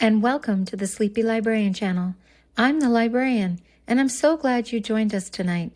and welcome to the Sleepy Librarian channel. I'm the librarian, and I'm so glad you joined us tonight.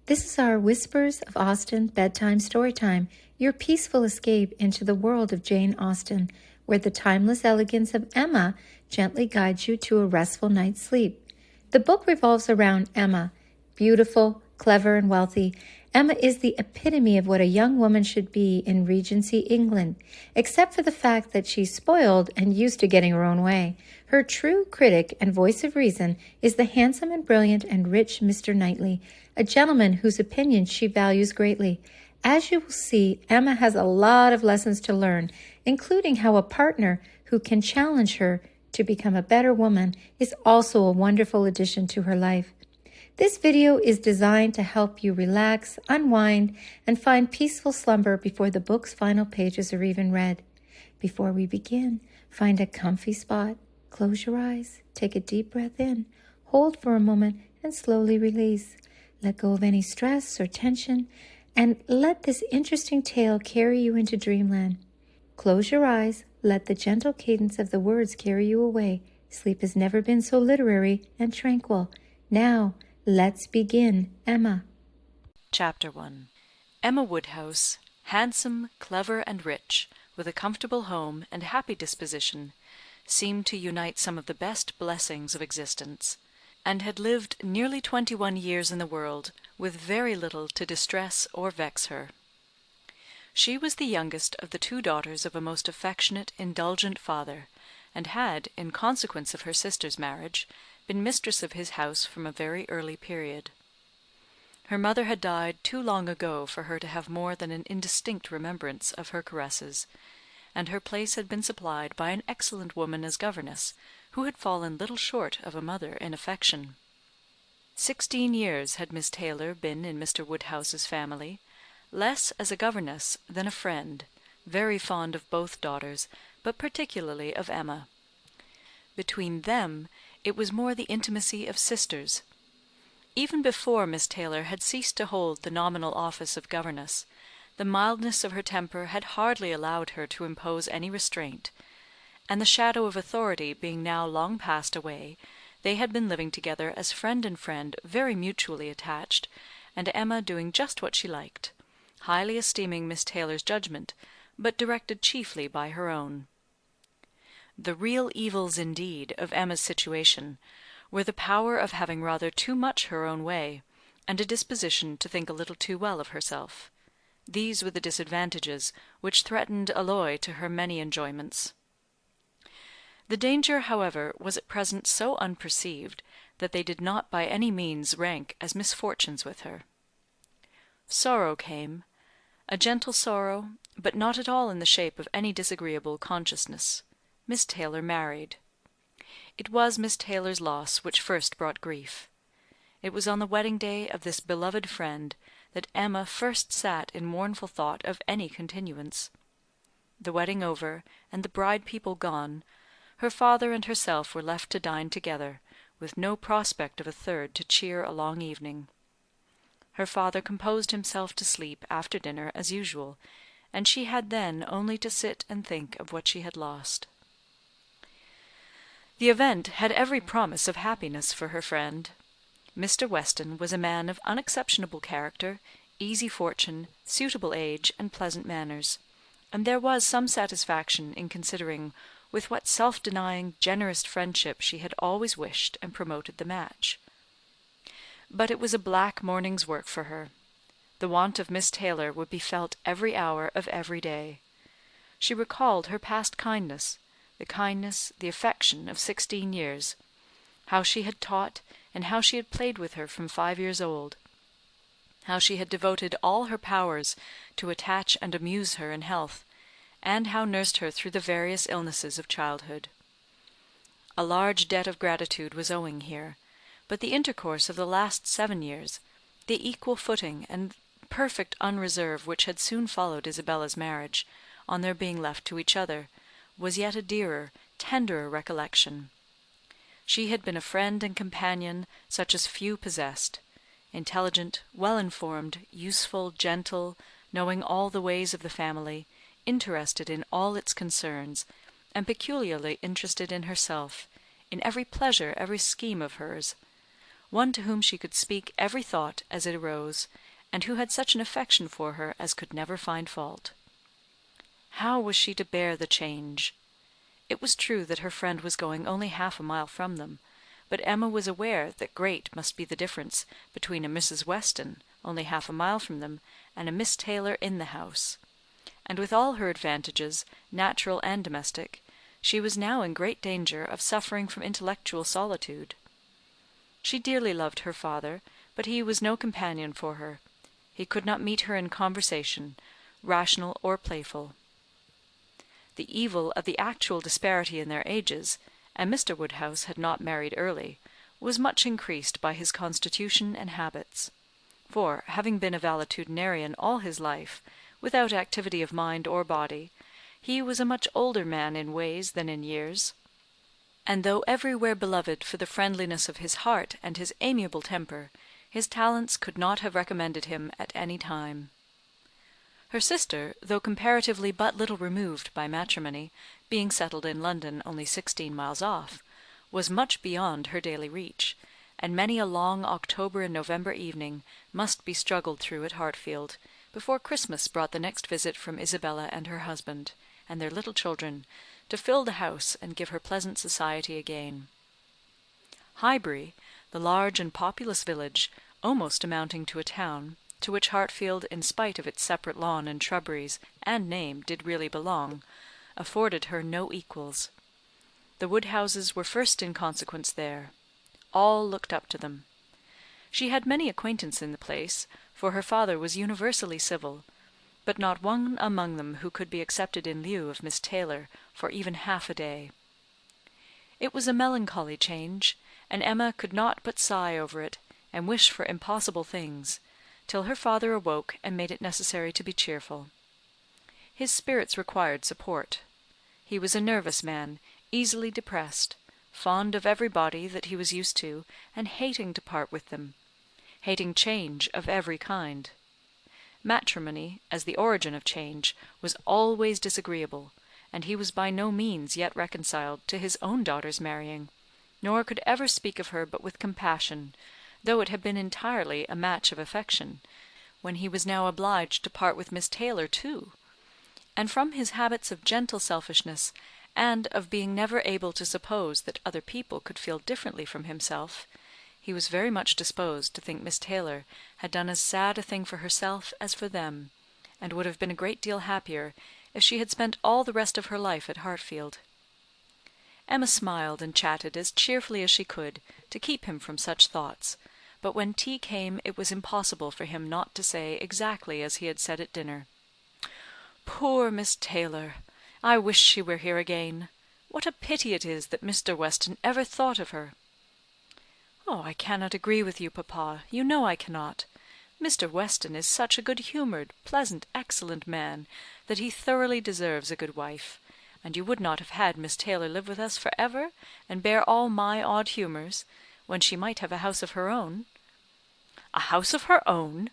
This is our Whispers of Austen bedtime story time, your peaceful escape into the world of Jane Austen, where the timeless elegance of Emma gently guides you to a restful night's sleep. The book revolves around Emma. Beautiful, clever, and wealthy, Emma is the epitome of what a young woman should be in Regency England, except for the fact that she's spoiled and used to getting her own way. Her true critic and voice of reason is the handsome and brilliant and rich Mr. Knightley, a gentleman whose opinion she values greatly. As you will see, Emma has a lot of lessons to learn, including how a partner who can challenge her to become a better woman is also a wonderful addition to her life. This video is designed to help you relax, unwind, and find peaceful slumber before the book's final pages are even read. Before we begin, find a comfy spot, close your eyes, take a deep breath in, hold for a moment, and slowly release. Let go of any stress or tension, and let this interesting tale carry you into dreamland. Close your eyes, let the gentle cadence of the words carry you away. Sleep has never been so literary and tranquil. Now, let's begin. Emma. Chapter 1. Emma Woodhouse, handsome, clever, and rich, with a comfortable home and happy disposition, seemed to unite some of the best blessings of existence, and had lived nearly 21 years in the world with very little to distress or vex her. She was the youngest of the 2 daughters of a most affectionate, indulgent father, and had, in consequence of her sister's marriage, been mistress of his house from a very early period. Her mother had died too long ago for her to have more than an indistinct remembrance of her caresses, and her place had been supplied by an excellent woman as governess, who had fallen little short of a mother in affection. 16 years had Miss Taylor been in Mr. Woodhouse's family, less as a governess than a friend, very fond of both daughters, but particularly of Emma. Between them it was more the intimacy of sisters. Even before Miss Taylor had ceased to hold the nominal office of governess, the mildness of her temper had hardly allowed her to impose any restraint, and the shadow of authority being now long passed away, they had been living together as friend and friend, very mutually attached, and Emma doing just what she liked, highly esteeming Miss Taylor's judgment, but directed chiefly by her own. The real evils, indeed, of Emma's situation were the power of having rather too much her own way, and a disposition to think a little too well of herself. These were the disadvantages which threatened alloy to her many enjoyments. The danger, however, was at present so unperceived that they did not by any means rank as misfortunes with her. Sorrow came, a gentle sorrow, but not at all in the shape of any disagreeable consciousness. Miss Taylor married. It was Miss Taylor's loss which first brought grief. It was on the wedding day of this beloved friend that Emma first sat in mournful thought of any continuance. The wedding over, and the bride people gone, her father and herself were left to dine together, with no prospect of a third to cheer a long evening. Her father composed himself to sleep after dinner as usual, and she had then only to sit and think of what she had lost. The event had every promise of happiness for her friend. Mr. Weston was a man of unexceptionable character, easy fortune, suitable age, and pleasant manners, and there was some satisfaction in considering with what self-denying, generous friendship she had always wished and promoted the match. But it was a black morning's work for her. The want of Miss Taylor would be felt every hour of every day. She recalled her past kindness, the kindness, the affection of 16 years, how she had taught, and how she had played with her from 5 years old, how she had devoted all her powers to attach and amuse her in health, and how nursed her through the various illnesses of childhood. A large debt of gratitude was owing here, but the intercourse of the last 7 years, the equal footing and perfect unreserve which had soon followed Isabella's marriage, on their being left to each other, was yet a dearer, tenderer recollection. She had been a friend and companion such as few possessed, intelligent, well-informed, useful, gentle, knowing all the ways of the family, interested in all its concerns, and peculiarly interested in herself, in every pleasure, every scheme of hers; one to whom she could speak every thought as it arose, and who had such an affection for her as could never find fault. How was she to bear the change? It was true that her friend was going only half a mile from them, but Emma was aware that great must be the difference between a Mrs. Weston, only half a mile from them, and a Miss Taylor in the house; and with all her advantages, natural and domestic, she was now in great danger of suffering from intellectual solitude. She dearly loved her father, but he was no companion for her. He could not meet her in conversation, rational or playful. The evil of the actual disparity in their ages, and Mr. Woodhouse had not married early, was much increased by his constitution and habits; for, having been a valetudinarian all his life, without activity of mind or body, he was a much older man in ways than in years; and though everywhere beloved for the friendliness of his heart and his amiable temper, his talents could not have recommended him at any time. Her sister, though comparatively but little removed by matrimony, being settled in London only 16 miles off, was much beyond her daily reach, and many a long October and November evening must be struggled through at Hartfield, before Christmas brought the next visit from Isabella and her husband, and their little children, to fill the house and give her pleasant society again. Highbury, the large and populous village, almost amounting to a town, to which Hartfield, in spite of its separate lawn and shrubberies and name, did really belong, afforded her no equals. The Woodhouses were first in consequence there. All looked up to them. She had many acquaintance in the place, for her father was universally civil, but not one among them who could be accepted in lieu of Miss Taylor for even half a day. It was a melancholy change, and Emma could not but sigh over it, and wish for impossible things, till her father awoke and made it necessary to be cheerful. His spirits required support. He was a nervous man, easily depressed, fond of everybody that he was used to, and hating to part with them, hating change of every kind. Matrimony, as the origin of change, was always disagreeable, and he was by no means yet reconciled to his own daughter's marrying, nor could ever speak of her but with compassion, though it had been entirely a match of affection, when he was now obliged to part with Miss Taylor too; and from his habits of gentle selfishness, and of being never able to suppose that other people could feel differently from himself, he was very much disposed to think Miss Taylor had done as sad a thing for herself as for them, and would have been a great deal happier if she had spent all the rest of her life at Hartfield. Emma smiled and chatted as cheerfully as she could, to keep him from such thoughts, but when tea came it was impossible for him not to say exactly as he had said at dinner. "Poor Miss Taylor! I wish she were here again. What a pity it is that Mr. Weston ever thought of her!" "Oh, I cannot agree with you, papa. You know I cannot. Mr. Weston is such a good-humoured, pleasant, excellent man, that he thoroughly deserves a good wife; and you would not have had Miss Taylor live with us for ever, and bear all my odd humours, when she might have a house of her own." "A house of her own!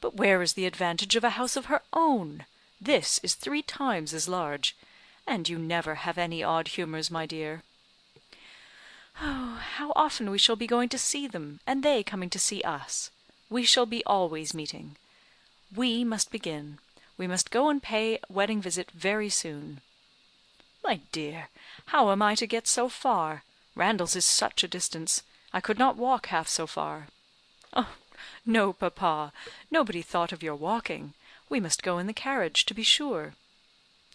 But where is the advantage of a house of her own? This is 3 times as large, and you never have any odd humours, my dear." "Oh, how often we shall be going to see them, and they coming to see us! We shall be always meeting. We must begin. We must go and pay a wedding visit very soon." "My dear, how am I to get so far? Randalls is such a distance. I could not walk half so far." "Oh, no, papa. Nobody thought of your walking. We must go in the carriage, to be sure."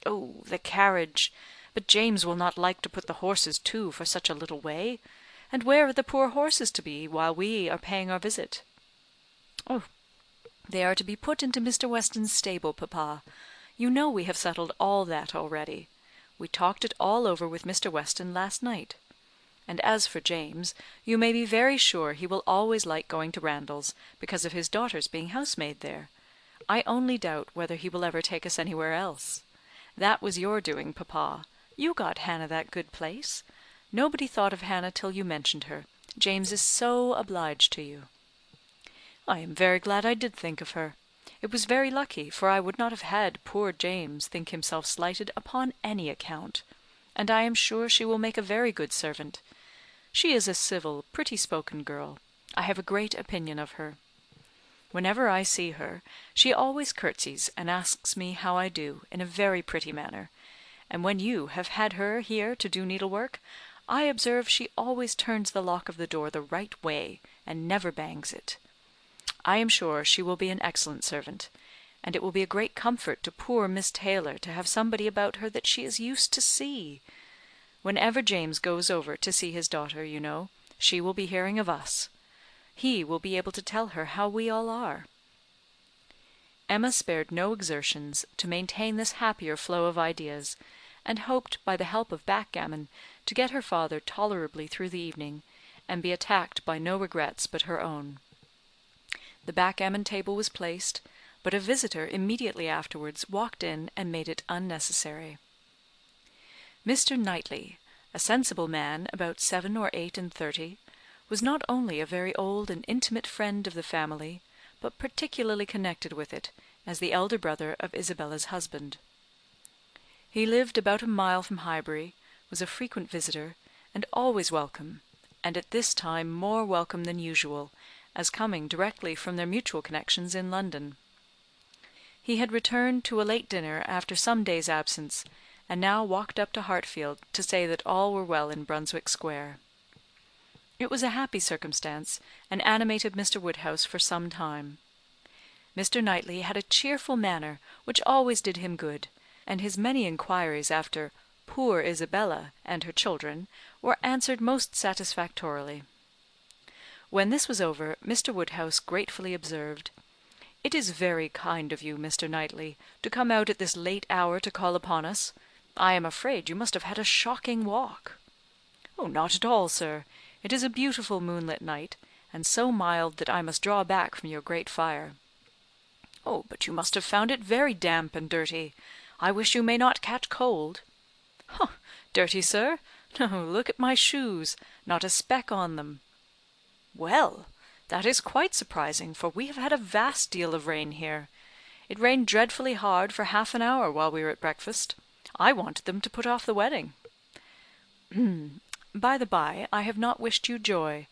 "Oh, the carriage! But James will not like to put the horses to for such a little way. And where are the poor horses to be while we are paying our visit?" "Oh, they are to be put into Mr. Weston's stable, papa. You know we have settled all that already. We talked it all over with Mr. Weston last night. And as for James, you may be very sure he will always like going to Randalls, because of his daughter's being housemaid there. I only doubt whether he will ever take us anywhere else. That was your doing, papa. You got Hannah that good place. Nobody thought of Hannah till you mentioned her. James is so obliged to you." "I am very glad I did think of her. It was very lucky, for I would not have had poor James think himself slighted upon any account. and I am sure she will make a very good servant. She is a civil, pretty-spoken girl. I have a great opinion of her. Whenever I see her, she always curtsies and asks me how I do, in a very pretty manner, and when you have had her here to do needlework, I observe she always turns the lock of the door the right way, and never bangs it. I am sure she will be an excellent servant, and it will be a great comfort to poor Miss Taylor to have somebody about her that she is used to see. Whenever James goes over to see his daughter, you know, she will be hearing of us. He will be able to tell her how we all are." Emma spared no exertions to maintain this happier flow of ideas, and hoped by the help of backgammon to get her father tolerably through the evening, and be attacked by no regrets but her own. The backgammon table was placed, but a visitor immediately afterwards walked in and made it unnecessary. Mr. Knightley, a sensible man about 7 or 38, was not only a very old and intimate friend of the family, but particularly connected with it, as the elder brother of Isabella's husband. He lived about a mile from Highbury, was a frequent visitor, and always welcome, and at this time more welcome than usual, as coming directly from their mutual connections in London. He had returned to a late dinner after some days' absence, and now walked up to Hartfield to say that all were well in Brunswick Square. It was a happy circumstance, and animated Mr. Woodhouse for some time. Mr. Knightley had a cheerful manner which always did him good, and his many inquiries after poor Isabella and her children were answered most satisfactorily. When this was over, Mr. Woodhouse gratefully observed, "It is very kind of you, Mr. Knightley, to come out at this late hour to call upon us. I am afraid you must have had a shocking walk." "Oh, not at all, sir. It is a beautiful moonlit night, and so mild that I must draw back from your great fire." "Oh, but you must have found it very damp and dirty. I wish you may not catch cold." "Dirty, sir? No, look at my shoes. Not a speck on them." "Well, that is quite surprising, for we have had a vast deal of rain here. It rained dreadfully hard for half an hour while we were at breakfast. I wanted them to put off the wedding." "By the by, I have not wished you joy.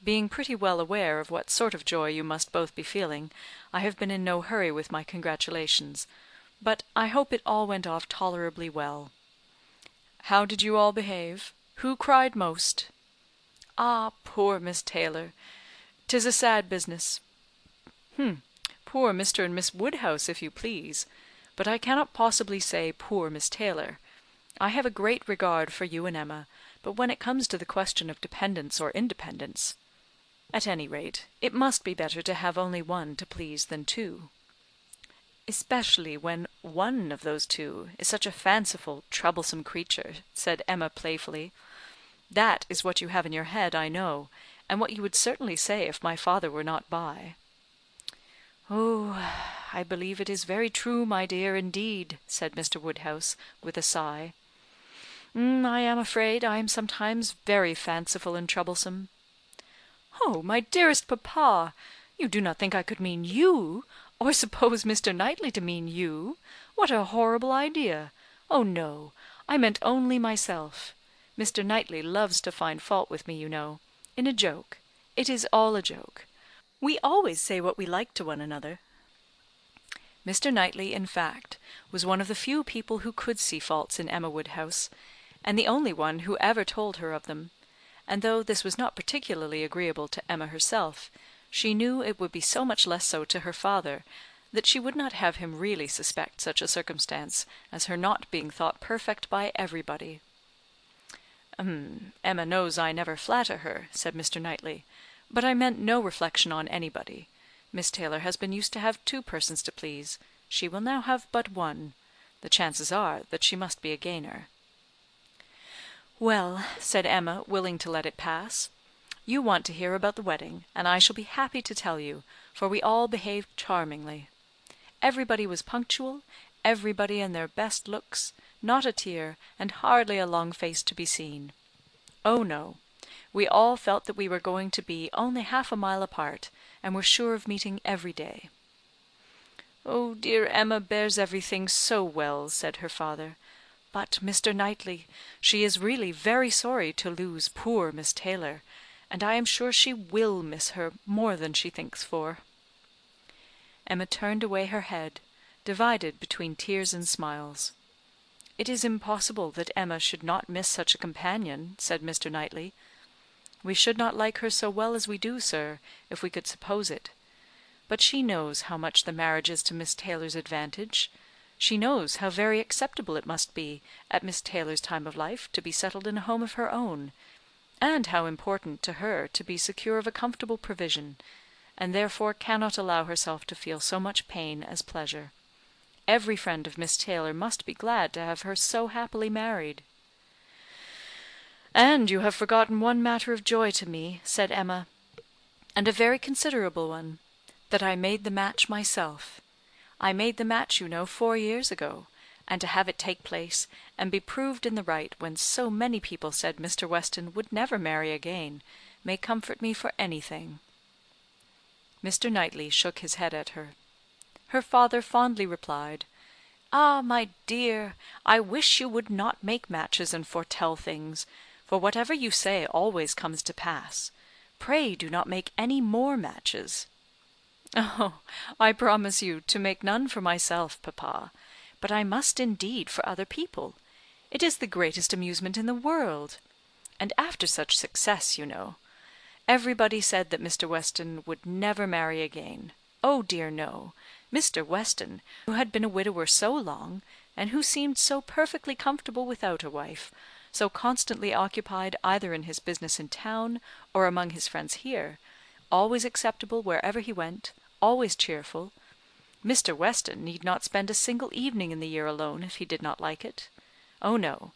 Being pretty well aware of what sort of joy you must both be feeling, I have been in no hurry with my congratulations, but I hope it all went off tolerably well. How did you all behave? Who cried most?" "Ah, poor Miss Taylor! 'Tis a sad business." "Poor Mr. and Miss Woodhouse, if you please. But I cannot possibly say poor Miss Taylor. I have a great regard for you and Emma, but when it comes to the question of dependence or independence, at any rate, it must be better to have only one to please than two." "Especially when one of those two is such a fanciful, troublesome creature," said Emma playfully. "That is what you have in your head, I know, and what you would certainly say if my father were not by." "Oh, I believe it is very true, my dear, indeed," said Mr. Woodhouse, with a sigh. "I am afraid I am sometimes very fanciful and troublesome." "Oh, my dearest papa! You do not think I could mean you, or suppose Mr. Knightley to mean you? What a horrible idea! Oh, no, I meant only myself. Mr. Knightley loves to find fault with me, you know, in a joke. It is all a joke. We always say what we like to one another." Mr. Knightley, in fact, was one of the few people who could see faults in Emma Woodhouse, and the only one who ever told her of them; and though this was not particularly agreeable to Emma herself, she knew it would be so much less so to her father, that she would not have him really suspect such a circumstance as her not being thought perfect by everybody. "Emma knows I never flatter her," said Mr. Knightley, "but I meant no reflection on anybody. Miss Taylor has been used to have 2 persons to please; she will now have but 1. The chances are that she must be a gainer." "Well," said Emma, willing to let it pass, "you want to hear about the wedding, and I shall be happy to tell you, for we all behaved charmingly. Everybody was punctual, everybody in their best looks, not a tear, and hardly a long face to be seen. Oh, no. We all felt that we were going to be only half a mile apart, and were sure of meeting every day." "Oh, dear Emma bears everything so well," said her father. But, Mr. Knightley, she is really very sorry to lose poor Miss Taylor, and I am sure she will miss her more than she thinks for." Emma turned away her head, divided between tears and smiles. "It is impossible that Emma should not miss such a companion," said Mr. Knightley. "We should not like her so well as we do, sir, if we could suppose it. But she knows how much the marriage is to Miss Taylor's advantage. She knows how very acceptable it must be, at Miss Taylor's time of life, to be settled in a home of her own, and how important to her to be secure of a comfortable provision, and therefore cannot allow herself to feel so much pain as pleasure. Every friend of Miss Taylor must be glad to have her so happily married." "And you have forgotten one matter of joy to me," said Emma, "and a very considerable one, that I made the match myself. I made the match, you know, 4 years ago, and to have it take place, and be proved in the right when so many people said Mr. Weston would never marry again, may comfort me for anything." Mr. Knightley shook his head at her. Her father fondly replied, "Ah, my dear, I wish you would not make matches and foretell things, for whatever you say always comes to pass. Pray do not make any more matches." "Oh, I promise you to make none for myself, papa, but I must indeed for other people. It is the greatest amusement in the world. And after such success, you know. Everybody said that Mr. Weston would never marry again. Oh dear no! Mr. Weston, who had been a widower so long, and who seemed so perfectly comfortable without a wife, so constantly occupied either in his business in town or among his friends here, always acceptable wherever he went, always cheerful, Mr. Weston need not spend a single evening in the year alone if he did not like it. Oh no,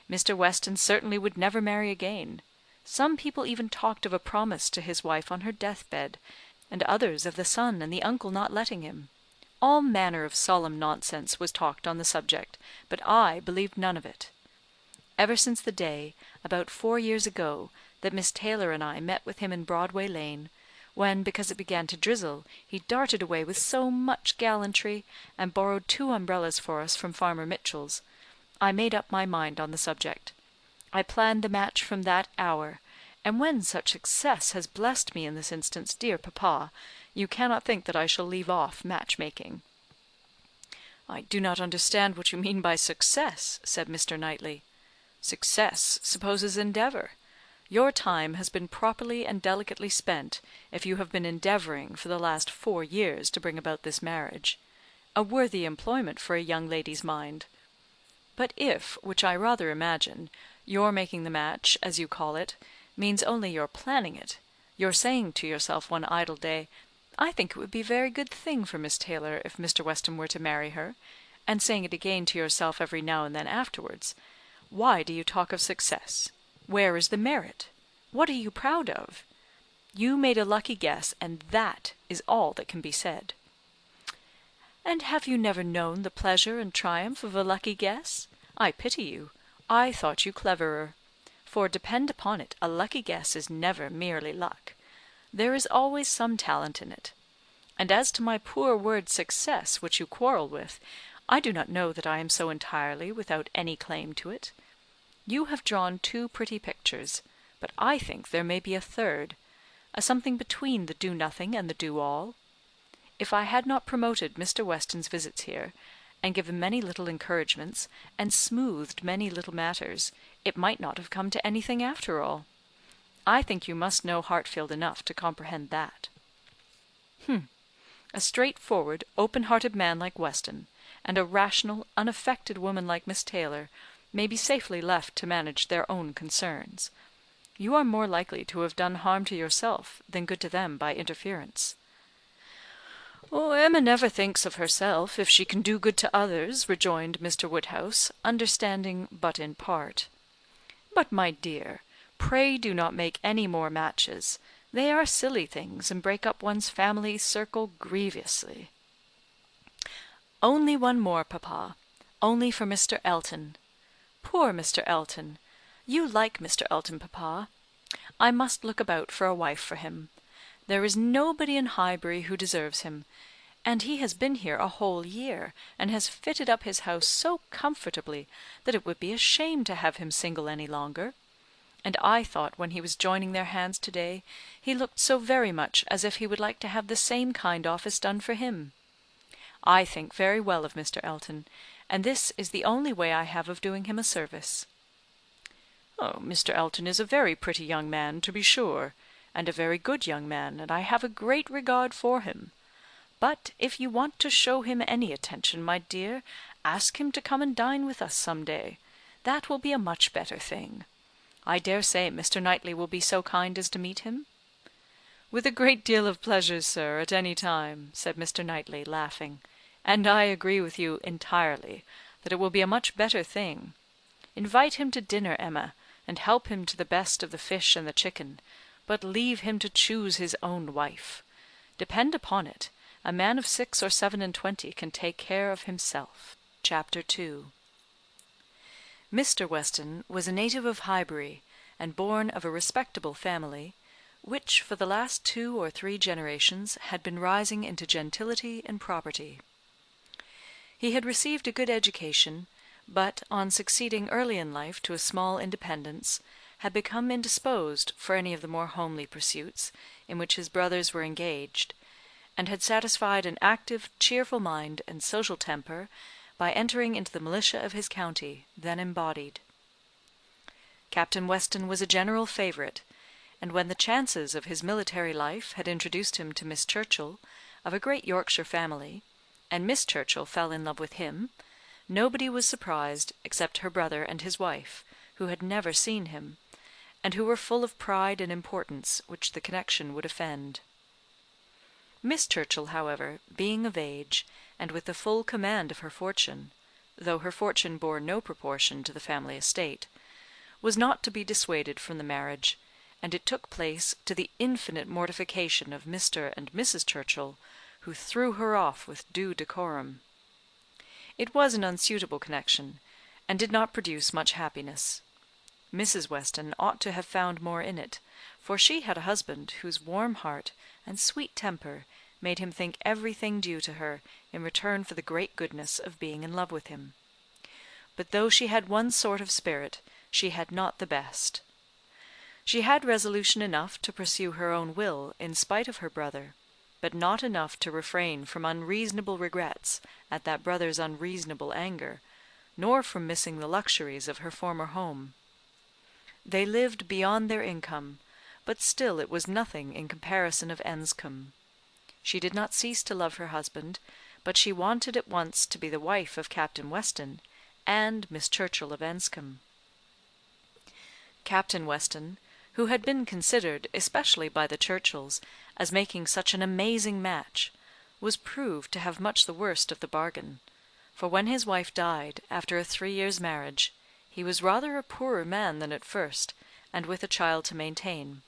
Mr. Weston certainly would never marry again. Some people even talked of a promise to his wife on her death-bed, and others of the son and the uncle not letting him. All manner of solemn nonsense was talked on the subject, but I believed none of it. Ever since the day, about 4 years ago, that Miss Taylor and I met with him in Broadway Lane, when, because it began to drizzle, he darted away with so much gallantry, and borrowed 2 umbrellas for us from Farmer Mitchell's, I made up my mind on the subject. I planned the match from that hour, and when such success has blessed me in this instance, dear papa, you cannot think that I shall leave off match-making." "I do not understand what you mean by success," said Mr. Knightley. "Success supposes endeavour. Your time has been properly and delicately spent, if you have been endeavouring for the last 4 years to bring about this marriage. A worthy employment for a young lady's mind. But if, which I rather imagine, your making the match, as you call it, means only your planning it, your saying to yourself one idle day, 'I think it would be a very good thing for Miss Taylor if Mr. Weston were to marry her,' and saying it again to yourself every now and then afterwards, why do you talk of success? Where is the merit? What are you proud of? You made a lucky guess, and that is all that can be said." "And have you never known the pleasure and triumph of a lucky guess? I pity you. I thought you cleverer. For depend upon it, a lucky guess is never merely luck. There is always some talent in it. And as to my poor word success, which you quarrel with, I do not know that I am so entirely without any claim to it. You have drawn 2 pretty pictures, but I think there may be a third, a something between the do-nothing and the do-all. If I had not promoted Mr. Weston's visits here, and given many little encouragements, and smoothed many little matters, it might not have come to anything after all. I think you must know Hartfield enough to comprehend that." A straightforward, open-hearted man like Weston, and a rational, unaffected woman like Miss Taylor, may be safely left to manage their own concerns. You are more likely to have done harm to yourself than good to them by interference. "Oh, Emma never thinks of herself, if she can do good to others," rejoined Mr. Woodhouse, understanding but in part. "But, my dear, pray do not make any more matches. They are silly things, and break up one's family circle grievously." "Only one more, papa. Only for Mr. Elton. Poor Mr. Elton! You like Mr. Elton, papa. I must look about for a wife for him. There is nobody in Highbury who deserves him, And he has been here a whole year, and has fitted up his house so comfortably that it would be a shame to have him single any longer. And I thought when he was joining their hands to-day, he looked so very much as if he would like to have the same kind office done for him. I think very well of Mr. Elton, and this is the only way I have of doing him a service." "Oh, Mr. Elton is a very pretty young man, to be sure, and a very good young man, and I have a great regard for him. But if you want to show him any attention, my dear, ask him to come and dine with us some day. That will be a much better thing. I dare say Mr. Knightley will be so kind as to meet him?" "With a great deal of pleasure, sir, at any time," said Mr. Knightley, laughing; "and I agree with you entirely, that it will be a much better thing. Invite him to dinner, Emma, and help him to the best of the fish and the chicken, but leave him to choose his own wife. Depend upon it, a man of 6 or 27 can take care of himself." Chapter 2. Mr. Weston was a native of Highbury, and born of a respectable family, which for the last 2 or 3 generations had been rising into gentility and property. He had received a good education, but, on succeeding early in life to a small independence, had become indisposed for any of the more homely pursuits in which his brothers were engaged, and had satisfied an active, cheerful mind and social temper by entering into the militia of his county, then embodied. Captain Weston was a general favourite, and when the chances of his military life had introduced him to Miss Churchill, of a great Yorkshire family, and Miss Churchill fell in love with him, nobody was surprised except her brother and his wife, who had never seen him, and who were full of pride and importance which the connection would offend. Miss Churchill, however, being of age, and with the full command of her fortune, though her fortune bore no proportion to the family estate, was not to be dissuaded from the marriage, and it took place to the infinite mortification of Mr. and Mrs. Churchill, who threw her off with due decorum. It was an unsuitable connection, and did not produce much happiness. Mrs. Weston ought to have found more in it, for she had a husband whose warm heart and sweet temper made him think everything due to her in return for the great goodness of being in love with him. But though she had one sort of spirit, she had not the best. She had resolution enough to pursue her own will in spite of her brother, but not enough to refrain from unreasonable regrets at that brother's unreasonable anger, nor from missing the luxuries of her former home. They lived beyond their income, but still it was nothing in comparison of Enscombe. She did not cease to love her husband, but she wanted at once to be the wife of Captain Weston and Miss Churchill of Enscombe. Captain Weston, who had been considered, especially by the Churchills, as making such an amazing match, was proved to have much the worst of the bargain, for when his wife died, after a 3 years' marriage, he was rather a poorer man than at first, and with a child to maintain.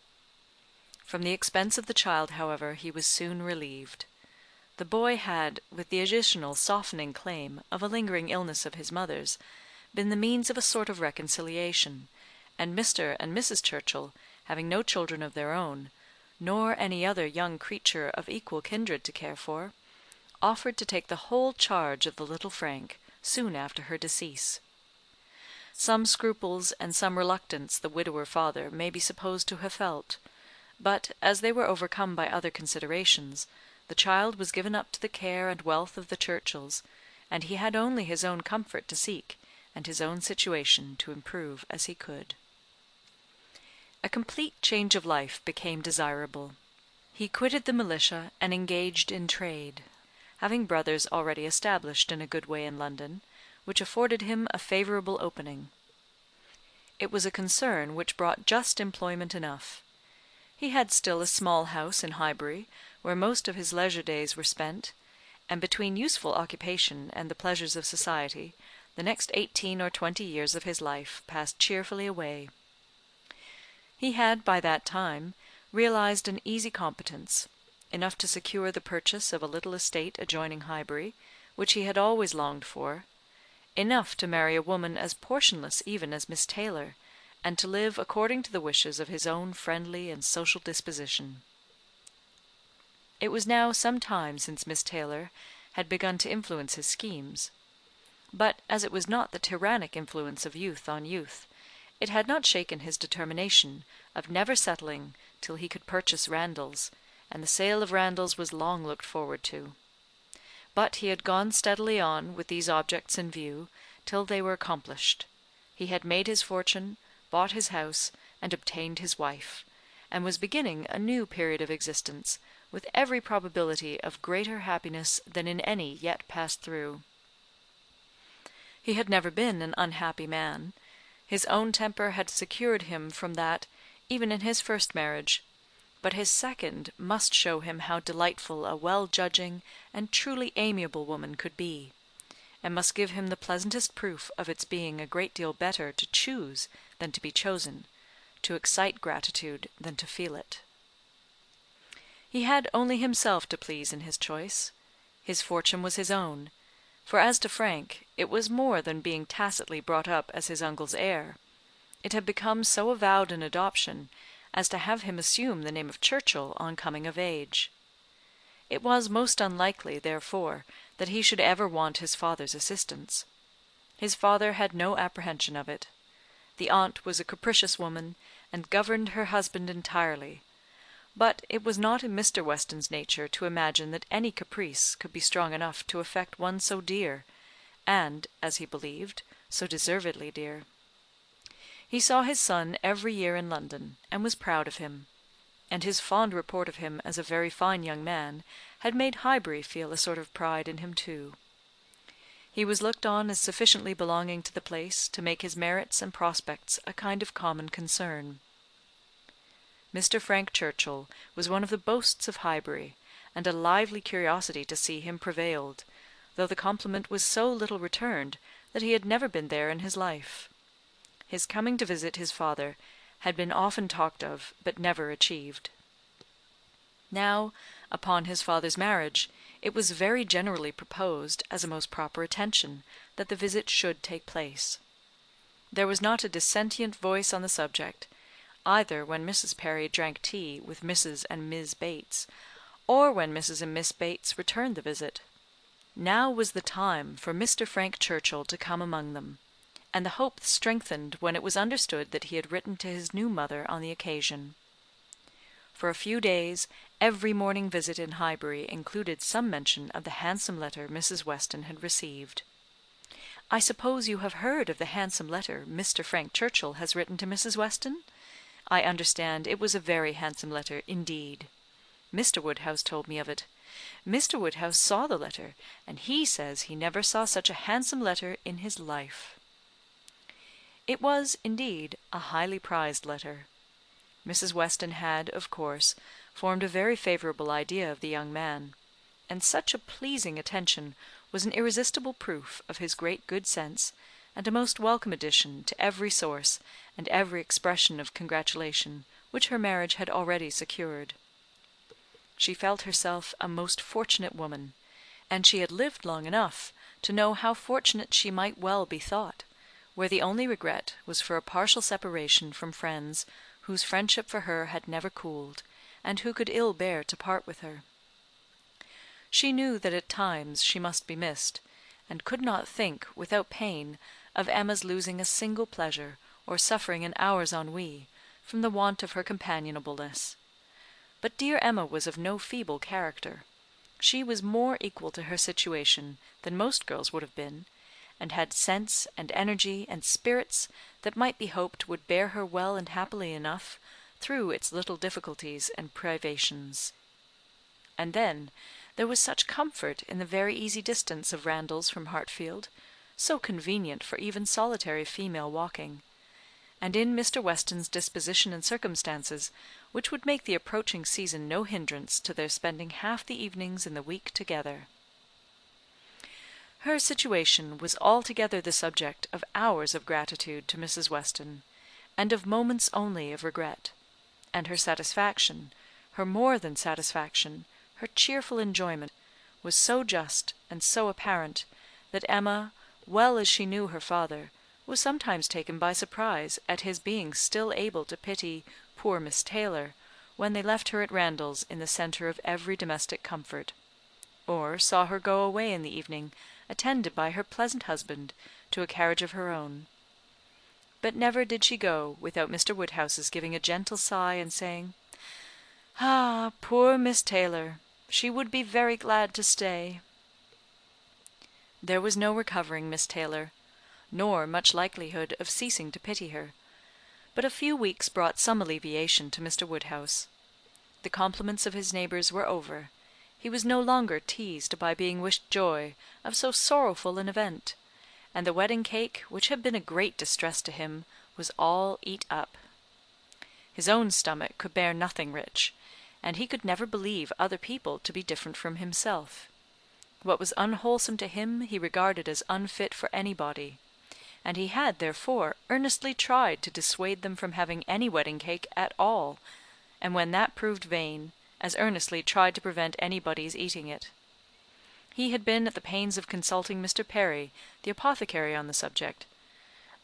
From the expense of the child, however, he was soon relieved. The boy had, with the additional softening claim of a lingering illness of his mother's, been the means of a sort of reconciliation, and Mr. and Mrs. Churchill, having no children of their own, nor any other young creature of equal kindred to care for, offered to take the whole charge of the little Frank soon after her decease. Some scruples and some reluctance the widower father may be supposed to have felt, but, as they were overcome by other considerations, the child was given up to the care and wealth of the Churchills, and he had only his own comfort to seek, and his own situation to improve as he could. A complete change of life became desirable. He quitted the militia and engaged in trade, having brothers already established in a good way in London, which afforded him a favourable opening. It was a concern which brought just employment enough. He had still a small house in Highbury, where most of his leisure days were spent, and between useful occupation and the pleasures of society, the next 18 or 20 years of his life passed cheerfully away. He had by that time realised an easy competence, enough to secure the purchase of a little estate adjoining Highbury, which he had always longed for, enough to marry a woman as portionless even as Miss Taylor, and to live according to the wishes of his own friendly and social disposition. It was now some time since Miss Taylor had begun to influence his schemes; but as it was not the tyrannic influence of youth on youth, it had not shaken his determination of never settling till he could purchase Randalls, and the sale of Randalls was long looked forward to. But he had gone steadily on with these objects in view till they were accomplished. He had made his fortune, bought his house, and obtained his wife, and was beginning a new period of existence, with every probability of greater happiness than in any yet passed through. He had never been an unhappy man. His own temper had secured him from that, even in his first marriage; but his second must show him how delightful a well-judging and truly amiable woman could be, and must give him the pleasantest proof of its being a great deal better to choose than to be chosen, to excite gratitude than to feel it. He had only himself to please in his choice. His fortune was his own; for as to Frank, it was more than being tacitly brought up as his uncle's heir. It had become so avowed an adoption as to have him assume the name of Churchill on coming of age. It was most unlikely, therefore, that he should ever want his father's assistance. His father had no apprehension of it. The aunt was a capricious woman, and governed her husband entirely; but it was not in Mr. Weston's nature to imagine that any caprice could be strong enough to affect one so dear, and, as he believed, so deservedly dear. He saw his son every year in London, and was proud of him; and his fond report of him as a very fine young man had made Highbury feel a sort of pride in him too. He was looked on as sufficiently belonging to the place to make his merits and prospects a kind of common concern. Mr. Frank Churchill was one of the boasts of Highbury, and a lively curiosity to see him prevailed, though the compliment was so little returned that he had never been there in his life. His coming to visit his father had been often talked of, but never achieved. Now, upon his father's marriage, it was very generally proposed as a most proper attention that the visit should take place. There was not a dissentient voice on the subject, either when Mrs. Perry drank tea with Mrs. and Miss Bates, or when Mrs. and Miss Bates returned the visit. Now was the time for Mr. Frank Churchill to come among them, and the hope strengthened when it was understood that he had written to his new mother on the occasion. For a few days every morning visit in Highbury included some mention of the handsome letter Mrs. Weston had received. "I suppose you have heard of the handsome letter Mr. Frank Churchill has written to Mrs. Weston? I understand it was a very handsome letter indeed. Mr. Woodhouse told me of it. Mr. Woodhouse saw the letter, and he says he never saw such a handsome letter in his life." It was, indeed, a highly prized letter. Mrs. Weston had, of course, formed a very favourable idea of the young man, and such a pleasing attention was an irresistible proof of his great good sense, and a most welcome addition to every source and every expression of congratulation which her marriage had already secured. She felt herself a most fortunate woman, and she had lived long enough to know how fortunate she might well be thought, where the only regret was for a partial separation from friends whose friendship for her had never cooled, and who could ill bear to part with her. She knew that at times she must be missed, and could not think, without pain, of Emma's losing a single pleasure, or suffering an hour's ennui, from the want of her companionableness. But dear Emma was of no feeble character. She was more equal to her situation than most girls would have been, and had sense and energy and spirits that might be hoped would bear her well and happily enough through its little difficulties and privations. And then there was such comfort in the very easy distance of Randalls from Hartfield, so convenient for even solitary female walking, and in Mr. Weston's disposition and circumstances, which would make the approaching season no hindrance to their spending half the evenings in the week together. Her situation was altogether the subject of hours of gratitude to Mrs. Weston, and of moments only of regret; and her satisfaction, her more than satisfaction, her cheerful enjoyment, was so just and so apparent, that Emma, well as she knew her father, was sometimes taken by surprise at his being still able to pity poor Miss Taylor, when they left her at Randalls in the centre of every domestic comfort, or saw her go away in the evening attended by her pleasant husband to a carriage of her own. But never did she go without Mr. Woodhouse's giving a gentle sigh and saying, "Ah, poor Miss Taylor! She would be very glad to stay." There was no recovering Miss Taylor, nor much likelihood of ceasing to pity her; but a few weeks brought some alleviation to Mr. Woodhouse. The compliments of his neighbours were over; he was no longer teased by being wished joy of so sorrowful an event, and the wedding cake, which had been a great distress to him, was all eat up. His own stomach could bear nothing rich, and he could never believe other people to be different from himself. What was unwholesome to him he regarded as unfit for anybody, and he had, therefore, earnestly tried to dissuade them from having any wedding cake at all, and when that proved vain, as earnestly tried to prevent anybody's eating it. He had been at the pains of consulting Mr. Perry, the apothecary, on the subject.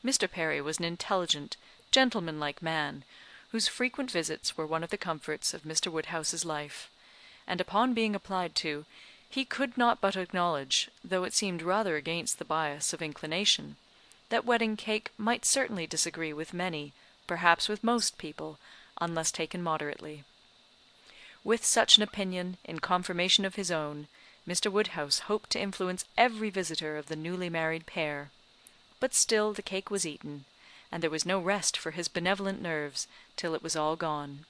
Mr. Perry was an intelligent, gentlemanlike man, whose frequent visits were one of the comforts of Mr. Woodhouse's life, and upon being applied to, he could not but acknowledge, though it seemed rather against the bias of inclination, that wedding cake might certainly disagree with many, perhaps with most people, unless taken moderately. With such an opinion, in confirmation of his own, Mr. Woodhouse hoped to influence every visitor of the newly married pair; but still the cake was eaten, and there was no rest for his benevolent nerves till it was all gone.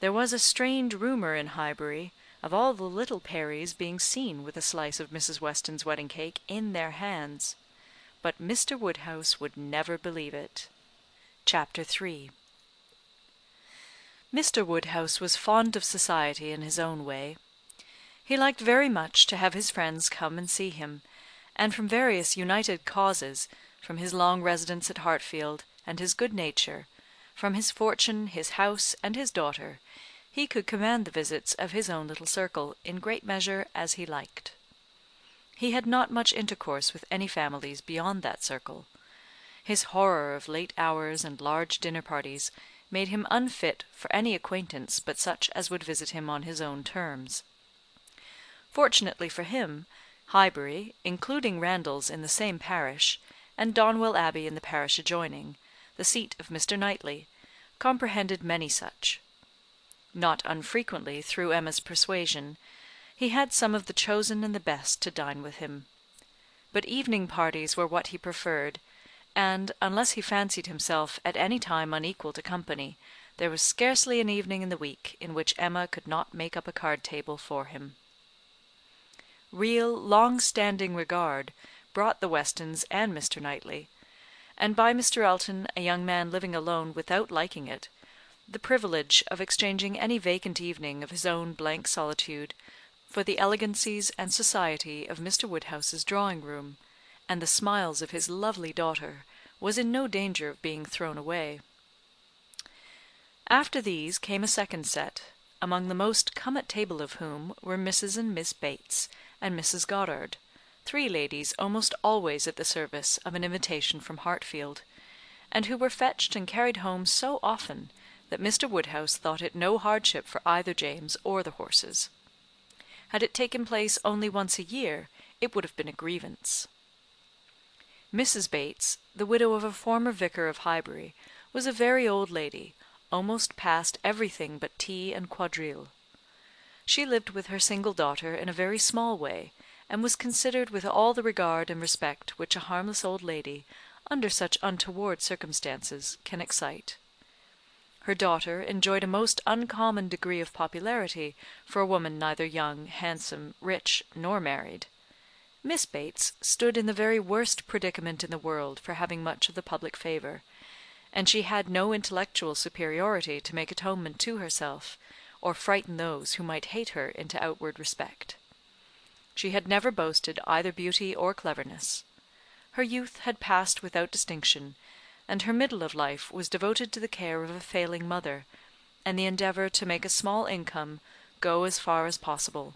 There was a strange rumour in Highbury of all the little Perrys being seen with a slice of Mrs. Weston's wedding cake in their hands, but Mr. Woodhouse would never believe it. Chapter 3. Mr. Woodhouse was fond of society in his own way. He liked very much to have his friends come and see him, and from various united causes, from his long residence at Hartfield, and his good nature, from his fortune, his house, and his daughter, he could command the visits of his own little circle in great measure as he liked. He had not much intercourse with any families beyond that circle. His horror of late hours and large dinner parties made him unfit for any acquaintance but such as would visit him on his own terms. Fortunately for him, Highbury, including Randalls in the same parish, and Donwell Abbey in the parish adjoining, the seat of Mr. Knightley, comprehended many such. Not unfrequently, through Emma's persuasion, he had some of the chosen and the best to dine with him; but evening parties were what he preferred, and, unless he fancied himself at any time unequal to company, there was scarcely an evening in the week in which Emma could not make up a card table for him. Real, long-standing regard brought the Westons and Mr. Knightley, and by Mr. Elton, a young man living alone without liking it, the privilege of exchanging any vacant evening of his own blank solitude for the elegancies and society of Mr. Woodhouse's drawing-room, and the smiles of his lovely daughter, was in no danger of being thrown away. After these came a second set, among the most come at table of whom were Mrs. and Miss Bates, and Mrs. Goddard, 3 ladies almost always at the service of an invitation from Hartfield, and who were fetched and carried home so often that Mr. Woodhouse thought it no hardship for either James or the horses. Had it taken place only once a year, it would have been a grievance. Mrs. Bates, the widow of a former vicar of Highbury, was a very old lady, almost past everything but tea and quadrille. She lived with her single daughter in a very small way, and was considered with all the regard and respect which a harmless old lady, under such untoward circumstances, can excite. Her daughter enjoyed a most uncommon degree of popularity for a woman neither young, handsome, rich, nor married. Miss Bates stood in the very worst predicament in the world for having much of the public favour, and she had no intellectual superiority to make atonement to herself, or frighten those who might hate her into outward respect. She had never boasted either beauty or cleverness. Her youth had passed without distinction, and her middle of life was devoted to the care of a failing mother, and the endeavour to make a small income go as far as possible.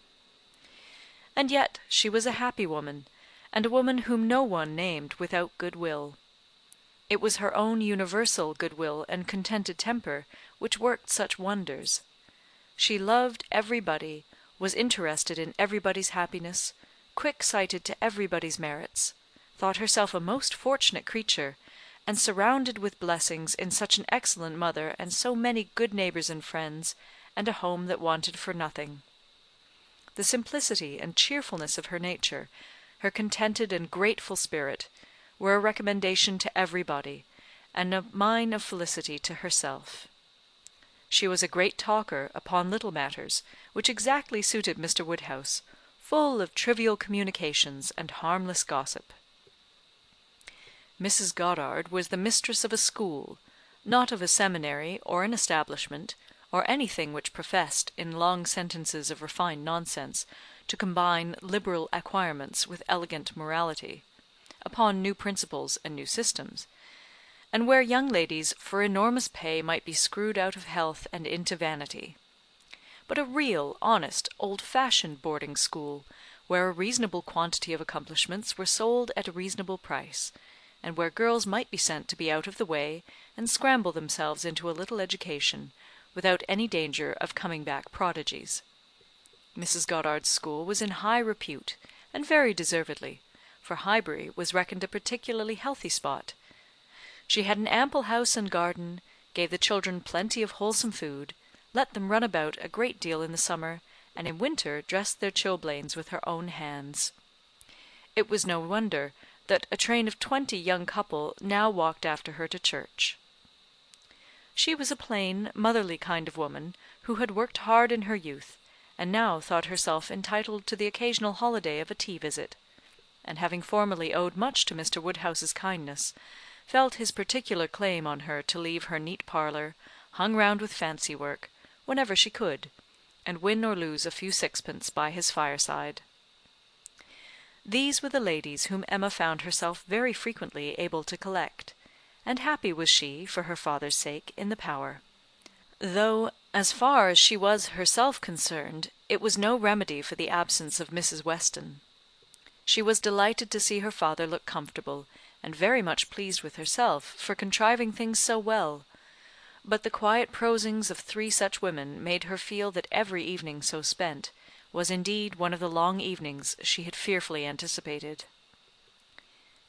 And yet she was a happy woman, and a woman whom no one named without good will. It was her own universal good-will and contented temper which worked such wonders. She loved everybody, was interested in everybody's happiness, quick-sighted to everybody's merits, thought herself a most fortunate creature, and surrounded with blessings in such an excellent mother and so many good neighbours and friends, and a home that wanted for nothing. The simplicity and cheerfulness of her nature, her contented and grateful spirit, were a recommendation to everybody, and a mine of felicity to herself. She was a great talker upon little matters, which exactly suited Mr. Woodhouse, full of trivial communications and harmless gossip. Mrs. Goddard was the mistress of a school, not of a seminary or an establishment, or anything which professed, in long sentences of refined nonsense, to combine liberal acquirements with elegant morality, upon new principles and new systems, and where young ladies for enormous pay might be screwed out of health and into vanity; but a real, honest, old-fashioned boarding school, where a reasonable quantity of accomplishments were sold at a reasonable price, and where girls might be sent to be out of the way and scramble themselves into a little education, without any danger of coming back prodigies. Mrs. Goddard's school was in high repute, and very deservedly, for Highbury was reckoned a particularly healthy spot. She had an ample house and garden, gave the children plenty of wholesome food, let them run about a great deal in the summer, and in winter dressed their chilblains with her own hands. It was no wonder that a train of 20 young couple now walked after her to church. She was a plain, motherly kind of woman, who had worked hard in her youth, and now thought herself entitled to the occasional holiday of a tea visit, and having formerly owed much to Mr. Woodhouse's kindness, felt his particular claim on her to leave her neat parlour, hung round with fancy work, whenever she could, and win or lose a few sixpence by his fireside. These were the ladies whom Emma found herself very frequently able to collect, and happy was she, for her father's sake, in the power; though, as far as she was herself concerned, it was no remedy for the absence of Mrs. Weston. She was delighted to see her father look comfortable, and very much pleased with herself for contriving things so well; but the quiet prosings of 3 such women made her feel that every evening so spent was indeed one of the long evenings she had fearfully anticipated.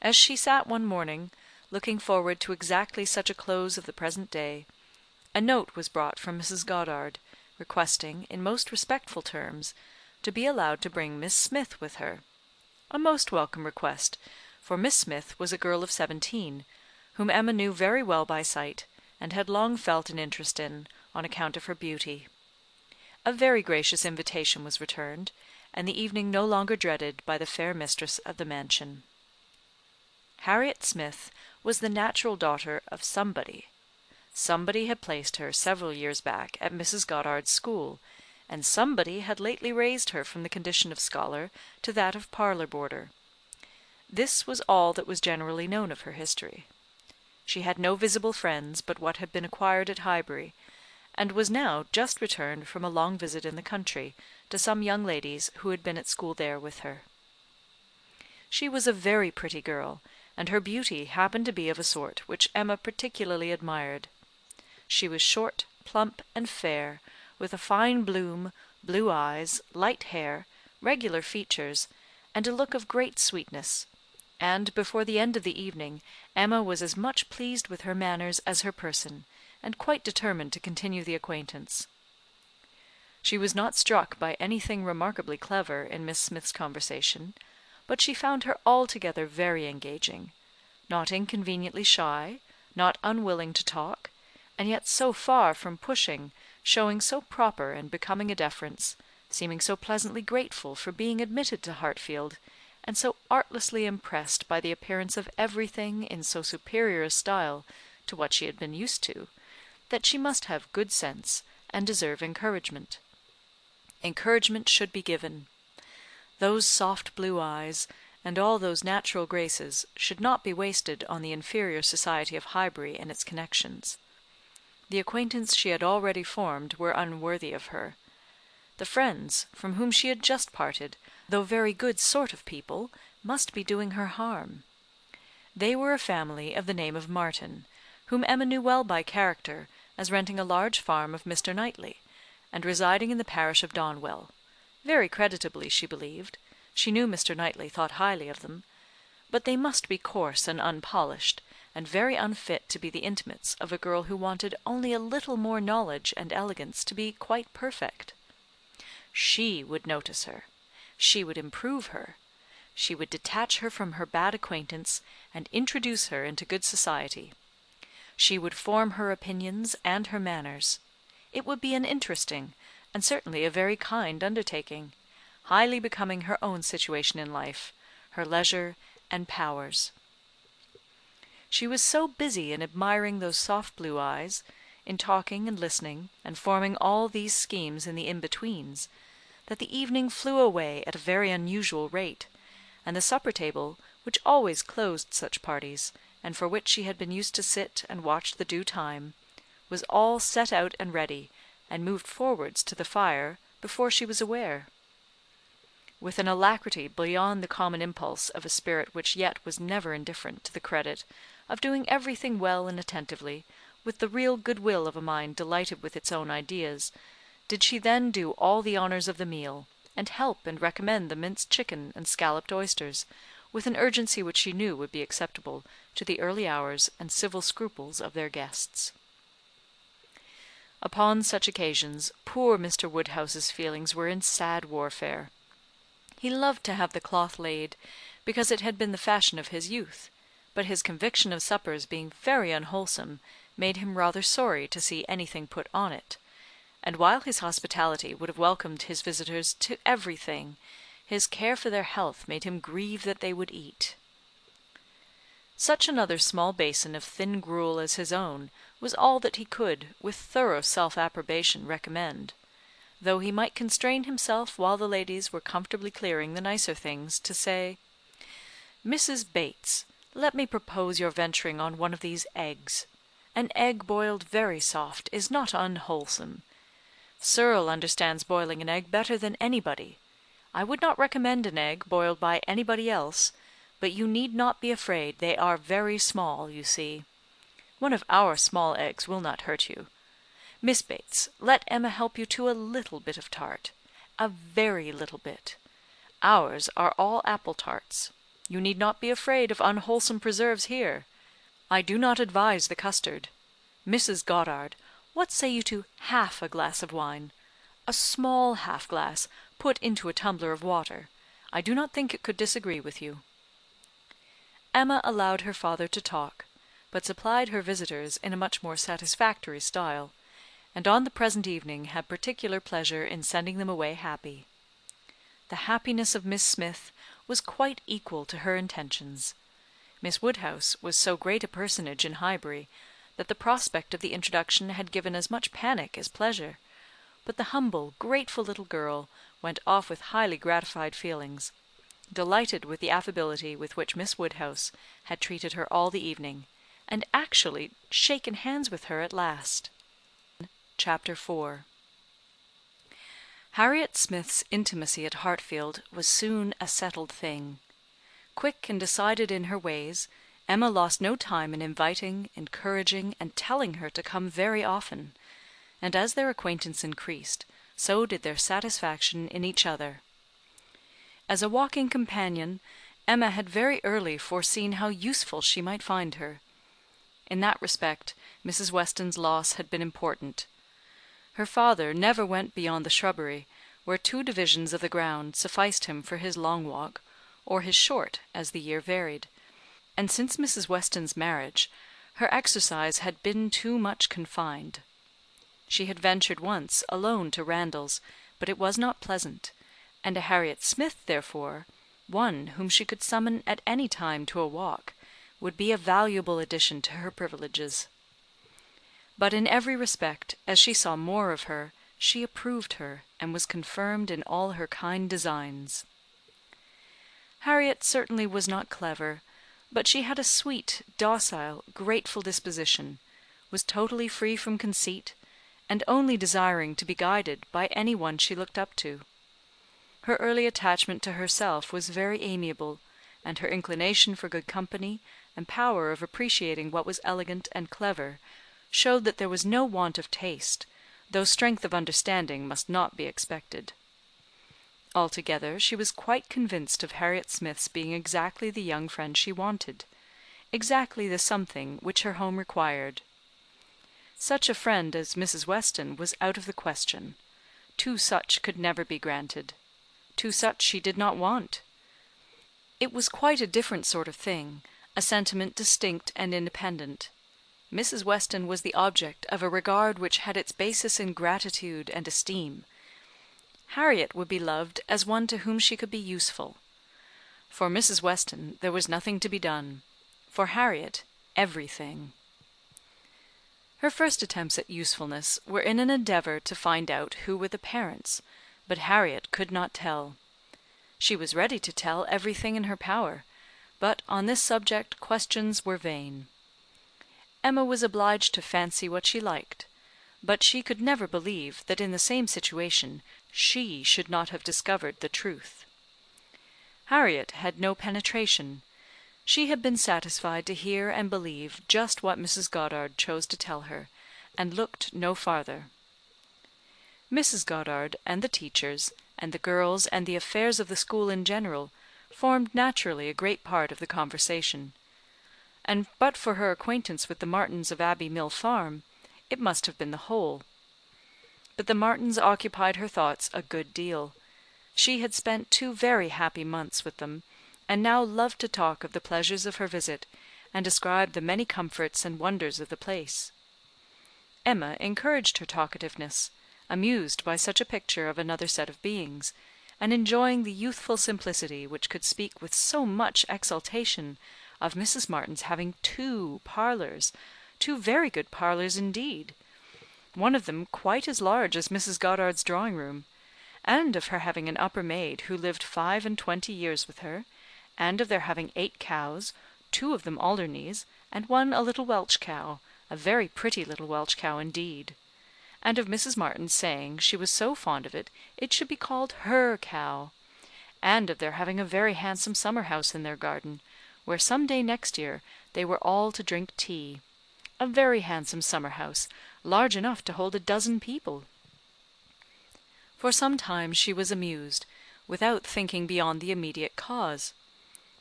As she sat one morning, looking forward to exactly such a close of the present day, a note was brought from Mrs. Goddard, requesting, in most respectful terms, to be allowed to bring Miss Smith with her; a most welcome request, for Miss Smith was a girl of 17, whom Emma knew very well by sight, and had long felt an interest in, on account of her beauty. A very gracious invitation was returned, and the evening no longer dreaded by the fair mistress of the mansion. Harriet Smith was the natural daughter of somebody. Somebody had placed her several years back at Mrs. Goddard's school, and somebody had lately raised her from the condition of scholar to that of parlour boarder. This was all that was generally known of her history. She had no visible friends but what had been acquired at Highbury, and was now just returned from a long visit in the country to some young ladies who had been at school there with her. She was a very pretty girl, and her beauty happened to be of a sort which Emma particularly admired. She was short, plump, and fair, with a fine bloom, blue eyes, light hair, regular features, and a look of great sweetness; and before the end of the evening Emma was as much pleased with her manners as her person, and quite determined to continue the acquaintance. She was not struck by anything remarkably clever in Miss Smith's conversation, but she found her altogether very engaging, not inconveniently shy, not unwilling to talk, and yet so far from pushing, showing so proper and becoming a deference, seeming so pleasantly grateful for being admitted to Hartfield, and so artlessly impressed by the appearance of everything in so superior a style to what she had been used to, that she must have good sense, and deserve encouragement. Encouragement should be given. Those soft blue eyes, and all those natural graces, should not be wasted on the inferior society of Highbury and its connections. The acquaintance she had already formed were unworthy of her. The friends, from whom she had just parted, though very good sort of people, must be doing her harm. They were a family of the name of Martin, whom Emma knew well by character as renting a large farm of Mr. Knightley, and residing in the parish of Donwell; very creditably, she believed. She knew Mr. Knightley thought highly of them; but they must be coarse and unpolished, and very unfit to be the intimates of a girl who wanted only a little more knowledge and elegance to be quite perfect. She would notice her. She would improve her. She would detach her from her bad acquaintance, and introduce her into good society. She would form her opinions and her manners. It would be an interesting, and certainly a very kind undertaking, highly becoming her own situation in life, her leisure and powers. She was so busy in admiring those soft blue eyes, in talking and listening, and forming all these schemes in the in-betweens, that the evening flew away at a very unusual rate, and the supper table, which always closed such parties, and for which she had been used to sit and watch the due time, was all set out and ready, and moved forwards to the fire before she was aware. With an alacrity beyond the common impulse of a spirit which yet was never indifferent to the credit of doing everything well and attentively, with the real good-will of a mind delighted with its own ideas, did she then do all the honours of the meal, and help and recommend the minced chicken and scalloped oysters, with an urgency which she knew would be acceptable to the early hours and civil scruples of their guests. Upon such occasions, poor Mr. Woodhouse's feelings were in sad warfare. He loved to have the cloth laid, because it had been the fashion of his youth, but his conviction of suppers being very unwholesome made him rather sorry to see anything put on it; and while his hospitality would have welcomed his visitors to everything, his care for their health made him grieve that they would eat. Such another small basin of thin gruel as his own was all that he could, with thorough self-approbation, recommend; though he might constrain himself, while the ladies were comfortably clearing the nicer things, to say, "Mrs. Bates, let me propose your venturing on one of these eggs. An egg boiled very soft is not unwholesome. Serle understands boiling an egg better than anybody. I would not recommend an egg boiled by anybody else, but you need not be afraid, they are very small, you see. One of our small eggs will not hurt you. Miss Bates, let Emma help you to a little bit of tart, a very little bit. Ours are all apple tarts. You need not be afraid of unwholesome preserves here. I do not advise the custard. Mrs. Goddard, what say you to half a glass of wine? A small half glass, put into a tumbler of water. I do not think it could disagree with you." Emma allowed her father to talk, but supplied her visitors in a much more satisfactory style, and on the present evening had particular pleasure in sending them away happy. The happiness of Miss Smith was quite equal to her intentions. Miss Woodhouse was so great a personage in Highbury that the prospect of the introduction had given as much panic as pleasure; but the humble, grateful little girl went off with highly gratified feelings, delighted with the affability with which Miss Woodhouse had treated her all the evening, and actually shaken hands with her at last. Chapter 4. Harriet Smith's intimacy at Hartfield was soon a settled thing. Quick and decided in her ways, Emma lost no time in inviting, encouraging, and telling her to come very often; and as their acquaintance increased, so did their satisfaction in each other. As a walking companion, Emma had very early foreseen how useful she might find her. In that respect, Mrs. Weston's loss had been important. Her father never went beyond the shrubbery, where 2 divisions of the ground sufficed him for his long walk, or his short, as the year varied; and since Mrs. Weston's marriage, her exercise had been too much confined. She had ventured once alone to Randalls, but it was not pleasant; and a Harriet Smith, therefore, one whom she could summon at any time to a walk, would be a valuable addition to her privileges. But in every respect, as she saw more of her, she approved her, and was confirmed in all her kind designs. Harriet certainly was not clever, but she had a sweet, docile, grateful disposition, was totally free from conceit, and only desiring to be guided by any one she looked up to. Her early attachment to herself was very amiable, and her inclination for good company, and power of appreciating what was elegant and clever, showed that there was no want of taste, though strength of understanding must not be expected. Altogether, she was quite convinced of Harriet Smith's being exactly the young friend she wanted, exactly the something which her home required. Such a friend as Mrs. Weston was out of the question. Two such could never be granted. Two such she did not want. It was quite a different sort of thing, a sentiment distinct and independent. Mrs. Weston was the object of a regard which had its basis in gratitude and esteem. Harriet would be loved as one to whom she could be useful. For Mrs. Weston there was nothing to be done. For Harriet, everything. Her first attempts at usefulness were in an endeavour to find out who were the parents, but Harriet could not tell. She was ready to tell everything in her power, but on this subject questions were vain. Emma was obliged to fancy what she liked, but she could never believe that in the same situation she should not have discovered the truth. Harriet had no penetration. She had been satisfied to hear and believe just what Mrs. Goddard chose to tell her, and looked no farther. Mrs. Goddard and the teachers, and the girls, and the affairs of the school in general, formed naturally a great part of the conversation; and but for her acquaintance with the Martins of Abbey Mill Farm, it must have been the whole. But the Martins occupied her thoughts a good deal. She had spent 2 very happy months with them, and now loved to talk of the pleasures of her visit, and describe the many comforts and wonders of the place. Emma encouraged her talkativeness, amused by such a picture of another set of beings, and enjoying the youthful simplicity which could speak with so much exultation of Mrs. Martin's having 2 parlours, 2 very good parlours indeed, one of them quite as large as Mrs. Goddard's drawing-room, and of her having an upper maid who lived 25 years with her, and of their having 8 cows, 2 of them Alderneys, and 1 a little Welch cow, a very pretty little Welch cow indeed, and of Mrs. Martin saying she was so fond of it, it should be called her cow, and of their having a very handsome summer house in their garden, where some day next year they were all to drink tea, a very handsome summer house, large enough to hold 12 people. For some time she was amused, without thinking beyond the immediate cause.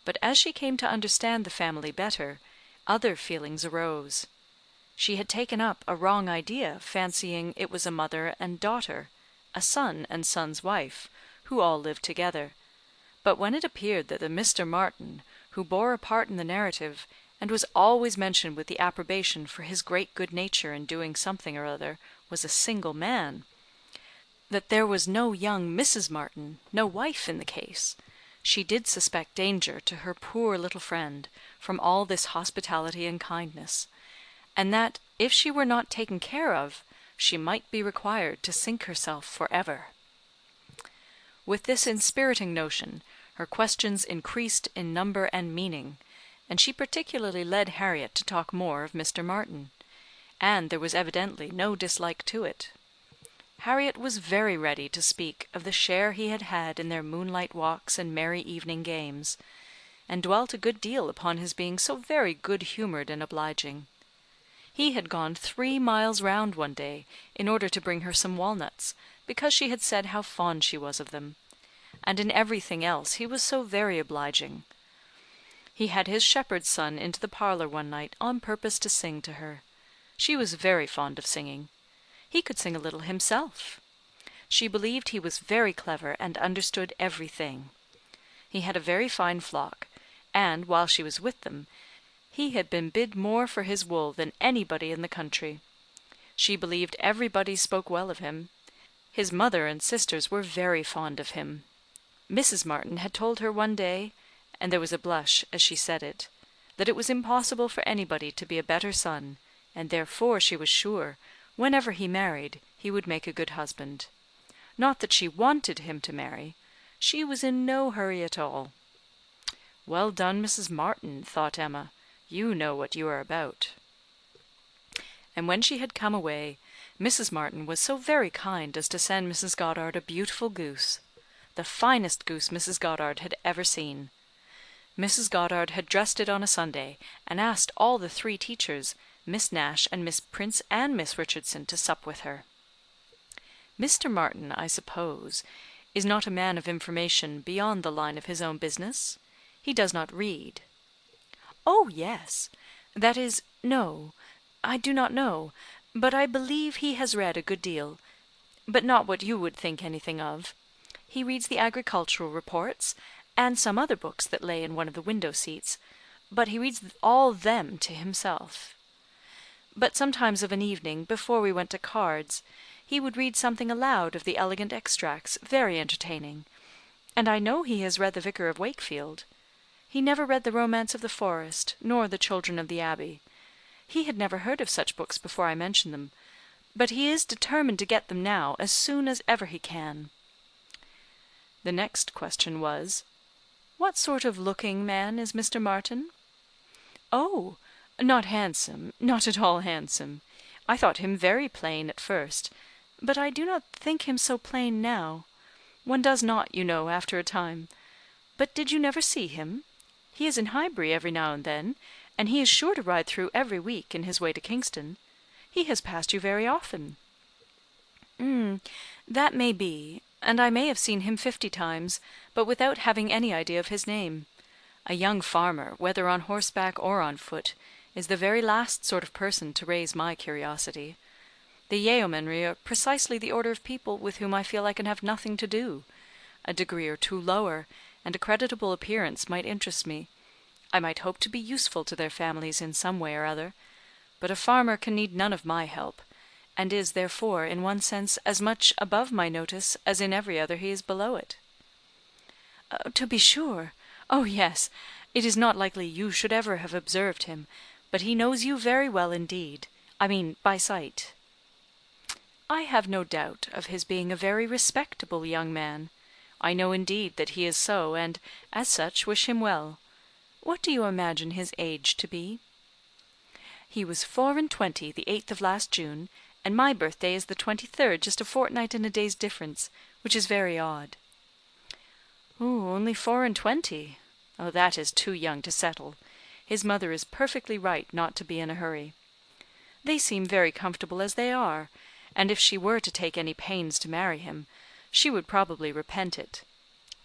But as she came to understand the family better, other feelings arose. She had taken up a wrong idea, fancying it was a mother and daughter, a son and son's wife, who all lived together. But when it appeared that the Mr. Martin, who bore a part in the narrative, and was always mentioned with the approbation for his great good nature in doing something or other, was a single man, that there was no young Mrs. Martin, no wife in the case, she did suspect danger to her poor little friend from all this hospitality and kindness, and that, if she were not taken care of, she might be required to sink herself for ever. With this inspiriting notion, her questions increased in number and meaning, and she particularly led Harriet to talk more of Mr. Martin, and there was evidently no dislike to it. Harriet was very ready to speak of the share he had had in their moonlight walks and merry evening games, and dwelt a good deal upon his being so very good-humoured and obliging. He had gone 3 miles round one day in order to bring her some walnuts, because she had said how fond she was of them, and in everything else he was so very obliging. He had his shepherd's son into the parlour one night on purpose to sing to her. She was very fond of singing. He could sing a little himself. She believed he was very clever and understood everything. He had a very fine flock, and, while she was with them, he had been bid more for his wool than anybody in the country. She believed everybody spoke well of him. His mother and sisters were very fond of him. Mrs. Martin had told her one day, and there was a blush as she said it, that it was impossible for anybody to be a better son, and therefore she was sure, whenever he married, he would make a good husband. Not that she wanted him to marry. She was in no hurry at all. "Well done, Mrs. Martin," thought Emma. "You know what you are about." And when she had come away, Mrs. Martin was so very kind as to send Mrs. Goddard a beautiful goose, the finest goose Mrs. Goddard had ever seen. Mrs. Goddard had dressed it on a Sunday, and asked all the 3 teachers, Miss Nash and Miss Prince and Miss Richardson, to sup with her. Mr. Martin, I suppose, is not a man of information beyond the line of his own business? He does not read. Oh, yes. That is, no. I do not know, but I believe he has read a good deal, but not what you would think anything of. He reads the agricultural reports, and some other books that lay in one of the window seats, but he reads all them to himself. But sometimes of an evening, before we went to cards, he would read something aloud of the elegant extracts, very entertaining, and I know he has read the Vicar of Wakefield. He never read the Romance of the Forest, nor the Children of the Abbey. He had never heard of such books before I mentioned them, but he is determined to get them now as soon as ever he can. The next question was, what sort of looking man is Mr. Martin? Oh, not handsome, not at all handsome. I thought him very plain at first, but I do not think him so plain now. One does not, you know, after a time. But did you never see him? He is in Highbury every now and then, and he is sure to ride through every week in his way to Kingston. He has passed you very often. That may be, and I may have seen him 50 times, but without having any idea of his name. A young farmer, whether on horseback or on foot, is the very last sort of person to raise my curiosity. The yeomanry are precisely the order of people with whom I feel I can have nothing to do. A degree or 2 lower, and a creditable appearance might interest me. I might hope to be useful to their families in some way or other, but a farmer can need none of my help, and is, therefore, in one sense, as much above my notice as in every other he is below it. To be sure. Oh, yes. It is not likely you should ever have observed him, but he knows you very well indeed. I mean, by sight. I have no doubt of his being a very respectable young man. I know indeed that he is so, and, as such, wish him well. What do you imagine his age to be? He was 24 the 8th of last June, and my birthday is the 23rd, just a fortnight and a day's difference, which is very odd. Oh, only 24. Oh, that is too young to settle. His mother is perfectly right not to be in a hurry. They seem very comfortable as they are, and if she were to take any pains to marry him, she would probably repent it.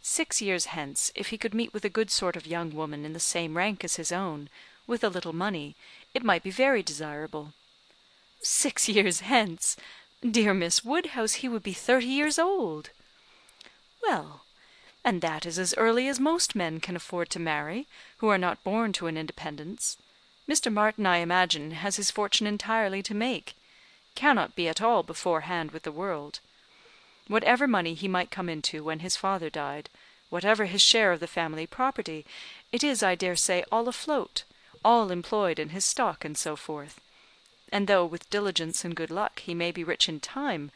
6 years hence, if he could meet with a good sort of young woman in the same rank as his own, with a little money, it might be very desirable. 6 years hence! Dear Miss Woodhouse, he would be 30 years old. Well, and that is as early as most men can afford to marry, who are not born to an independence. Mr. Martin, I imagine, has his fortune entirely to make, cannot be at all beforehand with the world. Whatever money he might come into when his father died, whatever his share of the family property, it is, I dare say, all afloat, all employed in his stock and so forth. And though with diligence and good luck he may be rich in time,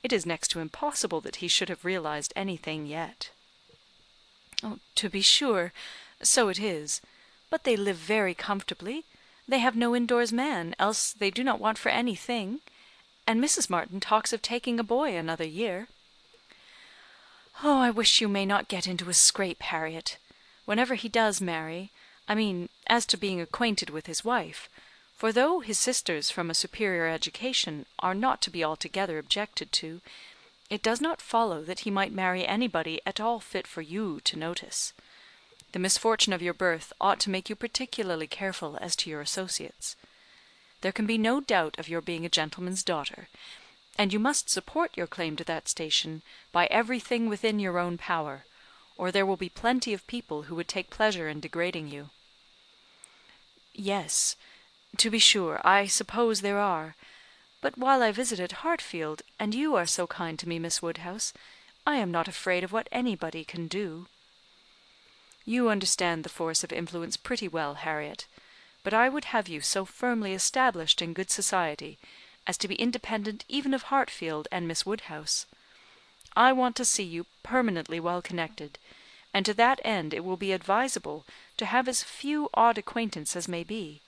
it is next to impossible that he should have realized anything yet. Oh, to be sure, so it is. But they live very comfortably. They have no indoors man, else they do not want for anything. And Mrs. Martin talks of taking a boy another year. Oh, I wish you may not get into a scrape, Harriet. Whenever he does marry, I mean, as to being acquainted with his wife, for though his sisters from a superior education are not to be altogether objected to, it does not follow that he might marry anybody at all fit for you to notice. The misfortune of your birth ought to make you particularly careful as to your associates. There can be no doubt of your being a gentleman's daughter, and you must support your claim to that station by everything within your own power, or there will be plenty of people who would take pleasure in degrading you. Yes, to be sure, I suppose there are. But while I visit at Hartfield, and you are so kind to me, Miss Woodhouse, I am not afraid of what anybody can do. You understand the force of influence pretty well, Harriet, but I would have you so firmly established in good society as to be independent even of Hartfield and Miss Woodhouse. I want to see you permanently well connected, and to that end it will be advisable to have as few odd acquaintance as may be,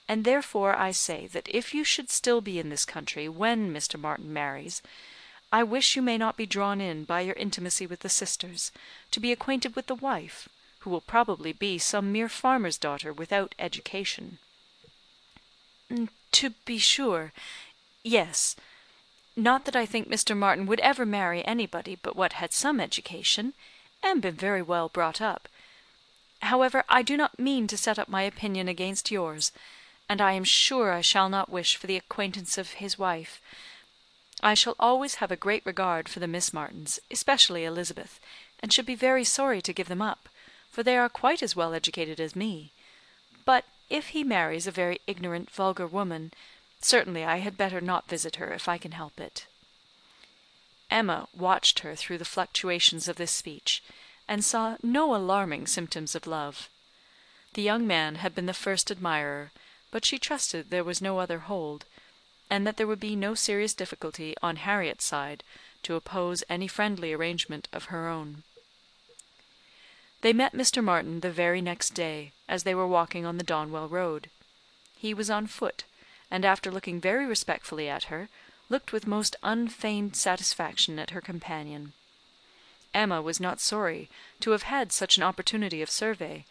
and therefore I say that if you should still be in this country when Mr. Martin marries, I wish you may not be drawn in by your intimacy with the sisters, to be acquainted with the wife, who will probably be some mere farmer's daughter without education." "To be sure. Yes. Not that I think Mr. Martin would ever marry anybody but what had some education, and been very well brought up. However, I do not mean to set up my opinion against yours, and I am sure I shall not wish for the acquaintance of his wife. I shall always have a great regard for the Miss Martins, especially Elizabeth, and should be very sorry to give them up, for they are quite as well educated as me. But if he marries a very ignorant, vulgar woman, certainly I had better not visit her if I can help it." Emma watched her through the fluctuations of this speech, and saw no alarming symptoms of love. The young man had been the first admirer, but she trusted there was no other hold, and that there would be no serious difficulty on Harriet's side to oppose any friendly arrangement of her own. They met Mr. Martin the very next day, as they were walking on the Donwell road. He was on foot, and after looking very respectfully at her, looked with most unfeigned satisfaction at her companion. Emma was not sorry to have had such an opportunity of survey,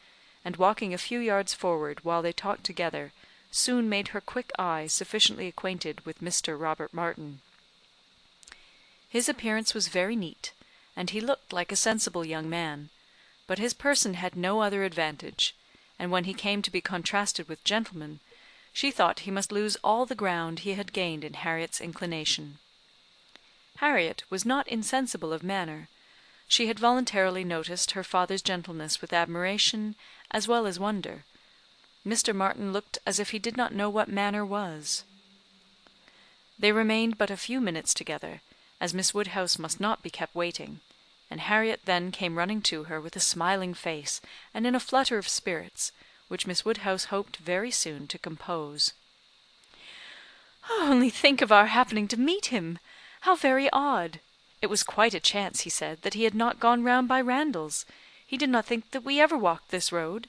and walking a few yards forward while they talked together, soon made her quick eye sufficiently acquainted with Mr. Robert Martin. His appearance was very neat, and he looked like a sensible young man, but his person had no other advantage, and when he came to be contrasted with gentlemen, she thought he must lose all the ground he had gained in Harriet's inclination. Harriet was not insensible of manner. She had voluntarily noticed her father's gentleness with admiration as well as wonder. Mr. Martin looked as if he did not know what manner was. They remained but a few minutes together, as Miss Woodhouse must not be kept waiting, and Harriet then came running to her with a smiling face and in a flutter of spirits, which Miss Woodhouse hoped very soon to compose. "Only think of our happening to meet him! How very odd! It was quite a chance, he said, that he had not gone round by Randalls. He did not think that we ever walked this road.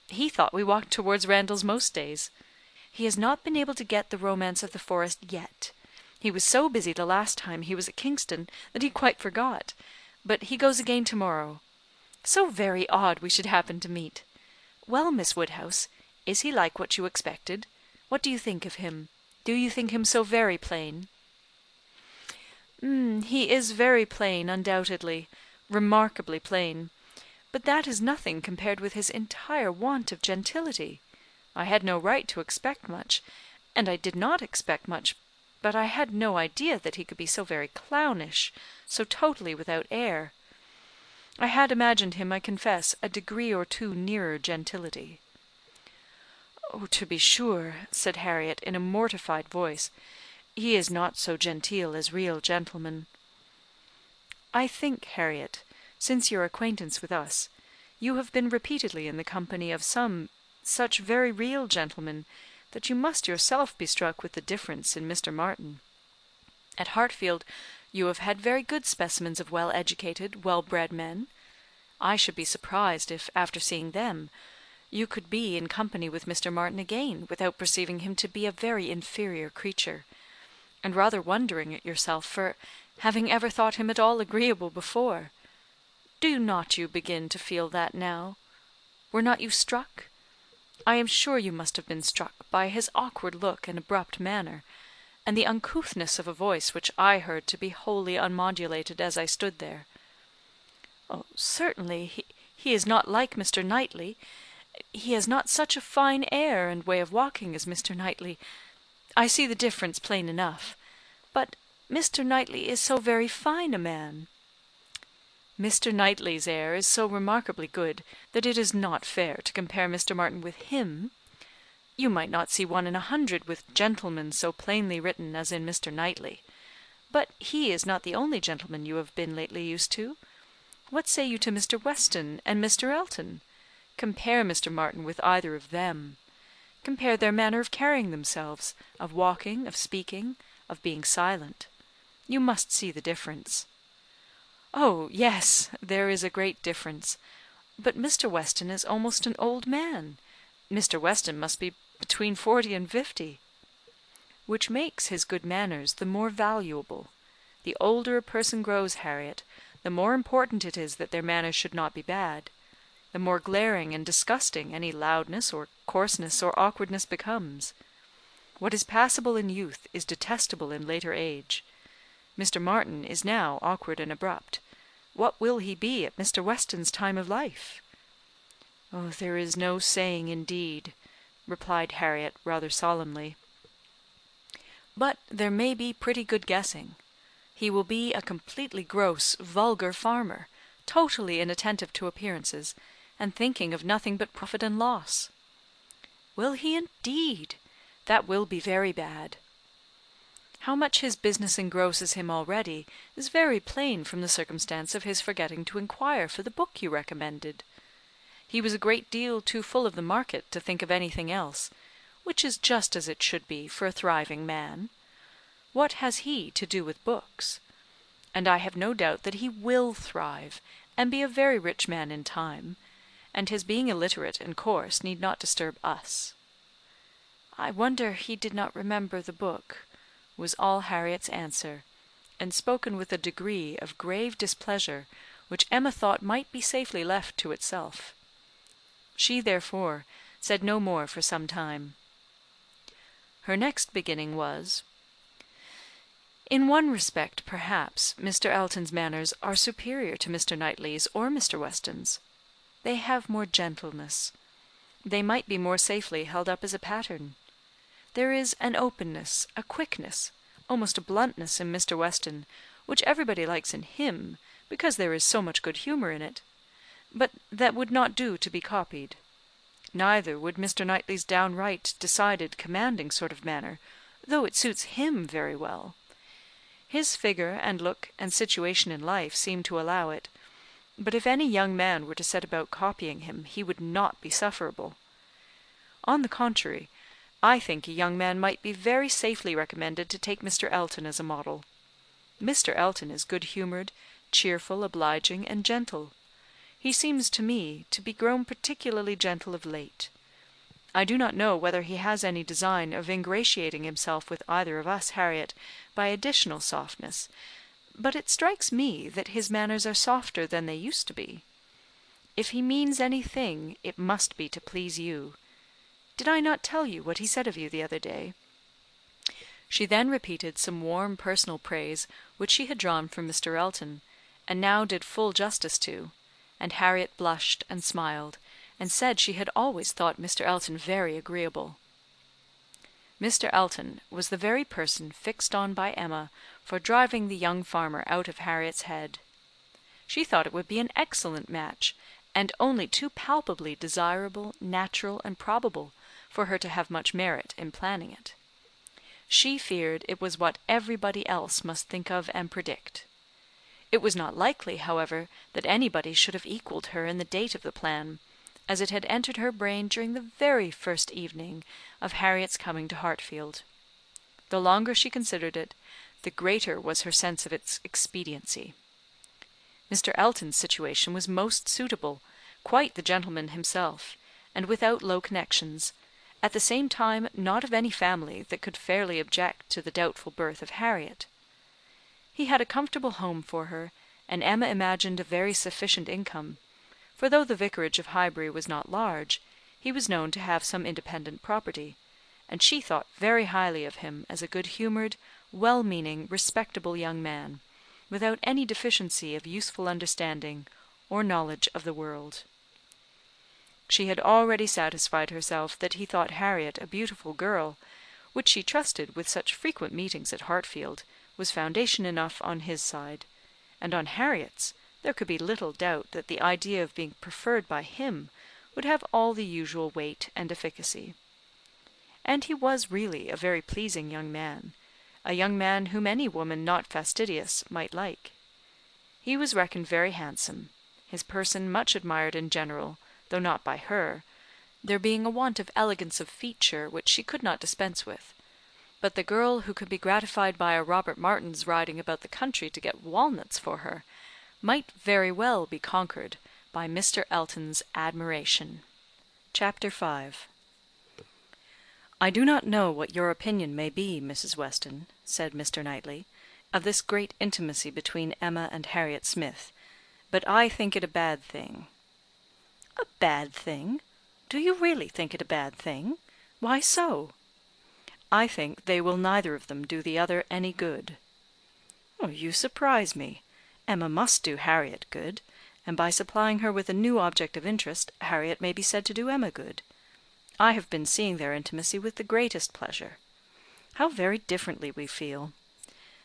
He thought we walked towards Randalls most days. He has not been able to get the Romance of the Forest yet. He was so busy the last time he was at Kingston that he quite forgot, but he goes again to-morrow. So very odd we should happen to meet. Well, Miss Woodhouse, is he like what you expected? What do you think of him? Do you think him so very plain?" "He is very plain, undoubtedly, remarkably plain. But that is nothing compared with his entire want of gentility. I had no right to expect much, and I did not expect much, but I had no idea that he could be so very clownish, so totally without air. I had imagined him, I confess, a degree or two nearer gentility." "Oh, to be sure," said Harriet, in a mortified voice, "he is not so genteel as real gentlemen." "I think, Harriet, since your acquaintance with us, you have been repeatedly in the company of some such very real gentlemen, that you must yourself be struck with the difference in Mr. Martin. At Hartfield you have had very good specimens of well-educated, well-bred men. I should be surprised if, after seeing them, you could be in company with Mr. Martin again without perceiving him to be a very inferior creature, and rather wondering at yourself for having ever thought him at all agreeable before. Do not you begin to feel that now? Were not you struck? I am sure you must have been struck by his awkward look and abrupt manner, and the uncouthness of a voice which I heard to be wholly unmodulated as I stood there. Oh, certainly, he is not like Mr. Knightley. He has not such a fine air and way of walking as Mr. Knightley. I see the difference plain enough. But Mr. Knightley is so very fine a man." "Mr. Knightley's air is so remarkably good that it is not fair to compare Mr. Martin with him. You might not see one in 100 with gentlemen so plainly written as in Mr. Knightley. But he is not the only gentleman you have been lately used to. What say you to Mr. Weston and Mr. Elton? Compare Mr. Martin with either of them. Compare their manner of carrying themselves, of walking, of speaking, of being silent. You must see the difference." "Oh, yes, there is a great difference. But Mr. Weston is almost an old man. Mr. Weston must be between 40 and 50. "Which makes his good manners the more valuable. The older a person grows, Harriet, the more important it is that their manners should not be bad. the more glaring and disgusting any loudness or coarseness or awkwardness becomes. What is passable in youth is detestable in later age. Mr. Martin is now awkward and abrupt. What will he be at Mr. Weston's time of life?" "Oh, there is no saying, indeed," replied Harriet, rather solemnly. "But there may be pretty good guessing. He will be a completely gross, vulgar farmer, totally inattentive to appearances, and thinking of nothing but profit and loss." "Will he, indeed? That will be very bad." "How much his business engrosses him already is very plain from the circumstance of his forgetting to inquire for the book you recommended. He was a great deal too full of the market to think of anything else, which is just as it should be for a thriving man. What has he to do with books? And I have no doubt that he will thrive, and be a very rich man in time, and his being illiterate and coarse need not disturb us." "I wonder he did not remember the book," was all Harriet's answer, and spoken with a degree of grave displeasure which Emma thought might be safely left to itself. She, therefore, said no more for some time. Her next beginning was, "In one respect, perhaps, Mr. Elton's manners are superior to Mr. Knightley's or Mr. Weston's. They have more gentleness. They might be more safely held up as a pattern. There is an openness, a quickness, almost a bluntness in Mr. Weston, which everybody likes in him, because there is so much good humour in it, but that would not do to be copied. Neither would Mr. Knightley's downright, decided, commanding sort of manner, though it suits him very well. His figure and look and situation in life seem to allow it, but if any young man were to set about copying him, he would not be sufferable. On the contrary, I think a young man might be very safely recommended to take Mr. Elton as a model. Mr. Elton is good-humoured, cheerful, obliging, and gentle. He seems to me to be grown particularly gentle of late. I do not know whether he has any design of ingratiating himself with either of us, Harriet, by additional softness, but it strikes me that his manners are softer than they used to be. If he means anything, it must be to please you. Did I not tell you what he said of you the other day?" She then repeated some warm personal praise which she had drawn from Mr. Elton, and now did full justice to, and Harriet blushed and smiled, and said she had always thought Mr. Elton very agreeable. Mr. Elton was the very person fixed on by Emma for driving the young farmer out of Harriet's head. She thought it would be an excellent match, and only too palpably desirable, natural, and probable for her to have much merit in planning it. She feared it was what everybody else must think of and predict. It was not likely, however, that anybody should have equalled her in the date of the plan, as it had entered her brain during the very first evening of Harriet's coming to Hartfield. The longer she considered it, the greater was her sense of its expediency. Mr. Elton's situation was most suitable, quite the gentleman himself, and without low connections, at the same time not of any family that could fairly object to the doubtful birth of Harriet. He had a comfortable home for her, and Emma imagined a very sufficient income, for though the vicarage of Highbury was not large, he was known to have some independent property, and she thought very highly of him as a good-humoured, well-meaning, respectable young man, without any deficiency of useful understanding or knowledge of the world. She had already satisfied herself that he thought Harriet a beautiful girl, which she trusted, with such frequent meetings at Hartfield, was foundation enough on his side, and on Harriet's there could be little doubt that the idea of being preferred by him would have all the usual weight and efficacy. And he was really a very pleasing young man, a young man whom any woman not fastidious might like. He was reckoned very handsome, his person much admired in general, though not by her, there being a want of elegance of feature which she could not dispense with. But the girl who could be gratified by a Robert Martin's riding about the country to get walnuts for her, might very well be conquered by Mr. Elton's admiration. Chapter 5. "I do not know what your opinion may be, Mrs. Weston," said Mr. Knightley, "of this great intimacy between Emma and Harriet Smith, but I think it a bad thing." "A bad thing? Do you really think it a bad thing? Why so?" "I think they will neither of them do the other any good." "You surprise me. Emma must do Harriet good, and by supplying her with a new object of interest, Harriet may be said to do Emma good. I have been seeing their intimacy with the greatest pleasure. How very differently we feel!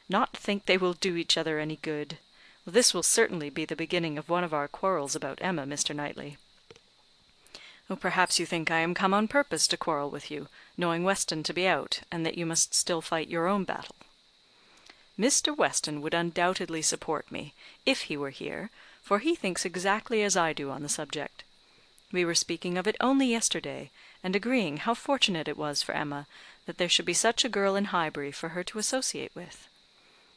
Not think they will do each other any good! This will certainly be the beginning of one of our quarrels about Emma, Mr. Knightley." "Perhaps you think I am come on purpose to quarrel with you, knowing Weston to be out, and that you must still fight your own battle." "Mr. Weston would undoubtedly support me, if he were here, for he thinks exactly as I do on the subject. We were speaking of it only yesterday, and agreeing how fortunate it was for Emma that there should be such a girl in Highbury for her to associate with.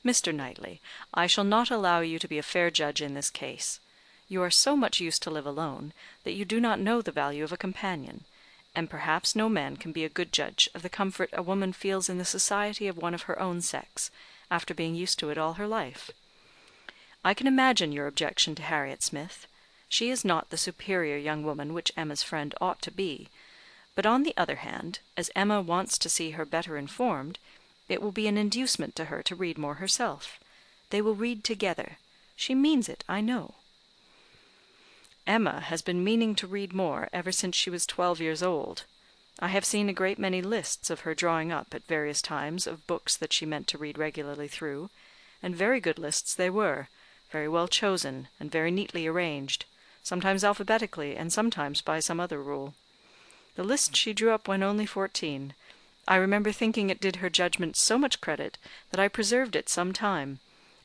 Mr. Knightley, I shall not allow you to be a fair judge in this case. You are so much used to live alone, that you do not know the value of a companion, and perhaps no man can be a good judge of the comfort a woman feels in the society of one of her own sex, after being used to it all her life. I can imagine your objection to Harriet Smith. She is not the superior young woman which Emma's friend ought to be; but on the other hand, as Emma wants to see her better informed, it will be an inducement to her to read more herself. They will read together. She means it, I know." "Emma has been meaning to read more ever since she was 12 years old. I have seen a great many lists of her drawing up at various times of books that she meant to read regularly through, and very good lists they were, very well chosen, and very neatly arranged, sometimes alphabetically, and sometimes by some other rule. The list she drew up when only 14, I remember thinking it did her judgment so much credit that I preserved it some time,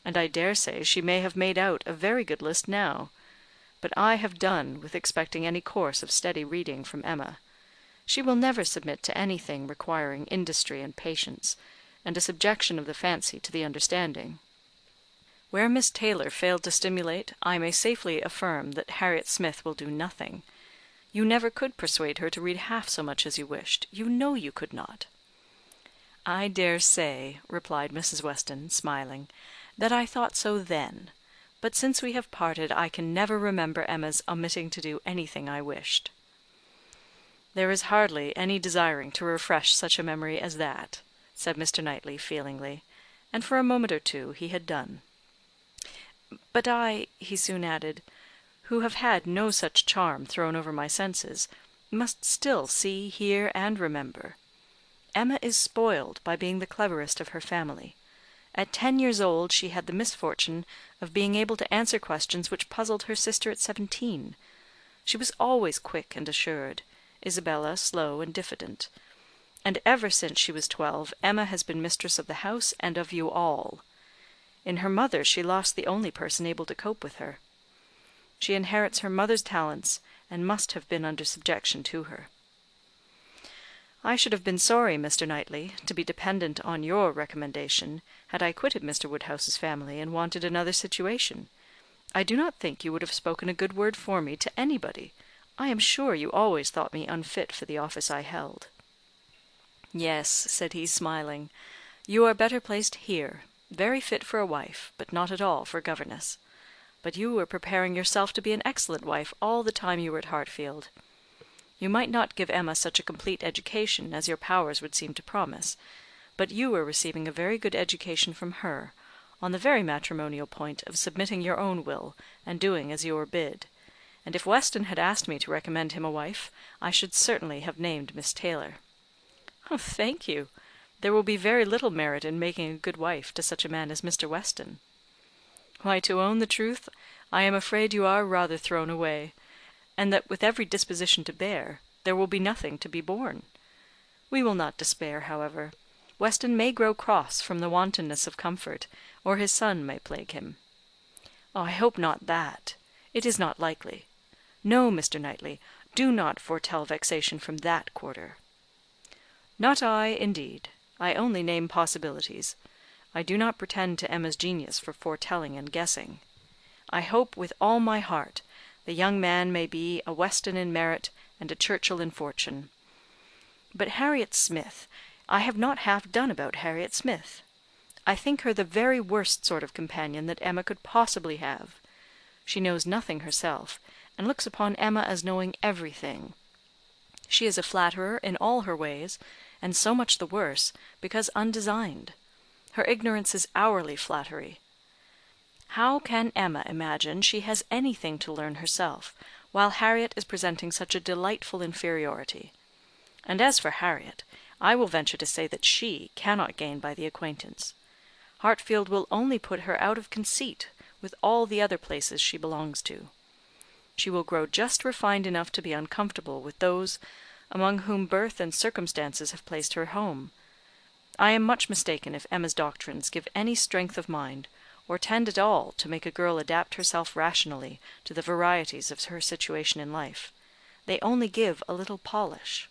and I dare say she may have made out a very good list now. But I have done with expecting any course of steady reading from Emma. She will never submit to anything requiring industry and patience, and a subjection of the fancy to the understanding. Where Miss Taylor failed to stimulate, I may safely affirm that Harriet Smith will do nothing. You never could persuade her to read half so much as you wished. You know you could not." "I dare say," replied Mrs. Weston, smiling, "that I thought so then; but since we have parted I can never remember Emma's omitting to do anything I wished." "There is hardly any desiring to refresh such a memory as that," said Mr. Knightley, feelingly; and for a moment or two he had done. "But I," he soon added, "who have had no such charm thrown over my senses, must still see, hear, and remember. Emma is spoiled by being the cleverest of her family. At 10 years old she had the misfortune of being able to answer questions which puzzled her sister at 17. She was always quick and assured, Isabella slow and diffident; and ever since she was 12 Emma has been mistress of the house and of you all. In her mother she lost the only person able to cope with her. She inherits her mother's talents, and must have been under subjection to her. I should have been sorry, Mr. Knightley, to be dependent on your recommendation, had I quitted Mr. Woodhouse's family and wanted another situation. I do not think you would have spoken a good word for me to anybody. I am sure you always thought me unfit for the office I held." "Yes," said he, smiling, "you are better placed here, very fit for a wife, but not at all for governess. But you were preparing yourself to be an excellent wife all the time you were at Hartfield. You might not give Emma such a complete education as your powers would seem to promise, but you were receiving a very good education from her, on the very matrimonial point of submitting your own will, and doing as you were bid; and if Weston had asked me to recommend him a wife, I should certainly have named Miss Taylor." "Thank you. There will be very little merit in making a good wife to such a man as Mr. Weston." "Why, to own the truth, I am afraid you are rather thrown away, and that with every disposition to bear, there will be nothing to be borne. We will not despair, however. Weston may grow cross from the wantonness of comfort, or his son may plague him." "I hope not that. It is not likely. No, Mr. Knightley, do not foretell vexation from that quarter." "Not I, indeed. I only name possibilities. I do not pretend to Emma's genius for foretelling and guessing. I hope with all my heart the young man may be a Weston in merit and a Churchill in fortune. But Harriet Smith, I have not half done about Harriet Smith. I think her the very worst sort of companion that Emma could possibly have. She knows nothing herself, and looks upon Emma as knowing everything. She is a flatterer in all her ways, and so much the worse, because undesigned. Her ignorance is hourly flattery. How can Emma imagine she has anything to learn herself, while Harriet is presenting such a delightful inferiority? And as for Harriet, I will venture to say that she cannot gain by the acquaintance. Hartfield will only put her out of conceit with all the other places she belongs to. She will grow just refined enough to be uncomfortable with those among whom birth and circumstances have placed her home. I am much mistaken if Emma's doctrines give any strength of mind, or tend at all to make a girl adapt herself rationally to the varieties of her situation in life. They only give a little polish.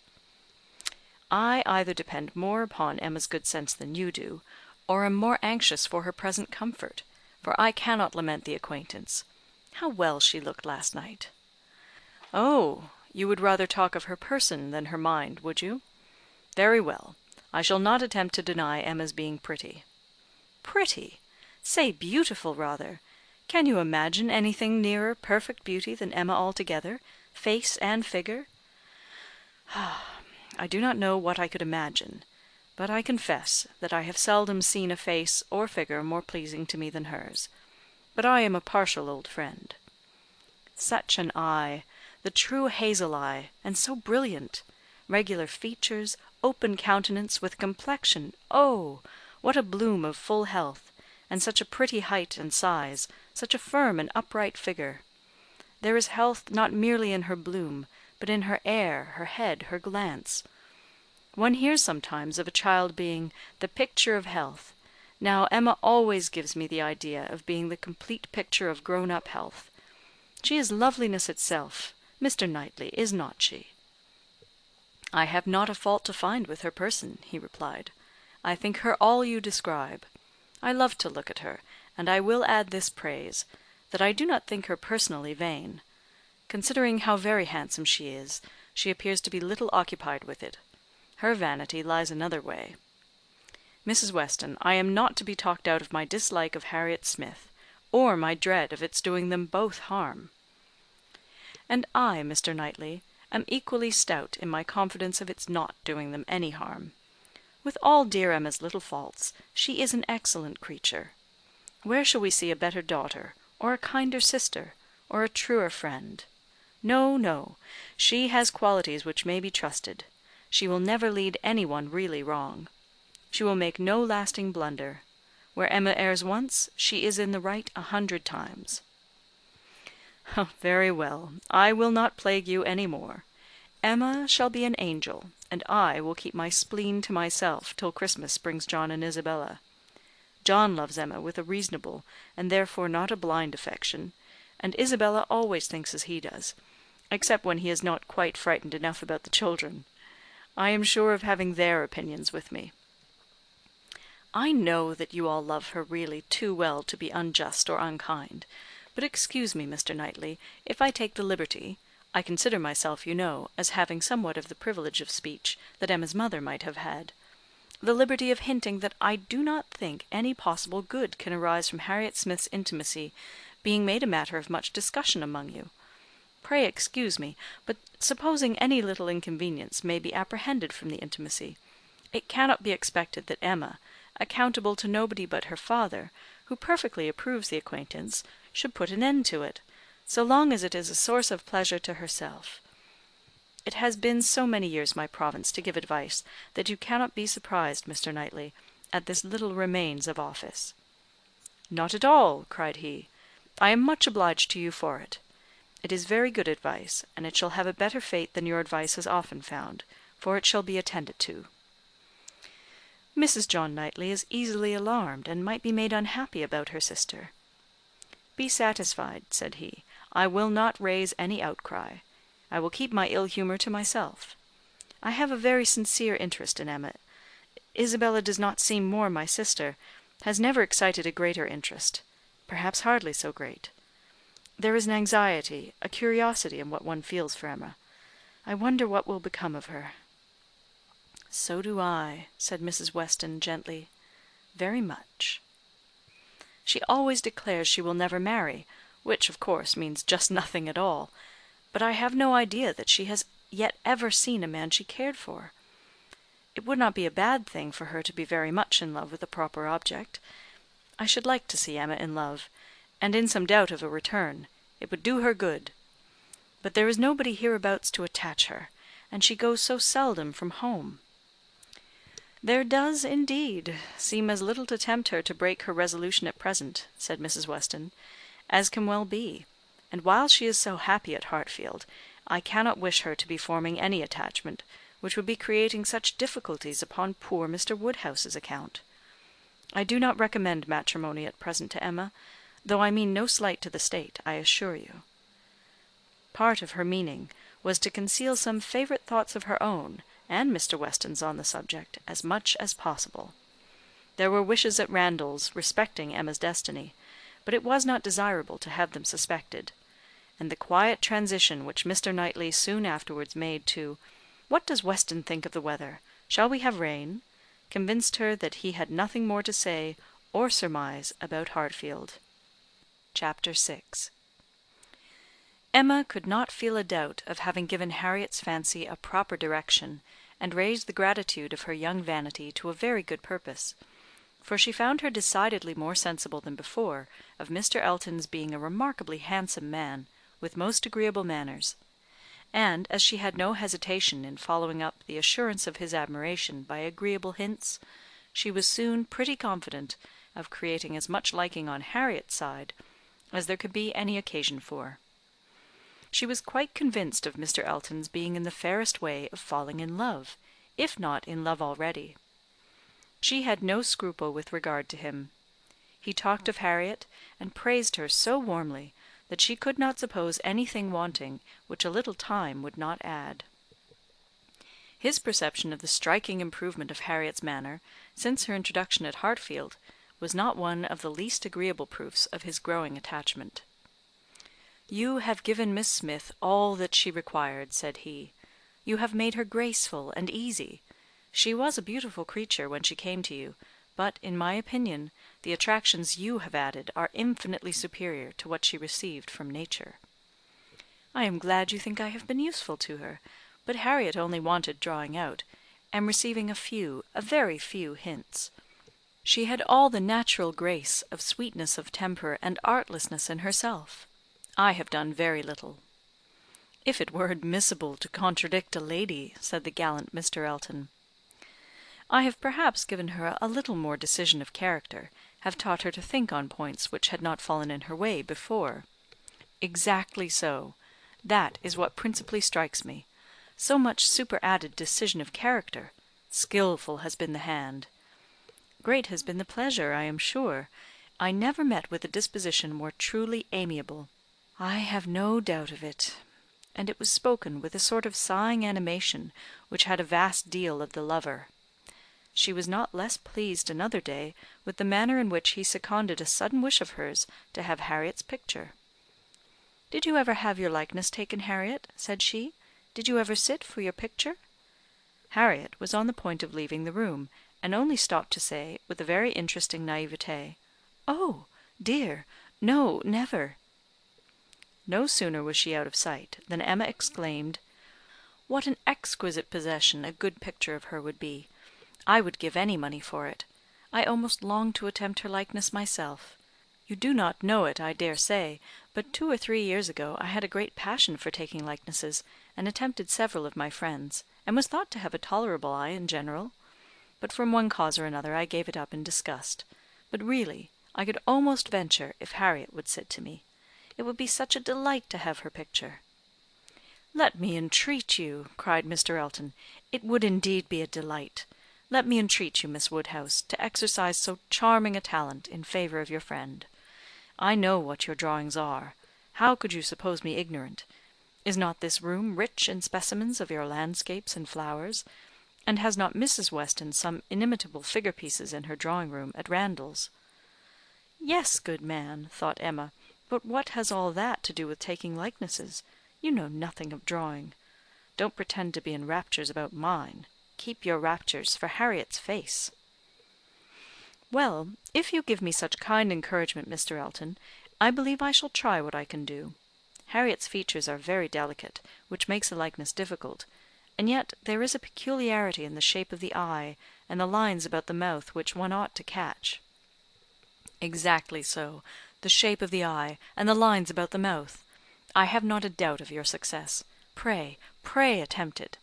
I either depend more upon Emma's good sense than you do, or am more anxious for her present comfort, for I cannot lament the acquaintance. How well she looked last night!" "Oh, you would rather talk of her person than her mind, would you? Very well. I shall not attempt to deny Emma's being pretty." "Pretty! Say beautiful, rather. Can you imagine anything nearer perfect beauty than Emma altogether, face and figure?" "I do not know what I could imagine, but I confess that I have seldom seen a face or figure more pleasing to me than hers. But I am a partial old friend. Such an eye, the true hazel eye, and so brilliant! Regular features, open countenance, with complexion, oh! what a bloom of full health, and such a pretty height and size, such a firm and upright figure. There is health not merely in her bloom, but in her air, her head, her glance. One hears sometimes of a child being the picture of health. Now Emma always gives me the idea of being the complete picture of grown-up health. She is loveliness itself, Mr. Knightley, is not she?" "I have not a fault to find with her person," he replied. "I think her all you describe. I love to look at her, and I will add this praise, that I do not think her personally vain. Considering how very handsome she is, she appears to be little occupied with it. Her vanity lies another way. Mrs. Weston, I am not to be talked out of my dislike of Harriet Smith, or my dread of its doing them both harm." "And I, Mr. Knightley, am equally stout in my confidence of its not doing them any harm. With all dear Emma's little faults, she is an excellent creature. Where shall we see a better daughter, or a kinder sister, or a truer friend? No, no, she has qualities which may be trusted. She will never lead any one really wrong. She will make no lasting blunder. Where Emma errs once, she is in the right 100 times." "Very well. I will not plague you any more. Emma shall be an angel, and I will keep my spleen to myself till Christmas brings John and Isabella. John loves Emma with a reasonable, and therefore not a blind affection, and Isabella always thinks as he does, except when he is not quite frightened enough about the children. I am sure of having their opinions with me." "I know that you all love her really too well to be unjust or unkind. But excuse me, Mr. Knightley, if I take the liberty I consider myself, you know, as having somewhat of the privilege of speech that Emma's mother might have had the liberty of hinting that I do not think any possible good can arise from Harriet Smith's intimacy being made a matter of much discussion among you. Pray excuse me, but supposing any little inconvenience may be apprehended from the intimacy, it cannot be expected that Emma, accountable to nobody but her father, who perfectly approves the acquaintance, should put an end to it, so long as it is a source of pleasure to herself. It has been so many years my province to give advice, that you cannot be surprised, Mr. Knightley, at this little remains of office." "Not at all," cried he. "I am much obliged to you for it. It is very good advice, and it shall have a better fate than your advice has often found, for it shall be attended to." "Mrs. John Knightley is easily alarmed, and might be made unhappy about her sister." "Be satisfied," said he. "I will not raise any outcry. I will keep my ill humour to myself. I have a very sincere interest in Emma. Isabella does not seem more my sister, has never excited a greater interest, perhaps hardly so great. There is an anxiety, a curiosity in what one feels for Emma. I wonder what will become of her." "So do I," said Mrs. Weston gently. "Very much." "She always declares she will never marry, which, of course, means just nothing at all. but I have no idea that she has yet ever seen a man she cared for. It would not be a bad thing for her to be very much in love with a proper object. I should like to see Emma in love, and in some doubt of a return. It would do her good. But there is nobody hereabouts to attach her, and she goes so seldom from home." "There does, indeed, seem as little to tempt her to break her resolution at present," said Mrs. Weston, "as can well be; and while she is so happy at Hartfield, I cannot wish her to be forming any attachment which would be creating such difficulties upon poor Mr. Woodhouse's account. I do not recommend matrimony at present to Emma, though I mean no slight to the state, I assure you." Part of her meaning was to conceal some favourite thoughts of her own and Mr. Weston's on the subject as much as possible. There were wishes at Randalls respecting Emma's destiny, but it was not desirable to have them suspected; and the quiet transition which Mr. Knightley soon afterwards made to "What does Weston think of the weather? Shall we have rain?" convinced her that he had nothing more to say or surmise about Hartfield. Chapter 6. Emma could not feel a doubt of having given Harriet's fancy a proper direction, and raised the gratitude of her young vanity to a very good purpose; for she found her decidedly more sensible than before of Mr. Elton's being a remarkably handsome man, with most agreeable manners; and as she had no hesitation in following up the assurance of his admiration by agreeable hints, she was soon pretty confident of creating as much liking on Harriet's side as there could be any occasion for. She was quite convinced of Mr. Elton's being in the fairest way of falling in love, if not in love already. She had no scruple with regard to him. He talked of Harriet, and praised her so warmly that she could not suppose anything wanting which a little time would not add. His perception of the striking improvement of Harriet's manner since her introduction at Hartfield was not one of the least agreeable proofs of his growing attachment. "You have given Miss Smith all that she required," said he. "You have made her graceful and easy. She was a beautiful creature when she came to you, but, in my opinion, the attractions you have added are infinitely superior to what she received from nature." "I am glad you think I have been useful to her, but Harriet only wanted drawing out, and receiving a very few hints. She had all the natural grace of sweetness of temper and artlessness in herself. I have done very little." "If it were admissible to contradict a lady," said the gallant Mr. Elton. "I have perhaps given her a little more decision of character, have taught her to think on points which had not fallen in her way before." "Exactly so. That is what principally strikes me. So much superadded decision of character. Skilful has been the hand. Great has been the pleasure, I am sure. I never met with a disposition more truly amiable." "I have no doubt of it." And it was spoken with a sort of sighing animation which had a vast deal of the lover. She was not less pleased another day with the manner in which he seconded a sudden wish of hers to have Harriet's picture. "Did you ever have your likeness taken, Harriet?" said she. "Did you ever sit for your picture?" Harriet was on the point of leaving the room, and only stopped to say, with a very interesting naivete, "Oh, dear, no, never." No sooner was she out of sight than Emma exclaimed, "What an exquisite possession a good picture of her would be! I would give any money for it. I almost long to attempt her likeness myself. You do not know it, I dare say, but 2 or 3 years ago I had a great passion for taking likenesses, and attempted several of my friends, and was thought to have a tolerable eye in general. But from one cause or another I gave it up in disgust. But really, I could almost venture if Harriet would sit to me. It would be such a delight to have her picture." "Let me entreat you," cried Mr. Elton. "It would indeed be a delight. Let me entreat you, Miss Woodhouse, to exercise so charming a talent in favour of your friend. I know what your drawings are. How could you suppose me ignorant? Is not this room rich in specimens of your landscapes and flowers? And has not Mrs. Weston some inimitable figure pieces in her drawing room at Randalls?" "Yes, good man," thought Emma, "but what has all that to do with taking likenesses? You know nothing of drawing. Don't pretend to be in raptures about mine. Keep your raptures for Harriet's face." "Well, if you give me such kind encouragement, Mr. Elton, I believe I shall try what I can do. Harriet's features are very delicate, which makes a likeness difficult, and yet there is a peculiarity in the shape of the eye and the lines about the mouth which one ought to catch." "Exactly so, the shape of the eye, and the lines about the mouth. I have not a doubt of your success. Pray, pray attempt it.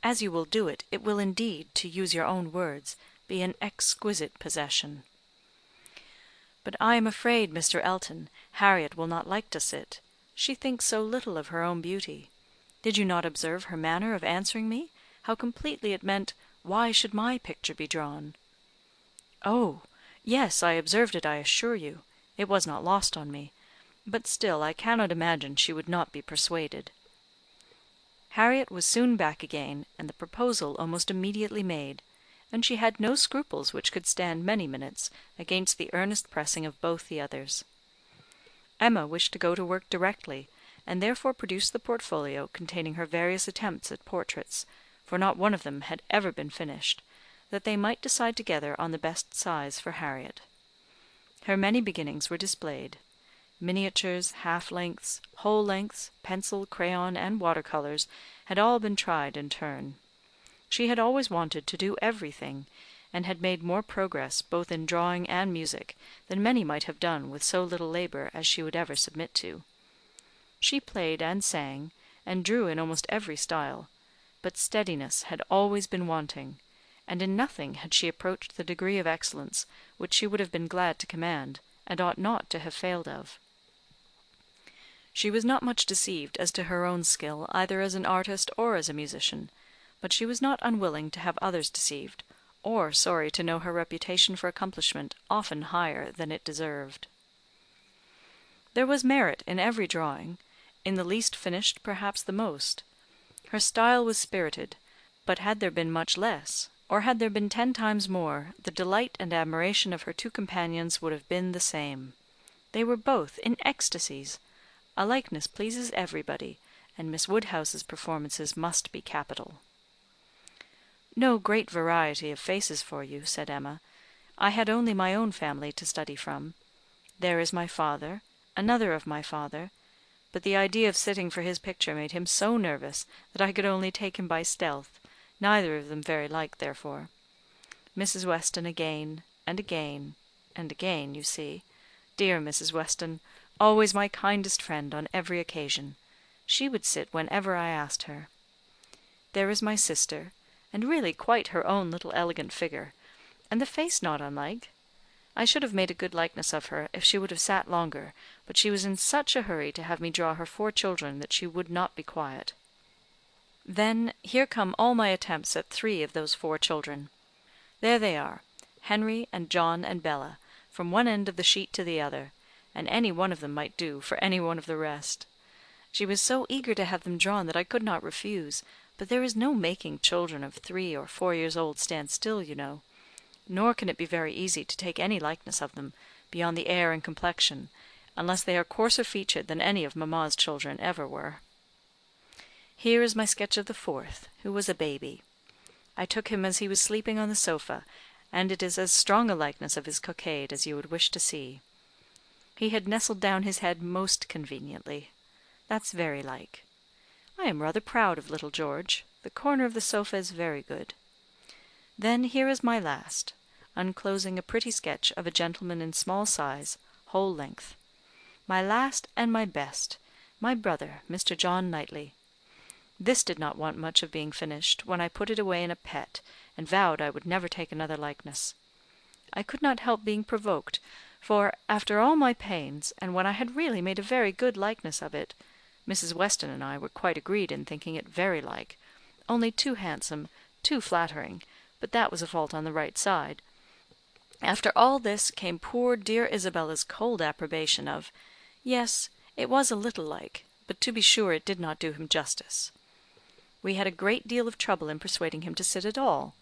As you will do it, it will indeed, to use your own words, be an exquisite possession." "But I am afraid, Mr. Elton, Harriet will not like to sit. She thinks so little of her own beauty. Did you not observe her manner of answering me? How completely it meant, 'Why should my picture be drawn?'" "Oh! yes, I observed it, I assure you. It was not lost on me. But still I cannot imagine she would not be persuaded." Harriet was soon back again, and the proposal almost immediately made, and she had no scruples which could stand many minutes against the earnest pressing of both the others. Emma wished to go to work directly, and therefore produced the portfolio containing her various attempts at portraits, for not one of them had ever been finished, that they might decide together on the best size for Harriet. Her many beginnings were displayed. Miniatures, half-lengths, whole lengths, pencil, crayon, and water-colours had all been tried in turn. She had always wanted to do everything, and had made more progress both in drawing and music than many might have done with so little labour as she would ever submit to. She played and sang, and drew in almost every style, but steadiness had always been wanting, and in nothing had she approached the degree of excellence which she would have been glad to command, and ought not to have failed of. She was not much deceived as to her own skill either as an artist or as a musician, but she was not unwilling to have others deceived, or sorry to know her reputation for accomplishment often higher than it deserved. There was merit in every drawing, in the least finished perhaps the most. Her style was spirited, but had there been much less, or had there been 10 times more, the delight and admiration of her two companions would have been the same. They were both in ecstasies. A likeness pleases everybody, and Miss Woodhouse's performances must be capital. "No great variety of faces for you," said Emma. "I had only my own family to study from. There is my father, another of my father, but the idea of sitting for his picture made him so nervous that I could only take him by stealth, neither of them very like, therefore. Mrs. Weston again, and again, and again, you see. Dear Mrs. Weston, always my kindest friend on every occasion. She would sit whenever I asked her. There is my sister, and really quite her own little elegant figure, and the face not unlike. I should have made a good likeness of her if she would have sat longer, but she was in such a hurry to have me draw her 4 children that she would not be quiet. Then here come all my attempts at 3 of those 4 children. There they are, Henry and John and Bella, from one end of the sheet to the other, and any one of them might do for any one of the rest. She was so eager to have them drawn that I could not refuse, but there is no making children of 3 or 4 years old stand still, you know. Nor can it be very easy to take any likeness of them, beyond the air and complexion, unless they are coarser featured than any of mamma's children ever were. Here is my sketch of the 4th, who was a baby. I took him as he was sleeping on the sofa, and it is as strong a likeness of his cockade as you would wish to see. He had nestled down his head most conveniently. That's very like. I am rather proud of little George. The corner of the sofa is very good. Then here is my last, unclosing a pretty sketch of a gentleman in small size, whole length. My last and my best, my brother, Mr. John Knightley. This did not want much of being finished, when I put it away in a pet, and vowed I would never take another likeness. I could not help being provoked, for, after all my pains, and when I had really made a very good likeness of it, Mrs. Weston and I were quite agreed in thinking it very like, only too handsome, too flattering, but that was a fault on the right side. After all this came poor dear Isabella's cold approbation of, yes, it was a little like, but to be sure it did not do him justice. We had a great deal of trouble in persuading him to sit at all.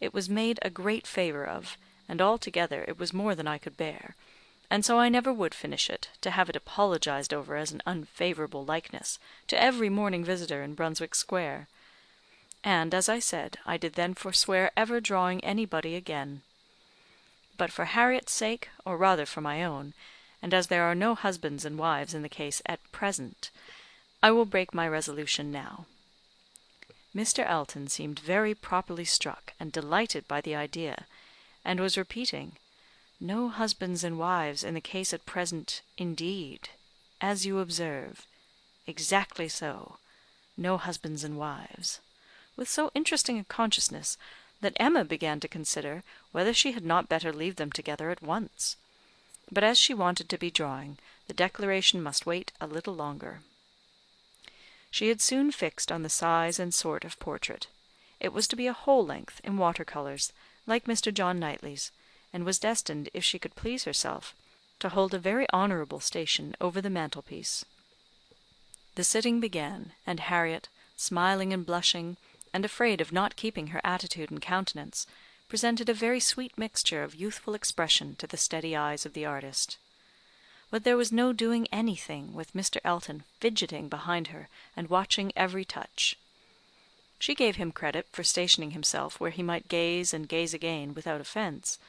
It was made a great favour of, and altogether it was more than I could bear, and so I never would finish it, to have it apologized over as an unfavourable likeness to every morning visitor in Brunswick Square. And, as I said, I did then forswear ever drawing anybody again. But for Harriet's sake, or rather for my own, and as there are no husbands and wives in the case at present, I will break my resolution now." Mr. Elton seemed very properly struck and delighted by the idea, and was repeating, "No husbands and wives in the case at present, indeed. As you observe. Exactly so. No husbands and wives," with so interesting a consciousness that Emma began to consider whether she had not better leave them together at once. But as she wanted to be drawing, the declaration must wait a little longer. She had soon fixed on the size and sort of portrait. It was to be a whole length, in water colours, like Mr. John Knightley's, and was destined, if she could please herself, to hold a very honourable station over the mantelpiece. The sitting began, and Harriet, smiling and blushing, and afraid of not keeping her attitude and countenance, presented a very sweet mixture of youthful expression to the steady eyes of the artist. But there was no doing anything with Mr. Elton fidgeting behind her and watching every touch. She gave him credit for stationing himself where he might gaze and gaze again without offence,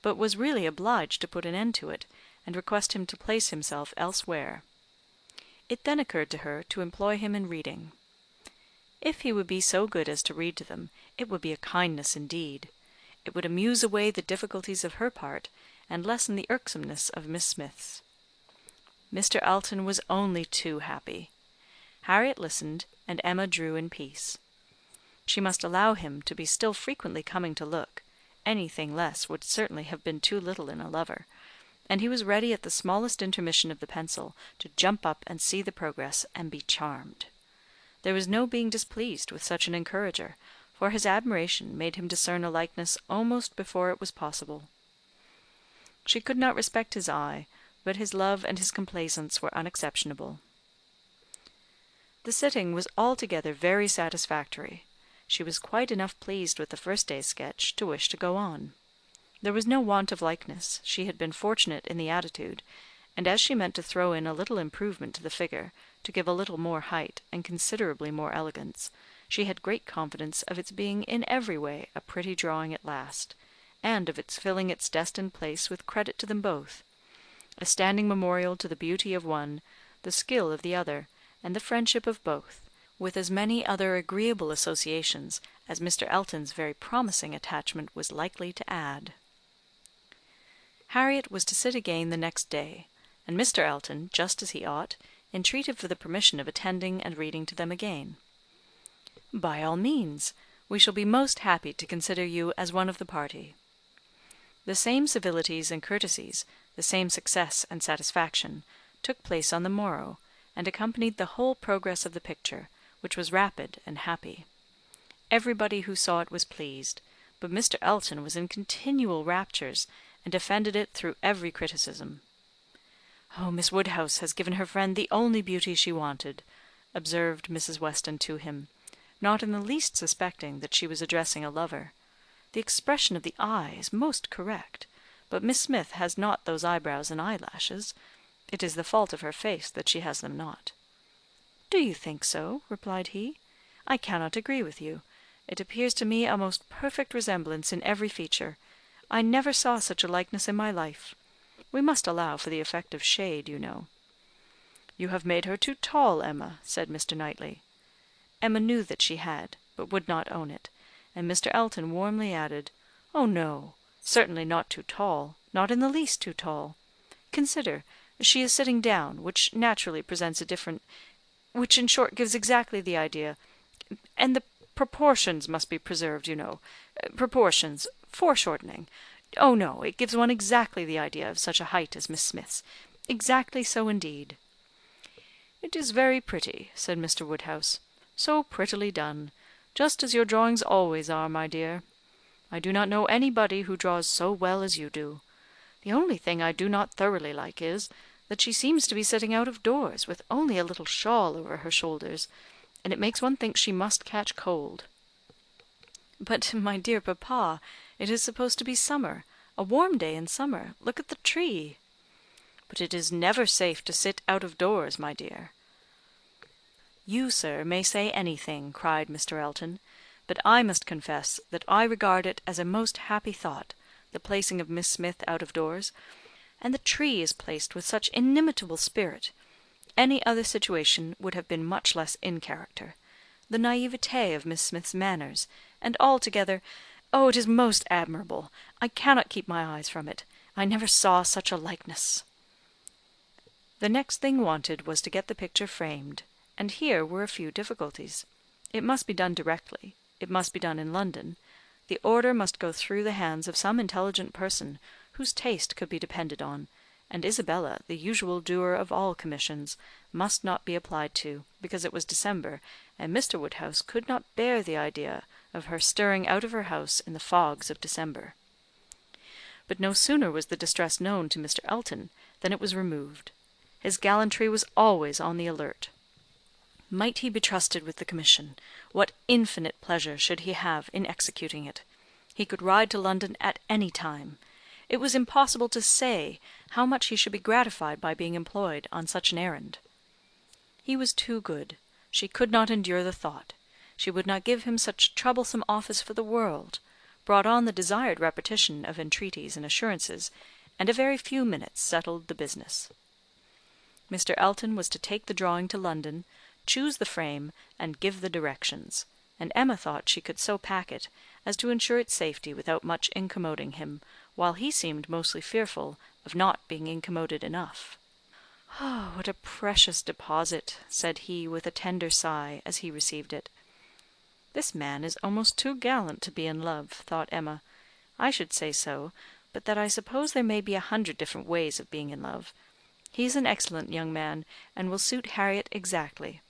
but was really obliged to put an end to it, and request him to place himself elsewhere. It then occurred to her to employ him in reading. If he would be so good as to read to them, it would be a kindness indeed. It would amuse away the difficulties of her part, and lessen the irksomeness of Miss Smith's. Mr. Elton was only too happy. Harriet listened, and Emma drew in peace. She must allow him to be still frequently coming to look; anything less would certainly have been too little in a lover, and he was ready at the smallest intermission of the pencil to jump up and see the progress and be charmed. There was no being displeased with such an encourager, for his admiration made him discern a likeness almost before it was possible. She could not respect his eye, but his love and his complaisance were unexceptionable. The sitting was altogether very satisfactory. She was quite enough pleased with the first day's sketch to wish to go on. There was no want of likeness; she had been fortunate in the attitude, and as she meant to throw in a little improvement to the figure, to give a little more height and considerably more elegance, she had great confidence of its being in every way a pretty drawing at last, and of its filling its destined place with credit to them both, a standing memorial to the beauty of one, the skill of the other, and the friendship of both, with as many other agreeable associations as Mr. Elton's very promising attachment was likely to add. Harriet was to sit again the next day, and Mr. Elton, just as he ought, entreated for the permission of attending and reading to them again. "By all means. We shall be most happy to consider you as one of the party." The same civilities and courtesies, the same success and satisfaction, took place on the morrow, and accompanied the whole progress of the picture, which was rapid and happy. Everybody who saw it was pleased, but Mr. Elton was in continual raptures, and defended it through every criticism. "Oh, Miss Woodhouse has given her friend the only beauty she wanted," observed Mrs. Weston to him, not in the least suspecting that she was addressing a lover. "The expression of the eye is most correct, but Miss Smith has not those eyebrows and eyelashes. It is the fault of her face that she has them not." "Do you think so?" replied he. "I cannot agree with you. It appears to me a most perfect resemblance in every feature. I never saw such a likeness in my life. We must allow for the effect of shade, you know." "You have made her too tall, Emma," said Mr. Knightley. Emma knew that she had, but would not own it, and Mr. Elton warmly added, "Oh no, certainly not too tall, not in the least too tall. Consider, she is sitting down, which naturally presents a different, which in short gives exactly the idea, and the proportions must be preserved, you know, proportions, foreshortening. Oh no, it gives one exactly the idea of such a height as Miss Smith's, exactly so indeed." "It is very pretty," said Mr. Woodhouse, "so prettily done, just as your drawings always are, my dear. I do not know anybody who draws so well as you do. The only thing I do not thoroughly like is, that she seems to be sitting out of doors, with only a little shawl over her shoulders, and it makes one think she must catch cold." "But, my dear papa, it is supposed to be summer, a warm day in summer. Look at the tree." "But it is never safe to sit out of doors, my dear." "You, sir, may say anything," cried Mr. Elton, "but I must confess that I regard it as a most happy thought, the placing of Miss Smith out of doors, and the tree is placed with such inimitable spirit. Any other situation would have been much less in character. The naivete of Miss Smith's manners, and altogether, oh, it is most admirable. I cannot keep my eyes from it. I never saw such a likeness. The next thing wanted was to get the picture framed, and here were a few difficulties. It must be done directly. It must be done in London. The order must go through the hands of some intelligent person, whose taste could be depended on, and Isabella, the usual doer of all commissions, must not be applied to, because it was December, and Mr. Woodhouse could not bear the idea of her stirring out of her house in the fogs of December. But no sooner was the distress known to Mr. Elton than it was removed. His gallantry was always on the alert. Might he be trusted with the commission, what infinite pleasure should he have in executing it! He could ride to London at any time. It was impossible to say how much he should be gratified by being employed on such an errand. He was too good. She could not endure the thought. She would not give him such troublesome office for the world, brought on the desired repetition of entreaties and assurances, and a very few minutes settled the business. Mr. Elton was to take the drawing to London, choose the frame, and give the directions, and Emma thought she could so pack it as to ensure its safety without much incommoding him, while he seemed mostly fearful of not being incommoded enough. "Oh, what a precious deposit!" said he with a tender sigh as he received it. "This man is almost too gallant to be in love," thought Emma. "I should say so, but that I suppose there may be 100 different ways of being in love. He is an excellent young man, and will suit Harriet exactly.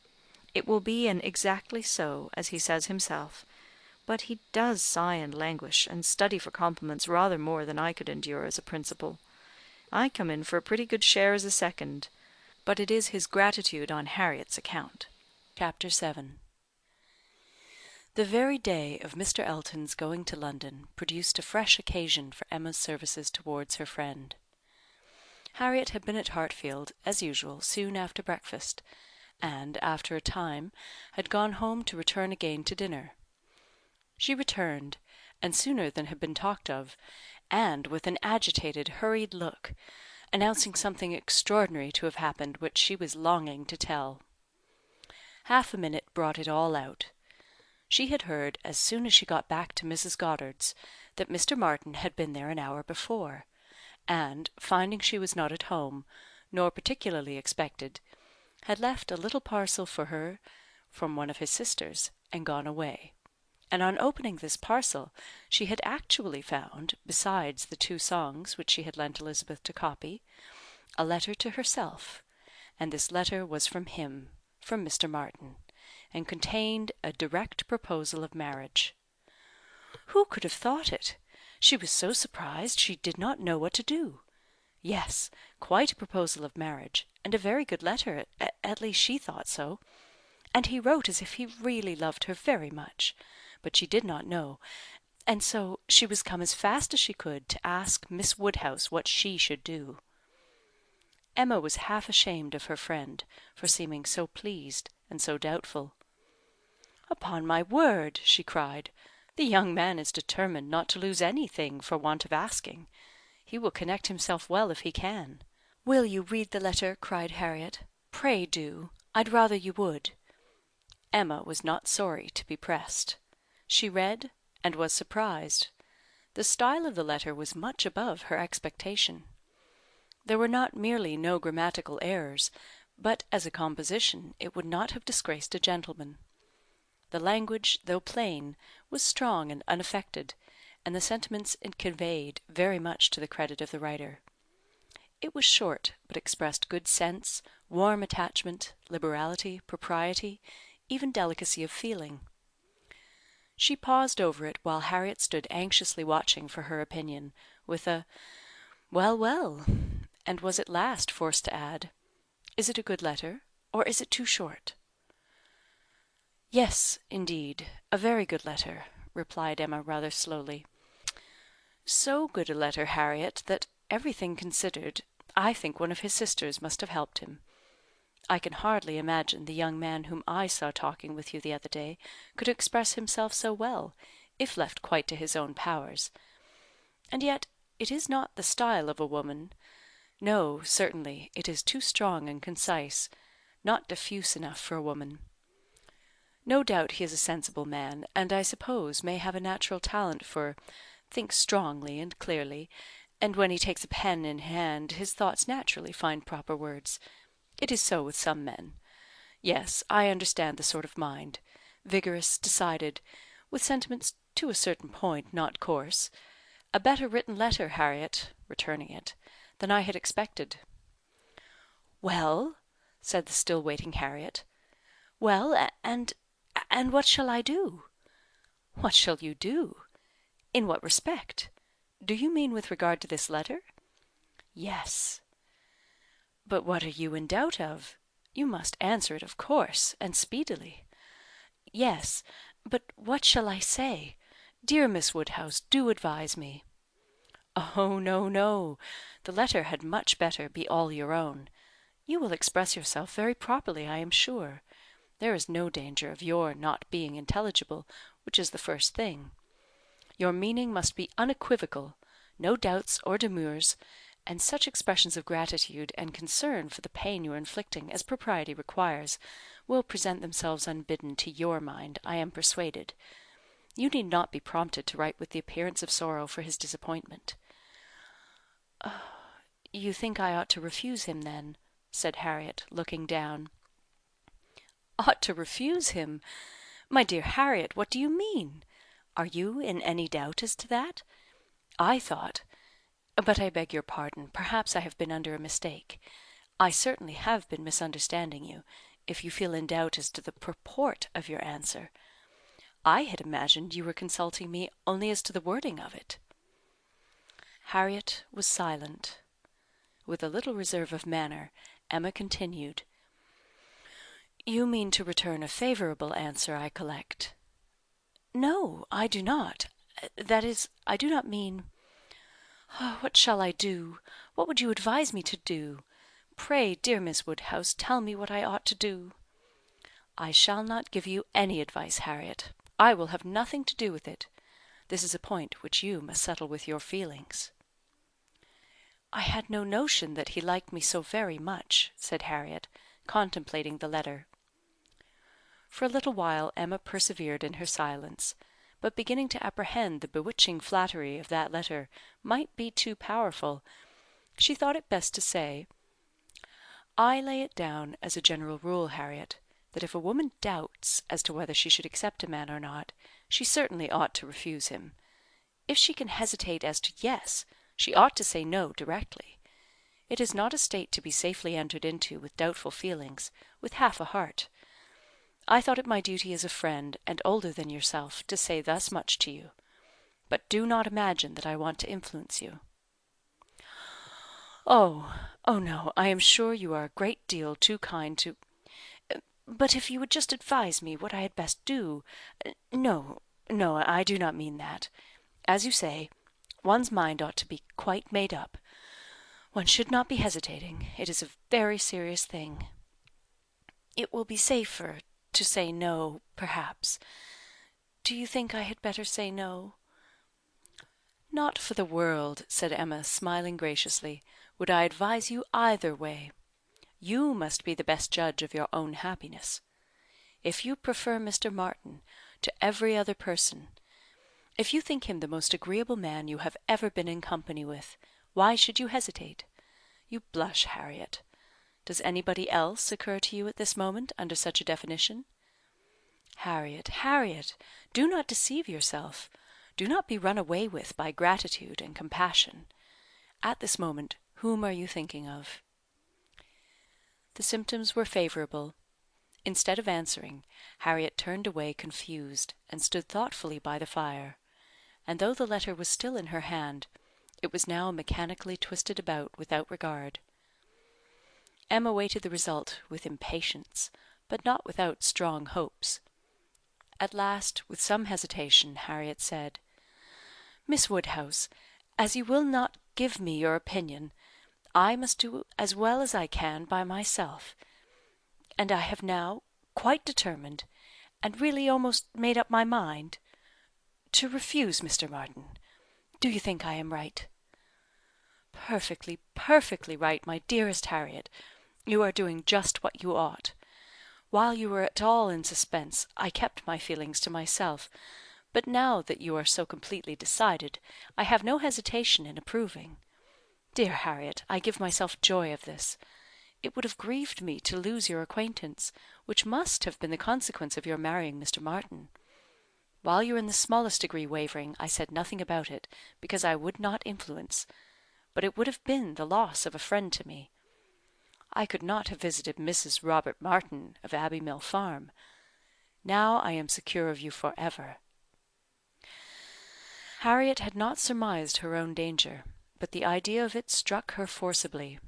It will be an exactly so, as he says himself. But he does sigh and languish, and study for compliments rather more than I could endure as a principal. I come in for a pretty good share as a second, but it is his gratitude on Harriet's account." Chapter 7. The very day of Mr. Elton's going to London produced a fresh occasion for Emma's services towards her friend. Harriet had been at Hartfield, as usual, soon after breakfast, and, after a time, had gone home to return again to dinner. She returned, and sooner than had been talked of, and with an agitated, hurried look, announcing something extraordinary to have happened which she was longing to tell. Half a minute brought it all out. She had heard, as soon as she got back to Mrs. Goddard's, that Mr. Martin had been there an hour before, and, finding she was not at home, nor particularly expected, had left a little parcel for her from one of his sisters, and gone away. And on opening this parcel, she had actually found, besides the 2 songs which she had lent Elizabeth to copy, a letter to herself, and this letter was from him, from Mr. Martin, and contained a direct proposal of marriage. Who could have thought it? She was so surprised she did not know what to do. Yes, quite a proposal of marriage, and a very good letter, at least she thought so. And he wrote as if he really loved her very much, but she did not know, and so she was come as fast as she could to ask Miss Woodhouse what she should do. Emma was half ashamed of her friend for seeming so pleased and so doubtful. "Upon my word," she cried, "the young man is determined not to lose anything for want of asking. He will connect himself well if he can." "Will you read the letter?" cried Harriet. "Pray do. I'd rather you would." Emma was not sorry to be pressed. She read, and was surprised. The style of the letter was much above her expectation. There were not merely no grammatical errors, but as a composition it would not have disgraced a gentleman. The language, though plain, was strong and unaffected, and the sentiments it conveyed very much to the credit of the writer. It was short, but expressed good sense, warm attachment, liberality, propriety, even delicacy of feeling. She paused over it while Harriet stood anxiously watching for her opinion, with a "Well, well," and was at last forced to add, "Is it a good letter, or is it too short?" "Yes, indeed, a very good letter," replied Emma rather slowly. "So good a letter, Harriet, that, everything considered, I think one of his sisters must have helped him. I can hardly imagine the young man whom I saw talking with you the other day could express himself so well, if left quite to his own powers. And yet it is not the style of a woman. No, certainly, it is too strong and concise, not diffuse enough for a woman. No doubt he is a sensible man, and I suppose may have a natural talent for think strongly and clearly, and when he takes a pen in hand his thoughts naturally find proper words. It is so with some men. Yes, I understand the sort of mind. Vigorous, decided, with sentiments to a certain point, not coarse. A better written letter, Harriet," returning it, "than I had expected." "Well?" said the still waiting Harriet. "Well, and what shall I do?" "What shall you do? In what respect? Do you mean with regard to this letter?" "Yes." "But what are you in doubt of? You must answer it, of course, and speedily." "Yes, but what shall I say? Dear Miss Woodhouse, do advise me." "Oh, no, no. The letter had much better be all your own. You will express yourself very properly, I am sure. There is no danger of your not being intelligible, which is the first thing. Your meaning must be unequivocal, no doubts or demurs, and such expressions of gratitude and concern for the pain you are inflicting as propriety requires will present themselves unbidden to your mind, I am persuaded. You need not be prompted to write with the appearance of sorrow for his disappointment." "You think I ought to refuse him, then?" said Harriet, looking down. "Ought to refuse him? My dear Harriet, what do you mean? Are you in any doubt as to that? I thought but I beg your pardon, perhaps I have been under a mistake. I certainly have been misunderstanding you, if you feel in doubt as to the purport of your answer. I had imagined you were consulting me only as to the wording of it." Harriet was silent. With a little reserve of manner, Emma continued: "You mean to return a favourable answer, I collect." "No, I do not. That is, I do not mean what shall I do? What would you advise me to do? Pray, dear Miss Woodhouse, tell me what I ought to do." "I shall not give you any advice, Harriet. I will have nothing to do with it. This is a point which you must settle with your feelings." "I had no notion that he liked me so very much," said Harriet, contemplating the letter. For a little while Emma persevered in her silence, but beginning to apprehend the bewitching flattery of that letter might be too powerful, she thought it best to say: "I lay it down as a general rule, Harriet, that if a woman doubts as to whether she should accept a man or not, she certainly ought to refuse him. If she can hesitate as to yes, she ought to say no directly. It is not a state to be safely entered into with doubtful feelings, with half a heart. I thought it my duty as a friend, and older than yourself, to say thus much to you. But do not imagine that I want to influence you." "Oh, no, I am sure you are a great deal too kind to but if you would just advise me what I had best do no, I do not mean that. As you say, one's mind ought to be quite made up. One should not be hesitating. It is a very serious thing. It will be safer to say no, perhaps. Do you think I had better say no?" "Not for the world," said Emma, smiling graciously, "would I advise you either way. You must be the best judge of your own happiness. If you prefer Mr. Martin to every other person, if you think him the most agreeable man you have ever been in company with, why should you hesitate? You blush, Harriet. Does anybody else occur to you at this moment under such a definition?" Harriet, do not deceive yourself. Do not be run away with by gratitude and compassion. At this moment, whom are you thinking of?" The symptoms were favourable. Instead of answering, Harriet turned away confused, and stood thoughtfully by the fire; and though the letter was still in her hand, it was now mechanically twisted about without regard. Emma waited the result with impatience, but not without strong hopes. At last, with some hesitation, Harriet said: "Miss Woodhouse, as you will not give me your opinion, I must do as well as I can by myself; and I have now quite determined, and really almost made up my mind, to refuse Mr. Martin. Do you think I am right?" "Perfectly, perfectly right, my dearest Harriet. You are doing just what you ought. While you were at all in suspense, I kept my feelings to myself, but now that you are so completely decided, I have no hesitation in approving. Dear Harriet, I give myself joy of this. It would have grieved me to lose your acquaintance, which must have been the consequence of your marrying Mr. Martin. While you were in the smallest degree wavering, I said nothing about it, because I would not influence, but it would have been the loss of a friend to me. I could not have visited Mrs. Robert Martin of Abbey Mill Farm. Now I am secure of you for ever." Harriet had not surmised her own danger, but the idea of it struck her forcibly.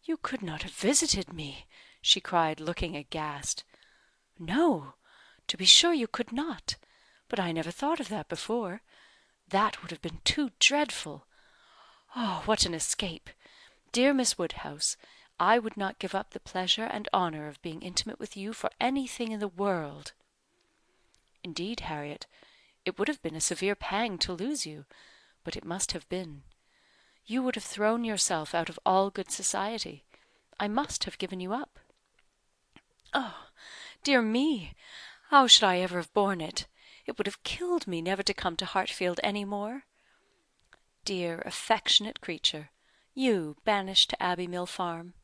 "You could not have visited me!" she cried, looking aghast. "No, to be sure you could not. But I never thought of that before. That would have been too dreadful. Oh, what an escape! Dear Miss Woodhouse, I would not give up the pleasure and honour of being intimate with you for anything in the world." "Indeed, Harriet, it would have been a severe pang to lose you, but it must have been. You would have thrown yourself out of all good society. I must have given you up." "Oh, dear me! How should I ever have borne it? It would have killed me never to come to Hartfield any more." "Dear, affectionate creature! You banished to Abbey Mill Farm!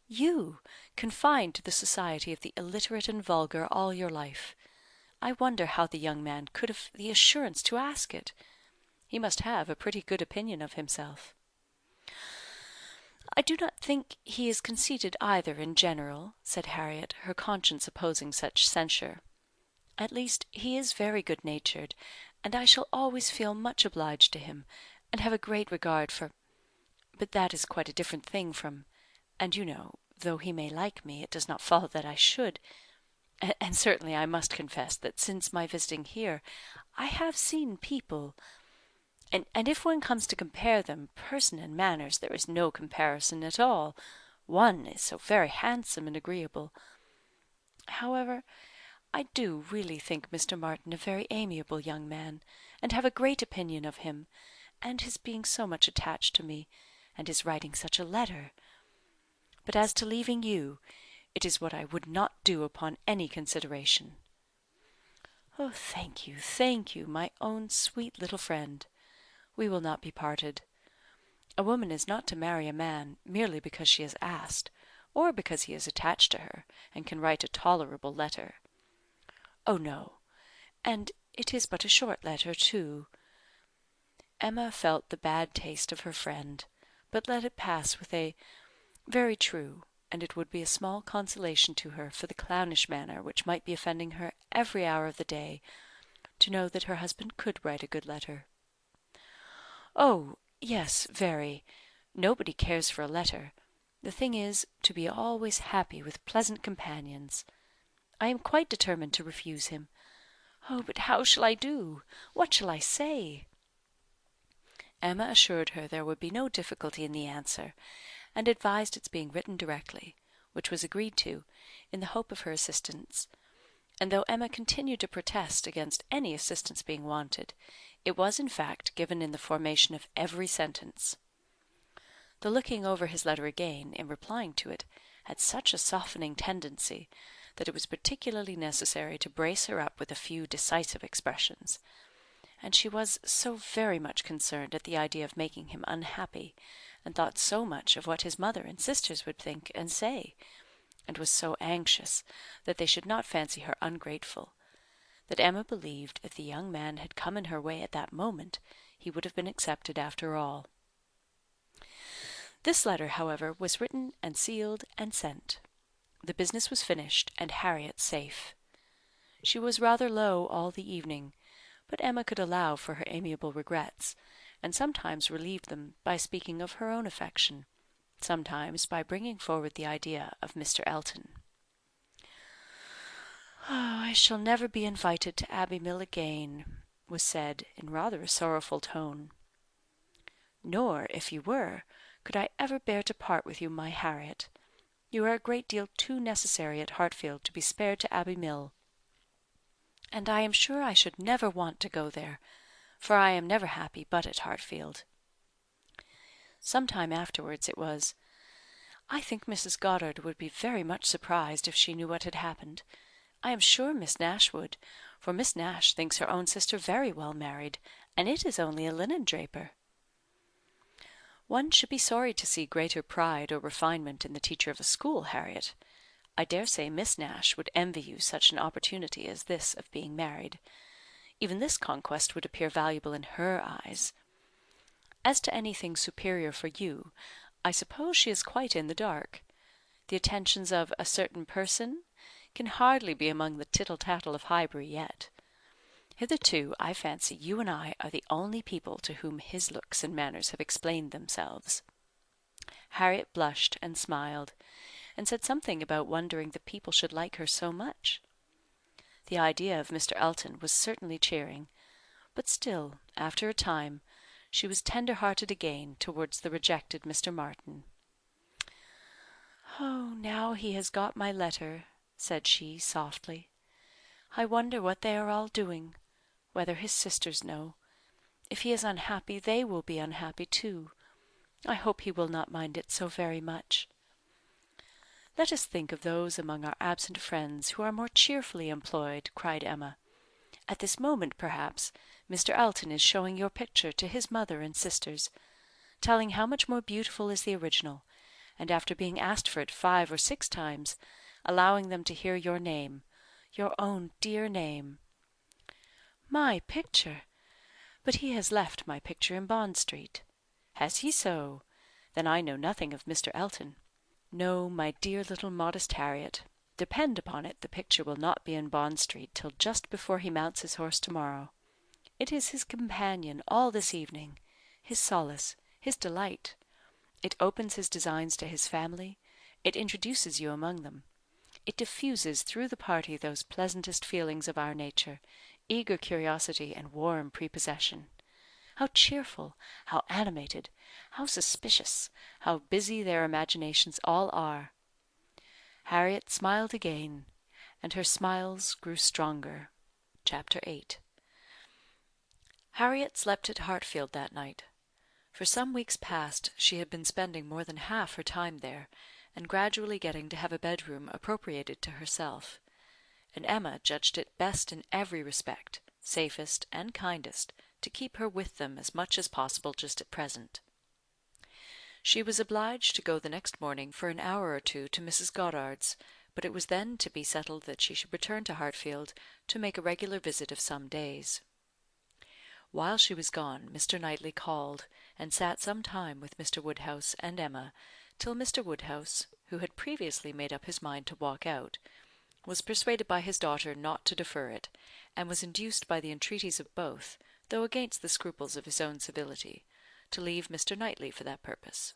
You confined to the society of the illiterate and vulgar all your life! I wonder how the young man could have the assurance to ask it. He must have a pretty good opinion of himself." "I do not think he is conceited either in general," said Harriet, her conscience opposing such censure. "At least he is very good-natured, and I shall always feel much obliged to him, and have a great regard for but that is quite a different thing from and you know, though he may like me, it does not follow that I should and certainly I must confess that since my visiting here, I have seen people and if one comes to compare them, person and manners, there is no comparison at all. One is so very handsome and agreeable. However, I do really think Mr. Martin a very amiable young man, and have a great opinion of him, and his being so much attached to me, and his writing such a letter. But as to leaving you, it is what I would not do upon any consideration." "Oh, thank you, my own sweet little friend. We will not be parted. A woman is not to marry a man merely because she is asked, or because he is attached to her, and can write a tolerable letter. Oh, no, and it is but a short letter, too." Emma felt the bad taste of her friend, but let it pass with a "very true," and it would be a small consolation to her for the clownish manner which might be offending her every hour of the day, to know that her husband could write a good letter. "Oh, yes, very. Nobody cares for a letter. The thing is, to be always happy with pleasant companions. I am quite determined to refuse him. Oh, but how shall I do? What shall I say?" Emma assured her there would be no difficulty in the answer, and advised its being written directly, which was agreed to, in the hope of her assistance; and though Emma continued to protest against any assistance being wanted, it was in fact given in the formation of every sentence. The looking over his letter again, in replying to it, had such a softening tendency, that it was particularly necessary to brace her up with a few decisive expressions; and she was so very much concerned at the idea of making him unhappy, and thought so much of what his mother and sisters would think and say, and was so anxious that they should not fancy her ungrateful, that Emma believed if the young man had come in her way at that moment, he would have been accepted after all. This letter, however, was written and sealed and sent. The business was finished, and Harriet safe. She was rather low all the evening, but Emma could allow for her amiable regrets, and sometimes relieved them by speaking of her own affection, sometimes by bringing forward the idea of Mr. Elton. "Oh, I shall never be invited to Abbey Mill again," was said, in rather a sorrowful tone. "Nor, if you were, could I ever bear to part with you, my Harriet. You are a great deal too necessary at Hartfield to be spared to Abbey Mill. And I am sure I should never want to go there, for I am never happy but at Hartfield." Some time afterwards it was, I think Mrs. Goddard would be very much surprised if she knew what had happened. I am sure Miss Nash would, for Miss Nash thinks her own sister very well married, and it is only a linen draper." "One should be sorry to see greater pride or refinement in the teacher of a school, Harriet. I dare say Miss Nash would envy you such an opportunity as this of being married. Even this conquest would appear valuable in her eyes. As to anything superior for you, I suppose she is quite in the dark. The attentions of a certain person can hardly be among the tittle-tattle of Highbury yet. Hitherto, I fancy you and I are the only people to whom his looks and manners have explained themselves." Harriet blushed and smiled, and said something about wondering that people should like her so much. The idea of Mr. Elton was certainly cheering, but still, after a time, she was tender-hearted again towards the rejected Mr. Martin. "Oh, now he has got my letter," said she, softly. "I wonder what they are all doing, whether his sisters know. If he is unhappy, they will be unhappy too. I hope he will not mind it so very much." "Let us think of those among our absent friends who are more cheerfully employed," cried Emma. "At this moment, perhaps, Mr. Elton is showing your picture to his mother and sisters, telling how much more beautiful is the original, and after being asked for it 5 or 6 times, allowing them to hear your name, your own dear name." "My picture! But he has left my picture in Bond Street." "Has he so? Then I know nothing of Mr. Elton. No, my dear little modest Harriet, depend upon it the picture will not be in Bond Street till just before he mounts his horse to-morrow. It is his companion all this evening, his solace, his delight. It opens his designs to his family, it introduces you among them. It diffuses through the party those pleasantest feelings of our nature, eager curiosity and warm prepossession. How cheerful, how animated, how suspicious, how busy their imaginations all are!" Harriet smiled again, and her smiles grew stronger. Chapter 8. Harriet slept at Hartfield that night. For some weeks past she had been spending more than half her time there, and gradually getting to have a bedroom appropriated to herself; and Emma judged it best in every respect, safest and kindest, to keep her with them as much as possible just at present. She was obliged to go the next morning for an hour or two to Mrs. Goddard's, but it was then to be settled that she should return to Hartfield to make a regular visit of some days. While she was gone, Mr. Knightley called, and sat some time with Mr. Woodhouse and Emma, till Mr. Woodhouse, who had previously made up his mind to walk out, was persuaded by his daughter not to defer it, and was induced by the entreaties of both, though against the scruples of his own civility, to leave Mr. Knightley for that purpose.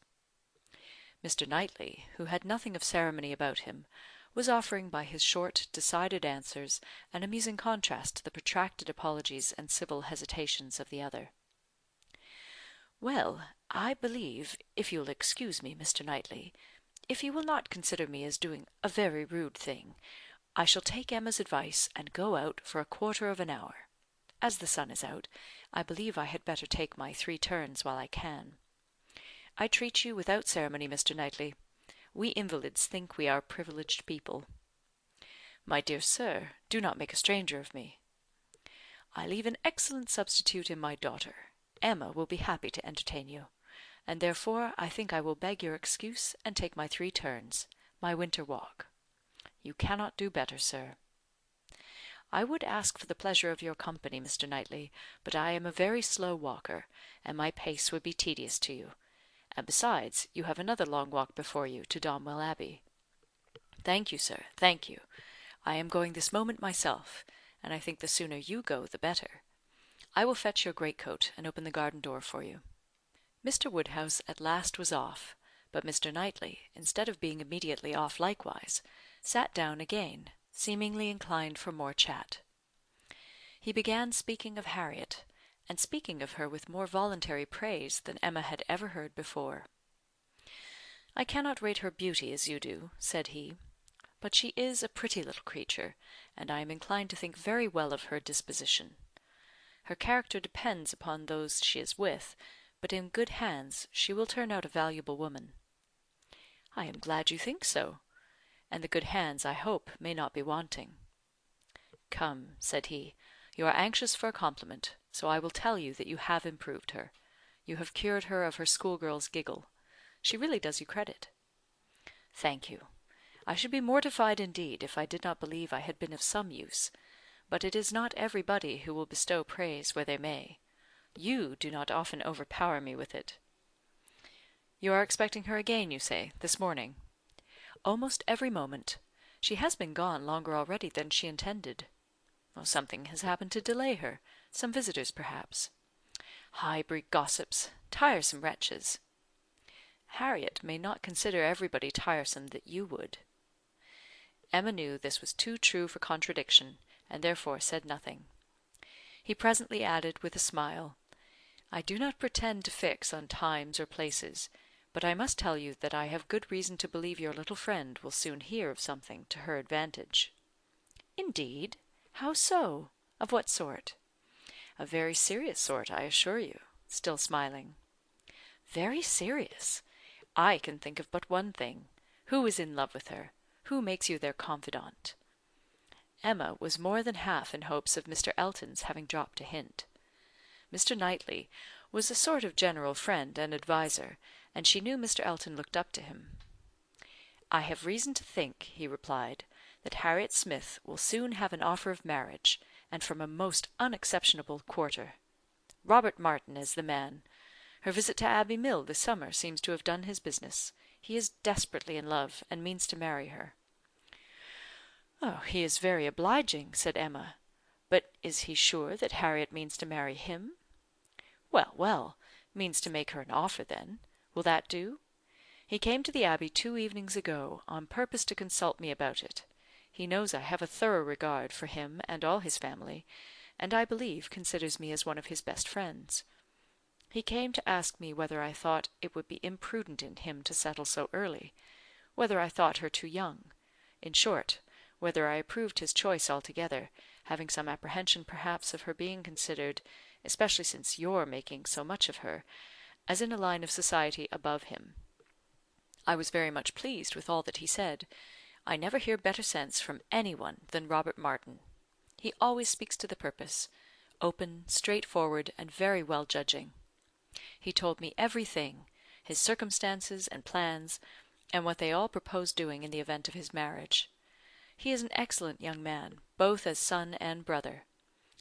Mr. Knightley, who had nothing of ceremony about him, was offering by his short, decided answers an amusing contrast to the protracted apologies and civil hesitations of the other. "Well, I believe, if you'll excuse me, Mr. Knightley, if you will not consider me as doing a very rude thing, I shall take Emma's advice and go out for a quarter of an hour. As the sun is out, I believe I had better take my 3 turns while I can. I treat you without ceremony, Mr. Knightley. We invalids think we are privileged people." "My dear sir, do not make a stranger of me." "I leave an excellent substitute in my daughter. Emma will be happy to entertain you, and therefore I think I will beg your excuse and take my 3 turns, my winter walk." "You cannot do better, sir." "I would ask for the pleasure of your company, Mr. Knightley, but I am a very slow walker, and my pace would be tedious to you. And besides, you have another long walk before you to Donwell Abbey." "Thank you, sir, thank you. I am going this moment myself, and I think the sooner you go the better. I will fetch your greatcoat and open the garden door for you." Mr. Woodhouse at last was off, but Mr. Knightley, instead of being immediately off likewise, sat down again, seemingly inclined for more chat. He began speaking of Harriet, and speaking of her with more voluntary praise than Emma had ever heard before. "I cannot rate her beauty as you do," said he, "but she is a pretty little creature, and I am inclined to think very well of her disposition. Her character depends upon those she is with, but in good hands she will turn out a valuable woman." "I am glad you think so, and the good hands, I hope, may not be wanting." "Come," said he, "you are anxious for a compliment, so I will tell you that you have improved her. You have cured her of her schoolgirl's giggle. She really does you credit." "Thank you. I should be mortified indeed if I did not believe I had been of some use, but it is not everybody who will bestow praise where they may. You do not often overpower me with it." "You are expecting her again, you say, this morning?" "Almost every moment. She has been gone longer already than she intended." "Something has happened to delay her. Some visitors, perhaps." "Highbury gossips. Tiresome wretches." "Harriet may not consider everybody tiresome that you would." Emma knew this was too true for contradiction, and therefore said nothing. He presently added, with a smile, "I do not pretend to fix on times or places, but I must tell you that I have good reason to believe your little friend will soon hear of something to her advantage." "Indeed? How so? Of what sort?" "A very serious sort, I assure you," still smiling. "Very serious? I can think of but one thing. Who is in love with her? Who makes you their confidant?" Emma was more than half in hopes of Mr. Elton's having dropped a hint. Mr. Knightley was a sort of general friend and adviser, and she knew Mr. Elton looked up to him. "I have reason to think," he replied, "that Harriet Smith will soon have an offer of marriage, and from a most unexceptionable quarter. Robert Martin is the man. Her visit to Abbey Mill this summer seems to have done his business. He is desperately in love, and means to marry her." "Oh, he is very obliging," said Emma. "But is he sure that Harriet means to marry him?" "Well, well, means to make her an offer, then. Will that do? He came to the Abbey 2 evenings ago, on purpose to consult me about it. He knows I have a thorough regard for him and all his family, and I believe considers me as one of his best friends. He came to ask me whether I thought it would be imprudent in him to settle so early, whether I thought her too young; in short, whether I approved his choice altogether, having some apprehension perhaps of her being considered, especially since you're making so much of her, as in a line of society above him. I was very much pleased with all that he said. I never hear better sense from any one than Robert Martin. He always speaks to the purpose, open, straightforward, and very well judging. He told me everything, his circumstances and plans, and what they all propose doing in the event of his marriage. He is an excellent young man, both as son and brother.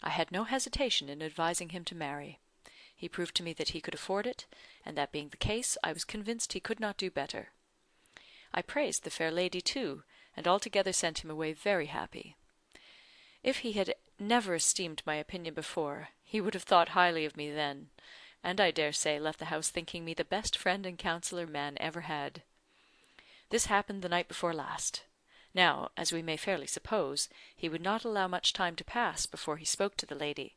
I had no hesitation in advising him to marry. He proved to me that he could afford it, and that being the case, I was convinced he could not do better. I praised the fair lady too, and altogether sent him away very happy. If he had never esteemed my opinion before, he would have thought highly of me then, and I dare say left the house thinking me the best friend and counsellor man ever had. This happened the night before last. Now, as we may fairly suppose, he would not allow much time to pass before he spoke to the lady,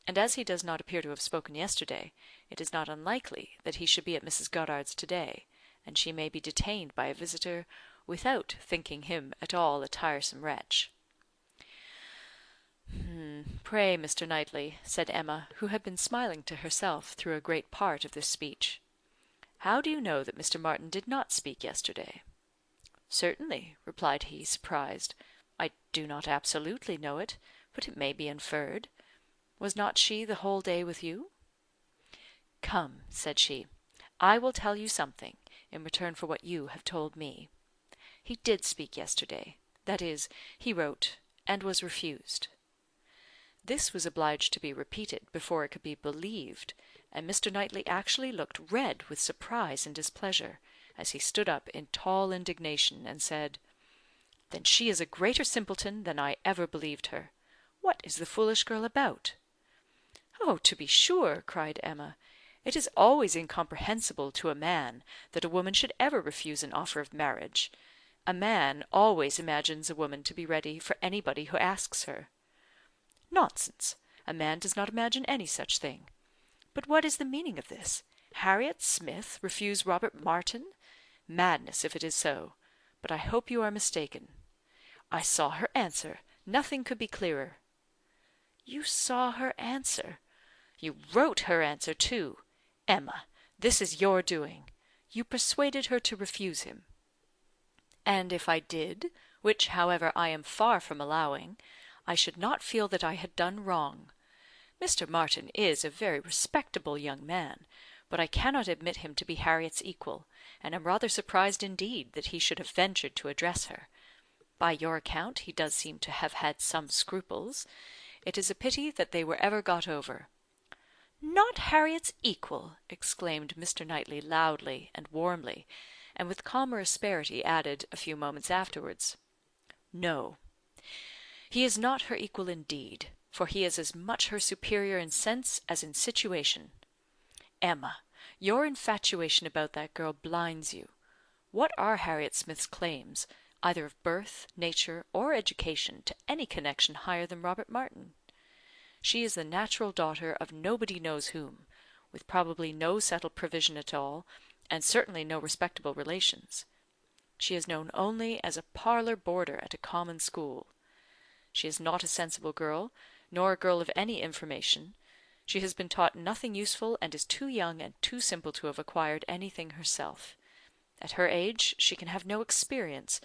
and as he does not appear to have spoken yesterday, it is not unlikely that he should be at Mrs. Goddard's to-day, and she may be detained by a visitor without thinking him at all a tiresome wretch. "Pray, Mr. Knightley," said Emma, who had been smiling to herself through a great part of this speech, "how do you know that Mr. Martin did not speak yesterday?" "Certainly," replied he, surprised. "I do not absolutely know it, but it may be inferred. Was not she the whole day with you?" "Come," said she, "I will tell you something, in return for what you have told me. He did speak yesterday; that is, he wrote, and was refused." This was obliged to be repeated before it could be believed, and Mr. Knightley actually looked red with surprise and displeasure, as he stood up in tall indignation, and said, "Then she is a greater simpleton than I ever believed her. What is the foolish girl about?" "Oh, to be sure," cried Emma, "it is always incomprehensible to a man that a woman should ever refuse an offer of marriage. A man always imagines a woman to be ready for anybody who asks her." "Nonsense! A man does not imagine any such thing. But what is the meaning of this? Harriet Smith refuse Robert Martin? Madness, if it is so. But I hope you are mistaken. I saw her answer. Nothing could be clearer." "You saw her answer? You wrote her answer too. Emma, this is your doing. You persuaded her to refuse him. And if I did, which, however, I am far from allowing, I should not feel that I had done wrong. Mr. Martin is a very respectable young man, but I cannot admit him to be Harriet's equal, and am rather surprised indeed that he should have ventured to address her. By your account, he does seem to have had some scruples. It is a pity that they were ever got over." "Not Harriet's equal!" exclaimed Mr. Knightley loudly and warmly, and with calmer asperity added, a few moments afterwards, "No, he is not her equal indeed, for he is as much her superior in sense as in situation. Emma, your infatuation about that girl blinds you. What are Harriet Smith's claims, either of birth, nature, or education, to any connection higher than Robert Martin? She is the natural daughter of nobody knows whom, with probably no settled provision at all, and certainly no respectable relations. She is known only as a parlour boarder at a common school. She is not a sensible girl, nor a girl of any information. She has been taught nothing useful, and is too young and too simple to have acquired anything herself. At her age she can have no experience,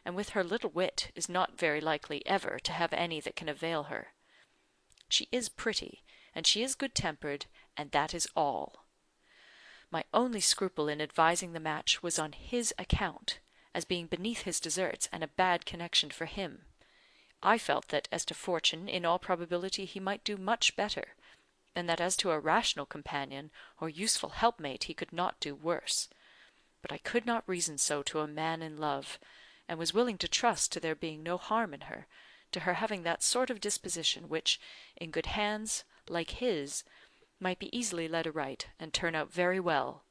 and with her little wit is not very likely ever to have any that can avail her. She is pretty, and she is good-tempered, and that is all. My only scruple in advising the match was on his account, as being beneath his deserts and a bad connection for him. I felt that as to fortune, in all probability he might do much better, and that as to a rational companion or useful helpmate he could not do worse. But I could not reason so to a man in love, and was willing to trust to there being no harm in her, to her having that sort of disposition which, in good hands, like his, might be easily led aright, and turn out very well.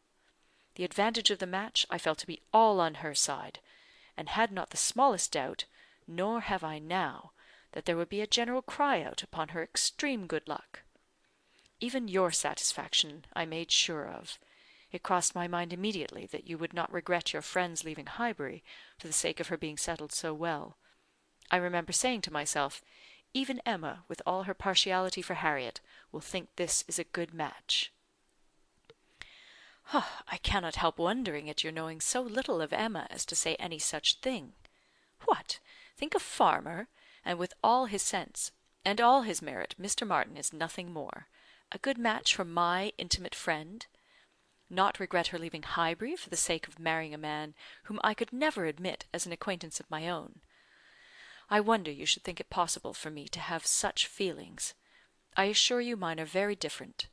The advantage of the match I felt to be all on her side, and had not the smallest doubt, nor have I now, that there would be a general cry out upon her extreme good luck. Even your satisfaction I made sure of. It crossed my mind immediately that you would not regret your friend's leaving Highbury for the sake of her being settled so well. I remember saying to myself, even Emma, with all her partiality for Harriet, will think this is a good match." "I cannot help wondering at your knowing so little of Emma as to say any such thing. What! Think a farmer, and with all his sense, and all his merit, Mr. Martin is nothing more, a good match for my intimate friend? Not regret her leaving Highbury for the sake of marrying a man whom I could never admit as an acquaintance of my own? I wonder you should think it possible for me to have such feelings. I assure you mine are very different.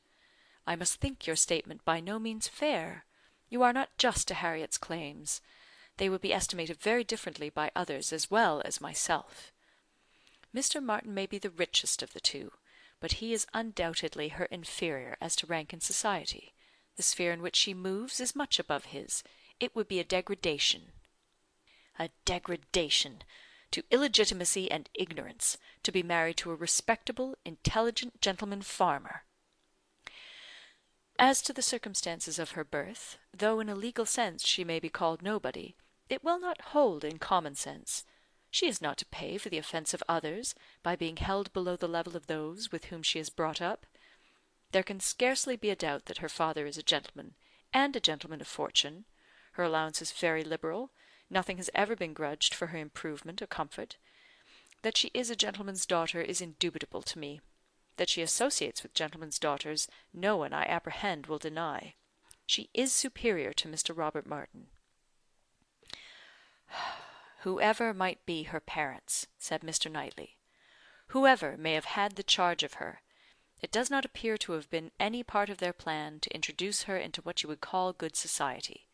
I must think your statement by no means fair. You are not just to Harriet's claims. They would be estimated very differently by others as well as myself. Mr. Martin may be the richest of the two, but he is undoubtedly her inferior as to rank in society. The sphere in which she moves is much above his. It would be a degradation." "A degradation! To illegitimacy and ignorance, to be married to a respectable, intelligent gentleman farmer." "As to the circumstances of her birth, though in a legal sense she may be called nobody, it will not hold in common sense. She is not to pay for the offence of others by being held below the level of those with whom she is brought up. There can scarcely be a doubt that her father is a gentleman, and a gentleman of fortune. Her allowance is very liberal. Nothing has ever been grudged for her improvement or comfort. That she is a gentleman's daughter is indubitable to me. That she associates with gentlemen's daughters, no one, I apprehend, will deny. She is superior to Mr. Robert Martin." "Whoever might be her parents," said Mr. Knightley, "whoever may have had the charge of her, it does not appear to have been any part of their plan to introduce her into what you would call good society.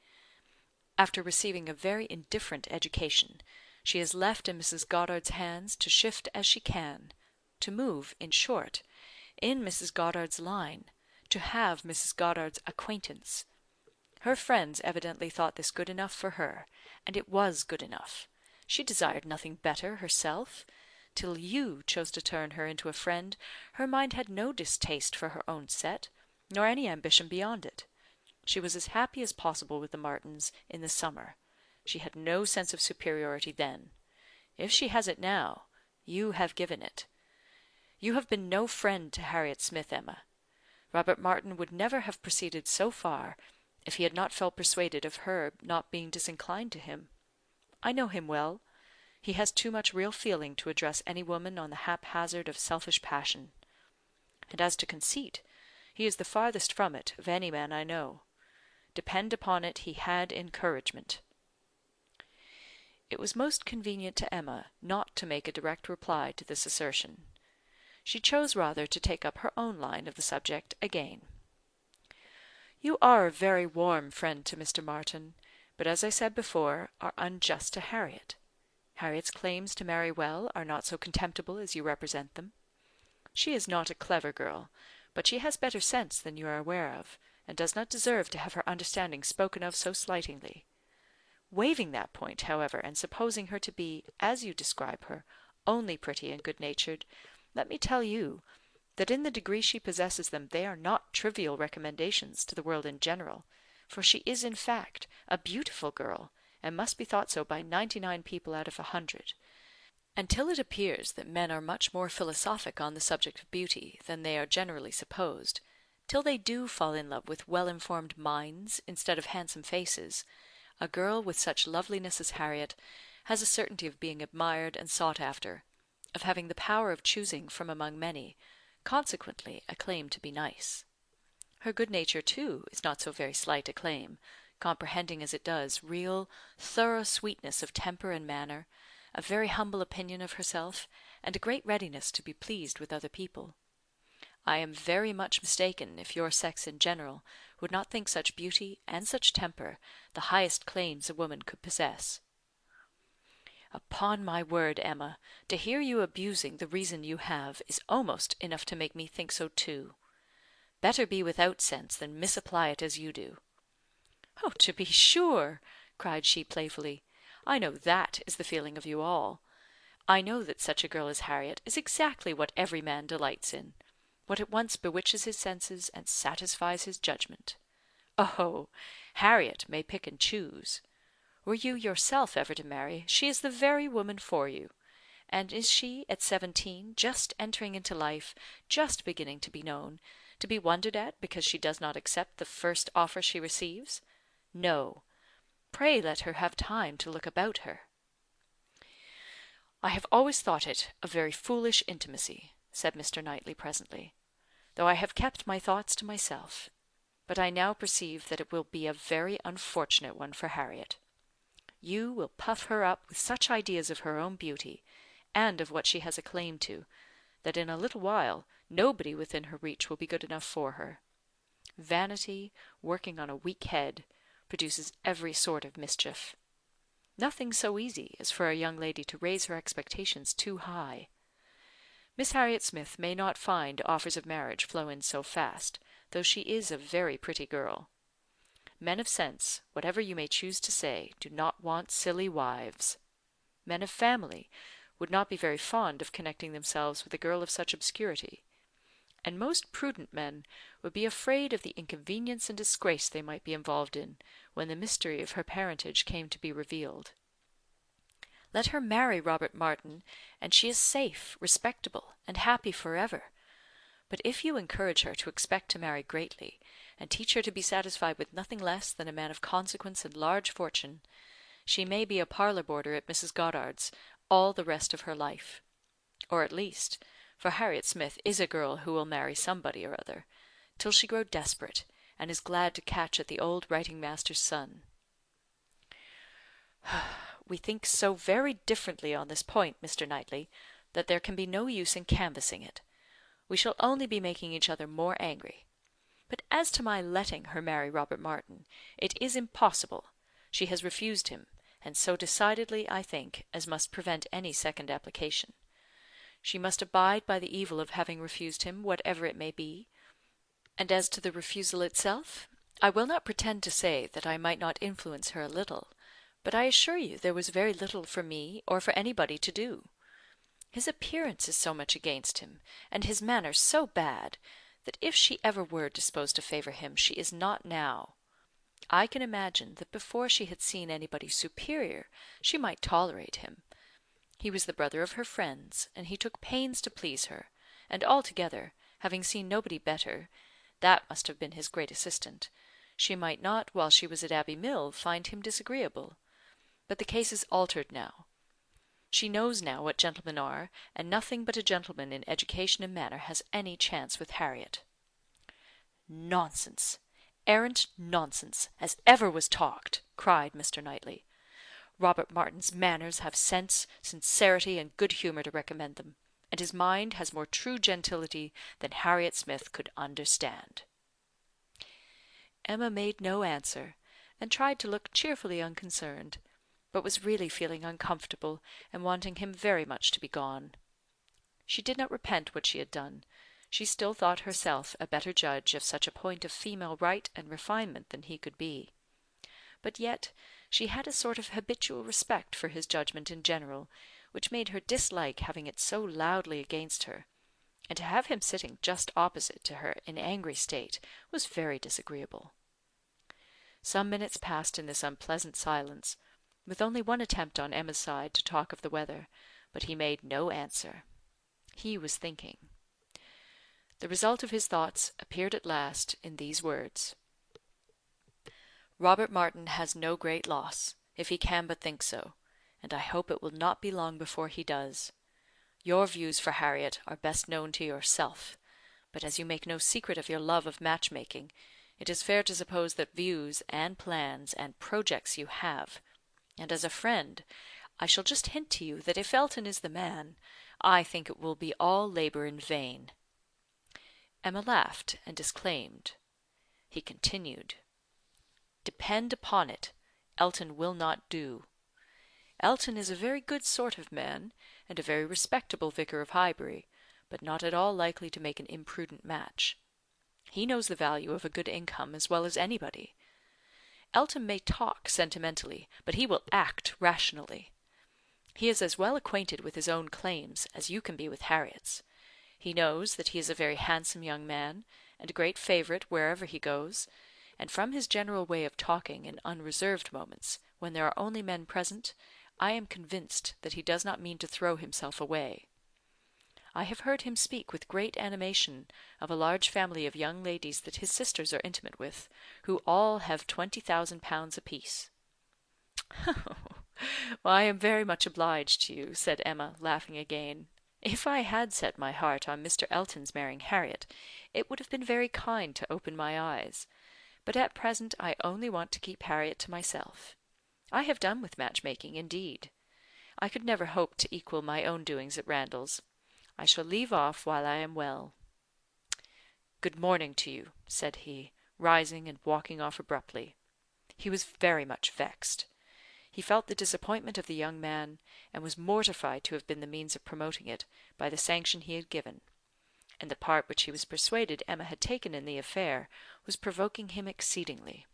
After receiving a very indifferent education, she is left in Mrs. Goddard's hands to shift as she can, to move, in short, in Mrs. Goddard's line, to have Mrs. Goddard's acquaintance. Her friends evidently thought this good enough for her, and it was good enough. She desired nothing better herself. Till you chose to turn her into a friend, her mind had no distaste for her own set, nor any ambition beyond it. She was as happy as possible with the Martins in the summer. She had no sense of superiority then. If she has it now, you have given it. You have been no friend to Harriet Smith, Emma. Robert Martin would never have proceeded so far if he had not felt persuaded of her not being disinclined to him. I know him well. He has too much real feeling to address any woman on the haphazard of selfish passion. And as to conceit, he is the farthest from it of any man I know. Depend upon it he had encouragement." It was most convenient to Emma not to make a direct reply to this assertion. She chose rather to take up her own line of the subject again. "You are a very warm friend to Mr. Martin, but as I said before, are unjust to Harriet. Harriet's claims to marry well are not so contemptible as you represent them. She is not a clever girl, but she has better sense than you are aware of, and does not deserve to have her understanding spoken of so slightingly. Waiving that point, however, and supposing her to be, as you describe her, only pretty and good-natured, let me tell you that in the degree she possesses them they are not trivial recommendations to the world in general, for she is in fact a beautiful girl, and must be thought so by 99 people out of 100. And till it appears that men are much more philosophic on the subject of beauty than they are generally supposed, till they do fall in love with well-informed minds instead of handsome faces, a girl with such loveliness as Harriet has a certainty of being admired and sought after, of having the power of choosing from among many, consequently a claim to be nice. Her good nature, too, is not so very slight a claim, comprehending as it does real, thorough sweetness of temper and manner, a very humble opinion of herself, and a great readiness to be pleased with other people. I am very much mistaken if your sex in general would not think such beauty and such temper the highest claims a woman could possess." "Upon my word, Emma, to hear you abusing the reason you have is almost enough to make me think so too. Better be without sense than misapply it as you do." "Oh, to be sure!" cried she playfully. "I know that is the feeling of you all. I know that such a girl as Harriet is exactly what every man delights in, what at once bewitches his senses and satisfies his judgment. Oh, Harriet may pick and choose. Were you yourself ever to marry, she is the very woman for you. And is she, at 17, just entering into life, just beginning to be known, to be wondered at because she does not accept the first offer she receives? No. Pray let her have time to look about her." "I have always thought it a very foolish intimacy," said Mr. Knightley presently, "though I have kept my thoughts to myself. But I now perceive that it will be a very unfortunate one for Harriet. You will puff her up with such ideas of her own beauty, and of what she has a claim to, that in a little while nobody within her reach will be good enough for her. Vanity, working on a weak head, produces every sort of mischief. Nothing so easy as for a young lady to raise her expectations too high. Miss Harriet Smith may not find offers of marriage flow in so fast, though she is a very pretty girl. Men of sense, whatever you may choose to say, do not want silly wives. Men of family would not be very fond of connecting themselves with a girl of such obscurity, and most prudent men would be afraid of the inconvenience and disgrace they might be involved in when the mystery of her parentage came to be revealed. Let her marry Robert Martin, and she is safe, respectable, and happy for ever. But if you encourage her to expect to marry greatly, and teach her to be satisfied with nothing less than a man of consequence and large fortune, she may be a parlour boarder at Mrs. Goddard's all the rest of her life. Or at least, for Harriet Smith is a girl who will marry somebody or other, till she grow desperate, and is glad to catch at the old writing-master's son." "We think so very differently on this point, Mr. Knightley, that there can be no use in canvassing it. We shall only be making each other more angry. But as to my letting her marry Robert Martin, it is impossible. She has refused him, and so decidedly, I think, as must prevent any second application. She must abide by the evil of having refused him, whatever it may be. And as to the refusal itself, I will not pretend to say that I might not influence her a little, but I assure you there was very little for me or for anybody to do. His appearance is so much against him, and his manner so bad, that if she ever were disposed to favour him, she is not now. I can imagine that before she had seen anybody superior, she might tolerate him. He was the brother of her friends, and he took pains to please her, and altogether, having seen nobody better, that must have been his great assistant, she might not, while she was at Abbey Mill, find him disagreeable. But the case is altered now. She knows now what gentlemen are, and nothing but a gentleman in education and manner has any chance with Harriet." "Nonsense! Arrant nonsense, as ever was talked!" cried Mr. Knightley. "Robert Martin's manners have sense, sincerity, and good humour to recommend them, and his mind has more true gentility than Harriet Smith could understand." Emma made no answer, and tried to look cheerfully unconcerned, but was really feeling uncomfortable, and wanting him very much to be gone. She did not repent what she had done. She still thought herself a better judge of such a point of female right and refinement than he could be. But yet she had a sort of habitual respect for his judgment in general, which made her dislike having it so loudly against her, and to have him sitting just opposite to her in angry state was very disagreeable. Some minutes passed in this unpleasant silence, with only one attempt on Emma's side to talk of the weather, but he made no answer. He was thinking. The result of his thoughts appeared at last in these words: "Robert Martin has no great loss, if he can but think so, and I hope it will not be long before he does. Your views for Harriet are best known to yourself, but as you make no secret of your love of match-making, it is fair to suppose that views, and plans, and projects you have, and as a friend, I shall just hint to you that if Elton is the man, I think it will be all labour in vain." Emma laughed and disclaimed. He continued: "Depend upon it, Elton will not do. Elton is a very good sort of man, and a very respectable vicar of Highbury, but not at all likely to make an imprudent match. He knows the value of a good income as well as anybody. Elton may talk sentimentally, but he will act rationally. He is as well acquainted with his own claims as you can be with Harriet's. He knows that he is a very handsome young man, and a great favourite wherever he goes, and from his general way of talking in unreserved moments, when there are only men present, I am convinced that he does not mean to throw himself away. I have heard him speak with great animation of a large family of young ladies that his sisters are intimate with, who all have 20,000 pounds apiece." "Well, I am very much obliged to you," said Emma, laughing again. "If I had set my heart on Mr. Elton's marrying Harriet, it would have been very kind to open my eyes; but at present I only want to keep Harriet to myself. I have done with match-making, indeed. I could never hope to equal my own doings at Randalls. I shall leave off while I am well." "Good morning to you," said he, rising and walking off abruptly. He was very much vexed. He felt the disappointment of the young man, and was mortified to have been the means of promoting it by the sanction he had given; and the part which he was persuaded Emma had taken in the affair was provoking him exceedingly.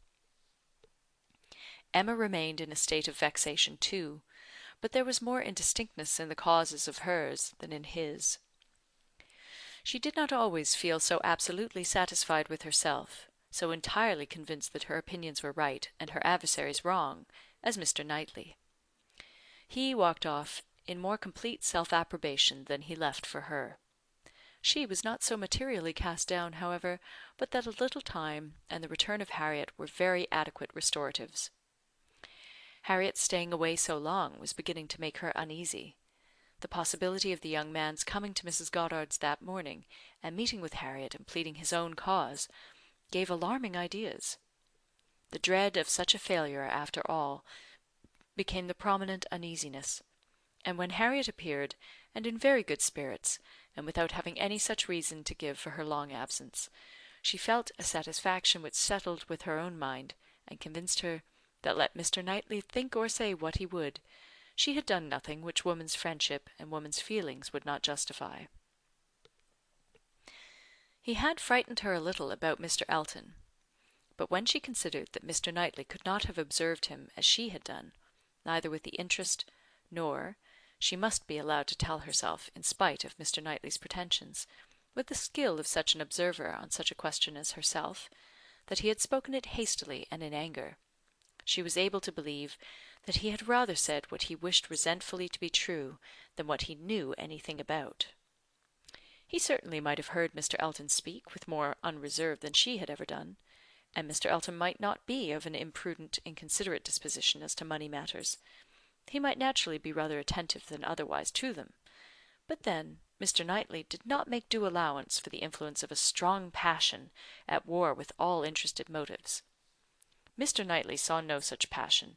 Emma remained in a state of vexation too, but there was more indistinctness in the causes of hers than in his. She did not always feel so absolutely satisfied with herself, so entirely convinced that her opinions were right and her adversaries wrong, as Mr. Knightley. He walked off in more complete self-approbation than he left for her. She was not so materially cast down, however, but that a little time and the return of Harriet were very adequate restoratives. Harriet's staying away so long was beginning to make her uneasy. The possibility of the young man's coming to Mrs. Goddard's that morning, and meeting with Harriet and pleading his own cause, gave alarming ideas. The dread of such a failure, after all, became the prominent uneasiness; and when Harriet appeared, and in very good spirits, and without having any such reason to give for her long absence, she felt a satisfaction which settled with her own mind, and convinced her that let Mr. Knightley think or say what he would, she had done nothing which woman's friendship and woman's feelings would not justify. He had frightened her a little about Mr. Elton; but when she considered that Mr. Knightley could not have observed him as she had done, neither with the interest, nor, she must be allowed to tell herself, in spite of Mr. Knightley's pretensions, with the skill of such an observer on such a question as herself, that he had spoken it hastily and in anger, she was able to believe that he had rather said what he wished resentfully to be true than what he knew anything about. He certainly might have heard Mr. Elton speak with more unreserve than she had ever done, and Mr. Elton might not be of an imprudent, inconsiderate disposition as to money matters, he might naturally be rather attentive than otherwise to them. But then Mr. Knightley did not make due allowance for the influence of a strong passion at war with all interested motives. Mr. Knightley saw no such passion,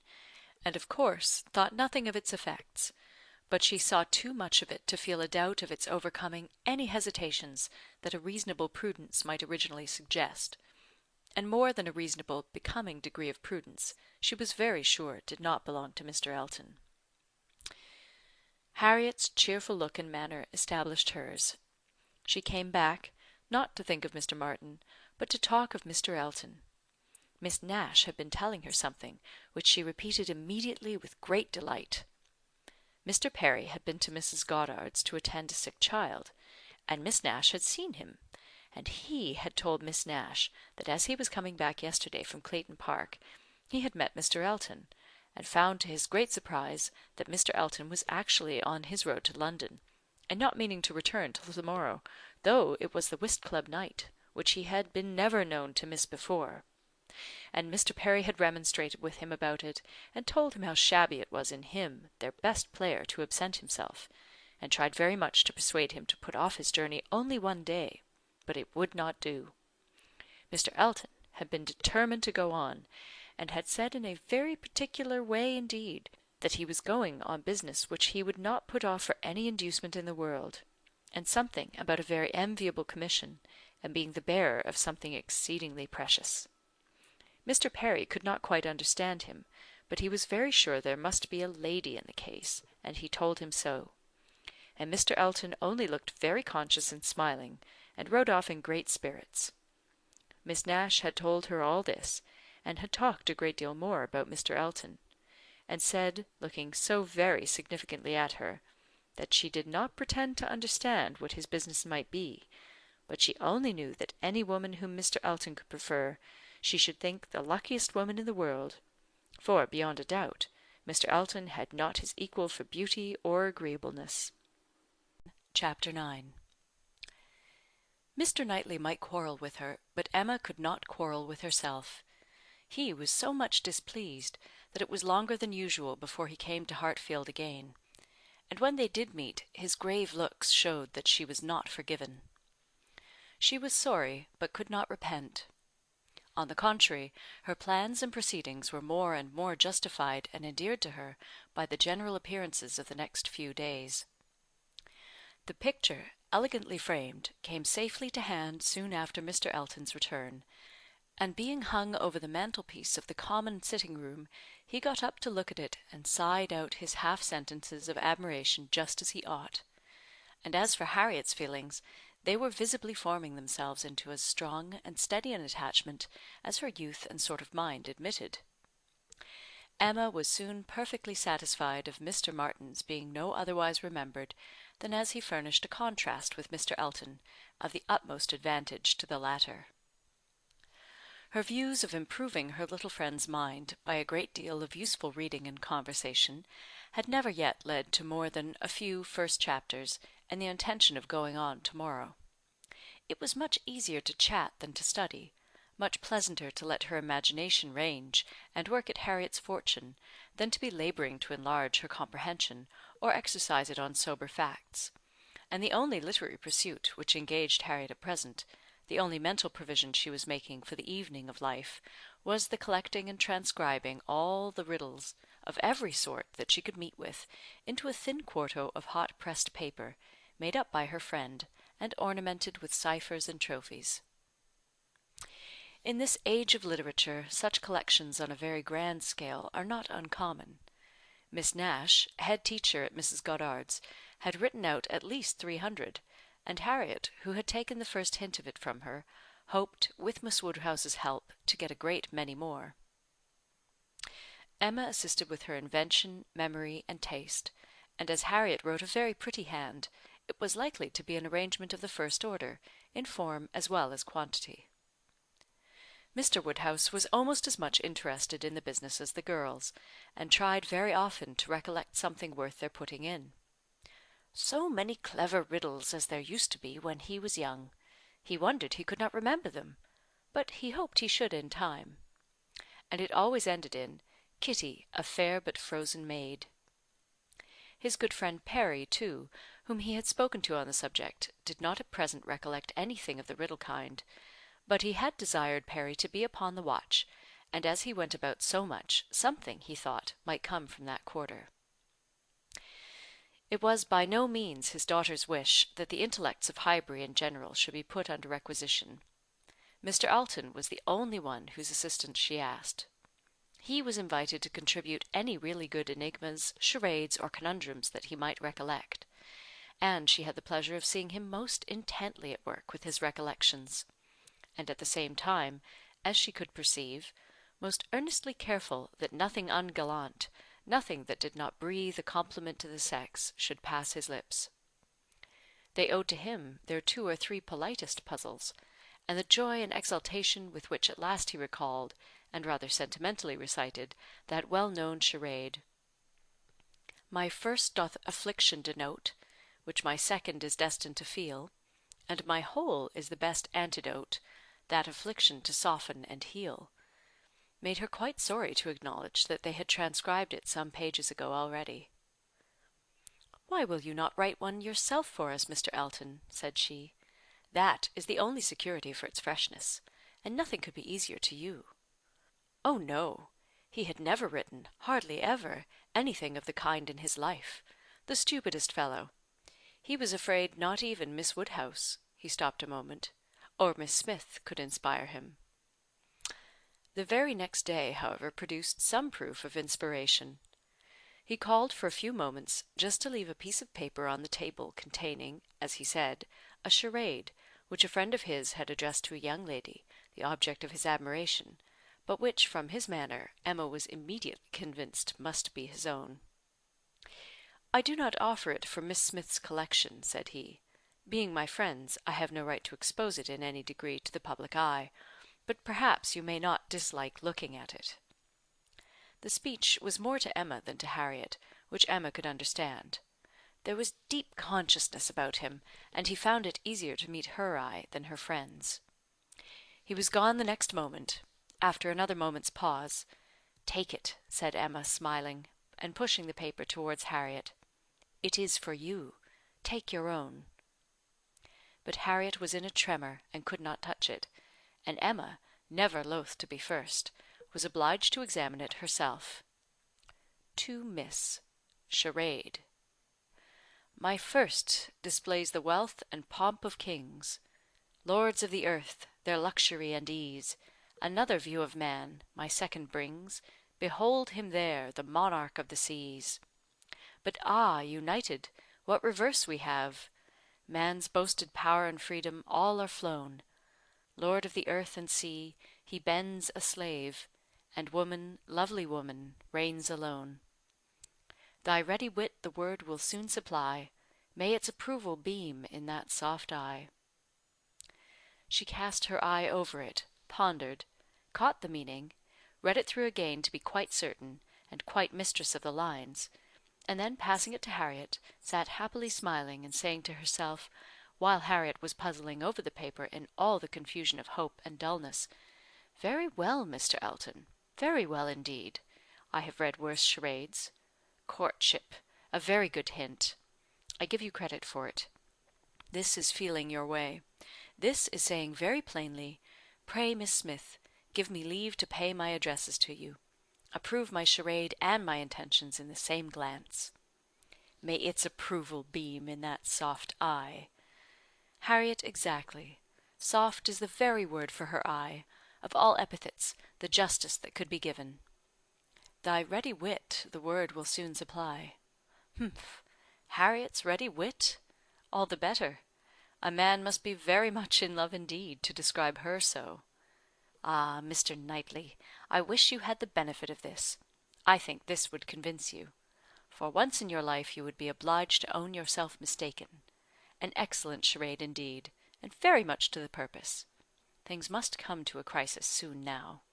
and of course thought nothing of its effects, but she saw too much of it to feel a doubt of its overcoming any hesitations that a reasonable prudence might originally suggest, and more than a reasonable becoming degree of prudence she was very sure did not belong to Mr. Elton. Harriet's cheerful look and manner established hers. She came back, not to think of Mr. Martin, but to talk of Mr. Elton. Miss Nash had been telling her something, which she repeated immediately with great delight. Mr. Perry had been to Mrs. Goddard's to attend a sick child, and Miss Nash had seen him, and he had told Miss Nash that as he was coming back yesterday from Clayton Park, he had met Mr. Elton, and found to his great surprise that Mr. Elton was actually on his road to London, and not meaning to return till the morrow, though it was the whist club night, which he had been never known to miss before. And Mr. Perry had remonstrated with him about it, and told him how shabby it was in him, their best player, to absent himself, and tried very much to persuade him to put off his journey only one day, but it would not do. Mr. Elton had been determined to go on, and had said in a very particular way indeed, that he was going on business which he would not put off for any inducement in the world, and something about a very enviable commission, and being the bearer of something exceedingly precious. Mr. Perry could not quite understand him, but he was very sure there must be a lady in the case, and he told him so. And Mr. Elton only looked very conscious and smiling, and rode off in great spirits. Miss Nash had told her all this, and had talked a great deal more about Mr. Elton, and said, looking so very significantly at her, that she did not pretend to understand what his business might be, but she only knew that any woman whom Mr. Elton could prefer, she should think the luckiest woman in the world, for, beyond a doubt, Mr. Elton had not his equal for beauty or agreeableness. Chapter 9. Mr. Knightley might quarrel with her, but Emma could not quarrel with herself. He was so much displeased that it was longer than usual before he came to Hartfield again, and when they did meet, his grave looks showed that she was not forgiven. She was sorry, but could not repent. On the contrary, her plans and proceedings were more and more justified and endeared to her by the general appearances of the next few days. The picture, elegantly framed, came safely to hand soon after Mr. Elton's return, and being hung over the mantelpiece of the common sitting-room, he got up to look at it and sighed out his half-sentences of admiration just as he ought. And as for Harriet's feelings, they were visibly forming themselves into as strong and steady an attachment as her youth and sort of mind admitted. Emma was soon perfectly satisfied of Mr. Martin's being no otherwise remembered than as he furnished a contrast with Mr. Elton of the utmost advantage to the latter. Her views of improving her little friend's mind by a great deal of useful reading and conversation had never yet led to more than a few first chapters and the intention of going on to-morrow. It was much easier to chat than to study, much pleasanter to let her imagination range and work at Harriet's fortune than to be labouring to enlarge her comprehension or exercise it on sober facts, and the only literary pursuit which engaged Harriet at present, the only mental provision she was making for the evening of life, was the collecting and transcribing all the riddles of every sort that she could meet with into a thin quarto of hot-pressed paper, made up by her friend, and ornamented with ciphers and trophies. In this age of literature, such collections on a very grand scale are not uncommon. Miss Nash, head teacher at Mrs. Goddard's, had written out at least 300, and Harriet, who had taken the first hint of it from her, hoped, with Miss Woodhouse's help, to get a great many more. Emma assisted with her invention, memory, and taste, and as Harriet wrote a very pretty hand, it was likely to be an arrangement of the first order, in form as well as quantity. Mr. Woodhouse was almost as much interested in the business as the girls, and tried very often to recollect something worth their putting in. So many clever riddles as there used to be when he was young. He wondered he could not remember them, but he hoped he should in time. And it always ended in, Kitty, a fair but frozen maid. His good friend Perry, too, whom he had spoken to on the subject, did not at present recollect anything of the riddle kind, but he had desired Perry to be upon the watch, and as he went about so much, something, he thought, might come from that quarter. It was by no means his daughter's wish that the intellects of Highbury in general should be put under requisition. Mr. Alton was the only one whose assistance she asked. He was invited to contribute any really good enigmas, charades, or conundrums that he might recollect, and she had the pleasure of seeing him most intently at work with his recollections, and at the same time, as she could perceive, most earnestly careful that nothing ungallant, nothing that did not breathe a compliment to the sex, should pass his lips. They owed to him their 2 or 3 politest puzzles, and the joy and exultation with which at last he recalled, and rather sentimentally recited, that well-known charade, "My first doth affliction denote, which my second is destined to feel, and my whole is the best antidote, that affliction to soften and heal," made her quite sorry to acknowledge that they had transcribed it some pages ago already. "Why will you not write one yourself for us, Mr. Elton?" said she. "That is the only security for its freshness, and nothing could be easier to you." Oh no! He had never written, hardly ever, anything of the kind in his life. The stupidest fellow! He was afraid not even Miss Woodhouse he stopped a moment or Miss Smith could inspire him. The very next day, however, produced some proof of inspiration. He called for a few moments, just to leave a piece of paper on the table containing, as he said, a charade, which a friend of his had addressed to a young lady, the object of his admiration, but which, from his manner, Emma was immediately convinced must be his own. "I do not offer it for Miss Smith's collection," said he. "Being my friends, I have no right to expose it in any degree to the public eye, but perhaps you may not dislike looking at it." The speech was more to Emma than to Harriet, which Emma could understand. There was deep consciousness about him, and he found it easier to meet her eye than her friend's. He was gone the next moment. After another moment's pause, "Take it," said Emma, smiling, and pushing the paper towards Harriet. "It is for you. Take your own." But Harriet was in a tremor, and could not touch it, and Emma, never loath to be first, was obliged to examine it herself. "To Miss. Charade. My first displays the wealth and pomp of kings. Lords of the earth, their luxury and ease. Another view of man, my second brings. Behold him there, the monarch of the seas. But united, what reverse we have! Man's boasted power and freedom all are flown. Lord of the earth and sea, he bends a slave, and woman, lovely woman, reigns alone. Thy ready wit the word will soon supply. May its approval beam in that soft eye." She cast her eye over it, pondered, caught the meaning, read it through again to be quite certain, and quite mistress of the lines, and then passing it to Harriet, sat happily smiling and saying to herself, while Harriet was puzzling over the paper in all the confusion of hope and dulness, "Very well, Mr. Elton, very well indeed. I have read worse charades. Courtship, a very good hint. I give you credit for it. This is feeling your way. This is saying very plainly, 'Pray, Miss Smith, give me leave to pay my addresses to you. Approve my charade and my intentions in the same glance. May its approval beam in that soft eye.' Harriet, exactly. Soft is the very word for her eye. Of all epithets, the justest that could be given. Thy ready wit the word will soon supply. Humph! Harriet's ready wit? All the better. A man must be very much in love indeed to describe her so. Ah, Mr. Knightley, I wish you had the benefit of this. I think this would convince you. For once in your life you would be obliged to own yourself mistaken. An excellent charade indeed, and very much to the purpose. Things must come to a crisis soon now."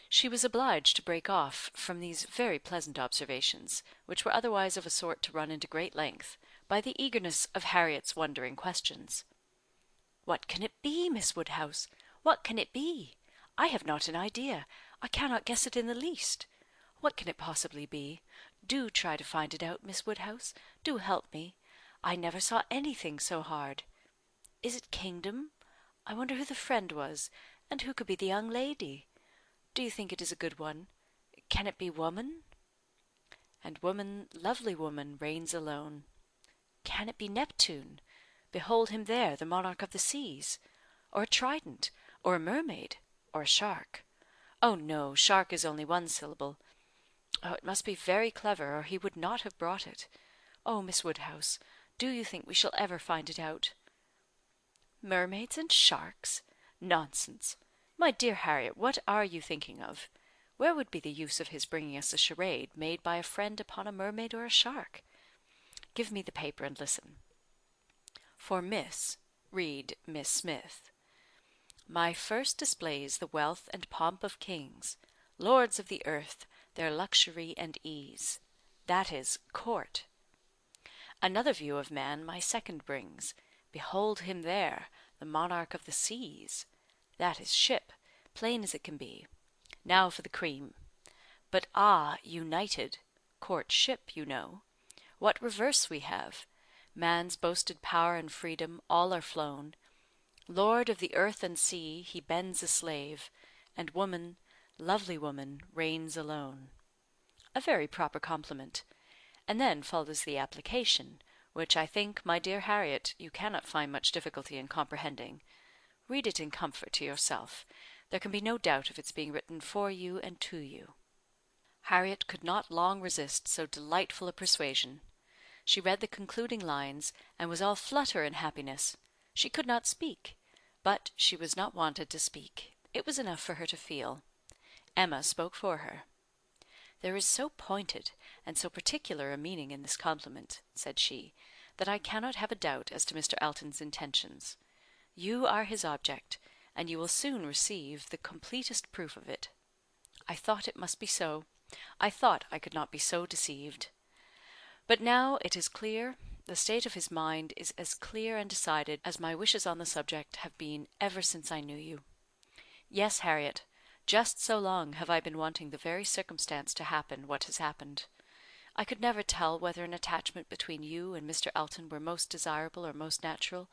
She was obliged to break off from these very pleasant observations, which were otherwise of a sort to run into great length, by the eagerness of Harriet's wondering questions. "What can it be, Miss Woodhouse? What can it be? I have not an idea. I cannot guess it in the least. What can it possibly be? Do try to find it out, Miss Woodhouse. Do help me. I never saw anything so hard. Is it kingdom? I wonder who the friend was, and who could be the young lady? Do you think it is a good one? Can it be woman? And woman, lovely woman, reigns alone. Can it be Neptune? Behold him there, the monarch of the seas. Or a trident, or a mermaid, or a shark. Oh no, shark is only one syllable. Oh, it must be very clever, or he would not have brought it. Oh, Miss Woodhouse, do you think we shall ever find it out? Mermaids and sharks? Nonsense! My dear Harriet, what are you thinking of? Where would be the use of his bringing us a charade made by a friend upon a mermaid or a shark? Give me the paper and listen. For Miss, read Miss Smith. My first displays the wealth and pomp of kings, lords of the earth, their luxury and ease. That is court. Another view of man my second brings. Behold him there, the monarch of the seas. That is ship, plain as it can be. Now for the cream. But united, court ship, you know. What reverse we have! Man's boasted power and freedom all are flown. Lord of the earth and sea, he bends a slave, and woman, lovely woman, reigns alone. A very proper compliment. And then follows the application, which I think, my dear Harriet, you cannot find much difficulty in comprehending. Read it in comfort to yourself. There can be no doubt of its being written for you and to you. Harriet could not long resist so delightful a persuasion. She read the concluding lines, and was all flutter and happiness. She could not speak, but she was not wanted to speak. It was enough for her to feel. Emma spoke for her. There is so pointed and so particular a meaning in this compliment, said she, that I cannot have a doubt as to Mr. Elton's intentions. You are his object, and you will soon receive the completest proof of it. I thought it must be so. I thought I could not be so deceived. But now it is clear, the state of his mind is as clear and decided as my wishes on the subject have been ever since I knew you. Yes, Harriet, just so long have I been wanting the very circumstance to happen what has happened. I could never tell whether an attachment between you and Mr. Elton were most desirable or most natural.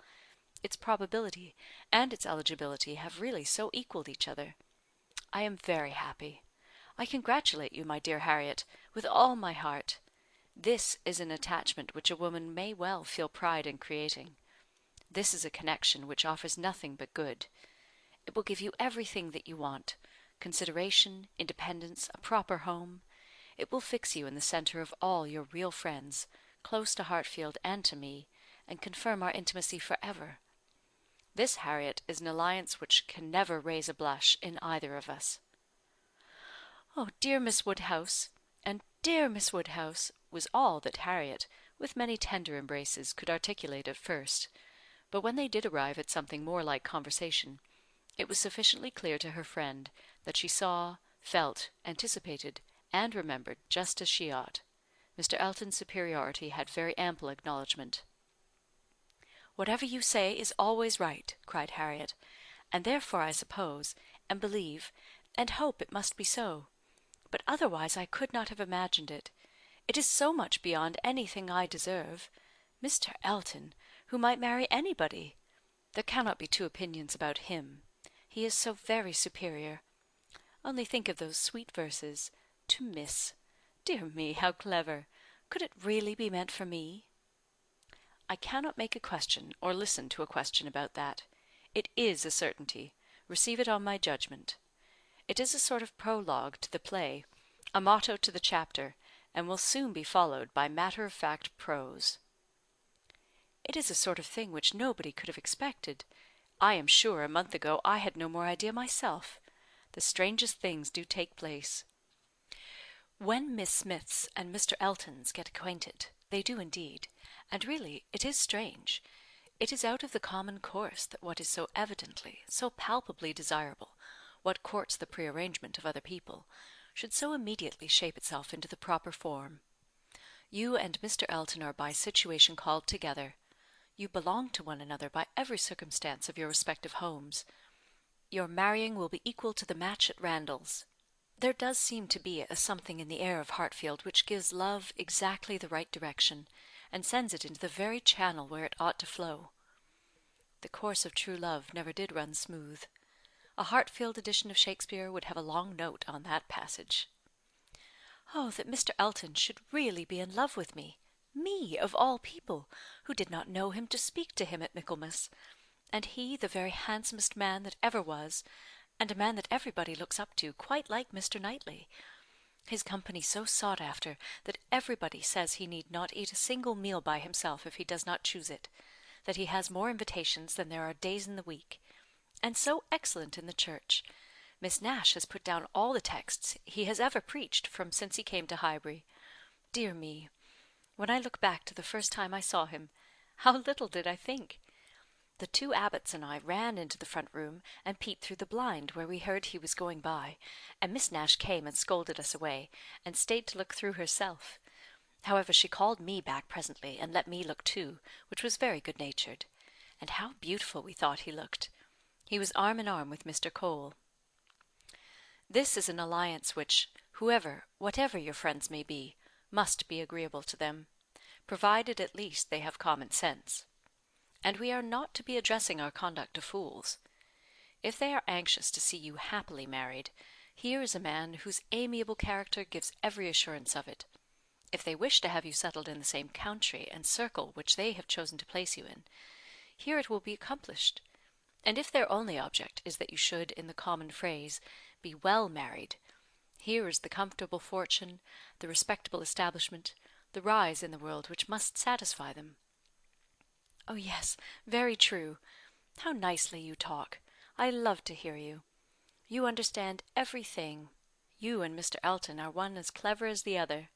Its probability and its eligibility have really so equalled each other. I am very happy. I congratulate you, my dear Harriet, with all my heart. This is an attachment which a woman may well feel pride in creating. This is a connection which offers nothing but good. It will give you everything that you want, consideration, independence, a proper home. It will fix you in the centre of all your real friends, close to Hartfield and to me, and confirm our intimacy for ever. This, Harriet, is an alliance which can never raise a blush in either of us. Oh, dear Miss Woodhouse, and dear Miss Woodhouse, was all that Harriet, with many tender embraces, could articulate at first; but when they did arrive at something more like conversation, it was sufficiently clear to her friend that she saw, felt, anticipated, and remembered just as she ought. Mr. Elton's superiority had very ample acknowledgment. "Whatever you say is always right," cried Harriet, "and therefore I suppose, and believe, and hope it must be so. But otherwise I could not have imagined it. It is so much beyond anything I deserve. Mr. Elton, who might marry anybody! There cannot be two opinions about him. He is so very superior. Only think of those sweet verses, to Miss. Dear me, how clever! Could it really be meant for me? I cannot make a question, or listen to a question about that. It is a certainty. Receive it on my judgment. It is a sort of prologue to the play, a motto to the chapter, and will soon be followed by matter-of-fact prose. It is a sort of thing which nobody could have expected. I am sure a month ago I had no more idea myself. The strangest things do take place. When Miss Smiths and Mr. Eltons get acquainted, they do indeed, and really it is strange. It is out of the common course that what is so evidently, so palpably desirable, what courts the prearrangement of other people, should so immediately shape itself into the proper form. You and Mr. Elton are by situation called together. You belong to one another by every circumstance of your respective homes. Your marrying will be equal to the match at Randall's. There does seem to be a something in the air of Hartfield which gives love exactly the right direction, and sends it into the very channel where it ought to flow. The course of true love never did run smooth. A Hartfield edition of Shakespeare would have a long note on that passage. Oh, that Mr. Elton should really be in love with me! Me, of all people, who did not know him to speak to him at Michaelmas, and he the very handsomest man that ever was, and a man that everybody looks up to, quite like Mr. Knightley. His company so sought after that everybody says he need not eat a single meal by himself if he does not choose it, that he has more invitations than there are days in the week, and so excellent in the church. Miss Nash has put down all the texts he has ever preached from since he came to Highbury. Dear me! When I look back to the first time I saw him, how little did I think! The two abbots and I ran into the front room and peeped through the blind where we heard he was going by, and Miss Nash came and scolded us away, and stayed to look through herself. However, she called me back presently, and let me look too, which was very good-natured. And how beautiful we thought he looked! He was arm in arm with Mr. Cole. This is an alliance which, whatever your friends may be, must be agreeable to them, provided at least they have common sense. And we are not to be addressing our conduct to fools. If they are anxious to see you happily married, here is a man whose amiable character gives every assurance of it. If they wish to have you settled in the same country and circle which they have chosen to place you in, here it will be accomplished. And if their only object is that you should, in the common phrase, be well married, here is the comfortable fortune, the respectable establishment, the rise in the world which must satisfy them. Oh yes, very true. How nicely you talk. I love to hear you. You understand everything. You and Mr. Elton are one as clever as the other.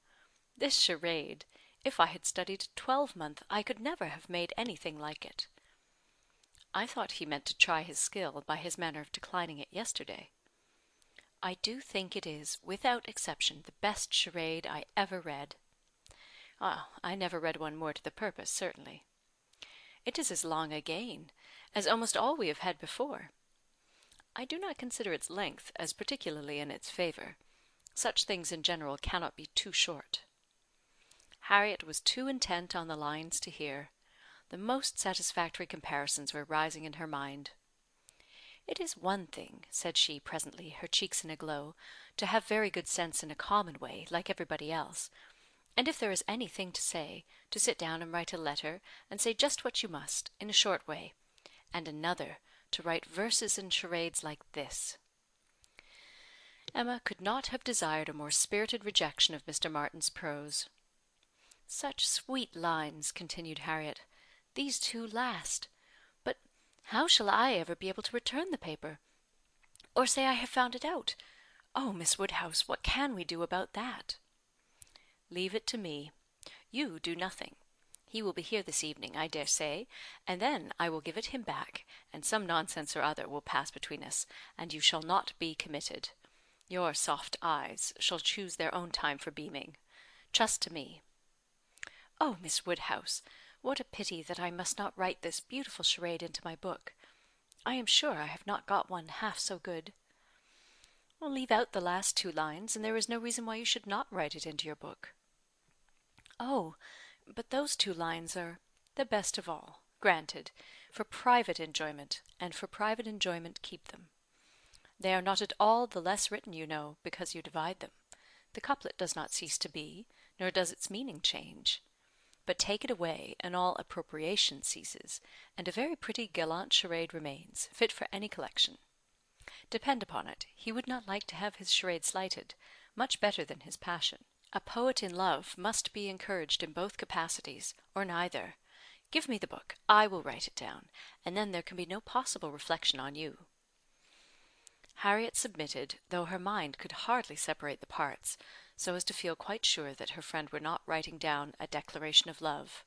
This charade, if I had studied a 12-month, I could never have made anything like it. I thought he meant to try his skill by his manner of declining it yesterday. I do think it is, without exception, the best charade I ever read. I never read one more to the purpose, certainly. It is as long again as almost all we have had before. I do not consider its length as particularly in its favour. Such things in general cannot be too short. Harriet was too intent on the lines to hear. The most satisfactory comparisons were rising in her mind. "It is one thing," said she presently, her cheeks in a glow, "to have very good sense in a common way, like everybody else, and if there is anything to say, to sit down and write a letter, and say just what you must, in a short way, and another to write verses and charades like this." Emma could not have desired a more spirited rejection of Mr. Martin's prose. "Such sweet lines," continued Harriet. "These two last. But how shall I ever be able to return the paper? Or say I have found it out? Oh, Miss Woodhouse, what can we do about that?" "Leave it to me. You do nothing. He will be here this evening, I dare say, and then I will give it him back, and some nonsense or other will pass between us, and you shall not be committed. Your soft eyes shall choose their own time for beaming. Trust to me." "Oh, Miss Woodhouse, what a pity that I must not write this beautiful charade into my book. I am sure I have not got one half so good." "Leave out the last two lines, and there is no reason why you should not write it into your book." "Oh, but those two lines are the best of all. Granted, for private enjoyment, and for private enjoyment keep them. They are not at all the less written, you know, because you divide them. The couplet does not cease to be, nor does its meaning change. But take it away, and all appropriation ceases, and a very pretty gallant charade remains, fit for any collection. Depend upon it, he would not like to have his charade slighted, much better than his passion. A poet in love must be encouraged in both capacities, or neither. Give me the book, I will write it down, and then there can be no possible reflection on you." Harriet submitted, though her mind could hardly separate the parts, so as to feel quite sure that her friend were not writing down a declaration of love.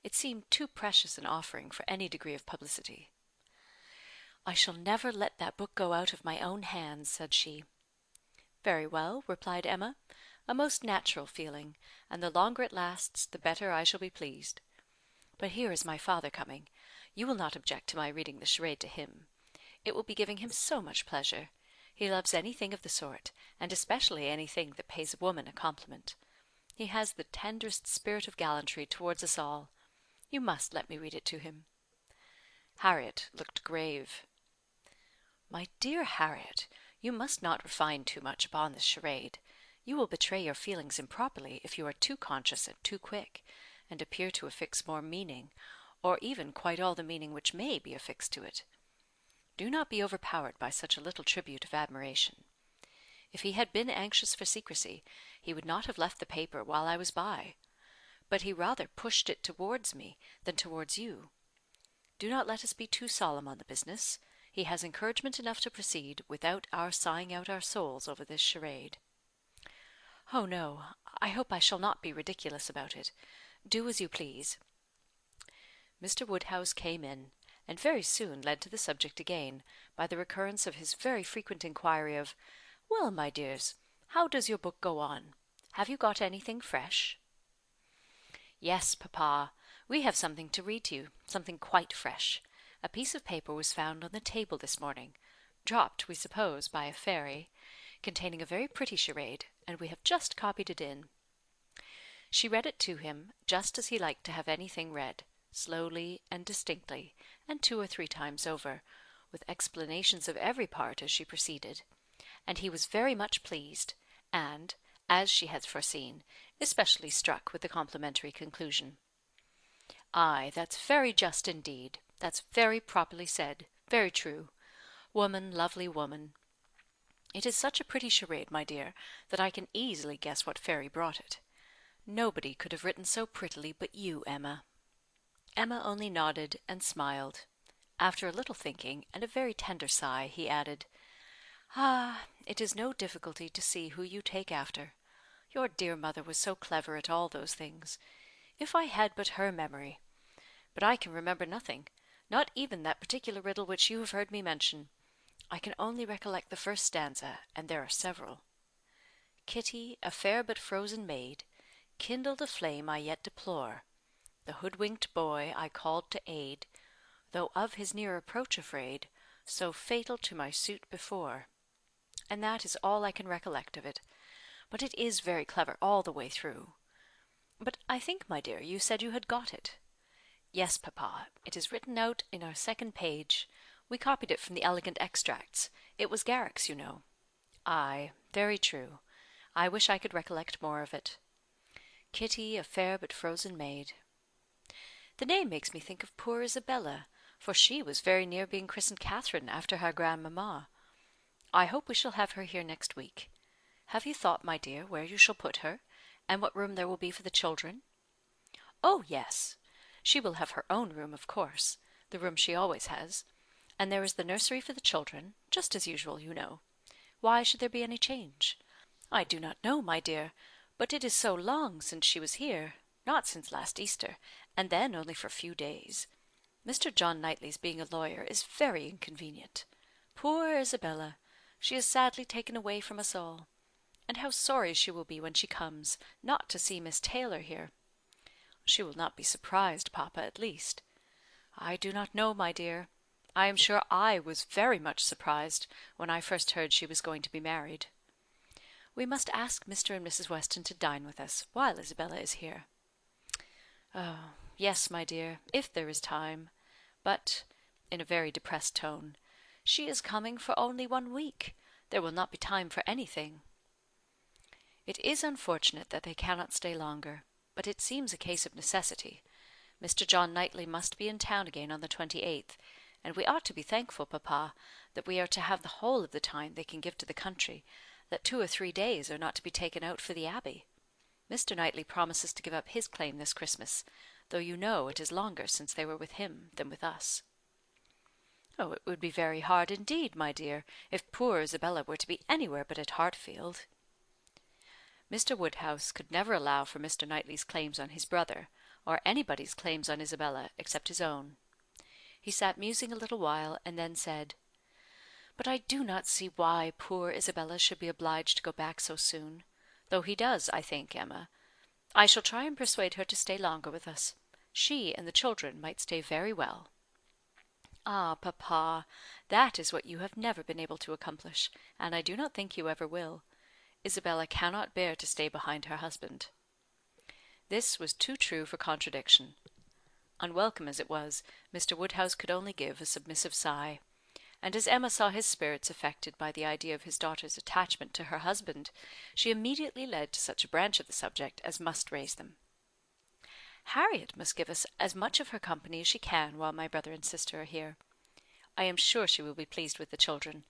It seemed too precious an offering for any degree of publicity. "I shall never let that book go out of my own hands," said she. "Very well," replied Emma. "A most natural feeling, and the longer it lasts, the better I shall be pleased. But here is my father coming. You will not object to my reading the charade to him. It will be giving him so much pleasure. He loves anything of the sort, and especially anything that pays a woman a compliment. He has the tenderest spirit of gallantry towards us all. You must let me read it to him." Harriet looked grave. "My dear Harriet, you must not refine too much upon this charade. You will betray your feelings improperly if you are too conscious and too quick, and appear to affix more meaning, or even quite all the meaning which may be affixed to it. Do not be overpowered by such a little tribute of admiration. If he had been anxious for secrecy, he would not have left the paper while I was by, but he rather pushed it towards me than towards you. Do not let us be too solemn on the business. He has encouragement enough to proceed without our sighing out our souls over this charade." "Oh no, I hope I shall not be ridiculous about it. Do as you please." Mr. Woodhouse came in, and very soon led to the subject again by the recurrence of his very frequent inquiry of, "Well, my dears, how does your book go on? Have you got anything fresh?" "Yes, papa, we have something to read to you, something quite fresh. A piece of paper was found on the table this morning, dropped, we suppose, by a fairy, containing a very pretty charade, and we have just copied it in." She read it to him, just as he liked to have anything read, slowly and distinctly, and 2 or 3 times over, with explanations of every part as she proceeded, and he was very much pleased, and, as she had foreseen, especially struck with the complimentary conclusion. "Ay, that's very just indeed. That's very properly said. Very true. Woman, lovely woman. It is such a pretty charade, my dear, that I can easily guess what fairy brought it. Nobody could have written so prettily but you, Emma." Emma only nodded and smiled. After a little thinking, and a very tender sigh, he added, "Ah, it is no difficulty to see who you take after. Your dear mother was so clever at all those things. If I had but her memory! But I can remember nothing, not even that particular riddle which you have heard me mention. I can only recollect the first stanza, and there are several. Kitty, a fair but frozen maid, kindled a flame I yet deplore. The hoodwinked boy I called to aid, though of his near approach afraid, so fatal to my suit before." And that is all I can recollect of it. But it is very clever all the way through. But I think, my dear, you said you had got it. "Yes, papa. It is written out in our second page. We copied it from the elegant extracts. It was Garrick's, you know." "Ay, very true. I wish I could recollect more of it. Kitty, a fair but frozen maid. The name makes me think of poor Isabella, for she was very near being christened Catherine after her grandmamma. I hope we shall have her here next week. Have you thought, my dear, where you shall put her, and what room there will be for the children?" "Oh, yes. She will have her own room, of course, the room she always has, and there is the nursery for the children, just as usual, you know. Why should there be any change?" "I do not know, my dear, but it is so long since she was here, not since last Easter, and then only for a few days. Mr. John Knightley's being a lawyer is very inconvenient. Poor Isabella! She is sadly taken away from us all. And how sorry she will be when she comes, not to see Miss Taylor here." "She will not be surprised, papa, at least." "I do not know, my dear. I am sure I was very much surprised when I first heard she was going to be married. We must ask Mr. and Mrs. Weston to dine with us while Isabella is here." "Oh, yes, my dear, if there is time. But," in a very depressed tone, "she is coming for only 1 week. There will not be time for anything." "It is unfortunate that they cannot stay longer, but it seems a case of necessity. Mr. John Knightley must be in town again on the 28th, and we ought to be thankful, papa, that we are to have the whole of the time they can give to the country, that 2 or 3 days are not to be taken out for the Abbey. Mr. Knightley promises to give up his claim this Christmas, though you know it is longer since they were with him than with us." "Oh, it would be very hard indeed, my dear, if poor Isabella were to be anywhere but at Hartfield." Mr. Woodhouse could never allow for Mr. Knightley's claims on his brother, or anybody's claims on Isabella, except his own. He sat musing a little while, and then said, "But I do not see why poor Isabella should be obliged to go back so soon, though he does, I think, Emma. I shall try and persuade her to stay longer with us. She and the children might stay very well." Ah, papa, that is what you have never been able to accomplish, and I do not think you ever will. Isabella cannot bear to stay behind her husband." This was too true for contradiction. Unwelcome as it was, Mr. Woodhouse could only give a submissive sigh; and as Emma saw his spirits affected by the idea of his daughter's attachment to her husband, she immediately led to such a branch of the subject as must raise them. "Harriet must give us as much of her company as she can while my brother and sister are here. I am sure she will be pleased with the children.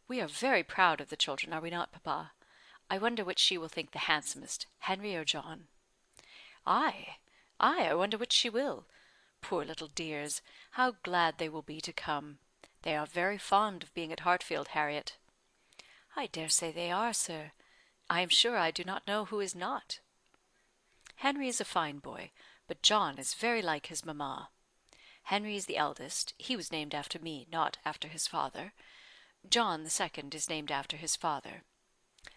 We are very proud of the children, are we not, papa? I wonder which she will think the handsomest, Henry or John?" "Ay, I wonder which she will. Poor little dears, how glad they will be to come. They are very fond of being at Hartfield, Harriet." "I dare say they are, sir. I am sure I do not know who is not." "Henry is a fine boy, but John is very like his mamma. Henry is the eldest; he was named after me, not after his father. John the second is named after his father.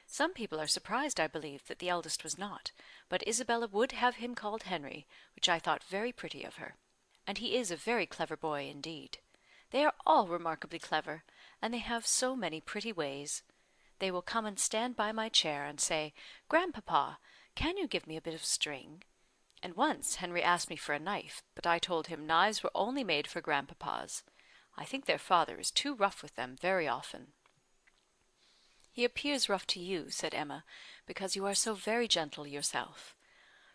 Some people are surprised, I believe, that the eldest was not, but Isabella would have him called Henry, which I thought very pretty of her. And he is a very clever boy indeed. They are all remarkably clever, and they have so many pretty ways. They will come and stand by my chair, and say, 'Grandpapa, can you give me a bit of string?' And once Henry asked me for a knife, but I told him knives were only made for grandpapas. I think their father is too rough with them very often." "He appears rough to you," said Emma, "because you are so very gentle yourself.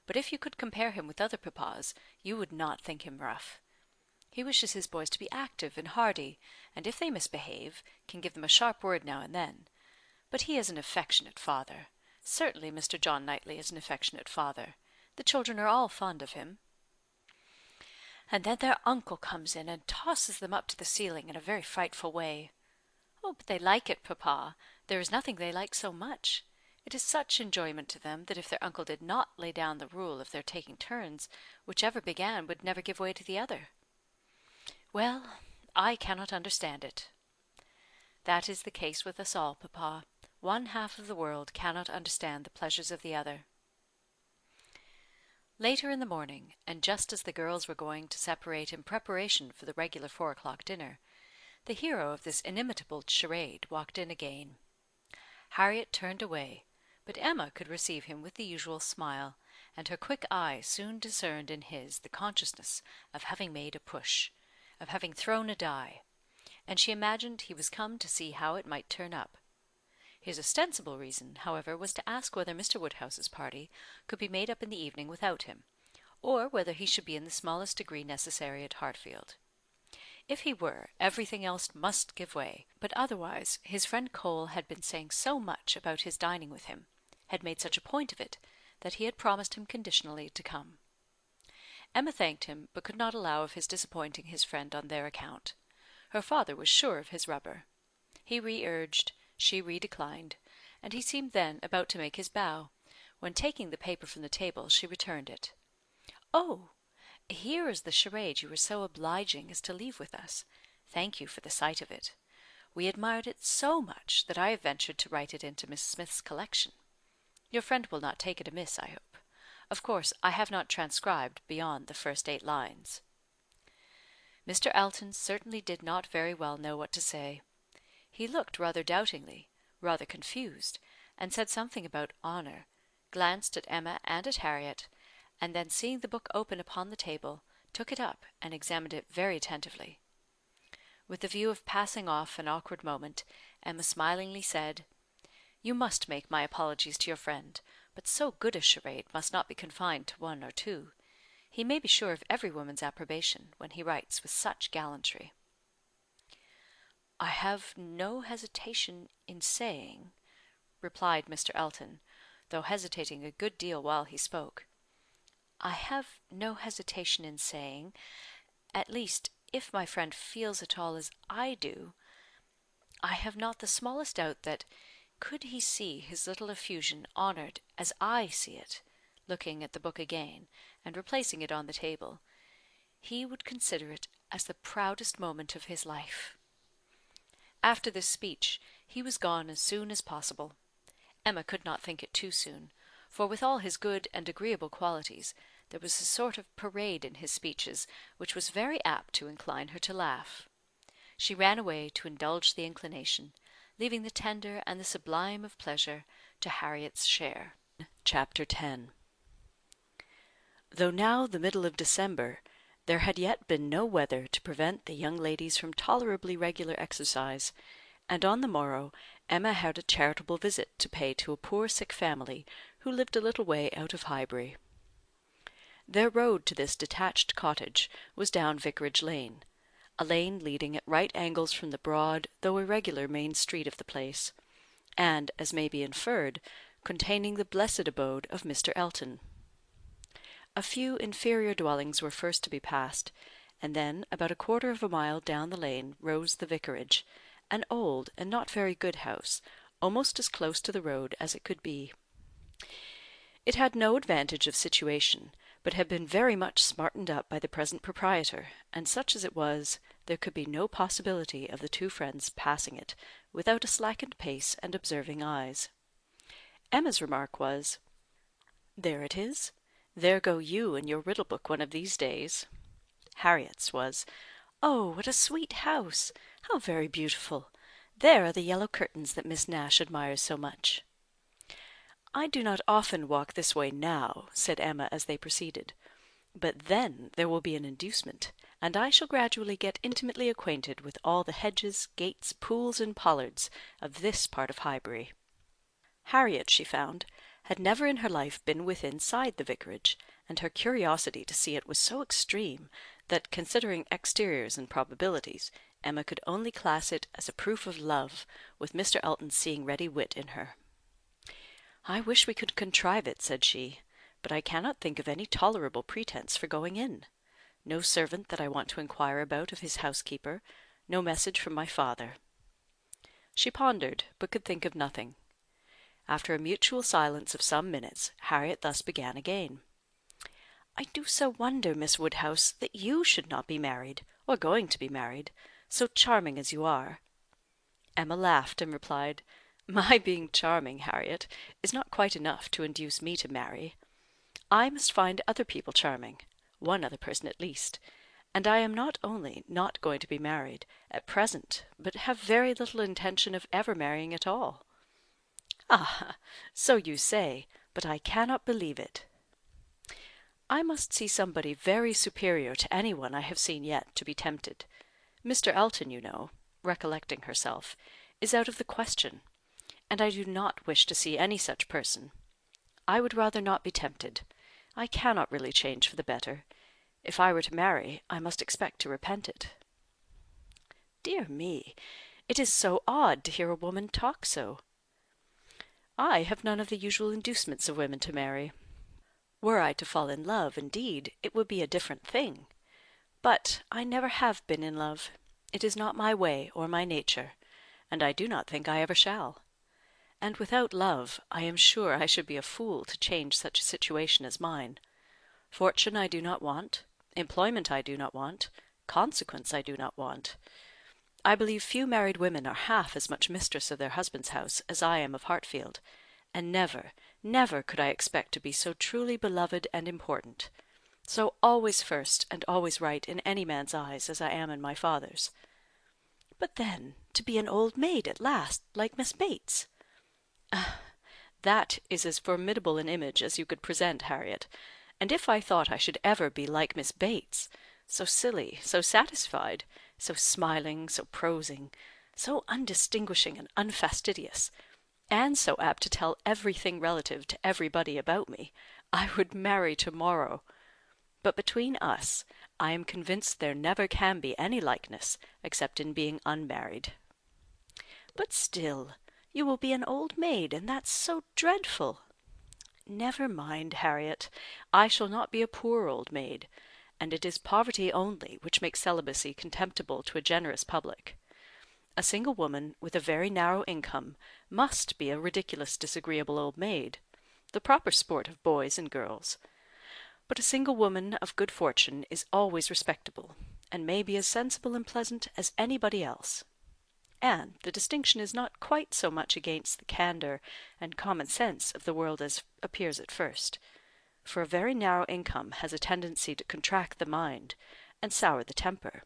But if you could compare him with other papas, you would not think him rough. He wishes his boys to be active and hardy, and if they misbehave, can give them a sharp word now and then. But he is an affectionate father. Certainly Mr. John Knightley is an affectionate father. The children are all fond of him. And then their uncle comes in and tosses them up to the ceiling in a very frightful way. Oh, but they like it, papa. There is nothing they like so much. It is such enjoyment to them that if their uncle did not lay down the rule of their taking turns, whichever began would never give way to the other. Well, I cannot understand it." "That is the case with us all, papa. One half of the world cannot understand the pleasures of the other." Later in the morning, and just as the girls were going to separate in preparation for the regular 4 o'clock dinner, the hero of this inimitable charade walked in again. Harriet turned away, but Emma could receive him with the usual smile, and her quick eye soon discerned in his the consciousness of having made a push, of having thrown a die, and she imagined he was come to see how it might turn up. His ostensible reason, however, was to ask whether Mr. Woodhouse's party could be made up in the evening without him, or whether he should be in the smallest degree necessary at Hartfield. If he were, everything else must give way, but otherwise his friend Cole had been saying so much about his dining with him, had made such a point of it, that he had promised him conditionally to come. Emma thanked him, but could not allow of his disappointing his friend on their account. Her father was sure of his rubber. He re-urged, she re-declined, and he seemed then about to make his bow, when taking the paper from the table, she returned it. "Oh, here is the charade you were so obliging as to leave with us. Thank you for the sight of it. We admired it so much that I have ventured to write it into Miss Smith's collection. Your friend will not take it amiss, I hope. Of course, I have not transcribed beyond the first 8 lines." Mr. Elton certainly did not very well know what to say. He looked rather doubtingly, rather confused, and said something about honour, glanced at Emma and at Harriet, and then seeing the book open upon the table, took it up and examined it very attentively. With the view of passing off an awkward moment, Emma smilingly said, "You must make my apologies to your friend, but so good a charade must not be confined to 1 or 2. He may be sure of every woman's approbation when he writes with such gallantry." "I have no hesitation in saying," replied Mr. Elton, though hesitating a good deal while he spoke, "I have no hesitation in saying, at least, if my friend feels at all as I do, I have not the smallest doubt that, could he see his little effusion honoured as I see it," looking at the book again, and replacing it on the table, "he would consider it as the proudest moment of his life." After this speech, he was gone as soon as possible. Emma could not think it too soon, for with all his good and agreeable qualities, there was a sort of parade in his speeches which was very apt to incline her to laugh. she ran away to indulge the inclination, leaving the tender and the sublime of pleasure to Harriet's share. Chapter 10. Though now the middle of December, there had yet been no weather to prevent the young ladies from tolerably regular exercise, and on the morrow Emma had a charitable visit to pay to a poor sick family who lived a little way out of Highbury. Their road to this detached cottage was down Vicarage Lane, a lane leading at right angles from the broad, though irregular, main street of the place, and, as may be inferred, containing the blessed abode of Mr. Elton. A few inferior dwellings were first to be passed, and then about a quarter of a mile down the lane rose the vicarage, an old and not very good house, almost as close to the road as it could be. It had no advantage of situation, but had been very much smartened up by the present proprietor, and such as it was, there could be no possibility of the two friends passing it without a slackened pace and observing eyes. Emma's remark was, "There it is. There go you and your riddle book one of these days." Harriet's was, "Oh, what a sweet house! How very beautiful! There are the yellow curtains that Miss Nash admires so much." "I do not often walk this way now," said Emma as they proceeded, "but then there will be an inducement, and I shall gradually get intimately acquainted with all the hedges, gates, pools, and pollards of this part of Highbury." Harriet, she found, had never in her life been within inside the vicarage, and her curiosity to see it was so extreme that, considering exteriors and probabilities, Emma could only class it as a proof of love, with Mr. Elton's seeing ready wit in her. "I wish we could contrive it," said she, "but I cannot think of any tolerable pretence for going in. No servant that I want to inquire about of his housekeeper, no message from my father." She pondered, but could think of nothing. After a mutual silence of some minutes, Harriet thus began again. "I do so wonder, Miss Woodhouse, that you should not be married, or going to be married, so charming as you are." Emma laughed, and replied, "My being charming, Harriet, is not quite enough to induce me to marry. I must find other people charming, one other person at least, and I am not only not going to be married, at present, but have very little intention of ever marrying at all." "Ah, so you say, but I cannot believe it." "I must see somebody very superior to any one I have seen yet to be tempted. Mr. Elton, you know," recollecting herself, "is out of the question, and I do not wish to see any such person. I would rather not be tempted. I cannot really change for the better. If I were to marry, I must expect to repent it." "Dear me, it is so odd to hear a woman talk so." "I have none of the usual inducements of women to marry. Were I to fall in love, indeed, it would be a different thing. But I never have been in love. It is not my way or my nature, and I do not think I ever shall. And without love, I am sure I should be a fool to change such a situation as mine. Fortune I do not want, employment I do not want, consequence I do not want. I believe few married women are half as much mistress of their husband's house as I am of Hartfield, and never, never could I expect to be so truly beloved and important, so always first and always right in any man's eyes as I am in my father's. But then, to be an old maid at last, like Miss Bates! That is as formidable an image as you could present, Harriet, and if I thought I should ever be like Miss Bates, so silly, so satisfied, so smiling, so prosing, so undistinguishing and unfastidious, and so apt to tell everything relative to everybody about me, I would marry to-morrow. But between us, I am convinced there never can be any likeness, except in being unmarried." "But still, you will be an old maid, and that's so dreadful." "Never mind, Harriet. I shall not be a poor old maid, and it is poverty only which makes celibacy contemptible to a generous public. A single woman with a very narrow income must be a ridiculous disagreeable old maid, the proper sport of boys and girls. But a single woman of good fortune is always respectable, and may be as sensible and pleasant as anybody else. And the distinction is not quite so much against the candour and common sense of the world as appears at first, for a very narrow income has a tendency to contract the mind, and sour the temper.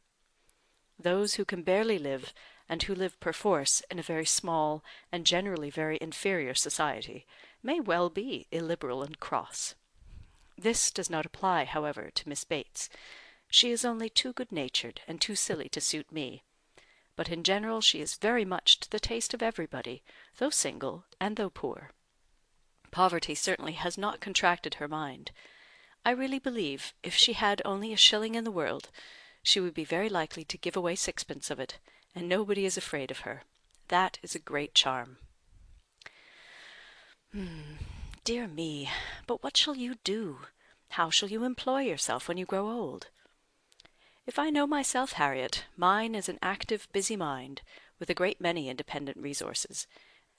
Those who can barely live, and who live perforce in a very small and generally very inferior society, may well be illiberal and cross. This does not apply, however, to Miss Bates. She is only too good-natured and too silly to suit me. But in general she is very much to the taste of everybody, though single and though poor. Poverty certainly has not contracted her mind. I really believe, if she had only a shilling in the world, she would be very likely to give away sixpence of it, and nobody is afraid of her. That is a great charm. Dear me, but what shall you do? How shall you employ yourself when you grow old? If I know myself, Harriet, mine is an active, busy mind, with a great many independent resources,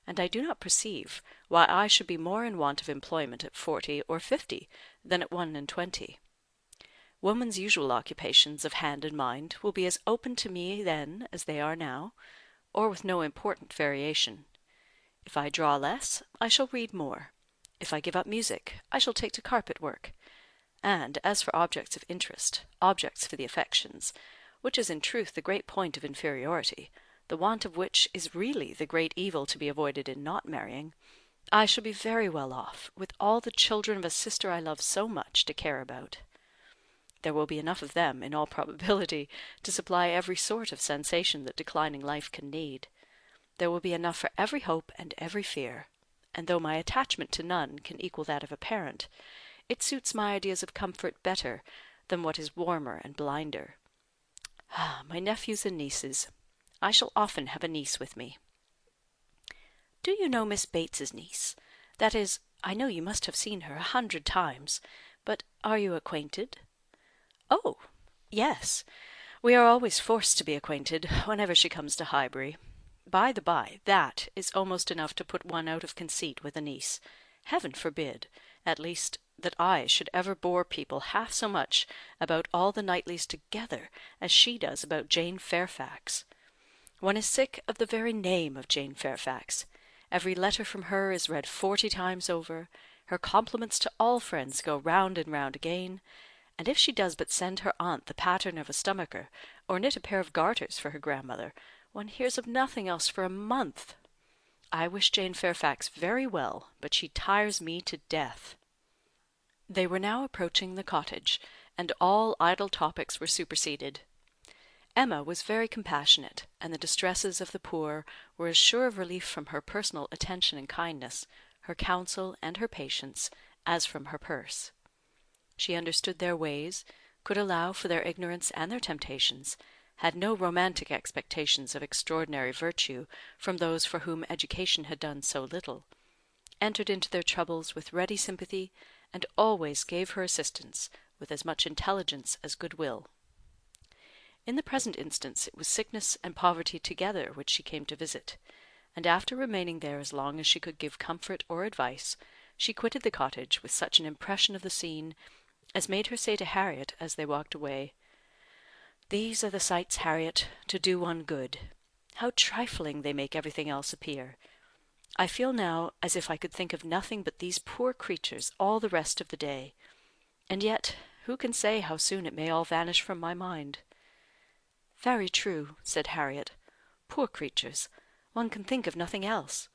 and I do not perceive why I should be more in want of employment at 40 or 50 than at 21. Woman's usual occupations of hand and mind will be as open to me then as they are now, or with no important variation. If I draw less, I shall read more. If I give up music, I shall take to carpet work. And as for objects of interest, objects for the affections, which is in truth the great point of inferiority, the want of which is really the great evil to be avoided in not marrying, I shall be very well off, with all the children of a sister I love so much to care about. There will be enough of them, in all probability, to supply every sort of sensation that declining life can need. There will be enough for every hope and every fear, and though my attachment to none can equal that of a parent, it suits my ideas of comfort better than what is warmer and blinder. My nephews and nieces. I shall often have a niece with me. Do you know Miss Bates's niece? That is, I know you must have seen her 100 times, but are you acquainted? Oh, yes. We are always forced to be acquainted whenever she comes to Highbury. By the by, that is almost enough to put one out of conceit with a niece. Heaven forbid, at least, that I should ever bore people half so much about all the Knightleys together as she does about Jane Fairfax. One is sick of the very name of Jane Fairfax. Every letter from her is read 40 times over, her compliments to all friends go round and round again, and if she does but send her aunt the pattern of a stomacher, or knit a pair of garters for her grandmother, one hears of nothing else for a month. I wish Jane Fairfax very well, but she tires me to death. They were now approaching the cottage, and all idle topics were superseded. Emma was very compassionate, and the distresses of the poor were as sure of relief from her personal attention and kindness, her counsel and her patience, as from her purse. She understood their ways, could allow for their ignorance and their temptations, had no romantic expectations of extraordinary virtue from those for whom education had done so little, entered into their troubles with ready sympathy, and always gave her assistance with as much intelligence as good-will. In the present instance it was sickness and poverty together which she came to visit, and after remaining there as long as she could give comfort or advice, she quitted the cottage with such an impression of the scene as made her say to Harriet as they walked away, "These are the sights, Harriet, to do one good. How trifling they make everything else appear. I feel now as if I could think of nothing but these poor creatures all the rest of the day. And yet, who can say how soon it may all vanish from my mind?" "Very true," said Harriet. "Poor creatures! One can think of nothing else."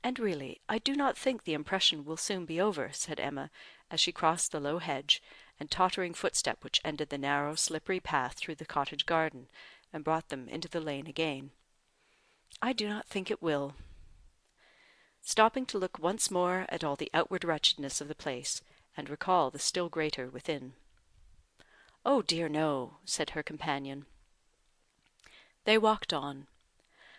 "And really, I do not think the impression will soon be over," said Emma, as she crossed the low hedge and tottering footstep which ended the narrow, slippery path through the cottage garden, and brought them into the lane again. "I do not think it will." Stopping to look once more at all the outward wretchedness of the place, and recall the still greater within. "Oh dear no," said her companion. They walked on.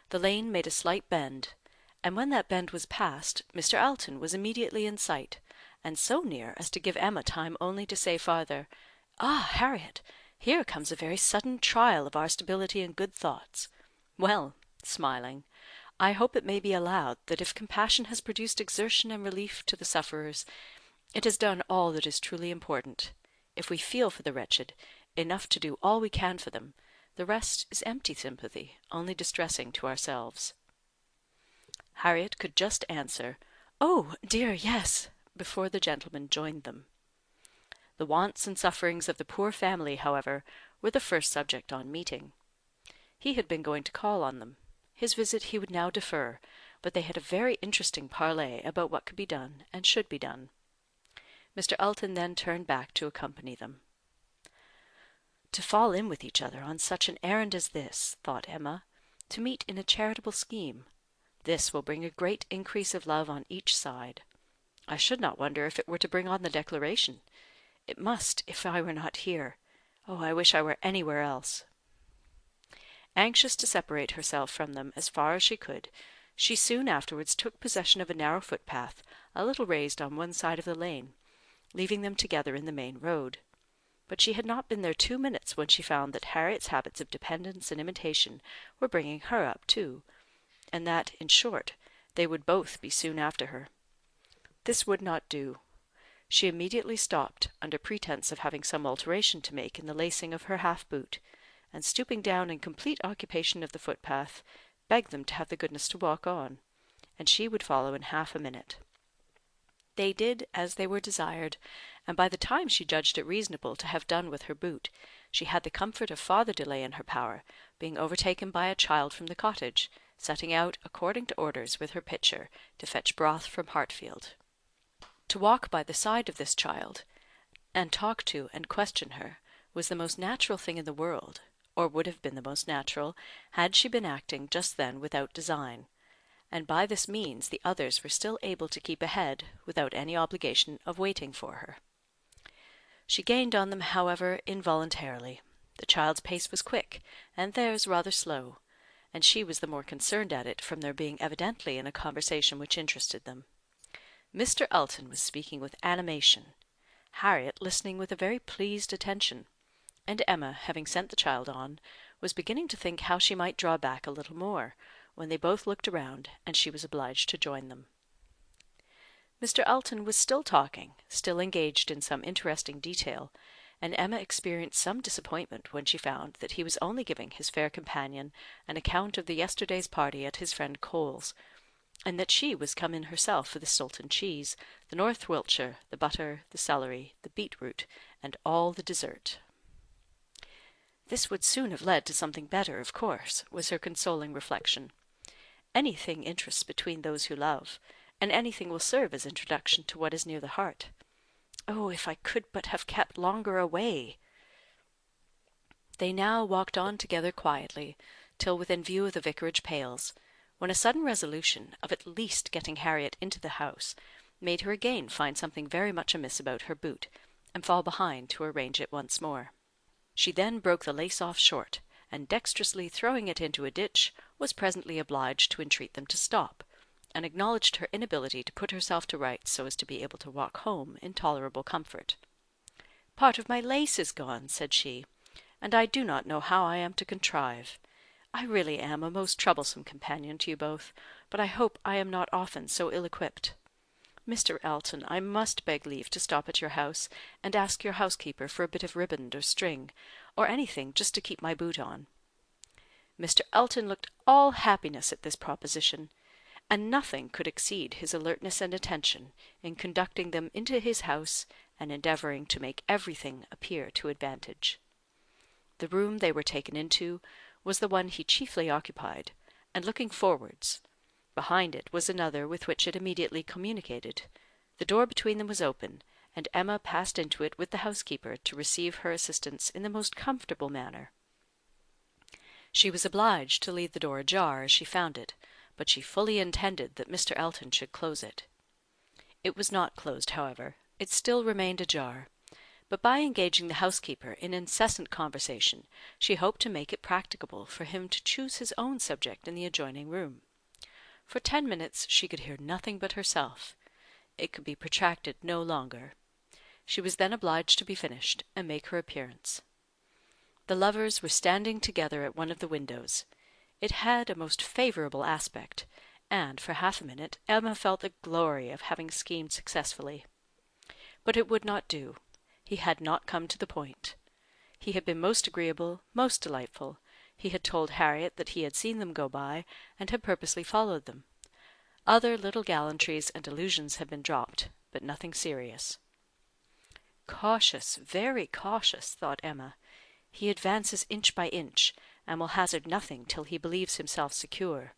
The lane made a slight bend, and when that bend was passed, Mr. Alton was immediately in sight, and so near as to give Emma time only to say farther, "Ah, Harriet, here comes a very sudden trial of our stability and good thoughts. Well," smiling, "I hope it may be allowed that if compassion has produced exertion and relief to the sufferers, it has done all that is truly important. If we feel for the wretched, enough to do all we can for them, the rest is empty sympathy, only distressing to ourselves." Harriet could just answer, "Oh, dear, yes," before the gentleman joined them. The wants and sufferings of the poor family, however, were the first subject on meeting. He had been going to call on them. His visit he would now defer, but they had a very interesting parley about what could be done and should be done. Mr. Elton then turned back to accompany them. To fall in with each other on such an errand as this, thought Emma, to meet in a charitable scheme, this will bring a great increase of love on each side. I should not wonder if it were to bring on the Declaration. It must, if I were not here. Oh, I wish I were anywhere else. Anxious to separate herself from them as far as she could, she soon afterwards took possession of a narrow footpath, a little raised on one side of the lane, leaving them together in the main road. But she had not been there 2 minutes when she found that Harriet's habits of dependence and imitation were bringing her up too, and that, in short, they would both be soon after her. This would not do. She immediately stopped, under pretence of having some alteration to make in the lacing of her half-boot, and stooping down in complete occupation of the footpath, begged them to have the goodness to walk on, and she would follow in half a minute. They did as they were desired, and by the time she judged it reasonable to have done with her boot, she had the comfort of farther delay in her power, being overtaken by a child from the cottage, setting out, according to orders, with her pitcher, to fetch broth from Hartfield. To walk by the side of this child, and talk to and question her, was the most natural thing in the world, or would have been the most natural, had she been acting just then without design, and by this means the others were still able to keep ahead, without any obligation of waiting for her. She gained on them, however, involuntarily. The child's pace was quick, and theirs rather slow, and she was the more concerned at it from their being evidently in a conversation which interested them. Mr. Elton was speaking with animation, Harriet listening with a very pleased attention, and Emma, having sent the child on, was beginning to think how she might draw back a little more, when they both looked around, and she was obliged to join them. Mr. Elton was still talking, still engaged in some interesting detail, and Emma experienced some disappointment when she found that he was only giving his fair companion an account of the yesterday's party at his friend Cole's, and that she was come in herself for the Stilton cheese, the North Wiltshire, the butter, the celery, the beetroot, and all the dessert. This would soon have led to something better, of course, was her consoling reflection. Anything interests between those who love, and anything will serve as introduction to what is near the heart. Oh, if I could but have kept longer away! They now walked on together quietly, till within view of the vicarage pales, when a sudden resolution of at least getting Harriet into the house made her again find something very much amiss about her boot, and fall behind to arrange it once more. She then broke the lace off short, and dexterously throwing it into a ditch, was presently obliged to entreat them to stop, and acknowledged her inability to put herself to rights so as to be able to walk home in tolerable comfort. "Part of my lace is gone," said she, "and I do not know how I am to contrive. I really am a most troublesome companion to you both, but I hope I am not often so ill-equipped. Mr. Elton, I must beg leave to stop at your house, and ask your housekeeper for a bit of riband or string, or anything just to keep my boot on." Mr. Elton looked all happiness at this proposition, and nothing could exceed his alertness and attention in conducting them into his house and endeavouring to make everything appear to advantage. The room they were taken into was the one he chiefly occupied, and looking forwards, behind it was another with which it immediately communicated. The door between them was open, and Emma passed into it with the housekeeper to receive her assistance in the most comfortable manner. She was obliged to leave the door ajar as she found it, but she fully intended that Mr. Elton should close it. It was not closed, however; it still remained ajar, but by engaging the housekeeper in incessant conversation, she hoped to make it practicable for him to choose his own subject in the adjoining room. For 10 minutes she could hear nothing but herself. It could be protracted no longer. She was then obliged to be finished, and make her appearance. The lovers were standing together at one of the windows. It had a most favourable aspect, and for half a minute Emma felt the glory of having schemed successfully. But it would not do. He had not come to the point. He had been most agreeable, most delightful. He had told Harriet that he had seen them go by, and had purposely followed them. Other little gallantries and allusions had been dropped, but nothing serious. Cautious, very cautious, thought Emma. He advances inch by inch, and will hazard nothing till he believes himself secure.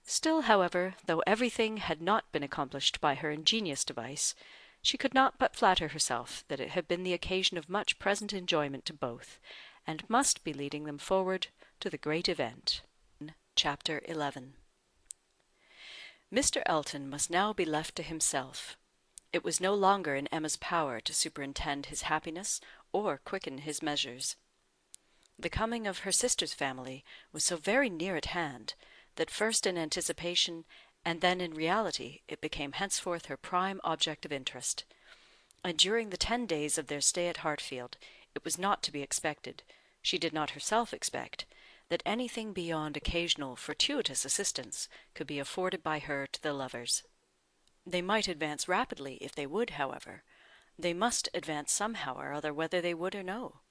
Still, however, though everything had not been accomplished by her ingenious device, she could not but flatter herself that it had been the occasion of much present enjoyment to both, and must be leading them forward to the great event. Chapter 11. Mr. Elton must now be left to himself. It was no longer in Emma's power to superintend his happiness or quicken his measures. The coming of her sister's family was so very near at hand, that first in anticipation, and then in reality, it became henceforth her prime object of interest; and during the 10 days of their stay at Hartfield, it was not to be expected, she did not herself expect, that anything beyond occasional fortuitous assistance could be afforded by her to the lovers. They might advance rapidly if they would, however. They must advance somehow or other whether they would or no.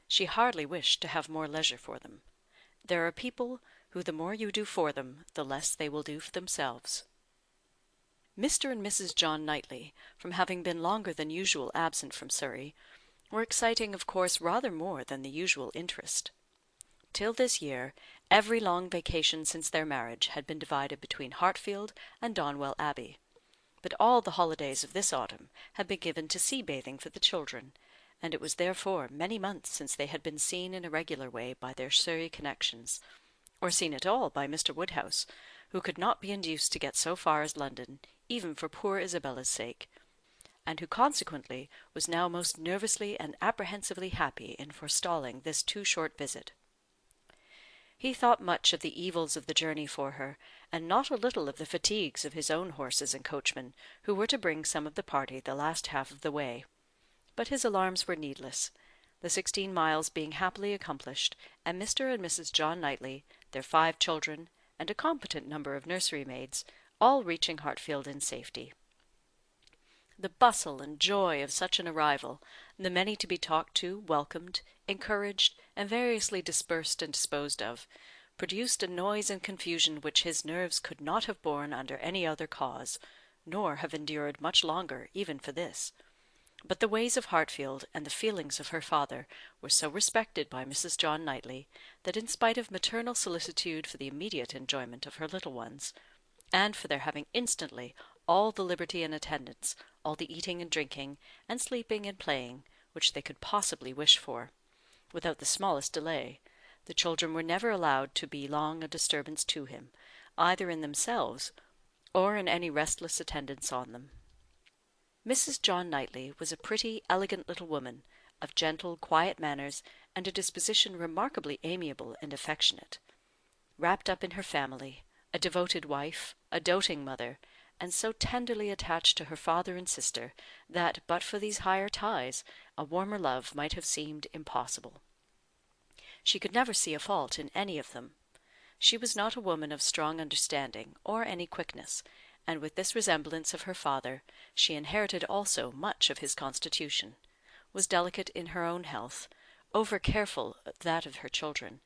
She hardly wished to have more leisure for them. There are people who the more you do for them, the less they will do for themselves. Mr. and Mrs. John Knightley, from having been longer than usual absent from Surrey, were exciting of course rather more than the usual interest. Till this year, every long vacation since their marriage had been divided between Hartfield and Donwell Abbey; but all the holidays of this autumn had been given to sea-bathing for the children, and it was therefore many months since they had been seen in a regular way by their Surrey connections, or seen at all by Mr. Woodhouse, who could not be induced to get so far as London, even for poor Isabella's sake, and who consequently was now most nervously and apprehensively happy in forestalling this too short visit. He thought much of the evils of the journey for her, and not a little of the fatigues of his own horses and coachman, who were to bring some of the party the last half of the way. But his alarms were needless, the 16 miles being happily accomplished, and Mr. and Mrs. John Knightley, their 5 children, and a competent number of nursery maids, all reaching Hartfield in safety. The bustle and joy of such an arrival, the many to be talked to, welcomed, encouraged, and variously dispersed and disposed of, produced a noise and confusion which his nerves could not have borne under any other cause, nor have endured much longer even for this. But the ways of Hartfield and the feelings of her father were so respected by Mrs. John Knightley, that in spite of maternal solicitude for the immediate enjoyment of her little ones, and for their having instantly all the liberty and attendance, all the eating and drinking, and sleeping and playing, which they could possibly wish for, without the smallest delay, the children were never allowed to be long a disturbance to him, either in themselves, or in any restless attendance on them. Mrs. John Knightley was a pretty, elegant little woman, of gentle, quiet manners, and a disposition remarkably amiable and affectionate. Wrapped up in her family, a devoted wife, a doting mother, and so tenderly attached to her father and sister, that, but for these higher ties, a warmer love might have seemed impossible. She could never see a fault in any of them. She was not a woman of strong understanding, or any quickness, and with this resemblance of her father, she inherited also much of his constitution, was delicate in her own health, over-careful of that of her children,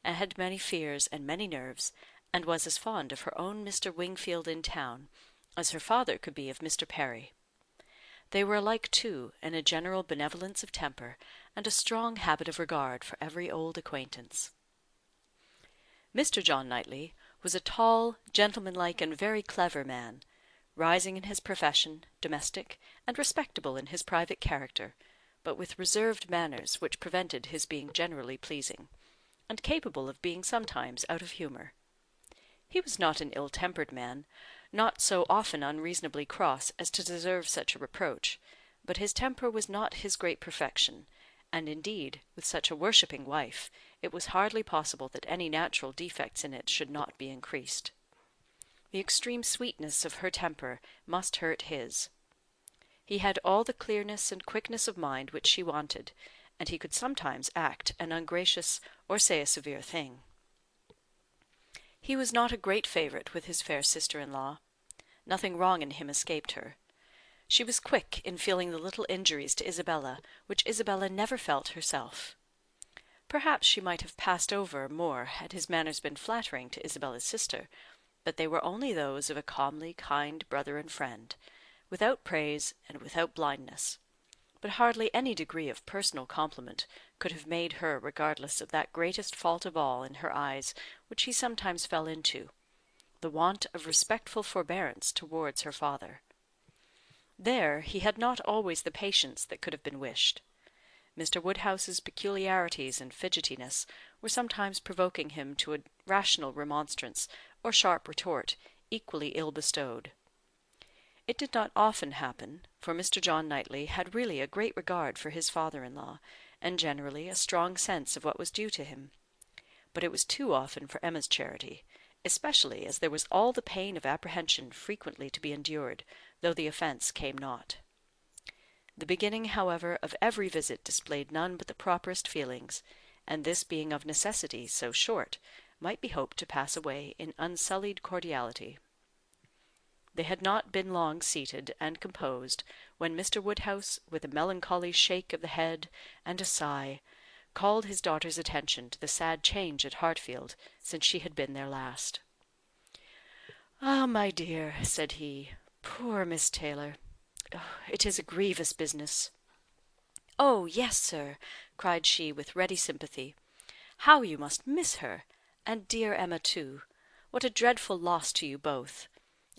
and had many fears and many nerves, and was as fond of her own Mr. Wingfield in town as her father could be of Mr. Perry. They were alike, too, in a general benevolence of temper, and a strong habit of regard for every old acquaintance. Mr. John Knightley was a tall, gentlemanlike, and very clever man, rising in his profession, domestic, and respectable in his private character, but with reserved manners which prevented his being generally pleasing, and capable of being sometimes out of humour. He was not an ill-tempered man, not so often unreasonably cross as to deserve such a reproach, but his temper was not his great perfection, and indeed, with such a worshipping wife, it was hardly possible that any natural defects in it should not be increased. The extreme sweetness of her temper must hurt his. He had all the clearness and quickness of mind which she wanted, and he could sometimes act an ungracious or say a severe thing. He was not a great favourite with his fair sister-in-law. Nothing wrong in him escaped her. She was quick in feeling the little injuries to Isabella, which Isabella never felt herself. Perhaps she might have passed over more had his manners been flattering to Isabella's sister, but they were only those of a calmly kind brother and friend, without praise and without blindness. but hardly any degree of personal compliment could have made her regardless of that greatest fault of all in her eyes which he sometimes fell into, the want of respectful forbearance towards her father. There he had not always the patience that could have been wished. Mr. Woodhouse's peculiarities and fidgetiness were sometimes provoking him to a rational remonstrance or sharp retort equally ill bestowed. It did not often happen, for Mr. John Knightley had really a great regard for his father-in-law, and generally a strong sense of what was due to him. But it was too often for Emma's charity, especially as there was all the pain of apprehension frequently to be endured, though the offence came not. The beginning, however, of every visit displayed none but the properest feelings, and this being of necessity so short, might be hoped to pass away in unsullied cordiality. They had not been long seated and composed, when Mr. Woodhouse, with a melancholy shake of the head and a sigh, called his daughter's attention to the sad change at Hartfield since she had been there last. "Ah, my dear," said he, "poor Miss Taylor! It is a grievous business." "Oh, yes, sir," cried she with ready sympathy. "How you must miss her! And dear Emma too. What a dreadful loss to you both!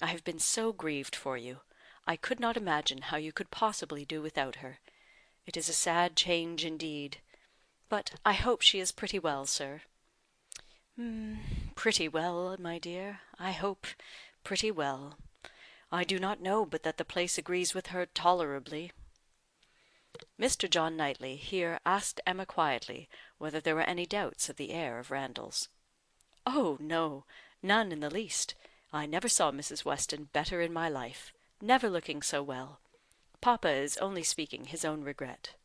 I have been so grieved for you. I could not imagine how you could possibly do without her. It is a sad change indeed. But I hope she is pretty well, sir." "Pretty well, my dear, I hope pretty well. I do not know but that the place agrees with her tolerably." Mr. John Knightley here asked Emma quietly whether there were any doubts of the heir of Randalls. "Oh, no, none in the least. I never saw Mrs. Weston better in my life, never looking so well. Papa is only speaking his own regret."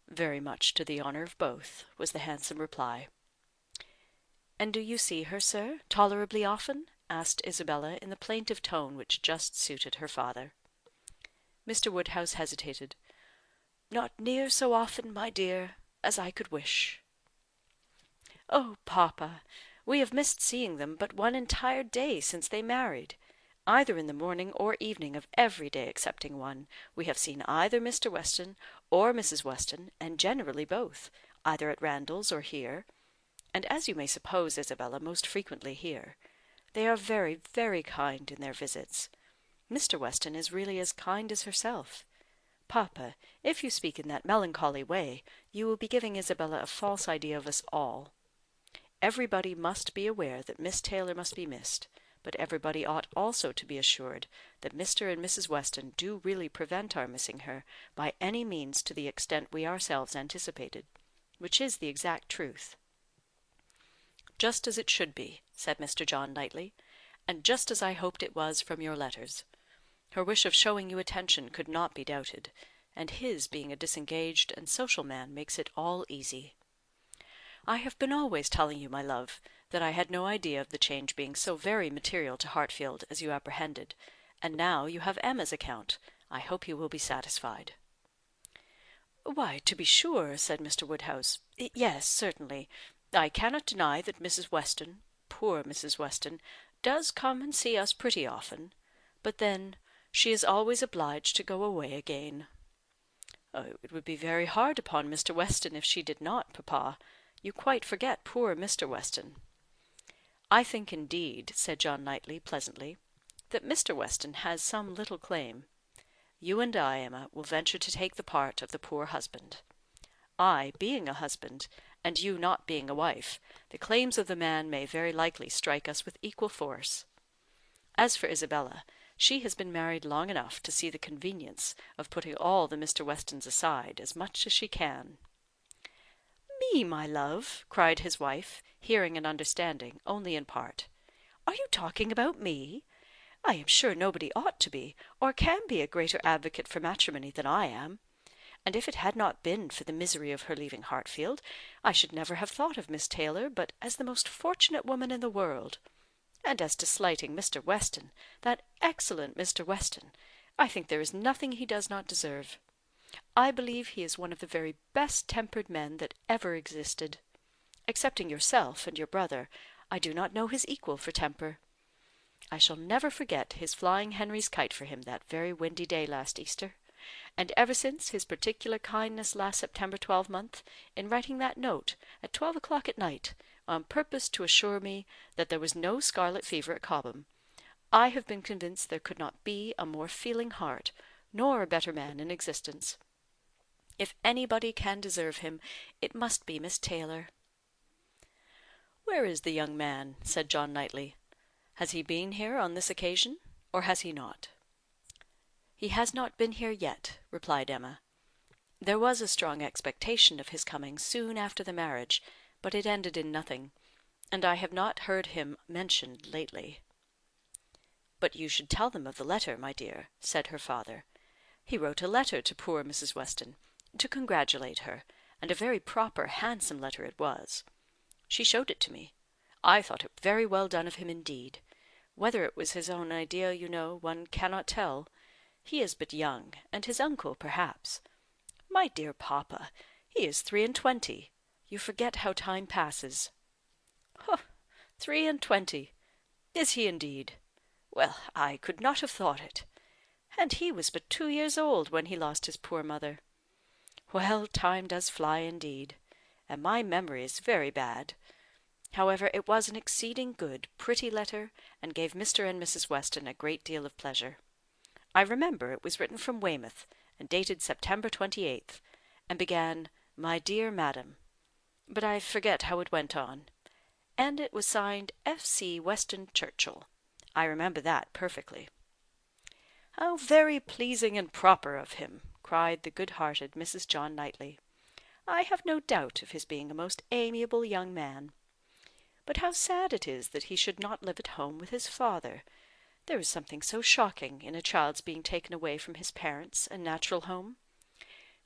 "Very much to the honour of both," was the handsome reply. "And do you see her, sir, tolerably often?" asked Isabella in the plaintive tone which just suited her father. Mr. Woodhouse hesitated. "Not near so often, my dear, as I could wish." "Oh, papa! We have missed seeing them but one entire day since they married. Either in the morning or evening of every day excepting one, we have seen either Mr. Weston or Mrs. Weston, and generally both, either at Randalls or here, and as you may suppose, Isabella, most frequently here. They are very, very kind in their visits. Mr. Weston is really as kind as herself. Papa, if you speak in that melancholy way, you will be giving Isabella a false idea of us all. Everybody must be aware that Miss Taylor must be missed, but everybody ought also to be assured that Mr. and Mrs. Weston do really prevent our missing her by any means to the extent we ourselves anticipated, which is the exact truth." "Just as it should be," said Mr. John Knightley, "and just as I hoped it was from your letters. Her wish of showing you attention could not be doubted, and his being a disengaged and social man makes it all easy. I have been always telling you, my love, that I had no idea of the change being so very material to Hartfield as you apprehended, and now you have Emma's account, I hope you will be satisfied." "Why, to be sure," said Mr. Woodhouse. "Yes, certainly. I cannot deny that Mrs. Weston, poor Mrs. Weston, does come and see us pretty often. But then, she is always obliged to go away again." "It would be very hard upon Mr. Weston if she did not, papa. You quite forget poor Mr. Weston." "I think, indeed," said John Knightley pleasantly, "that Mr. Weston has some little claim. You and I, Emma, will venture to take the part of the poor husband. I being a husband, and you not being a wife, the claims of the man may very likely strike us with equal force. As for Isabella, she has been married long enough to see the convenience of putting all the Mr. Westons aside as much as she can." "Me, my love!" cried his wife, hearing and understanding only in part. "Are you talking about me? I am sure nobody ought to be, or can be a greater advocate for matrimony than I am. And if it had not been for the misery of her leaving Hartfield, I should never have thought of Miss Taylor but as the most fortunate woman in the world. And as to slighting Mr. Weston, that excellent Mr. Weston, I think there is nothing he does not deserve. I believe he is one of the very best tempered men that ever existed. Excepting yourself and your brother, I do not know his equal for temper. I shall never forget his flying Henry's kite for him that very windy day last Easter. and ever since his particular kindness last September 12th, in writing that note at 12 o'clock at night, on purpose to assure me that there was no scarlet fever at Cobham, I have been convinced there could not be a more feeling heart, nor a better man in existence. If anybody can deserve him, it must be Miss Taylor." "Where is the young man?" said John Knightley. "Has he been here on this occasion, or has he not?" "He has not been here yet," replied Emma. "There was a strong expectation of his coming soon after the marriage, but it ended in nothing, and I have not heard him mentioned lately." "But you should tell them of the letter, my dear," said her father. "He wrote a letter to poor Mrs. Weston, to congratulate her, and a very proper, handsome letter it was. She showed it to me. I thought it very well done of him indeed. Whether it was his own idea, you know, one cannot tell. He is but young, and his uncle, perhaps. My dear papa, he is 23. You forget how time passes." "Huh! 23! Is he indeed? Well, I could not have thought it. And he was but 2 years old when he lost his poor mother. Well, time does fly indeed, and my memory is very bad. However, it was an exceeding good, pretty letter, and gave Mr. and Mrs. Weston a great deal of pleasure. I remember it was written from Weymouth, and dated September 28th, and began, 'My dear Madam,' but I forget how it went on. And it was signed F.C. Weston Churchill. I remember that perfectly." "How very pleasing and proper of him!" cried the good-hearted Mrs. John Knightley. "I have no doubt of his being a most amiable young man. But how sad it is that he should not live at home with his father. There is something so shocking in a child's being taken away from his parents and natural home.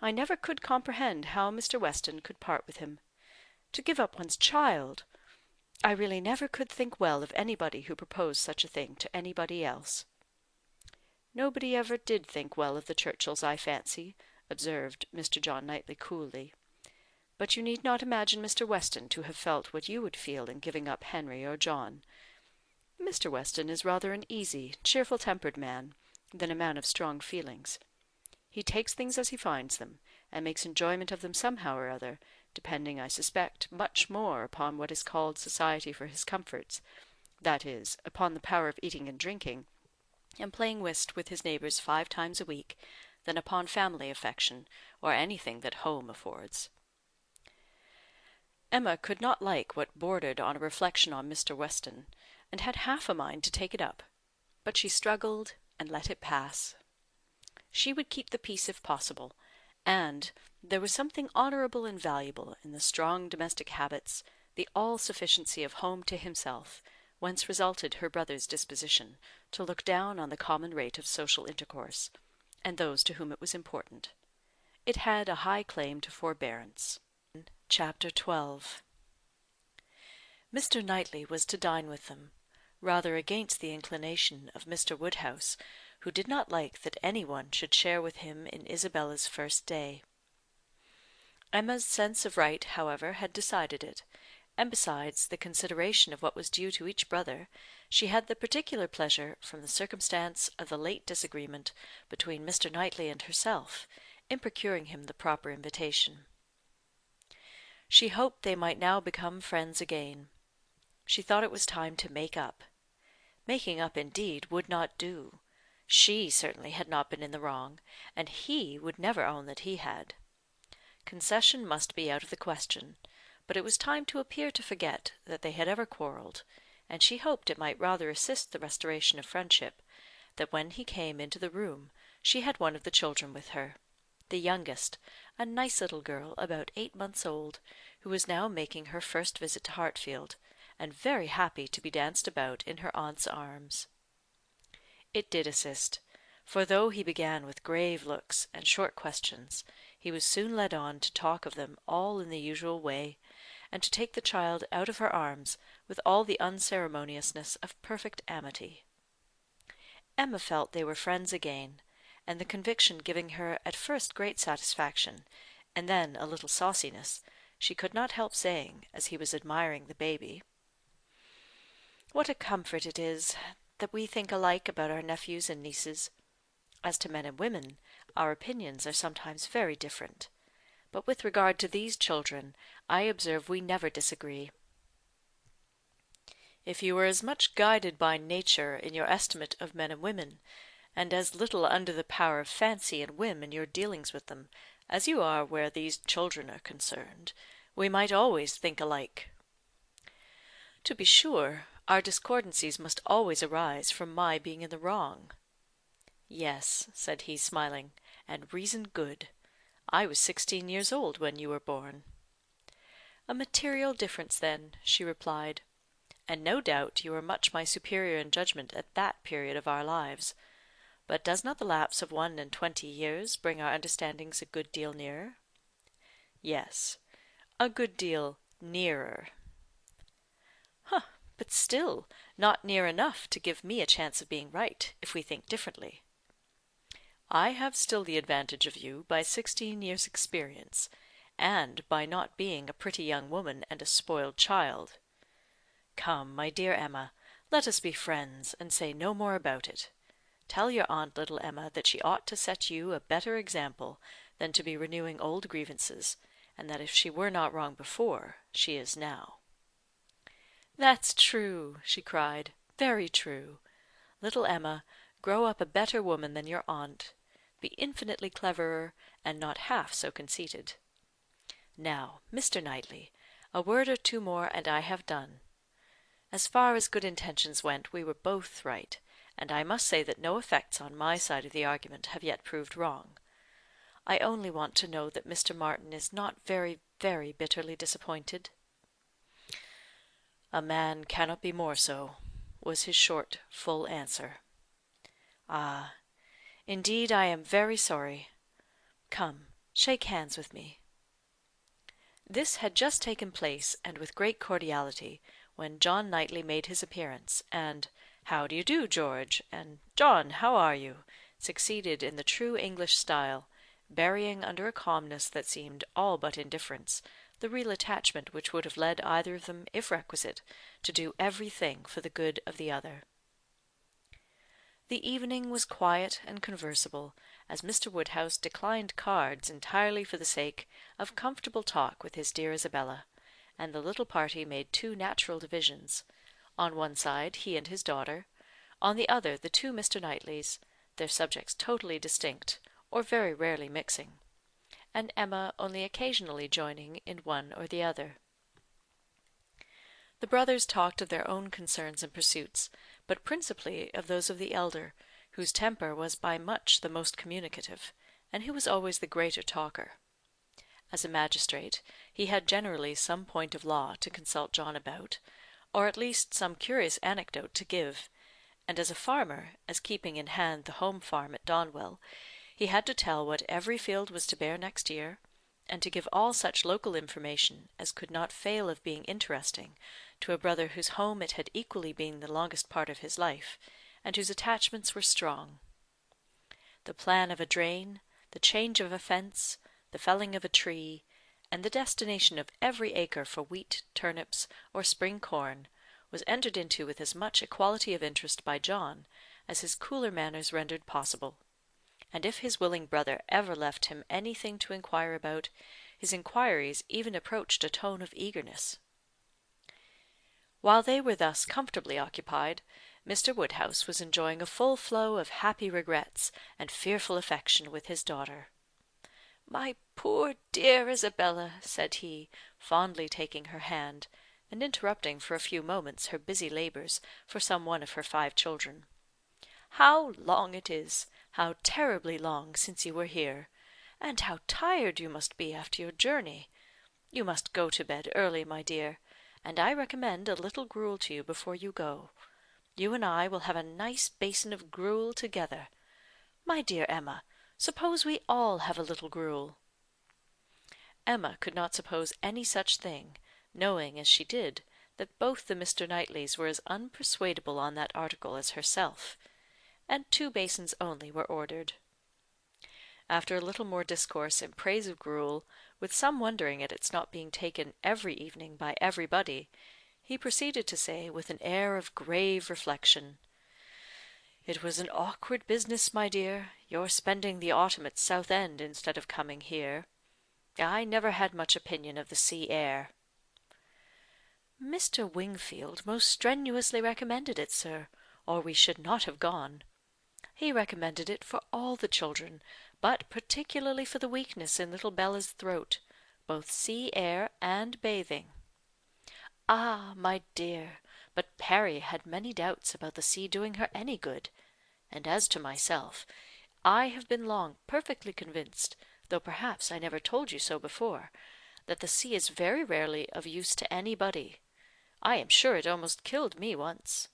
I never could comprehend how Mr. Weston could part with him. To give up one's child! I really never could think well of anybody who proposed such a thing to anybody else." "Nobody ever did think well of the Churchills, I fancy," observed Mr. John Knightley coolly. "But you need not imagine Mr. Weston to have felt what you would feel in giving up Henry or John. Mr. Weston is rather an easy, cheerful-tempered man, than a man of strong feelings. He takes things as he finds them, and makes enjoyment of them somehow or other, depending, I suspect, much more upon what is called society for his comforts, that is, upon the power of eating and drinking, and playing whist with his neighbours 5 times a week, than upon family affection, or anything that home affords." Emma could not like what bordered on a reflection on Mr. Weston, and had half a mind to take it up, but she struggled and let it pass. She would keep the peace if possible, and there was something honourable and valuable in the strong domestic habits, the all-sufficiency of home to himself, whence resulted her brother's disposition to look down on the common rate of social intercourse, and those to whom it was important. It had a high claim to forbearance. Chapter 12. Mr. Knightley was to dine with them, rather against the inclination of Mr. Woodhouse, who did not like that any one should share with him in Isabella's first day. Emma's sense of right, however, had decided it, and besides the consideration of what was due to each brother, she had the particular pleasure from the circumstance of the late disagreement between Mr. Knightley and herself, in procuring him the proper invitation. She hoped they might now become friends again. She thought it was time to make up. Making up, indeed, would not do. She certainly had not been in the wrong, and he would never own that he had. Concession must be out of the question, but it was time to appear to forget that they had ever quarrelled, and she hoped it might rather assist the restoration of friendship, that when he came into the room she had one of the children with her, the youngest, a nice little girl about 8 months old, who was now making her first visit to Hartfield, and very happy to be danced about in her aunt's arms. It did assist, for though he began with grave looks and short questions, he was soon led on to talk of them all in the usual way, and to take the child out of her arms with all the unceremoniousness of perfect amity. Emma felt they were friends again, and the conviction giving her at first great satisfaction, and then a little sauciness, she could not help saying, as he was admiring the baby, "What a comfort it is that we think alike about our nephews and nieces. As to men and women, Our opinions are sometimes very different. But with regard to these children, I observe we never disagree. If you were as much guided by nature in your estimate of men and women, and as little under the power of fancy and whim in your dealings with them, as you are where these children are concerned, we might always think alike. To be sure, our discordancies must always arise from my being in the wrong. Yes, said he, smiling, and reason good. I was 16 years old when you were born. A material difference, then, she replied, and no doubt you are much my superior in judgment at that period of our lives. But does not the lapse of 21 years bring our understandings a good deal nearer? Yes, a good deal nearer. But still, not near enough to give me a chance of being right, if we think differently. I have still the advantage of you by 16 years' experience, and by not being a pretty young woman and a spoiled child. Come, my dear Emma, let us be friends, and say no more about it. Tell your aunt, little Emma, that she ought to set you a better example than to be renewing old grievances, and that if she were not wrong before, she is now. That's true, she cried, very true. Little Emma, grow up a better woman than your aunt. Be infinitely cleverer, and not half so conceited. Now, Mr. Knightley, a word or two more, and I have done. As far as good intentions went, we were both right, and I must say that no effects on my side of the argument have yet proved wrong. I only want to know that Mr. Martin is not very, very bitterly disappointed. A man cannot be more so, was his short, full answer. Ah, indeed I am very sorry. Come, shake hands with me. This had just taken place, and with great cordiality, when John Knightley made his appearance, and "How do you do, George?" and "John, how are you?" succeeded in the true English style, burying under a calmness that seemed all but indifference the real attachment which would have led either of them, if requisite, to do everything for the good of the other. The evening was quiet and conversable, as Mr. Woodhouse declined cards entirely for the sake of comfortable talk with his dear Isabella, and the little party made two natural divisions. On one side he and his daughter, on the other the two Mr. Knightleys, their subjects totally distinct, or very rarely mixing, and Emma only occasionally joining in one or the other. The brothers talked of their own concerns and pursuits, but principally of those of the elder, whose temper was by much the most communicative, and who was always the greater talker. As a magistrate, he had generally some point of law to consult John about, or at least some curious anecdote to give, and as a farmer, as keeping in hand the home farm at Donwell, he had to tell what every field was to bear next year, and to give all such local information as could not fail of being interesting to a brother whose home it had equally been the longest part of his life, and whose attachments were strong. The plan of a drain, the change of a fence, the felling of a tree, and the destination of every acre for wheat, turnips, or spring corn, was entered into with as much equality of interest by John as his cooler manners rendered possible, and if his willing brother ever left him anything to inquire about, his inquiries even approached a tone of eagerness. While they were thus comfortably occupied, Mr. Woodhouse was enjoying a full flow of happy regrets and fearful affection with his daughter. "My poor dear Isabella," said he, fondly taking her hand, and interrupting for a few moments her busy labours for some one of her 5 children. "How long it is, how terribly long, since you were here! And how tired you must be after your journey! You must go to bed early, my dear, and I recommend a little gruel to you before you go. You and I will have a nice basin of gruel together. My dear Emma, suppose we all have a little gruel?" Emma could not suppose any such thing, knowing, as she did, that both the Mr. Knightleys were as unpersuadable on that article as herself, and 2 basins only were ordered. After a little more discourse in praise of gruel, with some wondering at its not being taken every evening by everybody, he proceeded to say, with an air of grave reflection, "It was an awkward business, my dear. Your spending the autumn at Southend instead of coming here. I never had much opinion of the sea air." "Mr. Wingfield most strenuously recommended it, sir, or we should not have gone. He recommended it for all the children, but particularly for the weakness in little Bella's throat, both sea air and bathing." "Ah, my dear, but Perry had many doubts about the sea doing her any good; and as to myself, I have been long perfectly convinced, though perhaps I never told you so before, that the sea is very rarely of use to anybody. I am sure it almost killed me once."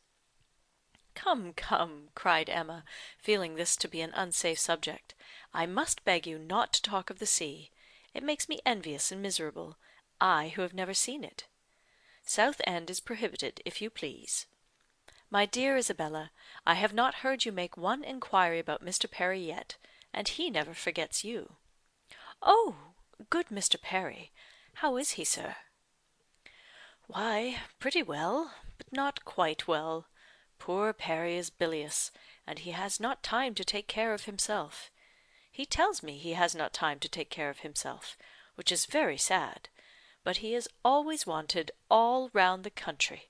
"Come, come," cried Emma, feeling this to be an unsafe subject, "I must beg you not to talk of the sea. It makes me envious and miserable, I who have never seen it. Southend is prohibited, if you please. My dear Isabella, I have not heard you make one inquiry about Mr. Perry yet, and he never forgets you." "Oh, good Mr. Perry! How is he, sir?" "Why, pretty well, but not quite well. Poor Perry is bilious, and he has not time to take care of himself. He tells me he has not time to take care of himself, which is very sad, but he is always wanted all round the country.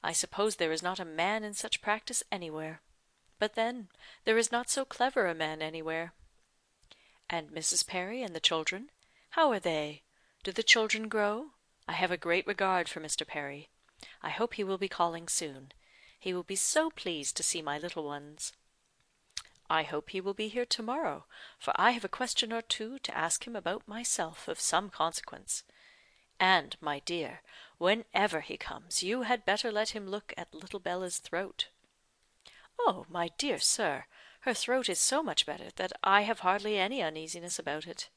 I suppose there is not a man in such practice anywhere. But then, there is not so clever a man anywhere." "And Mrs. Perry and the children? How are they? Do the children grow? I have a great regard for Mr. Perry. I hope he will be calling soon. He will be so pleased to see my little ones." "I hope he will be here to morrow, for I have a question or two to ask him about myself of some consequence. And, my dear, whenever he comes, you had better let him look at little Bella's throat." "Oh, my dear sir, her throat is so much better that I have hardly any uneasiness about it.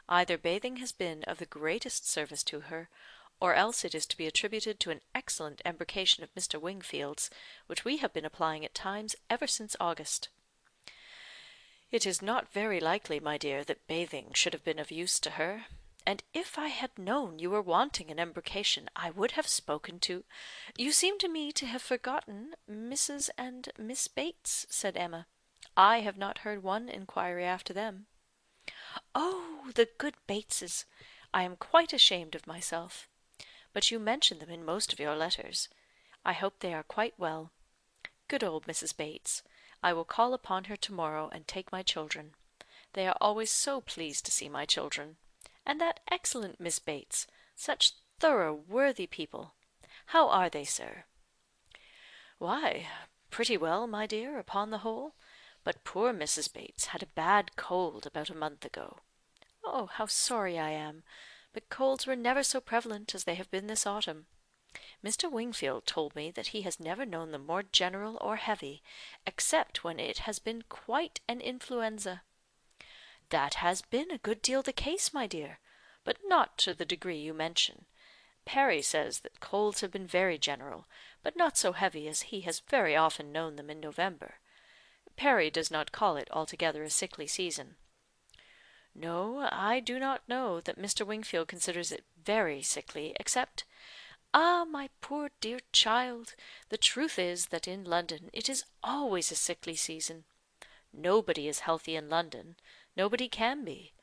Either bathing has been of the greatest service to her, or else it is to be attributed to an excellent embrocation of Mr. Wingfield's, which we have been applying at times ever since August." "It is not very likely, my dear, that bathing should have been of use to her; and if I had known you were wanting an embrocation, I would have spoken to—" "You seem to me to have forgotten Mrs. and Miss Bates," said Emma. "I have not heard one inquiry after them." "Oh, the good Bateses! I am quite ashamed of myself. But you mention them in most of your letters. I hope they are quite well. Good old Mrs. Bates! I will call upon her to morrow and take my children. They are always so pleased to see my children. And that excellent Miss Bates! Such thorough, worthy people. How are they, sir?" "Why, pretty well, my dear, upon the whole. But poor Mrs. Bates had a bad cold about a month ago. Oh, how sorry I am! But colds were never so prevalent as they have been this autumn. Mr. Wingfield told me that he has never known them more general or heavy, except when it has been quite an influenza." "That has been a good deal the case, my dear, but not to the degree you mention. Perry says that colds have been very general, but not so heavy as he has very often known them in November. Perry does not call it altogether a sickly season." "No, I do not know that Mr. Wingfield considers it very sickly, except— Ah, my poor dear child, the truth is that in London it is always a sickly season. Nobody is healthy in London; nobody can be.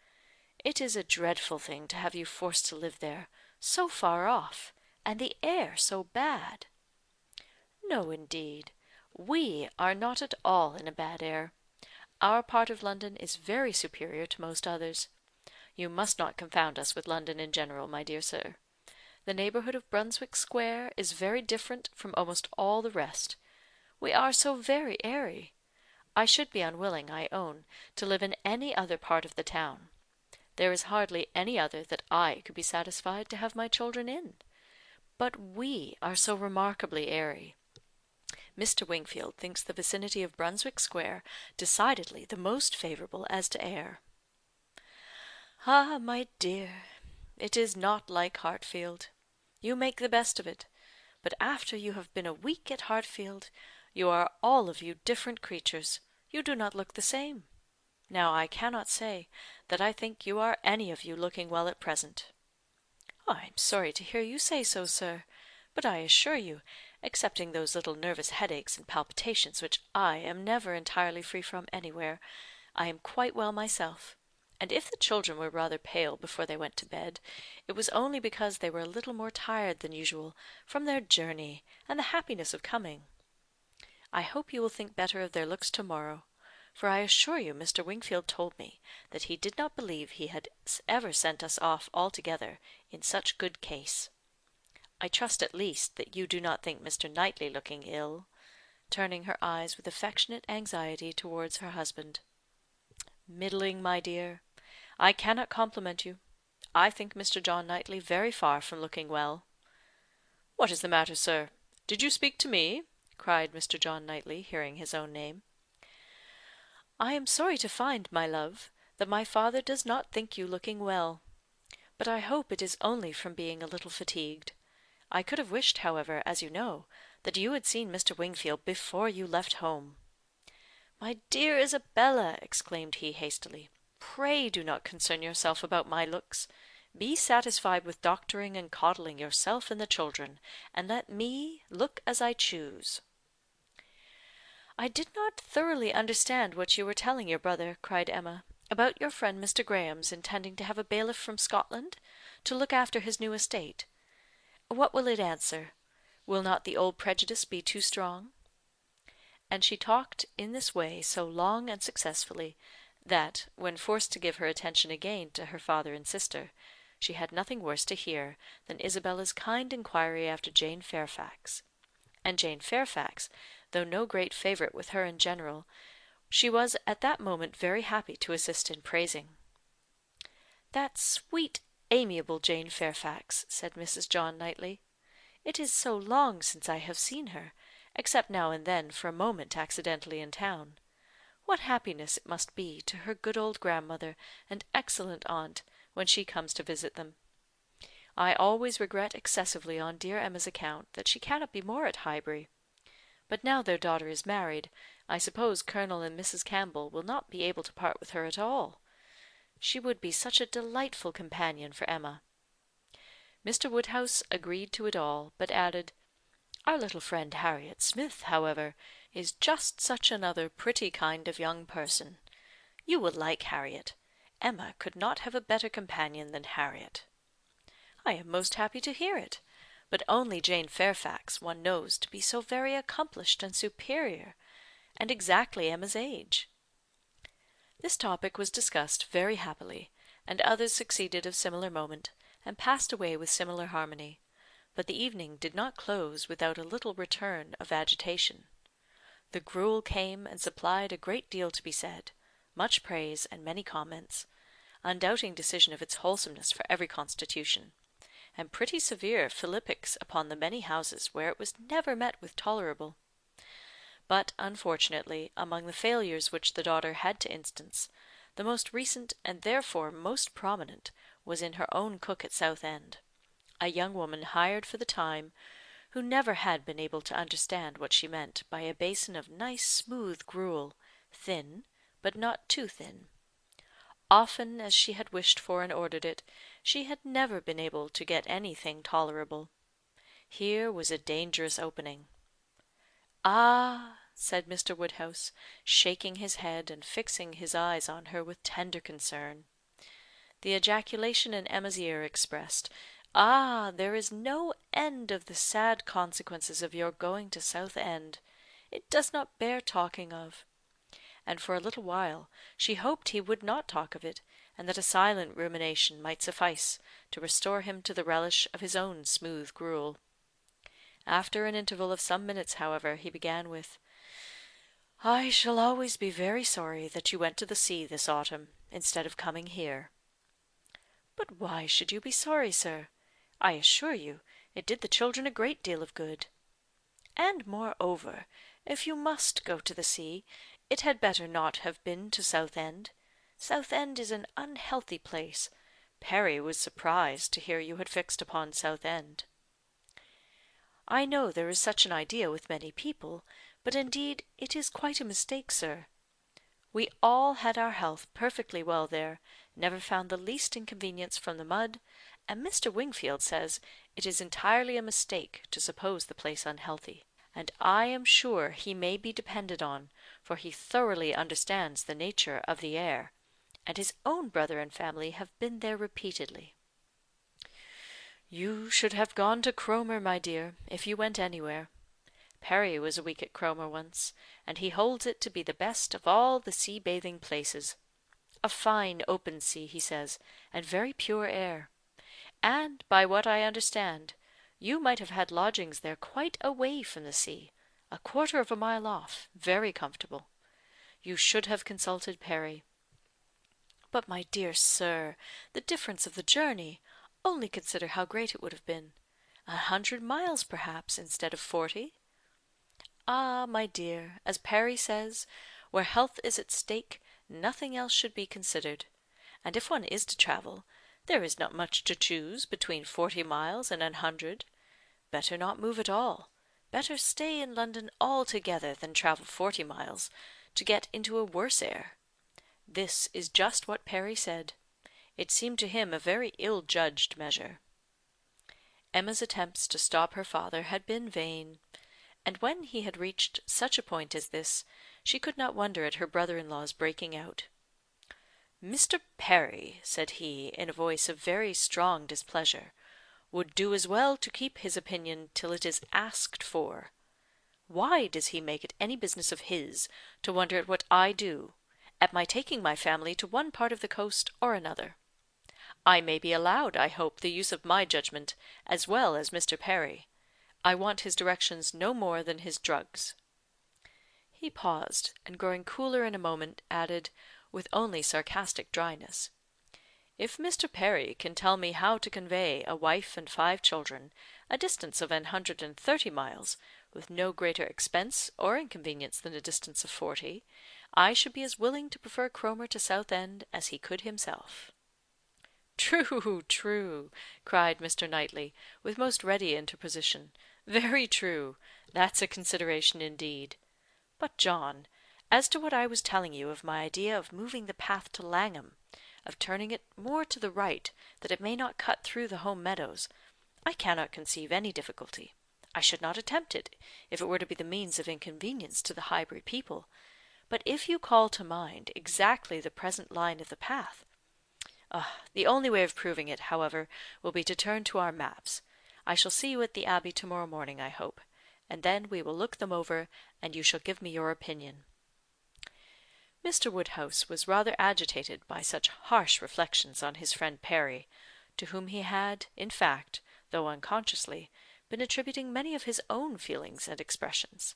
It is a dreadful thing to have you forced to live there, so far off, and the air so bad." "No, indeed. We are not at all in a bad air. Our part of London is very superior to most others. You must not confound us with London in general, my dear sir. The neighbourhood of Brunswick Square is very different from almost all the rest. We are so very airy. I should be unwilling, I own, to live in any other part of the town. There is hardly any other that I could be satisfied to have my children in. But we are so remarkably airy. Mr. Wingfield thinks the vicinity of Brunswick Square decidedly the most favourable as to air." "Ah, my dear, it is not like Hartfield. You make the best of it; but after you have been a week at Hartfield, you are all of you different creatures. You do not look the same. Now I cannot say that I think you are any of you looking well at present." "I am sorry to hear you say so, sir; but I assure you, excepting those little nervous headaches and palpitations which I am never entirely free from anywhere, I am quite well myself; and if the children were rather pale before they went to bed, it was only because they were a little more tired than usual from their journey and the happiness of coming. I hope you will think better of their looks to morrow, for I assure you Mr. Wingfield told me that he did not believe he had ever sent us off altogether in such good case. I trust at least that you do not think Mr. Knightley looking ill," turning her eyes with affectionate anxiety towards her husband. "Middling, my dear. I cannot compliment you. I think Mr. John Knightley very far from looking well." "What is the matter, sir? Did you speak to me?" cried Mr. John Knightley, hearing his own name. "I am sorry to find, my love, that my father does not think you looking well. But I hope it is only from being a little fatigued. I could have wished, however, as you know, that you had seen Mr. Wingfield before you left home." "My dear Isabella," exclaimed he hastily, "pray do not concern yourself about my looks. Be satisfied with doctoring and coddling yourself and the children, and let me look as I choose." "I did not thoroughly understand what you were telling your brother," cried Emma, "about your friend Mr. Graham's intending to have a bailiff from Scotland, to look after his new estate. What will it answer? Will not the old prejudice be too strong?" And she talked in this way so long and successfully, that, when forced to give her attention again to her father and sister, she had nothing worse to hear than Isabella's kind inquiry after Jane Fairfax. And Jane Fairfax, though no great favourite with her in general, she was at that moment very happy to assist in praising. "That sweet, amiable Jane Fairfax," said Mrs. John Knightley. "It is so long since I have seen her, except now and then for a moment accidentally in town. What happiness it must be to her good old grandmother and excellent aunt when she comes to visit them. I always regret excessively on dear Emma's account that she cannot be more at Highbury. But now their daughter is married, I suppose Colonel and Mrs. Campbell will not be able to part with her at all. She would be such a delightful companion for Emma." Mr. Woodhouse agreed to it all, but added, "Our little friend Harriet Smith, however, is just such another pretty kind of young person. You will like Harriet. Emma could not have a better companion than Harriet." "I am most happy to hear it. But only Jane Fairfax one knows to be so very accomplished and superior, and exactly Emma's age." This topic was discussed very happily, and others succeeded of similar moment, and passed away with similar harmony; but the evening did not close without a little return of agitation. The gruel came and supplied a great deal to be said, much praise and many comments, undoubting decision of its wholesomeness for every constitution, and pretty severe philippics upon the many houses where it was never met with tolerable. But, unfortunately, among the failures which the daughter had to instance, the most recent and therefore most prominent was in her own cook at Southend, a young woman hired for the time, who never had been able to understand what she meant by a basin of nice smooth gruel, thin, but not too thin. Often as she had wished for and ordered it, she had never been able to get anything tolerable. Here was a dangerous opening. "Ah!" said Mr. Woodhouse, shaking his head and fixing his eyes on her with tender concern. The ejaculation in Emma's ear expressed, "Ah! there is no end of the sad consequences of your going to Southend. It does not bear talking of." And for a little while she hoped he would not talk of it, and that a silent rumination might suffice to restore him to the relish of his own smooth gruel. After an interval of some minutes, however, he began with, "I shall always be very sorry that you went to the sea this autumn, instead of coming here." "But why should you be sorry, sir? I assure you it did the children a great deal of good. And, moreover, if you must go to the sea, it had better not have been to Southend. Southend is an unhealthy place. Perry was surprised to hear you had fixed upon Southend." "I know there is such an idea with many people, but indeed it is quite a mistake, sir. We all had our health perfectly well there, never found the least inconvenience from the mud, and Mr. Wingfield says it is entirely a mistake to suppose the place unhealthy. And I am sure he may be depended on, for he thoroughly understands the nature of the air, and his own brother and family have been there repeatedly. You should have gone to Cromer, my dear, if you went anywhere. Perry was a week at Cromer once, and he holds it to be the best of all the sea-bathing places. A fine open sea, he says, and very pure air. And, by what I understand, you might have had lodgings there quite away from the sea, a quarter of a mile off, very comfortable. You should have consulted Perry. But, my dear sir, the difference of the journey! Only consider how great it would have been. 100 miles, perhaps, instead of 40. Ah, my dear, as Perry says, where health is at stake, nothing else should be considered. And if one is to travel, there is not much to choose between 40 miles and 100. Better not move at all. Better stay in London altogether than travel 40 miles, to get into a worse air. This is just what Perry said. It seemed to him a very ill-judged measure. Emma's attempts to stop her father had been vain, and when he had reached such a point as this, she could not wonder at her brother-in-law's breaking out. "Mr. Perry," said he, in a voice of very strong displeasure, "would do as well to keep his opinion till it is asked for. Why does he make it any business of his to wonder at what I do, at my taking my family to one part of the coast or another? I may be allowed, I hope, the use of my judgment, as well as Mr. Perry. I want his directions no more than his drugs." He paused, and growing cooler in a moment, added, with only sarcastic dryness, "If Mr. Perry can tell me how to convey a wife and 5 children a distance of 130 miles, with no greater expense or inconvenience than a distance of 40, I should be as willing to prefer Cromer to Southend as he could himself." "True, true," cried Mr. Knightley, with most ready interposition. "Very true. That's a consideration indeed. But, John, as to what I was telling you of my idea of moving the path to Langham, of turning it more to the right, that it may not cut through the home meadows, I cannot conceive any difficulty. I should not attempt it, if it were to be the means of inconvenience to the Highbury people. But if you call to mind exactly the present line of the path, the only way of proving it, however, will be to turn to our maps. I shall see you at the Abbey to-morrow morning, I hope, and then we will look them over, and you shall give me your opinion." Mr. Woodhouse was rather agitated by such harsh reflections on his friend Perry, to whom he had, in fact, though unconsciously, been attributing many of his own feelings and expressions.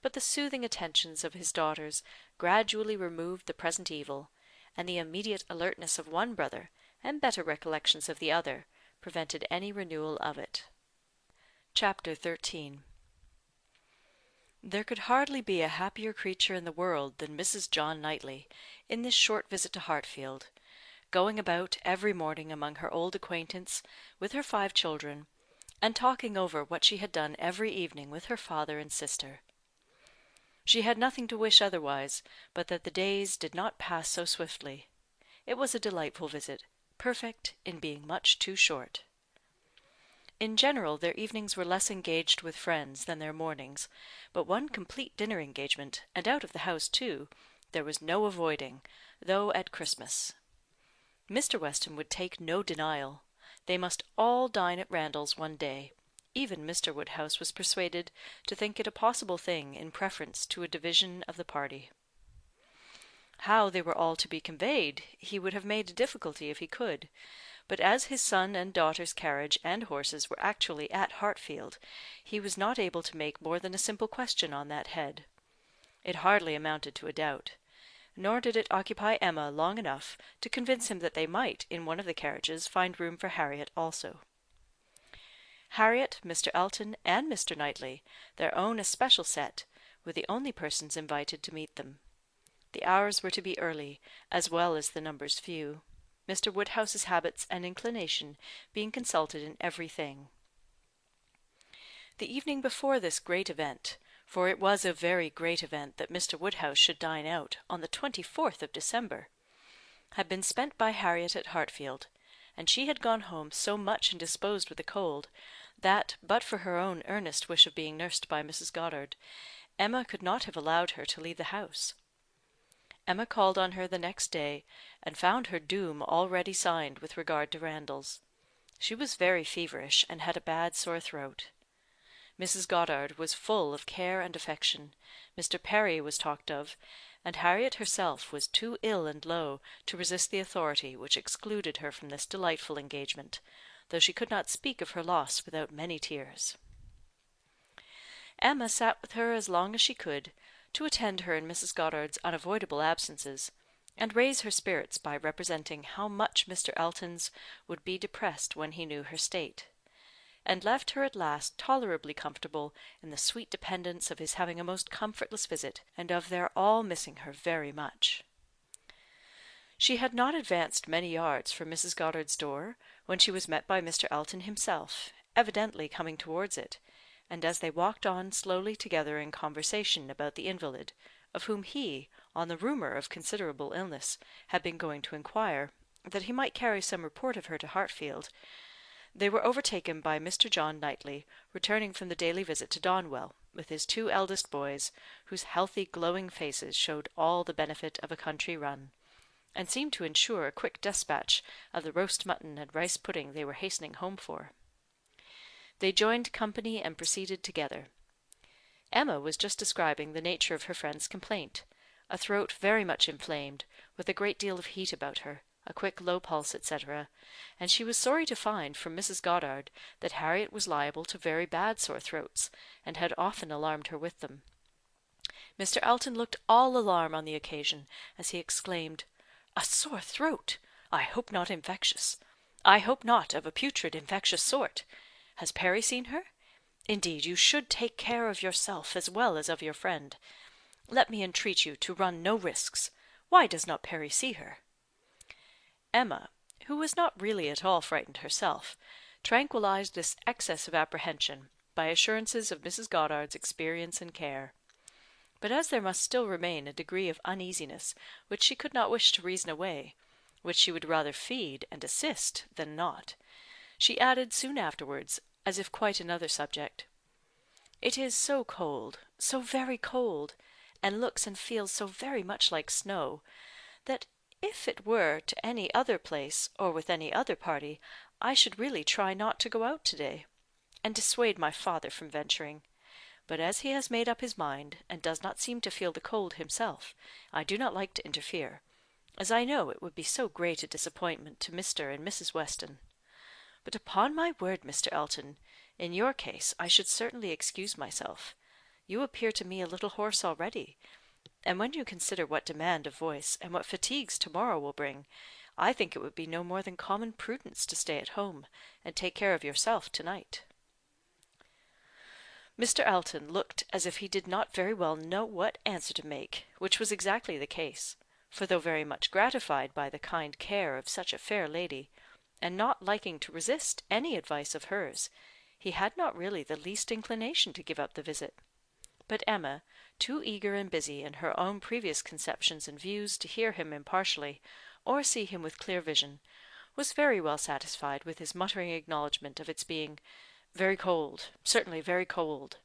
But the soothing attentions of his daughters gradually removed the present evil, and the immediate alertness of one brother, and better recollections of the other, prevented any renewal of it. Chapter 13. There could hardly be a happier creature in the world than Mrs. John Knightley, in this short visit to Hartfield, going about every morning among her old acquaintance with her 5 children, and talking over what she had done every evening with her father and sister. She had nothing to wish otherwise, but that the days did not pass so swiftly. It was a delightful visit, perfect in being much too short. In general, their evenings were less engaged with friends than their mornings, but one complete dinner engagement, and out of the house too, there was no avoiding, though at Christmas. Mr. Weston would take no denial. They must all dine at Randall's one day. Even Mr. Woodhouse was persuaded to think it a possible thing in preference to a division of the party. How they were all to be conveyed, he would have made a difficulty if he could, but as his son and daughter's carriage and horses were actually at Hartfield, he was not able to make more than a simple question on that head. It hardly amounted to a doubt. Nor did it occupy Emma long enough to convince him that they might, in one of the carriages, find room for Harriet also. Harriet, Mr. Elton, and Mr. Knightley, their own especial set, were the only persons invited to meet them. The hours were to be early, as well as the numbers few, Mr. Woodhouse's habits and inclination being consulted in every thing. The evening before this great event, for it was a very great event that Mr. Woodhouse should dine out on the 24th of December, had been spent by Harriet at Hartfield, and she had gone home so much indisposed with a cold, that, but for her own earnest wish of being nursed by Mrs. Goddard, Emma could not have allowed her to leave the house. Emma called on her the next day, and found her doom already signed with regard to Randalls. She was very feverish, and had a bad sore throat. Mrs. Goddard was full of care and affection, Mr. Perry was talked of, and Harriet herself was too ill and low to resist the authority which excluded her from this delightful engagement, though she could not speak of her loss without many tears. Emma sat with her as long as she could, to attend her in Mrs. Goddard's unavoidable absences, and raise her spirits by representing how much Mr. Elton's would be depressed when he knew her state, and left her at last tolerably comfortable in the sweet dependence of his having a most comfortless visit, and of their all missing her very much. She had not advanced many yards from Mrs. Goddard's door, when she was met by Mr. Elton himself, evidently coming towards it, and as they walked on slowly together in conversation about the invalid, of whom he, on the rumour of considerable illness, had been going to inquire, that he might carry some report of her to Hartfield, they were overtaken by Mr. John Knightley, returning from the daily visit to Donwell, with his 2 eldest boys, whose healthy glowing faces showed all the benefit of a country run, and seemed to ensure a quick despatch of the roast mutton and rice pudding they were hastening home for. They joined company and proceeded together. Emma was just describing the nature of her friend's complaint, a throat very much inflamed, with a great deal of heat about her, a quick low pulse, etc., and she was sorry to find from Mrs. Goddard that Harriet was liable to very bad sore throats, and had often alarmed her with them. Mr. Elton looked all alarm on the occasion, as he exclaimed, "A sore throat! I hope not infectious. I hope not of a putrid infectious sort. Has Perry seen her? Indeed, you should take care of yourself as well as of your friend. Let me entreat you to run no risks. Why does not Perry see her?" Emma, who was not really at all frightened herself, tranquillized this excess of apprehension by assurances of Mrs. Goddard's experience and care. But as there must still remain a degree of uneasiness which she could not wish to reason away, which she would rather feed and assist than not, she added soon afterwards, as if quite another subject, "It is so cold, so very cold, and looks and feels so very much like snow, that if it were to any other place, or with any other party, I should really try not to go out to-day, and dissuade my father from venturing. But as he has made up his mind, and does not seem to feel the cold himself, I do not like to interfere, as I know it would be so great a disappointment to Mr. and Mrs. Weston. But upon my word, Mr. Elton, in your case I should certainly excuse myself. You appear to me a little hoarse already, and when you consider what demand of voice, and what fatigues to-morrow will bring, I think it would be no more than common prudence to stay at home, and take care of yourself to-night." Mr. Elton looked as if he did not very well know what answer to make, which was exactly the case; for though very much gratified by the kind care of such a fair lady, and not liking to resist any advice of hers, he had not really the least inclination to give up the visit. But Emma, too eager and busy in her own previous conceptions and views to hear him impartially, or see him with clear vision, was very well satisfied with his muttering acknowledgment of its being "very cold, certainly very cold,"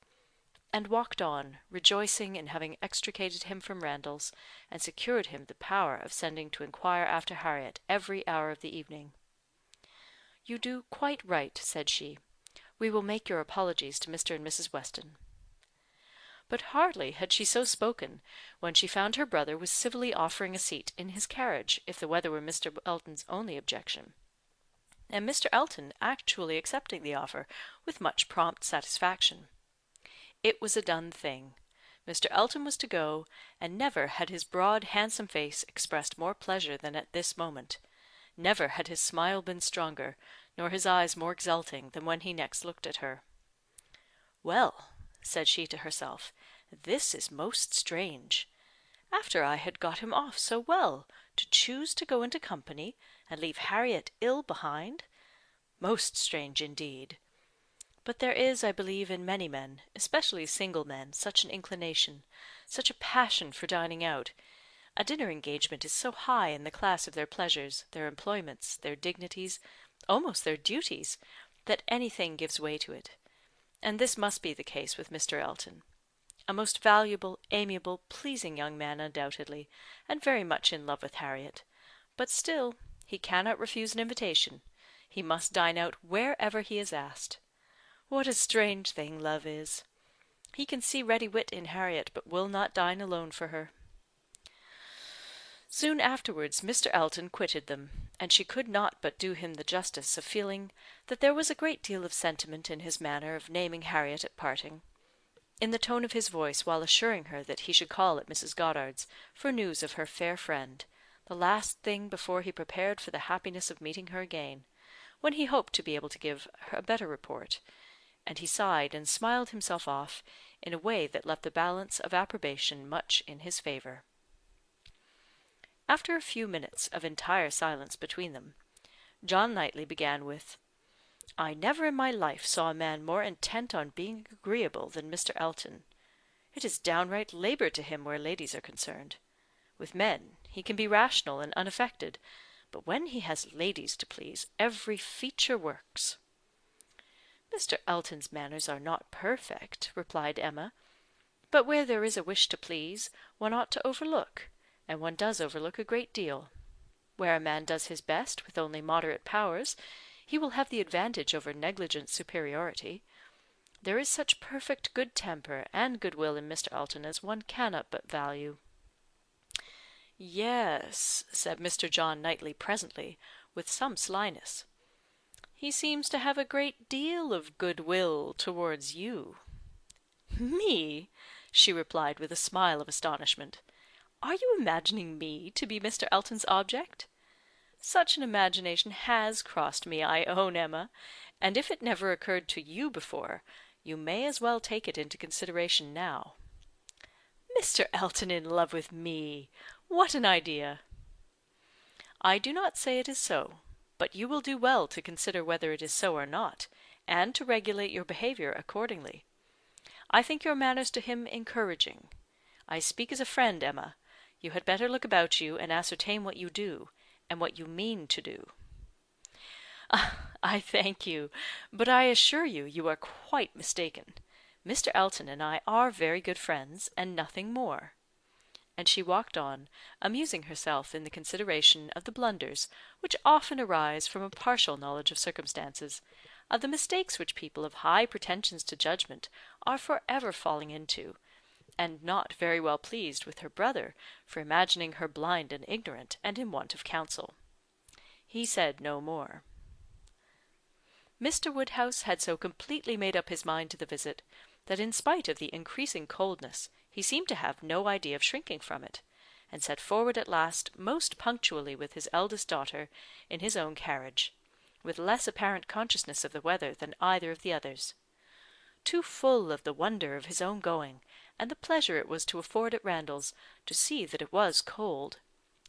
and walked on, rejoicing in having extricated him from Randalls, and secured him the power of sending to inquire after Harriet every hour of the evening. "You do quite right," said she. "We will make your apologies to Mr. and Mrs. Weston." But hardly had she so spoken, when she found her brother was civilly offering a seat in his carriage, if the weather were Mr. Elton's only objection, and Mr. Elton actually accepting the offer with much prompt satisfaction. It was a done thing. Mr. Elton was to go, and never had his broad, handsome face expressed more pleasure than at this moment. Never had his smile been stronger, nor his eyes more exulting than when he next looked at her. "Well," said she to herself, "this is most strange. After I had got him off so well, to choose to go into company, and leave Harriet ill behind? Most strange indeed. But there is, I believe, in many men, especially single men, such an inclination, such a passion for dining out. A dinner engagement is so high in the class of their pleasures, their employments, their dignities, almost their duties, that anything gives way to it. And this must be the case with Mr. Elton. A most valuable, amiable, pleasing young man undoubtedly, and very much in love with Harriet. But still, he cannot refuse an invitation. He must dine out wherever he is asked. What a strange thing love is! He can see ready wit in Harriet, but will not dine alone for her. Soon afterwards Mr. Elton quitted them, and she could not but do him the justice of feeling that there was a great deal of sentiment in his manner of naming Harriet at parting. In the tone of his voice while assuring her that he should call at Mrs. Goddard's for news of her fair friend, the last thing before he prepared for the happiness of meeting her again, when he hoped to be able to give her a better report, and he sighed and smiled himself off in a way that left the balance of approbation much in his favour. After a few minutes of entire silence between them, John Knightley began with, "I never in my life saw a man more intent on being agreeable than Mr. Elton. It is downright labour to him where ladies are concerned. With men he can be rational and unaffected, but when he has ladies to please, every feature works." "Mr. Elton's manners are not perfect," replied Emma, "but where there is a wish to please, one ought to overlook, and one does overlook a great deal. Where a man does his best with only moderate powers, he will have the advantage over negligent superiority. There is such perfect good temper and goodwill in Mr. Elton as one cannot but value." "Yes," said Mr. John Knightley presently, with some slyness, "he seems to have a great deal of goodwill towards you." "Me!" she replied with a smile of astonishment. "Are you imagining me to be Mr. Elton's object? Such an imagination has crossed me, I own, Emma, and if it never occurred to you before, you may as well take it into consideration now." "Mr. Elton in love with me! What an idea!" "I do not say it is so, but you will do well to consider whether it is so or not, and to regulate your behaviour accordingly. I think your manners to him encouraging. I speak as a friend, Emma. You had better look about you and ascertain what you do, and what you mean to do." "I thank you, but I assure you you are quite mistaken. Mr. Elton and I are very good friends, and nothing more." And she walked on, amusing herself in the consideration of the blunders which often arise from a partial knowledge of circumstances, of the mistakes which people of high pretensions to judgment are for ever falling into, and not very well pleased with her brother for imagining her blind and ignorant, and in want of counsel. He said no more. Mr. Woodhouse had so completely made up his mind to the visit, that in spite of the increasing coldness he seemed to have no idea of shrinking from it, and set forward at last most punctually with his eldest daughter in his own carriage, with less apparent consciousness of the weather than either of the others. Too full of the wonder of his own going, and the pleasure it was to afford at Randalls to see that it was cold,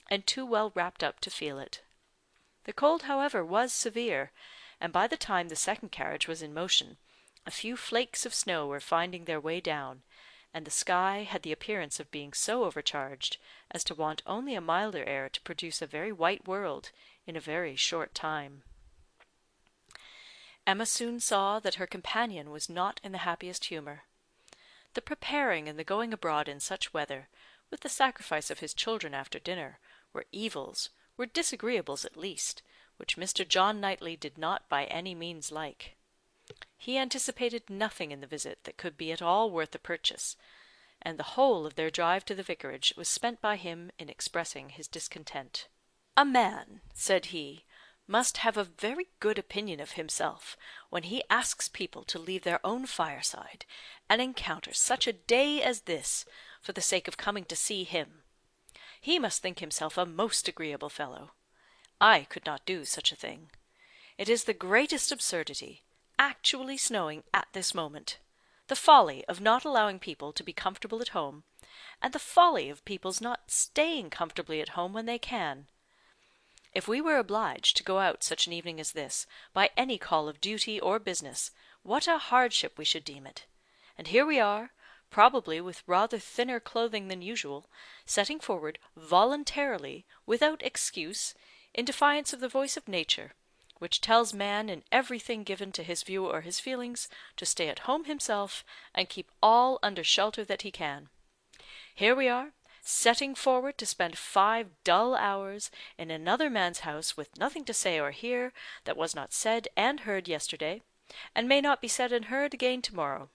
and too well wrapped up to feel it. The cold, however, was severe, and by the time the second carriage was in motion, a few flakes of snow were finding their way down, and the sky had the appearance of being so overcharged as to want only a milder air to produce a very white world in a very short time. Emma soon saw that her companion was not in the happiest humour. The preparing and the going abroad in such weather, with the sacrifice of his children after dinner, were disagreeables at least, which Mr. John Knightley did not by any means like. He anticipated nothing in the visit that could be at all worth the purchase, and the whole of their drive to the vicarage was spent by him in expressing his discontent. "A man," said he, "must have a very good opinion of himself when he asks people to leave their own fireside, and encounter such a day as this, for the sake of coming to see him. He must think himself a most agreeable fellow. I could not do such a thing. It is the greatest absurdity, actually snowing at this moment, the folly of not allowing people to be comfortable at home, and the folly of people's not staying comfortably at home when they can. If we were obliged to go out such an evening as this, by any call of duty or business, what a hardship we should deem it! And here we are, probably with rather thinner clothing than usual, setting forward voluntarily, without excuse, in defiance of the voice of nature, which tells man in everything given to his view or his feelings to stay at home himself, and keep all under shelter that he can. Here we are, setting forward to spend 5 dull hours in another man's house with nothing to say or hear that was not said and heard yesterday, and may not be said and heard again to-morrow.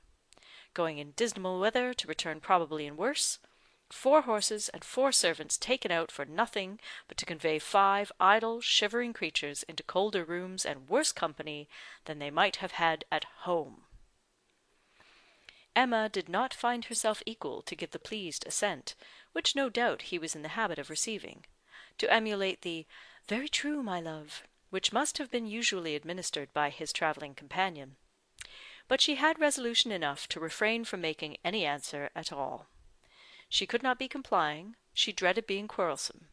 Going in dismal weather to return probably in worse. 4 horses and 4 servants taken out for nothing but to convey 5 idle, shivering creatures into colder rooms and worse company than they might have had at home. Emma did not find herself equal to give the pleased assent, which no doubt he was in the habit of receiving, to emulate the "Very true, my love," which must have been usually administered by his travelling companion. But she had resolution enough to refrain from making any answer at all. She could not be complying, she dreaded being quarrelsome.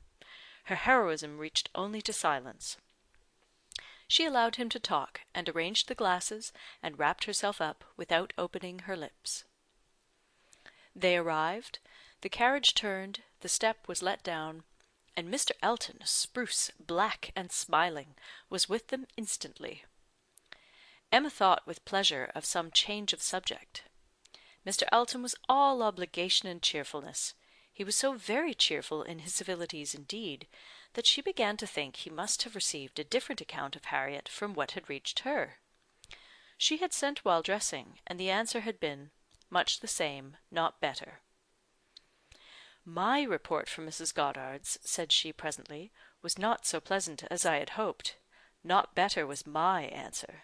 Her heroism reached only to silence. She allowed him to talk, and arranged the glasses, and wrapped herself up without opening her lips. They arrived, the carriage turned, the step was let down, and Mr. Elton, spruce, black, and smiling, was with them instantly. Emma thought with pleasure of some change of subject. Mr. Elton was all obligation and cheerfulness. He was so very cheerful in his civilities indeed, that she began to think he must have received a different account of Harriet from what had reached her. She had sent while dressing, and the answer had been, much the same, not better. "My report from Mrs. Goddard's," said she presently, "was not so pleasant as I had hoped. Not better was my answer."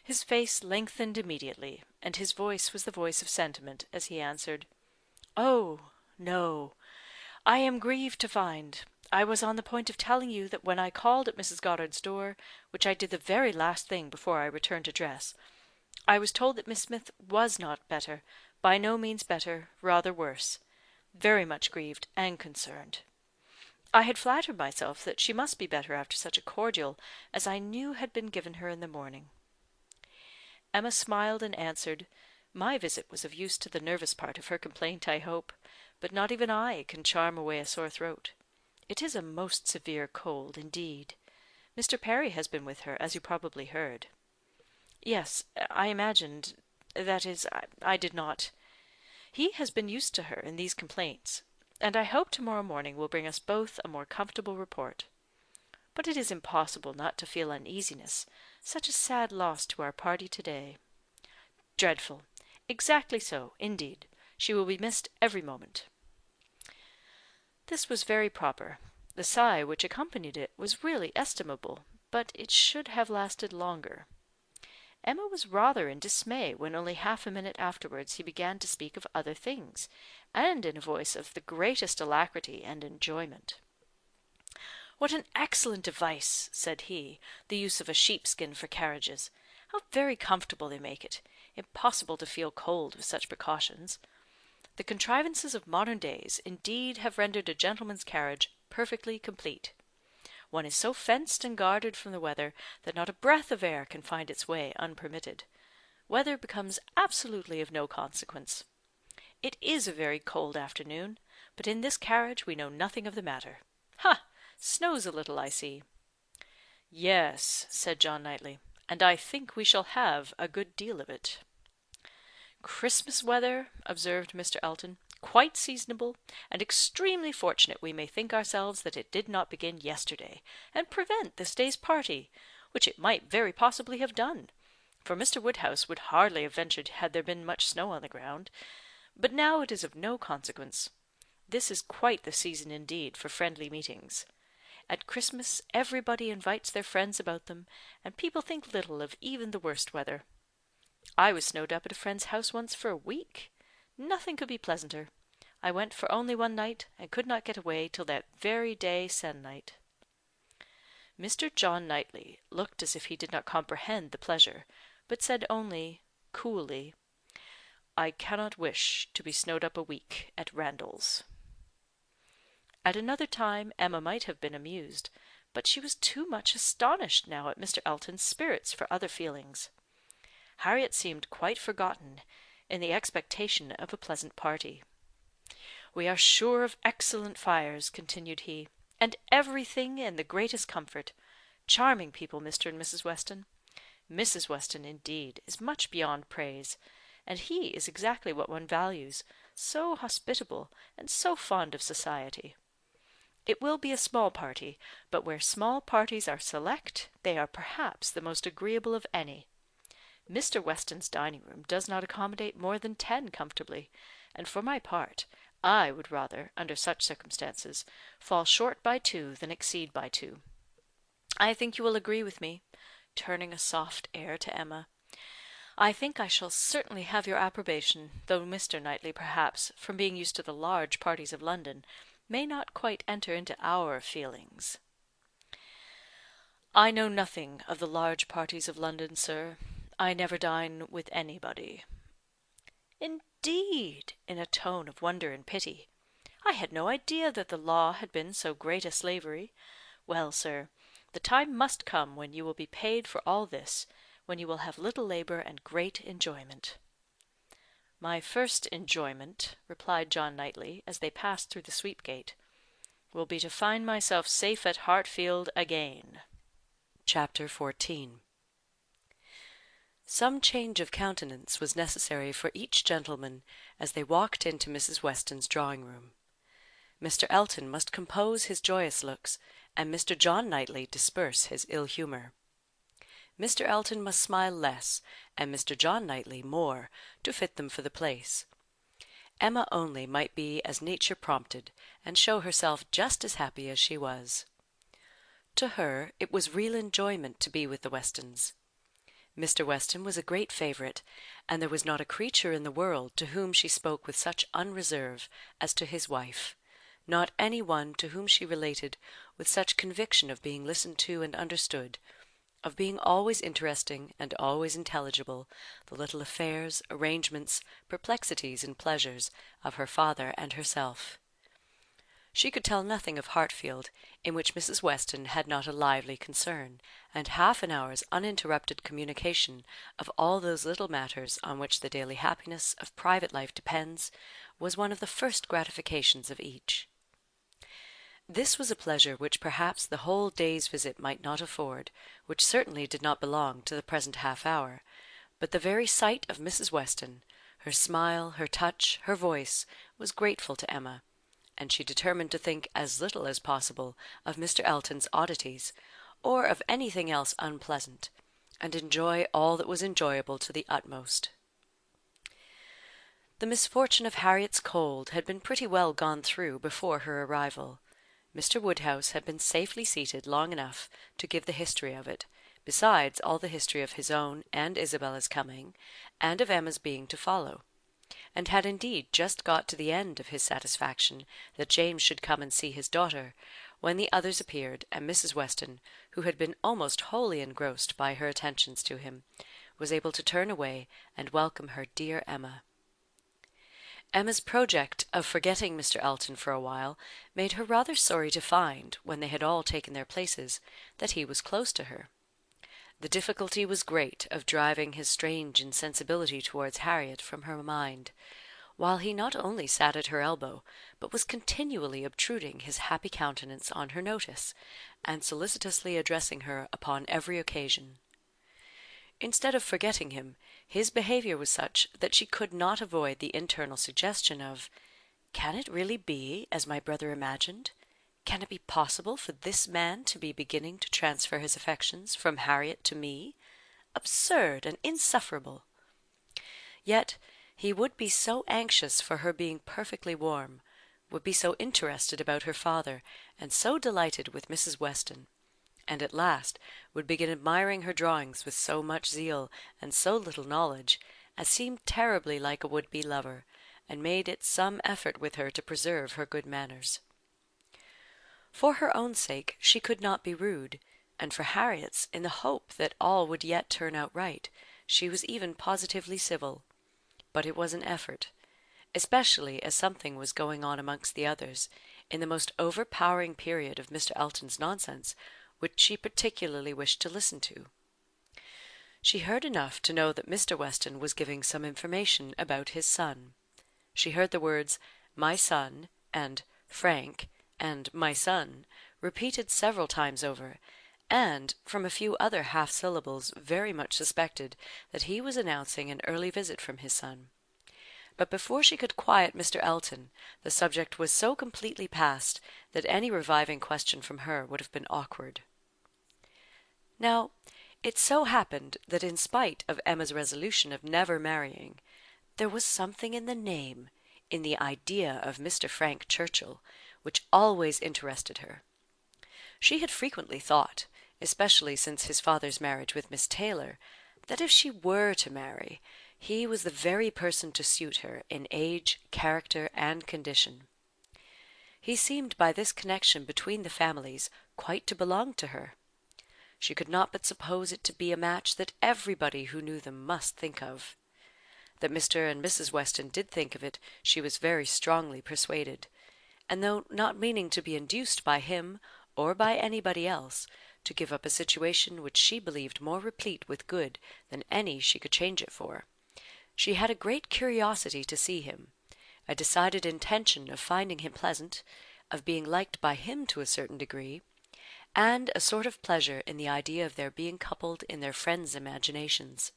His face lengthened immediately, and his voice was the voice of sentiment, as he answered, "Oh, no. I am grieved to find. I was on the point of telling you that when I called at Mrs. Goddard's door, which I did the very last thing before I returned to dress, I was told that Miss Smith was not better, by no means better, rather worse. Very much grieved and concerned. I had flattered myself that she must be better after such a cordial as I knew had been given her in the morning." Emma smiled and answered, "My visit was of use to the nervous part of her complaint, I hope, but not even I can charm away a sore throat. It is a most severe cold, indeed. Mr. Perry has been with her, as you probably heard." "Yes, I imagined that is, I did not. He has been used to her in these complaints, and I hope to-morrow morning will bring us both a more comfortable report. But it is impossible not to feel uneasiness, such a sad loss to our party to-day." "Dreadful! Exactly so, indeed. She will be missed every moment." This was very proper. The sigh which accompanied it was really estimable, but it should have lasted longer. Emma was rather in dismay when only half a minute afterwards he began to speak of other things, and in a voice of the greatest alacrity and enjoyment. "What an excellent device," said he, "the use of a sheepskin for carriages! How very comfortable they make it! Impossible to feel cold with such precautions. The contrivances of modern days indeed have rendered a gentleman's carriage perfectly complete. One is so fenced and guarded from the weather that not a breath of air can find its way unpermitted. Weather becomes absolutely of no consequence. It is a very cold afternoon, but in this carriage we know nothing of the matter. Ha! Snows a little, I see." "Yes," said John Knightley, "and I think we shall have a good deal of it." "Christmas weather," observed Mr. Elton, "quite seasonable, and extremely fortunate we may think ourselves that it did not begin yesterday, and prevent this day's party, which it might very possibly have done, for Mr. Woodhouse would hardly have ventured had there been much snow on the ground. But now it is of no consequence. This is quite the season indeed for friendly meetings. At Christmas everybody invites their friends about them, and people think little of even the worst weather. I was snowed up at a friend's house once for a week. Nothing could be pleasanter. I went for only one night, and could not get away till that very day se'nnight." Mr. John Knightley looked as if he did not comprehend the pleasure, but said only, coolly, "I cannot wish to be snowed up a week at Randall's." At another time Emma might have been amused, but she was too much astonished now at Mr. Elton's spirits for other feelings. Harriet seemed quite forgotten in the expectation of a pleasant party. "We are sure of excellent fires," continued he, "and everything in the greatest comfort. Charming people, Mr. and Mrs. Weston. Mrs. Weston, indeed, is much beyond praise, and he is exactly what one values, so hospitable, and so fond of society. It will be a small party, but where small parties are select, they are perhaps the most agreeable of any. Mr. Weston's dining room does not accommodate more than 10 comfortably, and for my part, I would rather, under such circumstances, fall short by 2 than exceed by 2. I think you will agree with me," turning a soft air to Emma. "I think I shall certainly have your approbation, though Mr. Knightley, perhaps, from being used to the large parties of London, may not quite enter into our feelings." "I know nothing of the large parties of London, sir. I never dine with anybody." "Indeed!" in a tone of wonder and pity. "I had no idea that the law had been so great a slavery. Well, sir, the time must come when you will be paid for all this, when you will have little labour and great enjoyment." "My first enjoyment," replied John Knightley, as they passed through the sweep gate, "will be to find myself safe at Hartfield again." Chapter 14. Some change of countenance was necessary for each gentleman as they walked into Mrs. Weston's drawing room. Mr. Elton must compose his joyous looks, and Mr. John Knightley disperse his ill humour. Mr. Elton must smile less, and Mr. John Knightley more, to fit them for the place. Emma only might be as nature prompted, and show herself just as happy as she was. To her it was real enjoyment to be with the Westons. Mr. Weston was a great favourite, and there was not a creature in the world to whom she spoke with such unreserve as to his wife, not any one to whom she related with such conviction of being listened to and understood, of being always interesting and always intelligible, the little affairs, arrangements, perplexities, and pleasures of her father and herself. She could tell nothing of Hartfield in which Mrs. Weston had not a lively concern, and half an hour's uninterrupted communication of all those little matters on which the daily happiness of private life depends was one of the first gratifications of each. This was a pleasure which perhaps the whole day's visit might not afford, which certainly did not belong to the present half hour, but the very sight of Mrs. Weston, her smile, her touch, her voice, was grateful to Emma, and she determined to think as little as possible of Mr. Elton's oddities, or of anything else unpleasant, and enjoy all that was enjoyable to the utmost. The misfortune of Harriet's cold had been pretty well gone through before her arrival. Mr. Woodhouse had been safely seated long enough to give the history of it, besides all the history of his own and Isabella's coming, and of Emma's being to follow, and had indeed just got to the end of his satisfaction that James should come and see his daughter, when the others appeared, and Mrs. Weston, who had been almost wholly engrossed by her attentions to him, was able to turn away and welcome her dear Emma. Emma's project of forgetting Mr. Elton for a while made her rather sorry to find, when they had all taken their places, that he was close to her. The difficulty was great of driving his strange insensibility towards Harriet from her mind, while he not only sat at her elbow, but was continually obtruding his happy countenance on her notice, and solicitously addressing her upon every occasion. Instead of forgetting him, his behaviour was such that she could not avoid the internal suggestion of, "Can it really be as my brother imagined? Can it be possible for this man to be beginning to transfer his affections from Harriet to me? Absurd and insufferable!" Yet he would be so anxious for her being perfectly warm, would be so interested about her father, and so delighted with Mrs. Weston, and at last would begin admiring her drawings with so much zeal and so little knowledge, as seemed terribly like a would-be lover, and made it some effort with her to preserve her good manners. For her own sake she could not be rude, and for Harriet's, in the hope that all would yet turn out right, she was even positively civil. But it was an effort, especially as something was going on amongst the others, in the most overpowering period of Mr. Elton's nonsense, which she particularly wished to listen to. She heard enough to know that Mr. Weston was giving some information about his son. She heard the words "my son," and "Frank," and "my son," repeated several times over, and from a few other half-syllables very much suspected that he was announcing an early visit from his son. But before she could quiet Mr. Elton, the subject was so completely past that any reviving question from her would have been awkward. Now, it so happened that in spite of Emma's resolution of never marrying, there was something in the name, in the idea of Mr. Frank Churchill, which always interested her. She had frequently thought, especially since his father's marriage with Miss Taylor, that if she were to marry, he was the very person to suit her in age, character, and condition. He seemed by this connection between the families quite to belong to her. She could not but suppose it to be a match that everybody who knew them must think of. That Mr. and Mrs. Weston did think of it, she was very strongly persuaded, and though not meaning to be induced by him, or by anybody else, to give up a situation which she believed more replete with good than any she could change it for, she had a great curiosity to see him, a decided intention of finding him pleasant, of being liked by him to a certain degree, and a sort of pleasure in the idea of their being coupled in their friends' imaginations.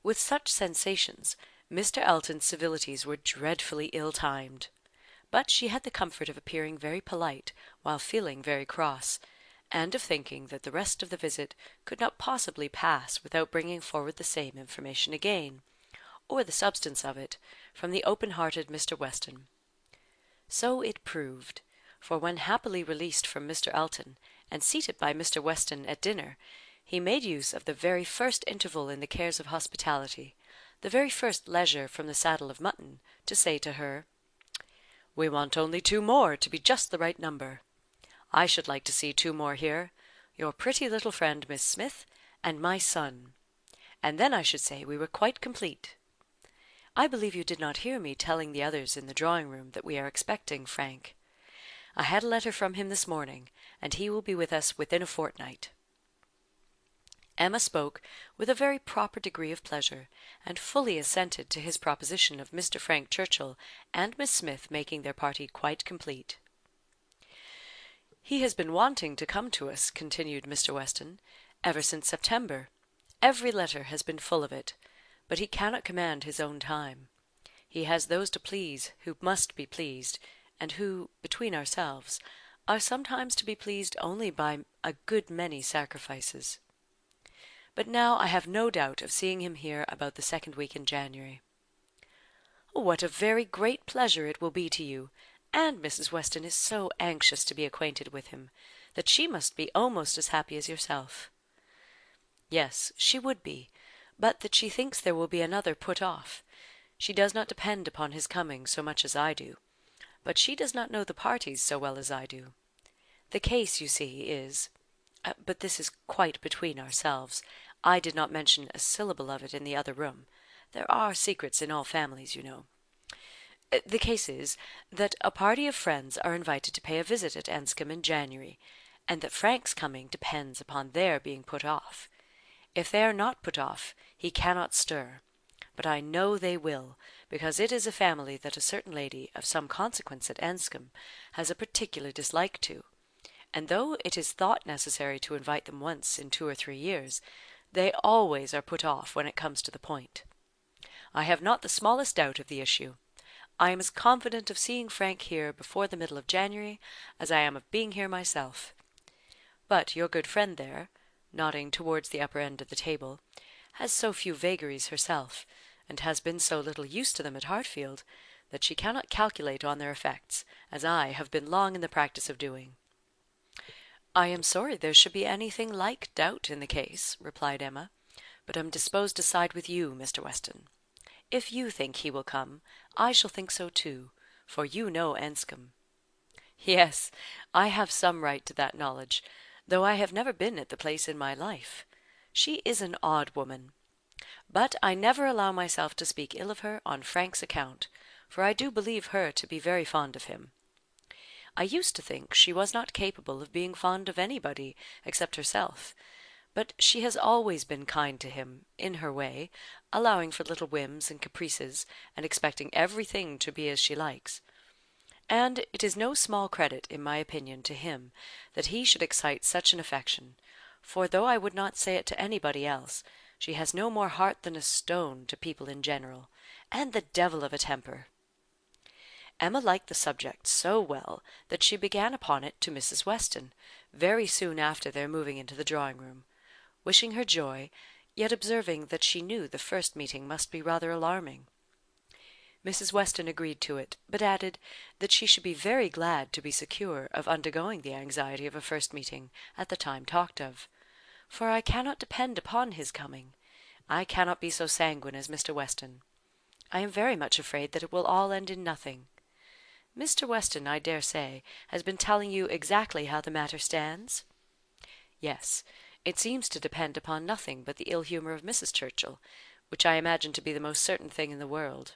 With such sensations, Mr. Elton's civilities were dreadfully ill-timed, but she had the comfort of appearing very polite while feeling very cross, and of thinking that the rest of the visit could not possibly pass without bringing forward the same information again, or the substance of it, from the open-hearted Mr. Weston. So it proved, for when happily released from Mr. Elton, and seated by Mr. Weston at dinner, he made use of the very first interval in the cares of hospitality, the very first leisure from the saddle of mutton, to say to her, "We want only 2 more to be just the right number. I should like to see 2 more here, your pretty little friend Miss Smith, and my son, and then I should say we were quite complete. I believe you did not hear me telling the others in the drawing-room that we are expecting Frank. I had a letter from him this morning, and he will be with us within a fortnight." Emma spoke with a very proper degree of pleasure, and fully assented to his proposition of Mr. Frank Churchill and Miss Smith making their party quite complete. "He has been wanting to come to us," continued Mr. Weston, "ever since September. Every letter has been full of it, but he cannot command his own time. He has those to please who must be pleased, and who, between ourselves, are sometimes to be pleased only by a good many sacrifices. But now I have no doubt of seeing him here about the 2nd week in January." "What a very great pleasure it will be to you, and Mrs. Weston is so anxious to be acquainted with him, that she must be almost as happy as yourself." "Yes, she would be, but that she thinks there will be another put off. She does not depend upon his coming so much as I do, but she does not know the parties so well as I do. The case, you see, is but this is quite between ourselves. I did not mention a syllable of it in the other room. There are secrets in all families, you know. The case is, that a party of friends are invited to pay a visit at Enscombe in January, and that Frank's coming depends upon their being put off. If they are not put off, he cannot stir. But I know they will, because it is a family that a certain lady of some consequence at Enscombe has a particular dislike to, and though it is thought necessary to invite them once in 2 or 3 years, they always are put off when it comes to the point. I have not the smallest doubt of the issue. I am as confident of seeing Frank here before the middle of January as I am of being here myself. But your good friend there," nodding towards the upper end of the table, "has so few vagaries herself, and has been so little used to them at Hartfield, that she cannot calculate on their effects, as I have been long in the practice of doing." "I am sorry there should be anything like doubt in the case," replied Emma, "but am disposed to side with you, Mr. Weston. If you think he will come, I shall think so too, for you know Enscombe." "Yes, I have some right to that knowledge, though I have never been at the place in my life. She is an odd woman. But I never allow myself to speak ill of her on Frank's account, for I do believe her to be very fond of him. I used to think she was not capable of being fond of anybody except herself, but she has always been kind to him, in her way, allowing for little whims and caprices, and expecting everything to be as she likes. and it is no small credit, in my opinion, to him that he should excite such an affection, for though I would not say it to anybody else, she has no more heart than a stone to people in general, and the devil of a temper." Emma liked the subject so well that she began upon it to Mrs. Weston, very soon after their moving into the drawing-room, wishing her joy, yet observing that she knew the first meeting must be rather alarming. Mrs. Weston agreed to it, but added that she should be very glad to be secure of undergoing the anxiety of a first meeting at the time talked of, "for I cannot depend upon his coming. I cannot be so sanguine as Mr. Weston. I am very much afraid that it will all end in nothing. Mr. Weston, I dare say, has been telling you exactly how the matter stands?" "Yes. It seems to depend upon nothing but the ill humour of Mrs. Churchill, which I imagine to be the most certain thing in the world."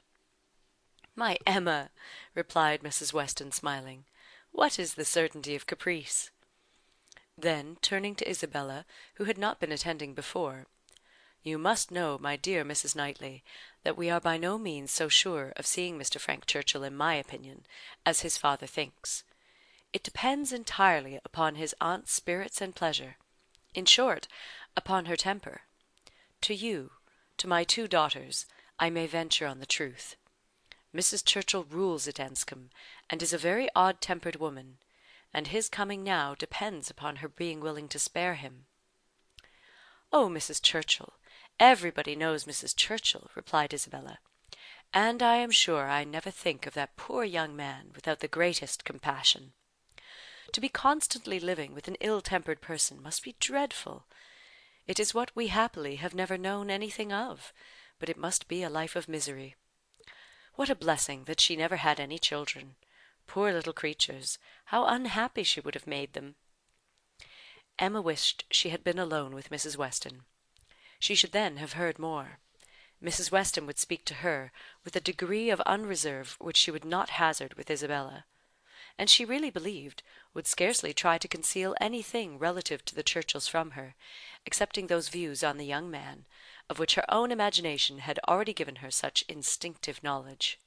"My Emma," replied Mrs. Weston, smiling, "what is the certainty of caprice?" Then, turning to Isabella, who had not been attending before, "You must know, my dear Mrs. Knightley, that we are by no means so sure of seeing Mr. Frank Churchill, in my opinion, as his father thinks. It depends entirely upon his aunt's spirits and pleasure; in short, upon her temper. To you, to my 2 daughters, I may venture on the truth. Mrs. Churchill rules at Enscombe, and is a very odd-tempered woman, and his coming now depends upon her being willing to spare him." "Oh, Mrs. Churchill! Everybody knows Mrs. Churchill," replied Isabella; "and I am sure I never think of that poor young man without the greatest compassion. To be constantly living with an ill-tempered person must be dreadful. It is what we happily have never known anything of, but it must be a life of misery. What a blessing that she never had any children! Poor little creatures, how unhappy she would have made them!" Emma wished she had been alone with Mrs. Weston. She should then have heard more. Mrs. Weston would speak to her with a degree of unreserve which she would not hazard with Isabella, and she really believed would scarcely try to conceal anything relative to the Churchills from her, excepting those views on the young man, of which her own imagination had already given her such instinctive knowledge.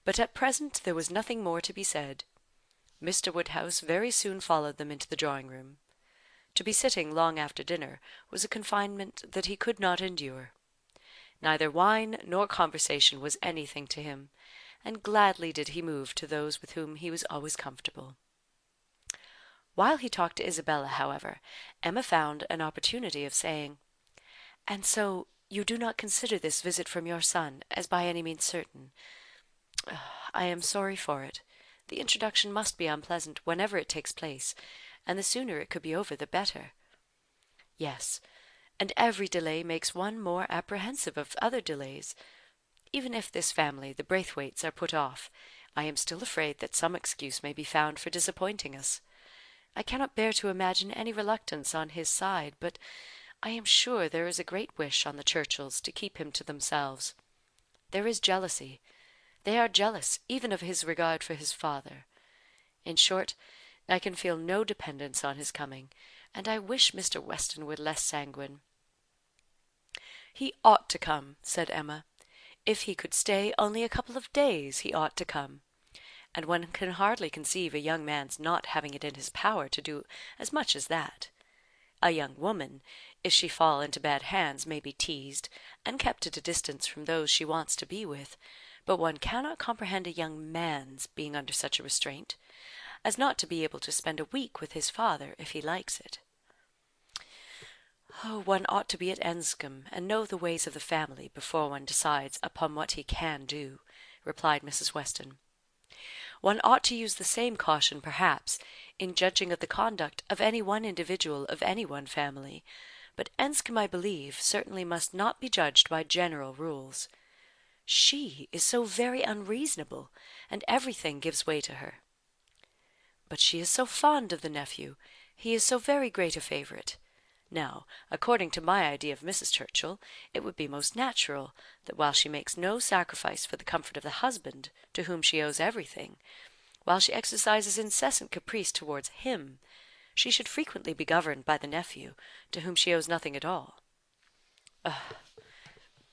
But at present there was nothing more to be said. Mr. Woodhouse very soon followed them into the drawing-room. To be sitting long after dinner was a confinement that he could not endure. Neither wine nor conversation was anything to him, and gladly did he move to those with whom he was always comfortable. While he talked to Isabella, however, Emma found an opportunity of saying, "And so you do not consider this visit from your son as by any means certain? I am sorry for it. The introduction must be unpleasant whenever it takes place, and the sooner it could be over the better." "Yes, and every delay makes one more apprehensive of other delays. Even if this family, the Braithwaites, are put off, I am still afraid that some excuse may be found for disappointing us. I cannot bear to imagine any reluctance on his side, but I am sure there is a great wish on the Churchills to keep him to themselves. There is jealousy. They are jealous even of his regard for his father. In short, I can feel no dependence on his coming, and I wish Mr. Weston were less sanguine." "He ought to come," said Emma. "If he could stay only a couple of days, he ought to come. And one can hardly conceive a young man's not having it in his power to do as much as that. A young woman, if she fall into bad hands, may be teased, and kept at a distance from those she wants to be with, but one cannot comprehend a young man's being under such a restraint, as not to be able to spend a week with his father if he likes it." "Oh, one ought to be at Enscombe, and know the ways of the family before one decides upon what he can do," replied Mrs. Weston. "One ought to use the same caution, perhaps, in judging of the conduct of any one individual of any one family, but Enscombe, I believe, certainly must not be judged by general rules. She is so very unreasonable, and everything gives way to her." "But she is so fond of the nephew. He is so very great a favourite. Now, according to my idea of Mrs. Churchill, it would be most natural that while she makes no sacrifice for the comfort of the husband, to whom she owes everything, while she exercises incessant caprice towards him, she should frequently be governed by the nephew, to whom she owes nothing at all.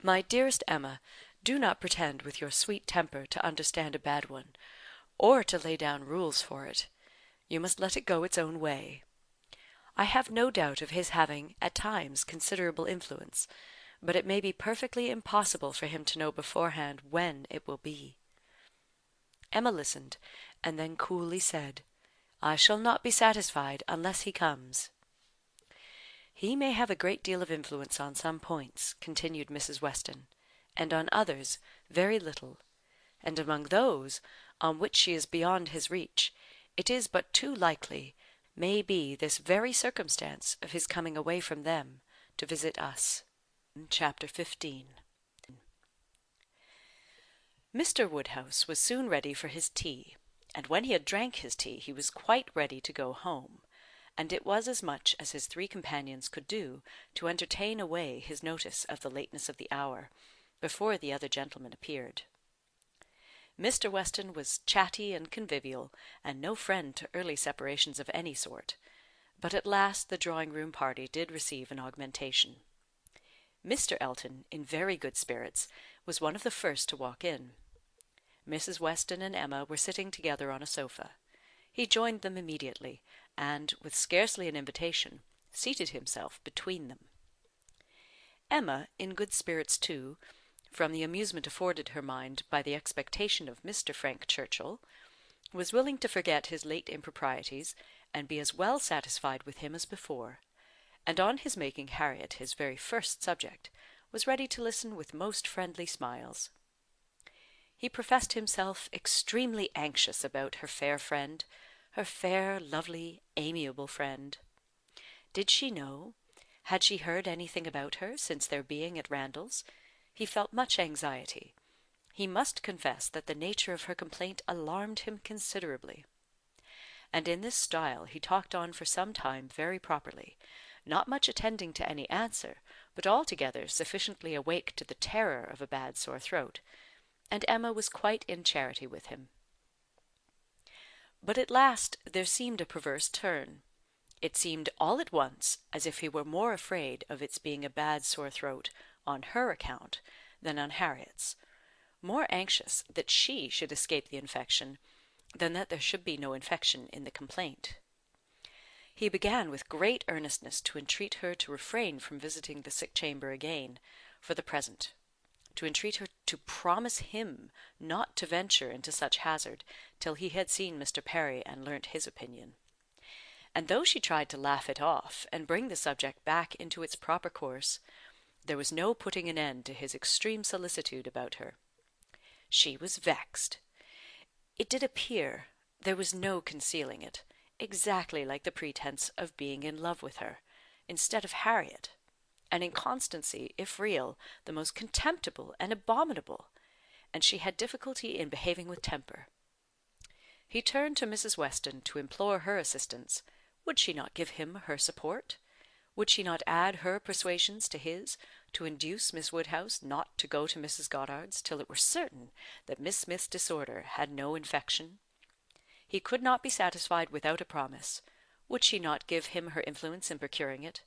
My dearest Emma, do not pretend with your sweet temper to understand a bad one, or to lay down rules for it. You must let it go its own way. I have no doubt of his having, at times, considerable influence, but it may be perfectly impossible for him to know beforehand when it will be." Emma listened, and then coolly said, "I shall not be satisfied unless he comes." "He may have a great deal of influence on some points," continued Mrs. Weston, "and on others very little; and among those on which she is beyond his reach, it is but too likely may be this very circumstance of his coming away from them to visit us." Chapter 15. Mr. Woodhouse was soon ready for his tea, and when he had drank his tea he was quite ready to go home, and it was as much as his 3 companions could do to entertain away his notice of the lateness of the hour, before the other gentlemen appeared. Mr. Weston was chatty and convivial, and no friend to early separations of any sort, but at last the drawing-room party did receive an augmentation. Mr. Elton, in very good spirits, was one of the first to walk in. Mrs. Weston and Emma were sitting together on a sofa. He joined them immediately, and, with scarcely an invitation, seated himself between them. Emma, in good spirits too, from the amusement afforded her mind by the expectation of Mr. Frank Churchill, was willing to forget his late improprieties, and be as well satisfied with him as before, and on his making Harriet his very first subject, was ready to listen with most friendly smiles. He professed himself extremely anxious about her fair friend, her fair, lovely, amiable friend. Did she know? Had she heard anything about her since their being at Randalls? He felt much anxiety. He must confess that the nature of her complaint alarmed him considerably. And in this style he talked on for some time very properly, not much attending to any answer, but altogether sufficiently awake to the terror of a bad sore throat, and Emma was quite in charity with him. But at last there seemed a perverse turn. It seemed all at once as if he were more afraid of its being a bad sore throat on her account than on Harriet's, more anxious that she should escape the infection than that there should be no infection in the complaint. He began with great earnestness to entreat her to refrain from visiting the sick chamber again, for the present, to entreat her to promise him not to venture into such hazard till he had seen Mr. Perry and learnt his opinion. And though she tried to laugh it off, and bring the subject back into its proper course, there was no putting an end to his extreme solicitude about her. She was vexed. It did appear, there was no concealing it, exactly like the pretence of being in love with her, instead of Harriet, an inconstancy, if real, the most contemptible and abominable, and she had difficulty in behaving with temper. He turned to Mrs. Weston to implore her assistance. Would she not give him her support? Would she not add her persuasions to his, to induce Miss Woodhouse not to go to Mrs. Goddard's till it were certain that Miss Smith's disorder had no infection? He could not be satisfied without a promise. Would she not give him her influence in procuring it?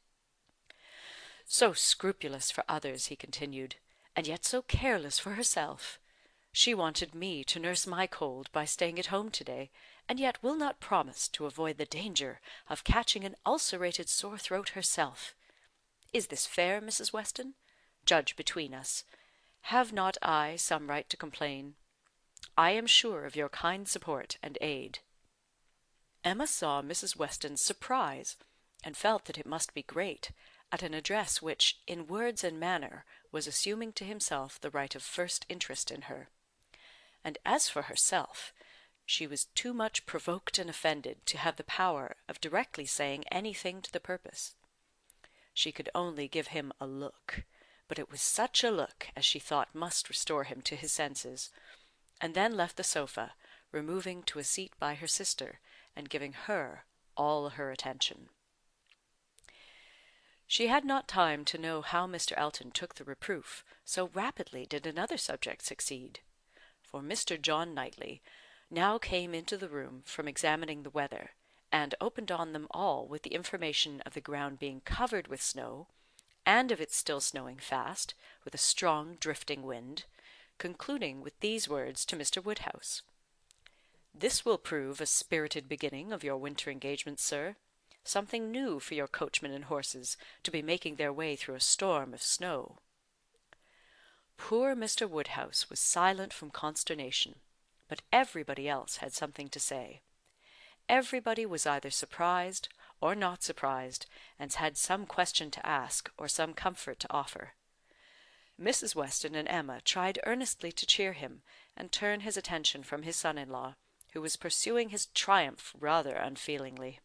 So scrupulous for others, he continued, and yet so careless for herself. She wanted me to nurse my cold by staying at home to-day, and yet will not promise to avoid the danger of catching an ulcerated sore throat herself. Is this fair, Mrs. Weston? Judge between us. Have not I some right to complain? I am sure of your kind support and aid." Emma saw Mrs. Weston's surprise, and felt that it must be great, at an address which, in words and manner, was assuming to himself the right of first interest in her. And as for herself, she was too much provoked and offended to have the power of directly saying anything to the purpose. She could only give him a look, but it was such a look as she thought must restore him to his senses, and then left the sofa, removing to a seat by her sister, and giving her all her attention. She had not time to know how Mr. Elton took the reproof, so rapidly did another subject succeed. For Mr. John Knightley now came into the room from examining the weather, and opened on them all with the information of the ground being covered with snow, and of it still snowing fast, with a strong drifting wind, concluding with these words to Mr. Woodhouse: "This will prove a spirited beginning of your winter engagements, sir. Something new for your coachman and horses, to be making their way through a storm of snow." Poor Mr. Woodhouse was silent from consternation, but everybody else had something to say. Everybody was either surprised or not surprised, and had some question to ask or some comfort to offer. Mrs. Weston and Emma tried earnestly to cheer him, and turn his attention from his son-in-law, who was pursuing his triumph rather unfeelingly.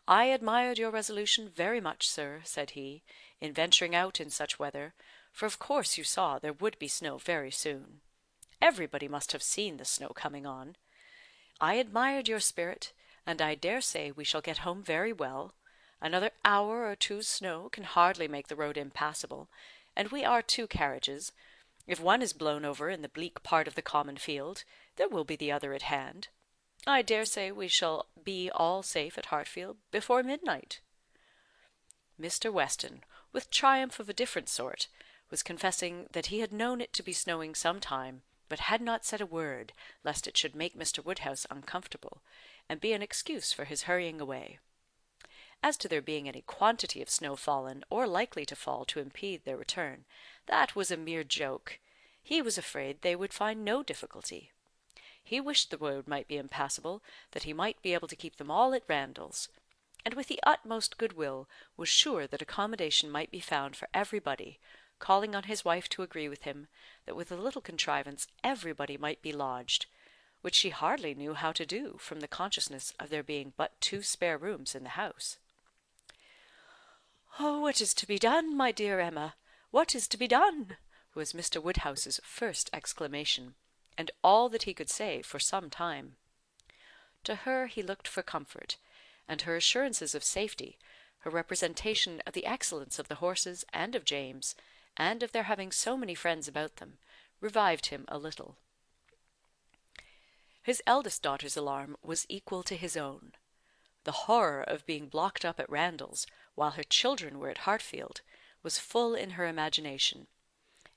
"I admired your resolution very much, sir," said he, "in venturing out in such weather, for of course you saw there would be snow very soon. Everybody must have seen the snow coming on. I admired your spirit, and I dare say we shall get home very well. Another hour or two's snow can hardly make the road impassable, and we are 2 carriages. If one is blown over in the bleak part of the common field, there will be the other at hand. I dare say we shall be all safe at Hartfield before midnight." Mr. Weston, with triumph of a different sort, was confessing that he had known it to be snowing some time, but had not said a word, lest it should make Mr. Woodhouse uncomfortable, and be an excuse for his hurrying away. As to there being any quantity of snow fallen, or likely to fall, to impede their return, that was a mere joke. He was afraid they would find no difficulty. He wished the road might be impassable, that he might be able to keep them all at Randalls, and with the utmost goodwill was sure that accommodation might be found for everybody, calling on his wife to agree with him, that with a little contrivance everybody might be lodged, which she hardly knew how to do, from the consciousness of there being but 2 spare rooms in the house. "Oh, what is to be done, my dear Emma? What is to be done?" was Mr. Woodhouse's first exclamation, and all that he could say for some time. To her he looked for comfort, and her assurances of safety, her representation of the excellence of the horses and of James, and of their having so many friends about them, revived him a little. His eldest daughter's alarm was equal to his own. The horror of being blocked up at Randalls, while her children were at Hartfield, was full in her imagination,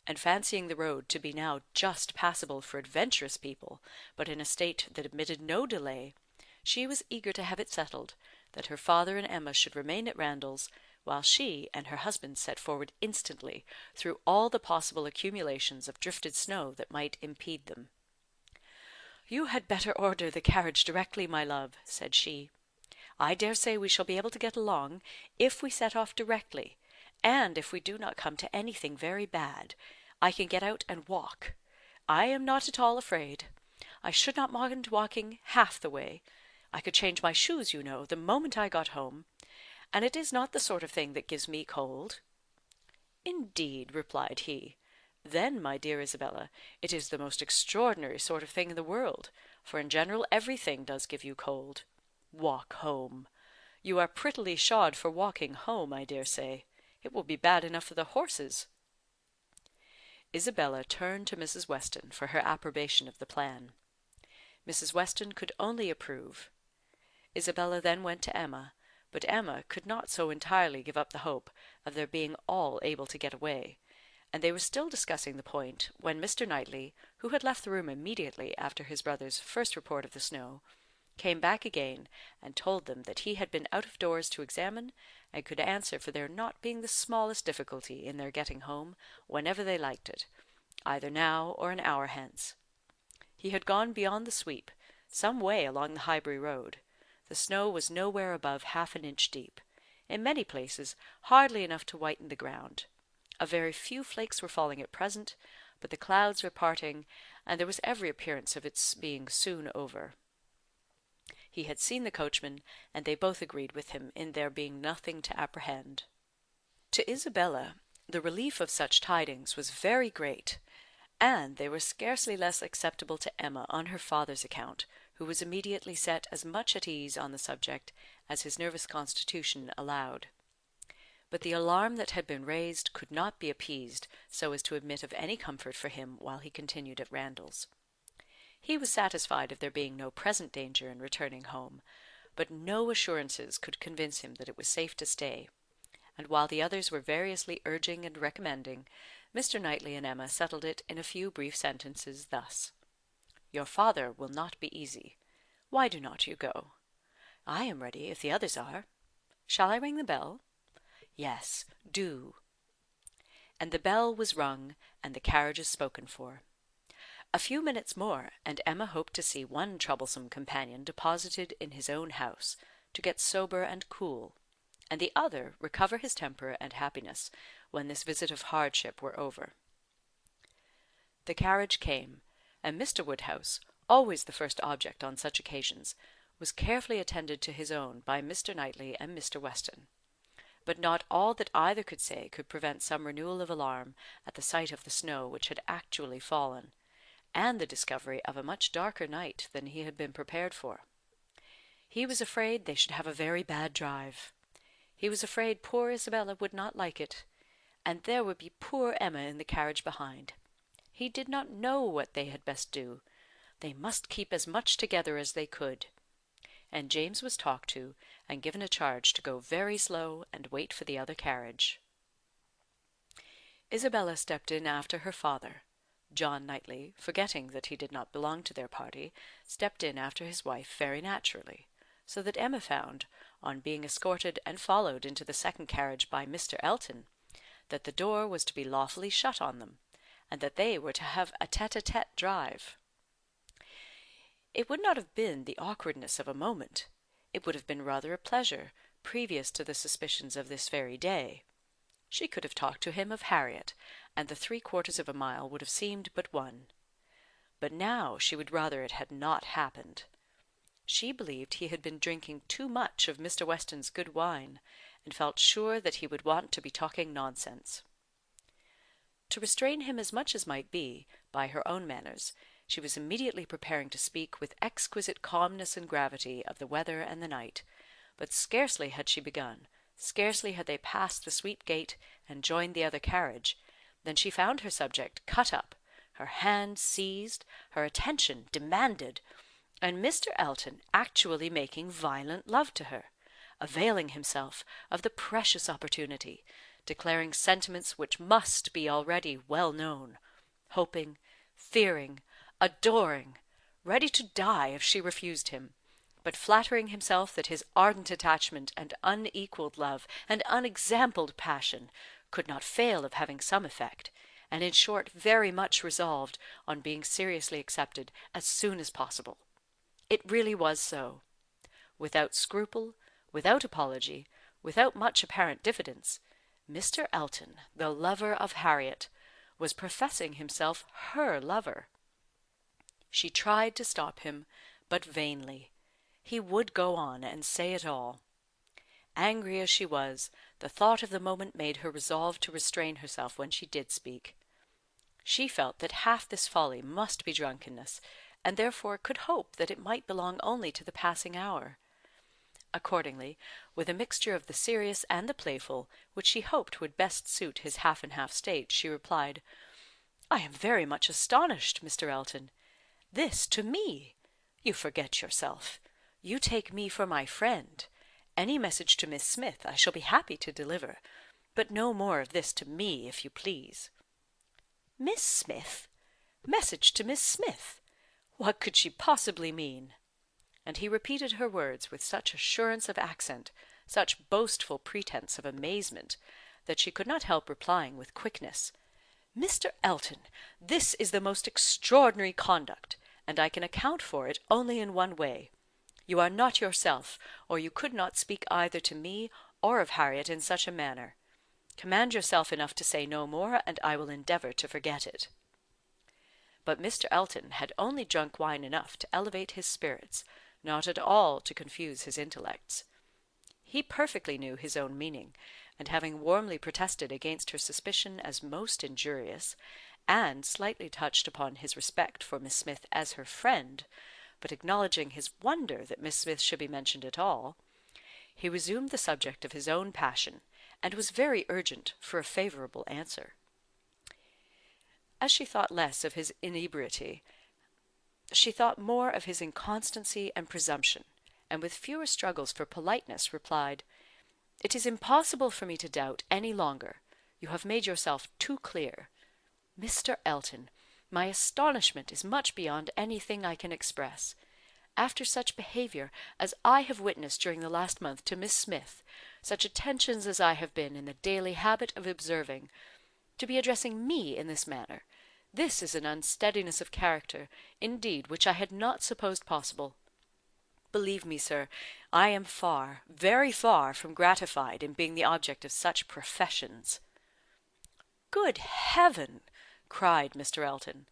and fancying the road to be now just passable for adventurous people, but in a state that admitted no delay, she was eager to have it settled that her father and Emma should remain at Randalls, while she and her husband set forward instantly through all the possible accumulations of drifted snow that might impede them. "You had better order the carriage directly, my love," said she. "I dare say we shall be able to get along, if we set off directly, and if we do not come to anything very bad, I can get out and walk. I am not at all afraid. I should not mind walking half the way. I could change my shoes, you know, the moment I got home, and it is not the sort of thing that gives me cold." "Indeed," replied he, "then, my dear Isabella, it is the most extraordinary sort of thing in the world, for in general everything does give you cold. Walk home! You are prettily shod for walking home, I dare say. It will be bad enough for the horses." Isabella turned to Mrs. Weston for her approbation of the plan. Mrs. Weston could only approve. Isabella then went to Emma, but Emma could not so entirely give up the hope of their being all able to get away, and they were still discussing the point when Mr. Knightley, who had left the room immediately after his brother's first report of the snow, came back again and told them that he had been out of doors to examine, and could answer for there not being the smallest difficulty in their getting home whenever they liked it, either now or an hour hence. He had gone beyond the sweep, some way along the Highbury road. The snow was nowhere above half an inch deep; in many places hardly enough to whiten the ground. A very few flakes were falling at present, but the clouds were parting, and there was every appearance of its being soon over. He had seen the coachman, and they both agreed with him in there being nothing to apprehend. To Isabella, the relief of such tidings was very great, and they were scarcely less acceptable to Emma on her father's account, who was immediately set as much at ease on the subject as his nervous constitution allowed. But the alarm that had been raised could not be appeased so as to admit of any comfort for him while he continued at Randalls. He was satisfied of there being no present danger in returning home, but no assurances could convince him that it was safe to stay; and while the others were variously urging and recommending, Mr. Knightley and Emma settled it in a few brief sentences thus: Your father will not be easy. Why do not you go? I am ready, if the others are. Shall I ring the bell? Yes, do. And the bell was rung, and the carriages spoken for. A few minutes more, and Emma hoped to see one troublesome companion deposited in his own house, to get sober and cool, and the other recover his temper and happiness when this visit of hardship were over. The carriage came, and Mr. Woodhouse, always the first object on such occasions, was carefully attended to his own by Mr. Knightley and Mr. Weston. But not all that either could say could prevent some renewal of alarm at the sight of the snow which had actually fallen, and the discovery of a much darker night than he had been prepared for. He was afraid they should have a very bad drive. He was afraid poor Isabella would not like it, and there would be poor Emma in the carriage behind. He did not know what they had best do. They must keep as much together as they could. And James was talked to, and given a charge to go very slow and wait for the other carriage. Isabella stepped in after her father. John Knightley, forgetting that he did not belong to their party, stepped in after his wife very naturally, so that Emma found, on being escorted and followed into the second carriage by Mr. Elton, that the door was to be lawfully shut on them, and that they were to have a tete-a-tete drive. It would not have been the awkwardness of a moment. It would have been rather a pleasure, previous to the suspicions of this very day. She could have talked to him of Harriet, and the 3/4 of a mile would have seemed but one. But now she would rather it had not happened. She believed he had been drinking too much of Mr. Weston's good wine, and felt sure that he would want to be talking nonsense. To restrain him as much as might be, by her own manners, she was immediately preparing to speak with exquisite calmness and gravity of the weather and the night, but scarcely had she begun, scarcely had they passed the sweep gate and joined the other carriage, than she found her subject cut up, her hand seized, her attention demanded, and Mr. Elton actually making violent love to her, availing himself of the precious opportunity, declaring sentiments which must be already well known, hoping, fearing, adoring, ready to die if she refused him, but flattering himself that his ardent attachment and unequalled love and unexampled passion could not fail of having some effect, and in short very much resolved on being seriously accepted as soon as possible. It really was so. Without scruple, without apology, without much apparent diffidence, Mr. Elton, the lover of Harriet, was professing himself her lover. She tried to stop him, but vainly. He would go on and say it all. Angry as she was, the thought of the moment made her resolve to restrain herself when she did speak. She felt that half this folly must be drunkenness, and therefore could hope that it might belong only to the passing hour. Accordingly, with a mixture of the serious and the playful, which she hoped would best suit his half-and-half state, she replied, "I am very much astonished, Mr. Elton. This to me! You forget yourself. You take me for my friend. Any message to Miss Smith I shall be happy to deliver, but no more of this to me, if you please." Miss Smith? Message to Miss Smith? What could she possibly mean? And he repeated her words with such assurance of accent, such boastful pretence of amazement, that she could not help replying with quickness, "Mr. Elton, this is the most extraordinary conduct, and I can account for it only in one way. You are not yourself, or you could not speak either to me or of Harriet in such a manner. Command yourself enough to say no more, and I will endeavour to forget it." But Mr. Elton had only drunk wine enough to elevate his spirits, not at all to confuse his intellects. He perfectly knew his own meaning, and having warmly protested against her suspicion as most injurious, and slightly touched upon his respect for Miss Smith as her friend, but acknowledging his wonder that Miss Smith should be mentioned at all, he resumed the subject of his own passion, and was very urgent for a favourable answer. As she thought less of his inebriety, she thought more of his inconstancy and presumption, and with fewer struggles for politeness replied, "It is impossible for me to doubt any longer. You have made yourself too clear. Mr. Elton, My astonishment is much beyond anything I can express. After such behaviour as I have witnessed during the last month to Miss Smith, such attentions as I have been in the daily habit of observing, to be addressing me in this manner, this is an unsteadiness of character, indeed, which I had not supposed possible. Believe me, sir, I am far, very far from gratified in being the object of such professions." "Good heaven!" cried Mr. Elton.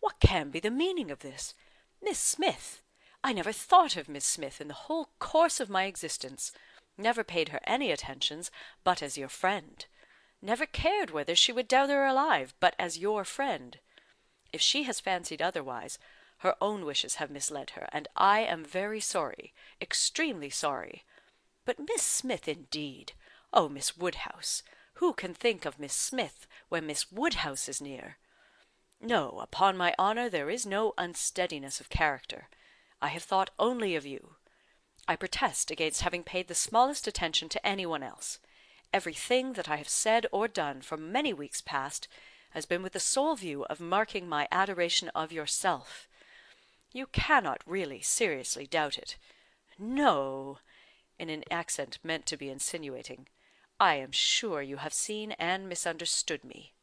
"What can be the meaning of this? Miss Smith! I never thought of Miss Smith in the whole course of my existence, never paid her any attentions but as your friend, never cared whether she were dead or alive but as your friend. If she has fancied otherwise, her own wishes have misled her, and I am very sorry, extremely sorry. But Miss Smith, indeed! Oh, Miss Woodhouse! Who can think of Miss Smith when Miss Woodhouse is near? No, upon my honour, there is no unsteadiness of character. I have thought only of you. I protest against having paid the smallest attention to any one else. Everything that I have said or done for many weeks past has been with the sole view of marking my adoration of yourself. You cannot really seriously doubt it. No," in an accent meant to be insinuating, "I am sure you have seen and misunderstood me."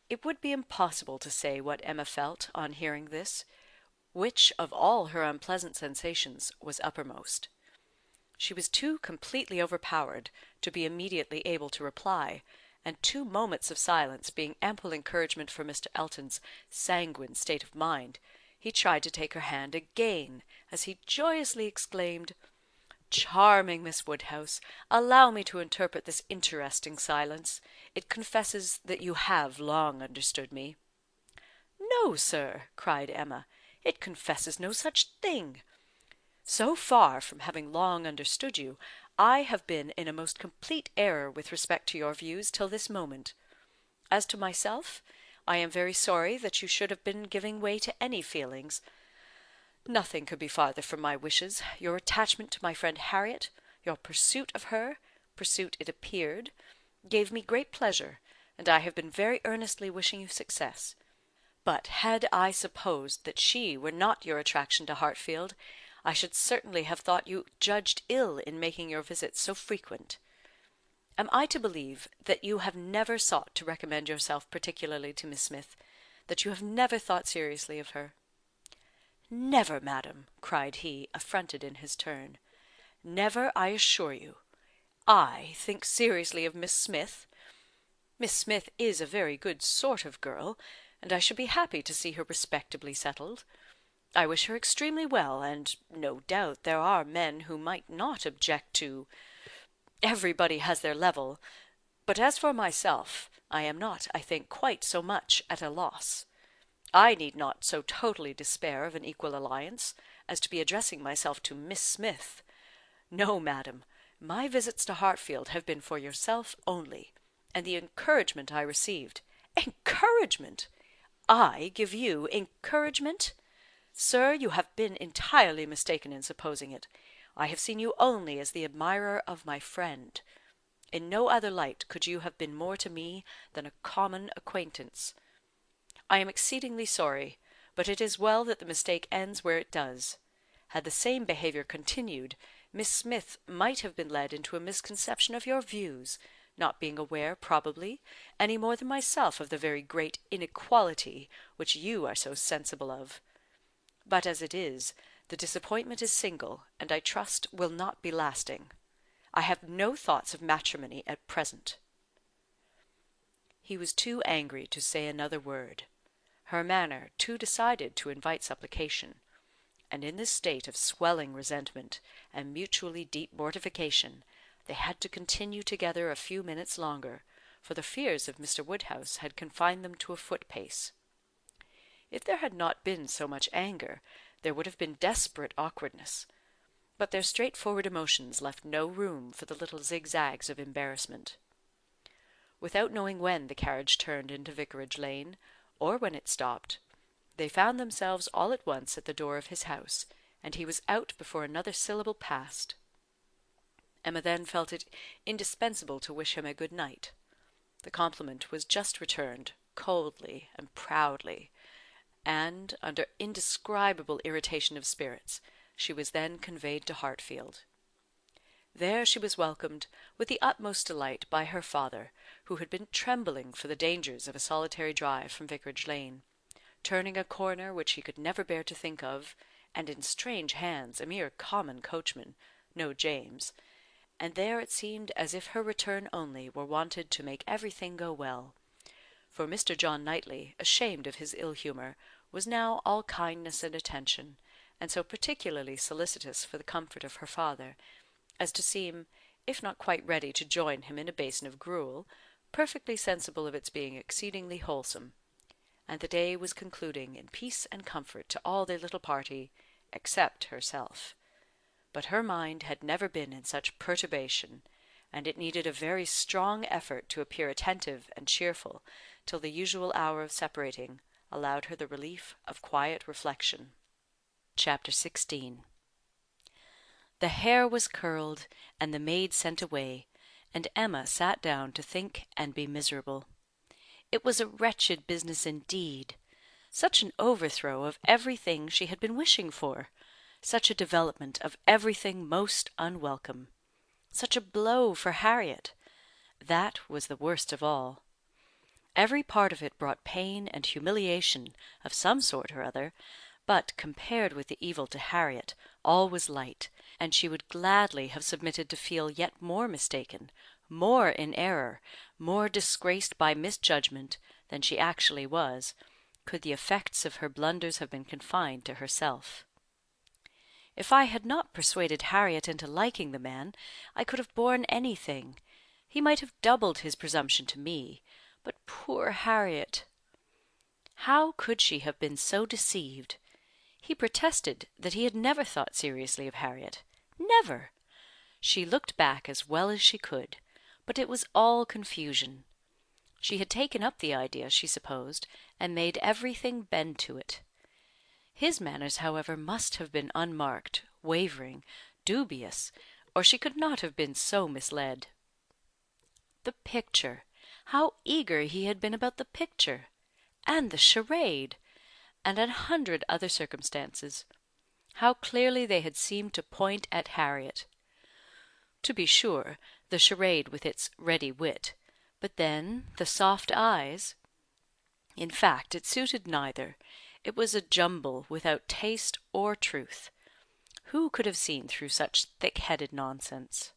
It would be impossible to say what Emma felt on hearing this, which of all her unpleasant sensations was uppermost. She was too completely overpowered to be immediately able to reply, and 2 moments of silence being ample encouragement for Mr. Elton's sanguine state of mind, he tried to take her hand again, as he joyously exclaimed, "Charming Miss Woodhouse, allow me to interpret this interesting silence. It confesses that you have long understood me." "No, sir," cried Emma, "it confesses no such thing. So far from having long understood you, I have been in a most complete error with respect to your views till this moment. As to myself, I am very sorry that you should have been giving way to any feelings. Nothing could be farther from my wishes. Your attachment to my friend Harriet, your pursuit of her, pursuit it appeared, gave me great pleasure, and I have been very earnestly wishing you success. But had I supposed that she were not your attraction to Hartfield, I should certainly have thought you judged ill in making your visits so frequent. Am I to believe that you have never sought to recommend yourself particularly to Miss Smith, that you have never thought seriously of her?" "Never, madam," cried he, affronted in his turn. "Never, I assure you. I think seriously of Miss Smith! Miss Smith is a very good sort of girl, and I should be happy to see her respectably settled. I wish her extremely well, and no doubt there are men who might not object to everybody has their level. But as for myself, I am not, I think, quite so much at a loss. I need not so totally despair of an equal alliance as to be addressing myself to Miss Smith. No, madam, my visits to Hartfield have been for yourself only, and the encouragement I received— Encouragement! I give you encouragement? Sir, you have been entirely mistaken in supposing it. I have seen you only as the admirer of my friend. In no other light could you have been more to me than a common acquaintance. I am exceedingly sorry, but it is well that the mistake ends where it does. Had the same behaviour continued, Miss Smith might have been led into a misconception of your views, not being aware, probably, any more than myself of the very great inequality which you are so sensible of. But as it is, the disappointment is single, and I trust will not be lasting. I have no thoughts of matrimony at present." He was too angry to say another word. Her manner too decided to invite supplication, and in this state of swelling resentment and mutually deep mortification, they had to continue together a few minutes longer, for the fears of Mr. Woodhouse had confined them to a foot-pace. If there had not been so much anger, there would have been desperate awkwardness, but their straightforward emotions left no room for the little zigzags of embarrassment. Without knowing when the carriage turned into Vicarage Lane, or when it stopped, they found themselves all at once at the door of his house, and he was out before another syllable passed. Emma then felt it indispensable to wish him a good night. The compliment was just returned, coldly and proudly, and, under indescribable irritation of spirits, she was then conveyed to Hartfield. There she was welcomed with the utmost delight by her father, who had been trembling for the dangers of a solitary drive from Vicarage Lane, turning a corner which he could never bear to think of, and in strange hands, a mere common coachman, no James, and there it seemed as if her return only were wanted to make everything go well; for Mr. John Knightley, ashamed of his ill humour, was now all kindness and attention, and so particularly solicitous for the comfort of her father, as to seem, if not quite ready to join him in a basin of gruel, perfectly sensible of its being exceedingly wholesome; and the day was concluding in peace and comfort to all their little party, except herself. But her mind had never been in such perturbation, and it needed a very strong effort to appear attentive and cheerful till the usual hour of separating allowed her the relief of quiet reflection. Chapter 16. The hair was curled, and the maid sent away, and Emma sat down to think and be miserable. It was a wretched business indeed. Such an overthrow of everything she had been wishing for, such a development of everything most unwelcome, such a blow for Harriet. That was the worst of all. Every part of it brought pain and humiliation of some sort or other, but, compared with the evil to Harriet, all was light, and she would gladly have submitted to feel yet more mistaken, more in error, more disgraced by misjudgment than she actually was, could the effects of her blunders have been confined to herself. If I had not persuaded Harriet into liking the man, I could have borne anything. He might have doubled his presumption to me, but poor Harriet! How could she have been so deceived? He protested that he had never thought seriously of Harriet. Never! She looked back as well as she could, but it was all confusion. She had taken up the idea, she supposed, and made everything bend to it. His manners, however, must have been unmarked, wavering, dubious, or she could not have been so misled. The picture! How eager he had been about the picture! And the charade! And 100 other circumstances. How clearly they had seemed to point at Harriet! To be sure, the charade with its ready wit, but then the soft eyes. In fact, it suited neither. It was a jumble without taste or truth. Who could have seen through such thick-headed nonsense?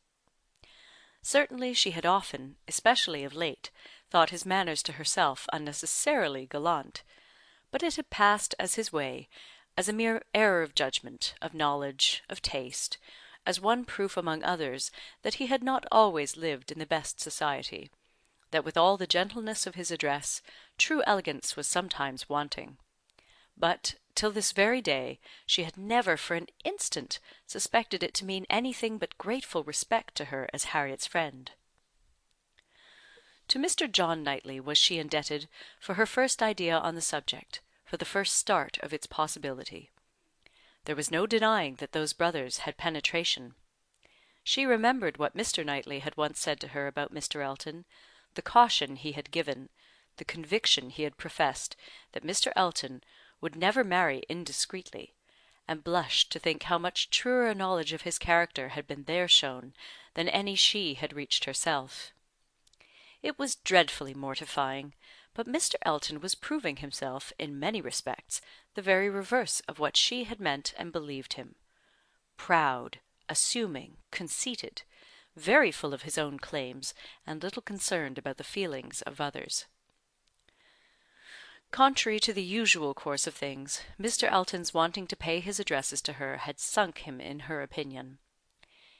Certainly she had often, especially of late, thought his manners to herself unnecessarily gallant, but it had passed as his way, as a mere error of judgment, of knowledge, of taste, as one proof among others that he had not always lived in the best society, that with all the gentleness of his address, true elegance was sometimes wanting. But, till this very day, she had never for an instant suspected it to mean anything but grateful respect to her as Harriet's friend. To Mr. John Knightley was she indebted for her first idea on the subject, for the first start of its possibility. There was no denying that those brothers had penetration. She remembered what Mr. Knightley had once said to her about Mr. Elton, the caution he had given, the conviction he had professed that Mr. Elton would never marry indiscreetly, and blushed to think how much truer a knowledge of his character had been there shown than any she had reached herself. It was dreadfully mortifying, but Mr. Elton was proving himself, in many respects, the very reverse of what she had meant and believed him. Proud, assuming, conceited, very full of his own claims, and little concerned about the feelings of others. Contrary to the usual course of things, Mr. Elton's wanting to pay his addresses to her had sunk him in her opinion.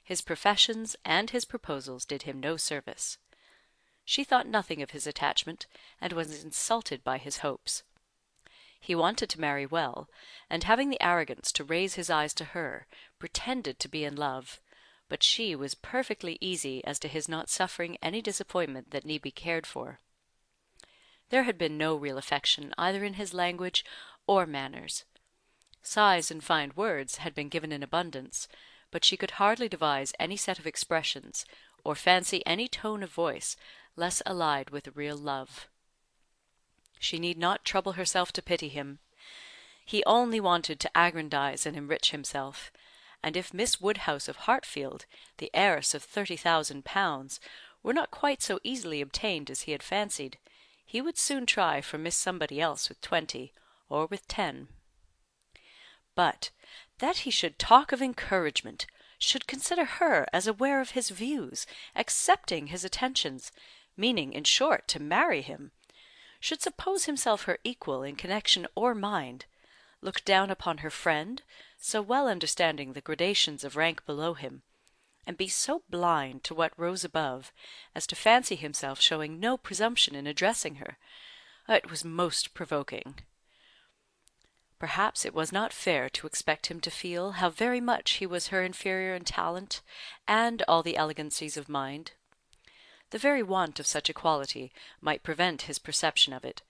His professions and his proposals did him no service. She thought nothing of his attachment, and was insulted by his hopes. He wanted to marry well, and having the arrogance to raise his eyes to her, pretended to be in love, but she was perfectly easy as to his not suffering any disappointment that need be cared for. There had been no real affection either in his language or manners. Sighs and fine words had been given in abundance, but she could hardly devise any set of expressions, or fancy any tone of voice less allied with real love. She need not trouble herself to pity him. He only wanted to aggrandise and enrich himself, and if Miss Woodhouse of Hartfield, the heiress of £30,000, were not quite so easily obtained as he had fancied, he would soon try for Miss Somebody else with 20, or with 10. But that he should talk of encouragement, should consider her as aware of his views, accepting his attentions, meaning, in short, to marry him, should suppose himself her equal in connection or mind, look down upon her friend, so well understanding the gradations of rank below him, and be so blind to what rose above as to fancy himself showing no presumption in addressing her, it was most provoking. Perhaps it was not fair to expect him to feel how very much he was her inferior in talent and all the elegancies of mind. The very want of such equality might prevent his perception of it,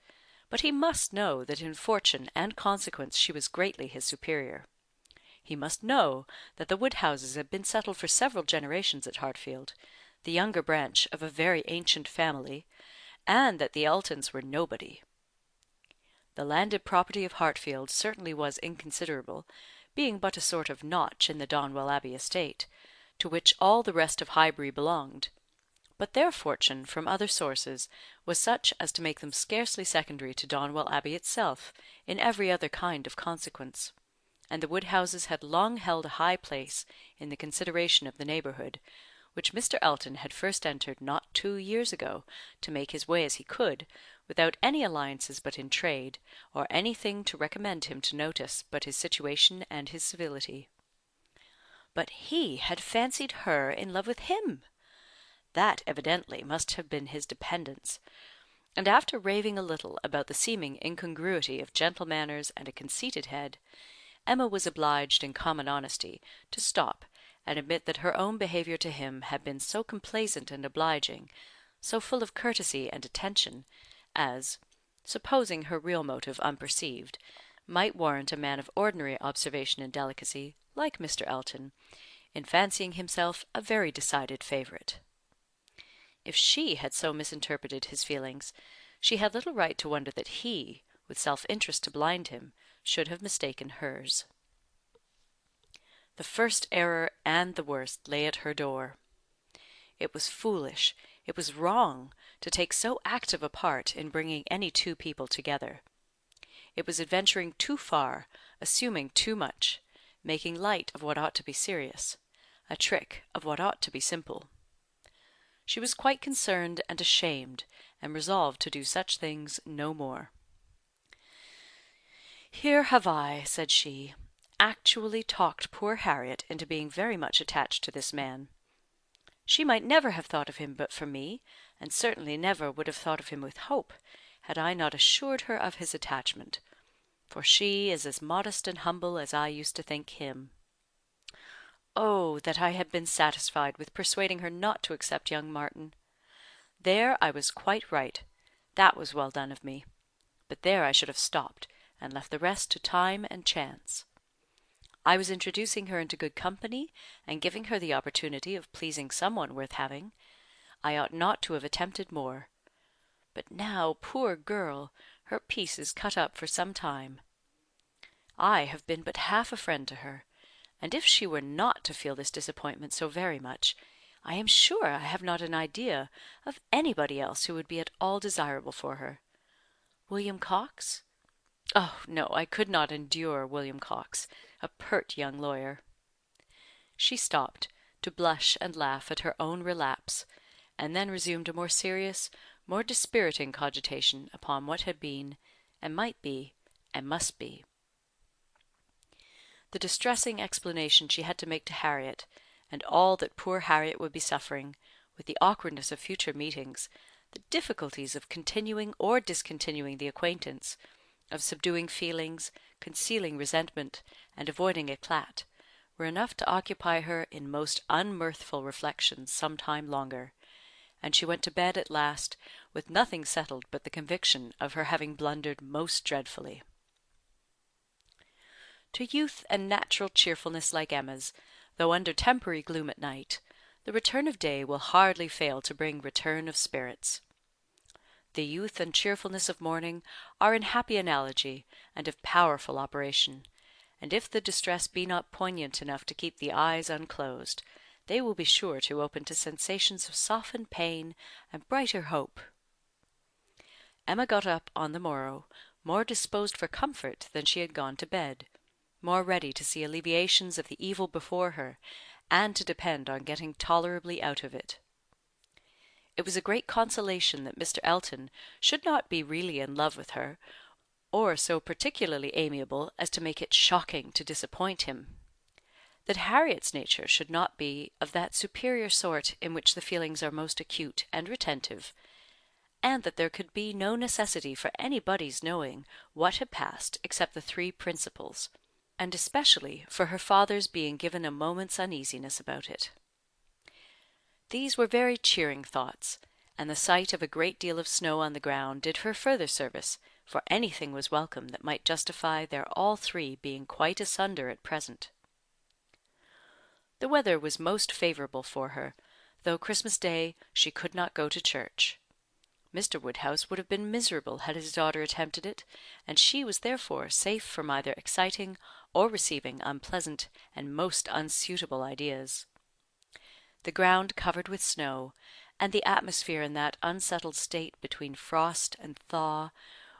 but he must know that in fortune and consequence she was greatly his superior. He must know that the Woodhouses had been settled for several generations at Hartfield, the younger branch of a very ancient family, and that the Eltons were nobody. The landed property of Hartfield certainly was inconsiderable, being but a sort of notch in the Donwell Abbey estate, to which all the rest of Highbury belonged; but their fortune from other sources was such as to make them scarcely secondary to Donwell Abbey itself in every other kind of consequence, and the Woodhouses had long held a high place in the consideration of the neighbourhood, which Mr. Elton had first entered not 2 years ago, to make his way as he could, without any alliances but in trade, or anything to recommend him to notice but his situation and his civility. But he had fancied her in love with him! That evidently must have been his dependence; and after raving a little about the seeming incongruity of gentle manners and a conceited head, Emma was obliged in common honesty to stop and admit that her own behaviour to him had been so complaisant and obliging, so full of courtesy and attention, as, supposing her real motive unperceived, might warrant a man of ordinary observation and delicacy, like Mr. Elton, in fancying himself a very decided favourite. If she had so misinterpreted his feelings, she had little right to wonder that he, with self-interest to blind him, should have mistaken hers. The first error and the worst lay at her door. It was foolish, it was wrong, to take so active a part in bringing any two people together. It was adventuring too far, assuming too much, making light of what ought to be serious, a trick of what ought to be simple. She was quite concerned and ashamed, and resolved to do such things no more. "Here have I," said she, "actually talked poor Harriet into being very much attached to this man. She might never have thought of him but for me, and certainly never would have thought of him with hope, had I not assured her of his attachment, for she is as modest and humble as I used to think him. Oh, that I had been satisfied with persuading her not to accept young Martin! There I was quite right; that was well done of me; but there I should have stopped, and left the rest to time and chance. I was introducing her into good company, and giving her the opportunity of pleasing some one worth having. I ought not to have attempted more. But now, poor girl, her piece is cut up for some time. I have been but half a friend to her, and if she were not to feel this disappointment so very much, I am sure I have not an idea of anybody else who would be at all desirable for her. William Cox? Oh, no, I could not endure William Cox, a pert young lawyer." She stopped, to blush and laugh at her own relapse, and then resumed a more serious, more dispiriting cogitation upon what had been, and might be, and must be. The distressing explanation she had to make to Harriet, and all that poor Harriet would be suffering, with the awkwardness of future meetings, the difficulties of continuing or discontinuing the acquaintance, of subduing feelings, concealing resentment, and avoiding éclat, were enough to occupy her in most unmirthful reflections some time longer, and she went to bed at last with nothing settled but the conviction of her having blundered most dreadfully. To youth and natural cheerfulness like Emma's, though under temporary gloom at night, the return of day will hardly fail to bring return of spirits. The youth and cheerfulness of morning are in happy analogy, and of powerful operation; and if the distress be not poignant enough to keep the eyes unclosed, they will be sure to open to sensations of softened pain and brighter hope. Emma got up on the morrow, more disposed for comfort than she had gone to bed, more ready to see alleviations of the evil before her, and to depend on getting tolerably out of it. It was a great consolation that Mr. Elton should not be really in love with her, or so particularly amiable as to make it shocking to disappoint him; that Harriet's nature should not be of that superior sort in which the feelings are most acute and retentive; and that there could be no necessity for anybody's knowing what had passed except the three principals, and especially for her father's being given a moment's uneasiness about it. These were very cheering thoughts, and the sight of a great deal of snow on the ground did her further service, for anything was welcome that might justify their all three being quite asunder at present. The weather was most favourable for her, though Christmas Day she could not go to church. Mr. Woodhouse would have been miserable had his daughter attempted it, and she was therefore safe from either exciting or receiving unpleasant and most unsuitable ideas. The ground covered with snow, and the atmosphere in that unsettled state between frost and thaw,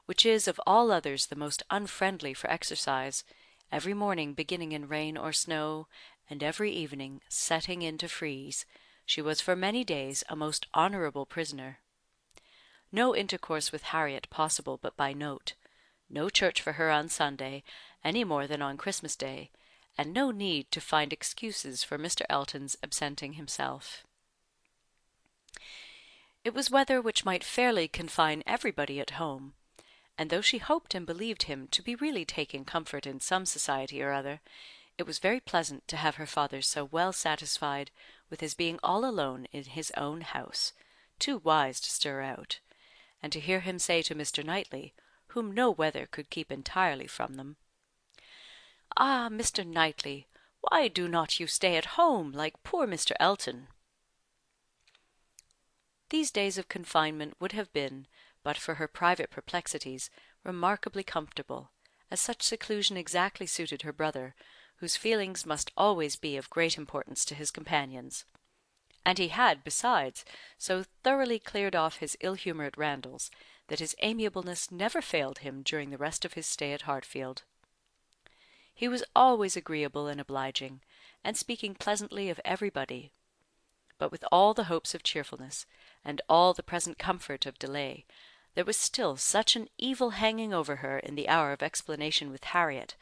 which is of all others the most unfriendly for exercise, every morning beginning in rain or snow, and every evening setting in to freeze, she was for many days a most honourable prisoner. No intercourse with Harriet possible but by note, no church for her on Sunday, any more than on Christmas Day, and no need to find excuses for Mr. Elton's absenting himself. It was weather which might fairly confine everybody at home, and though she hoped and believed him to be really taking comfort in some society or other, it was very pleasant to have her father so well satisfied with his being all alone in his own house, too wise to stir out, and to hear him say to Mr. Knightley, whom no weather could keep entirely from them, "Ah, Mr. Knightley, why do not you stay at home, like poor Mr. Elton?" These days of confinement would have been, but for her private perplexities, remarkably comfortable, as such seclusion exactly suited her brother, whose feelings must always be of great importance to his companions; and he had, besides, so thoroughly cleared off his ill humour at Randalls, that his amiableness never failed him during the rest of his stay at Hartfield. He was always agreeable and obliging, and speaking pleasantly of everybody; but with all the hopes of cheerfulness, and all the present comfort of delay, there was still such an evil hanging over her in the hour of explanation with Harriet,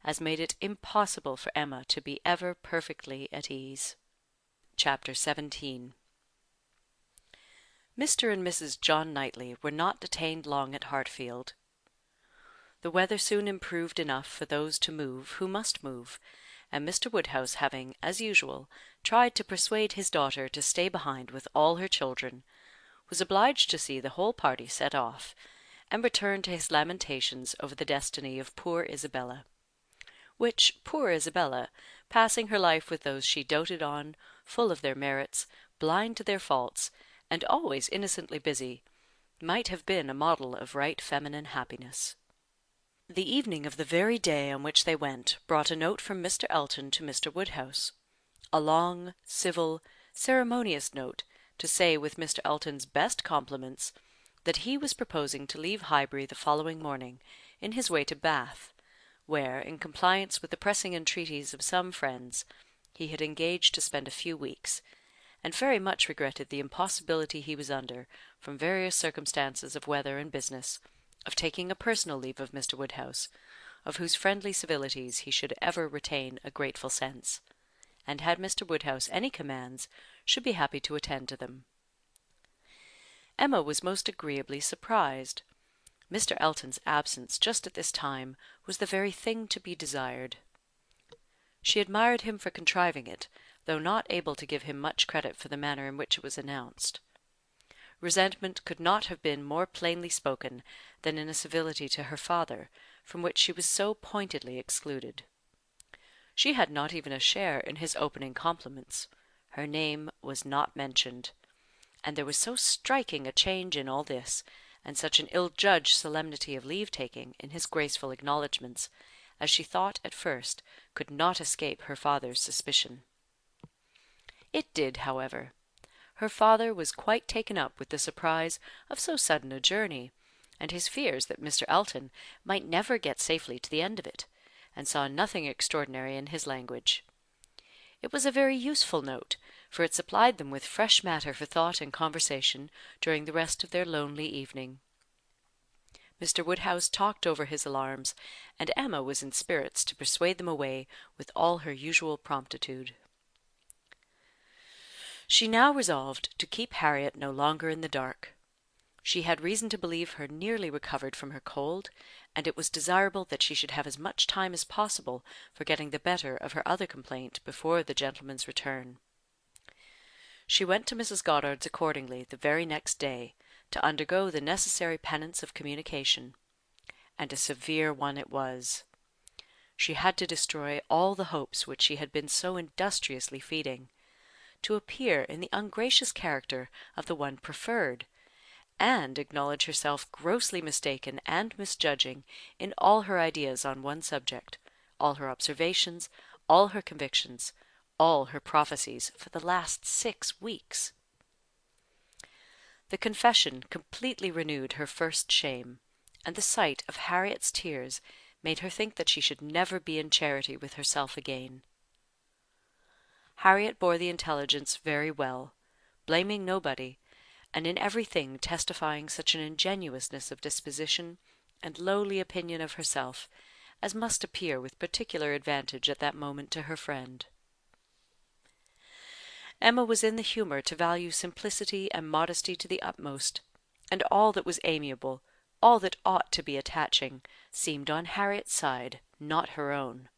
as made it impossible for Emma to be ever perfectly at ease. Chapter 17. Mr. and Mrs. John Knightley were not detained long at Hartfield. The weather soon improved enough for those to move who must move, and Mr. Woodhouse having, as usual, tried to persuade his daughter to stay behind with all her children, was obliged to see the whole party set off, and return to his lamentations over the destiny of poor Isabella; which poor Isabella, passing her life with those she doted on, full of their merits, blind to their faults, and always innocently busy, might have been a model of right feminine happiness. The evening of the very day on which they went brought a note from Mr. Elton to Mr. Woodhouse, a long, civil, ceremonious note, to say, with Mr. Elton's best compliments, that he was proposing to leave Highbury the following morning, in his way to Bath, where, in compliance with the pressing entreaties of some friends, he had engaged to spend a few weeks, and very much regretted the impossibility he was under, from various circumstances of weather and business, of taking a personal leave of Mr. Woodhouse, of whose friendly civilities he should ever retain a grateful sense, and had Mr. Woodhouse any commands, should be happy to attend to them. Emma was most agreeably surprised. Mr. Elton's absence just at this time was the very thing to be desired. She admired him for contriving it, though not able to give him much credit for the manner in which it was announced. Resentment could not have been more plainly spoken than in a civility to her father, from which she was so pointedly excluded. She had not even a share in his opening compliments; her name was not mentioned; and there was so striking a change in all this, and such an ill-judged solemnity of leave-taking in his graceful acknowledgments, as she thought at first could not escape her father's suspicion. It did, however. Her father was quite taken up with the surprise of so sudden a journey, and his fears that Mr. Elton might never get safely to the end of it, and saw nothing extraordinary in his language. It was a very useful note, for it supplied them with fresh matter for thought and conversation during the rest of their lonely evening. Mr. Woodhouse talked over his alarms, and Emma was in spirits to persuade them away with all her usual promptitude. She now resolved to keep Harriet no longer in the dark. She had reason to believe her nearly recovered from her cold, and it was desirable that she should have as much time as possible for getting the better of her other complaint before the gentleman's return. She went to Mrs. Goddard's accordingly the very next day, to undergo the necessary penance of communication, and a severe one it was. She had to destroy all the hopes which she had been so industriously feeding, to appear in the ungracious character of the one preferred, and acknowledge herself grossly mistaken and misjudging in all her ideas on one subject, all her observations, all her convictions, all her prophecies for the last 6 weeks. The confession completely renewed her first shame, and the sight of Harriet's tears made her think that she should never be in charity with herself again. Harriet bore the intelligence very well, blaming nobody, and in everything testifying such an ingenuousness of disposition and lowly opinion of herself as must appear with particular advantage at that moment to her friend. Emma was in the humour to value simplicity and modesty to the utmost, and all that was amiable, all that ought to be attaching, seemed on Harriet's side, not her own.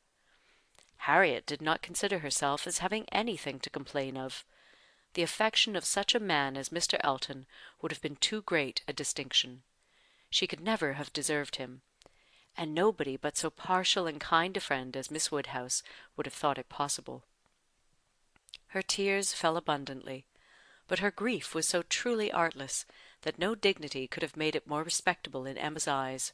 Harriet did not consider herself as having anything to complain of. The affection of such a man as Mr. Elton would have been too great a distinction. She could never have deserved him, and nobody but so partial and kind a friend as Miss Woodhouse would have thought it possible. Her tears fell abundantly, but her grief was so truly artless that no dignity could have made it more respectable in Emma's eyes,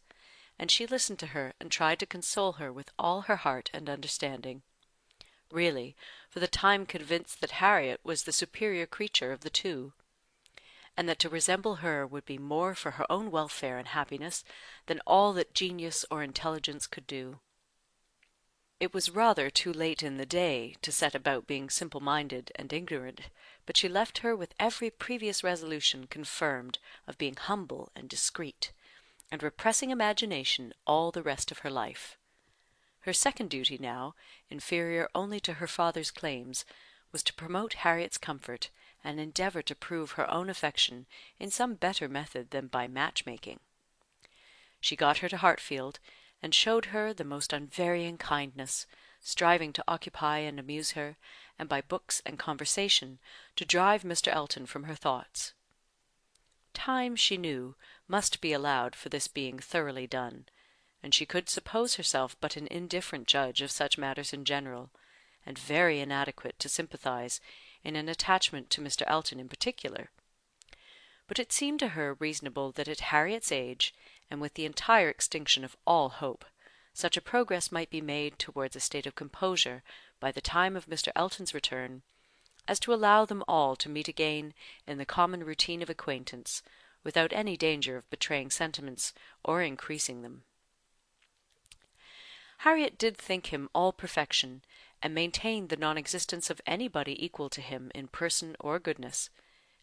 and she listened to her and tried to console her with all her heart and understanding, really for the time convinced that Harriet was the superior creature of the two, and that to resemble her would be more for her own welfare and happiness than all that genius or intelligence could do. It was rather too late in the day to set about being simple-minded and ignorant, but she left her with every previous resolution confirmed of being humble and discreet, and repressing imagination all the rest of her life. Her second duty now, inferior only to her father's claims, was to promote Harriet's comfort, and endeavour to prove her own affection in some better method than by match-making. She got her to Hartfield, and showed her the most unvarying kindness, striving to occupy and amuse her, and by books and conversation to drive Mr. Elton from her thoughts. Time, she knew, must be allowed for this being thoroughly done, and she could suppose herself but an indifferent judge of such matters in general, and very inadequate to sympathize in an attachment to Mr. Elton in particular. But it seemed to her reasonable that at Harriet's age, and with the entire extinction of all hope, such a progress might be made towards a state of composure by the time of Mr. Elton's return, as to allow them all to meet again in the common routine of acquaintance, without any danger of betraying sentiments or increasing them. Harriet did think him all perfection, and maintained the non-existence of anybody equal to him in person or goodness,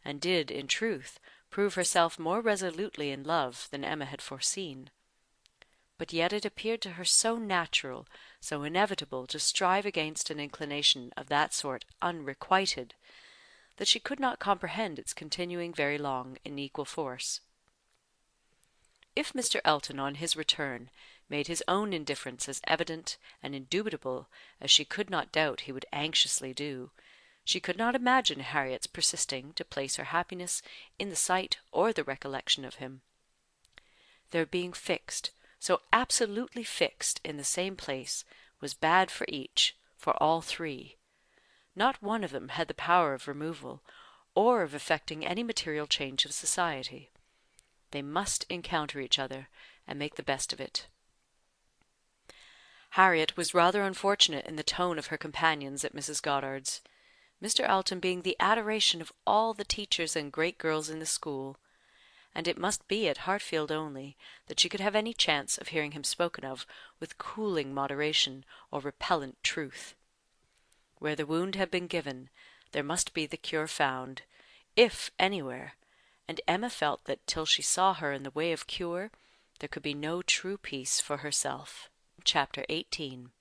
and did, in truth, prove herself more resolutely in love than Emma had foreseen. But yet it appeared to her so natural, so inevitable to strive against an inclination of that sort unrequited, that she could not comprehend its continuing very long in equal force. If Mr. Elton on his return made his own indifference as evident and indubitable as she could not doubt he would anxiously do, she could not imagine Harriet's persisting to place her happiness in the sight or the recollection of him. Their being fixed, so absolutely fixed in the same place, was bad for each, for all three. Not one of them had the power of removal, or of effecting any material change of society. They must encounter each other, and make the best of it. Harriet was rather unfortunate in the tone of her companions at Mrs. Goddard's, Mr. Elton being the adoration of all the teachers and great girls in the school, and it must be at Hartfield only that she could have any chance of hearing him spoken of with cooling moderation or repellent truth. Where the wound had been given, there must be the cure found, if anywhere, and Emma felt that till she saw her in the way of cure, there could be no true peace for herself. Chapter 18.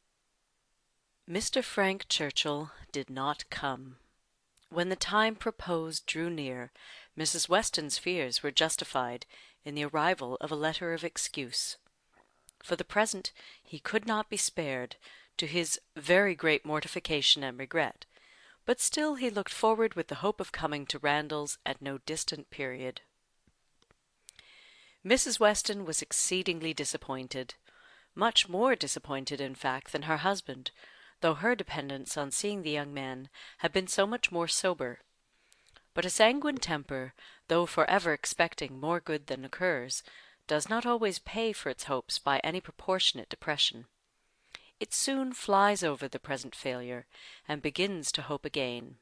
Mr. Frank Churchill did not come. When the time proposed drew near, Mrs. Weston's fears were justified in the arrival of a letter of excuse. For the present he could not be spared, to his very great mortification and regret, but still he looked forward with the hope of coming to Randalls at no distant period. Mrs. Weston was exceedingly disappointed, much more disappointed, in fact, than her husband, though her dependence on seeing the young man had been so much more sober. But a sanguine temper, though for ever expecting more good than occurs, does not always pay for its hopes by any proportionate depression. It soon flies over the present failure, and begins to hope again.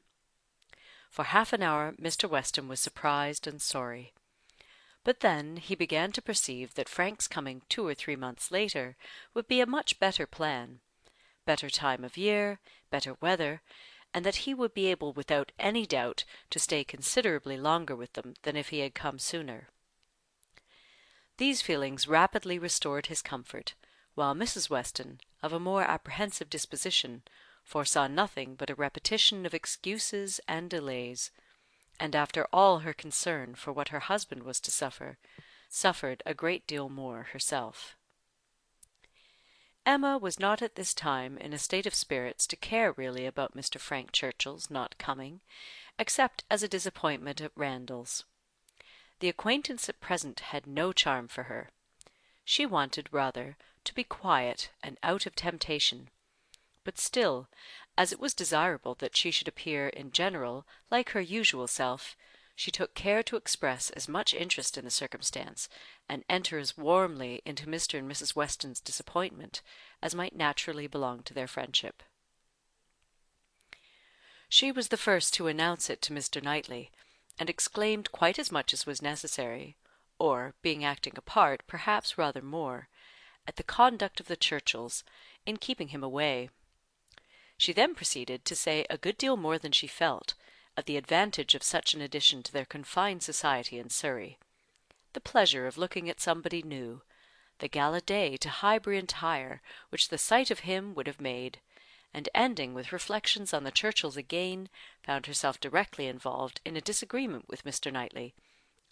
For half an hour Mr. Weston was surprised and sorry. But then he began to perceive that Frank's coming 2 or 3 months later would be a much better plan, better time of year, better weather, and that he would be able without any doubt to stay considerably longer with them than if he had come sooner. These feelings rapidly restored his comfort, while Mrs. Weston, of a more apprehensive disposition, foresaw nothing but a repetition of excuses and delays, and after all her concern for what her husband was to suffer, suffered a great deal more herself. Emma was not at this time in a state of spirits to care really about Mr. Frank Churchill's not coming, except as a disappointment at Randalls. The acquaintance at present had no charm for her. She wanted, rather, to be quiet and out of temptation, but still, as it was desirable that she should appear in general like her usual self, she took care to express as much interest in the circumstance, and enter as warmly into Mr. and Mrs. Weston's disappointment as might naturally belong to their friendship. She was the first to announce it to Mr. Knightley, and exclaimed quite as much as was necessary, or, being acting a part, perhaps rather more, at the conduct of the Churchills in keeping him away. She then proceeded to say a good deal more than she felt, of the advantage of such an addition to their confined society in Surrey, the pleasure of looking at somebody new, the gala day to Highbury entire which the sight of him would have made, and ending with reflections on the Churchills again, found herself directly involved in a disagreement with Mr. Knightley,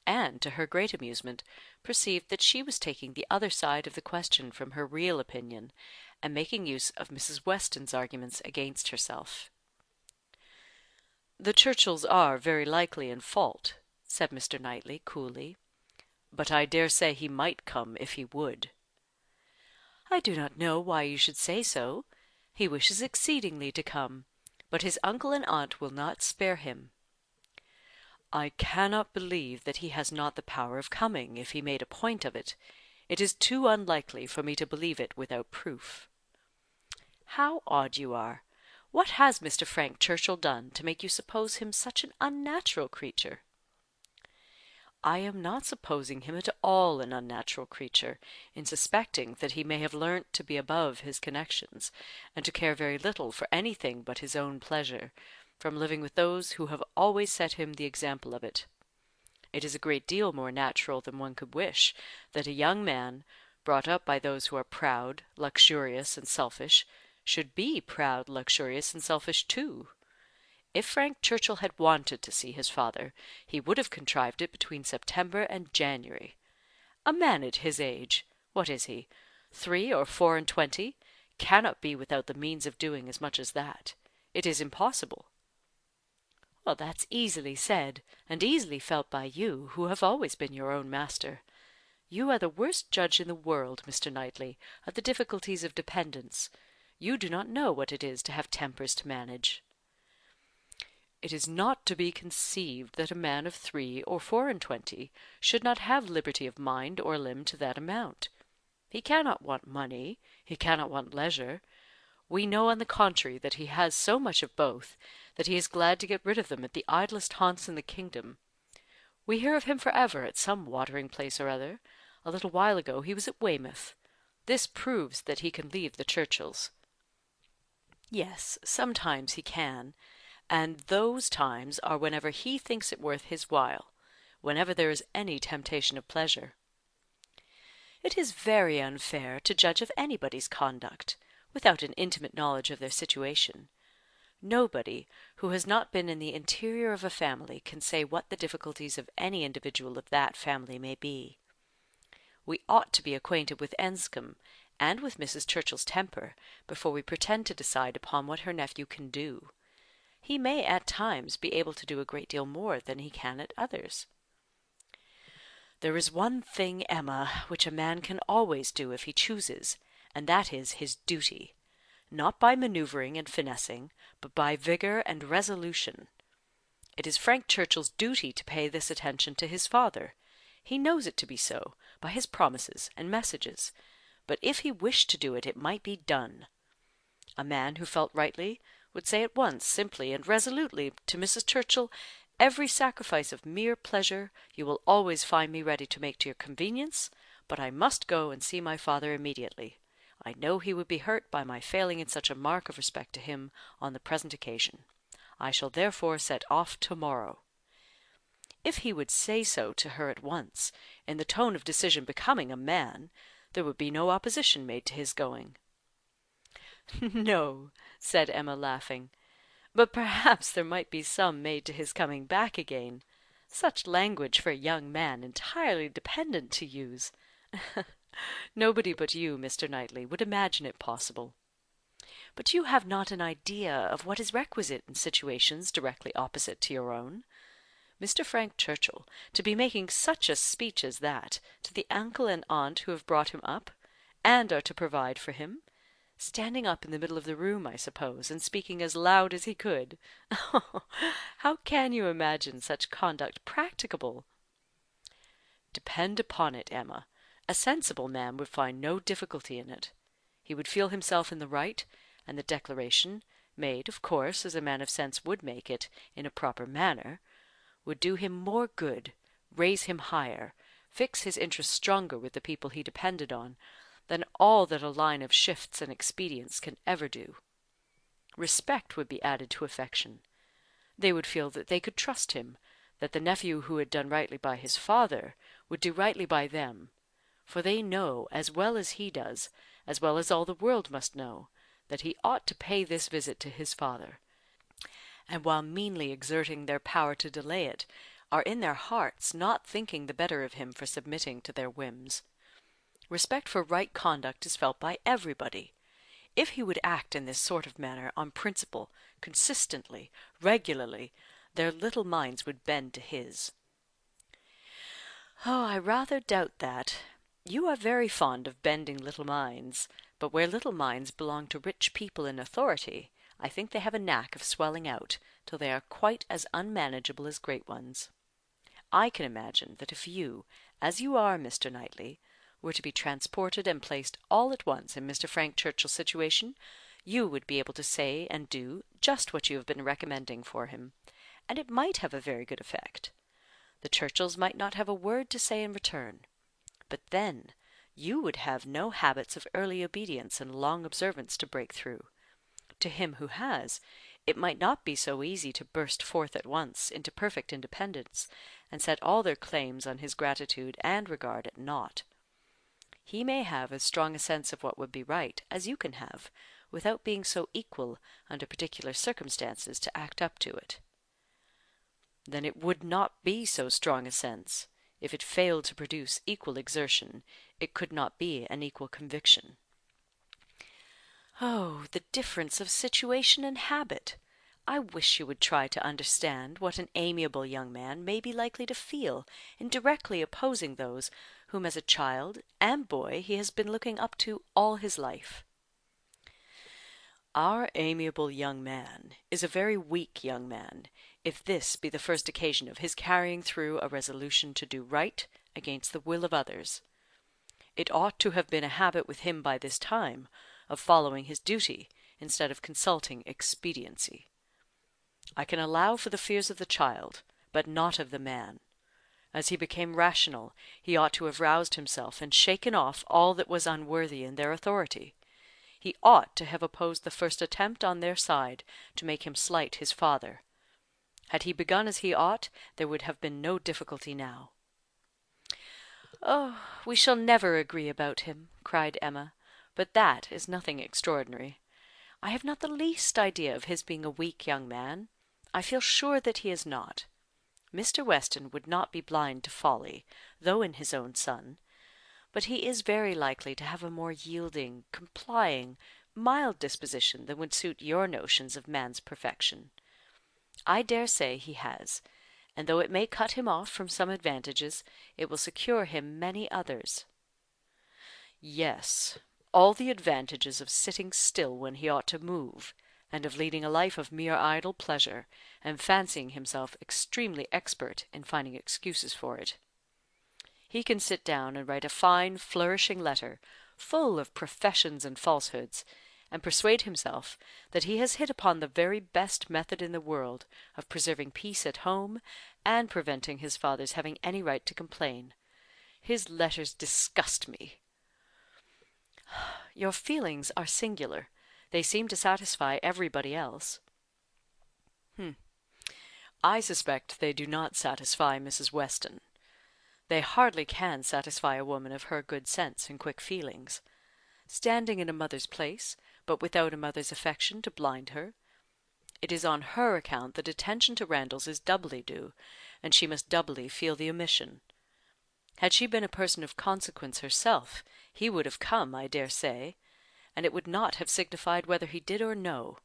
and, to her great amusement, perceived that she was taking the other side of the question from her real opinion, and making use of Mrs. Weston's arguments against herself. "The Churchills are very likely in fault," said Mr. Knightley, coolly, "but I dare say he might come if he would." "I do not know why you should say so. He wishes exceedingly to come, but his uncle and aunt will not spare him." "I cannot believe that he has not the power of coming, if he made a point of it. It is too unlikely for me to believe it without proof." "How odd you are! What has Mr. Frank Churchill done to make you suppose him such an unnatural creature?" "I am not supposing him at all an unnatural creature, in suspecting that he may have learnt to be above his connections, and to care very little for anything but his own pleasure, from living with those who have always set him the example of it. It is a great deal more natural than one could wish, that a young man, brought up by those who are proud, luxurious, and selfish, should be proud, luxurious, and selfish too. If Frank Churchill had wanted to see his father, he would have contrived it between September and January. A man at his age, what is he, 3 or 24, cannot be without the means of doing as much as that. It is impossible." "Well, that's easily said, and easily felt by you, who have always been your own master. You are the worst judge in the world, Mr. Knightley, of the difficulties of dependence. You do not know what it is to have tempers to manage." It is not to be conceived that a man of 3 or 24 should not have liberty of mind or limb to that amount. He cannot want money, he cannot want leisure. We know on the contrary that he has so much of both, that he is glad to get rid of them at the idlest haunts in the kingdom. We hear of him for ever at some watering place or other. A little while ago he was at Weymouth. This proves that he can leave the Churchills. Yes, sometimes he can, and those times are whenever he thinks it worth his while, whenever there is any temptation of pleasure. It is very unfair to judge of anybody's conduct, without an intimate knowledge of their situation. Nobody who has not been in the interior of a family can say what the difficulties of any individual of that family may be. We ought to be acquainted with Enscombe, and with Mrs. Churchill's temper, before we pretend to decide upon what her nephew can do. He may at times be able to do a great deal more than he can at others. There is one thing, Emma, which a man can always do if he chooses, and that is his duty, not by manoeuvring and finessing, but by vigour and resolution. It is Frank Churchill's duty to pay this attention to his father. He knows it to be so, by his promises and messages, but if he wished to do it, it might be done. A man who felt rightly would say at once, simply and resolutely, to Mrs. Churchill, "Every sacrifice of mere pleasure you will always find me ready to make to your convenience, but I must go and see my father immediately. I know he would be hurt by my failing in such a mark of respect to him on the present occasion. I shall therefore set off to-morrow." If he would say so to her at once, in the tone of decision becoming a man, there would be no opposition made to his going. "No," said Emma, laughing, "but perhaps there might be some made to his coming back again. Such language for a young man entirely dependent to use! Nobody but you, Mr. Knightley, would imagine it possible. But you have not an idea of what is requisite in situations directly opposite to your own. Mr. Frank Churchill to be making such a speech as that to the uncle and aunt who have brought him up, and are to provide for him, standing up in the middle of the room, I suppose, and speaking as loud as he could. How can you imagine such conduct practicable?" "Depend upon it, Emma, a sensible man would find no difficulty in it. He would feel himself in the right, and the declaration, made, of course, as a man of sense would make it, in a proper manner, would do him more good, raise him higher, fix his interest stronger with the people he depended on, than all that a line of shifts and expedients can ever do. Respect would be added to affection. They would feel that they could trust him, that the nephew who had done rightly by his father would do rightly by them, for they know as well as he does, as well as all the world must know, that he ought to pay this visit to his father, and while meanly exerting their power to delay it, are in their hearts not thinking the better of him for submitting to their whims. Respect for right conduct is felt by everybody. If he would act in this sort of manner on principle, consistently, regularly, their little minds would bend to his." "Oh, I rather doubt that. You are very fond of bending little minds, but where little minds belong to rich people in authority, I think they have a knack of swelling out, till they are quite as unmanageable as great ones. I can imagine that if you, as you are, Mr. Knightley, were to be transported and placed all at once in Mr. Frank Churchill's situation, you would be able to say and do just what you have been recommending for him, and it might have a very good effect. The Churchills might not have a word to say in return. But then you would have no habits of early obedience and long observance to break through. To him who has, it might not be so easy to burst forth at once into perfect independence, and set all their claims on his gratitude and regard at naught. He may have as strong a sense of what would be right as you can have, without being so equal, under particular circumstances, to act up to it." "Then it would not be so strong a sense. If it failed to produce equal exertion, it could not be an equal conviction." "Oh, the difference of situation and habit! I wish you would try to understand what an amiable young man may be likely to feel in directly opposing those whom as a child and boy he has been looking up to all his life." Our amiable young man is a very weak young man, if this be the first occasion of his carrying through a resolution to do right against the will of others. It ought to have been a habit with him by this time of following his duty instead of consulting expediency. I can allow for the fears of the child, but not of the man. As he became rational, he ought to have roused himself and shaken off all that was unworthy in their authority. He ought to have opposed the first attempt on their side to make him slight his father. Had he begun as he ought, there would have been no difficulty now. "Oh, we shall never agree about him," cried Emma, "but that is nothing extraordinary. I have not the least idea of his being a weak young man. I feel sure that he is not. Mr. Weston would not be blind to folly, though in his own son; but he is very likely to have a more yielding, complying, mild disposition than would suit your notions of man's perfection. I dare say he has, and though it may cut him off from some advantages, it will secure him many others." "Yes, all the advantages of sitting still when he ought to move, and of leading a life of mere idle pleasure, and fancying himself extremely expert in finding excuses for it. He can sit down and write a fine flourishing letter, full of professions and falsehoods, and persuade himself that he has hit upon the very best method in the world of preserving peace at home, and preventing his father's having any right to complain. His letters disgust me." "Your feelings are singular. They seem to satisfy everybody else." "I suspect they do not satisfy Mrs. Weston. They hardly can satisfy a woman of her good sense and quick feelings. Standing in a mother's place, but without a mother's affection to blind her. It is on her account that attention to Randalls is doubly due, and she must doubly feel the omission. Had she been a person of consequence herself, he would have come, I dare say, and it would not have signified whether he did or no.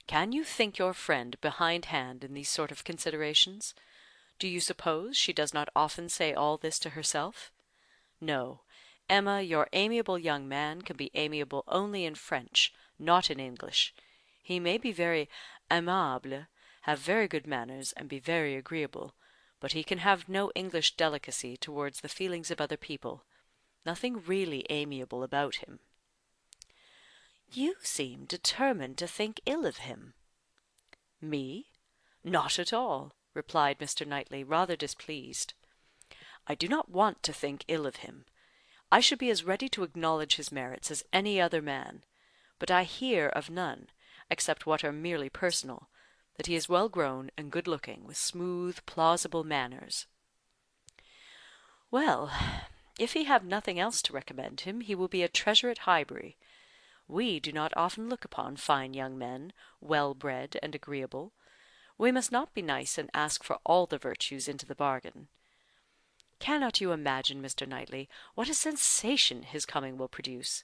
Can you think your friend behindhand in these sort of considerations? Do you suppose she does not often say all this to herself? No, Emma, your amiable young man can be amiable only in French, not in English. He may be very aimable, have very good manners, and be very agreeable, but he can have no English delicacy towards the feelings of other people. Nothing really amiable about him." "You seem determined to think ill of him." "Me? Not at all," replied Mr. Knightley, rather displeased. "I do not want to think ill of him. I should be as ready to acknowledge his merits as any other man; but I hear of none, except what are merely personal, that he is well grown and good looking, with smooth, plausible manners." "Well, if he have nothing else to recommend him, he will be a treasure at Highbury. We do not often look upon fine young men, well bred and agreeable. We must not be nice and ask for all the virtues into the bargain. Cannot you imagine, Mr. Knightley, what a sensation his coming will produce?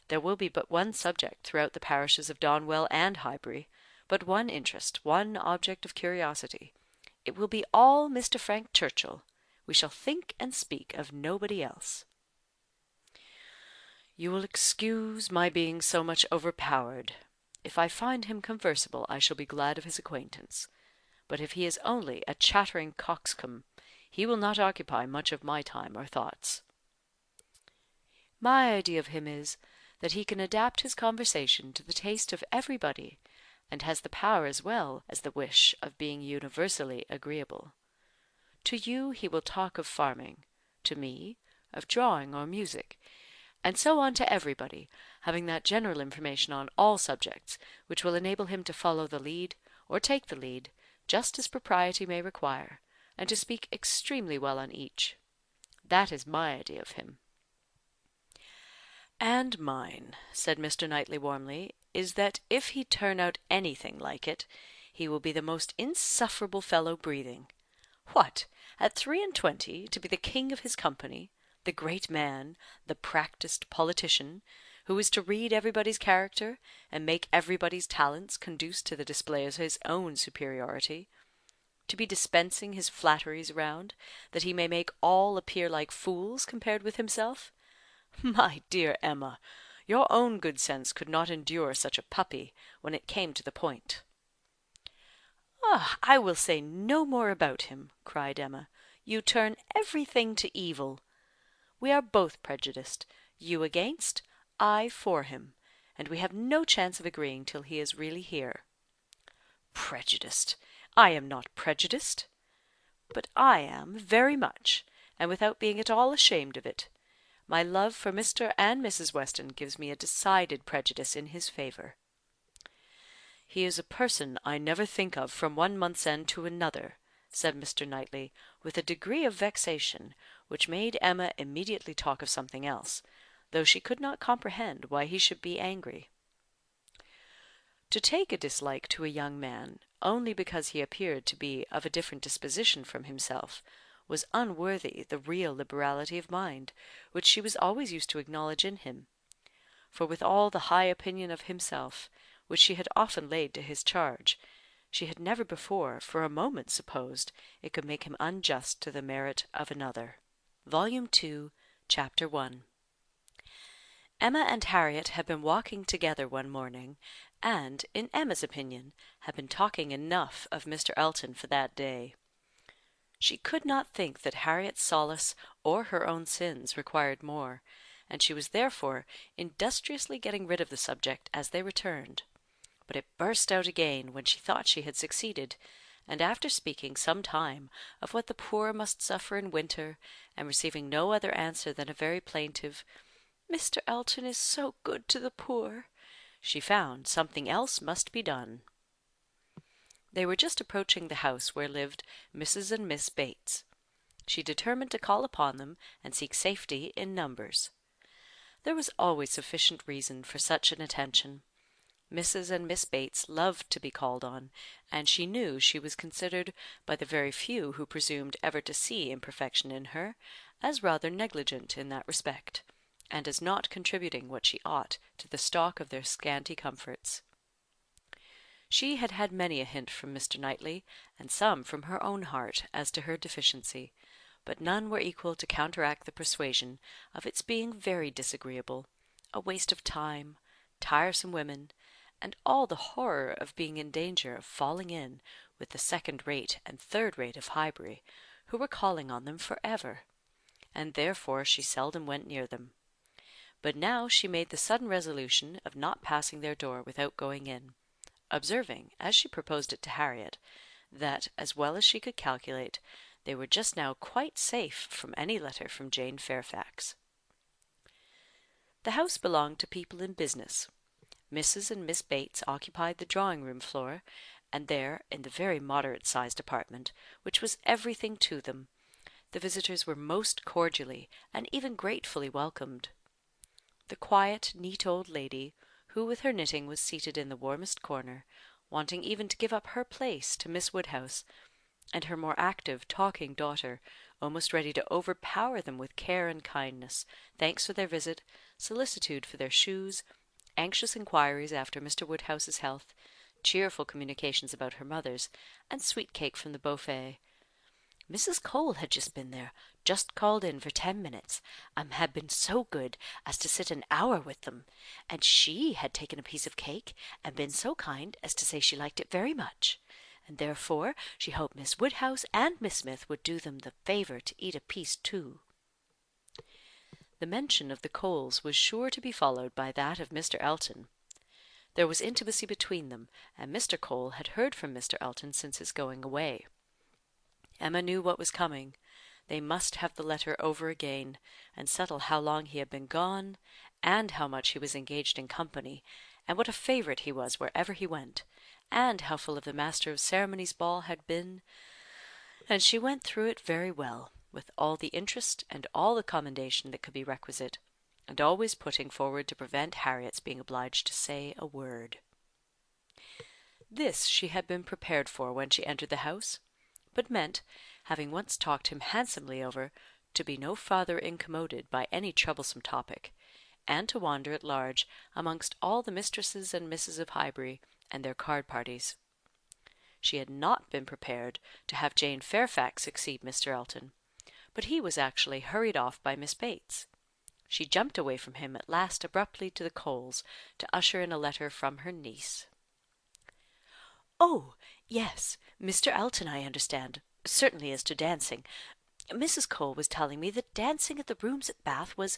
There will be but one subject throughout the parishes of Donwell and Highbury, but one interest, one object of curiosity. It will be all Mr. Frank Churchill. We shall think and speak of nobody else." "You will excuse my being so much overpowered. If I find him conversable, I shall be glad of his acquaintance; but if he is only a chattering coxcomb, he will not occupy much of my time or thoughts." "My idea of him is, that he can adapt his conversation to the taste of everybody, and has the power as well as the wish of being universally agreeable. To you he will talk of farming, to me of drawing or music, and so on to everybody, having that general information on all subjects which will enable him to follow the lead, or take the lead, just as propriety may require, and to speak extremely well on each. That is my idea of him." "And mine," said Mr. Knightley warmly, "is that if he turn out anything like it, he will be the most insufferable fellow breathing. What, at 23, to be the king of his company, the great man, the practised politician, who is to read everybody's character, and make everybody's talents conduce to the display of his own superiority; to be dispensing his flatteries round, that he may make all appear like fools compared with himself? My dear Emma, Your own good sense could not endure such a puppy, when it came to the point." "Ah, I will say no more about him," cried Emma. "You turn everything to evil. We are both prejudiced, you against, I for him, and we have no chance of agreeing till he is really here." "Prejudiced! I am not prejudiced." "But I am, very much, and without being at all ashamed of it. My love for Mr. and Mrs. Weston gives me a decided prejudice in his favour." "He is a person I never think of from one month's end to another," said Mr. Knightley, with a degree of vexation which made Emma immediately talk of something else, though she could not comprehend why he should be angry. To take a dislike to a young man, only because he appeared to be of a different disposition from himself, was unworthy the real liberality of mind which she was always used to acknowledge in him; for with all the high opinion of himself which she had often laid to his charge, she had never before for a moment supposed it could make him unjust to the merit of another. Volume 2, Chapter 1. Emma and Harriet had been walking together one morning, and, in Emma's opinion, had been talking enough of Mr. Elton for that day. She could not think that Harriet's solace or her own sins required more, and she was therefore industriously getting rid of the subject as they returned. But it burst out again when she thought she had succeeded, and after speaking some time of what the poor must suffer in winter, and receiving no other answer than a very plaintive "Mr. Elton is so good to the poor," she found something else must be done. They were just approaching the house where lived Mrs. and Miss Bates. She determined to call upon them and seek safety in numbers. There was always sufficient reason for such an attention. Mrs. and Miss Bates loved to be called on, and she knew she was considered, by the very few who presumed ever to see imperfection in her, as rather negligent in that respect, and as not contributing what she ought to the stock of their scanty comforts. She had had many a hint from Mr. Knightley, and some from her own heart, as to her deficiency, but none were equal to counteract the persuasion of its being very disagreeable, a waste of time, tiresome women, and all the horror of being in danger of falling in with the second rate and third rate of Highbury, who were calling on them for ever, and therefore she seldom went near them. But now she made the sudden resolution of not passing their door without going in, observing, as she proposed it to Harriet, that, as well as she could calculate, they were just now quite safe from any letter from Jane Fairfax. The house belonged to people in business. Mrs. and Miss Bates occupied the drawing-room floor, and there, in the very moderate-sized apartment, which was everything to them, the visitors were most cordially and even gratefully welcomed. The quiet, neat old lady, who with her knitting was seated in the warmest corner, wanting even to give up her place to Miss Woodhouse, and her more active, talking daughter, almost ready to overpower them with care and kindness, thanks for their visit, solicitude for their shoes, anxious inquiries after Mr. Woodhouse's health, cheerful communications about her mother's, and sweet cake from the buffet. Mrs. Cole had just been there, just called in for 10 minutes, and had been so good as to sit an hour with them, and she had taken a piece of cake, and been so kind as to say she liked it very much, and therefore she hoped Miss Woodhouse and Miss Smith would do them the favour to eat a piece too. The mention of the Coles was sure to be followed by that of Mr. Elton. There was intimacy between them, and Mr. Cole had heard from Mr. Elton since his going away. Emma knew what was coming. They must have the letter over again, and settle how long he had been gone, and how much he was engaged in company, and what a favourite he was wherever he went, and how full of the Master of Ceremonies ball had been, and she went through it very well, with all the interest and all the commendation that could be requisite, and always putting forward to prevent Harriet's being obliged to say a word. This she had been prepared for when she entered the house, but meant, having once talked him handsomely over, to be no farther incommoded by any troublesome topic, and to wander at large amongst all the mistresses and misses of Highbury and their card parties. She had not been prepared to have Jane Fairfax succeed Mr. Elton, but he was actually hurried off by Miss Bates. She jumped away from him at last abruptly to the coals, to usher in a letter from her niece. "Oh, yes, Mr. Elton, I understand, certainly as to dancing. Mrs. Cole was telling me that dancing at the rooms at Bath was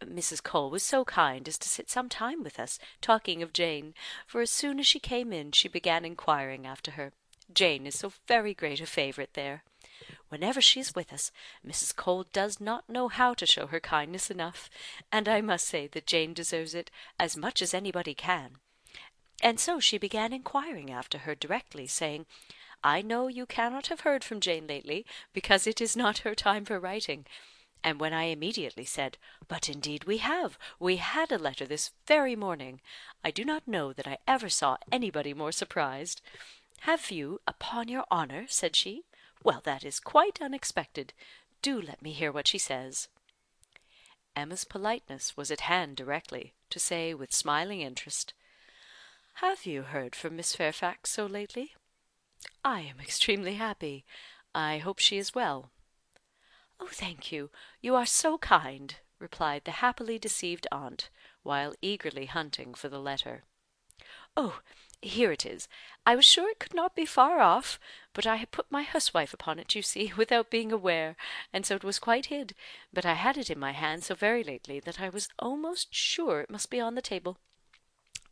Mrs. Cole was so kind as to sit some time with us, talking of Jane, for as soon as she came in she began inquiring after her. Jane is so very great a favourite there. Whenever she is with us, Mrs. Cole does not know how to show her kindness enough, and I must say that Jane deserves it as much as anybody can. And so she began inquiring after her directly, saying, 'I know you cannot have heard from Jane lately, because it is not her time for writing.' And when I immediately said, 'But indeed we have. We had a letter this very morning,' I do not know that I ever saw anybody more surprised. 'Have you, upon your honour?' said she. 'Well, that is quite unexpected. Do let me hear what she says.' Emma's politeness was at hand directly, to say, with smiling interest, 'Have you heard from Miss Fairfax so lately? I am extremely happy. I hope she is well.' 'Oh, thank you. You are so kind,' replied the happily deceived aunt, while eagerly hunting for the letter. 'Oh, here it is. I was sure it could not be far off, but I had put my huswife upon it, you see, without being aware, and so it was quite hid. But I had it in my hand so very lately that I was almost sure it must be on the table.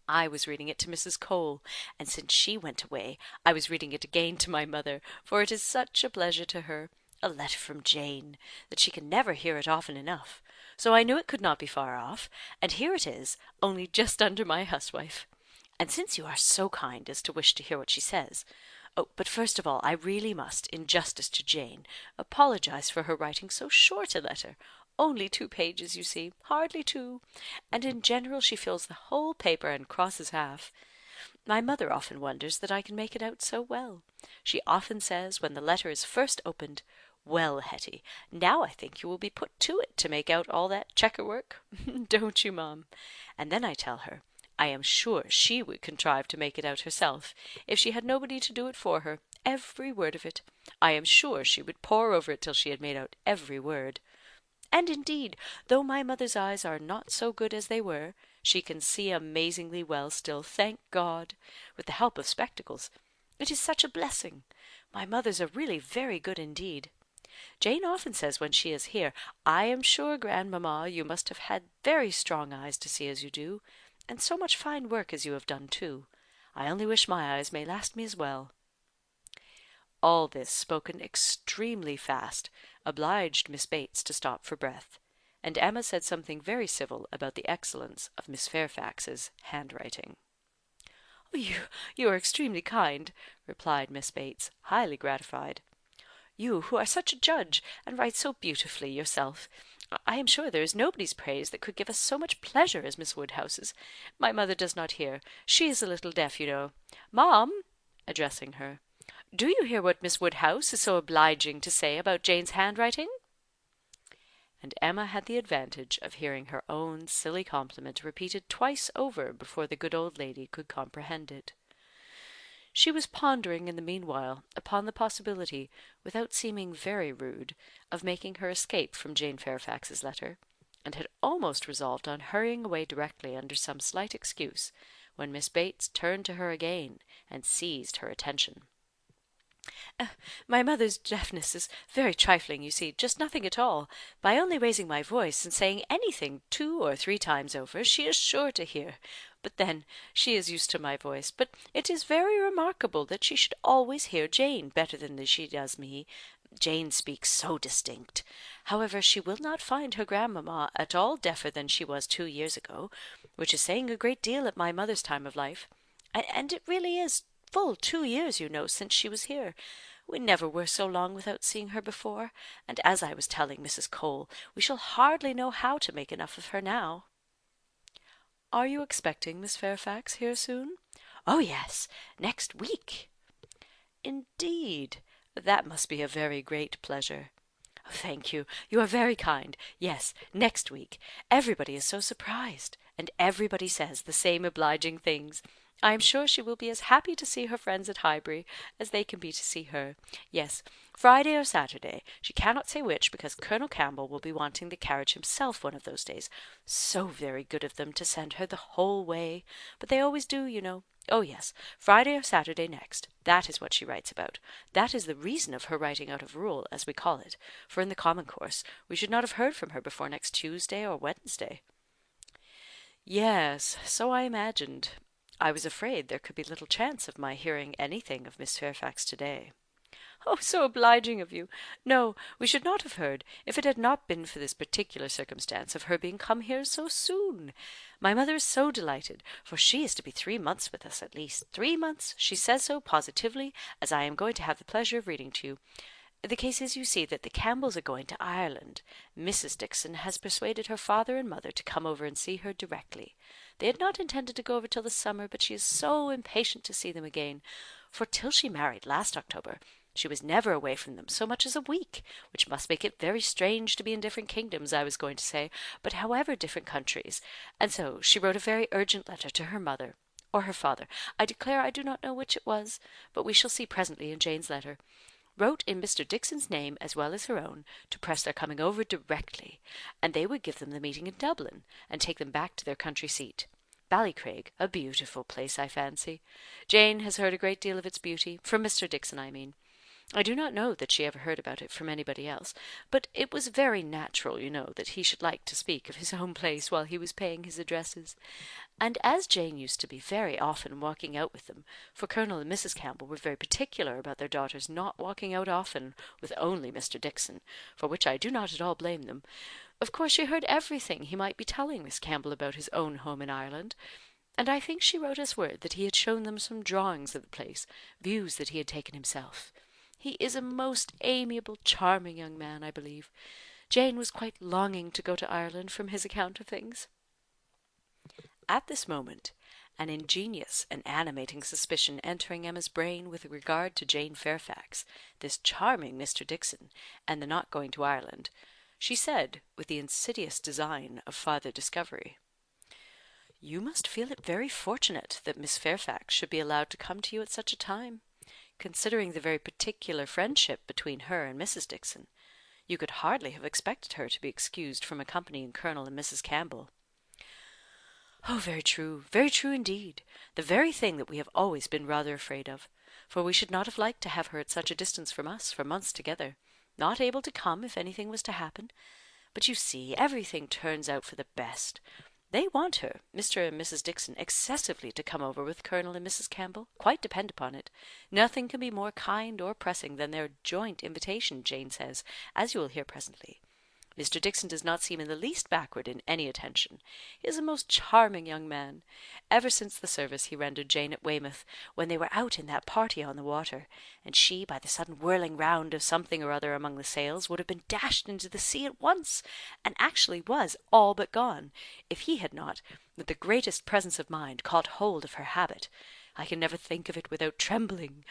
I was reading it to Mrs. Cole, and since she went away, I was reading it again to my mother, for it is such a pleasure to her, a letter from Jane, that she can never hear it often enough. So I knew it could not be far off, and here it is, only just under my huswife. And since you are so kind as to wish to hear what she says, but first of all, I really must, in justice to Jane, apologise for her writing so short a letter. Only 2 pages, you see, hardly 2, and in general she fills the whole paper and crosses half. My mother often wonders that I can make it out so well. She often says, when the letter is first opened, 'Well, Hetty, now I think you will be put to it to make out all that checker work.' Don't you, Mum? And then I tell her, I am sure she would contrive to make it out herself, if she had nobody to do it for her, every word of it. I am sure she would pore over it till she had made out every word. And indeed, though my mother's eyes are not so good as they were, she can see amazingly well still, thank God, with the help of spectacles. It is such a blessing. My mother's are really very good indeed. Jane often says when she is here, 'I am sure, grandmamma, you must have had very strong eyes to see as you do, and so much fine work as you have done too. I only wish my eyes may last me as well.' All this, spoken extremely fast, obliged Miss Bates to stop for breath, and Emma said something very civil about the excellence of Miss Fairfax's handwriting. "You are extremely kind," replied Miss Bates, highly gratified. "You, who are such a judge, and write so beautifully yourself. I am sure there is nobody's praise that could give us so much pleasure as Miss Woodhouse's. My mother does not hear. She is a little deaf, you know. Mom," addressing her, "do you hear what Miss Woodhouse is so obliging to say about Jane's handwriting?" And Emma had the advantage of hearing her own silly compliment repeated twice over before the good old lady could comprehend it. She was pondering in the meanwhile upon the possibility, without seeming very rude, of making her escape from Jane Fairfax's letter, and had almost resolved on hurrying away directly under some slight excuse, when Miss Bates turned to her again and seized her attention. "My mother's deafness is very trifling, you see, just nothing at all. By only raising my voice and saying anything 2 or 3 times over, she is sure to hear. But then, she is used to my voice. But it is very remarkable that she should always hear Jane better than she does me. Jane speaks so distinct. However, she will not find her grandmamma at all deafer than she was 2 years ago, which is saying a great deal at my mother's time of life. And it really is full 2 years, you know, since she was here. We never were so long without seeing her before, and as I was telling Mrs. Cole, we shall hardly know how to make enough of her now." "Are you expecting Miss Fairfax here soon?" "Oh, yes, next week." "Indeed! That must be a very great pleasure." "Thank you. You are very kind. Yes, next week. Everybody is so surprised, and everybody says the same obliging things. I am sure she will be as happy to see her friends at Highbury as they can be to see her. Yes, Friday or Saturday. She cannot say which, because Colonel Campbell will be wanting the carriage himself one of those days. So very good of them to send her the whole way. But they always do, you know. Oh, yes, Friday or Saturday next. That is what she writes about. That is the reason of her writing out of rule, as we call it, for in the common course we should not have heard from her before next Tuesday or Wednesday. Yes, so I imagined. I was afraid there could be little chance of my hearing anything of Miss Fairfax to-day. Oh, so obliging of you! No, we should not have heard, if it had not been for this particular circumstance of her being come here so soon. My mother is so delighted, for she is to be 3 months with us at least. 3 months, she says so positively, as I am going to have the pleasure of reading to you. The case is, you see, that the Campbells are going to Ireland. Mrs. Dickson has persuaded her father and mother to come over and see her directly. They had not intended to go over till the summer, but she is so impatient to see them again, for till she married last October, she was never away from them so much as a week, which must make it very strange to be in different kingdoms, I was going to say, but however different countries. And so she wrote a very urgent letter to her mother, or her father. I declare I do not know which it was, but we shall see presently in Jane's letter. Wrote in Mr. Dickson's name as well as her own, to press their coming over directly, and they would give them the meeting in Dublin, and take them back to their country seat. Ballycraig, a beautiful place, I fancy. Jane has heard a great deal of its beauty, from Mr. Dickson, I mean. I do not know that she ever heard about it from anybody else, but it was very natural, you know, that he should like to speak of his own place while he was paying his addresses. And as Jane used to be very often walking out with them, for Colonel and Mrs. Campbell were very particular about their daughters not walking out often with only Mr. Dickson, for which I do not at all blame them, of course she heard everything he might be telling Miss Campbell about his own home in Ireland, and I think she wrote us word that he had shown them some drawings of the place, views that he had taken himself. He is a most amiable, charming young man, I believe. Jane was quite longing to go to Ireland from his account of things. At this moment, an ingenious and animating suspicion entering Emma's brain with regard to Jane Fairfax, this charming Mr. Dickson, and the not going to Ireland, she said, with the insidious design of farther discovery, "You must feel it very fortunate that Miss Fairfax should be allowed to come to you at such a time, considering the very particular friendship between her and Mrs. Dickson. You could hardly have expected her to be excused from accompanying Colonel and Mrs. Campbell." "Oh, very true indeed. The very thing that we have always been rather afraid of, for we should not have liked to have her at such a distance from us for months together, not able to come if anything was to happen. But you see, everything turns out for the best. They want her, Mr. and Mrs. Dickson, excessively to come over with Colonel and Mrs. Campbell, quite depend upon it. Nothing can be more kind or pressing than their joint invitation, Jane says, as you will hear presently. Mr. Dickson does not seem in the least backward in any attention. He is a most charming young man. Ever since the service he rendered Jane at Weymouth, when they were out in that party on the water, and she, by the sudden whirling round of something or other among the sails, would have been dashed into the sea at once, and actually was all but gone, if he had not, with the greatest presence of mind, caught hold of her habit. I can never think of it without trembling.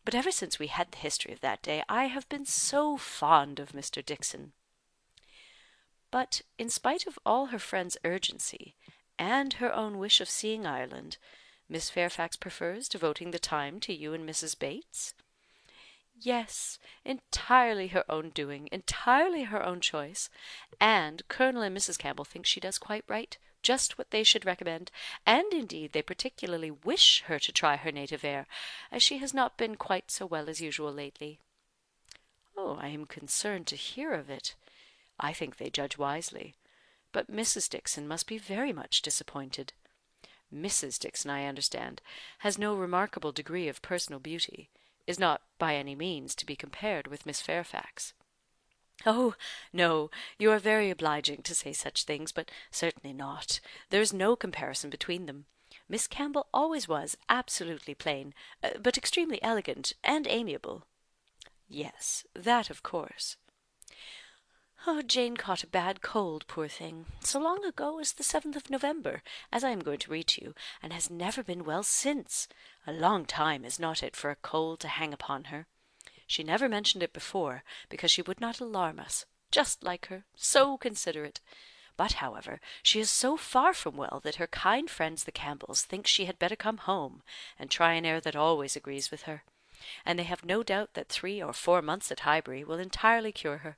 But ever since we had the history of that day, I have been so fond of Mr. Dickson. But, in spite of all her friend's urgency, and her own wish of seeing Ireland, Miss Fairfax prefers devoting the time to you and Mrs. Bates? Yes, entirely her own doing, entirely her own choice, and Colonel and Mrs. Campbell think she does quite right, just what they should recommend, and indeed they particularly wish her to try her native air, as she has not been quite so well as usual lately. Oh, I am concerned to hear of it. I think they judge wisely. But Mrs. Dickson must be very much disappointed. Mrs. Dickson, I understand, has no remarkable degree of personal beauty, is not by any means to be compared with Miss Fairfax. Oh, no, you are very obliging to say such things, but certainly not. There is no comparison between them. Miss Campbell always was absolutely plain, but extremely elegant and amiable. Yes, that of course. Oh, Jane caught a bad cold, poor thing, so long ago as the 7th of November, as I am going to read to you, and has never been well since. A long time, is not it, for a cold to hang upon her? She never mentioned it before, because she would not alarm us. Just like her, so considerate. But, however, she is so far from well that her kind friends the Campbells think she had better come home, and try an air that always agrees with her; and they have no doubt that 3 or 4 months at Highbury will entirely cure her;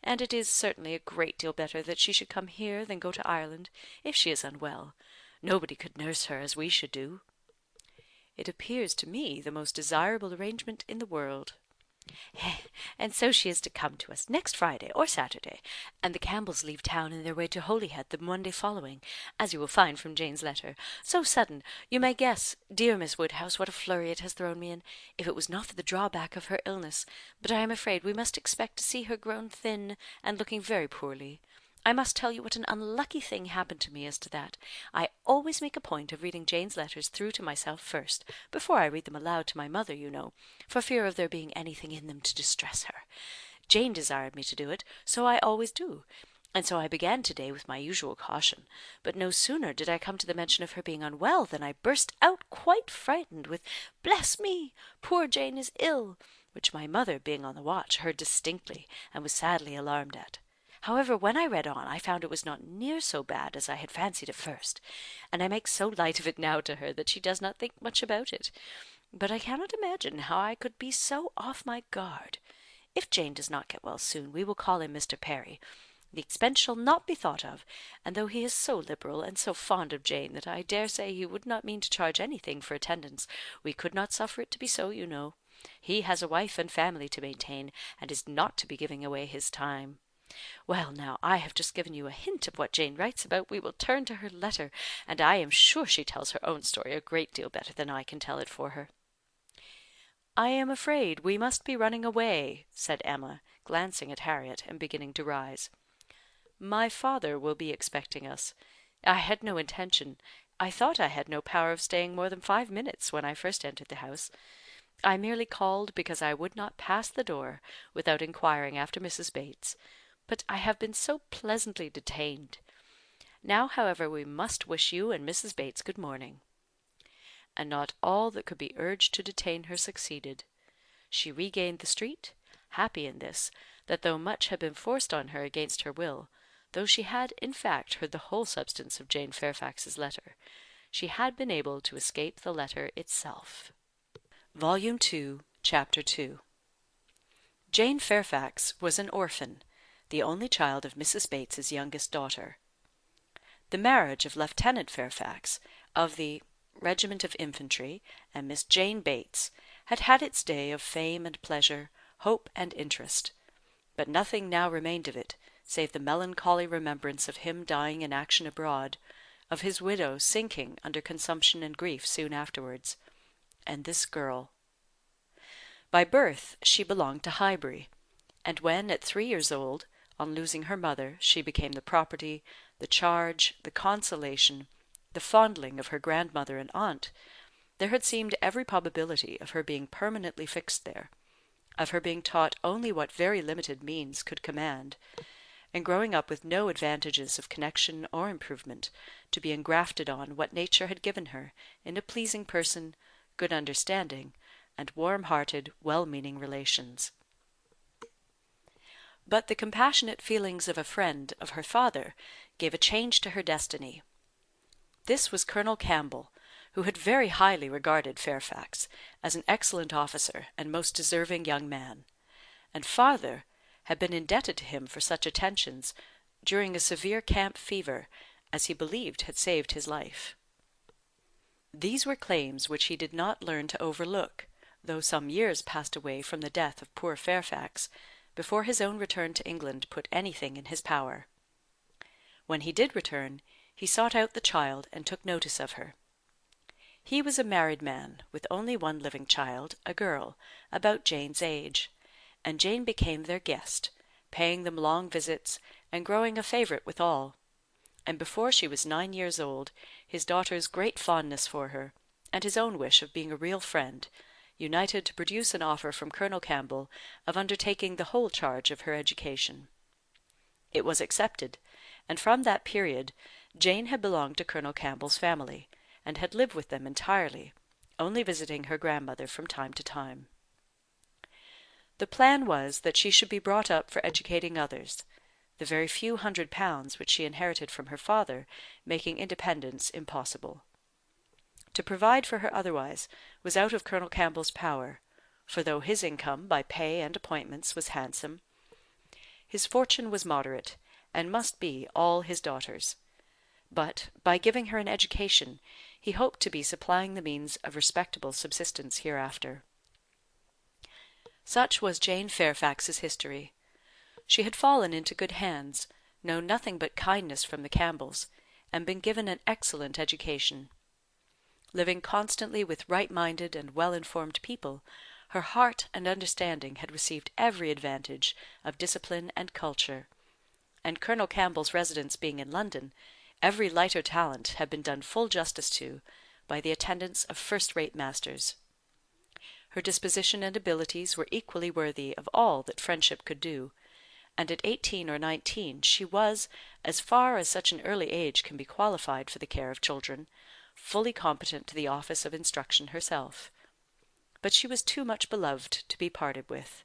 and it is certainly a great deal better that she should come here than go to Ireland, if she is unwell. Nobody could nurse her as we should do." "It appears to me the most desirable arrangement in the world." "And so she is to come to us next Friday or Saturday, and the Campbells leave town in their way to Holyhead the Monday following, as you will find from Jane's letter. So sudden, you may guess, dear Miss Woodhouse, what a flurry it has thrown me in, if it was not for the drawback of her illness; but I am afraid we must expect to see her grown thin, and looking very poorly. I must tell you what an unlucky thing happened to me as to that. I always make a point of reading Jane's letters through to myself first, before I read them aloud to my mother, you know, for fear of there being anything in them to distress her. Jane desired me to do it, so I always do; and so I began to-day with my usual caution; but no sooner did I come to the mention of her being unwell than I burst out quite frightened with, 'Bless me! Poor Jane is ill!' which my mother, being on the watch, heard distinctly, and was sadly alarmed at. However, when I read on, I found it was not near so bad as I had fancied at first, and I make so light of it now to her that she does not think much about it. But I cannot imagine how I could be so off my guard. If Jane does not get well soon, we will call in Mr. Perry. The expense shall not be thought of, and though he is so liberal and so fond of Jane that I dare say he would not mean to charge anything for attendance, we could not suffer it to be so, you know. He has a wife and family to maintain, and is not to be giving away his time. Well, now, I have just given you a hint of what Jane writes about. We will turn to her letter, and I am sure she tells her own story a great deal better than I can tell it for her." "I am afraid we must be running away," said Emma, glancing at Harriet, and beginning to rise. "My father will be expecting us. I had no intention, I thought I had no power of staying more than 5 minutes when I first entered the house. I merely called because I would not pass the door without inquiring after Mrs. Bates; but I have been so pleasantly detained. Now, however, we must wish you and Mrs. Bates good morning." And not all that could be urged to detain her succeeded. She regained the street, happy in this, that though much had been forced on her against her will, though she had in fact heard the whole substance of Jane Fairfax's letter, she had been able to escape the letter itself. Volume 2, Chapter 2. Jane Fairfax was an orphan, the only child of Mrs. Bates's youngest daughter. The marriage of Lieutenant Fairfax, of the Regiment of Infantry, and Miss Jane Bates, had had its day of fame and pleasure, hope and interest; but nothing now remained of it, save the melancholy remembrance of him dying in action abroad, of his widow sinking under consumption and grief soon afterwards, and this girl. By birth she belonged to Highbury, and when, at 3 years old, on losing her mother, she became the property, the charge, the consolation, the fondling of her grandmother and aunt, there had seemed every probability of her being permanently fixed there, of her being taught only what very limited means could command, and growing up with no advantages of connection or improvement, to be engrafted on what nature had given her in a pleasing person, good understanding, and warm-hearted, well-meaning relations. But the compassionate feelings of a friend of her father gave a change to her destiny. This was Colonel Campbell, who had very highly regarded Fairfax as an excellent officer and most deserving young man, and farther had been indebted to him for such attentions during a severe camp fever as he believed had saved his life. These were claims which he did not learn to overlook, though some years passed away from the death of poor Fairfax before his own return to England put anything in his power. When he did return, he sought out the child and took notice of her. He was a married man, with only one living child, a girl, about Jane's age, and Jane became their guest, paying them long visits, and growing a favourite with all; and before she was 9 years old, his daughter's great fondness for her, and his own wish of being a real friend, united to produce an offer from Colonel Campbell of undertaking the whole charge of her education. It was accepted, and from that period Jane had belonged to Colonel Campbell's family, and had lived with them entirely, only visiting her grandmother from time to time. The plan was that she should be brought up for educating others. the very few £100 which she inherited from her father making independence impossible. To provide for her otherwise was out of Colonel Campbell's power, for though his income by pay and appointments was handsome, his fortune was moderate, and must be all his daughter's. But, by giving her an education, he hoped to be supplying the means of respectable subsistence hereafter. Such was Jane Fairfax's history. She had fallen into good hands, known nothing but kindness from the Campbells, and been given an excellent education. Living constantly with right-minded and well-informed people, her heart and understanding had received every advantage of discipline and culture, and Colonel Campbell's residence being in London, every lighter talent had been done full justice to by the attendance of first-rate masters. Her disposition and abilities were equally worthy of all that friendship could do, and at 18 or 19 she was, as far as such an early age can be qualified for the care of children, fully competent to the office of instruction herself. But she was too much beloved to be parted with.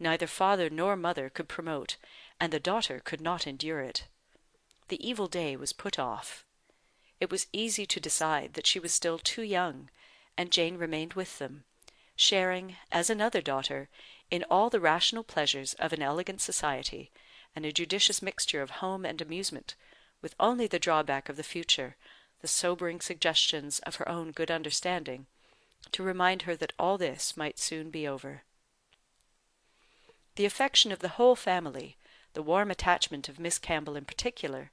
Neither father nor mother could promote, and the daughter could not endure it. The evil day was put off. It was easy to decide that she was still too young, and Jane remained with them, sharing, as another daughter, in all the rational pleasures of an elegant society, and a judicious mixture of home and amusement, with only the drawback of the future, the sobering suggestions of her own good understanding, to remind her that all this might soon be over. The affection of the whole family, the warm attachment of Miss Campbell in particular,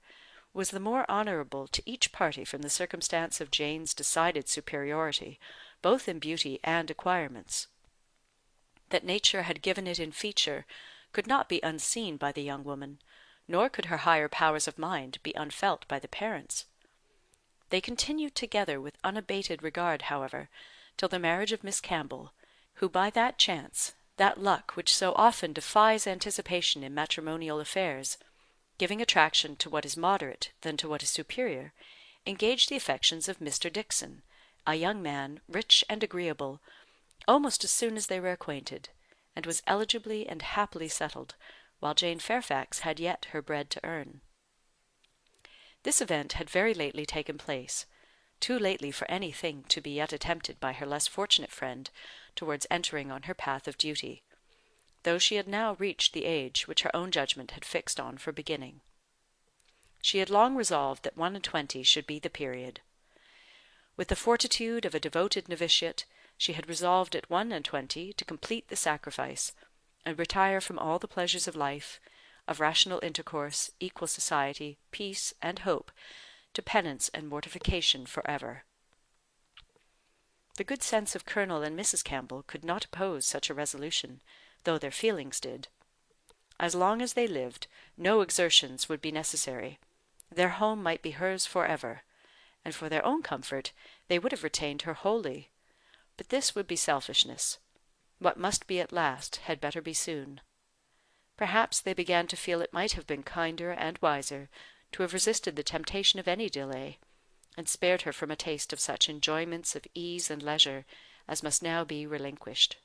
was the more honourable to each party from the circumstance of Jane's decided superiority, both in beauty and acquirements. That nature had given it in feature could not be unseen by the young woman, nor could her higher powers of mind be unfelt by the parents. They continued together with unabated regard, however, till the marriage of Miss Campbell, who by that chance, that luck which so often defies anticipation in matrimonial affairs, giving attraction to what is moderate than to what is superior, engaged the affections of Mr. Dickson, a young man, rich and agreeable, almost as soon as they were acquainted, and was eligibly and happily settled, while Jane Fairfax had yet her bread to earn. This event had very lately taken place, too lately for any thing to be yet attempted by her less fortunate friend towards entering on her path of duty, though she had now reached the age which her own judgment had fixed on for beginning. She had long resolved that 21 should be the period. With the fortitude of a devoted novitiate, she had resolved at 21 to complete the sacrifice, and retire from all the pleasures of life, of rational intercourse, equal society, peace, and hope, to penance and mortification for ever. The good sense of Colonel and Mrs. Campbell could not oppose such a resolution, though their feelings did. As long as they lived, no exertions would be necessary. Their home might be hers for ever, and for their own comfort they would have retained her wholly. But this would be selfishness. What must be at last had better be soon. Perhaps they began to feel it might have been kinder and wiser to have resisted the temptation of any delay, and spared her from a taste of such enjoyments of ease and leisure as must now be relinquished.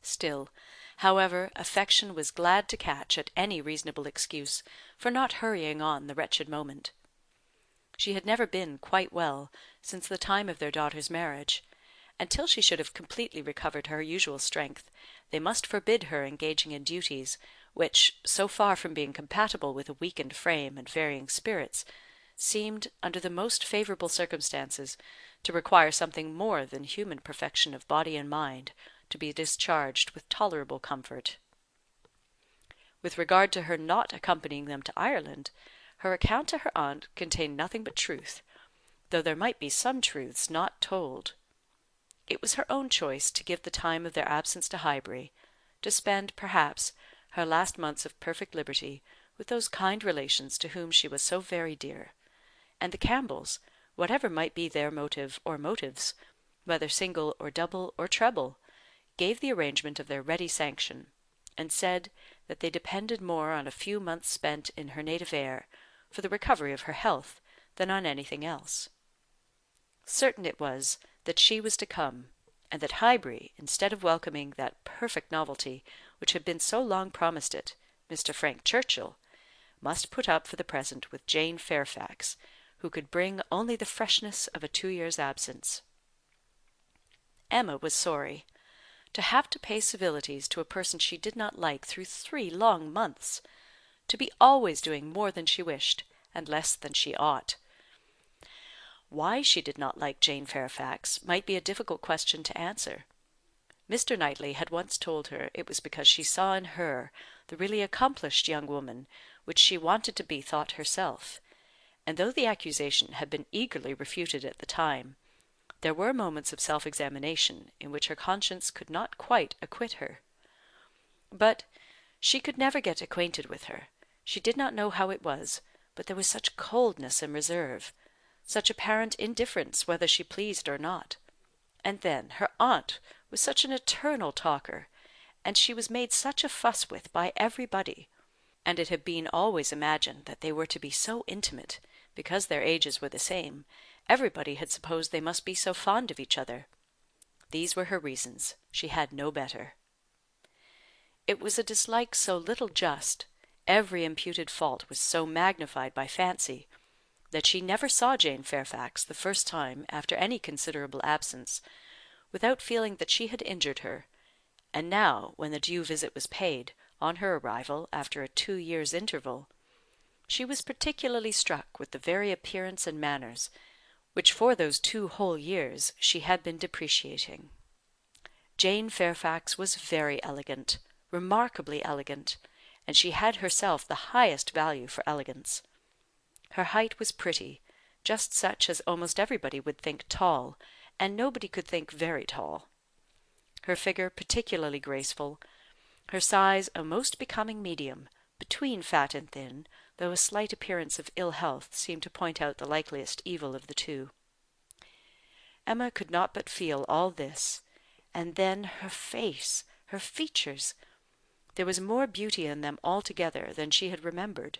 Still, however, affection was glad to catch at any reasonable excuse for not hurrying on the wretched moment. She had never been quite well since the time of their daughter's marriage, and till she should have completely recovered her usual strength, they must forbid her engaging in duties which, so far from being compatible with a weakened frame and varying spirits, seemed, under the most favourable circumstances, to require something more than human perfection of body and mind to be discharged with tolerable comfort. With regard to her not accompanying them to Ireland, her account to her aunt contained nothing but truth, though there might be some truths not told. It was her own choice to give the time of their absence to Highbury, to spend, perhaps, her last months of perfect liberty with those kind relations to whom she was so very dear, and the Campbells, whatever might be their motive or motives, whether single or double or treble, gave the arrangement of their ready sanction, and said that they depended more on a few months spent in her native air, for the recovery of her health, than on anything else. Certain it was that she was to come, and that Highbury, instead of welcoming that perfect novelty which had been so long promised it, Mr. Frank Churchill, must put up for the present with Jane Fairfax, who could bring only the freshness of a 2 years' absence. Emma was sorry. To have to pay civilities to a person she did not like through 3 long months! To be always doing more than she wished, and less than she ought. Why she did not like Jane Fairfax might be a difficult question to answer. Mr. Knightley had once told her it was because she saw in her the really accomplished young woman which she wanted to be thought herself, and though the accusation had been eagerly refuted at the time, there were moments of self-examination in which her conscience could not quite acquit her. But she could never get acquainted with her. She did not know how it was, but there was such coldness and reserve, such apparent indifference whether she pleased or not. And then her aunt was such an eternal talker, and she was made such a fuss with by everybody, and it had been always imagined that they were to be so intimate, because their ages were the same, everybody had supposed they must be so fond of each other. These were her reasons. She had no better. It was a dislike so little just, every imputed fault was so magnified by fancy, that she never saw Jane Fairfax the first time after any considerable absence, without feeling that she had injured her, and now, when the due visit was paid, on her arrival after a 2 years' interval, she was particularly struck with the very appearance and manners, which for those 2 whole years she had been depreciating. Jane Fairfax was very elegant, remarkably elegant, and she had herself the highest value for elegance. Her height was pretty, just such as almost everybody would think tall, and nobody could think very tall. Her figure particularly graceful, her size a most becoming medium, between fat and thin, though a slight appearance of ill health seemed to point out the likeliest evil of the two. Emma could not but feel all this, and then her face, her features! There was more beauty in them altogether than she had remembered.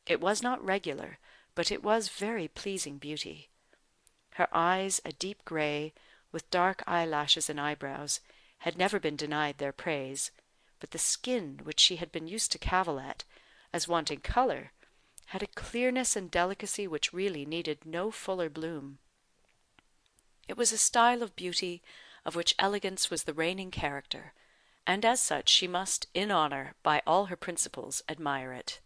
It was not regular, but it was very pleasing beauty. Her eyes, a deep grey, with dark eyelashes and eyebrows, had never been denied their praise, but the skin, which she had been used to cavil at, as wanting colour, had a clearness and delicacy which really needed no fuller bloom. It was a style of beauty of which elegance was the reigning character, and as such she must, in honour, by all her principles, admire it.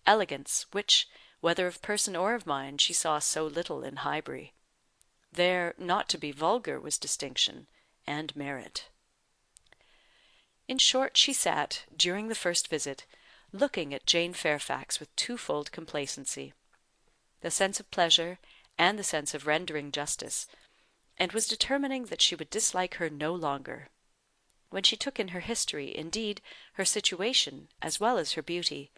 Elegance, which, whether of person or of mind, she saw so little in Highbury. There, not to be vulgar was distinction, and merit. In short, she sat, during the first visit, looking at Jane Fairfax with twofold complacency, the sense of pleasure and the sense of rendering justice, and was determining that she would dislike her no longer. When she took in her history, indeed, her situation, as well as her beauty,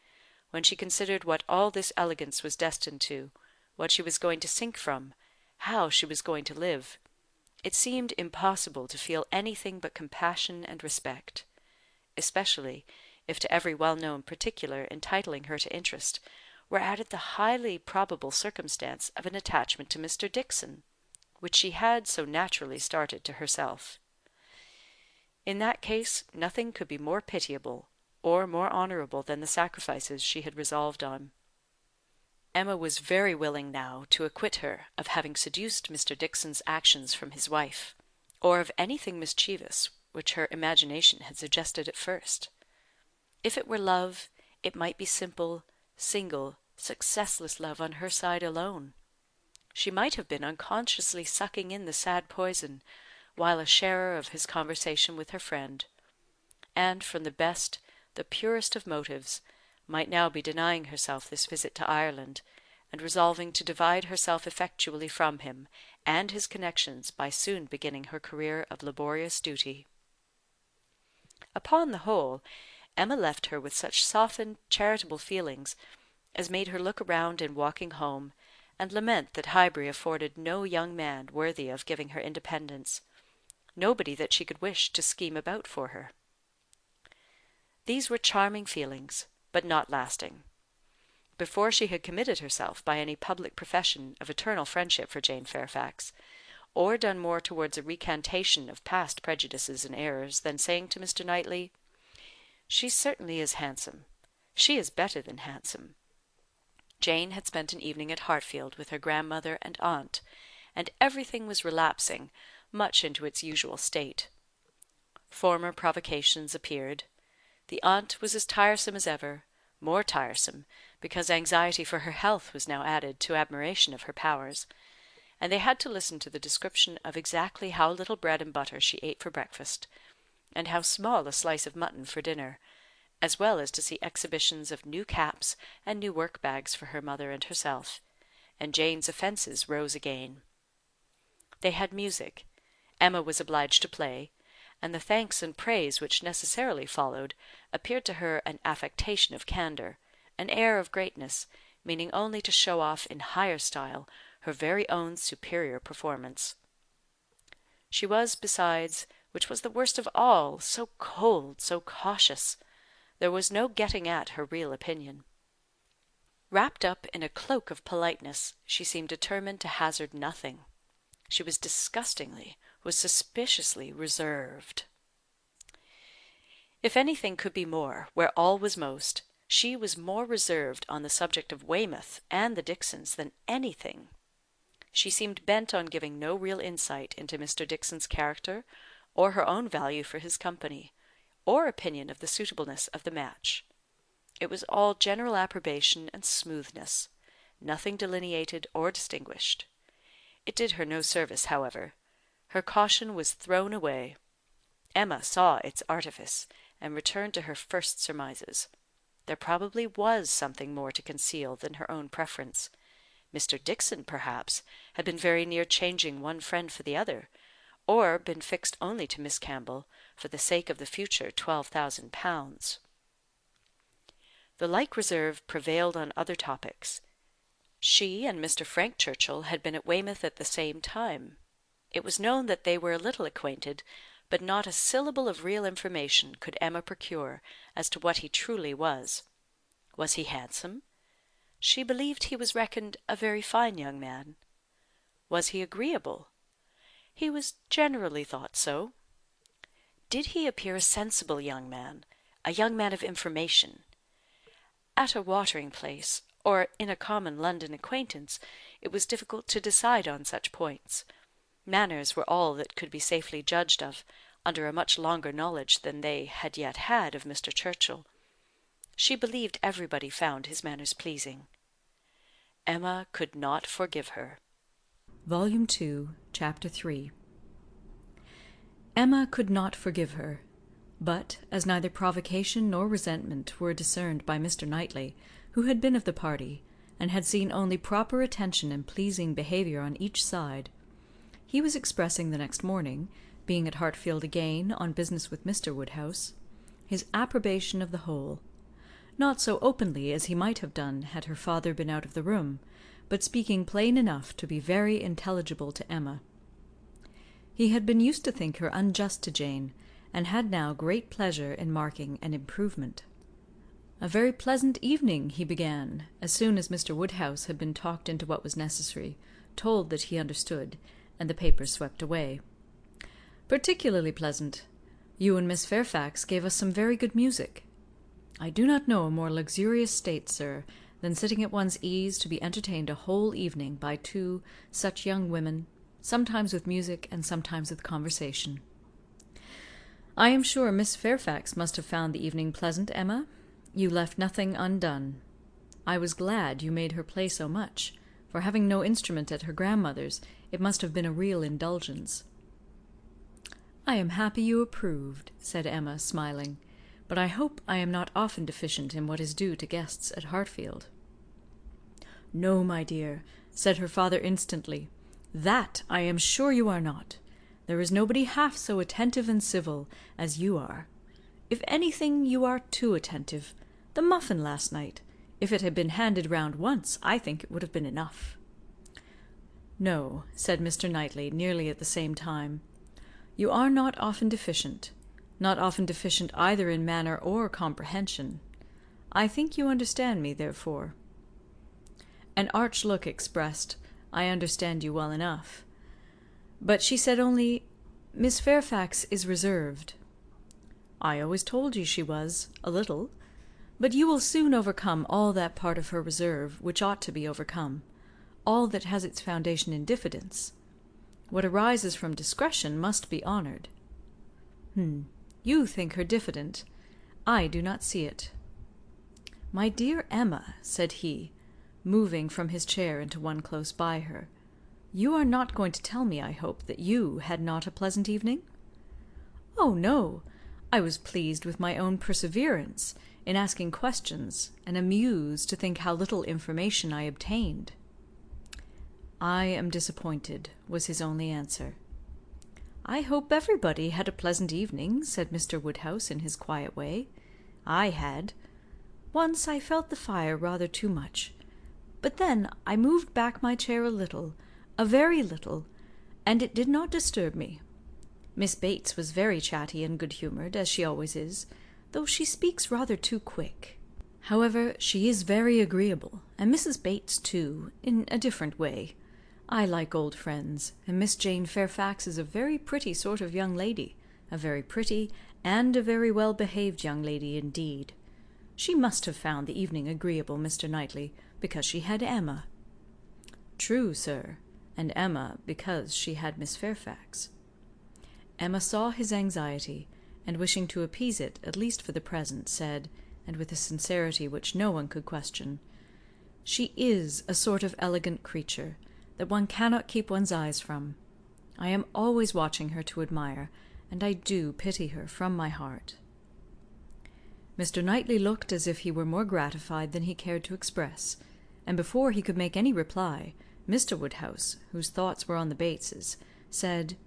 when she considered what all this elegance was destined to, what she was going to sink from, how she was going to live, it seemed impossible to feel anything but compassion and respect, especially if to every well-known particular entitling her to interest were added the highly probable circumstance of an attachment to Mr. Dickson, which she had so naturally started to herself. In that case nothing could be more pitiable or more honourable than the sacrifices she had resolved on. Emma was very willing now to acquit her of having seduced Mr. Dickson's actions from his wife, or of anything mischievous which her imagination had suggested at first. If it were love, it might be simple, single, successless love on her side alone. She might have been unconsciously sucking in the sad poison, while a sharer of his conversation with her friend, and from the best, the purest of motives, might now be denying herself this visit to Ireland, and resolving to divide herself effectually from him and his connections by soon beginning her career of laborious duty. Upon the whole, Emma left her with such softened, charitable feelings as made her look around in walking home, and lament that Highbury afforded no young man worthy of giving her independence, nobody that she could wish to scheme about for her. These were charming feelings, but not lasting. Before she had committed herself by any public profession of eternal friendship for Jane Fairfax, or done more towards a recantation of past prejudices and errors than saying to Mr. Knightley, "She certainly is handsome, She is better than handsome. Jane had spent an evening at Hartfield with her grandmother and aunt, and everything was relapsing much into its usual state. Former provocations appeared. The aunt was as tiresome as ever, more tiresome, because anxiety for her health was now added to admiration of her powers, and they had to listen to the description of exactly how little bread and butter she ate for breakfast, and how small a slice of mutton for dinner, as well as to see exhibitions of new caps and new work-bags for her mother and herself, and Jane's offences rose again. They had music. Emma was obliged to play, and the thanks and praise which necessarily followed appeared to her an affectation of candour, an air of greatness, meaning only to show off in higher style her very own superior performance. She was, besides, which was the worst of all, so cold, so cautious. There was no getting at her real opinion. Wrapped up in a cloak of politeness, she seemed determined to hazard nothing. She was suspiciously reserved. If anything could be more, where all was most, she was more reserved on the subject of Weymouth and the Dicksons than anything. She seemed bent on giving no real insight into Mr. Dickson's character, or her own value for his company, or opinion of the suitableness of the match. It was all general approbation and smoothness, nothing delineated or distinguished. It did her no service, however. Her caution was thrown away. Emma saw its artifice, and returned to her first surmises. There probably was something more to conceal than her own preference. Mr. Dickson, perhaps, had been very near changing one friend for the other, or been fixed only to Miss Campbell for the sake of the future £12,000. The like reserve prevailed on other topics. She and Mr. Frank Churchill had been at Weymouth at the same time. It was known that they were a little acquainted, but not a syllable of real information could Emma procure as to what he truly was. Was he handsome? She believed he was reckoned a very fine young man. Was he agreeable? He was generally thought so. Did he appear a sensible young man, a young man of information? At a watering place, or in a common London acquaintance, it was difficult to decide on such points. Manners were all that could be safely judged of, under a much longer knowledge than they had yet had of Mr. Churchill. She believed everybody found his manners pleasing. Emma could not forgive her. Volume 2, Chapter 3. Emma could not forgive her, but, as neither provocation nor resentment were discerned by Mr. Knightley, who had been of the party, and had seen only proper attention and pleasing behaviour on each side, he was expressing the next morning, being at Hartfield again on business with Mr. Woodhouse, his approbation of the whole, not so openly as he might have done had her father been out of the room, but speaking plain enough to be very intelligible to Emma. He had been used to think her unjust to Jane, and had now great pleasure in marking an improvement. A very pleasant evening, he began, as soon as Mr. Woodhouse had been talked into what was necessary, told that he understood, and the papers swept away. Particularly pleasant. You and Miss Fairfax gave us some very good music. I do not know a more luxurious state, sir, than sitting at one's ease to be entertained a whole evening by two such young women, sometimes with music and sometimes with conversation. I am sure Miss Fairfax must have found the evening pleasant, Emma. You left nothing undone. I was glad you made her play so much, for having no instrument at her grandmother's, it must have been a real indulgence. I am happy you approved, said Emma, smiling, but I hope I am not often deficient in what is due to guests at Hartfield. No, my dear, said her father instantly. That I am sure you are not. There is nobody half so attentive and civil as you are. If anything, you are too attentive. The muffin last night, if it had been handed round once, I think it would have been enough. No, said Mr. Knightley, nearly at the same time. You are not often deficient, not often deficient either in manner or comprehension. I think you understand me, therefore. An arch look expressed, I understand you well enough. But she said only, Miss Fairfax is reserved. I always told you she was, a little. But you will soon overcome all that part of her reserve which ought to be overcome, all that has its foundation in diffidence. What arises from discretion must be honoured. You think her diffident. I do not see it. My dear Emma, said he, moving from his chair into one close by her, you are not going to tell me, I hope, that you had not a pleasant evening? Oh, no. I was pleased with my own perseverance in asking questions, and amused to think how little information I obtained. I am disappointed, was his only answer. I hope everybody had a pleasant evening, said Mr. Woodhouse in his quiet way. I had. Once I felt the fire rather too much, but then I moved back my chair a little, a very little, and it did not disturb me. Miss Bates was very chatty and good-humoured, as she always is, though she speaks rather too quick. However, she is very agreeable, and Mrs. Bates too, in a different way. I like old friends, and Miss Jane Fairfax is a very pretty sort of young lady, a very pretty and a very well-behaved young lady indeed. She must have found the evening agreeable, Mr. Knightley, because she had Emma. True, sir, and Emma because she had Miss Fairfax. Emma saw his anxiety, and wishing to appease it, at least for the present, said, and with a sincerity which no one could question, "She is a sort of elegant creature, that one cannot keep one's eyes from. I am always watching her to admire, and I do pity her from my heart." Mr. Knightley looked as if he were more gratified than he cared to express, and before he could make any reply, Mr. Woodhouse, whose thoughts were on the Bateses, said,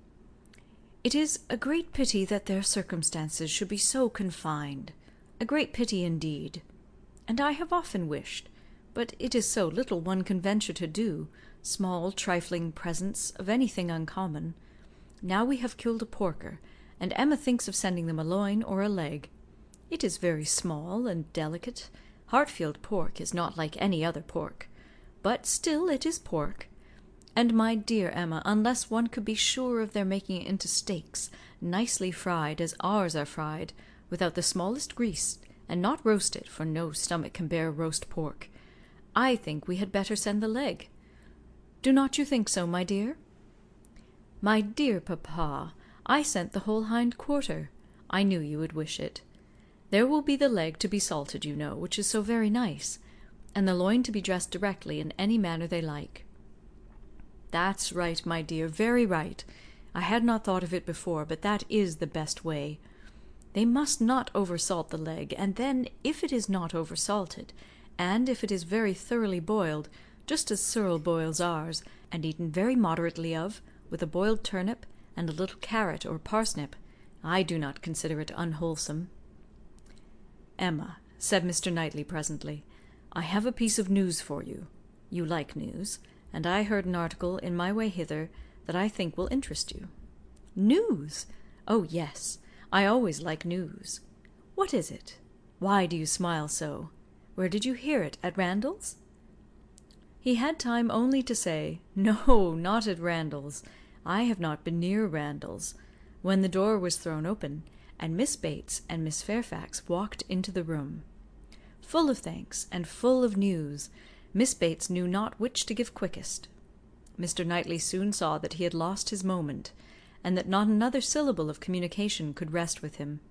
"It is a great pity that their circumstances should be so confined, a great pity indeed. And I have often wished, but it is so little one can venture to do, small trifling presents of anything uncommon. Now we have killed a porker, and Emma thinks of sending them a loin or a leg. It is very small and delicate. Hartfield pork is not like any other pork, but still it is pork. And, my dear Emma, unless one could be sure of their making it into steaks, nicely fried as ours are fried, without the smallest grease, and not roasted, for no stomach can bear roast pork, I think we had better send the leg. Do not you think so, my dear?" "My dear papa, I sent the whole hind quarter. I knew you would wish it. There will be the leg to be salted, you know, which is so very nice, and the loin to be dressed directly in any manner they like." "That's right, my dear, very right. I had not thought of it before, but that is the best way. They must not oversalt the leg, and then, if it is not oversalted, and if it is very thoroughly boiled, just as Cyril boils ours, and eaten very moderately of, with a boiled turnip, and a little carrot or parsnip, I do not consider it unwholesome." "Emma," said Mr. Knightley presently, "I have a piece of news for you. You like news, and I heard an article in my way hither that I think will interest you." "News? Oh, yes. I always like news. What is it? Why do you smile so? Where did you hear it? At Randall's?" He had time only to say, "No, not at Randall's. I have not been near Randall's," when the door was thrown open, and Miss Bates and Miss Fairfax walked into the room. Full of thanks, and full of news, Miss Bates knew not which to give quickest. Mr. Knightley soon saw that he had lost his moment, and that not another syllable of communication could rest with him.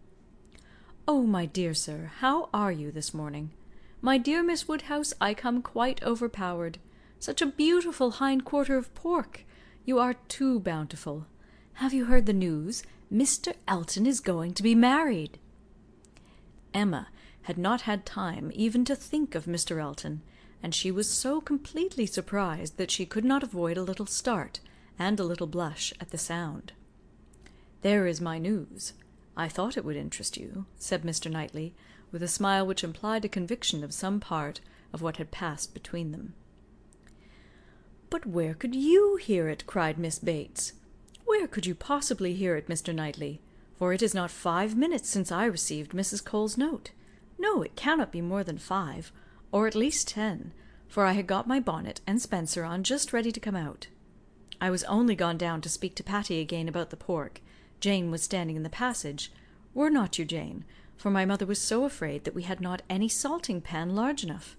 "Oh, my dear sir, how are you this morning? My dear Miss Woodhouse, I come quite overpowered. Such a beautiful hind quarter of pork! You are too bountiful. Have you heard the news? Mr. Elton is going to be married." Emma had not had time even to think of Mr. Elton, and she was so completely surprised that she could not avoid a little start and a little blush at the sound. "There is my news. I thought it would interest you," said Mr. Knightley, with a smile which implied a conviction of some part of what had passed between them. "But where could you hear it?" cried Miss Bates. "Where could you possibly hear it, Mr. Knightley? For it is not 5 minutes since I received Mrs. Cole's note. No, it cannot be more than 5, or at least 10, for I had got my bonnet and spencer on just ready to come out. I was only gone down to speak to Patty again about the pork. Jane was standing in the passage. Were not you, Jane? for my mother was so afraid that we had not any salting pan large enough.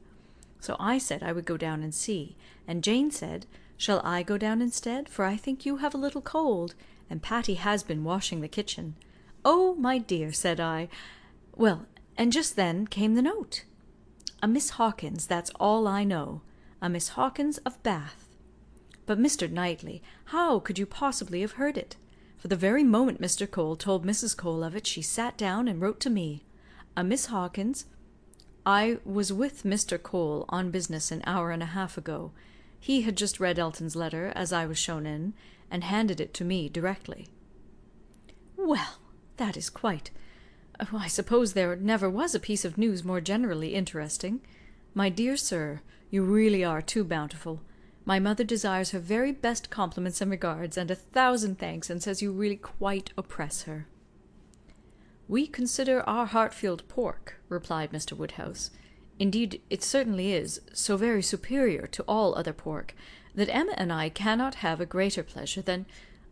So I said I would go down and see, and Jane said, "Shall I go down instead, for I think you have a little cold, and Patty has been washing the kitchen." "Oh, my dear," said I. Well, and just then came the note. A Miss Hawkins, that's all I know. A Miss Hawkins of Bath. But, Mr. Knightley, how could you possibly have heard it? For the very moment Mr. Cole told Mrs. Cole of it, she sat down and wrote to me. A Miss Hawkins. I was with Mr. Cole on business an hour and a half ago. He had just read Elton's letter, as I was shown in, and handed it to me directly. Well, that is quite... I suppose there never was a piece of news more generally interesting. My dear sir, you really are too bountiful. My mother desires her very best compliments and regards, and 1,000 thanks, and says you really quite oppress her. "We consider our Hartfield pork," replied Mr. Woodhouse. "Indeed, it certainly is so very superior to all other pork, that Emma and I cannot have a greater pleasure than...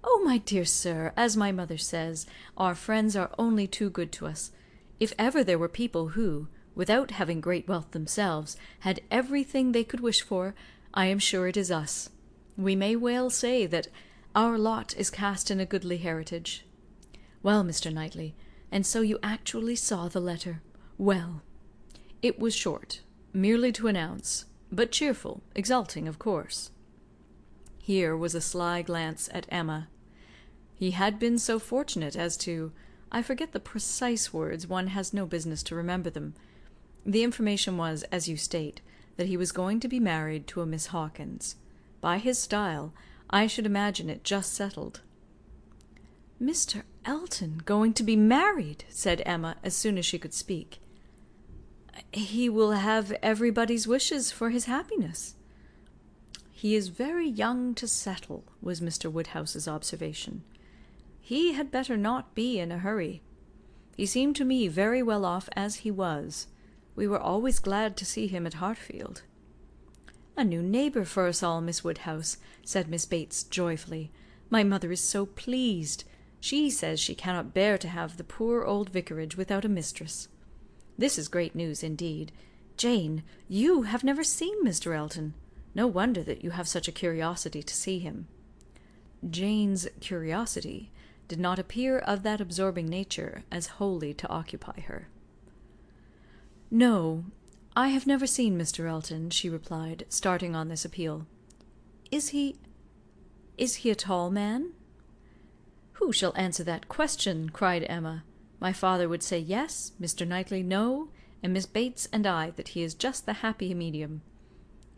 Oh, my dear sir, as my mother says, our friends are only too good to us. If ever there were people who, without having great wealth themselves, had everything they could wish for, I am sure it is us. We may well say that our lot is cast in a goodly heritage. Well, Mr. Knightley, and so you actually saw the letter. Well, it was short, merely to announce, but cheerful, exulting, of course." Here was a sly glance at Emma. He had been so fortunate as to... I forget the precise words, one has no business to remember them. The information was, as you state, that he was going to be married to a Miss Hawkins. By his style, I should imagine it just settled. "Mr. Elton going to be married!" said Emma, as soon as she could speak. "He will have everybody's wishes for his happiness." "He is very young to settle," was Mr. Woodhouse's observation. "He had better not be in a hurry. He seemed to me very well off as he was. We were always glad to see him at Hartfield." "A new neighbour for us all, Miss Woodhouse," said Miss Bates, joyfully. "My mother is so pleased. She says she cannot bear to have the poor old vicarage without a mistress. This is great news indeed. Jane, you have never seen Mr. Elton. No wonder that you have such a curiosity to see him." Jane's curiosity did not appear of that absorbing nature as wholly to occupy her. "No, I have never seen Mr. Elton," she replied, starting on this appeal. Is he a tall man?" "Who shall answer that question?" cried Emma. "My father would say yes, Mr. Knightley no, and Miss Bates and I that he is just the happy medium.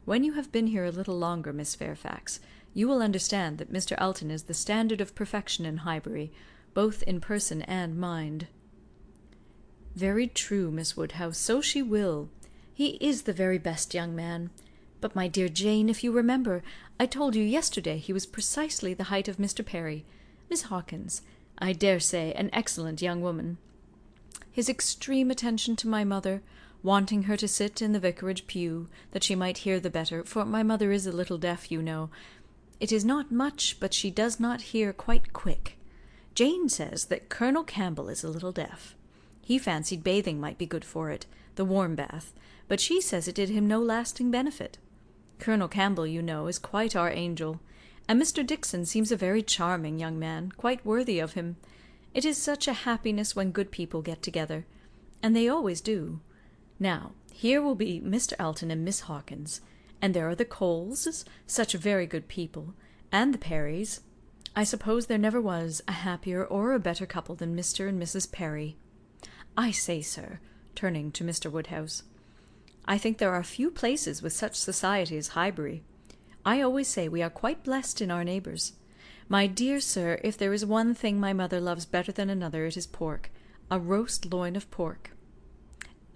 When you have been here a little longer, Miss Fairfax, you will understand that Mr. Elton is the standard of perfection in Highbury, both in person and mind." "Very true, Miss Woodhouse, so she will. He is the very best young man. But, my dear Jane, if you remember, I told you yesterday he was precisely the height of Mr. Perry. Miss Hawkins, I dare say, an excellent young woman. His extreme attention to my mother, wanting her to sit in the vicarage pew, that she might hear the better, for my mother is a little deaf, you know. It is not much, but she does not hear quite quick. Jane says that Colonel Campbell is a little deaf. He fancied bathing might be good for it, the warm bath, but she says it did him no lasting benefit. Colonel Campbell, you know, is quite our angel, and Mr. Dixon seems a very charming young man, quite worthy of him. It is such a happiness when good people get together, and they always do. Now, here will be Mr. Elton and Miss Hawkins, and there are the Coles, such very good people, and the Perrys. I suppose there never was a happier or a better couple than Mr. and Mrs. Perry. I say, sir," turning to Mr. Woodhouse, "I think there are few places with such society as Highbury. I always say we are quite blessed in our neighbours. My dear sir, if there is one thing my mother loves better than another, it is pork, a roast loin of pork."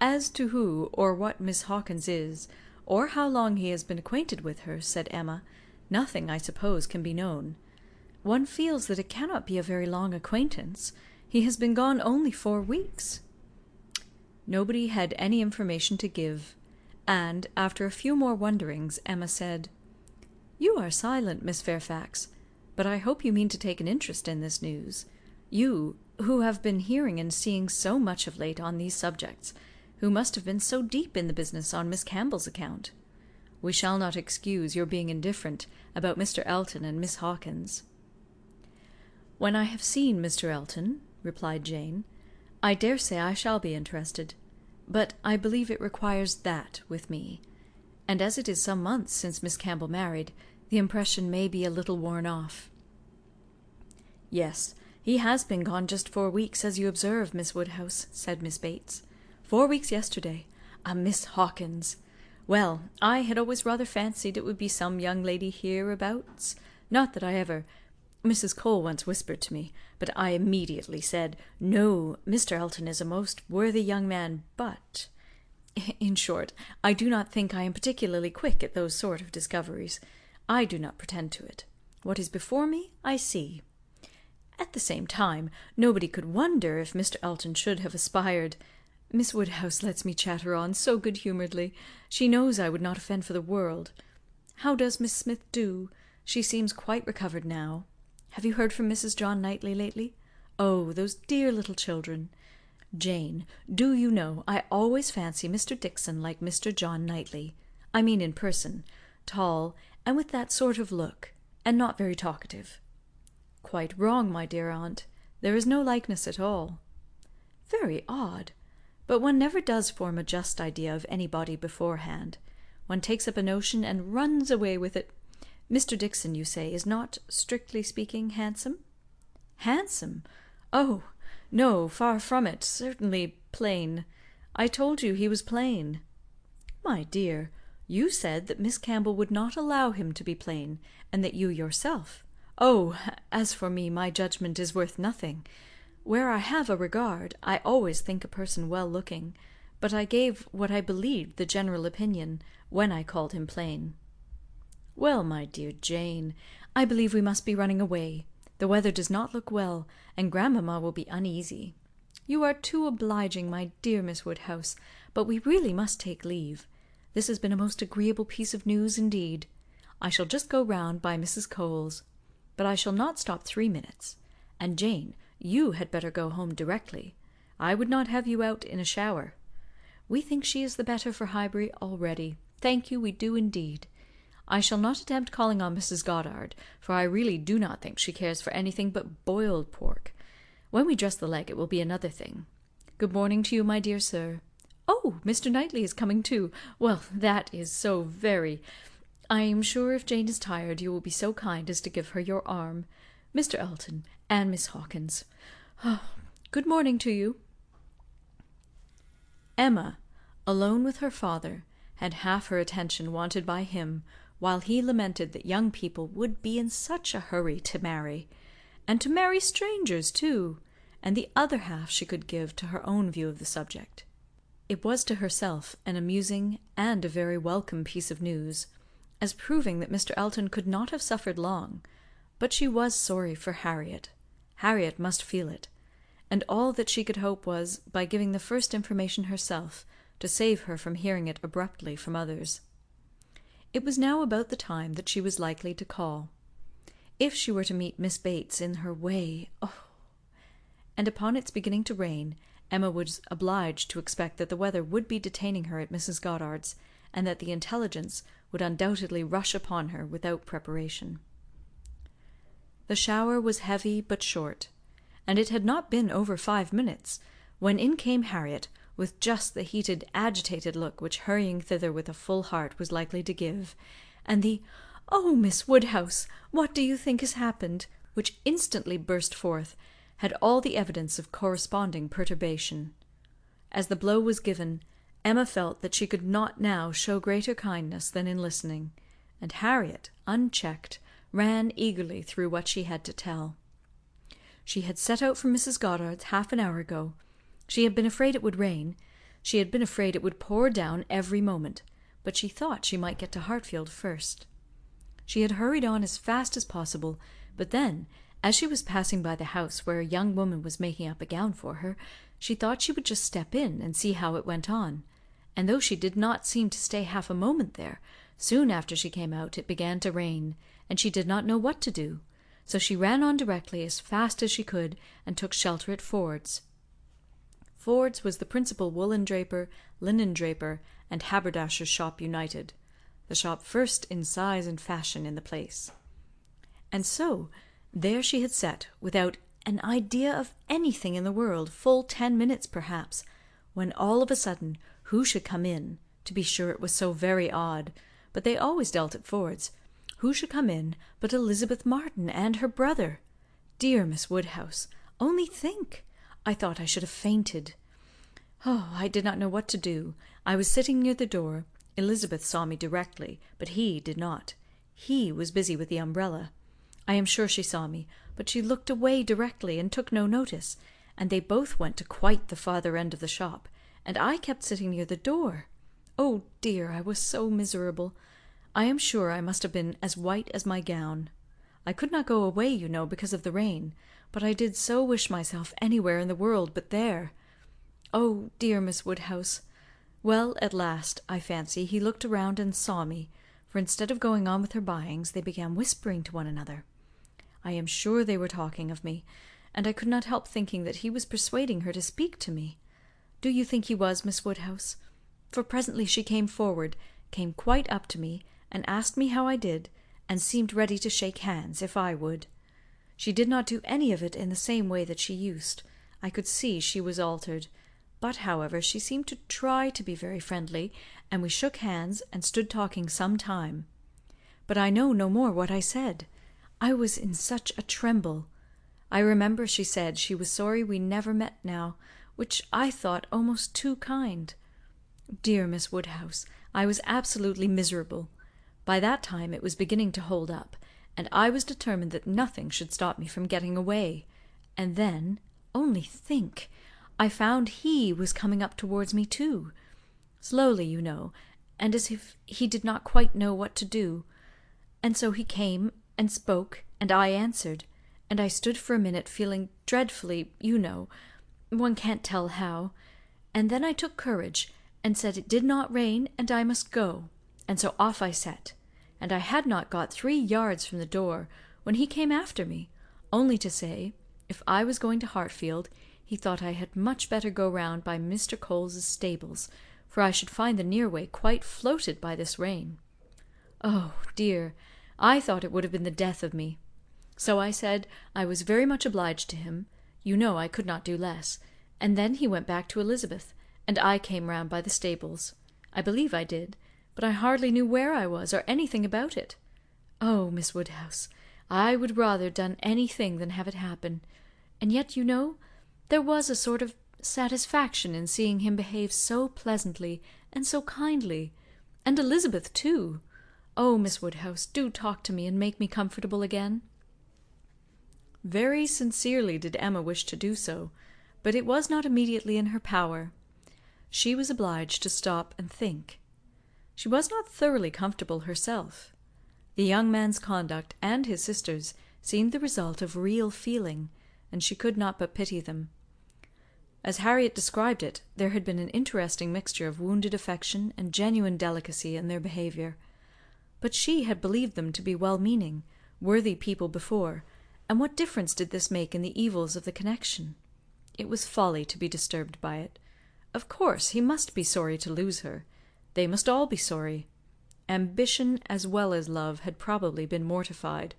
"As to who or what Miss Hawkins is, or how long he has been acquainted with her," said Emma, "nothing, I suppose, can be known. One feels that it cannot be a very long acquaintance. He has been gone only 4 weeks." Nobody had any information to give, and, after a few more wonderings, Emma said, "You are silent, Miss Fairfax, but I hope you mean to take an interest in this news. You, who have been hearing and seeing so much of late on these subjects, who must have been so deep in the business on Miss Campbell's account. We shall not excuse your being indifferent about Mr. Elton and Miss Hawkins." "When I have seen Mr. Elton," replied Jane, "I dare say I shall be interested, but I believe it requires that with me, and as it is some months since Miss Campbell married, the impression may be a little worn off." "Yes, he has been gone just 4 weeks, as you observe, Miss Woodhouse," said Miss Bates. 4 weeks yesterday. A Miss Hawkins! Well, I had always rather fancied it would be some young lady hereabouts. Not that I ever Mrs. Cole once whispered to me, but I immediately said, "No, Mr. Elton is a most worthy young man, but—" In short, I do not think I am particularly quick at those sort of discoveries. I do not pretend to it. What is before me, I see. At the same time, nobody could wonder if Mr. Elton should have aspired— Miss Woodhouse lets me chatter on so good-humouredly. She knows I would not offend for the world. How does Miss Smith do? She seems quite recovered now. Have you heard from Mrs. John Knightley lately? Oh, those dear little children! Jane, do you know, I always fancy Mr. Dixon like Mr. John Knightley. I mean in person. Tall, and with that sort of look, and not very talkative. Quite wrong, my dear aunt. There is no likeness at all. Very odd. But one never does form a just idea of anybody beforehand. One takes up a notion and runs away with it. Mr. Dixon, you say, is not, strictly speaking, handsome? Handsome? Oh, no, far from it. Certainly plain. I told you he was plain. My dear, you said that Miss Campbell would not allow him to be plain, and that you yourself— Oh, as for me, my judgment is worth nothing. Where I have a regard, I always think a person well-looking, but I gave what I believed the general opinion when I called him plain. Well, my dear Jane, I believe we must be running away. The weather does not look well, and grandmamma will be uneasy. You are too obliging, my dear Miss Woodhouse, but we really must take leave. This has been a most agreeable piece of news indeed. I shall just go round by Mrs. Cole's, but I shall not stop 3 minutes. And Jane, you had better go home directly. I would not have you out in a shower. We think she is the better for Highbury already. Thank you, we do indeed. I shall not attempt calling on Mrs. Goddard, for I really do not think she cares for anything but boiled pork. When we dress the leg it will be another thing. Good morning to you, my dear sir. Oh, Mr. Knightley is coming too. Well, that is so very— I am sure if Jane is tired you will be so kind as to give her your arm. Mr. Elton and Miss Hawkins. Oh, good morning to you. Emma, alone with her father, had half her attention wanted by him, while he lamented that young people would be in such a hurry to marry, and to marry strangers too, and the other half she could give to her own view of the subject. It was to herself an amusing and a very welcome piece of news, as proving that Mr. Elton could not have suffered long, but she was sorry for Harriet. Harriet must feel it, and all that she could hope was, by giving the first information herself, to save her from hearing it abruptly from others. It was now about the time that she was likely to call. If she were to meet Miss Bates in her way, oh! And upon its beginning to rain, Emma was obliged to expect that the weather would be detaining her at Mrs. Goddard's, and that the intelligence would undoubtedly rush upon her without preparation. The shower was heavy but short, and it had not been over 5 minutes, when in came Harriet, with just the heated, agitated look which hurrying thither with a full heart was likely to give, and the "Oh, Miss Woodhouse, what do you think has happened?" which instantly burst forth, had all the evidence of corresponding perturbation. As the blow was given, Emma felt that she could not now show greater kindness than in listening, and Harriet, unchecked, ran eagerly through what she had to tell. She had set out from Mrs. Goddard's half an hour ago. She had been afraid it would rain. She had been afraid it would pour down every moment, but she thought she might get to Hartfield first. She had hurried on as fast as possible, but then, as she was passing by the house where a young woman was making up a gown for her, she thought she would just step in and see how it went on, and though she did not seem to stay half a moment there, soon after she came out it began to rain, and she did not know what to do. so she ran on directly as fast as she could, and took shelter at Ford's. Ford's was the principal woollen draper, linen draper, and haberdasher's shop united, the shop first in size and fashion in the place. And so there she had sat, without an idea of anything in the world, full 10 minutes perhaps, when all of a sudden who should come in? To be sure, it was so very odd, but they always dealt at Ford's. Who should come in but Elizabeth Martin and her brother? Dear Miss Woodhouse, only think! I thought I should have fainted. Oh, I did not know what to do. I was sitting near the door. Elizabeth saw me directly, but he did not. He was busy with the umbrella. I am sure she saw me, but she looked away directly and took no notice, and they both went to quite the farther end of the shop, and I kept sitting near the door. Oh dear, I was so miserable. I am sure I must have been as white as my gown. I could not go away, you know, because of the rain, but I did so wish myself anywhere in the world but there. Oh dear, Miss Woodhouse. Well, at last, I fancy, he looked around and saw me, for instead of going on with her buyings, they began whispering to one another. I am sure they were talking of me, and I could not help thinking that he was persuading her to speak to me. Do you think he was, Miss Woodhouse? For presently she came forward, came quite up to me, and asked me how I did, and seemed ready to shake hands, if I would. She did not do any of it in the same way that she used. I could see she was altered. But, however, she seemed to try to be very friendly, and we shook hands and stood talking some time. But I know no more what I said. I was in such a tremble. I remember she said she was sorry we never met now, which I thought almost too kind. Dear Miss Woodhouse, I was absolutely miserable. By that time it was beginning to hold up, and I was determined that nothing should stop me from getting away. And then, only think, I found he was coming up towards me too. Slowly, you know, and as if he did not quite know what to do. And so he came and spoke, and I answered, and I stood for a minute feeling dreadfully, you know, one can't tell how, and then I took courage, and said it did not rain, and I must go, and so off I set, and I had not got 3 yards from the door, when he came after me, only to say, if I was going to Hartfield, he thought I had much better go round by Mr. Coles's stables, for I should find the near way quite floated by this rain. Oh, dear, I thought it would have been the death of me. So I said I was very much obliged to him, you know I could not do less, and then he went back to Elizabeth, and I came round by the stables. I believe I did, but I hardly knew where I was, or anything about it. Oh, Miss Woodhouse, I would rather done anything than have it happen, and yet, you know, there was a sort of satisfaction in seeing him behave so pleasantly and so kindly, and Elizabeth too. Oh, Miss Woodhouse, do talk to me and make me comfortable again." Very sincerely did Emma wish to do so, but it was not immediately in her power. She was obliged to stop and think. She was not thoroughly comfortable herself. The young man's conduct and his sister's seemed the result of real feeling, and she could not but pity them. As Harriet described it, there had been an interesting mixture of wounded affection and genuine delicacy in their behaviour. But she had believed them to be well-meaning, worthy people before, and what difference did this make in the evils of the connection? It was folly to be disturbed by it. Of course, he must be sorry to lose her. They must all be sorry. Ambition as well as love had probably been mortified.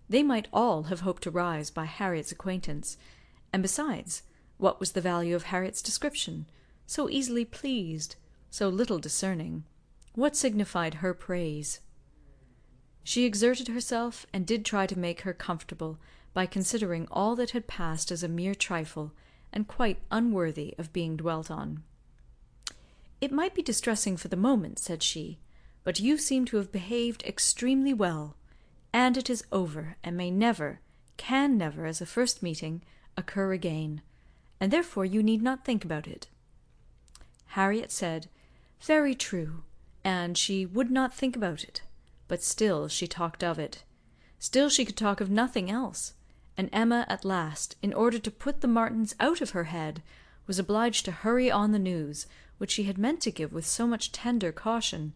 They might all have hoped to rise by Harriet's acquaintance, and besides, what was the value of Harriet's description? So easily pleased, so little discerning. What signified her praise? She exerted herself, and did try to make her comfortable by considering all that had passed as a mere trifle, and quite unworthy of being dwelt on. "It might be distressing for the moment," said she, "but you seem to have behaved extremely well, and it is over, and may never, can never, as a first meeting, occur again, and therefore you need not think about it." Harriet said, "Very true," and she would not think about it, but still she talked of it. Still she could talk of nothing else, and Emma at last, in order to put the Martins out of her head, was obliged to hurry on the news, which she had meant to give with so much tender caution,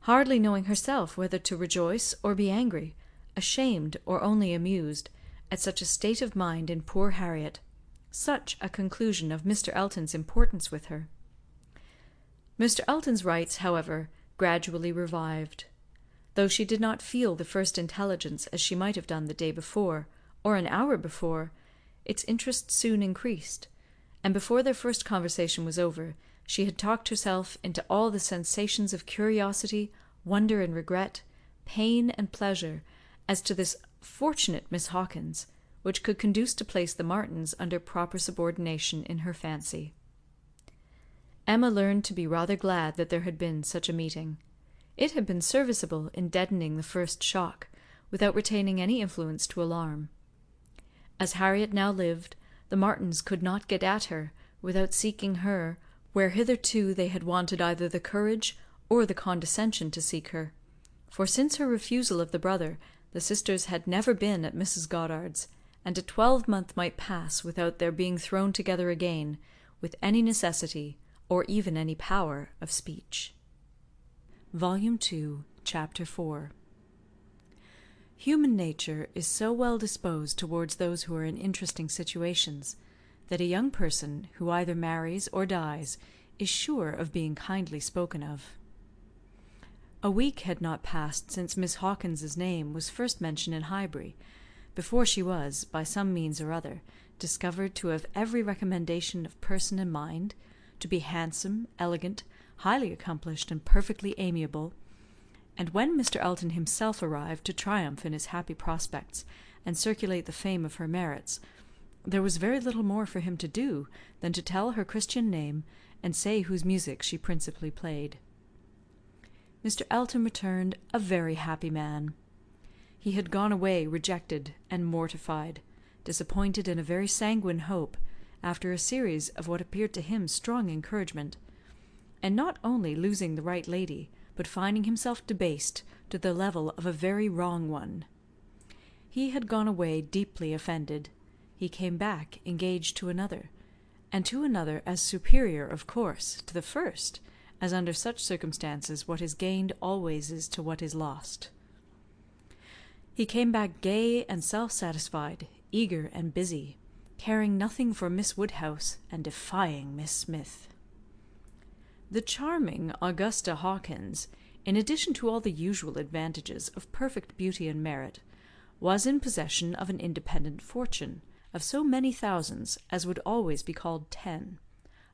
hardly knowing herself whether to rejoice or be angry, ashamed or only amused at such a state of mind in poor Harriet, such a conclusion of Mr. Elton's importance with her. Mr. Elton's rights, however, gradually revived. Though she did not feel the first intelligence as she might have done the day before, or an hour before, its interest soon increased, and before their first conversation was over, she had talked herself into all the sensations of curiosity, wonder and regret, pain and pleasure, as to this fortunate Miss Hawkins, which could conduce to place the Martins under proper subordination in her fancy. Emma learned to be rather glad that there had been such a meeting. It had been serviceable in deadening the first shock, without retaining any influence to alarm. As Harriet now lived, the Martins could not get at her without seeking her, where hitherto they had wanted either the courage or the condescension to seek her; for since her refusal of the brother, the sisters had never been at Mrs. Goddard's, and a 12-month might pass without their being thrown together again, with any necessity, or even any power of speech. Volume 2, Chapter 4. Human nature is so well disposed towards those who are in interesting situations, that a young person who either marries or dies is sure of being kindly spoken of. A week had not passed since Miss Hawkins's name was first mentioned in Highbury, before she was, by some means or other, discovered to have every recommendation of person and mind, to be handsome, elegant, highly accomplished, and perfectly amiable; and when Mr. Elton himself arrived to triumph in his happy prospects, and circulate the fame of her merits, there was very little more for him to do than to tell her Christian name, and say whose music she principally played. Mr. Elton returned a very happy man. He had gone away rejected and mortified, disappointed in a very sanguine hope, after a series of what appeared to him strong encouragement, and not only losing the right lady, but finding himself debased to the level of a very wrong one. He had gone away deeply offended; he came back engaged to another, and to another as superior, of course, to the first, as under such circumstances what is gained always is to what is lost. He came back gay and self-satisfied, eager and busy, caring nothing for Miss Woodhouse, and defying Miss Smith. The charming Augusta Hawkins, in addition to all the usual advantages of perfect beauty and merit, was in possession of an independent fortune, of so many thousands as would always be called 10,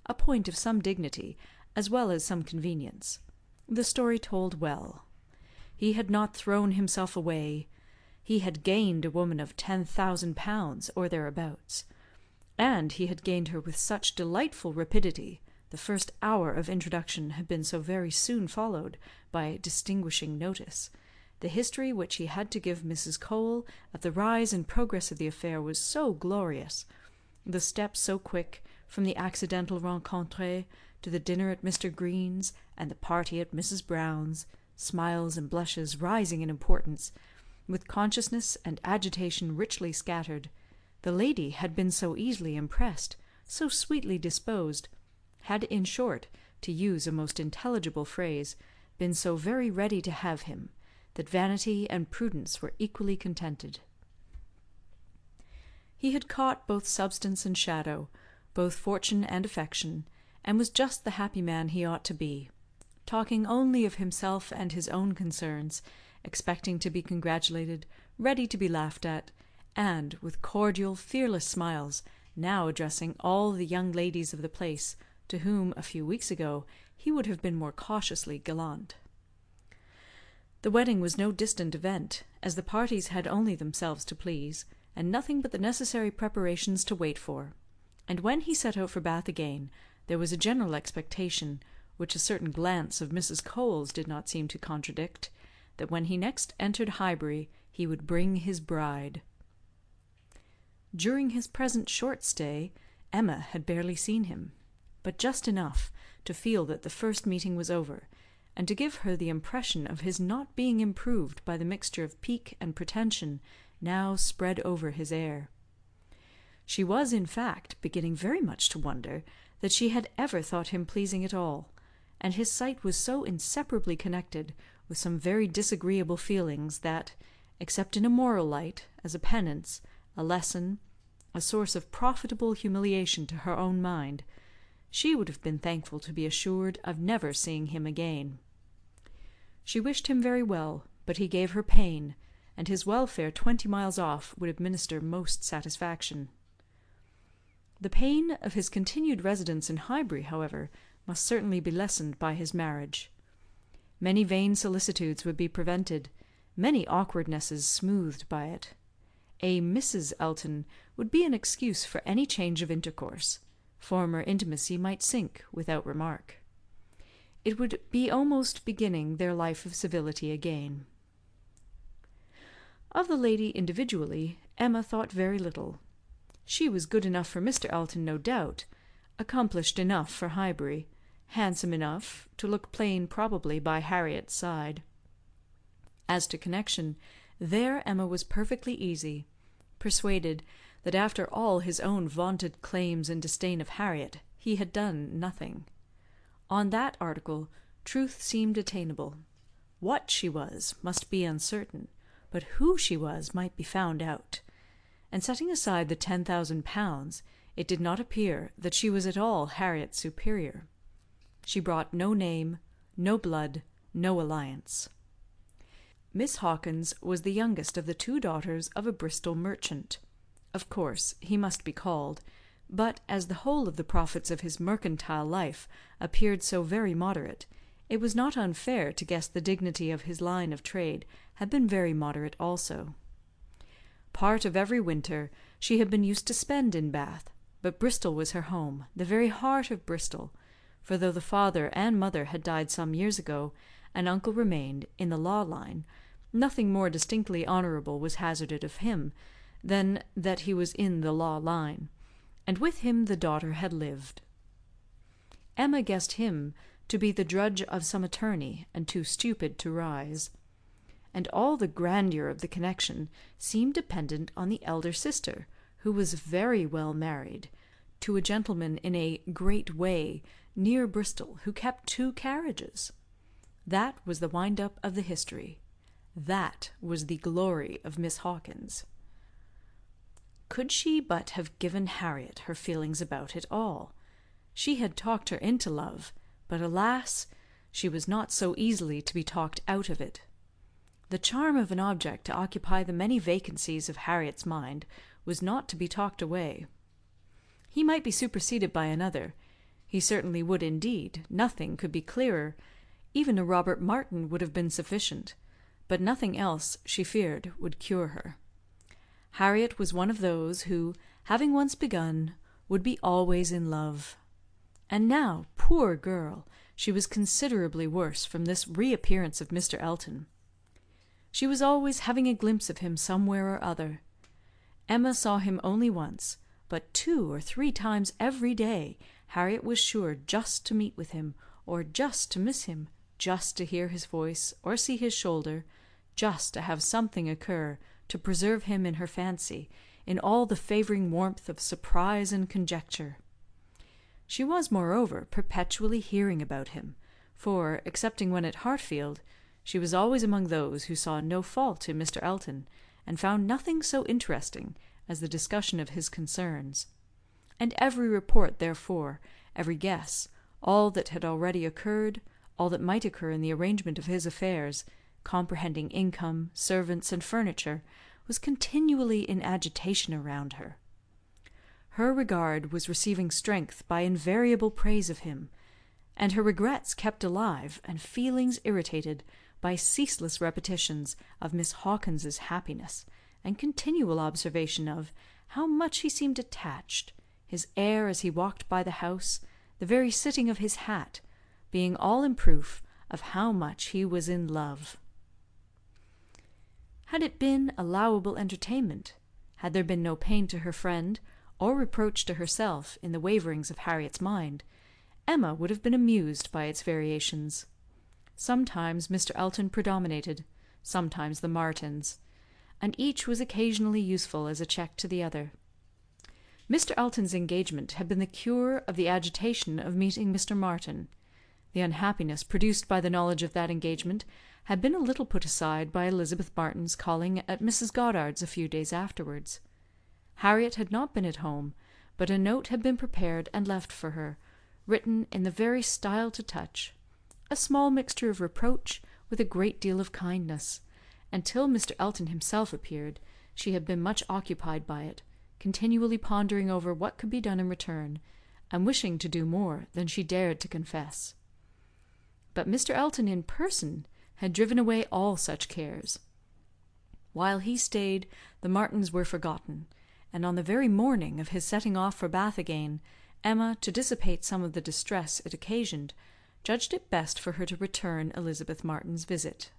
a point of some dignity, as well as some convenience. The story told well. He had not thrown himself away; he had gained a woman of £10,000 or thereabouts, and he had gained her with such delightful rapidity, the first hour of introduction had been so very soon followed by distinguishing notice, the history which he had to give Mrs. Cole of the rise and progress of the affair was so glorious, the steps so quick, from the accidental rencontre to the dinner at Mr. Green's and the party at Mrs. Brown's, smiles and blushes rising in importance, with consciousness and agitation richly scattered. The lady had been so easily impressed, so sweetly disposed, had, in short, to use a most intelligible phrase, been so very ready to have him, that vanity and prudence were equally contented. He had caught both substance and shadow, both fortune and affection, and was just the happy man he ought to be, talking only of himself and his own concerns, expecting to be congratulated, ready to be laughed at, and, with cordial, fearless smiles, now addressing all the young ladies of the place, to whom, a few weeks ago, he would have been more cautiously gallant. The wedding was no distant event, as the parties had only themselves to please, and nothing but the necessary preparations to wait for; and when he set out for Bath again, there was a general expectation, which a certain glance of Mrs. Cole's did not seem to contradict, that when he next entered Highbury he would bring his bride. During his present short stay, Emma had barely seen him, but just enough to feel that the first meeting was over, and to give her the impression of his not being improved by the mixture of pique and pretension now spread over his air. She was, in fact, beginning very much to wonder that she had ever thought him pleasing at all, and his sight was so inseparably connected with some very disagreeable feelings that, except in a moral light, as a penance, a lesson, a source of profitable humiliation to her own mind, she would have been thankful to be assured of never seeing him again. She wished him very well, but he gave her pain, and his welfare 20 miles off would administer most satisfaction. The pain of his continued residence in Highbury, however, must certainly be lessened by his marriage. Many vain solicitudes would be prevented, many awkwardnesses smoothed by it. A Mrs. Elton would be an excuse for any change of intercourse. Former intimacy might sink without remark. It would be almost beginning their life of civility again. Of the lady individually, Emma thought very little. She was good enough for Mr. Elton, no doubt, accomplished enough for Highbury, handsome enough to look plain probably by Harriet's side. As to connection, there Emma was perfectly easy, persuaded that after all his own vaunted claims and disdain of Harriet, he had done nothing. On that article, truth seemed attainable. What she was must be uncertain, but who she was might be found out; and setting aside the £10,000, it did not appear that she was at all Harriet's superior. She brought no name, no blood, no alliance. Miss Hawkins was the youngest of the 2 daughters of a Bristol merchant. Of course, he must be called, but as the whole of the profits of his mercantile life appeared so very moderate, it was not unfair to guess the dignity of his line of trade had been very moderate also. Part of every winter she had been used to spend in Bath, but Bristol was her home, the very heart of Bristol, for though the father and mother had died some years ago, and uncle remained in the law line, nothing more distinctly honourable was hazarded of him than that he was in the law line, and with him the daughter had lived. Emma guessed him to be the drudge of some attorney, and too stupid to rise. And all the grandeur of the connection seemed dependent on the elder sister, who was very well married, to a gentleman in a great way near Bristol, who kept 2 carriages. That was the wind-up of the history. That was the glory of Miss Hawkins. Could she but have given Harriet her feelings about it all! She had talked her into love, but alas! she was not so easily to be talked out of it. The charm of an object to occupy the many vacancies of Harriet's mind was not to be talked away. He might be superseded by another; he certainly would indeed; nothing could be clearer; even a Robert Martin would have been sufficient; but nothing else, she feared, would cure her. Harriet was one of those who, having once begun, would be always in love. And now, poor girl, she was considerably worse from this reappearance of Mr. Elton. She was always having a glimpse of him somewhere or other. Emma saw him only once, but 2 or 3 times every day Harriet was sure just to meet with him, or just to miss him, just to hear his voice, or see his shoulder, just to have something occur to preserve him in her fancy, in all the favouring warmth of surprise and conjecture. She was, moreover, perpetually hearing about him, for, excepting when at Hartfield, she was always among those who saw no fault in Mr. Elton, and found nothing so interesting as the discussion of his concerns; and every report, therefore, every guess, all that had already occurred, all that might occur in the arrangement of his affairs, comprehending income, servants, and furniture, was continually in agitation around her. Her regard was receiving strength by invariable praise of him, and her regrets kept alive, and feelings irritated by ceaseless repetitions of Miss Hawkins's happiness, and continual observation of how much he seemed attached, his air as he walked by the house, the very sitting of his hat, being all in proof of how much he was in love. Had it been allowable entertainment, had there been no pain to her friend, or reproach to herself in the waverings of Harriet's mind, Emma would have been amused by its variations. Sometimes Mr. Elton predominated, sometimes the Martins, and each was occasionally useful as a check to the other. Mr. Elton's engagement had been the cure of the agitation of meeting Mr. Martin. The unhappiness produced by the knowledge of that engagement had been a little put aside by Elizabeth Martin's calling at Mrs. Goddard's a few days afterwards. Harriet had not been at home, but a note had been prepared and left for her, written in the very style to touch, a small mixture of reproach with a great deal of kindness, and till Mr. Elton himself appeared, she had been much occupied by it, continually pondering over what could be done in return, and wishing to do more than she dared to confess. But Mr. Elton in person had driven away all such cares. While he stayed, the Martins were forgotten, and on the very morning of his setting off for Bath again, Emma, to dissipate some of the distress it occasioned, judged it best for her to return Elizabeth Martin's visit.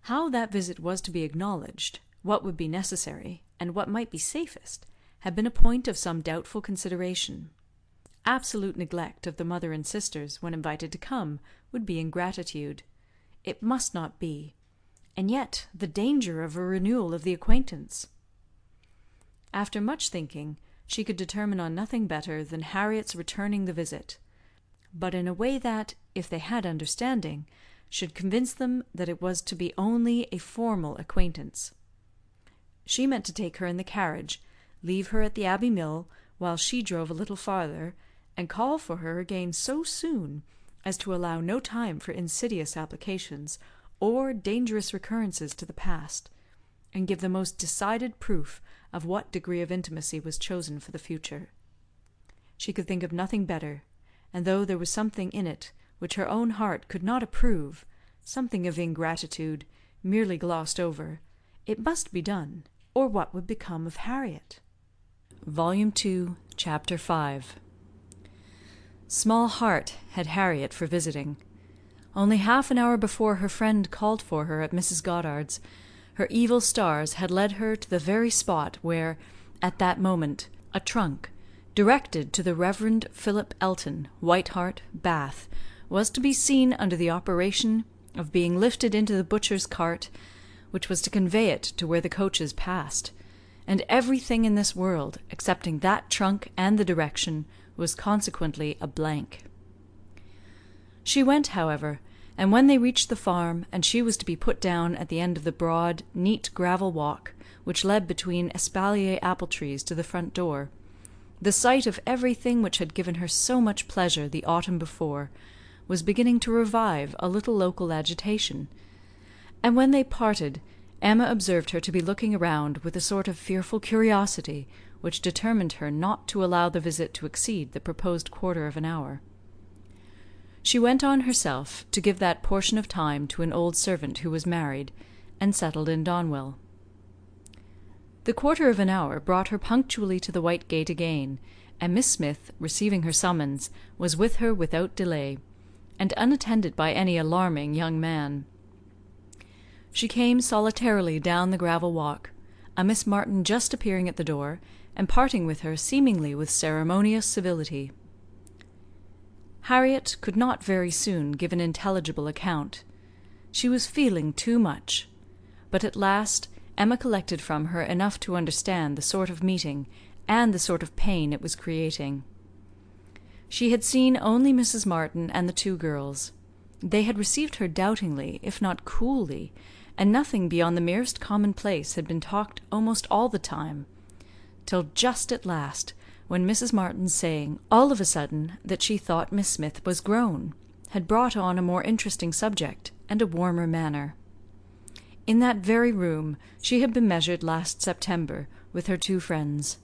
How that visit was to be acknowledged, what would be necessary, and what might be safest, had been a point of some doubtful consideration. Absolute neglect of the mother and sisters, when invited to come, would be ingratitude. It must not be. And yet the danger of a renewal of the acquaintance. After much thinking, she could determine on nothing better than Harriet's returning the visit, but in a way that, if they had understanding, should convince them that it was to be only a formal acquaintance. She meant to take her in the carriage, leave her at the Abbey Mill, while she drove a little farther, and call for her again so soon as to allow no time for insidious applications or dangerous recurrences to the past, and give the most decided proof of what degree of intimacy was chosen for the future. She could think of nothing better, and though there was something in it which her own heart could not approve, something of ingratitude, merely glossed over, it must be done, or what would become of Harriet? Volume 2, Chapter 5. Small heart had Harriet for visiting. Only half an hour before her friend called for her at Mrs. Goddard's, her evil stars had led her to the very spot where, at that moment, a trunk, directed to the Reverend Philip Elton, White Hart, Bath, was to be seen under the operation of being lifted into the butcher's cart, which was to convey it to where the coaches passed, and everything in this world, excepting that trunk and the direction, was consequently a blank. She went, however, and when they reached the farm, and she was to be put down at the end of the broad, neat gravel walk which led between espalier apple trees to the front door, the sight of everything which had given her so much pleasure the autumn before was beginning to revive a little local agitation, and when they parted, Emma observed her to be looking around with a sort of fearful curiosity which determined her not to allow the visit to exceed the proposed quarter of an hour. She went on herself to give that portion of time to an old servant who was married, and settled in Donwell. The quarter of an hour brought her punctually to the White Gate again, and Miss Smith, receiving her summons, was with her without delay, and unattended by any alarming young man. She came solitarily down the gravel walk, a Miss Martin just appearing at the door, and parting with her seemingly with ceremonious civility. Harriet could not very soon give an intelligible account. She was feeling too much, but at last Emma collected from her enough to understand the sort of meeting and the sort of pain it was creating. She had seen only Mrs. Martin and the two girls. They had received her doubtingly, if not coolly, and nothing beyond the merest commonplace had been talked almost all the time, till just at last, when Mrs. Martin saying, all of a sudden, that she thought Miss Smith was grown, had brought on a more interesting subject, and a warmer manner. In that very room she had been measured last September with her two friends.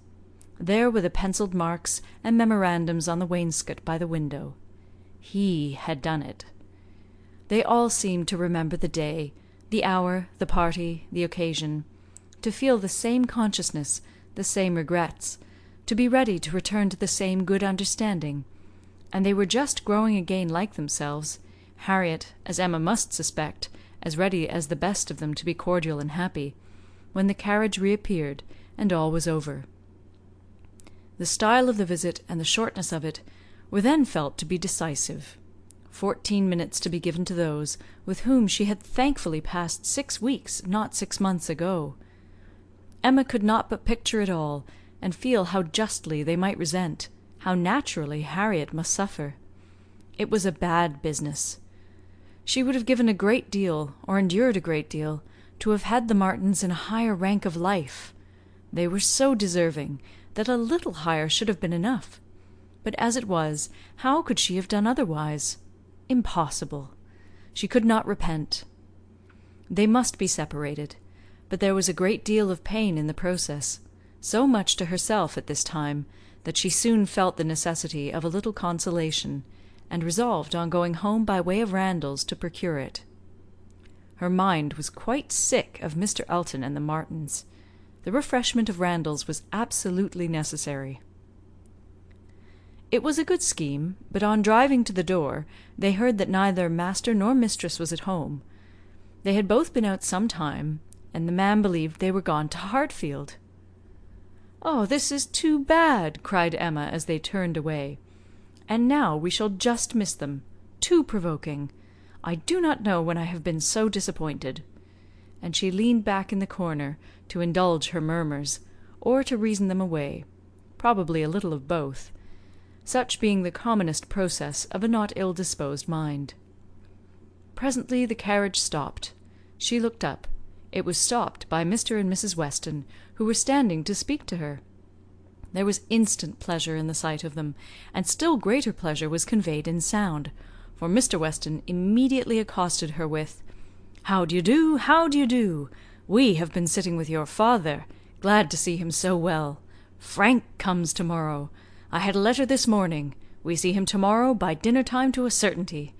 There were the pencilled marks and memorandums on the wainscot by the window. He had done it. They all seemed to remember the day, the hour, the party, the occasion, to feel the same consciousness, the same regrets, to be ready to return to the same good understanding, and they were just growing again like themselves, Harriet, as Emma must suspect, as ready as the best of them to be cordial and happy, when the carriage reappeared, and all was over. The style of the visit and the shortness of it were then felt to be decisive. 14 minutes to be given to those with whom she had thankfully passed 6 weeks, not 6 months ago. Emma could not but picture it all, and feel how justly they might resent, how naturally Harriet must suffer. It was a bad business. She would have given a great deal, or endured a great deal, to have had the Martins in a higher rank of life. They were so deserving, that a little higher should have been enough. But as it was, how could she have done otherwise? Impossible. She could not repent. They must be separated, but there was a great deal of pain in the process, so much to herself at this time, that she soon felt the necessity of a little consolation, and resolved on going home by way of Randalls to procure it. Her mind was quite sick of Mr. Elton and the Martins. The refreshment of Randalls was absolutely necessary. It was a good scheme, but on driving to the door, they heard that neither master nor mistress was at home. They had both been out some time, and the man believed they were gone to Hartfield. "Oh, this is too bad!" cried Emma as they turned away. "And now we shall just miss them. Too provoking! I do not know when I have been so disappointed." And she leaned back in the corner to indulge her murmurs, or to reason them away, probably a little of both, such being the commonest process of a not ill-disposed mind. Presently the carriage stopped. She looked up. It was stopped by Mr. and Mrs. Weston, who were standing to speak to her. There was instant pleasure in the sight of them, and still greater pleasure was conveyed in sound, for Mr. Weston immediately accosted her with, "How d'ye do? How d'ye do? We have been sitting with your father. Glad to see him so well. Frank comes to-morrow. I had a letter this morning. We see him to-morrow by dinner-time to a certainty.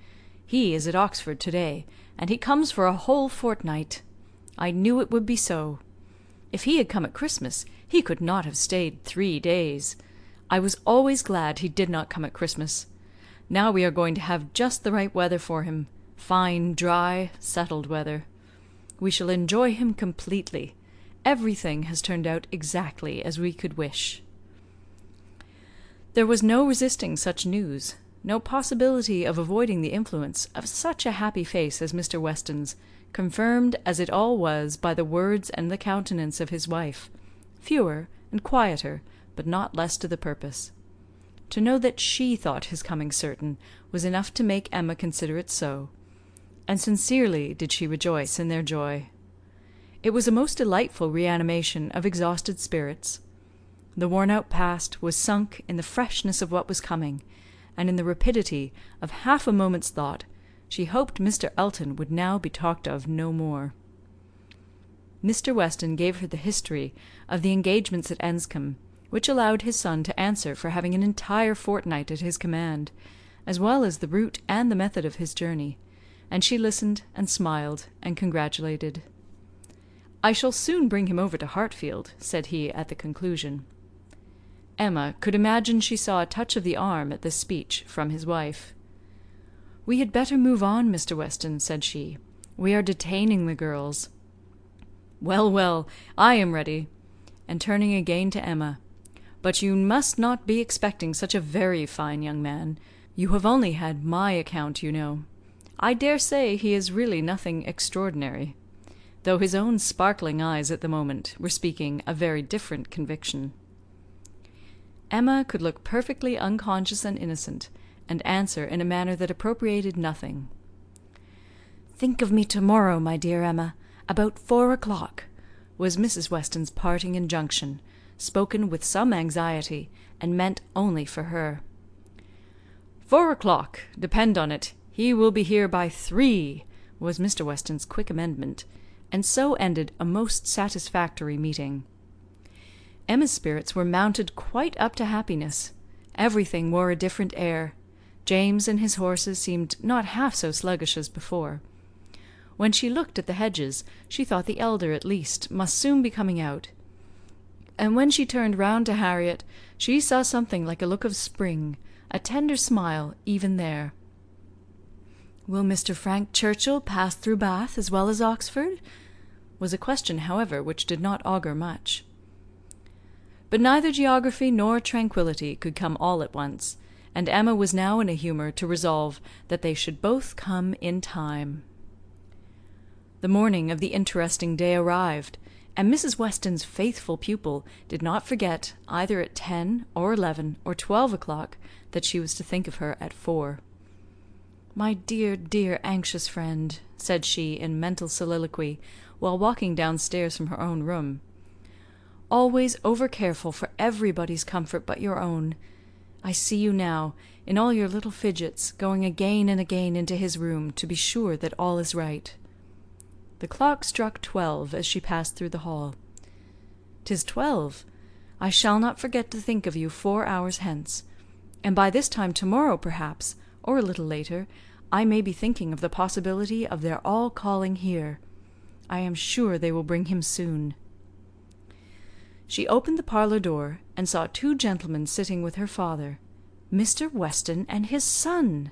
He is at Oxford to-day, and he comes for a whole fortnight. I knew it would be so. If he had come at Christmas, he could not have stayed 3 days. I was always glad he did not come at Christmas. Now we are going to have just the right weather for him, fine, dry, settled weather. We shall enjoy him completely. Everything has turned out exactly as we could wish." There was no resisting such news, no possibility of avoiding the influence of such a happy face as Mr. Weston's, confirmed as it all was by the words and the countenance of his wife, fewer and quieter, but not less to the purpose. To know that she thought his coming certain was enough to make Emma consider it so, and sincerely did she rejoice in their joy. It was a most delightful reanimation of exhausted spirits. The worn-out past was sunk in the freshness of what was coming, and in the rapidity of half a moment's thought, she hoped Mr. Elton would now be talked of no more. Mr. Weston gave her the history of the engagements at Enscombe, which allowed his son to answer for having an entire fortnight at his command, as well as the route and the method of his journey, and she listened and smiled and congratulated. "I shall soon bring him over to Hartfield," said he at the conclusion. Emma could imagine she saw a touch of the arm at this speech from his wife. "We had better move on, Mr. Weston," said she. "We are detaining the girls." "Well, well, I am ready." And turning again to Emma, "But you must not be expecting such a very fine young man. You have only had my account, you know. I dare say he is really nothing extraordinary," though his own sparkling eyes at the moment were speaking a very different conviction. Emma could look perfectly unconscious and innocent, and answer in a manner that appropriated nothing. "Think of me to-morrow, my dear Emma, about 4 o'clock," was Mrs. Weston's parting injunction, spoken with some anxiety, and meant only for her. 4 o'clock, depend on it, he will be here by 3, was Mr. Weston's quick amendment, and so ended a most satisfactory meeting. Emma's spirits were mounted quite up to happiness. Everything wore a different air. James and his horses seemed not half so sluggish as before. When she looked at the hedges, she thought the elder, at least, must soon be coming out. And when she turned round to Harriet, she saw something like a look of spring, a tender smile, even there. "Will Mr. Frank Churchill pass through Bath as well as Oxford?" was a question, however, which did not augur much. But neither geography nor tranquillity could come all at once, and Emma was now in a humour to resolve that they should both come in time. The morning of the interesting day arrived, and Mrs. Weston's faithful pupil did not forget, either at 10 or 11 or 12 o'clock, that she was to think of her at 4. "My dear, dear, anxious friend," said she in mental soliloquy, while walking downstairs from her own room. "Always over careful for everybody's comfort but your own. I see you now, in all your little fidgets, going again and again into his room to be sure that all is right." The clock struck 12 as she passed through the hall. "'Tis 12. I shall not forget to think of you 4 hours hence; and by this time to-morrow, perhaps, or a little later, I may be thinking of the possibility of their all calling here. I am sure they will bring him soon." She opened the parlour door, and saw 2 gentlemen sitting with her father, Mr. Weston and his son.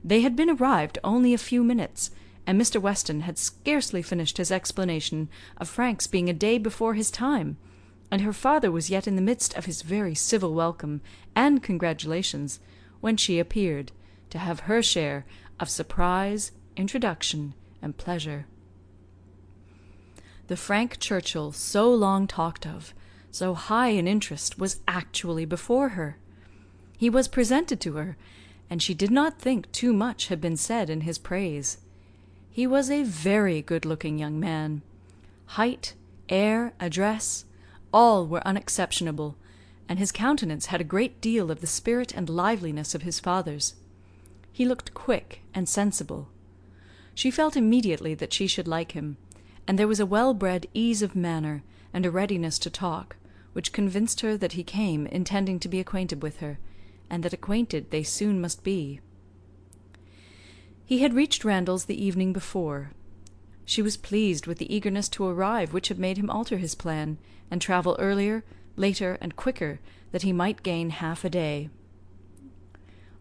They had been arrived only a few minutes, and Mr. Weston had scarcely finished his explanation of Frank's being a day before his time, and her father was yet in the midst of his very civil welcome and congratulations, when she appeared, to have her share of surprise, introduction, and pleasure. The Frank Churchill so long talked of, so high in interest, was actually before her. He was presented to her, and she did not think too much had been said in his praise. He was a very good-looking young man. Height, air, address, all were unexceptionable, and his countenance had a great deal of the spirit and liveliness of his father's. He looked quick and sensible. She felt immediately that she should like him, and there was a well-bred ease of manner, and a readiness to talk, which convinced her that he came intending to be acquainted with her, and that acquainted they soon must be. He had reached Randalls the evening before. She was pleased with the eagerness to arrive which had made him alter his plan, and travel earlier, later, and quicker, that he might gain half a day.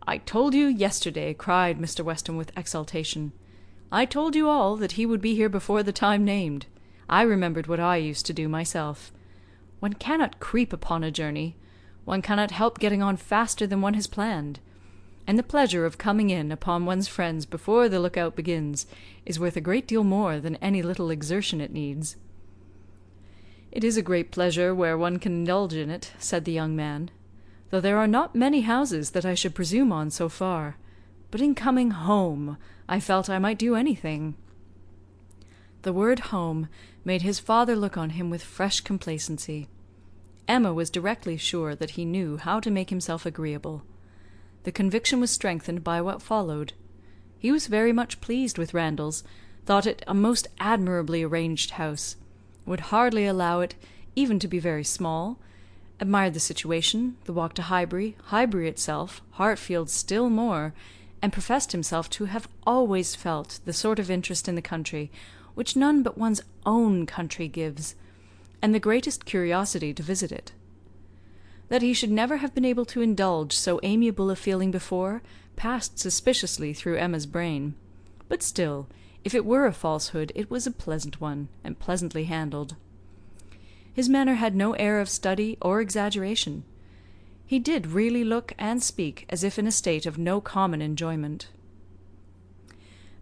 "I told you yesterday," cried Mr. Weston with exultation. "I told you all that he would be here before the time named. I remembered what I used to do myself. One cannot creep upon a journey. One cannot help getting on faster than one has planned. And the pleasure of coming in upon one's friends before the look-out begins is worth a great deal more than any little exertion it needs." "It is a great pleasure where one can indulge in it," said the young man, "though there are not many houses that I should presume on so far. But in coming home, I felt I might do anything." The word home made his father look on him with fresh complacency. Emma was directly sure that he knew how to make himself agreeable. The conviction was strengthened by what followed. He was very much pleased with Randalls, thought it a most admirably arranged house, would hardly allow it even to be very small, admired the situation, the walk to Highbury, Highbury itself, Hartfield still more, and professed himself to have always felt the sort of interest in the country which none but one's own country gives, and the greatest curiosity to visit it. That he should never have been able to indulge so amiable a feeling before passed suspiciously through Emma's brain, but still, if it were a falsehood, it was a pleasant one, and pleasantly handled. His manner had no air of study or exaggeration. He did really look and speak as if in a state of no common enjoyment.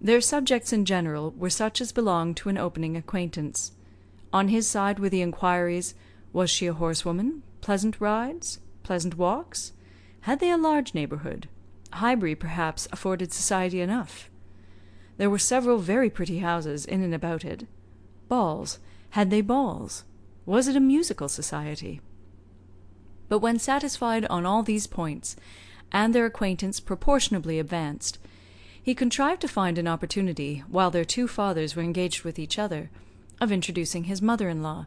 Their subjects in general were such as belonged to an opening acquaintance. On his side were the inquiries, was she a horsewoman? Pleasant rides? Pleasant walks? Had they a large neighbourhood? Highbury, perhaps, afforded society enough. There were several very pretty houses in and about it. Balls. Had they balls? Was it a musical society? But when satisfied on all these points, and their acquaintance proportionably advanced, he contrived to find an opportunity, while their 2 fathers were engaged with each other, of introducing his mother-in-law,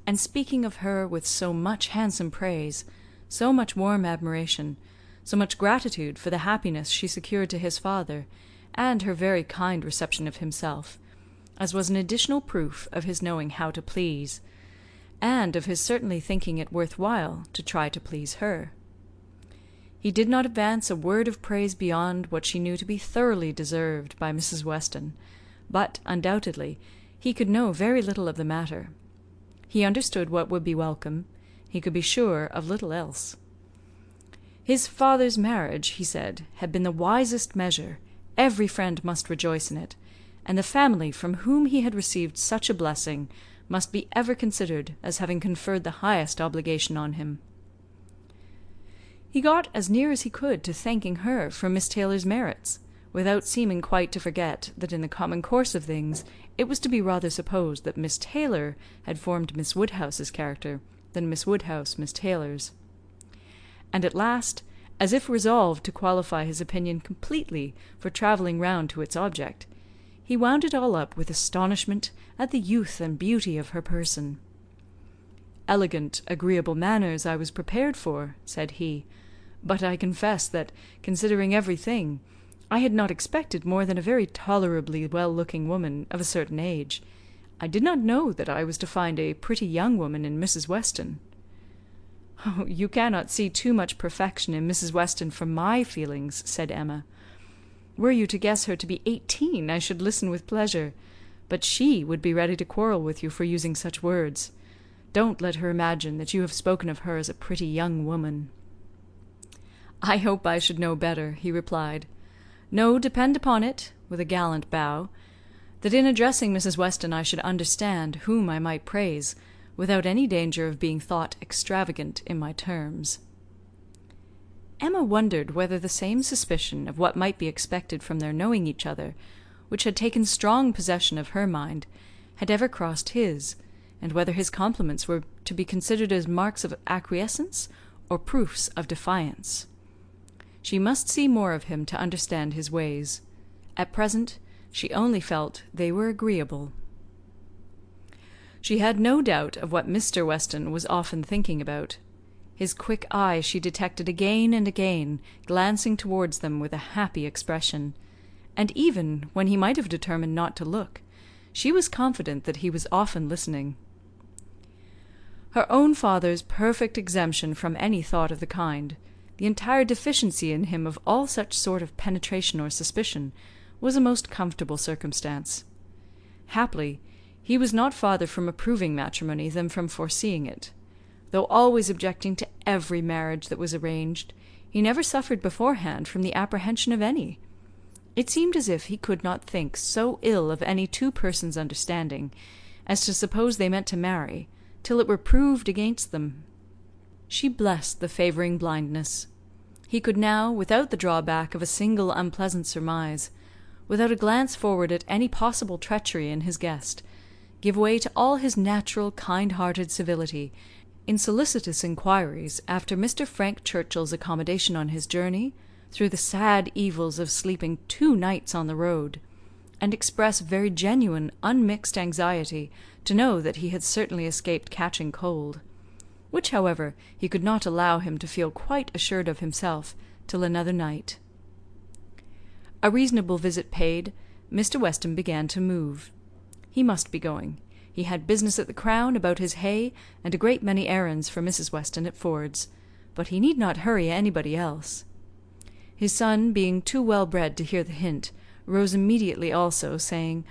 and speaking of her with so much handsome praise, so much warm admiration, so much gratitude for the happiness she secured to his father, and her very kind reception of himself, as was an additional proof of his knowing how to please, and of his certainly thinking it worth while to try to please her. He did not advance a word of praise beyond what she knew to be thoroughly deserved by Mrs. Weston, but, undoubtedly, he could know very little of the matter. He understood what would be welcome; he could be sure of little else. His father's marriage, he said, had been the wisest measure; every friend must rejoice in it, and the family from whom he had received such a blessing must be ever considered as having conferred the highest obligation on him. He got as near as he could to thanking her for Miss Taylor's merits, without seeming quite to forget that in the common course of things it was to be rather supposed that Miss Taylor had formed Miss Woodhouse's character than Miss Woodhouse Miss Taylor's. And at last, as if resolved to qualify his opinion completely for travelling round to its object, he wound it all up with astonishment at the youth and beauty of her person. "Elegant, agreeable manners I was prepared for," said he, "but I confess that, considering everything, I had not expected more than a very tolerably well-looking woman of a certain age. I did not know that I was to find a pretty young woman in Mrs. Weston." "Oh, you cannot see too much perfection in Mrs. Weston for my feelings," said Emma. "Were you to guess her to be 18, I should listen with pleasure, but she would be ready to quarrel with you for using such words. Don't let her imagine that you have spoken of her as a pretty young woman." "I hope I should know better," he replied. "No, depend upon it," with a gallant bow, "that in addressing Mrs. Weston I should understand whom I might praise, without any danger of being thought extravagant in my terms." Emma wondered whether the same suspicion of what might be expected from their knowing each other, which had taken strong possession of her mind, had ever crossed his, and whether his compliments were to be considered as marks of acquiescence or proofs of defiance. She must see more of him to understand his ways. At present, she only felt they were agreeable. She had no doubt of what Mr. Weston was often thinking about. His quick eye she detected again and again glancing towards them with a happy expression, and even when he might have determined not to look, she was confident that he was often listening. Her own father's perfect exemption from any thought of the kind, the entire deficiency in him of all such sort of penetration or suspicion, was a most comfortable circumstance. Happily, he was not farther from approving matrimony than from foreseeing it. Though always objecting to every marriage that was arranged, he never suffered beforehand from the apprehension of any. It seemed as if he could not think so ill of any two persons' understanding as to suppose they meant to marry, till it were proved against them. She blessed the favouring blindness. He could now, without the drawback of a single unpleasant surmise, without a glance forward at any possible treachery in his guest, give way to all his natural kind-hearted civility in solicitous inquiries after Mr. Frank Churchill's accommodation on his journey through the sad evils of sleeping 2 nights on the road, and express very genuine unmixed anxiety to know that he had certainly escaped catching cold, which, however, he could not allow him to feel quite assured of himself till another night. A reasonable visit paid, Mr. Weston began to move. He must be going. He had business at the Crown about his hay, and a great many errands for Mrs. Weston at Ford's, but he need not hurry anybody else. His son, being too well bred to hear the hint, rose immediately also, saying,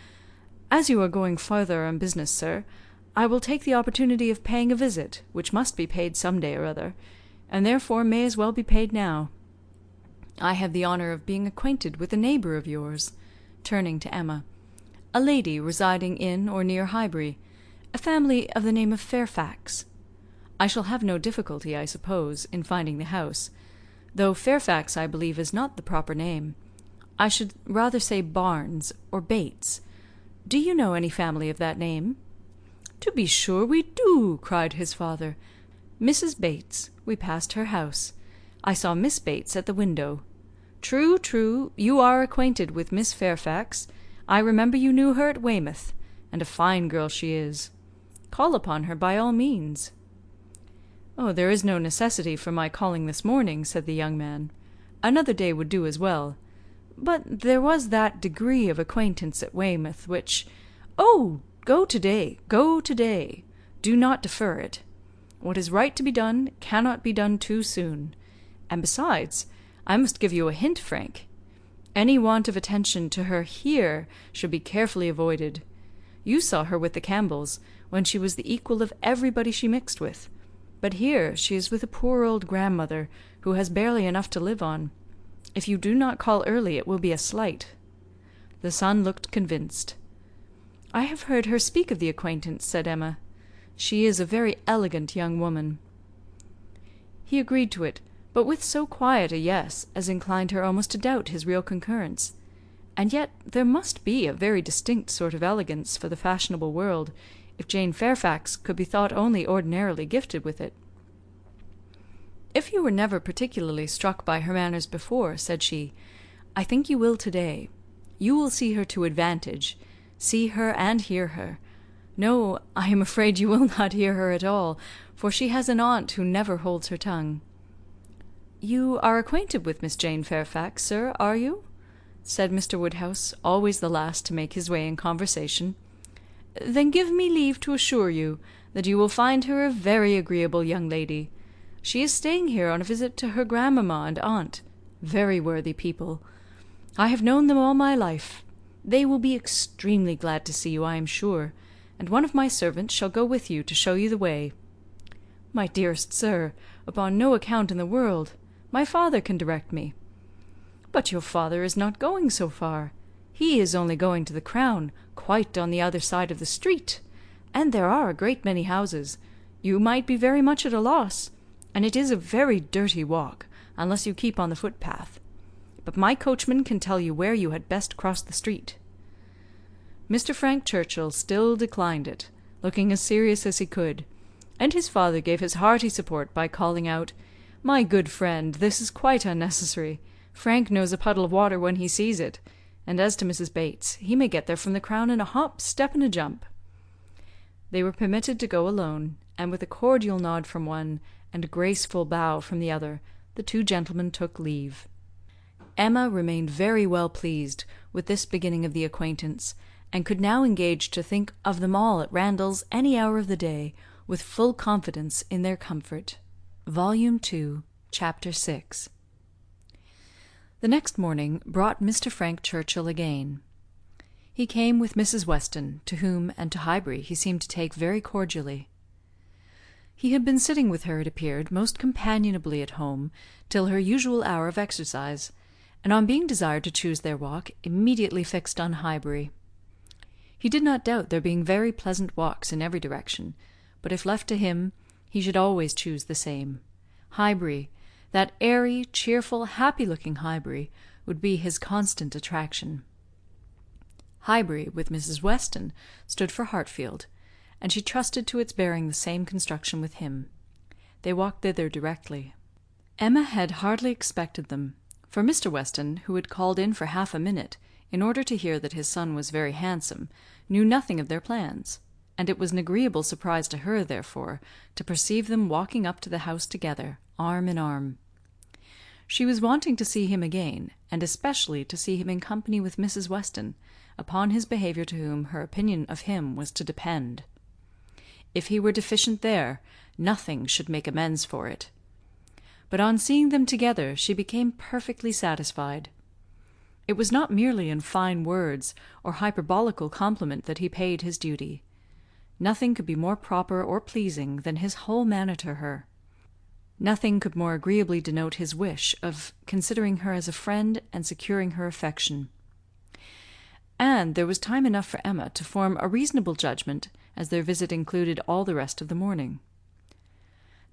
"As you are going farther on business, sir, I will take the opportunity of paying a visit, which must be paid some day or other, and therefore may as well be paid now. I have the honour of being acquainted with a neighbour of yours," turning to Emma, "a lady residing in or near Highbury, a family of the name of Fairfax. I shall have no difficulty, I suppose, in finding the house, though Fairfax, I believe, is not the proper name. I should rather say Barnes or Bates. Do you know any family of that name?" "To be sure we do," cried his father. "Mrs. Bates. We passed her house. I saw Miss Bates at the window. True, true, you are acquainted with Miss Fairfax. I remember you knew her at Weymouth, and a fine girl she is. Call upon her by all means." "Oh, there is no necessity for my calling this morning," said the young man. "Another day would do as well. But there was that degree of acquaintance at Weymouth which—" "Oh, go to-day, go to-day. Do not defer it. What is right to be done cannot be done too soon. And besides, I must give you a hint, Frank. Any want of attention to her here should be carefully avoided. You saw her with the Campbells, when she was the equal of everybody she mixed with. But here she is with a poor old grandmother, who has barely enough to live on. If you do not call early, it will be a slight." The son looked convinced. "I have heard her speak of the acquaintance," said Emma. "She is a very elegant young woman." He agreed to it, but with so quiet a yes as inclined her almost to doubt his real concurrence. And yet there must be a very distinct sort of elegance for the fashionable world, if Jane Fairfax could be thought only ordinarily gifted with it. "If you were never particularly struck by her manners before," said she, "I think you will to-day. You will see her to advantage, see her and hear her. No, I am afraid you will not hear her at all, for she has an aunt who never holds her tongue." "You are acquainted with Miss Jane Fairfax, sir, are you?" said Mr. Woodhouse, always the last to make his way in conversation. "Then give me leave to assure you that you will find her a very agreeable young lady. She is staying here on a visit to her grandmamma and aunt, very worthy people. I have known them all my life. They will be extremely glad to see you, I am sure, and one of my servants shall go with you to show you the way." "My dearest sir, upon no account in the world. My father can direct me." "But your father is not going so far. He is only going to the Crown, quite on the other side of the street, and there are a great many houses. You might be very much at a loss, and it is a very dirty walk, unless you keep on the footpath. But my coachman can tell you where you had best cross the street." Mr. Frank Churchill still declined it, looking as serious as he could, and his father gave his hearty support by calling out, "My good friend, this is quite unnecessary. Frank knows a puddle of water when he sees it, and as to Mrs. Bates, he may get there from the Crown in a hop, step, and a jump." They were permitted to go alone, and with a cordial nod from one, and a graceful bow from the other, the two gentlemen took leave. Emma remained very well pleased with this beginning of the acquaintance, and could now engage to think of them all at Randall's any hour of the day, with full confidence in their comfort. Volume 2, Chapter 6. The next morning brought Mr. Frank Churchill again. He came with Mrs. Weston, to whom and to Highbury he seemed to take very cordially. He had been sitting with her, it appeared, most companionably at home, till her usual hour of exercise, and on being desired to choose their walk, immediately fixed on Highbury. He did not doubt there being very pleasant walks in every direction, but if left to him, he should always choose the same. Highbury, that airy, cheerful, happy-looking Highbury, would be his constant attraction. Highbury, with Mrs. Weston, stood for Hartfield, and she trusted to its bearing the same construction with him. They walked thither directly. Emma had hardly expected them, for Mr. Weston, who had called in for half a minute, in order to hear that his son was very handsome, knew nothing of their plans, and it was an agreeable surprise to her, therefore, to perceive them walking up to the house together, arm in arm. She was wanting to see him again, and especially to see him in company with Mrs. Weston, upon his behaviour to whom her opinion of him was to depend. If he were deficient there, nothing should make amends for it. But on seeing them together she became perfectly satisfied. It was not merely in fine words or hyperbolical compliment that he paid his duty. Nothing could be more proper or pleasing than his whole manner to her. Nothing could more agreeably denote his wish of considering her as a friend and securing her affection. And there was time enough for Emma to form a reasonable judgment, as their visit included all the rest of the morning.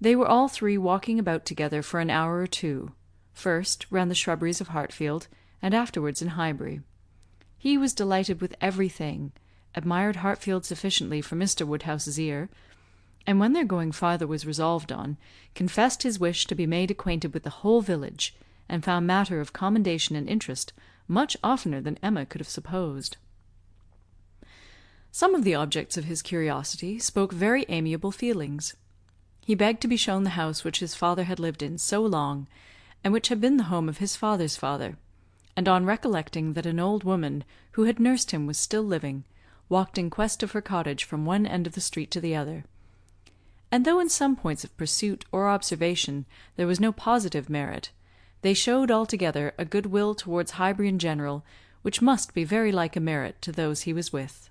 They were all three walking about together for an hour or two, first round the shrubberies of Hartfield, and afterwards in Highbury. He was delighted with everything, admired Hartfield sufficiently for Mr. Woodhouse's ear, and when their going farther was resolved on, confessed his wish to be made acquainted with the whole village, and found matter of commendation and interest much oftener than Emma could have supposed. Some of the objects of his curiosity spoke very amiable feelings. He begged to be shown the house which his father had lived in so long, and which had been the home of his father's father, and on recollecting that an old woman who had nursed him was still living, walked in quest of her cottage from one end of the street to the other. And though in some points of pursuit or observation there was no positive merit, they showed altogether a good will towards Highbury in general, which must be very like a merit to those he was with.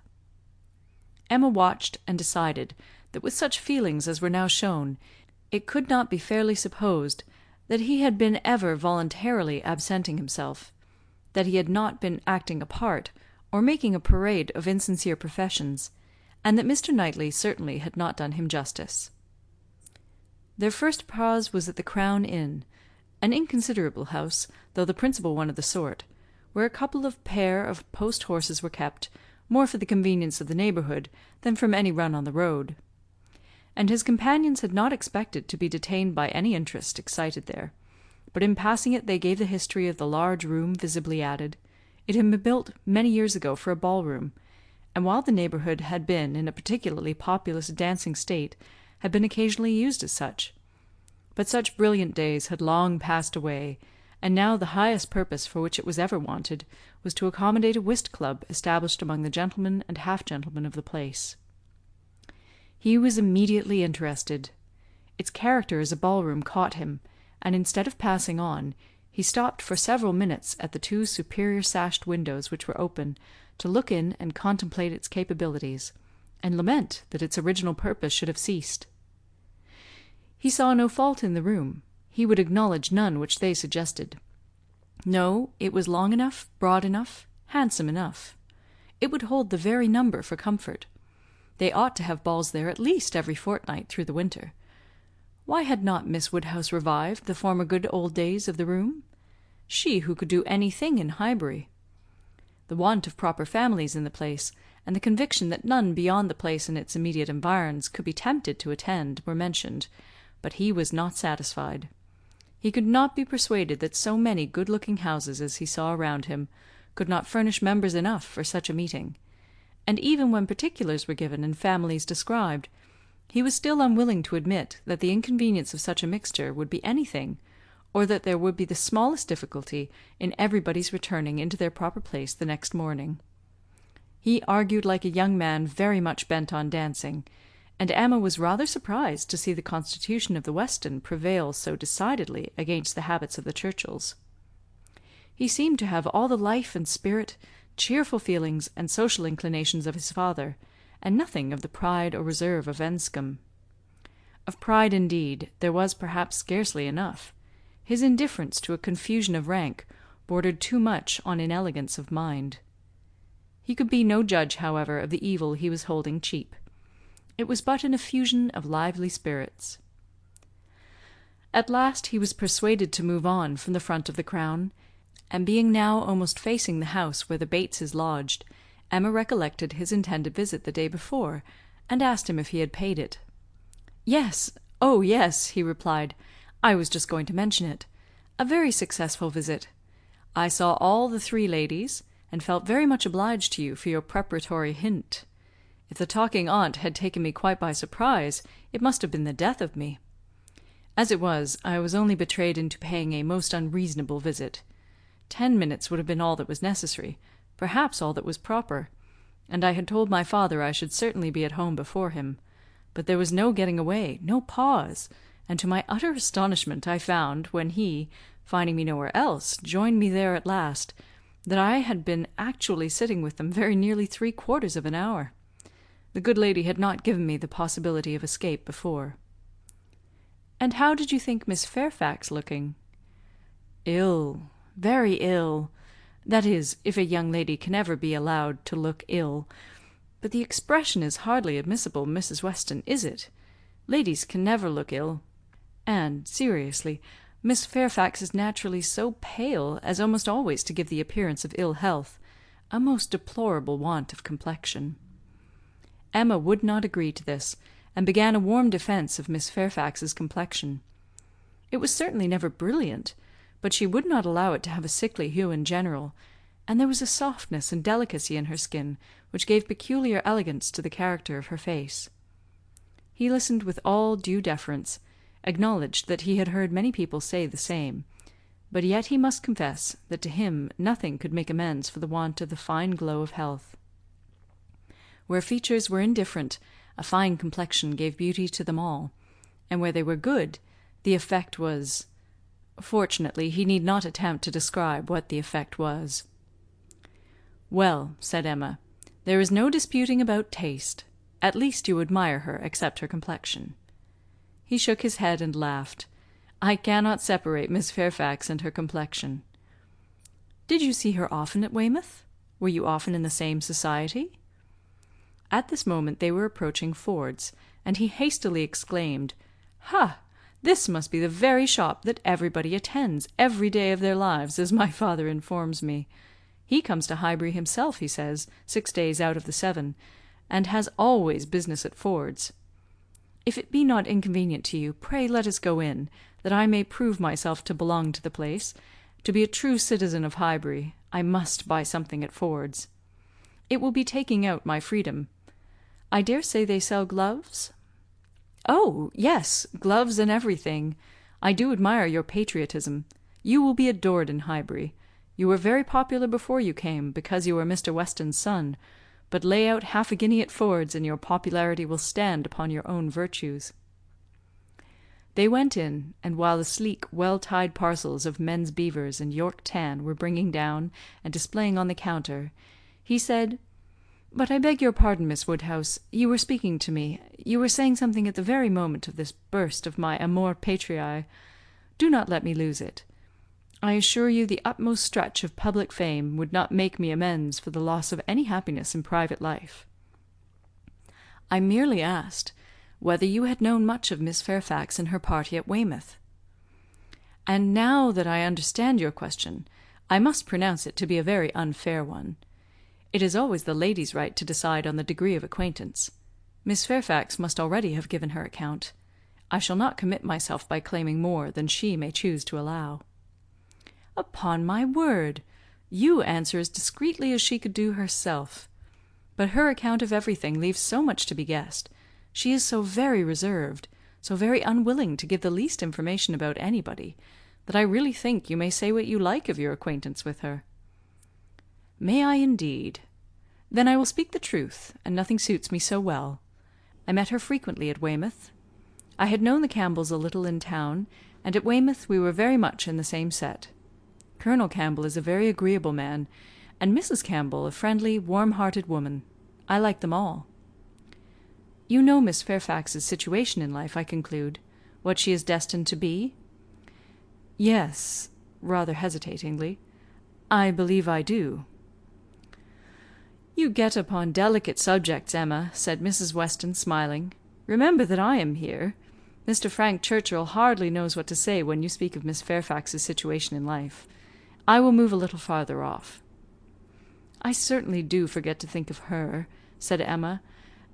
Emma watched and decided that with such feelings as were now shown, it could not be fairly supposed that he had been ever voluntarily absenting himself, that he had not been acting a part, or making a parade of insincere professions, and that Mr. Knightley certainly had not done him justice. Their first pause was at the Crown Inn, an inconsiderable house, though the principal one of the sort, where a couple of pair of post horses were kept, more for the convenience of the neighbourhood than from any run on the road. And his companions had not expected to be detained by any interest excited there, but in passing it they gave the history of the large room visibly added. It had been built many years ago for a ball-room, and while the neighbourhood had been in a particularly populous dancing state, had been occasionally used as such. But such brilliant days had long passed away, and now the highest purpose for which it was ever wanted was to accommodate a whist club established among the gentlemen and half-gentlemen of the place. He was immediately interested. Its character as a ball-room caught him, and instead of passing on, he stopped for several minutes at the 2 superior sashed windows which were open, to look in and contemplate its capabilities, and lament that its original purpose should have ceased. He saw no fault in the room. He would acknowledge none which they suggested. No, it was long enough, broad enough, handsome enough. It would hold the very number for comfort. They ought to have balls there at least every fortnight through the winter. Why had not Miss Woodhouse revived the former good old days of the room? She who could do anything in Highbury. The want of proper families in the place, and the conviction that none beyond the place and its immediate environs could be tempted to attend, were mentioned, but he was not satisfied. He could not be persuaded that so many good-looking houses as he saw around him could not furnish members enough for such a meeting, and even when particulars were given and families described, he was still unwilling to admit that the inconvenience of such a mixture would be anything, or that there would be the smallest difficulty in everybody's returning into their proper place the next morning. He argued like a young man very much bent on dancing, and Emma was rather surprised to see the constitution of the Weston prevail so decidedly against the habits of the Churchills. He seemed to have all the life and spirit, cheerful feelings, and social inclinations of his father, and nothing of the pride or reserve of Enscombe. Of pride, indeed, there was perhaps scarcely enough. His indifference to a confusion of rank bordered too much on inelegance of mind. He could be no judge, however, of the evil he was holding cheap. It was but an effusion of lively spirits. At last he was persuaded to move on from the front of the Crown, and being now almost facing the house where the Bateses lodged, Emma recollected his intended visit the day before, and asked him if he had paid it. "Yes, oh yes," he replied. "I was just going to mention it. A very successful visit. I saw all the 3 ladies, and felt very much obliged to you for your preparatory hint. If the talking aunt had taken me quite by surprise, it must have been the death of me. As it was, I was only betrayed into paying a most unreasonable visit. 10 minutes would have been all that was necessary, perhaps all that was proper, and I had told my father I should certainly be at home before him, but there was no getting away, no pause, and to my utter astonishment I found, when he, finding me nowhere else, joined me there at last, that I had been actually sitting with them very nearly 3/4 of an hour. The good lady had not given me the possibility of escape before." "And how did you think Miss Fairfax looking?" "Ill, very ill. That is, if a young lady can ever be allowed to look ill. But the expression is hardly admissible, Mrs. Weston, is it? Ladies can never look ill. And, seriously, Miss Fairfax is naturally so pale as almost always to give the appearance of ill health, a most deplorable want of complexion." Emma would not agree to this, and began a warm defence of Miss Fairfax's complexion. It was certainly never brilliant, but she would not allow it to have a sickly hue in general, and there was a softness and delicacy in her skin which gave peculiar elegance to the character of her face. He listened with all due deference, acknowledged that he had heard many people say the same, but yet he must confess that to him nothing could make amends for the want of the fine glow of health. Where features were indifferent, a fine complexion gave beauty to them all, and where they were good, the effect was... Fortunately, he need not attempt to describe what the effect was. "Well," said Emma, "there is no disputing about taste. At least you admire her, except her complexion." He shook his head and laughed. "I cannot separate Miss Fairfax and her complexion." "Did you see her often at Weymouth? Were you often in the same society?" At this moment they were approaching Ford's, and he hastily exclaimed, "Ha! This must be the very shop that everybody attends every day of their lives, as my father informs me. He comes to Highbury himself, he says, 6 days out of the 7, and has always business at Ford's. If it be not inconvenient to you, pray let us go in, that I may prove myself to belong to the place. To be a true citizen of Highbury, I must buy something at Ford's. It will be taking out my freedom. I dare say they sell gloves?" "Oh, yes, gloves and everything. I do admire your patriotism. You will be adored in Highbury. You were very popular before you came, because you were Mr. Weston's son, but lay out half a guinea at Ford's, and your popularity will stand upon your own virtues." They went in, and while the sleek, well-tied parcels of men's beavers and York tan were bringing down and displaying on the counter, he said, "But I beg your pardon, Miss Woodhouse, you were speaking to me. You were saying something at the very moment of this burst of my amor patriae. Do not let me lose it. I assure you the utmost stretch of public fame would not make me amends for the loss of any happiness in private life. I merely asked whether you had known much of Miss Fairfax and her party at Weymouth. And now that I understand your question, I must pronounce it to be a very unfair one. It is always the lady's right to decide on the degree of acquaintance. Miss Fairfax must already have given her account. I shall not commit myself by claiming more than she may choose to allow." "Upon my word, you answer as discreetly as she could do herself. But her account of everything leaves so much to be guessed. She is so very reserved, so very unwilling to give the least information about anybody, that I really think you may say what you like of your acquaintance with her." "May I indeed? Then I will speak the truth, and nothing suits me so well. I met her frequently at Weymouth. I had known the Campbells a little in town, and at Weymouth we were very much in the same set. Colonel Campbell is a very agreeable man, and Mrs. Campbell a friendly, warm-hearted woman. I like them all. You know Miss Fairfax's situation in life, I conclude, what she is destined to be?" "Yes," rather hesitatingly, "I believe I do." "You get upon delicate subjects, Emma," said Mrs. Weston, smiling. "Remember that I am here. Mr. Frank Churchill hardly knows what to say when you speak of Miss Fairfax's situation in life. I will move a little farther off." "I certainly do forget to think of her," said Emma,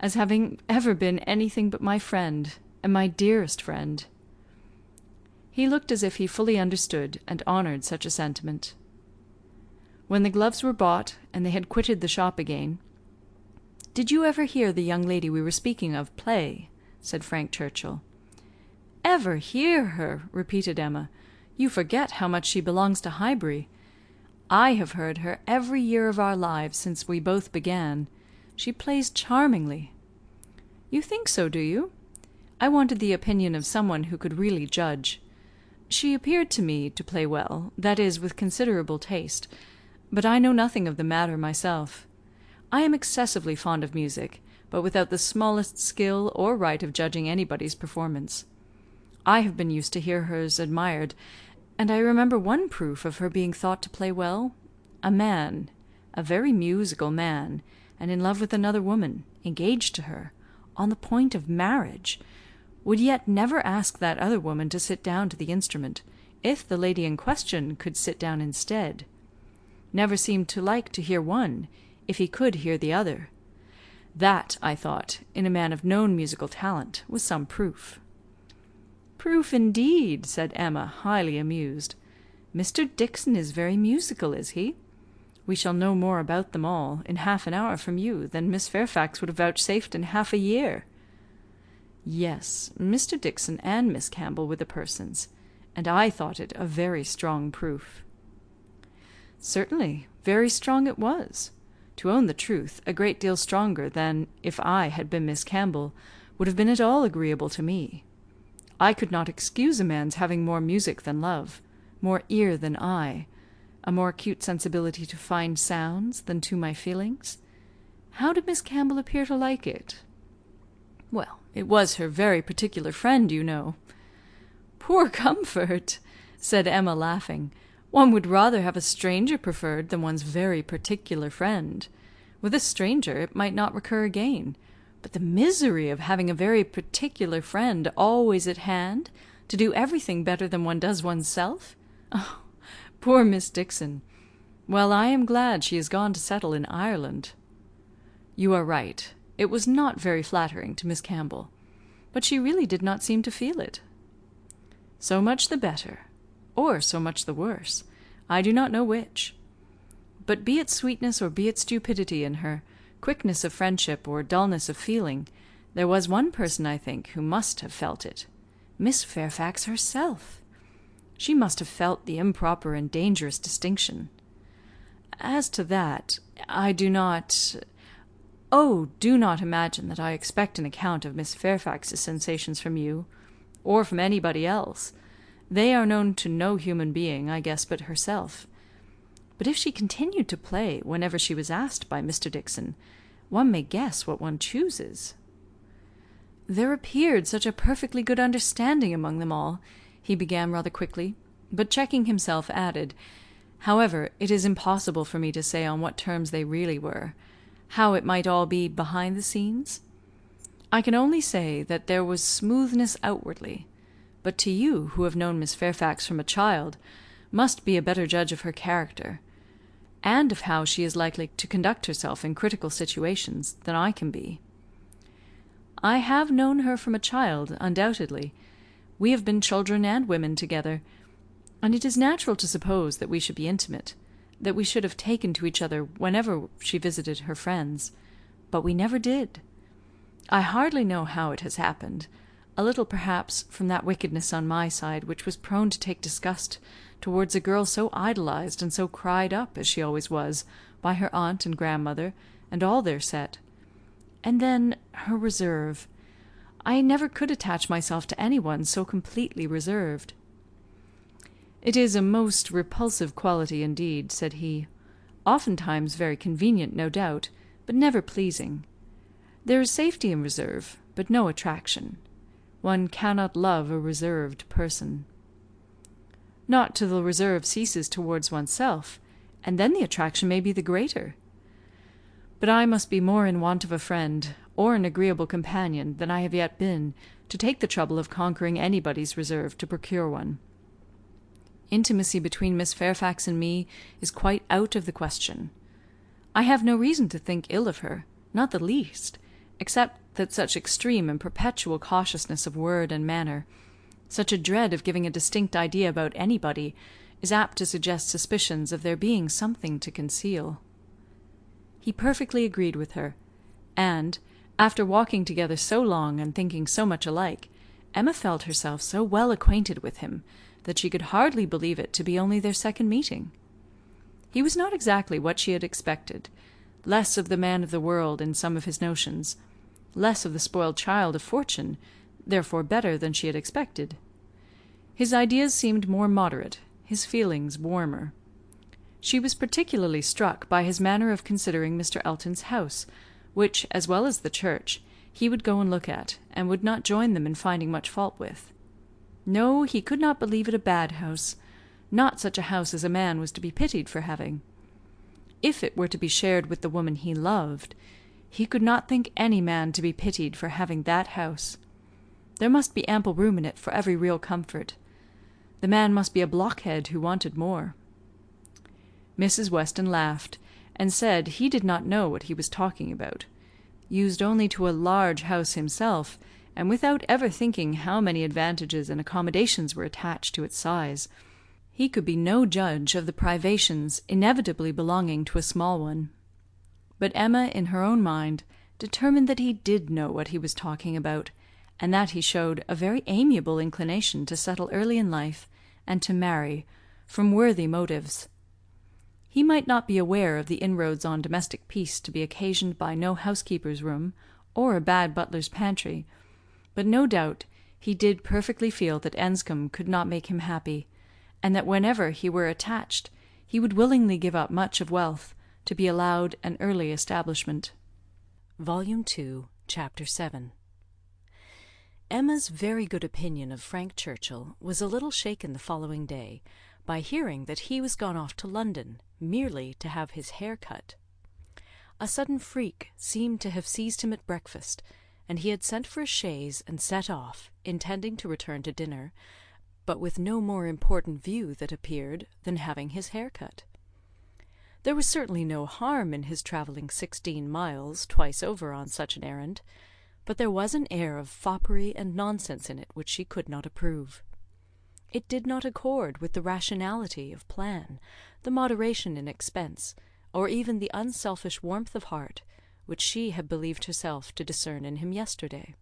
"as having ever been anything but my friend, and my dearest friend." He looked as if he fully understood and honoured such a sentiment. When the gloves were bought, and they had quitted the shop again, "Did you ever hear the young lady we were speaking of play?" said Frank Churchill. "Ever hear her?" repeated Emma. "You forget how much she belongs to Highbury. I have heard her every year of our lives since we both began. She plays charmingly." "You think so, do you? I wanted the opinion of some one who could really judge. She appeared to me to play well, that is, with considerable taste, but I know nothing of the matter myself. I am excessively fond of music, but without the smallest skill or right of judging anybody's performance. I have been used to hear hers admired, and I remember one proof of her being thought to play well. A man, a very musical man, and in love with another woman, engaged to her, on the point of marriage, would yet never ask that other woman to sit down to the instrument, if the lady in question could sit down instead. Never seemed to like to hear one, if he could hear the other. That, I thought, in a man of known musical talent, was some proof." "Proof, indeed," said Emma, highly amused. "Mr. Dixon is very musical, is he? We shall know more about them all, in half an hour from you, than Miss Fairfax would have vouchsafed in half a year." "Yes, Mr. Dixon and Miss Campbell were the persons, and I thought it a very strong proof." "Certainly, very strong it was. To own the truth, a great deal stronger than, if I had been Miss Campbell, would have been at all agreeable to me. I could not excuse a man's having more music than love, more ear than eye, a more acute sensibility to fine sounds than to my feelings. How did Miss Campbell appear to like it?" "Well, it was her very particular friend, you know." "Poor comfort!" said Emma, laughing. "One would rather have a stranger preferred than one's very particular friend. With a stranger it might not recur again, but the misery of having a very particular friend always at hand, to do everything better than one does oneself. Oh, poor Miss Dixon! Well, I am glad she is gone to settle in Ireland." "You are right. It was not very flattering to Miss Campbell, but she really did not seem to feel it." "So much the better, or so much the worse. I do not know which. But be it sweetness or be it stupidity in her, quickness of friendship or dullness of feeling, there was one person, I think, who must have felt it. Miss Fairfax herself. She must have felt the improper and dangerous distinction. As to that, I do not... Oh, do not imagine that I expect an account of Miss Fairfax's sensations from you, or from anybody else. They are known to no human being, I guess, but herself. But if she continued to play whenever she was asked by Mr. Dixon, one may guess what one chooses." "There appeared such a perfectly good understanding among them all," he began rather quickly, but checking himself, added, "However, it is impossible for me to say on what terms they really were, how it might all be behind the scenes. I can only say that there was smoothness outwardly, but to you, who have known Miss Fairfax from a child, must be a better judge of her character, and of how she is likely to conduct herself in critical situations, than I can be. I have known her from a child, undoubtedly. We have been children and women together, and it is natural to suppose that we should be intimate, that we should have taken to each other whenever she visited her friends, but we never did. I hardly know how it has happened, a little perhaps from that wickedness on my side which was prone to take disgust towards a girl so idolised and so cried up, as she always was, by her aunt and grandmother, and all their set. And then her reserve. I never could attach myself to any one so completely reserved." "It is a most repulsive quality indeed," said he. "Oftentimes very convenient, no doubt, but never pleasing. There is safety in reserve, but no attraction. One cannot love a reserved person." "Not till the reserve ceases towards oneself, and then the attraction may be the greater. But I must be more in want of a friend, or an agreeable companion, than I have yet been, to take the trouble of conquering anybody's reserve to procure one. Intimacy between Miss Fairfax and me is quite out of the question. I have no reason to think ill of her, not the least, except that such extreme and perpetual cautiousness of word and manner, such a dread of giving a distinct idea about anybody, is apt to suggest suspicions of there being something to conceal." He perfectly agreed with her, and, after walking together so long and thinking so much alike, Emma felt herself so well acquainted with him that she could hardly believe it to be only their second meeting. He was not exactly what she had expected, less of the man of the world in some of his notions, less of the spoiled child of fortune, therefore better than she had expected. His ideas seemed more moderate, his feelings warmer. She was particularly struck by his manner of considering Mr. Elton's house, which, as well as the church, he would go and look at, and would not join them in finding much fault with. No, he could not believe it a bad house, not such a house as a man was to be pitied for having. If it were to be shared with the woman he loved, he could not think any man to be pitied for having that house. There must be ample room in it for every real comfort. The man must be a blockhead who wanted more. Mrs. Weston laughed, and said he did not know what he was talking about, used only to a large house himself, and without ever thinking how many advantages and accommodations were attached to its size, he could be no judge of the privations inevitably belonging to a small one. But Emma, in her own mind, determined that he did know what he was talking about, and that he showed a very amiable inclination to settle early in life, and to marry, from worthy motives. He might not be aware of the inroads on domestic peace to be occasioned by no housekeeper's room, or a bad butler's pantry, but no doubt he did perfectly feel that Enscombe could not make him happy, and that whenever he were attached he would willingly give up much of wealth to be allowed an early establishment. Volume 2, Chapter 7. Emma's very good opinion of Frank Churchill was a little shaken the following day by hearing that he was gone off to London merely to have his hair cut. A sudden freak seemed to have seized him at breakfast, and he had sent for a chaise and set off, intending to return to dinner, but with no more important view that appeared than having his hair cut. There was certainly no harm in his travelling 16 miles twice over on such an errand, but there was an air of foppery and nonsense in it which she could not approve. It did not accord with the rationality of plan, the moderation in expense, or even the unselfish warmth of heart which she had believed herself to discern in him yesterday.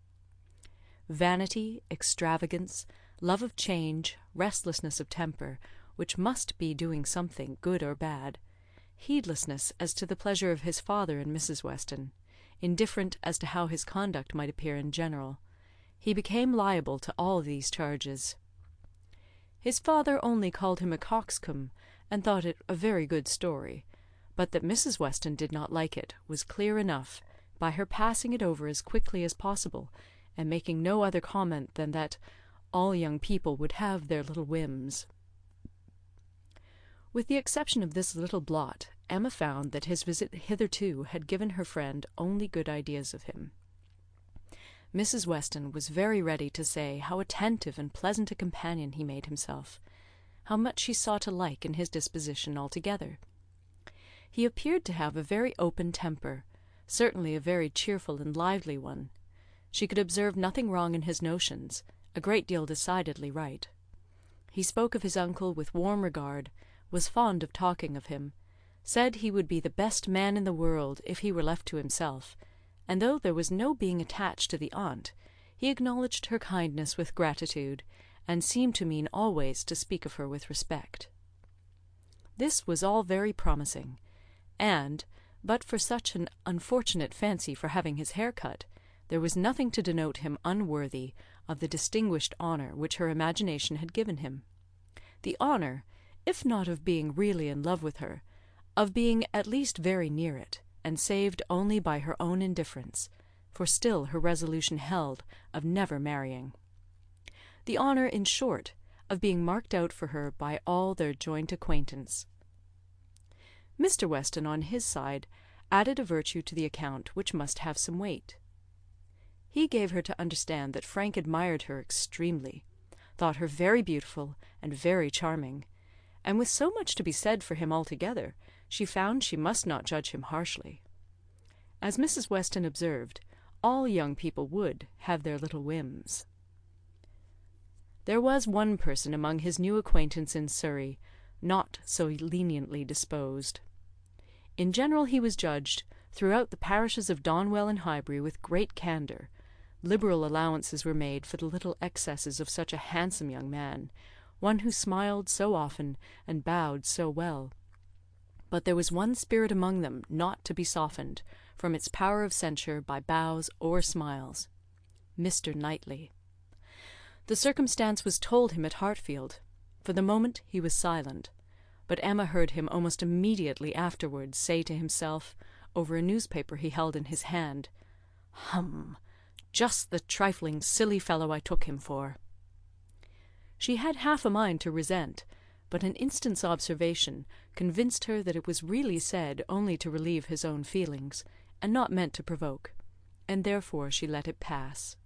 Vanity, extravagance, love of change, restlessness of temper, which must be doing something, good or bad, heedlessness as to the pleasure of his father and Mrs. Weston, indifferent as to how his conduct might appear in general, he became liable to all these charges. His father only called him a coxcomb, and thought it a very good story, but that Mrs. Weston did not like it was clear enough, by her passing it over as quickly as possible, and making no other comment than that all young people would have their little whims. With the exception of this little blot, Emma found that his visit hitherto had given her friend only good ideas of him. Mrs. Weston was very ready to say how attentive and pleasant a companion he made himself, how much she saw to like in his disposition altogether. He appeared to have a very open temper, certainly a very cheerful and lively one. She could observe nothing wrong in his notions, a great deal decidedly right. He spoke of his uncle with warm regard, was fond of talking of him, said he would be the best man in the world if he were left to himself, and though there was no being attached to the aunt, he acknowledged her kindness with gratitude, and seemed to mean always to speak of her with respect. This was all very promising, and, but for such an unfortunate fancy for having his hair cut, there was nothing to denote him unworthy of the distinguished honour which her imagination had given him. The honour, if not of being really in love with her, of being at least very near it, and saved only by her own indifference, for still her resolution held of never marrying. The honour, in short, of being marked out for her by all their joint acquaintance. Mr. Weston, on his side, added a virtue to the account which must have some weight. He gave her to understand that Frank admired her extremely, thought her very beautiful and very charming, and with so much to be said for him altogether, she found she must not judge him harshly. As Mrs. Weston observed, all young people would have their little whims. There was one person among his new acquaintance in Surrey not so leniently disposed. In general he was judged, throughout the parishes of Donwell and Highbury, with great candour. Liberal allowances were made for the little excesses of such a handsome young man, one who smiled so often and bowed so well. But there was one spirit among them not to be softened from its power of censure by bows or smiles, Mr. Knightley. The circumstance was told him at Hartfield. For the moment he was silent, but Emma heard him almost immediately afterwards say to himself, over a newspaper he held in his hand, "Hum! Just the trifling, silly fellow I took him for." She had half a mind to resent, but an instant's observation convinced her that it was really said only to relieve his own feelings, and not meant to provoke, and therefore she let it pass.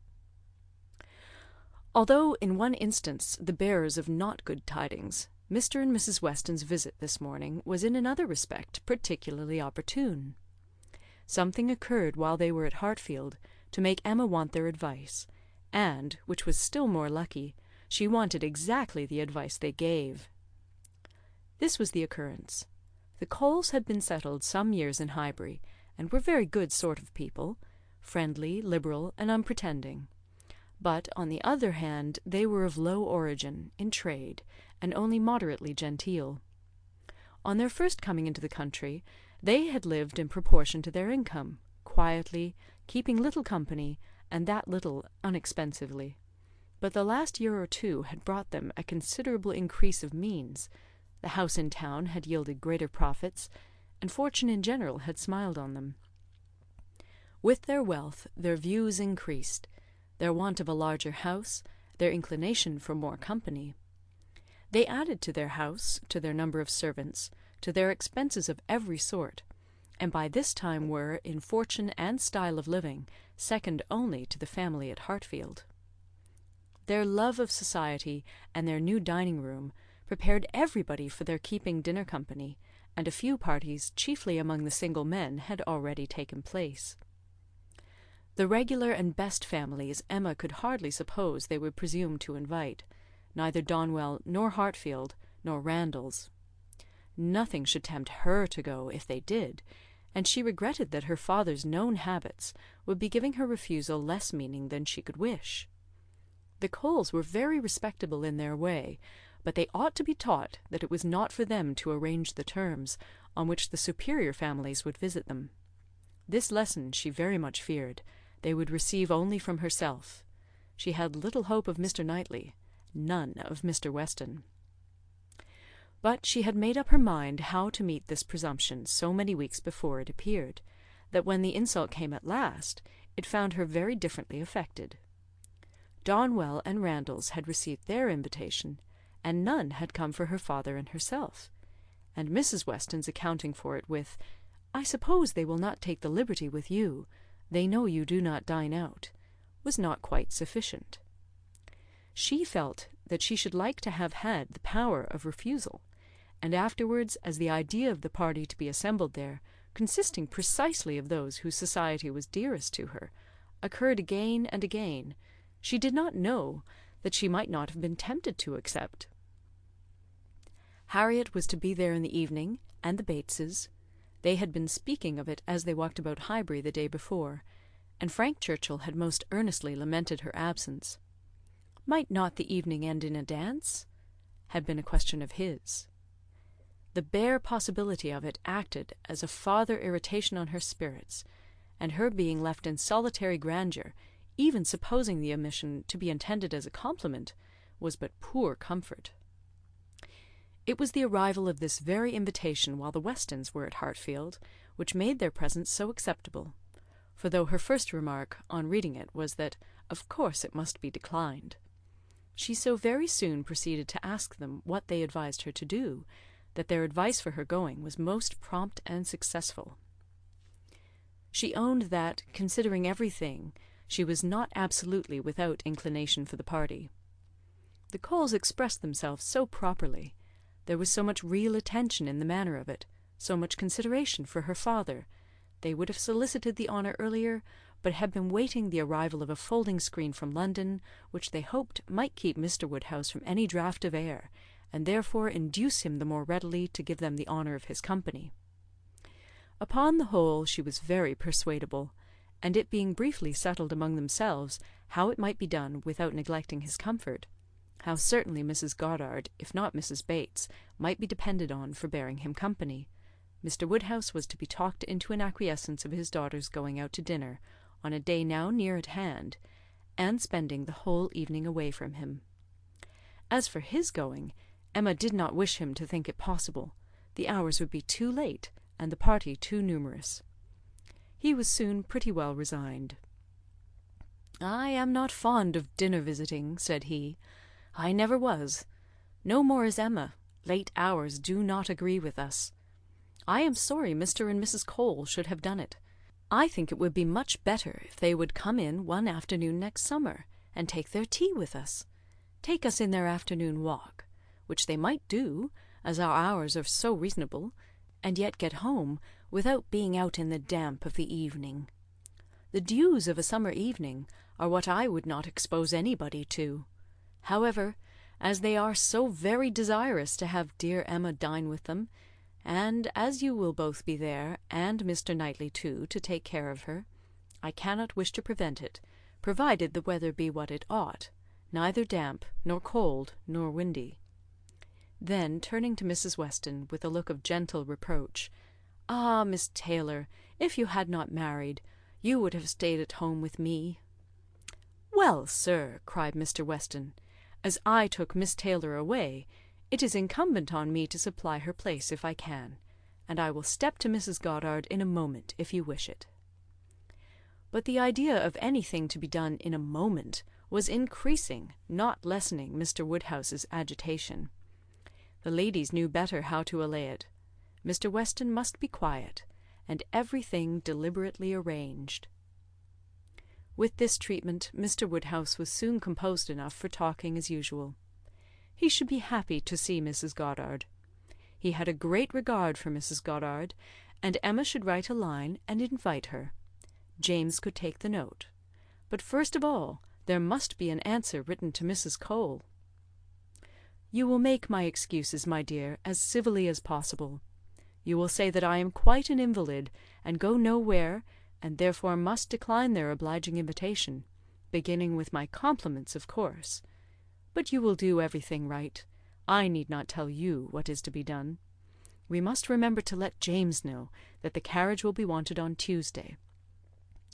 Although in one instance the bearers of not good tidings, Mr. and Mrs. Weston's visit this morning was in another respect particularly opportune. Something occurred while they were at Hartfield to make Emma want their advice, and, which was still more lucky, she wanted exactly the advice they gave. This was the occurrence. The Coles had been settled some years in Highbury, and were very good sort of people, friendly, liberal, and unpretending. But, on the other hand, they were of low origin, in trade, and only moderately genteel. On their first coming into the country, they had lived in proportion to their income, quietly, keeping little company, and that little unexpensively. But the last year or two had brought them a considerable increase of means, the house in town had yielded greater profits, and fortune in general had smiled on them. With their wealth their views increased, their want of a larger house, their inclination for more company. They added to their house, to their number of servants, to their expenses of every sort, and by this time were, in fortune and style of living, second only to the family at Hartfield. Their love of society and their new dining-room prepared everybody for their keeping dinner company, and a few parties, chiefly among the single men, had already taken place. The regular and best families Emma could hardly suppose they would presume to invite, neither Donwell nor Hartfield nor Randalls. Nothing should tempt her to go if they did, and she regretted that her father's known habits would be giving her refusal less meaning than she could wish. The Coles were very respectable in their way, but they ought to be taught that it was not for them to arrange the terms on which the superior families would visit them. This lesson, she very much feared, they would receive only from herself. She had little hope of Mr. Knightley, none of Mr. Weston. But she had made up her mind how to meet this presumption so many weeks before it appeared, that when the insult came at last, it found her very differently affected. Donwell and Randalls had received their invitation, and none had come for her father and herself, and Mrs. Weston's accounting for it with, "I suppose they will not take the liberty with you. They know you do not dine out," was not quite sufficient. She felt that she should like to have had the power of refusal, and afterwards, as the idea of the party to be assembled there, consisting precisely of those whose society was dearest to her, occurred again and again, she did not know that she might not have been tempted to accept. Harriet was to be there in the evening, and the Bateses. They had been speaking of it as they walked about Highbury the day before, and Frank Churchill had most earnestly lamented her absence. Might not the evening end in a dance? Had been a question of his. The bare possibility of it acted as a farther irritation on her spirits, and her being left in solitary grandeur, even supposing the omission to be intended as a compliment, was but poor comfort. It was the arrival of this very invitation while the Westons were at Hartfield, which made their presence so acceptable, for though her first remark, on reading it, was that, of course, it must be declined, she so very soon proceeded to ask them what they advised her to do, that their advice for her going was most prompt and successful. She owned that, considering everything, she was not absolutely without inclination for the party. The Coles expressed themselves so properly, there was so much real attention in the manner of it, so much consideration for her father, they would have solicited the honour earlier, but had been waiting the arrival of a folding screen from London, which they hoped might keep Mr. Woodhouse from any draught of air, and therefore induce him the more readily to give them the honour of his company. Upon the whole, she was very persuadable, and it being briefly settled among themselves how it might be done without neglecting his comfort, how certainly Mrs. Goddard, if not Mrs. Bates, might be depended on for bearing him company, Mr. Woodhouse was to be talked into an acquiescence of his daughter's going out to dinner, on a day now near at hand, and spending the whole evening away from him. As for his going, Emma did not wish him to think it possible. The hours would be too late, and the party too numerous. He was soon pretty well resigned. "I am not fond of dinner visiting," said he. "I never was. No more is Emma. Late hours do not agree with us. I am sorry Mr. and Mrs. Cole should have done it. I think it would be much better if they would come in one afternoon next summer, and take their tea with us. Take us in their afternoon walk, which they might do, as our hours are so reasonable, and yet get home without being out in the damp of the evening. The dews of a summer evening are what I would not expose anybody to. However, as they are so very desirous to have dear Emma dine with them, and as you will both be there, and Mr. Knightley too, to take care of her, I cannot wish to prevent it, provided the weather be what it ought, neither damp, nor cold, nor windy." Then, turning to Mrs. Weston, with a look of gentle reproach, "Ah, Miss Taylor, if you had not married, you would have stayed at home with me." "Well, sir," cried Mr. Weston, "as I took Miss Taylor away, it is incumbent on me to supply her place if I can, and I will step to Mrs. Goddard in a moment if you wish it." But the idea of anything to be done in a moment was increasing, not lessening, Mr. Woodhouse's agitation. The ladies knew better how to allay it. Mr. Weston must be quiet, and everything deliberately arranged. With this treatment, Mr. Woodhouse was soon composed enough for talking as usual. He should be happy to see Mrs. Goddard. he had a great regard for Mrs. Goddard, and Emma should write a line and invite her. James could take the note. But first of all, there must be an answer written to Mrs. Cole. "You will make my excuses, my dear, as civilly as possible. You will say that I am quite an invalid, and go nowhere, and therefore must decline their obliging invitation, beginning with my compliments, of course. But you will do everything right. I need not tell you what is to be done. We must remember to let James know that the carriage will be wanted on Tuesday.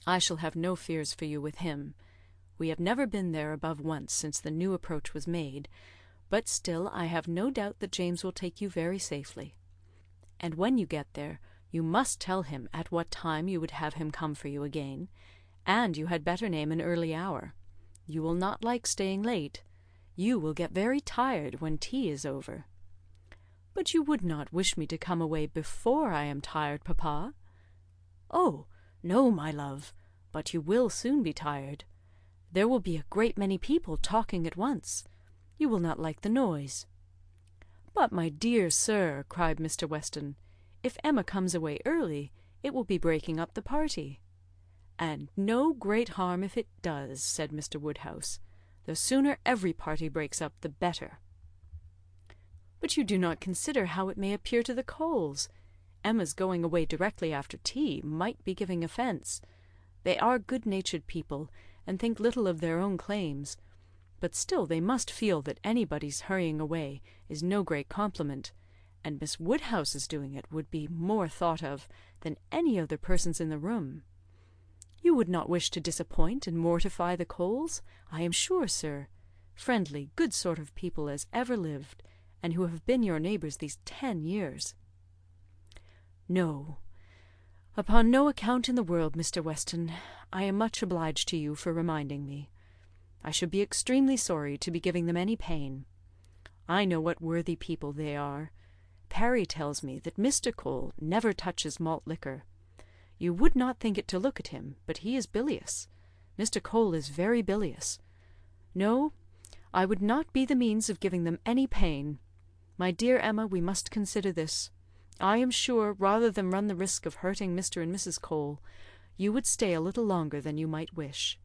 I shall have no fears for you with him. We have never been there above once since the new approach was made, but still I have no doubt that James will take you very safely. And when you get there, you must tell him at what time you would have him come for you again, and you had better name an early hour. You will not like staying late. You will get very tired when tea is over." "But you would not wish me to come away before I am tired, papa?" "Oh, no, my love, but you will soon be tired. There will be a great many people talking at once. You will not like the noise." "But, my dear sir," cried Mr. Weston, "if Emma comes away early, it will be breaking up the party." "And no great harm if it does," said Mr. Woodhouse. "The sooner every party breaks up, the better." "But you do not consider how it may appear to the Coles. Emma's going away directly after tea might be giving offence. They are good-natured people, and think little of their own claims. But still they must feel that anybody's hurrying away is no great compliment, and Miss Woodhouse's doing it would be more thought of than any other person's in the room. You would not wish to disappoint and mortify the Coles, I am sure, sir. Friendly, good sort of people as ever lived, and who have been your neighbours these 10 years. "No, upon no account in the world, Mr. Weston. I am much obliged to you for reminding me. I should be extremely sorry to be giving them any pain. I know what worthy people they are. Parry tells me that Mr. Cole never touches malt liquor. You would not think it to look at him, but he is bilious. Mr. Cole is very bilious. No, I would not be the means of giving them any pain. My dear Emma, we must consider this. I am sure, rather than run the risk of hurting Mr. and Mrs. Cole, you would stay a little longer than you might wish.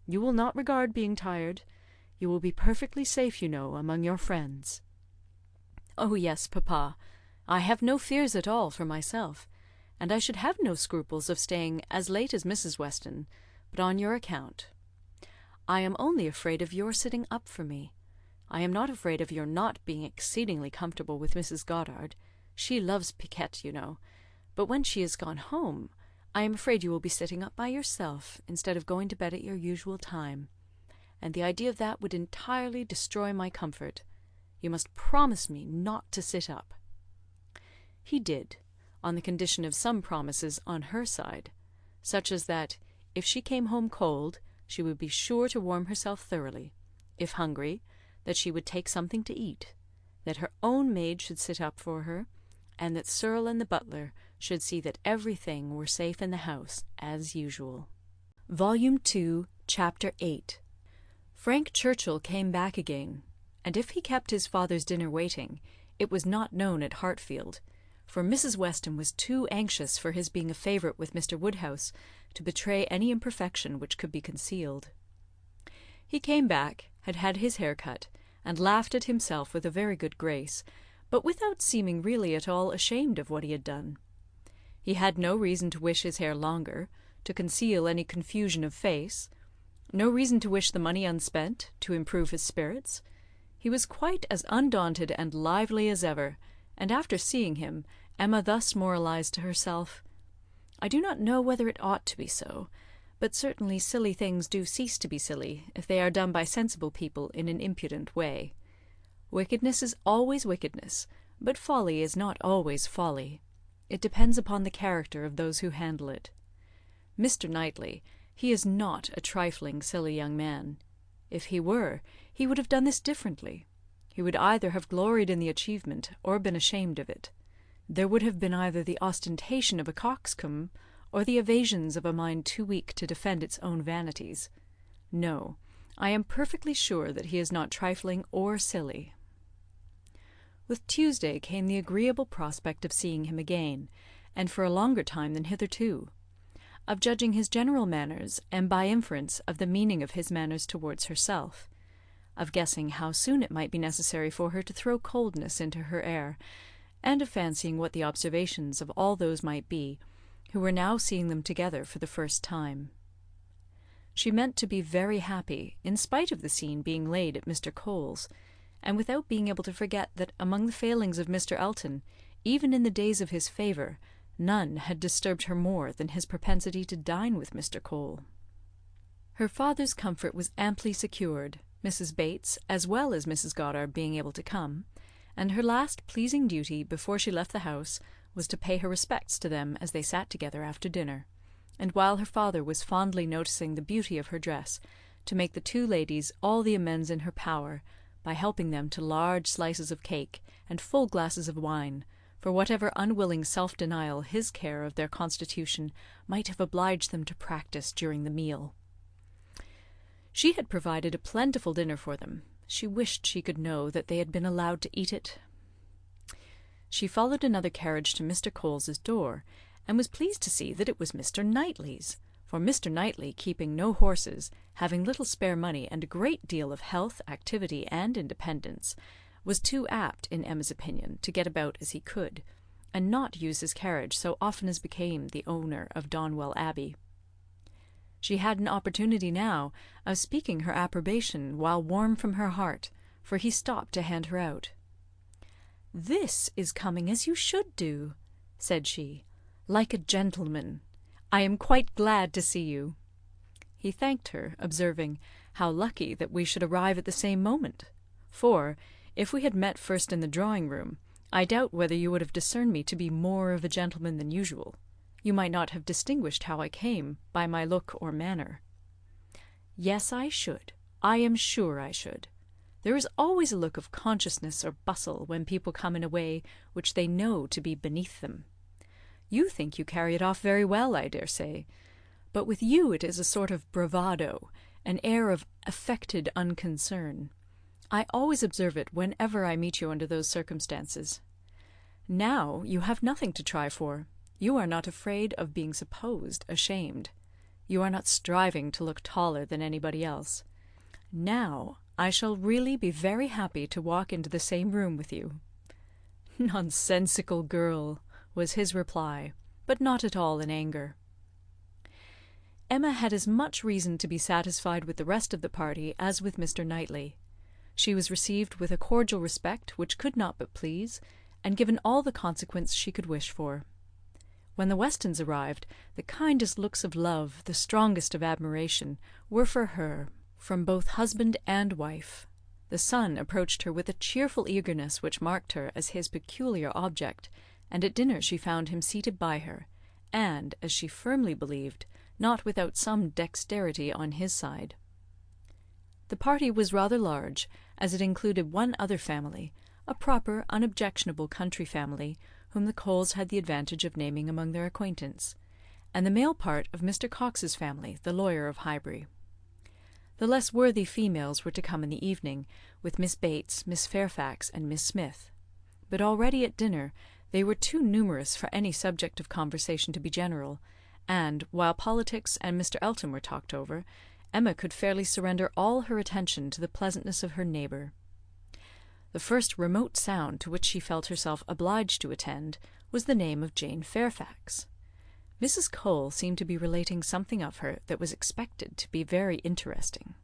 You will not regard being tired. You will be perfectly safe, you know, among your friends." "Oh, yes, papa. I have no fears at all for myself, and I should have no scruples of staying as late as Mrs. Weston, but on your account. I am only afraid of your sitting up for me. I am not afraid of your not being exceedingly comfortable with Mrs. Goddard. She loves piquet, you know. But when she is gone home, I am afraid you will be sitting up by yourself, instead of going to bed at your usual time. And the idea of that would entirely destroy my comfort. You must promise me not to sit up." He did, on the condition of some promises on her side, such as that, if she came home cold, she would be sure to warm herself thoroughly; if hungry, that she would take something to eat; that her own maid should sit up for her; and that Searle and the butler should see that everything were safe in the house, as usual. Volume 2, Chapter 8. Frank Churchill came back again, and if he kept his father's dinner waiting, it was not known at Hartfield, for Mrs. Weston was too anxious for his being a favourite with Mr. Woodhouse to betray any imperfection which could be concealed. He came back, had had his hair cut, and laughed at himself with a very good grace, but without seeming really at all ashamed of what he had done. He had no reason to wish his hair longer, to conceal any confusion of face; no reason to wish the money unspent, to improve his spirits. He was quite as undaunted and lively as ever, and after seeing him, Emma thus moralised to herself: "I do not know whether it ought to be so, but certainly silly things do cease to be silly if they are done by sensible people in an impudent way. Wickedness is always wickedness, but folly is not always folly. It depends upon the character of those who handle it. Mr. Knightley, he is not a trifling, silly young man. If he were, he would have done this differently. He would either have gloried in the achievement or been ashamed of it. There would have been either the ostentation of a coxcomb, or the evasions of a mind too weak to defend its own vanities. No, I am perfectly sure that he is not trifling or silly." With Tuesday came the agreeable prospect of seeing him again, and for a longer time than hitherto; of judging his general manners, and by inference of the meaning of his manners towards herself; of guessing how soon it might be necessary for her to throw coldness into her air, and of fancying what the observations of all those might be who were now seeing them together for the first time. She meant to be very happy, in spite of the scene being laid at Mr. Cole's, and without being able to forget that among the failings of Mr. Elton, even in the days of his favour, none had disturbed her more than his propensity to dine with Mr. Cole. Her father's comfort was amply secured, Mrs. Bates as well as Mrs. Goddard being able to come, and her last pleasing duty before she left the house was to pay her respects to them as they sat together after dinner, and while her father was fondly noticing the beauty of her dress, to make the two ladies all the amends in her power by helping them to large slices of cake and full glasses of wine, for whatever unwilling self-denial his care of their constitution might have obliged them to practise during the meal. She had provided a plentiful dinner for them. She wished she could know that they had been allowed to eat it. She followed another carriage to Mr. Coles's door, and was pleased to see that it was Mr. Knightley's, for Mr. Knightley, keeping no horses, having little spare money, and a great deal of health, activity, and independence, was too apt, in Emma's opinion, to get about as he could, and not use his carriage so often as became the owner of Donwell Abbey. She had an opportunity now of speaking her approbation while warm from her heart, for he stopped to hand her out. "This is coming as you should do," said she, "like a gentleman. I am quite glad to see you." He thanked her, observing, how lucky that we should arrive at the same moment; for, if we had met first in the drawing-room, I doubt whether you would have discerned me to be more of a gentleman than usual. You might not have distinguished how I came, by my look or manner. "Yes, I should. I am sure I should. There is always a look of consciousness or bustle when people come in a way which they know to be beneath them. You think you carry it off very well, I dare say; but with you it is a sort of bravado, an air of affected unconcern. I always observe it whenever I meet you under those circumstances. Now you have nothing to try for. You are not afraid of being supposed ashamed. You are not striving to look taller than anybody else. Now I shall really be very happy to walk into the same room with you." "Nonsensical girl," was his reply, but not at all in anger. Emma had as much reason to be satisfied with the rest of the party as with Mr. Knightley. She was received with a cordial respect which could not but please, and given all the consequence she could wish for. When the Westons arrived, the kindest looks of love, the strongest of admiration, were for her, from both husband and wife. The son approached her with a cheerful eagerness which marked her as his peculiar object, and at dinner she found him seated by her, and, as she firmly believed, not without some dexterity on his side. The party was rather large, as it included one other family, a proper, unobjectionable country family, whom the Coles had the advantage of naming among their acquaintance, and the male part of Mr. Cox's family, the lawyer of Highbury. The less worthy females were to come in the evening, with Miss Bates, Miss Fairfax, and Miss Smith; but already at dinner they were too numerous for any subject of conversation to be general, and, while politics and Mr. Elton were talked over, Emma could fairly surrender all her attention to the pleasantness of her neighbour. The first remote sound to which she felt herself obliged to attend was the name of Jane Fairfax. Mrs. Cole seemed to be relating something of her that was expected to be very interesting.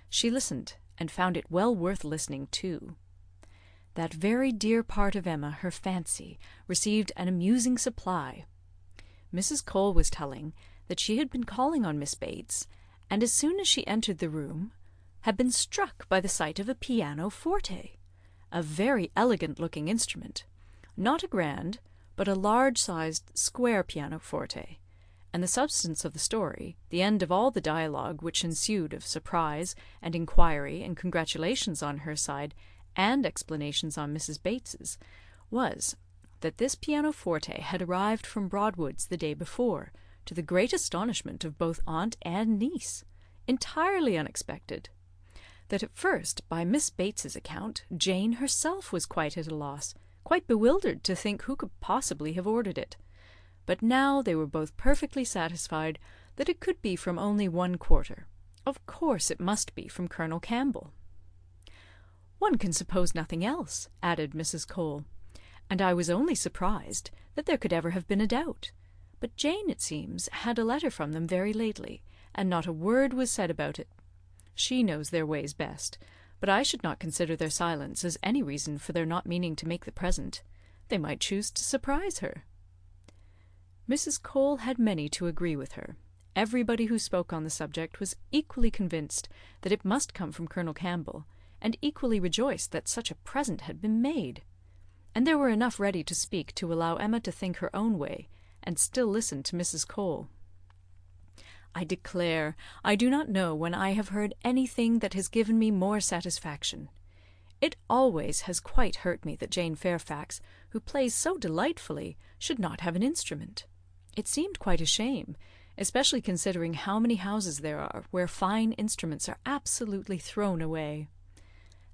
She listened, and found it well worth listening to. That very dear part of Emma, her fancy, received an amusing supply. Mrs. Cole was telling that she had been calling on Miss Bates, and as soon as she entered the room, had been struck by the sight of a piano-forte, a very elegant-looking instrument, not a grand, but a large-sized square piano-forte, and the substance of the story, the end of all the dialogue which ensued of surprise and inquiry and congratulations on her side, and explanations on Mrs. Bates's, was, that this piano-forte had arrived from Broadwoods the day before, to the great astonishment of both aunt and niece, entirely unexpected. that at first, by Miss Bates's account, Jane herself was quite at a loss, quite bewildered to think who could possibly have ordered it. But now they were both perfectly satisfied that it could be from only one quarter. Of course it must be from Colonel Campbell. "One can suppose nothing else," added Mrs. Cole, "and I was only surprised that there could ever have been a doubt. But Jane, it seems, had a letter from them very lately, and not a word was said about it. She knows their ways best, but I should not consider their silence as any reason for their not meaning to make the present. They might choose to surprise her." Mrs. Cole had many to agree with her. Everybody who spoke on the subject was equally convinced that it must come from Colonel Campbell, and equally rejoiced that such a present had been made. And there were enough ready to speak to allow Emma to think her own way, and still listen to Mrs. Cole. "I declare I do not know when I have heard anything that has given me more satisfaction. It always has quite hurt me that Jane Fairfax, who plays so delightfully, should not have an instrument. It seemed quite a shame, especially considering how many houses there are where fine instruments are absolutely thrown away.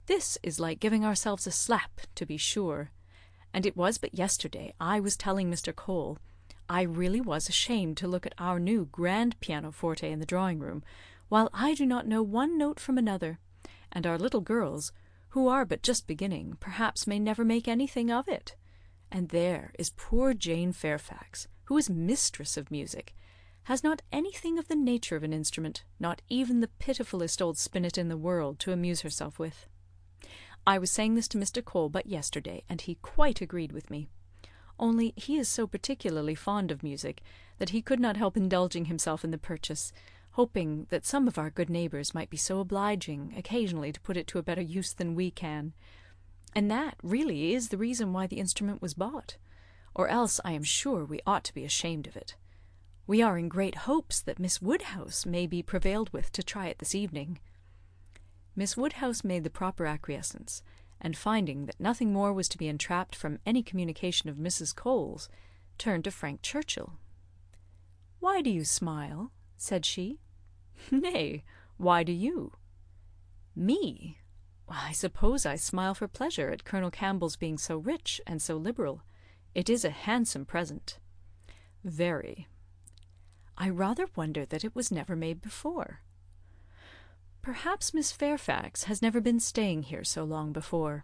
This is like giving ourselves a slap, to be sure. And it was but yesterday I was telling Mr. Cole I really was ashamed to look at our new grand pianoforte in the drawing-room, while I do not know one note from another, and our little girls, who are but just beginning, perhaps may never make anything of it. And there is poor Jane Fairfax, who is mistress of music, has not anything of the nature of an instrument, not even the pitifullest old spinet in the world, to amuse herself with. I was saying this to Mr. Cole but yesterday, and he quite agreed with me. Only he is so particularly fond of music that he could not help indulging himself in the purchase, hoping that some of our good neighbours might be so obliging occasionally to put it to a better use than we can. And that really is the reason why the instrument was bought, or else I am sure we ought to be ashamed of it. We are in great hopes that Miss Woodhouse may be prevailed with to try it this evening." Miss Woodhouse made the proper acquiescence, and finding that nothing more was to be entrapped from any communication of Mrs. Cole's, turned to Frank Churchill. "Why do you smile?" said she. "Nay, why do you?" "Me? I suppose I smile for pleasure at Colonel Campbell's being so rich and so liberal. It is a handsome present." "Very." "I rather wonder that it was never made before." "Perhaps Miss Fairfax has never been staying here so long before."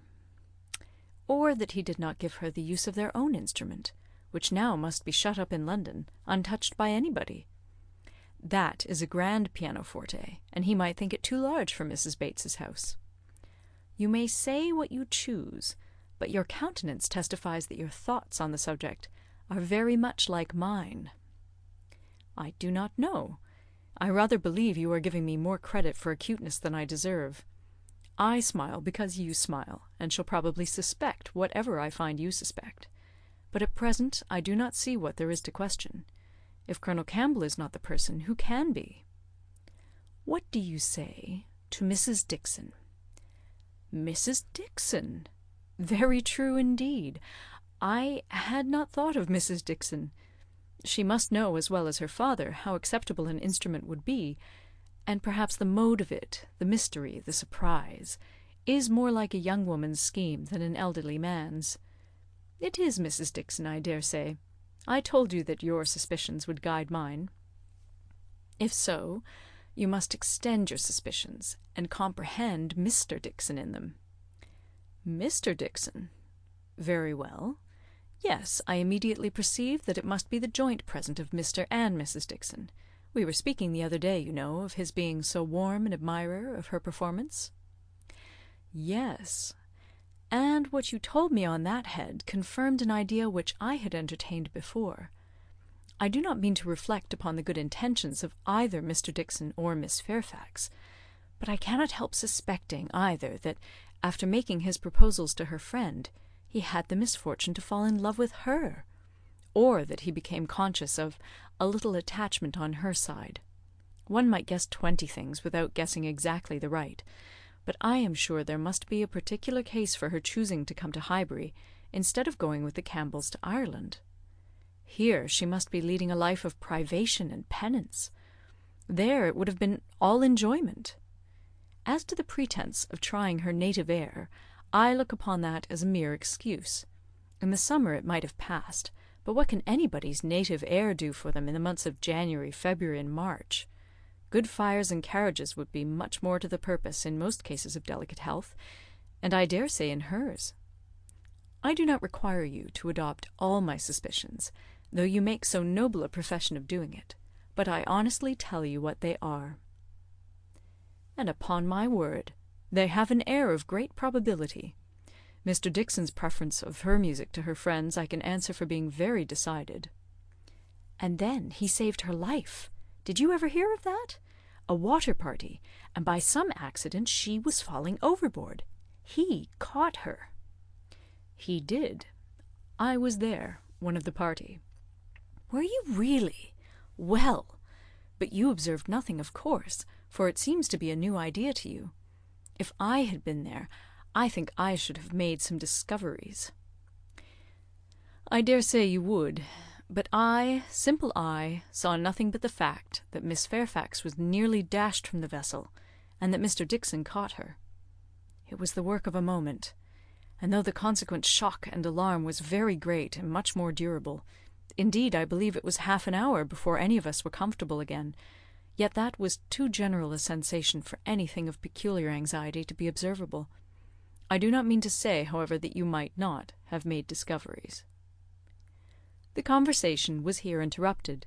"Or that he did not give her the use of their own instrument, which now must be shut up in London, untouched by anybody. That is a grand pianoforte, and he might think it too large for Mrs. Bates's house." "You may say what you choose, but your countenance testifies that your thoughts on the subject are very much like mine." "I do not know. I rather believe you are giving me more credit for acuteness than I deserve. I smile because you smile, and shall probably suspect whatever I find you suspect. But at present I do not see what there is to question. If Colonel Campbell is not the person, who can be?" "What do you say to Mrs. Dixon?" "Mrs. Dixon? Very true indeed. I had not thought of Mrs. Dixon. She must know as well as her father how acceptable an instrument would be, and perhaps the mode of it, the mystery, the surprise, is more like a young woman's scheme than an elderly man's. It is Mrs. Dixon, I dare say. I told you that your suspicions would guide mine. If so, you must extend your suspicions, and comprehend Mr. Dixon in them." "Mr. Dixon? Very well. Yes, I immediately perceived that it must be the joint present of Mr. and Mrs. Dixon. We were speaking the other day, you know, of his being so warm an admirer of her performance." "Yes. And what you told me on that head confirmed an idea which I had entertained before. I do not mean to reflect upon the good intentions of either Mr. Dixon or Miss Fairfax, but I cannot help suspecting either that, after making his proposals to her friend, he had the misfortune to fall in love with her, or that he became conscious of a little attachment on her side. One might guess 20 things without guessing exactly the right, but I am sure there must be a particular case for her choosing to come to Highbury instead of going with the Campbells to Ireland. Here she must be leading a life of privation and penance. There it would have been all enjoyment. As to the pretence of trying her native air, I look upon that as a mere excuse. In the summer it might have passed, but what can anybody's native air do for them in the months of January, February, and March? Good fires and carriages would be much more to the purpose in most cases of delicate health, and I dare say in hers. I do not require you to adopt all my suspicions, though you make so noble a profession of doing it, but I honestly tell you what they are. And upon my word, they have an air of great probability. Mr. Dixon's preference of her music to her friend's I can answer for being very decided. And then he saved her life. Did you ever hear of that? A water party, and by some accident she was falling overboard. He caught her. He did. I was there, one of the party. Were you really? Well, but you observed nothing, of course, for it seems to be a new idea to you. If I had been there, I think I should have made some discoveries. I dare say you would, but I, simple I, saw nothing but the fact that Miss Fairfax was nearly dashed from the vessel, and that Mr. Dixon caught her. It was the work of a moment, and though the consequent shock and alarm was very great and much more durable, indeed I believe it was half an hour before any of us were comfortable again, yet that was too general a sensation for anything of peculiar anxiety to be observable. I do not mean to say, however, that you might not have made discoveries. The conversation was here interrupted.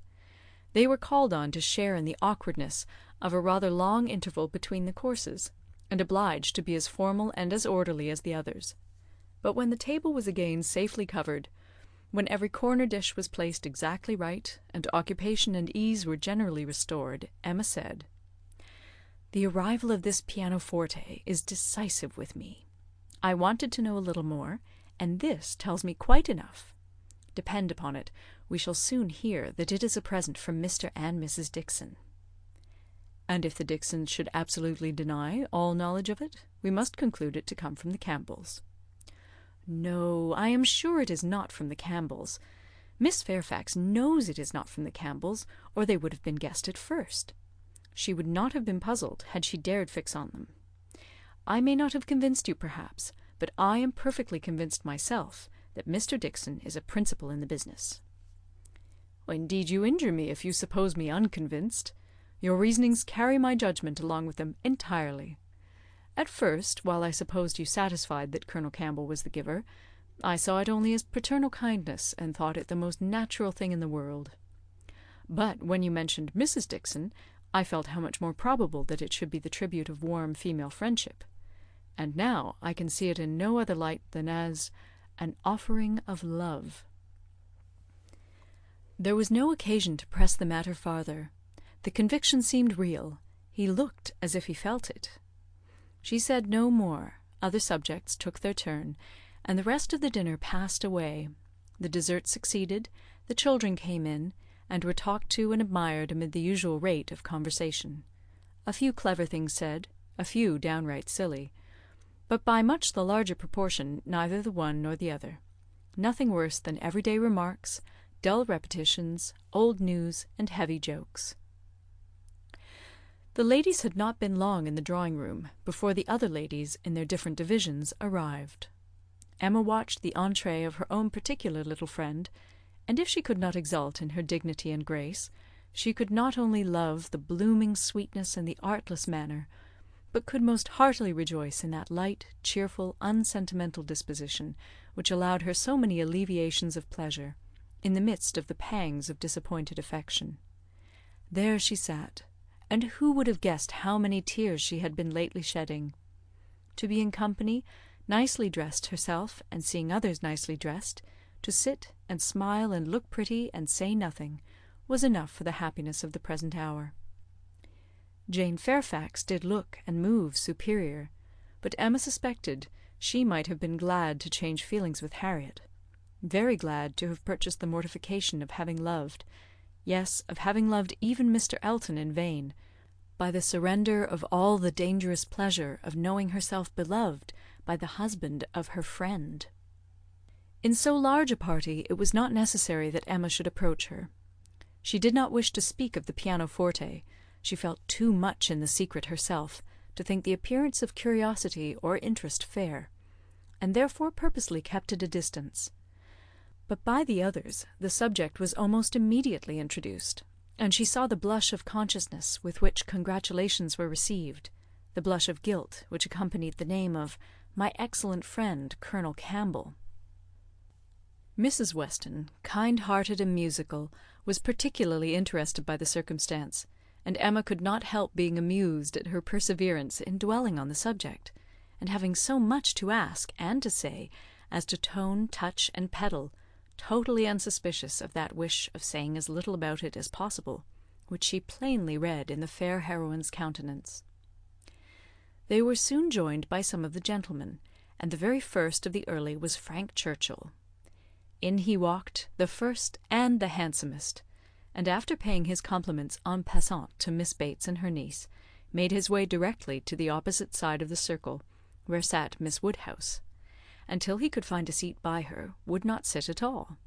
They were called on to share in the awkwardness of a rather long interval between the courses, and obliged to be as formal and as orderly as the others. But when the table was again safely covered, when every corner dish was placed exactly right, and occupation and ease were generally restored, Emma said, "The arrival of this pianoforte is decisive with me. I wanted to know a little more, and this tells me quite enough. Depend upon it, we shall soon hear that it is a present from Mr. and Mrs. Dixon." "And if the Dixons should absolutely deny all knowledge of it, we must conclude it to come from the Campbells." "No, I am sure it is not from the Campbells. Miss Fairfax knows it is not from the Campbells, or they would have been guessed at first. She would not have been puzzled had she dared fix on them. I may not have convinced you, perhaps, but I am perfectly convinced myself that Mr. Dixon is a principal in the business." "Indeed you injure me if you suppose me unconvinced. Your reasonings carry my judgment along with them entirely. At first, while I supposed you satisfied that Colonel Campbell was the giver, I saw it only as paternal kindness, and thought it the most natural thing in the world. But when you mentioned Mrs. Dixon, I felt how much more probable that it should be the tribute of warm female friendship. And now I can see it in no other light than as an offering of love." There was no occasion to press the matter farther. The conviction seemed real. He looked as if he felt it. She said no more. Other subjects took their turn, and the rest of the dinner passed away. The dessert succeeded, the children came in, and were talked to and admired amid the usual rate of conversation. A few clever things said, a few downright silly, but by much the larger proportion neither the one nor the other. Nothing worse than everyday remarks, dull repetitions, old news, and heavy jokes. The ladies had not been long in the drawing-room before the other ladies, in their different divisions, arrived. Emma watched the entrée of her own particular little friend, and if she could not exult in her dignity and grace, she could not only love the blooming sweetness and the artless manner, but could most heartily rejoice in that light, cheerful, unsentimental disposition which allowed her so many alleviations of pleasure, in the midst of the pangs of disappointed affection. There she sat, and who would have guessed how many tears she had been lately shedding? To be in company, nicely dressed herself, and seeing others nicely dressed, to sit and smile and look pretty and say nothing, was enough for the happiness of the present hour. Jane Fairfax did look and move superior, but Emma suspected she might have been glad to change feelings with Harriet, very glad to have purchased the mortification of having loved, yes, of having loved even Mr. Elton in vain, by the surrender of all the dangerous pleasure of knowing herself beloved by the husband of her friend. In so large a party it was not necessary that Emma should approach her. She did not wish to speak of the pianoforte. She felt too much in the secret herself, to think the appearance of curiosity or interest fair, and therefore purposely kept at a distance. But by the others the subject was almost immediately introduced, and she saw the blush of consciousness with which congratulations were received, the blush of guilt which accompanied the name of "my excellent friend, Colonel Campbell." Mrs. Weston, kind-hearted and musical, was particularly interested by the circumstance, and Emma could not help being amused at her perseverance in dwelling on the subject, and having so much to ask and to say as to tone, touch, and pedal, totally unsuspicious of that wish of saying as little about it as possible, which she plainly read in the fair heroine's countenance. They were soon joined by some of the gentlemen, and the very first of the early was Frank Churchill. In he walked, the first and the handsomest, and after paying his compliments en passant to Miss Bates and her niece, made his way directly to the opposite side of the circle, where sat Miss Woodhouse, and till he could find a seat by her, would not sit at all.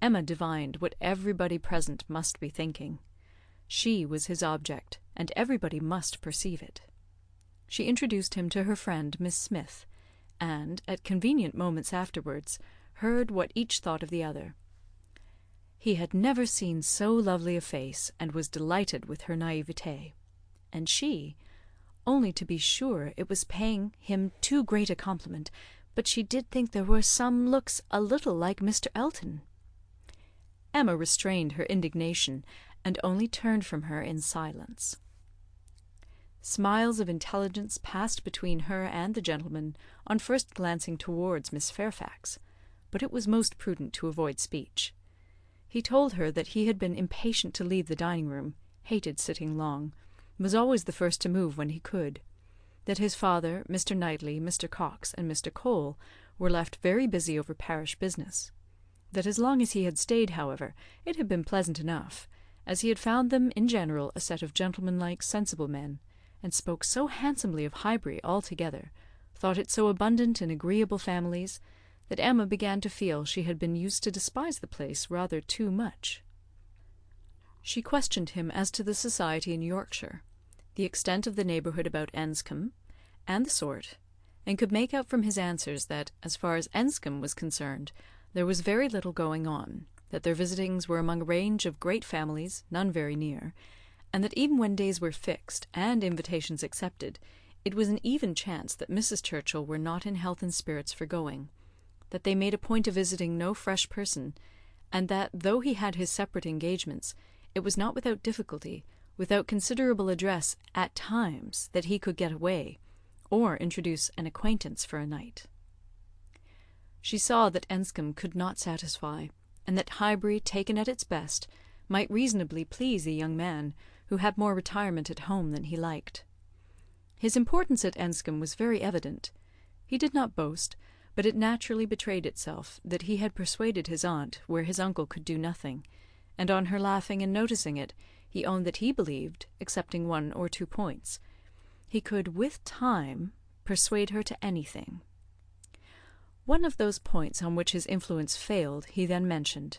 Emma divined what everybody present must be thinking. She was his object, and everybody must perceive it. She introduced him to her friend Miss Smith, and, at convenient moments afterwards, heard what each thought of the other. He had never seen so lovely a face, and was delighted with her naivete. And she, only to be sure it was paying him too great a compliment, but she did think there were some looks a little like Mr. Elton. Emma restrained her indignation, and only turned from her in silence. Smiles of intelligence passed between her and the gentleman on first glancing towards Miss Fairfax, but it was most prudent to avoid speech. He told her that he had been impatient to leave the dining-room, hated sitting long, was always the first to move when he could; that his father, Mr. Knightley, Mr. Cox, and Mr. Cole were left very busy over parish business; that as long as he had stayed, however, it had been pleasant enough, as he had found them in general a set of gentlemanlike, sensible men, and spoke so handsomely of Highbury altogether, thought it so abundant in agreeable families, that Emma began to feel she had been used to despise the place rather too much. She questioned him as to the society in Yorkshire, the extent of the neighbourhood about Enscombe, and the sort, and could make out from his answers that, as far as Enscombe was concerned, there was very little going on, that their visitings were among a range of great families, none very near, and that even when days were fixed, and invitations accepted, it was an even chance that Mrs. Churchill were not in health and spirits for going, that they made a point of visiting no fresh person, and that, though he had his separate engagements, it was not without difficulty, without considerable address at times, that he could get away, or introduce an acquaintance for a night. She saw that Enscombe could not satisfy, and that Highbury, taken at its best, might reasonably please a young man who had more retirement at home than he liked. His importance at Enscombe was very evident. He did not boast, but it naturally betrayed itself that he had persuaded his aunt where his uncle could do nothing, and on her laughing and noticing it, he owned that he believed, excepting 1 or 2 points, he could, with time, persuade her to anything. One of those points on which his influence failed he then mentioned.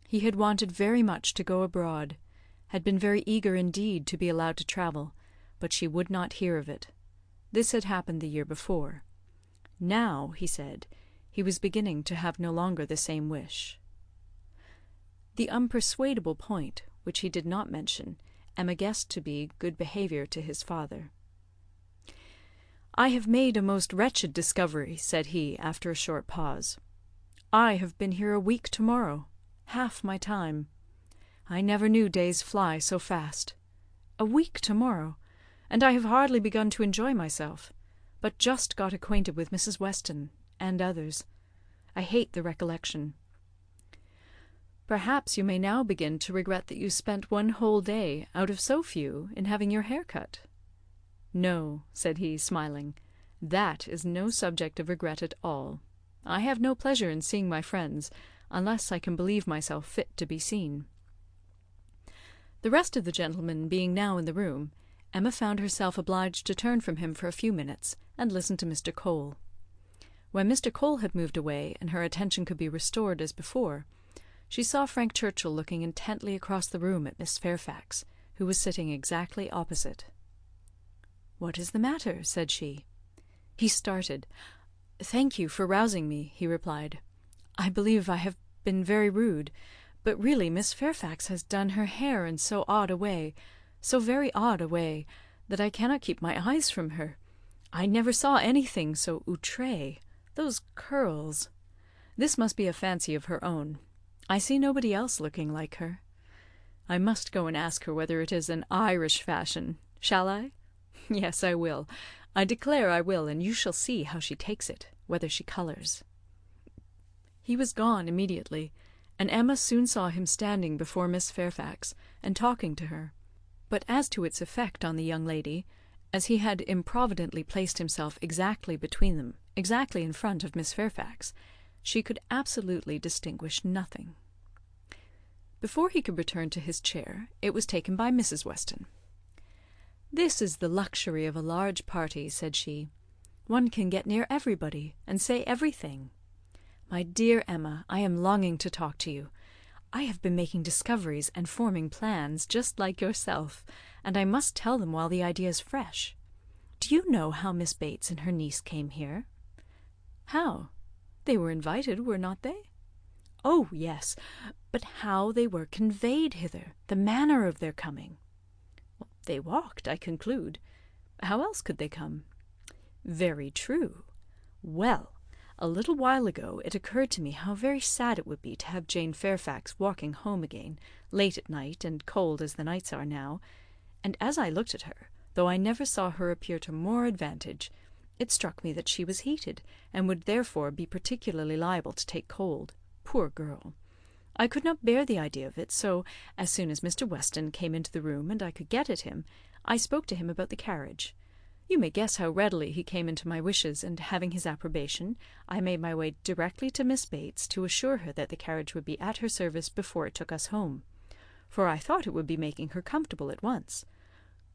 He had wanted very much to go abroad, had been very eager indeed to be allowed to travel, but she would not hear of it. This had happened the year before. Now, he said, he was beginning to have no longer the same wish. The unpersuadable point, which he did not mention, Emma guessed to be good behaviour to his father. "I have made a most wretched discovery," said he, after a short pause. "I have been here a week to-morrow, half my time. I never knew days fly so fast. A week to-morrow, and I have hardly begun to enjoy myself, but just got acquainted with Mrs. Weston, and others. I hate the recollection. Perhaps you may now begin to regret that you spent 1 whole day, out of so few, in having your hair cut." "No," said he, smiling, "that is no subject of regret at all. I have no pleasure in seeing my friends, unless I can believe myself fit to be seen." The rest of the gentlemen being now in the room, Emma found herself obliged to turn from him for a few minutes, and listen to Mr. Cole. When Mr. Cole had moved away, and her attention could be restored as before, she saw Frank Churchill looking intently across the room at Miss Fairfax, who was sitting exactly opposite. "What is the matter?" said she. He started. "Thank you for rousing me," he replied. "I believe I have been very rude, but really Miss Fairfax has done her hair in so odd a way, so very odd a way, that I cannot keep my eyes from her. I never saw anything so outré. Those curls! This must be a fancy of her own. I see nobody else looking like her. I must go and ask her whether it is an Irish fashion. Shall I? Yes, I will. I declare I will, and you shall see how she takes it, whether she colours." He was gone immediately, and Emma soon saw him standing before Miss Fairfax, and talking to her. But as to its effect on the young lady, as he had improvidently placed himself exactly between them, exactly in front of Miss Fairfax, she could absolutely distinguish nothing. Before he could return to his chair, it was taken by Mrs. Weston. "This is the luxury of a large party," said she. "One can get near everybody, and say everything. My dear Emma, I am longing to talk to you. I have been making discoveries and forming plans just like yourself, and I must tell them while the idea is fresh. Do you know how Miss Bates and her niece came here?" "How? They were invited, were not they?" "Oh, yes, but how they were conveyed hither, the manner of their coming." "They walked, I conclude. How else could they come?" "Very true. Well, a little while ago it occurred to me how very sad it would be to have Jane Fairfax walking home again, late at night, and cold as the nights are now, and as I looked at her, though I never saw her appear to more advantage, it struck me that she was heated, and would therefore be particularly liable to take cold. Poor girl! I could not bear the idea of it, so, as soon as Mr. Weston came into the room and I could get at him, I spoke to him about the carriage. You may guess how readily he came into my wishes, and having his approbation, I made my way directly to Miss Bates to assure her that the carriage would be at her service before it took us home, for I thought it would be making her comfortable at once.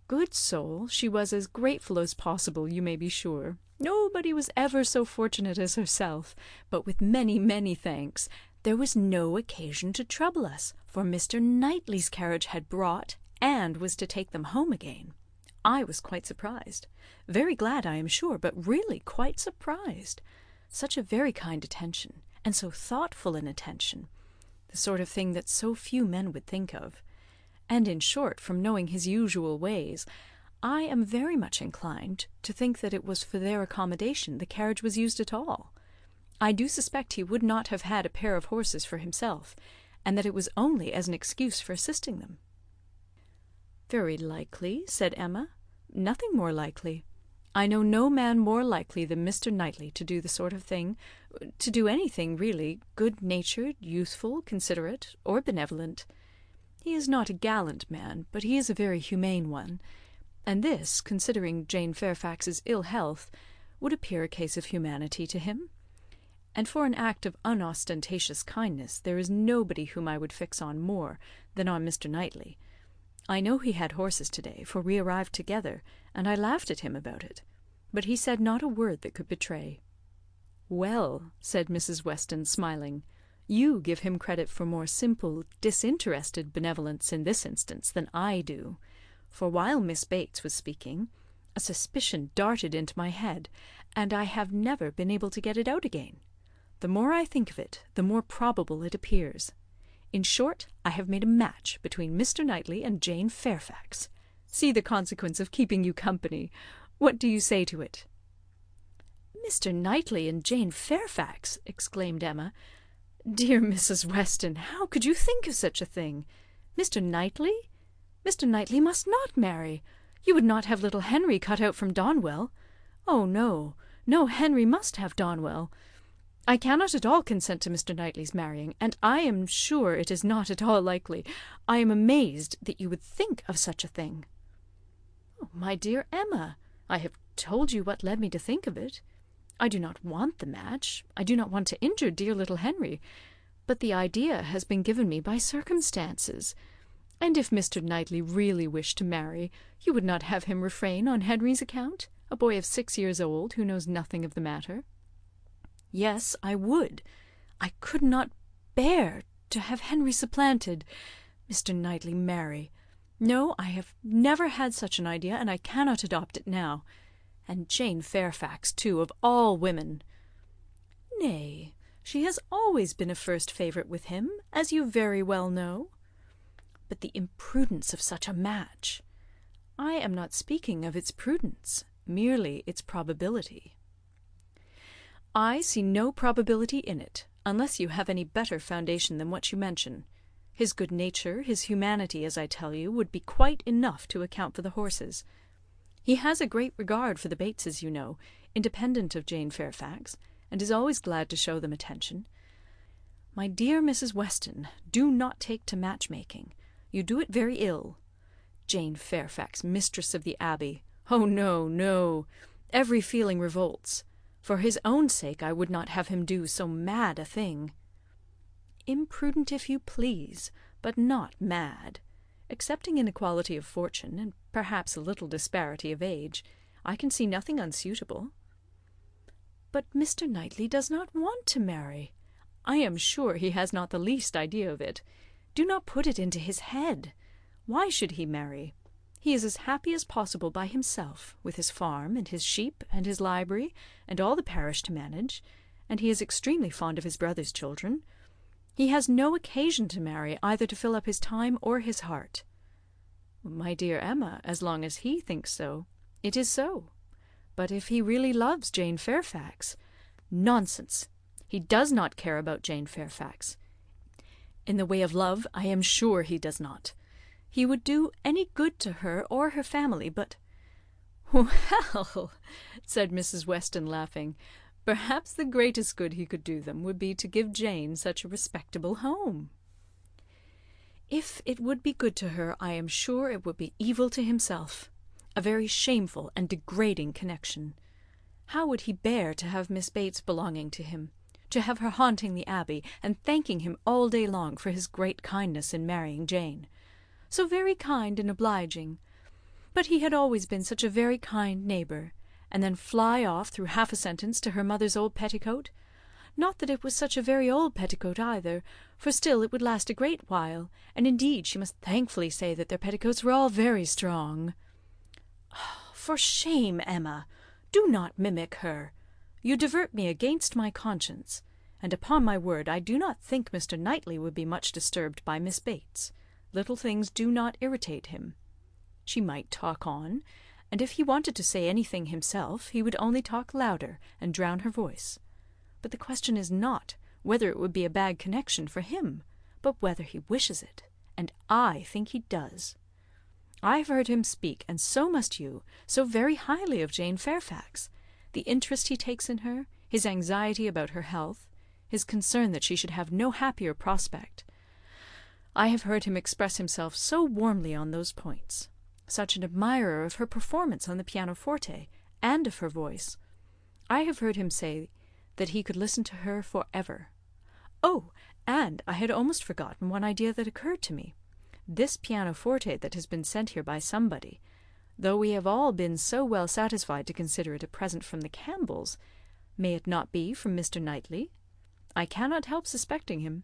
Good soul, she was as grateful as possible, you may be sure. Nobody was ever so fortunate as herself, but with many, many thanks, there was no occasion to trouble us, for Mr. Knightley's carriage had brought, and was to take them home again. I was quite surprised. Very glad, I am sure, but really quite surprised. Such a very kind attention, and so thoughtful an attention. The sort of thing that so few men would think of. And in short, from knowing his usual ways, I am very much inclined to think that it was for their accommodation the carriage was used at all. I do suspect he would not have had a pair of horses for himself, and that it was only as an excuse for assisting them." "Very likely," said Emma. "Nothing more likely. I know no man more likely than Mr. Knightley to do the sort of thing, to do anything really, good-natured, youthful, considerate, or benevolent. He is not a gallant man, but he is a very humane one, and this, considering Jane Fairfax's ill health, would appear a case of humanity to him. And for an act of unostentatious kindness there is nobody whom I would fix on more than on Mr. Knightley. I know he had horses to-day, for we arrived together, and I laughed at him about it, but he said not a word that could betray." "Well," said Mrs. Weston, smiling, "you give him credit for more simple, disinterested benevolence in this instance than I do, for while Miss Bates was speaking, a suspicion darted into my head, and I have never been able to get it out again. The more I think of it, the more probable it appears. In short, I have made a match between Mr. Knightley and Jane Fairfax. See the consequence of keeping you company. What do you say to it?" "Mr. Knightley and Jane Fairfax!" exclaimed Emma. "Dear Mrs. Weston, how could you think of such a thing? Mr. Knightley? Mr. Knightley must not marry. You would not have little Henry cut out from Donwell. Oh, no, no, Henry must have Donwell. I cannot at all consent to Mr. Knightley's marrying, and I am sure it is not at all likely. I am amazed that you would think of such a thing." "Oh, my dear Emma, I have told you what led me to think of it. I do not want the match. I do not want to injure dear little Henry. But the idea has been given me by circumstances. And if Mr. Knightley really wished to marry, you would not have him refrain on Henry's account, a boy of 6 years old, who knows nothing of the matter." "Yes, I would. I could not bear to have Henry supplanted. Mr. Knightley marry! No, I have never had such an idea, and I cannot adopt it now. And Jane Fairfax, too, of all women! Nay, she has always been a first favourite with him, as you very well know. But the imprudence of such a match! I am not speaking of its prudence, merely its probability. I see no probability in it, unless you have any better foundation than what you mention. His good nature, his humanity, as I tell you, would be quite enough to account for the horses. He has a great regard for the Bateses, you know, independent of Jane Fairfax, and is always glad to show them attention. My dear Mrs. Weston, do not take to match-making. You do it very ill. Jane Fairfax, mistress of the Abbey! Oh, no, no! Every feeling revolts. For his own sake I would not have him do so mad a thing. Imprudent if you please, but not mad. Excepting inequality of fortune, and perhaps a little disparity of age, I can see nothing unsuitable. But Mr. Knightley does not want to marry. I am sure he has not the least idea of it. Do not put it into his head. Why should he marry? He is as happy as possible by himself, with his farm, and his sheep, and his library, and all the parish to manage, and he is extremely fond of his brother's children. He has no occasion to marry, either to fill up his time or his heart. My dear Emma, as long as he thinks so, it is so. But if he really loves Jane Fairfax— Nonsense! He does not care about Jane Fairfax. In the way of love, I am sure he does not. He would do any good to her or her family, but— "Well," said Mrs. Weston, laughing, "perhaps the greatest good he could do them would be to give Jane such a respectable home." "If it would be good to her, I am sure it would be evil to himself. A very shameful and degrading connection. How would he bear to have Miss Bates belonging to him, to have her haunting the Abbey, and thanking him all day long for his great kindness in marrying Jane? So very kind and obliging. But he had always been such a very kind neighbour, and then fly off through half a sentence to her mother's old petticoat. Not that it was such a very old petticoat either, for still it would last a great while, and indeed she must thankfully say that their petticoats were all very strong." "For shame, Emma! Do not mimic her. You divert me against my conscience, and upon my word I do not think Mr. Knightley would be much disturbed by Miss Bates. Little things do not irritate him. She might talk on, and if he wanted to say anything himself, he would only talk louder and drown her voice. But the question is not whether it would be a bad connection for him, but whether he wishes it, and I think he does. I have heard him speak, and so must you, so very highly of Jane Fairfax. The interest he takes in her, his anxiety about her health, his concern that she should have no happier prospect. I have heard him express himself so warmly on those points. Such an admirer of her performance on the pianoforte, and of her voice. I have heard him say that he could listen to her for ever. Oh, and I had almost forgotten one idea that occurred to me. This pianoforte that has been sent here by somebody, though we have all been so well satisfied to consider it a present from the Campbells, may it not be from Mr. Knightley? I cannot help suspecting him.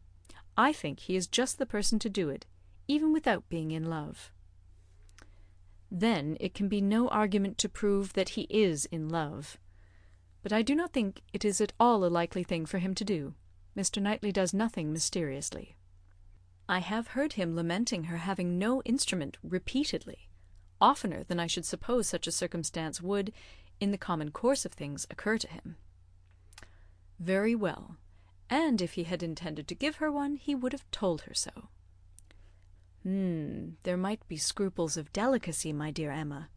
I think he is just the person to do it, even without being in love." "Then it can be no argument to prove that he is in love. But I do not think it is at all a likely thing for him to do. Mr. Knightley does nothing mysteriously. I have heard him lamenting her having no instrument repeatedly, oftener than I should suppose such a circumstance would, in the common course of things, occur to him." "Very well. And if he had intended to give her one, he would have told her so." There might be scruples of delicacy, my dear Emma.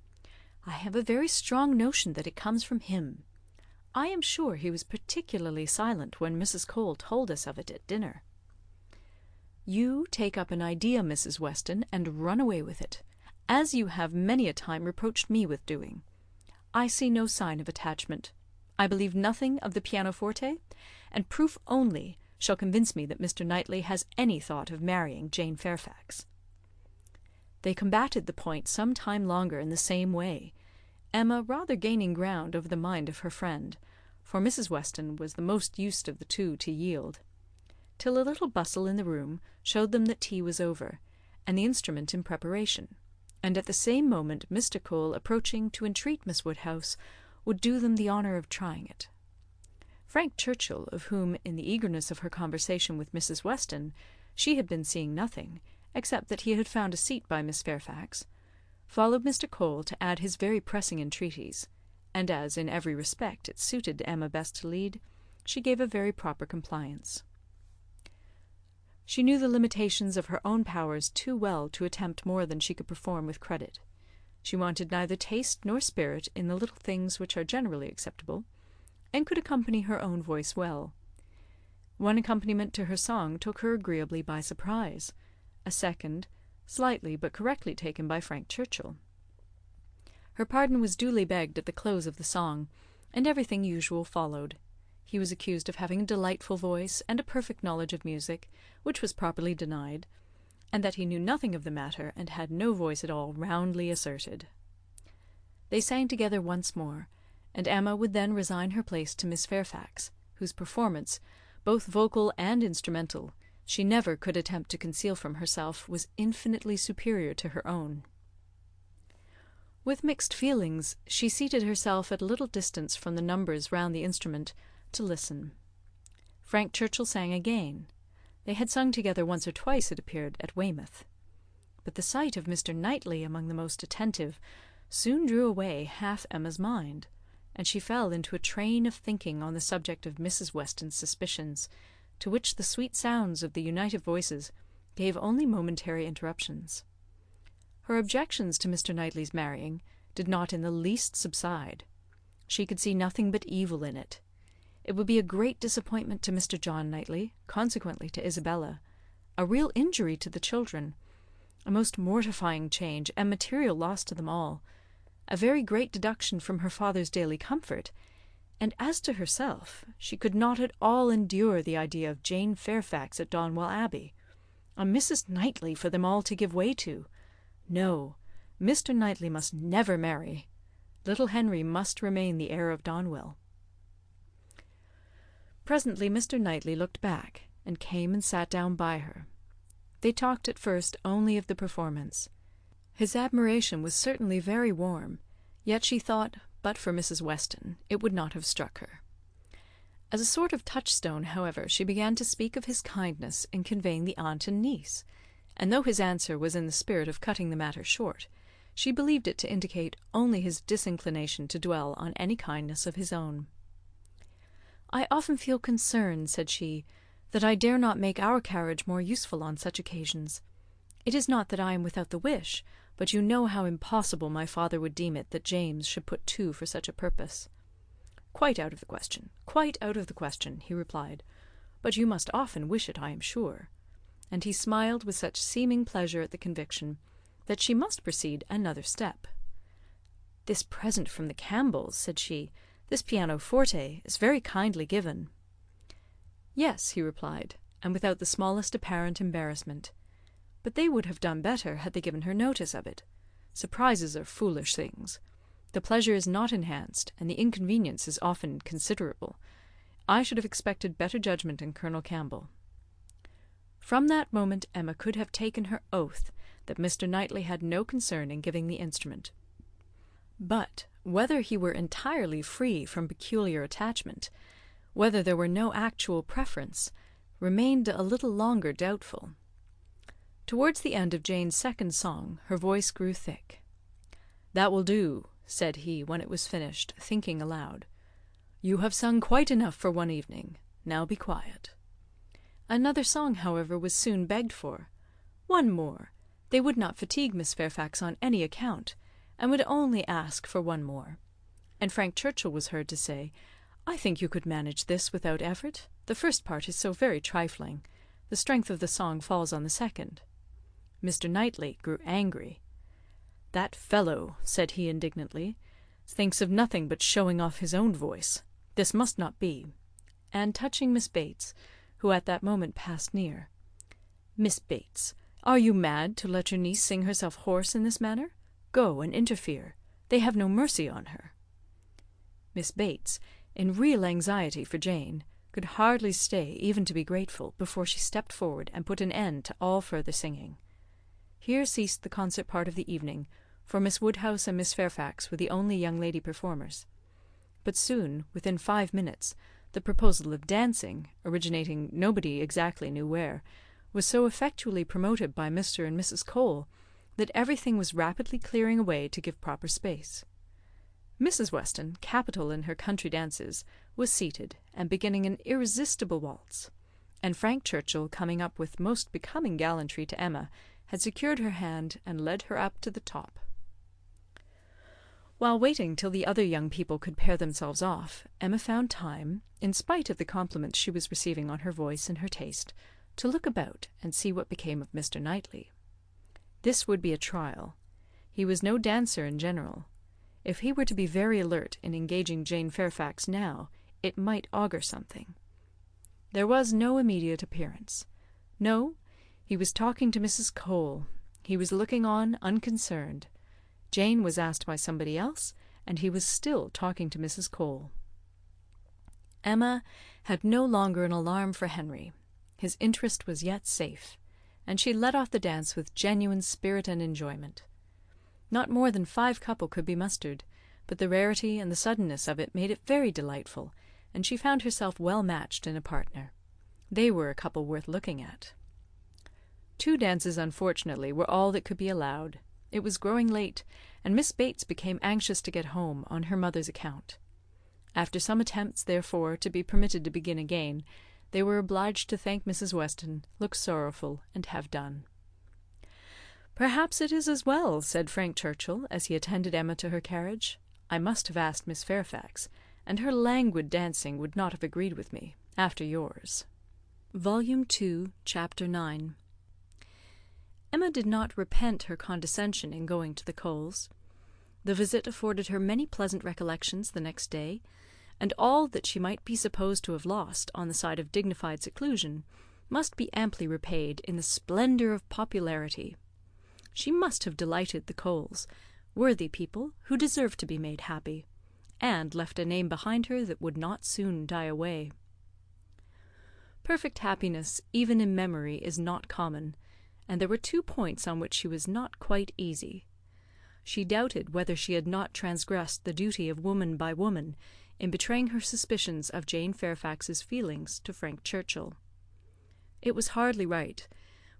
I have a very strong notion that it comes from him. I am sure he was particularly silent when Mrs. Cole told us of it at dinner. You take up an idea, Mrs. Weston, and run away with it, as you have many a time reproached me with doing. I see no sign of attachment. I believe nothing of the pianoforte, and proof only shall convince me that Mr. Knightley has any thought of marrying Jane Fairfax." They combated the point some time longer in the same way, Emma rather gaining ground over the mind of her friend, for Mrs. Weston was the most used of the two to yield, till a little bustle in the room showed them that tea was over, and the instrument in preparation, and at the same moment Mr. Cole approaching to entreat Miss Woodhouse would do them the honour of trying it. Frank Churchill, of whom, in the eagerness of her conversation with Mrs. Weston, she had been seeing nothing, except that he had found a seat by Miss Fairfax, followed Mr. Cole to add his very pressing entreaties, and as in every respect it suited Emma best to lead, she gave a very proper compliance. She knew the limitations of her own powers too well to attempt more than she could perform with credit. She wanted neither taste nor spirit in the little things which are generally acceptable, and could accompany her own voice well. One accompaniment to her song took her agreeably by surprise, a second, slightly but correctly taken by Frank Churchill. Her pardon was duly begged at the close of the song, and everything usual followed. He was accused of having a delightful voice and a perfect knowledge of music, which was properly denied, and that he knew nothing of the matter and had no voice at all roundly asserted. They sang together once more, and Emma would then resign her place to Miss Fairfax, whose performance, both vocal and instrumental, she never could attempt to conceal from herself, was infinitely superior to her own. With mixed feelings, she seated herself at a little distance from the numbers round the instrument, to listen. Frank Churchill sang again. They had sung together once or twice, it appeared, at Weymouth. But the sight of Mr. Knightley among the most attentive soon drew away half Emma's mind, and she fell into a train of thinking on the subject of Mrs. Weston's suspicions, to which the sweet sounds of the united voices gave only momentary interruptions. Her objections to Mr. Knightley's marrying did not in the least subside. She could see nothing but evil in it. It would be a great disappointment to Mr. John Knightley, consequently to Isabella, a real injury to the children, a most mortifying change and material loss to them all, a very great deduction from her father's daily comfort, and as to herself, she could not at all endure the idea of Jane Fairfax at Donwell Abbey, a Mrs. Knightley for them all to give way to. No, Mr. Knightley must never marry. Little Henry must remain the heir of Donwell. Presently Mr. Knightley looked back, and came and sat down by her. They talked at first only of the performance. His admiration was certainly very warm, yet she thought, but for Mrs. Weston, it would not have struck her. As a sort of touchstone, however, she began to speak of his kindness in conveying the aunt and niece, and though his answer was in the spirit of cutting the matter short, she believed it to indicate only his disinclination to dwell on any kindness of his own. "I often feel concerned," said she, "that I dare not make our carriage more useful on such occasions. It is not that I am without the wish, but you know how impossible my father would deem it that James should put two for such a purpose." "Quite out of the question, quite out of the question," he replied. "But you must often wish it, I am sure." And he smiled with such seeming pleasure at the conviction that she must proceed another step. "This present from the Campbells," said she, "this pianoforte, is very kindly given." "Yes," he replied, and without the smallest apparent embarrassment. But they would have done better had they given her notice of it. Surprises are foolish things. The pleasure is not enhanced, and the inconvenience is often considerable. I should have expected better judgment in Colonel Campbell. From that moment Emma could have taken her oath that Mr. Knightley had no concern in giving the instrument. But whether he were entirely free from peculiar attachment, whether there were no actual preference, remained a little longer doubtful. Towards the end of Jane's second song her voice grew thick. "That will do," said he when it was finished, thinking aloud. "You have sung quite enough for one evening. Now be quiet." Another song, however, was soon begged for. One more. They would not fatigue Miss Fairfax on any account, and would only ask for one more. And Frank Churchill was heard to say, "I think you could manage this without effort. The first part is so very trifling. The strength of the song falls on the second." Mr. Knightley grew angry. "That fellow," said he indignantly, "thinks of nothing but showing off his own voice. This must not be." And touching Miss Bates, who at that moment passed near, "Miss Bates, are you mad to let your niece sing herself hoarse in this manner? Go and interfere. They have no mercy on her." Miss Bates, in real anxiety for Jane, could hardly stay even to be grateful before she stepped forward and put an end to all further singing. Here ceased the concert part of the evening, for Miss Woodhouse and Miss Fairfax were the only young lady performers. But soon, within 5 minutes, the proposal of dancing, originating nobody exactly knew where, was so effectually promoted by Mr. and Mrs. Cole, that everything was rapidly clearing away to give proper space. Mrs. Weston, capital in her country dances, was seated, and beginning an irresistible waltz; and Frank Churchill, coming up with most becoming gallantry to Emma, had secured her hand and led her up to the top. While waiting till the other young people could pair themselves off, Emma found time, in spite of the compliments she was receiving on her voice and her taste, to look about and see what became of Mr. Knightley. This would be a trial. He was no dancer in general. If he were to be very alert in engaging Jane Fairfax now, it might augur something. There was no immediate appearance. No, he was talking to Mrs. Cole. He was looking on unconcerned. Jane was asked by somebody else, and he was still talking to Mrs. Cole. Emma had no longer an alarm for Henry. His interest was yet safe, and she led off the dance with genuine spirit and enjoyment. Not more than 5 couple could be mustered, but the rarity and the suddenness of it made it very delightful, and she found herself well matched in a partner. They were a couple worth looking at. 2 dances, unfortunately, were all that could be allowed. It was growing late, and Miss Bates became anxious to get home, on her mother's account. After some attempts, therefore, to be permitted to begin again, they were obliged to thank Mrs. Weston, look sorrowful, and have done. "Perhaps it is as well," said Frank Churchill, as he attended Emma to her carriage. "I must have asked Miss Fairfax, and her languid dancing would not have agreed with me, after yours." Volume 2, Chapter 9. Emma did not repent her condescension in going to the Coles. The visit afforded her many pleasant recollections the next day, and all that she might be supposed to have lost on the side of dignified seclusion must be amply repaid in the splendour of popularity. She must have delighted the Coles, worthy people who deserved to be made happy, and left a name behind her that would not soon die away. Perfect happiness, even in memory, is not common, and there were 2 points on which she was not quite easy. She doubted whether she had not transgressed the duty of woman by woman in betraying her suspicions of Jane Fairfax's feelings to Frank Churchill. It was hardly right,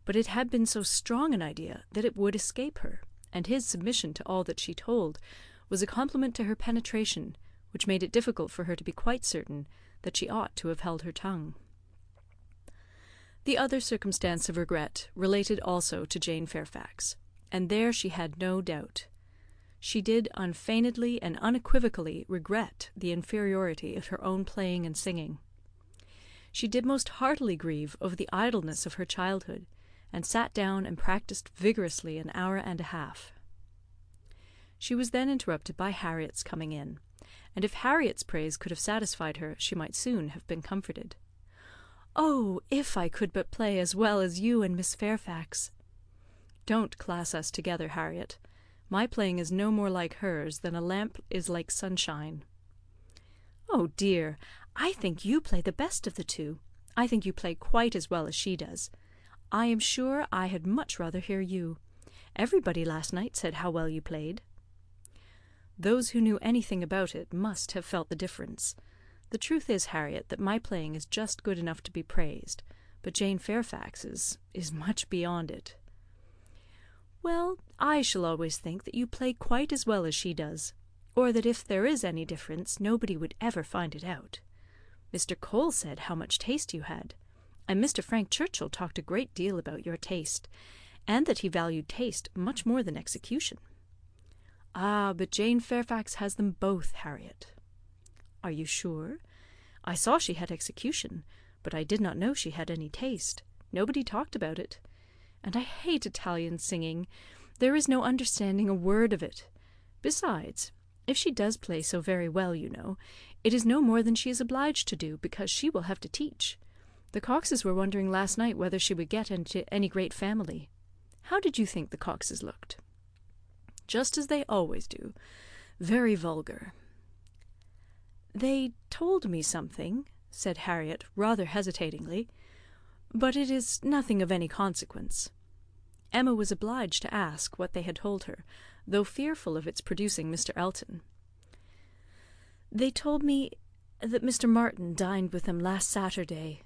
but it had been so strong an idea that it would escape her, and his submission to all that she told was a compliment to her penetration, which made it difficult for her to be quite certain that she ought to have held her tongue. The other circumstance of regret related also to Jane Fairfax, and there she had no doubt. She did unfeignedly and unequivocally regret the inferiority of her own playing and singing. She did most heartily grieve over the idleness of her childhood, and sat down and practised vigorously an hour and a half. She was then interrupted by Harriet's coming in, and if Harriet's praise could have satisfied her, she might soon have been comforted. "Oh, if I could but play as well as you and Miss Fairfax!" "Don't class us together, Harriet. My playing is no more like hers than a lamp is like sunshine." "Oh, dear, I think you play the best of the 2. I think you play quite as well as she does. I am sure I had much rather hear you. Everybody last night said how well you played." Those who knew anything about it must have felt the difference. The truth is, Harriet, that my playing is just good enough to be praised, but Jane Fairfax's is much beyond it. "Well, I shall always think that you play quite as well as she does, or that if there is any difference nobody would ever find it out. Mr. Cole said how much taste you had, and Mr. Frank Churchill talked a great deal about your taste, and that he valued taste much more than execution." "Ah, but Jane Fairfax has them both, Harriet." "Are you sure? I saw she had execution, but I did not know she had any taste. Nobody talked about it. And I hate Italian singing. There is no understanding a word of it. Besides, if she does play so very well, you know, it is no more than she is obliged to do, because she will have to teach. The Coxes were wondering last night whether she would get into any great family. How did you think the Coxes looked?" "Just as they always do. Very vulgar." "They told me something," said Harriet, rather hesitatingly, "but it is nothing of any consequence." Emma was obliged to ask what they had told her, though fearful of its producing Mr. Elton. "They told me that Mr. Martin dined with them last Saturday."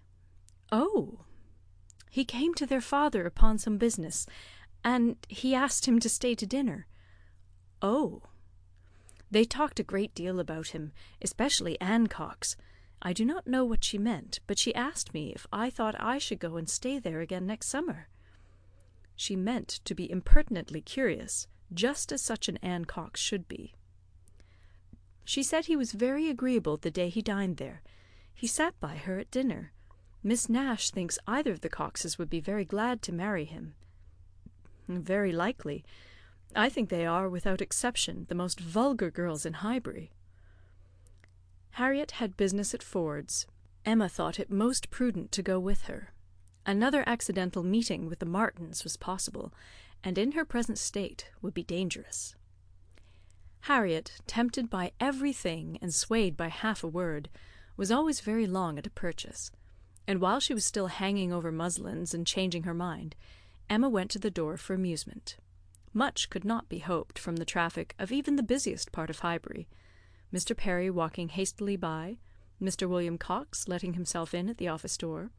"Oh!" "He came to their father upon some business, and he asked him to stay to dinner." "Oh!" "They talked a great deal about him, especially Anne Cox. I do not know what she meant, but she asked me if I thought I should go and stay there again next summer." She meant to be impertinently curious, just as such an Anne Cox should be. "She said he was very agreeable the day he dined there. He sat by her at dinner. Miss Nash thinks either of the Coxes would be very glad to marry him." "Very likely. I think they are, without exception, the most vulgar girls in Highbury." Harriet had business at Ford's. Emma thought it most prudent to go with her. Another accidental meeting with the Martins was possible, and in her present state would be dangerous. Harriet, tempted by everything and swayed by half a word, was always very long at a purchase, and while she was still hanging over muslins and changing her mind, Emma went to the door for amusement. Much could not be hoped from the traffic of even the busiest part of Highbury. Mr. Perry walking hastily by, Mr. William Cox letting himself in at the office door,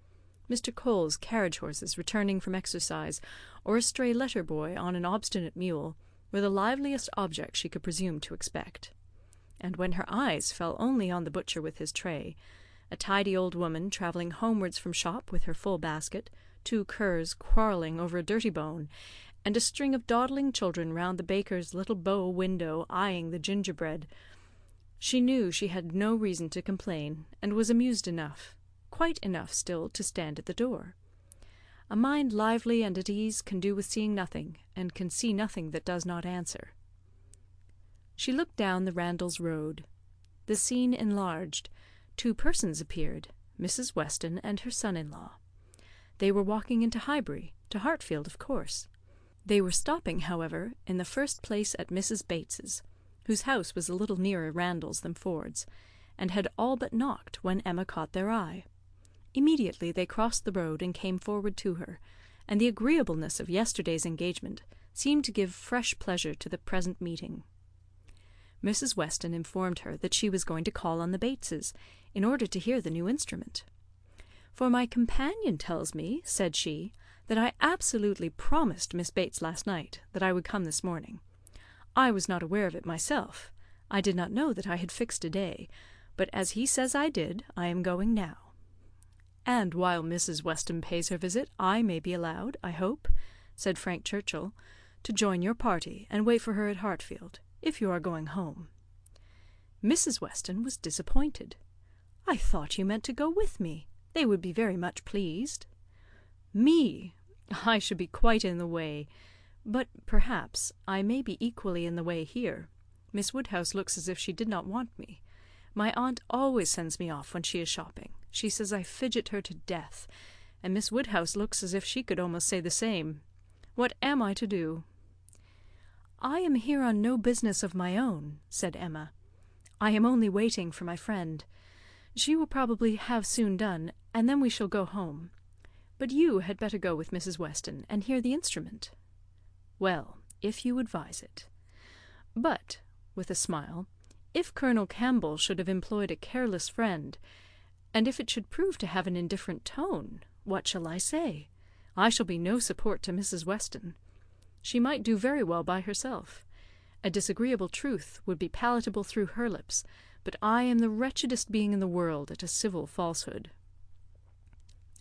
Mr. Cole's carriage horses returning from exercise, or a stray letter boy on an obstinate mule, were the liveliest objects she could presume to expect. And when her eyes fell only on the butcher with his tray, a tidy old woman travelling homewards from shop with her full basket, 2 curs quarrelling over a dirty bone, and a string of dawdling children round the baker's little bow window eyeing the gingerbread, she knew she had no reason to complain, and was amused enough, quite enough still, to stand at the door. A mind lively and at ease can do with seeing nothing, and can see nothing that does not answer. She looked down the Randalls Road. The scene enlarged. 2 persons appeared, Mrs. Weston and her son-in-law. They were walking into Highbury, to Hartfield, of course. They were stopping, however, in the first place at Mrs. Bates's, whose house was a little nearer Randalls than Ford's, and had all but knocked when Emma caught their eye. Immediately they crossed the road and came forward to her, and the agreeableness of yesterday's engagement seemed to give fresh pleasure to the present meeting. Mrs. Weston informed her that she was going to call on the Bateses, in order to hear the new instrument. "For my companion tells me," said she, "that I absolutely promised Miss Bates last night that I would come this morning. I was not aware of it myself. I did not know that I had fixed a day, but as he says I did, I am going now." "And while Mrs. Weston pays her visit, I may be allowed, I hope," said Frank Churchill, "to join your party and wait for her at Hartfield, if you are going home." Mrs. Weston was disappointed. "I thought you meant to go with me. They would be very much pleased." "Me! I should be quite in the way. But, perhaps, I may be equally in the way here. Miss Woodhouse looks as if she did not want me. My aunt always sends me off when she is shopping. She says I fidget her to death, and Miss Woodhouse looks as if she could almost say the same. What am I to do?" "I am here on no business of my own," said Emma. "I am only waiting for my friend. She will probably have soon done, and then we shall go home. But you had better go with Mrs. Weston and hear the instrument." "Well, if you advise it. But," with a smile, "if Colonel Campbell should have employed a careless friend, and if it should prove to have an indifferent tone, what shall I say? I shall be no support to Mrs. Weston. She might do very well by herself. A disagreeable truth would be palatable through her lips, but I am the wretchedest being in the world at a civil falsehood."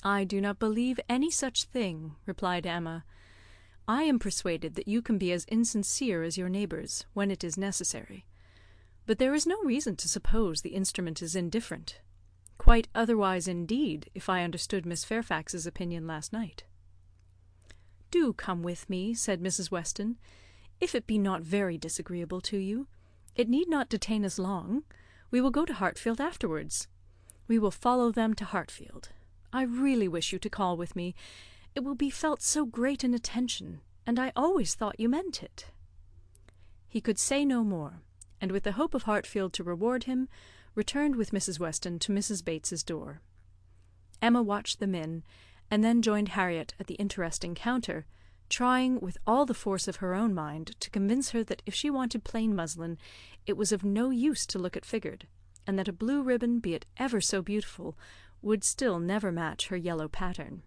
"I do not believe any such thing," replied Emma. "I am persuaded that you can be as insincere as your neighbours, when it is necessary. But there is no reason to suppose the instrument is indifferent. Quite otherwise, indeed, if I understood Miss Fairfax's opinion last night." "Do come with me," said Mrs. Weston, "if it be not very disagreeable to you. It need not detain us long. We will go to Hartfield afterwards. We will follow them to Hartfield. I really wish you to call with me. It will be felt so great an attention, and I always thought you meant it." He could say no more, and with the hope of Hartfield to reward him, returned with Mrs. Weston to Mrs. Bates's door. Emma watched them in, and then joined Harriet at the interesting counter, trying with all the force of her own mind to convince her that if she wanted plain muslin, it was of no use to look at figured, and that a blue ribbon, be it ever so beautiful, would still never match her yellow pattern.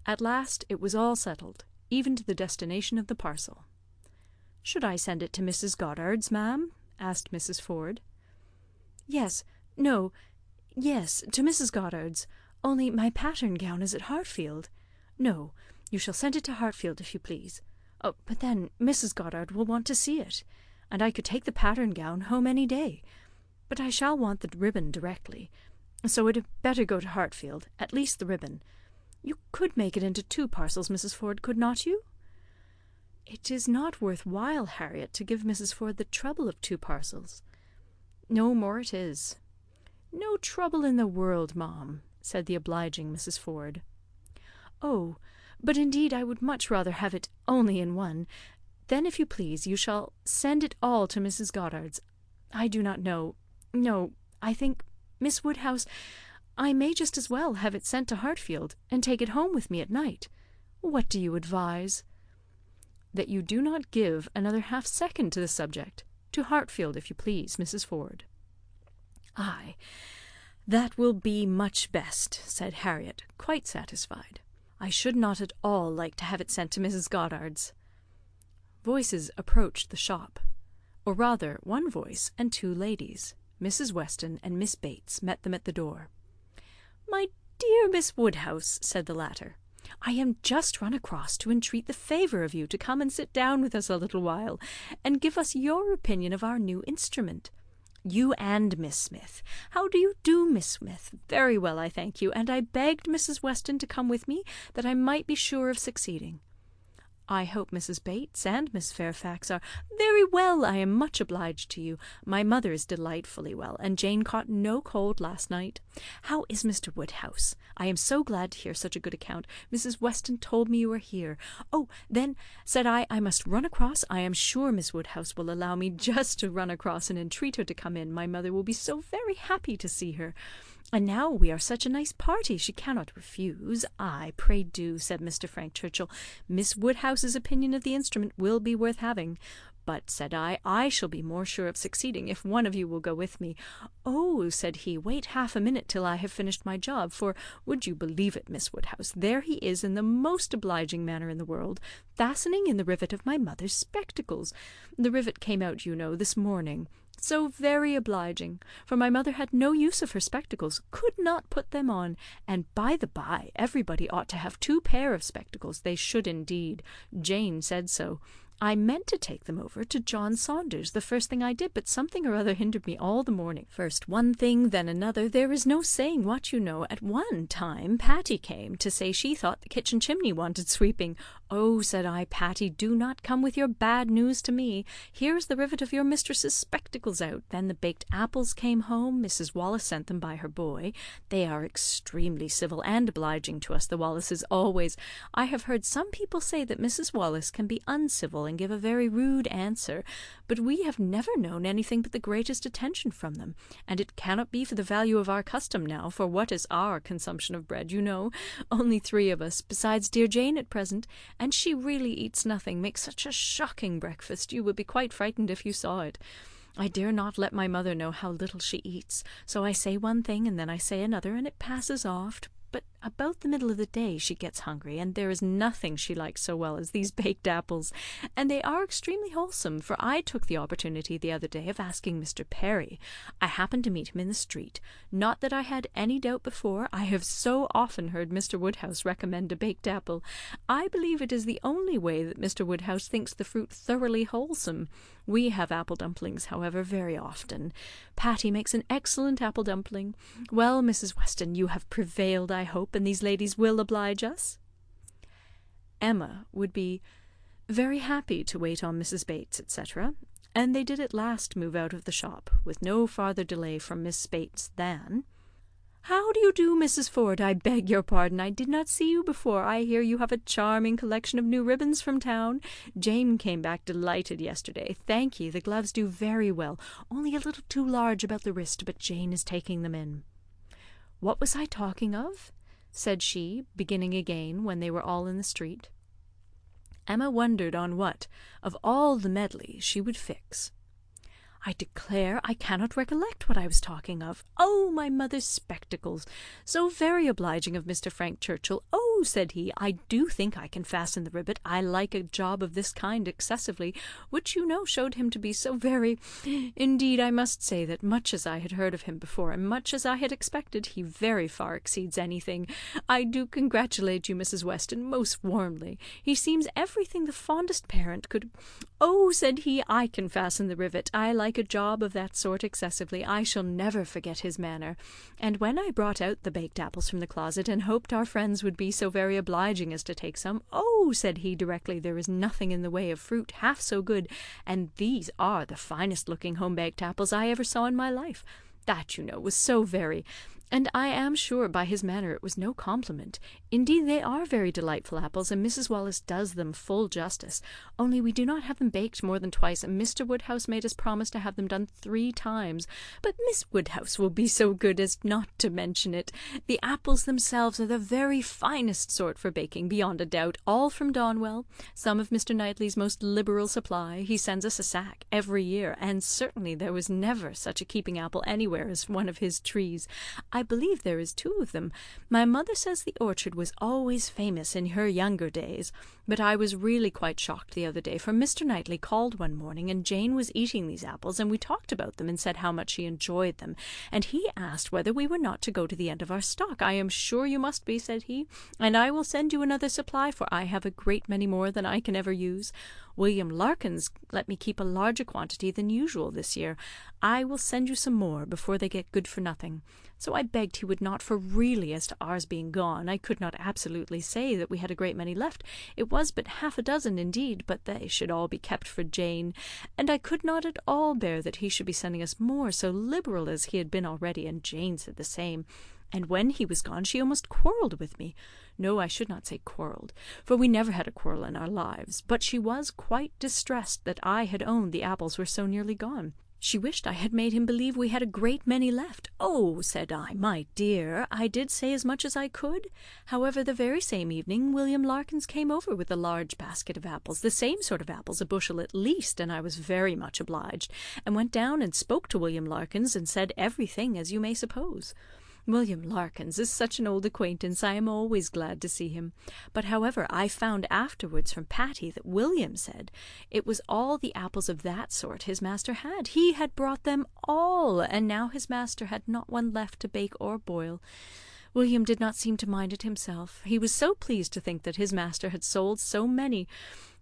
At last it was all settled, even to the destination of the parcel. "Should I send it to Mrs. Goddard's, ma'am?" asked Mrs. Ford. Yes, to Mrs. Goddard's, only my pattern gown is at Hartfield. No, you shall send it to Hartfield, if you please. Oh, but then Mrs. Goddard will want to see it, and I could take the pattern gown home any day. But I shall want the ribbon directly, so it had better go to Hartfield, at least the ribbon. You could make it into 2 parcels, Mrs. Ford, could not you?" "It is not worth while, Harriet, to give Mrs. Ford the trouble of 2 parcels." "No more it is." "No trouble in the world, ma'am," said the obliging Mrs. Ford. "Oh, but indeed I would much rather have it only in one. Then, if you please, you shall send it all to Mrs. Goddard's. I do not know. No, I think, Miss Woodhouse, I may just as well have it sent to Hartfield, and take it home with me at night. What do you advise?" "That you do not give another half-second to the subject. To Hartfield, if you please, Mrs. Ford." "Ay, that will be much best," said Harriet, quite satisfied. "I should not at all like to have it sent to Mrs. Goddard's." Voices approached the shop, or rather one voice and 2 ladies, Mrs. Weston and Miss Bates, met them at the door. "My dear Miss Woodhouse," said the latter, "I am just run across to entreat the favour of you to come and sit down with us a little while, and give us your opinion of our new instrument. You and Miss Smith. How do you do, Miss Smith? Very well, I thank you, and I begged Mrs. Weston to come with me, that I might be sure of succeeding. I hope Mrs. Bates and Miss Fairfax are very well. I am much obliged to you. My mother is delightfully well, and Jane caught no cold last night. How is Mr. Woodhouse? I am so glad to hear such a good account. Mrs. Weston told me you were here. Oh, then, said I must run across. I am sure Miss Woodhouse will allow me just to run across and entreat her to come in. My mother will be so very happy to see her. And now we are such a nice party, she cannot refuse. Ay, pray do, said Mr. Frank Churchill. Miss Woodhouse's opinion of the instrument will be worth having. But, said I shall be more sure of succeeding if one of you will go with me. Oh, said he, wait half a minute till I have finished my job, for, would you believe it, Miss Woodhouse, there he is in the most obliging manner in the world, fastening in the rivet of my mother's spectacles. The rivet came out, you know, this morning. So very obliging, for my mother had no use of her spectacles, could not put them on, and by the by, everybody ought to have 2 pair of spectacles, they should indeed. Jane said so. I meant to take them over to John Saunders the first thing I did, but something or other hindered me all the morning. First one thing, then another, there is no saying what, you know. At one time Patty came to say she thought the kitchen chimney wanted sweeping. Oh, said I, Patty, do not come with your bad news to me. Here is the rivet of your mistress's spectacles out. Then the baked apples came home. Mrs. Wallace sent them by her boy. They are extremely civil and obliging to us, the Wallaces, always. I have heard some people say that Mrs. Wallace can be uncivil and give a very rude answer, but we have never known anything but the greatest attention from them, and it cannot be for the value of our custom now, for what is our consumption of bread, you know? Only 3 of us, besides dear Jane at present, and she really eats nothing, makes such a shocking breakfast, you would be quite frightened if you saw it. I dare not let my mother know how little she eats, so I say one thing and then I say another, and it passes off. But about the middle of the day she gets hungry, and there is nothing she likes so well as these baked apples, and they are extremely wholesome, for I took the opportunity the other day of asking Mr. Perry. I happened to meet him in the street. Not that I had any doubt before, I have so often heard Mr. Woodhouse recommend a baked apple. I believe it is the only way that Mr. Woodhouse thinks the fruit thoroughly wholesome. We have apple dumplings, however, very often. Patty makes an excellent apple dumpling. Well, Mrs. Weston, you have prevailed, I hope, and these ladies will oblige us? Emma would be very happy to wait on Mrs. Bates, etc., and they did at last move out of the shop, with no farther delay from Miss Bates than, "How do you do, Mrs. Ford? I beg your pardon. I did not see you before. I hear you have a charming collection of new ribbons from town. Jane came back delighted yesterday. Thank ye, the gloves do very well, only a little too large about the wrist, but Jane is taking them in." "What was I talking of?" said she, beginning again when they were all in the street. Emma wondered on what, of all the medley, she would fix. "I declare I cannot recollect what I was talking of. Oh, my mother's spectacles! So very obliging of Mr. Frank Churchill. Oh," said he, "I do think I can fasten the ribbon. I like a job of this kind excessively, which you know showed him to be so very. Indeed, I must say that much as I had heard of him before, and much as I had expected, he very far exceeds anything. I do congratulate you, Mrs. Weston, most warmly. He seems everything the fondest parent could. Oh," said he, "I can fasten the rivet. I like a job of that sort excessively. I shall never forget his manner. And when I brought out the baked apples from the closet, and hoped our friends would be so very obliging as to take some, oh," said he directly, "there is nothing in the way of fruit half so good, and these are the finest looking home-baked apples I ever saw in my life. That, you know, was so very. And I am sure by his manner it was no compliment. Indeed, they are very delightful apples, and Mrs. Wallace does them full justice. Only we do not have them baked more than twice, and Mr. Woodhouse made us promise to have them done 3 times. But Miss Woodhouse will be so good as not to mention it. The apples themselves are the very finest sort for baking, beyond a doubt, all from Donwell, some of Mr. Knightley's most liberal supply. He sends us a sack every year, and certainly there was never such a keeping apple anywhere as one of his trees. I believe there is 2 of them. My mother says the orchard was always famous in her younger days, but I was really quite shocked the other day, for Mr. Knightley called one morning, and Jane was eating these apples, and we talked about them and said how much she enjoyed them, and he asked whether we were not to go to the end of our stock. I am sure you must be, said he, and I will send you another supply, for I have a great many more than I can ever use. William Larkins let me keep a larger quantity than usual this year. I will send you some more before they get good for nothing. So I begged he would not, for really, as to ours being gone, I could not absolutely say that we had a great many left. It was but 6 indeed, but they should all be kept for Jane, and I could not at all bear that he should be sending us more, so liberal as he had been already, and Jane said the same. And when he was gone, she almost quarrelled with me. No, I should not say quarrelled, for we never had a quarrel in our lives, but she was quite distressed that I had owned the apples were so nearly gone. She wished I had made him believe we had a great many left. Oh, said I, my dear, I did say as much as I could. However, the very same evening William Larkins came over with a large basket of apples, the same sort of apples, a bushel at least, and I was very much obliged, and went down and spoke to William Larkins, and said everything as you may suppose. William Larkins is such an old acquaintance, I am always glad to see him. But however, I found afterwards from Patty that William said it was all the apples of that sort his master had. He had brought them all, and now his master had not one left to bake or boil. William did not seem to mind it himself. He was so pleased to think that his master had sold so many.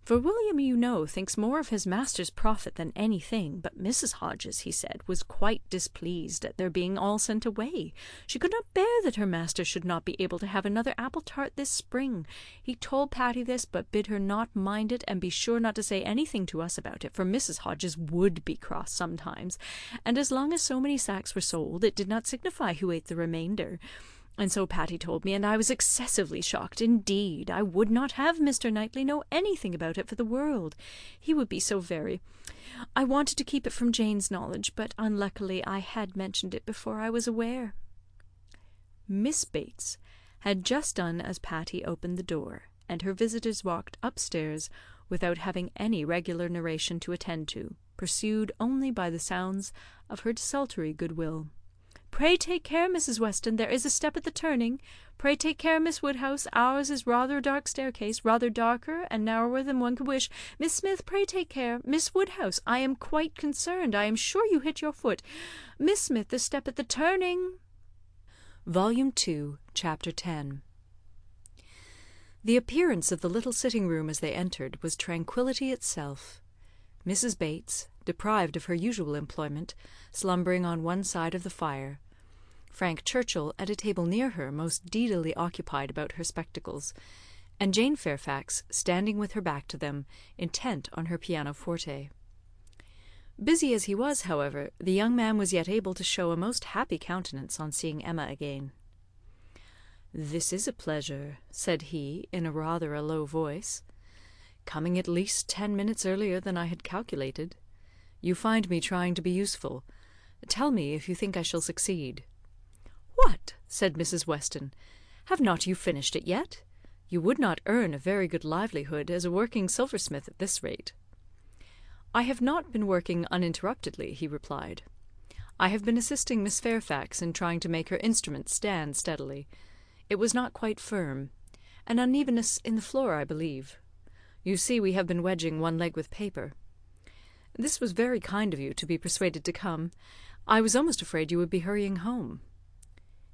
For William, you know, thinks more of his master's profit than anything, but Mrs. Hodges, he said, was quite displeased at their being all sent away. She could not bear that her master should not be able to have another apple tart this spring. He told Patty this, but bid her not mind it, and be sure not to say anything to us about it, for Mrs. Hodges would be cross sometimes, and as long as so many sacks were sold, it did not signify who ate the remainder. And so Patty told me, and I was excessively shocked indeed. I would not have Mr. Knightley know anything about it for the world. He would be so very. I wanted to keep it from Jane's knowledge, but unluckily I had mentioned it before I was aware. Miss Bates had just done as Patty opened the door, and her visitors walked upstairs without having any regular narration to attend to, pursued only by the sounds of her desultory goodwill. "Pray take care, Mrs. Weston, there is a step at the turning. Pray take care, Miss Woodhouse, ours is rather a dark staircase, rather darker and narrower than one could wish. Miss Smith, pray take care. Miss Woodhouse, I am quite concerned. I am sure you hit your foot. Miss Smith, the step at the turning." Volume 2, Chapter 10. The appearance of the little sitting-room as they entered was tranquillity itself. Mrs. Bates, deprived of her usual employment, slumbering on one side of the fire; Frank Churchill at a table near her, most deedily occupied about her spectacles; and Jane Fairfax standing with her back to them, intent on her pianoforte. Busy as he was, however, the young man was yet able to show a most happy countenance on seeing Emma again. "This is a pleasure," said he, in rather a low voice. "Coming at least 10 minutes earlier than I had calculated. You find me trying to be useful. Tell me if you think I shall succeed." "What!" said Mrs. Weston. "Have not you finished it yet? You would not earn a very good livelihood as a working silversmith at this rate." "I have not been working uninterruptedly," he replied. "I have been assisting Miss Fairfax in trying to make her instrument stand steadily. It was not quite firm. An unevenness in the floor, I believe. You see we have been wedging one leg with paper. This was very kind of you to be persuaded to come. I was almost afraid you would be hurrying home."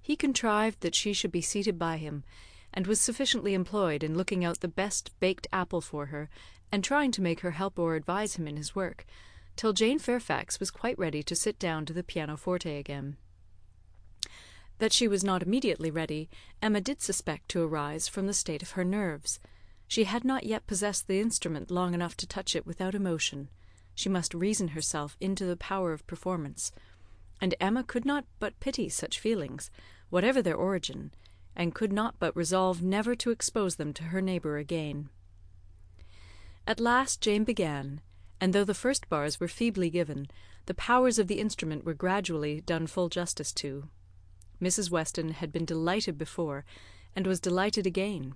He contrived that she should be seated by him, and was sufficiently employed in looking out the best baked apple for her, and trying to make her help or advise him in his work, till Jane Fairfax was quite ready to sit down to the pianoforte again. That she was not immediately ready, Emma did suspect to arise from the state of her nerves. She had not yet possessed the instrument long enough to touch it without emotion. She must reason herself into the power of performance, and Emma could not but pity such feelings, whatever their origin, and could not but resolve never to expose them to her neighbour again. At last Jane began, and though the first bars were feebly given, the powers of the instrument were gradually done full justice to. Mrs. Weston had been delighted before, and was delighted again.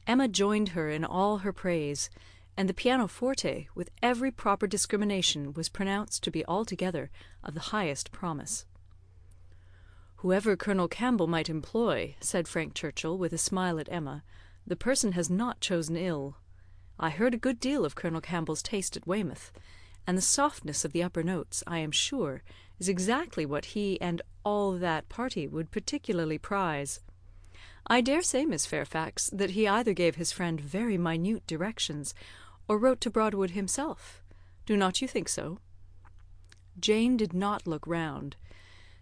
Emma joined her in all her praise, and the pianoforte, with every proper discrimination, was pronounced to be altogether of the highest promise. "Whoever Colonel Campbell might employ," said Frank Churchill, with a smile at Emma, "the person has not chosen ill. I heard a good deal of Colonel Campbell's taste at Weymouth, and the softness of the upper notes, I am sure, is exactly what he and all that party would particularly prize. I dare say, Miss Fairfax, that he either gave his friend very minute directions, or wrote to Broadwood himself. Do not you think so?" Jane did not look round.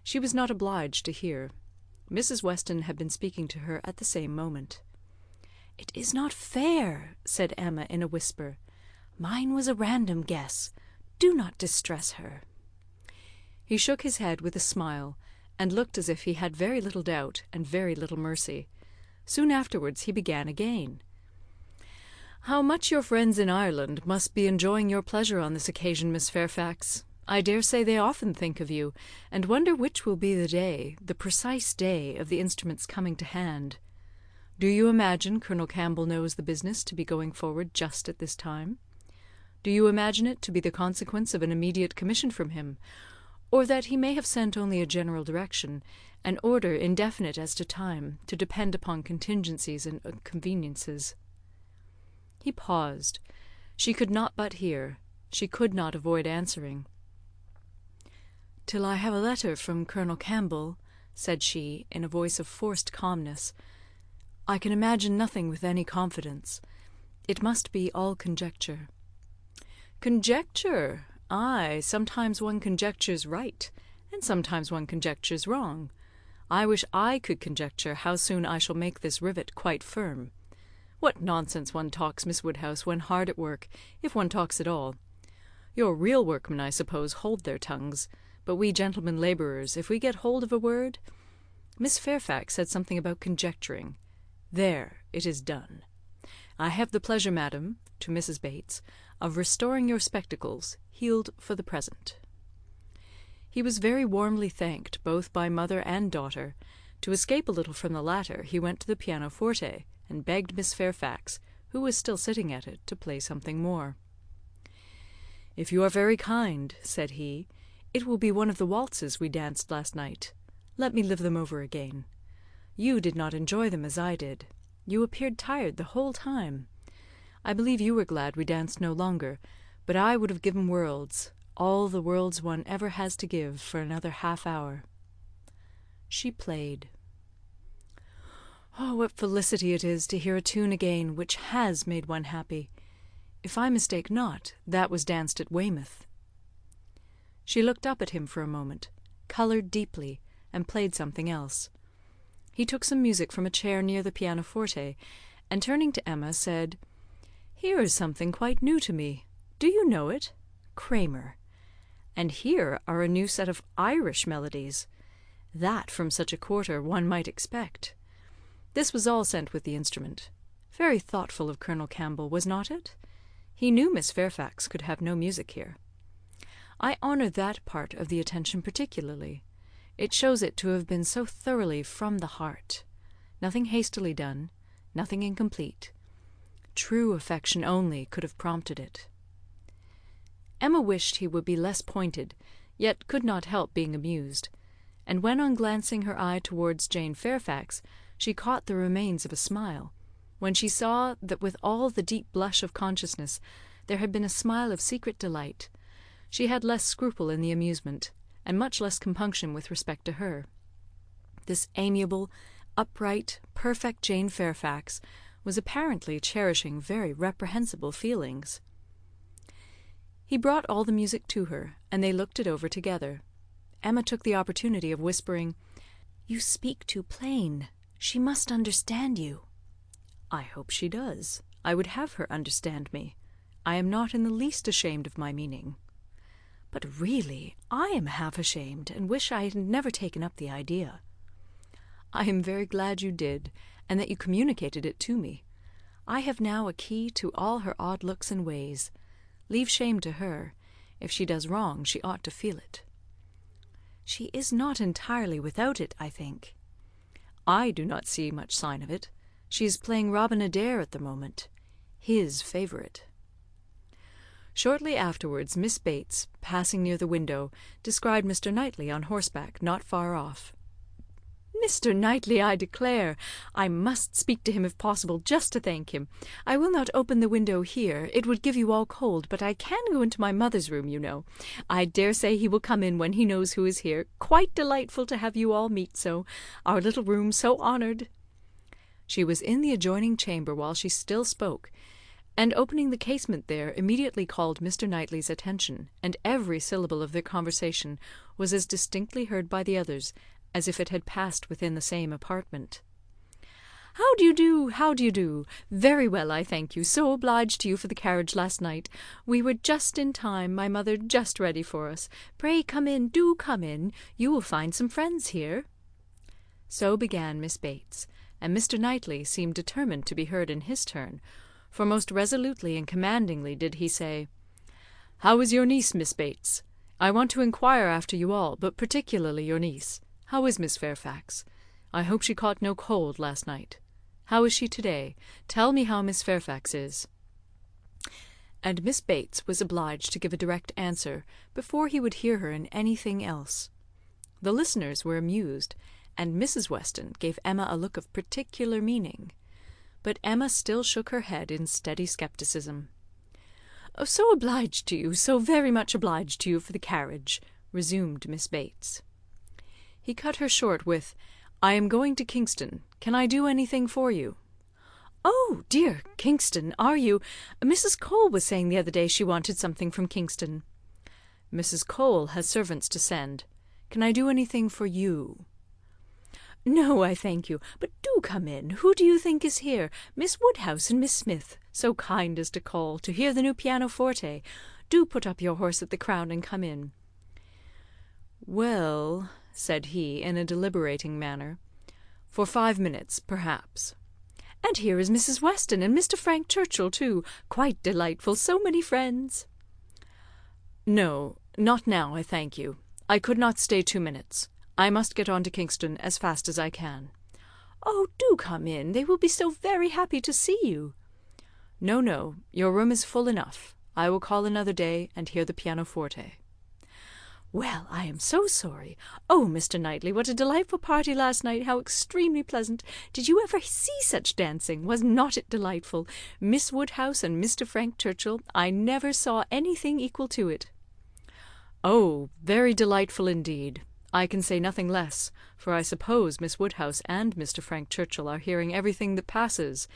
She was not obliged to hear. Mrs. Weston had been speaking to her at the same moment. "It is not fair," said Emma in a whisper. "Mine was a random guess. Do not distress her." He shook his head with a smile, and looked as if he had very little doubt and very little mercy. Soon afterwards he began again. "How much your friends in Ireland must be enjoying your pleasure on this occasion, Miss Fairfax. I dare say they often think of you, and wonder which will be the day, the precise day, of the instrument's coming to hand. Do you imagine Colonel Campbell knows the business to be going forward just at this time? Do you imagine it to be the consequence of an immediate commission from him, or that he may have sent only a general direction, an order indefinite as to time, to depend upon contingencies and conveniences?" He paused. She could not but hear. She could not avoid answering. "Till I have a letter from Colonel Campbell," said she, in a voice of forced calmness, "I can imagine nothing with any confidence. It must be all conjecture." "Conjecture! Ay, sometimes one conjectures right, and sometimes one conjectures wrong. I wish I could conjecture how soon I shall make this rivet quite firm. What nonsense one talks, Miss Woodhouse, when hard at work, if one talks at all. Your real workmen, I suppose, hold their tongues, but we gentlemen labourers, if we get hold of a word— Miss Fairfax said something about conjecturing. There, it is done. I have the pleasure, madam," to Mrs. Bates, "of restoring your spectacles, healed for the present." He was very warmly thanked both by mother and daughter. To escape a little from the latter, he went to the pianoforte, and begged Miss Fairfax, who was still sitting at it, to play something more. "If you are very kind," said he, "it will be one of the waltzes we danced last night. Let me live them over again. You did not enjoy them as I did. You appeared tired the whole time. I believe you were glad we danced no longer, but I would have given worlds, all the worlds one ever has to give, for another half-hour." She played. Oh, what felicity it is to hear a tune again which has made one happy. If I mistake not, that was danced at Weymouth. She looked up at him for a moment, coloured deeply, and played something else. He took some music from a chair near the pianoforte, and turning to Emma, said, "Here is something quite new to me. Do you know it? Kramer. And here are a new set of Irish melodies. That from such a quarter one might expect. This was all sent with the instrument. Very thoughtful of Colonel Campbell, was not it? He knew Miss Fairfax could have no music here. I honour that part of the attention particularly. It shows it to have been so thoroughly from the heart. Nothing hastily done, nothing incomplete. True affection only could have prompted it. Emma wished he would be less pointed, yet could not help being amused, and when on glancing her eye towards Jane Fairfax, she caught the remains of a smile, when she saw that with all the deep blush of consciousness there had been a smile of secret delight, she had less scruple in the amusement, and much less compunction with respect to her. This amiable, upright, perfect Jane Fairfax was apparently cherishing very reprehensible feelings. He brought all the music to her, and they looked it over together. Emma took the opportunity of whispering, "You speak too plain. She must understand you." "I hope she does. I would have her understand me. I am not in the least ashamed of my meaning. But really, I am half ashamed, and wish I had never taken up the idea." "I am very glad you did, and that you communicated it to me. I have now a key to all her odd looks and ways. Leave shame to her. If she does wrong, she ought to feel it." "She is not entirely without it, I think." "I do not see much sign of it. She is playing Robin Adair at the moment. His favourite." Shortly afterwards, Miss Bates, passing near the window, descried Mr. Knightley on horseback not far off. "Mr. Knightley, I declare! I must speak to him if possible, just to thank him. I will not open the window here, it would give you all cold, but I can go into my mother's room, you know. I dare say he will come in when he knows who is here. Quite delightful to have you all meet so. Our little room so honoured." She was in the adjoining chamber while she still spoke, and opening the casement there immediately called Mr. Knightley's attention, and every syllable of their conversation was as distinctly heard by the others as if it had passed within the same apartment. "How do you do? How do you do? Very well, I thank you. So obliged to you for the carriage last night. We were just in time, my mother just ready for us. Pray come in, do come in. You will find some friends here." So began Miss Bates, and Mr. Knightley seemed determined to be heard in his turn, for most resolutely and commandingly did he say, "How is your niece, Miss Bates? I want to inquire after you all, but particularly your niece. How is Miss Fairfax? I hope she caught no cold last night. How is she to-day? Tell me how Miss Fairfax is." And Miss Bates was obliged to give a direct answer before he would hear her in anything else. The listeners were amused, and Mrs. Weston gave Emma a look of particular meaning. But Emma still shook her head in steady scepticism. "So obliged to you, so very much obliged to you for the carriage," resumed Miss Bates. He cut her short with, "I am going to Kingston. Can I do anything for you?" "Oh, dear, Kingston, are you? Mrs. Cole was saying the other day she wanted something from Kingston." "Mrs. Cole has servants to send. Can I do anything for you?" "No, I thank you. But do come in. Who do you think is here? Miss Woodhouse and Miss Smith, so kind as to call, to hear the new pianoforte. Do put up your horse at the Crown and come in." "Well," said he, in a deliberating manner, "for 5 minutes, perhaps." "And here is Mrs. Weston, and Mr. Frank Churchill, too. Quite delightful, so many friends." "No, not now, I thank you. I could not stay 2 minutes. I must get on to Kingston as fast as I can." "Oh, do come in. They will be so very happy to see you." "No, no, your room is full enough. I will call another day and hear the pianoforte." "Well, I am so sorry. Oh, Mr. Knightley, what a delightful party last night! How extremely pleasant! Did you ever see such dancing? Was not it delightful? Miss Woodhouse and Mr. Frank Churchill, I never saw anything equal to it." "Oh, very delightful indeed. I can say nothing less, for I suppose Miss Woodhouse and Mr. Frank Churchill are hearing everything that passes.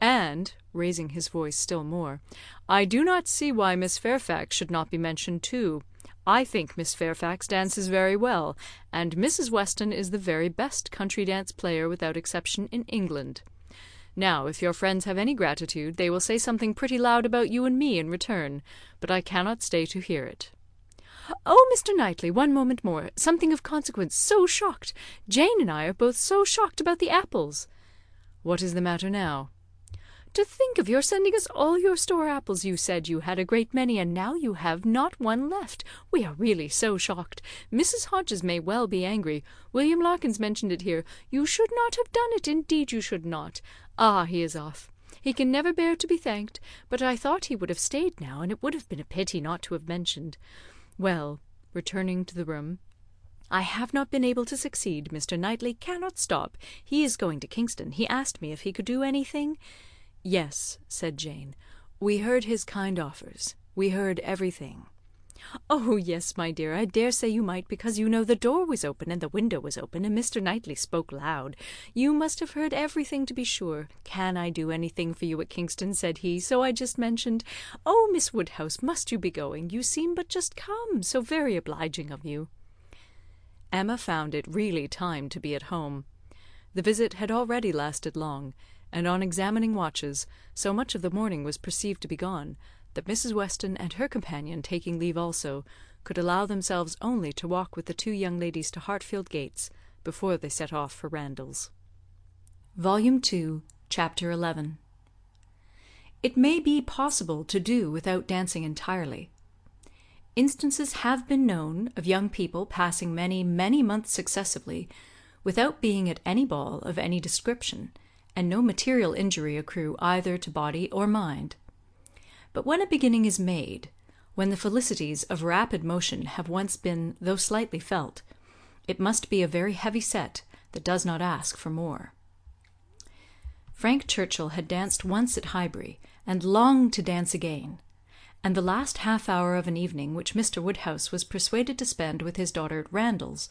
And," raising his voice still more, "I do not see why Miss Fairfax should not be mentioned too. I think Miss Fairfax dances very well, and Mrs. Weston is the very best country dance player without exception in England. Now, if your friends have any gratitude, they will say something pretty loud about you and me in return, but I cannot stay to hear it." "Oh, Mr. Knightley, one moment more. Something of consequence. So shocked. Jane and I are both so shocked about the apples." "What is the matter now?" To think of your sending us all your store apples! You said you had a great many, and now you have not one left. We are really so shocked. Mrs. Hodges may well be angry. William Larkins mentioned it here. You should not have done it, indeed you should not. Ah, he is off. He can never bear to be thanked, but I thought he would have stayed now, and it would have been a pity not to have mentioned. Well," returning to the room, "I have not been able to succeed. Mr. Knightley cannot stop. He is going to Kingston. He asked me if he could do anything." "Yes," said Jane. "We heard his kind offers. We heard everything." "Oh, yes, my dear, I dare say you might, because you know the door was open and the window was open, and Mr. Knightley spoke loud. You must have heard everything, to be sure. 'Can I do anything for you at Kingston?' said he, so I just mentioned. Oh, Miss Woodhouse, must you be going? You seem but just come. So very obliging of you." Emma found it really time to be at home. The visit had already lasted long, and on examining watches, so much of the morning was perceived to be gone, that Mrs. Weston and her companion, taking leave also, could allow themselves only to walk with the two young ladies to Hartfield gates before they set off for Randalls. Volume 2, Chapter 11. It may be possible to do without dancing entirely. Instances have been known of young people passing many, many months successively without being at any ball of any description, and no material injury accrue either to body or mind. But when a beginning is made, when the felicities of rapid motion have once been, though slightly felt, it must be a very heavy set that does not ask for more. Frank Churchill had danced once at Highbury, and longed to dance again, and the last half hour of an evening which Mr. Woodhouse was persuaded to spend with his daughter at Randalls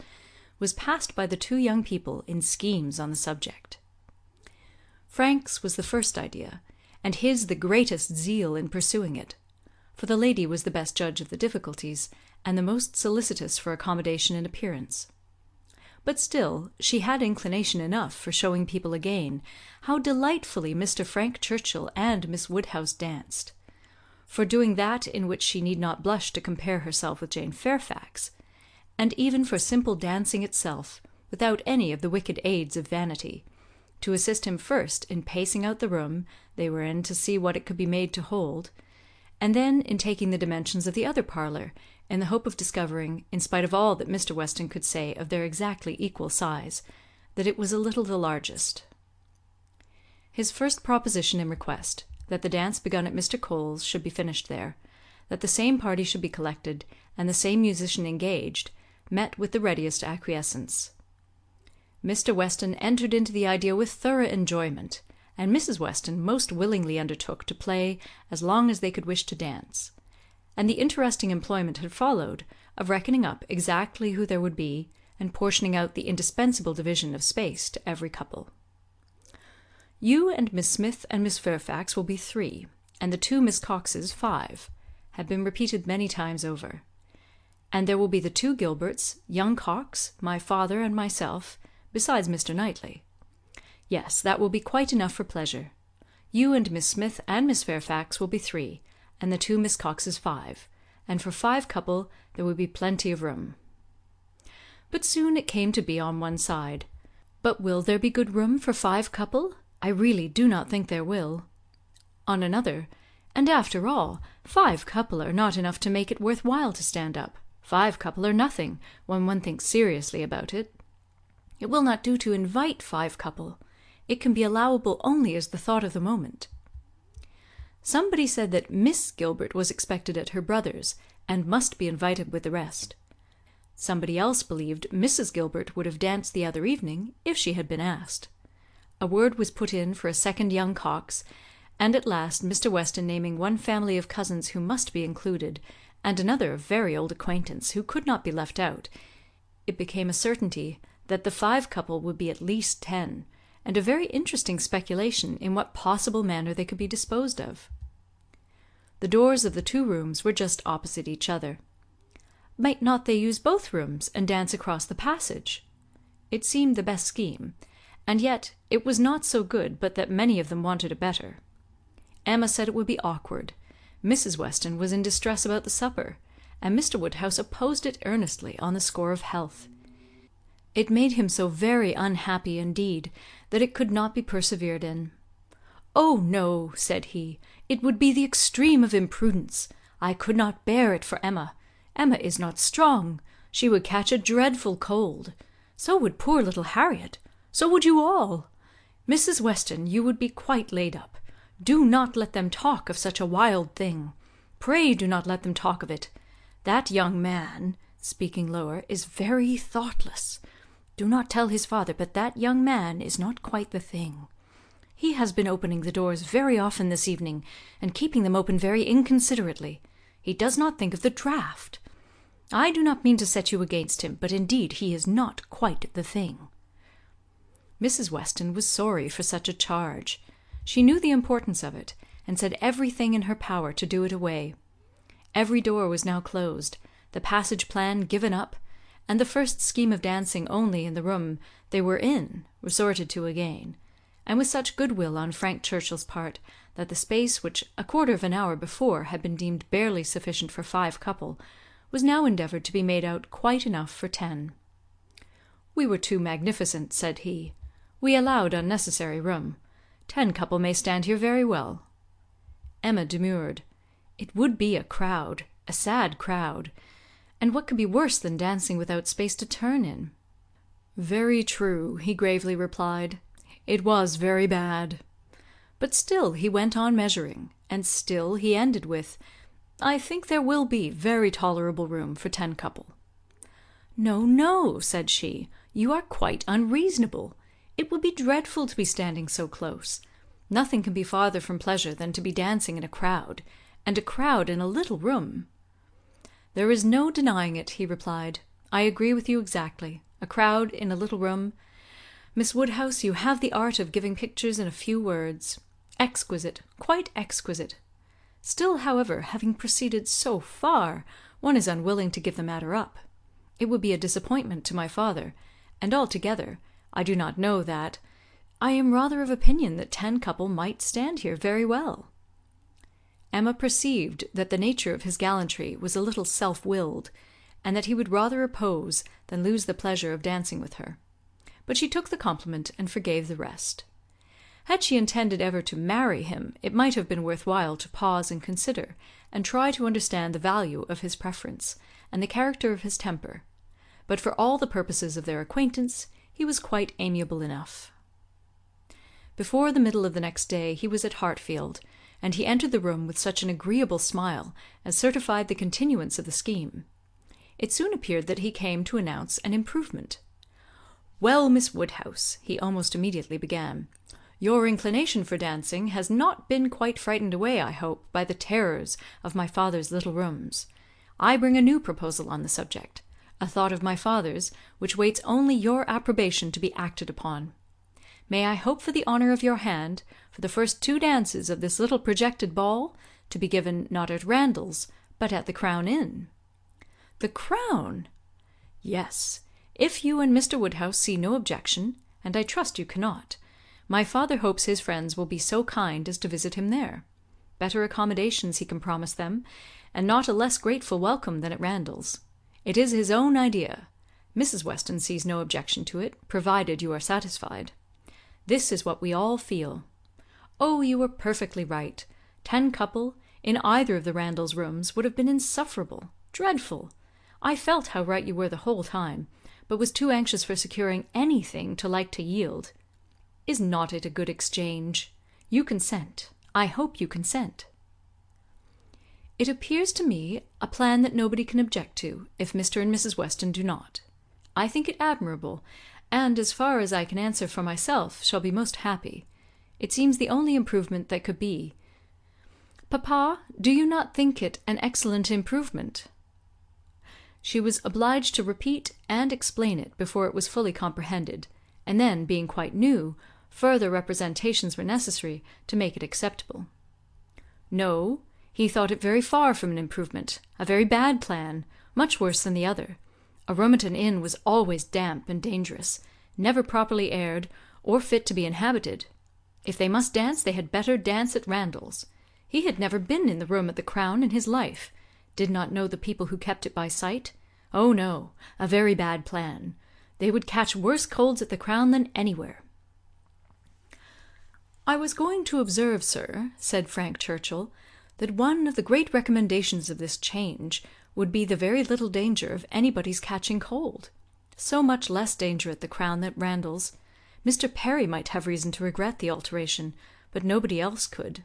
was passed by the two young people in schemes on the subject. Frank's was the first idea, and his the greatest zeal in pursuing it, for the lady was the best judge of the difficulties, and the most solicitous for accommodation in appearance. But still she had inclination enough for showing people again how delightfully Mr. Frank Churchill and Miss Woodhouse danced, for doing that in which she need not blush to compare herself with Jane Fairfax, and even for simple dancing itself, without any of the wicked aids of vanity, to assist him first in pacing out the room they were in to see what it could be made to hold, and then in taking the dimensions of the other parlour, in the hope of discovering, in spite of all that Mr. Weston could say of their exactly equal size, that it was a little the largest. His first proposition and request, that the dance begun at Mr. Cole's should be finished there, that the same party should be collected, and the same musician engaged, met with the readiest acquiescence. Mr. Weston entered into the idea with thorough enjoyment, and Mrs. Weston most willingly undertook to play as long as they could wish to dance, and the interesting employment had followed of reckoning up exactly who there would be, and portioning out the indispensable division of space to every couple. "You and Miss Smith and Miss Fairfax will be 3, and the 2 Miss Coxes 5, had been repeated many times over. And there will be the 2 Gilberts, young Cox, my father, and myself, besides Mr. Knightley. Yes, that will be quite enough for pleasure. You and Miss Smith and Miss Fairfax will be 3, and the 2 Miss Coxes 5, and for 5 couple there will be plenty of room." But soon it came to be on one side. "But will there be good room for 5 couple? I really do not think there will." On another, "And after all, 5 couple are not enough to make it worth while to stand up. 5 couple are nothing, when one thinks seriously about it. It will not do to invite 5 couple. It can be allowable only as the thought of the moment." Somebody said that Miss Gilbert was expected at her brother's, and must be invited with the rest. Somebody else believed Mrs. Gilbert would have danced the other evening, if she had been asked. A word was put in for a second young Cox, and at last Mr. Weston naming one family of cousins who must be included, and another very old acquaintance who could not be left out, it became a certainty that the 5 couple would be at least 10, and a very interesting speculation in what possible manner they could be disposed of. The doors of the 2 rooms were just opposite each other. Might not they use both rooms, and dance across the passage? It seemed the best scheme, and yet it was not so good but that many of them wanted a better. Emma said it would be awkward. Mrs. Weston was in distress about the supper, and Mr. Woodhouse opposed it earnestly on the score of health. It made him so very unhappy indeed that it could not be persevered in. "Oh, no," said he, "it would be the extreme of imprudence. I could not bear it for Emma. Emma is not strong. She would catch a dreadful cold. So would poor little Harriet. So would you all. Mrs. Weston, you would be quite laid up. Do not let them talk of such a wild thing. Pray do not let them talk of it. That young man," speaking lower, "is very thoughtless. Do not tell his father, but that young man is not quite the thing. He has been opening the doors very often this evening, and keeping them open very inconsiderately. He does not think of the draught. I do not mean to set you against him, but indeed he is not quite the thing." Mrs. Weston was sorry for such a charge. She knew the importance of it, and said everything in her power to do it away. Every door was now closed, the passage plan given up, and the first scheme of dancing only in the room they were in resorted to again, and with such goodwill on Frank Churchill's part that the space which a quarter of an hour before had been deemed barely sufficient for 5 couple was now endeavoured to be made out quite enough for 10. "We were too magnificent," said he. "We allowed unnecessary room. 10 couple may stand here very well." Emma demurred. It would be a crowd, a sad crowd, and what could be worse than dancing without space to turn in? "Very true," he gravely replied. "It was very bad." But still he went on measuring, and still he ended with, "I think there will be very tolerable room for 10 couple." "No, no," said she, "you are quite unreasonable. It would be dreadful to be standing so close. Nothing can be farther from pleasure than to be dancing in a crowd, and a crowd in a little room." "There is no denying it," he replied. "I agree with you exactly. A crowd in a little room. Miss Woodhouse, you have the art of giving pictures in a few words. Exquisite, quite exquisite. Still, however, having proceeded so far, one is unwilling to give the matter up. It would be a disappointment to my father, and altogether, I do not know that I am rather of opinion that 10 couple might stand here very well." Emma perceived that the nature of his gallantry was a little self-willed, and that he would rather oppose than lose the pleasure of dancing with her. But she took the compliment and forgave the rest. Had she intended ever to marry him, it might have been worth while to pause and consider, and try to understand the value of his preference, and the character of his temper. But for all the purposes of their acquaintance, he was quite amiable enough. Before the middle of the next day he was at Hartfield, and he entered the room with such an agreeable smile as certified the continuance of the scheme. It soon appeared that he came to announce an improvement. "Well, Miss Woodhouse," he almost immediately began, "your inclination for dancing has not been quite frightened away, I hope, by the terrors of my father's little rooms. I bring a new proposal on the subject, a thought of my father's, which waits only your approbation to be acted upon. May I hope for the honour of your hand, for the first 2 dances of this little projected ball, to be given not at Randall's, but at the Crown Inn?" "The Crown?" "Yes. If you and Mr. Woodhouse see no objection, and I trust you cannot, my father hopes his friends will be so kind as to visit him there. Better accommodations he can promise them, and not a less grateful welcome than at Randall's. It is his own idea. Mrs. Weston sees no objection to it, provided you are satisfied. This is what we all feel. Oh, you were perfectly right. 10 couple, in either of the Randalls' rooms, would have been insufferable, dreadful. I felt how right you were the whole time, but was too anxious for securing anything to like to yield. Is not it a good exchange? You consent. I hope you consent." "It appears to me a plan that nobody can object to, if Mr. and Mrs. Weston do not. I think it admirable, and, as far as I can answer for myself, shall be most happy. It seems the only improvement that could be. Papa, do you not think it an excellent improvement?" She was obliged to repeat and explain it before it was fully comprehended, and then, being quite new, further representations were necessary to make it acceptable. No, he thought it very far from an improvement, a very bad plan, much worse than the other. A room at an inn was always damp and dangerous, never properly aired, or fit to be inhabited. If they must dance, they had better dance at Randall's. He had never been in the room at the Crown in his life, did not know the people who kept it by sight. Oh no, a very bad plan. They would catch worse colds at the Crown than anywhere. "I was going to observe, sir," said Frank Churchill, "that one of the great recommendations of this change would be the very little danger of anybody's catching cold. So much less danger at the Crown than Randalls. Mr. Perry might have reason to regret the alteration, but nobody else could."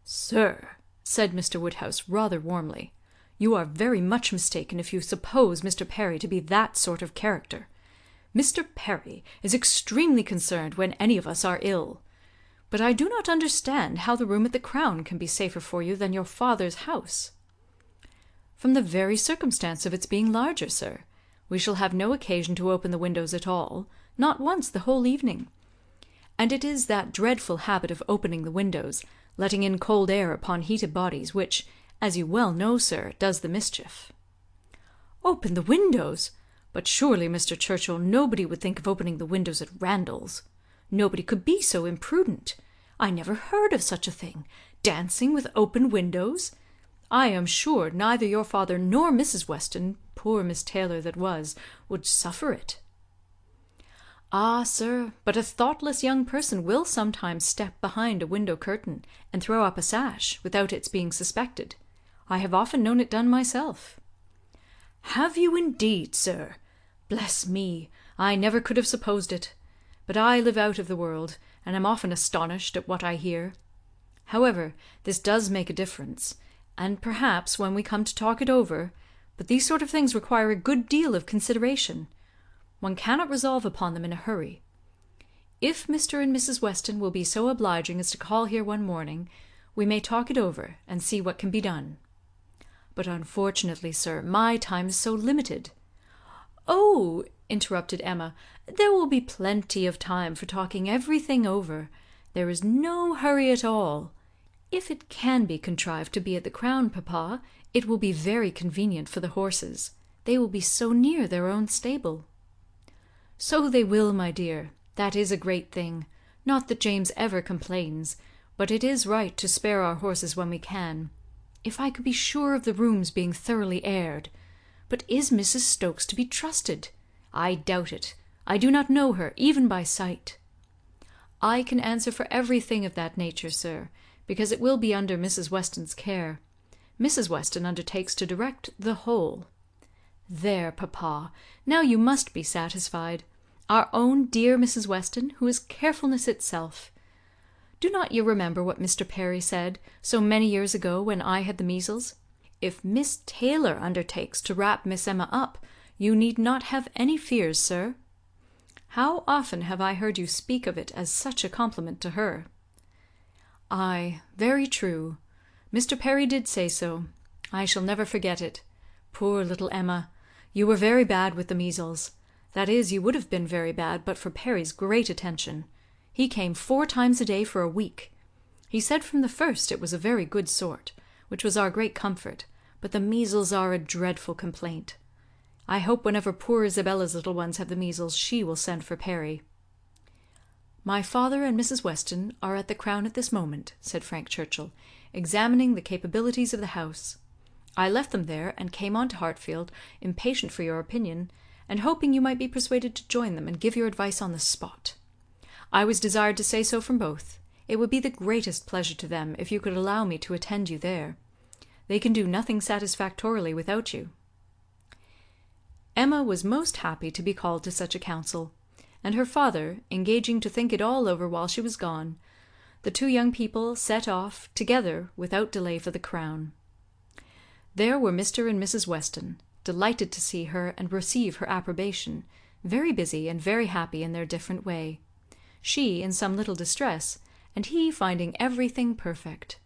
"Sir," said Mr. Woodhouse rather warmly, "you are very much mistaken if you suppose Mr. Perry to be that sort of character. Mr. Perry is extremely concerned when any of us are ill. But I do not understand how the room at the Crown can be safer for you than your father's house." "From the very circumstance of its being larger, sir. We shall have no occasion to open the windows at all, not once the whole evening. And it is that dreadful habit of opening the windows, letting in cold air upon heated bodies, which, as you well know, sir, does the mischief." "Open the windows! But surely, Mr. Churchill, nobody would think of opening the windows at Randalls. Nobody could be so imprudent. I never heard of such a thing. Dancing with open windows! I am sure neither your father nor Mrs. Weston, poor Miss Taylor that was, would suffer it." "Ah, sir, but a thoughtless young person will sometimes step behind a window curtain and throw up a sash, without its being suspected. I have often known it done myself." "Have you indeed, sir? Bless me, I never could have supposed it. But I live out of the world, and am often astonished at what I hear. However, this does make a difference, and perhaps when we come to talk it over, but these sort of things require a good deal of consideration. One cannot resolve upon them in a hurry. If Mr. and Mrs. Weston will be so obliging as to call here one morning, we may talk it over, and see what can be done. But unfortunately, sir, my time is so limited." "Oh," interrupted Emma, "there will be plenty of time for talking everything over. There is no hurry at all. If it can be contrived to be at the Crown, papa, it will be very convenient for the horses. They will be so near their own stable." "So they will, my dear. That is a great thing. Not that James ever complains, but it is right to spare our horses when we can. If I could be sure of the rooms being thoroughly aired. But is Mrs. Stokes to be trusted? I doubt it. I do not know her, even by sight." "I can answer for everything of that nature, sir, because it will be under Mrs. Weston's care. Mrs. Weston undertakes to direct the whole." "There, papa, now you must be satisfied. Our own dear Mrs. Weston, who is carefulness itself. Do not you remember what Mr. Perry said, so many years ago, when I had the measles? If Miss Taylor undertakes to wrap Miss Emma up, you need not have any fears, sir. How often have I heard you speak of it as such a compliment to her?" "Ay, very true. Mr. Perry did say so. I shall never forget it. Poor little Emma! You were very bad with the measles. That is, you would have been very bad but for Perry's great attention. He came 4 times a day for a week. He said from the first it was a very good sort, which was our great comfort, but the measles are a dreadful complaint. I hope whenever poor Isabella's little ones have the measles she will send for Perry." "My father and Mrs. Weston are at the Crown at this moment," said Frank Churchill, "examining the capabilities of the house. I left them there, and came on to Hartfield, impatient for your opinion, and hoping you might be persuaded to join them and give your advice on the spot. I was desired to say so from both. It would be the greatest pleasure to them if you could allow me to attend you there. They can do nothing satisfactorily without you." Emma was most happy to be called to such a council, and her father engaging to think it all over while she was gone, the 2 young people set off together without delay for the Crown. There were Mr. and Mrs. Weston, delighted to see her and receive her approbation, very busy and very happy in their different way. She in some little distress, and he finding everything perfect.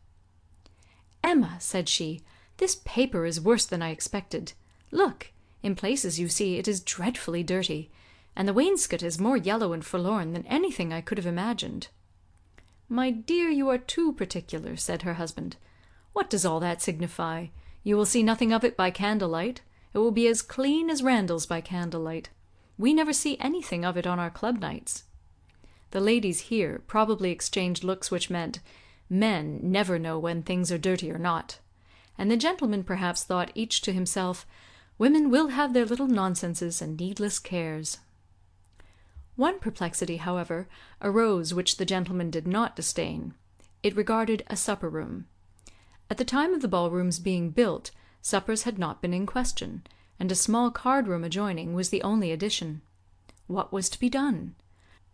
"Emma," said she, "this paper is worse than I expected. Look, in places you see it is dreadfully dirty, and the wainscot is more yellow and forlorn than anything I could have imagined." "My dear, you are too particular," said her husband. "What does all that signify? You will see nothing of it by candlelight. It will be as clean as Randalls by candlelight. We never see anything of it on our club nights." The ladies here probably exchanged looks which meant, "Men never know when things are dirty or not," and the gentlemen perhaps thought each to himself, "Women will have their little nonsenses and needless cares." One perplexity, however, arose which the gentleman did not disdain. It regarded a supper room. At the time of the ballroom's being built, suppers had not been in question, and a small card room adjoining was the only addition. What was to be done?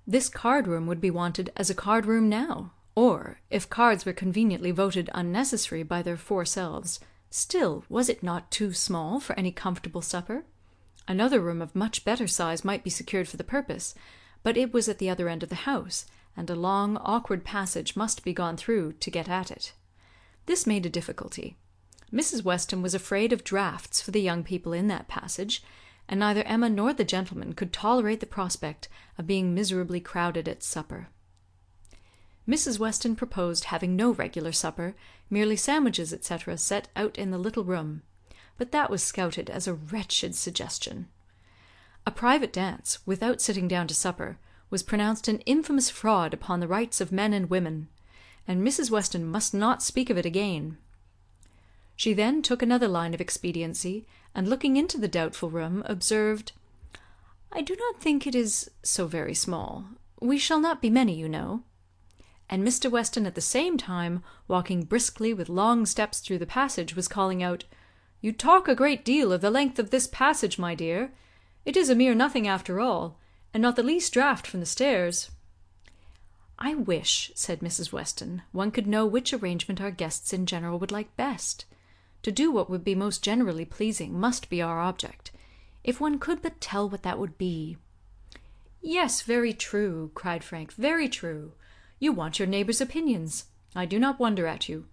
This card room would be wanted as a card room now, or, if cards were conveniently voted unnecessary by their four selves, still was it not too small for any comfortable supper? Another room of much better size might be secured for the purpose, but it was at the other end of the house, and a long awkward passage must be gone through to get at it. This made a difficulty. Mrs. Weston was afraid of draughts for the young people in that passage, and neither Emma nor the gentleman could tolerate the prospect of being miserably crowded at supper. Mrs. Weston proposed having no regular supper, merely sandwiches, etc., set out in the little room, but that was scouted as a wretched suggestion. A private dance, without sitting down to supper, was pronounced an infamous fraud upon the rights of men and women, and Mrs. Weston must not speak of it again. She then took another line of expediency, and looking into the doubtful room, observed, "I do not think it is so very small. We shall not be many, you know." And Mr. Weston at the same time, walking briskly with long steps through the passage, was calling out, "You talk a great deal of the length of this passage, my dear. It is a mere nothing after all, and not the least draught from the stairs." "I wish," said Mrs. Weston, "one could know which arrangement our guests in general would like best. To do what would be most generally pleasing must be our object. If one could but tell what that would be." "Yes, very true," cried Frank, "very true. You want your neighbours' opinions. I do not wonder at you.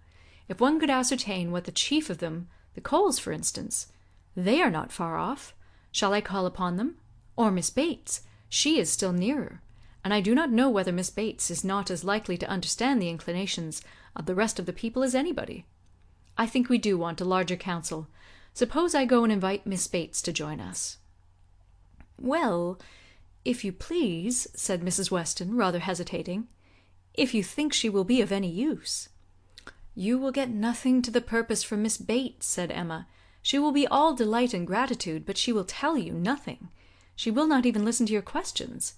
If one could ascertain what the chief of them, the Coles, for instance, they are not far off. Shall I call upon them? Or Miss Bates? She is still nearer, and I do not know whether Miss Bates is not as likely to understand the inclinations of the rest of the people as anybody. I think we do want a larger council. Suppose I go and invite Miss Bates to join us?" "Well, if you please," said Mrs. Weston, rather hesitating, "if you think she will be of any use." "You will get nothing to the purpose from Miss Bates," said Emma. "She will be all delight and gratitude, but she will tell you nothing. She will not even listen to your questions.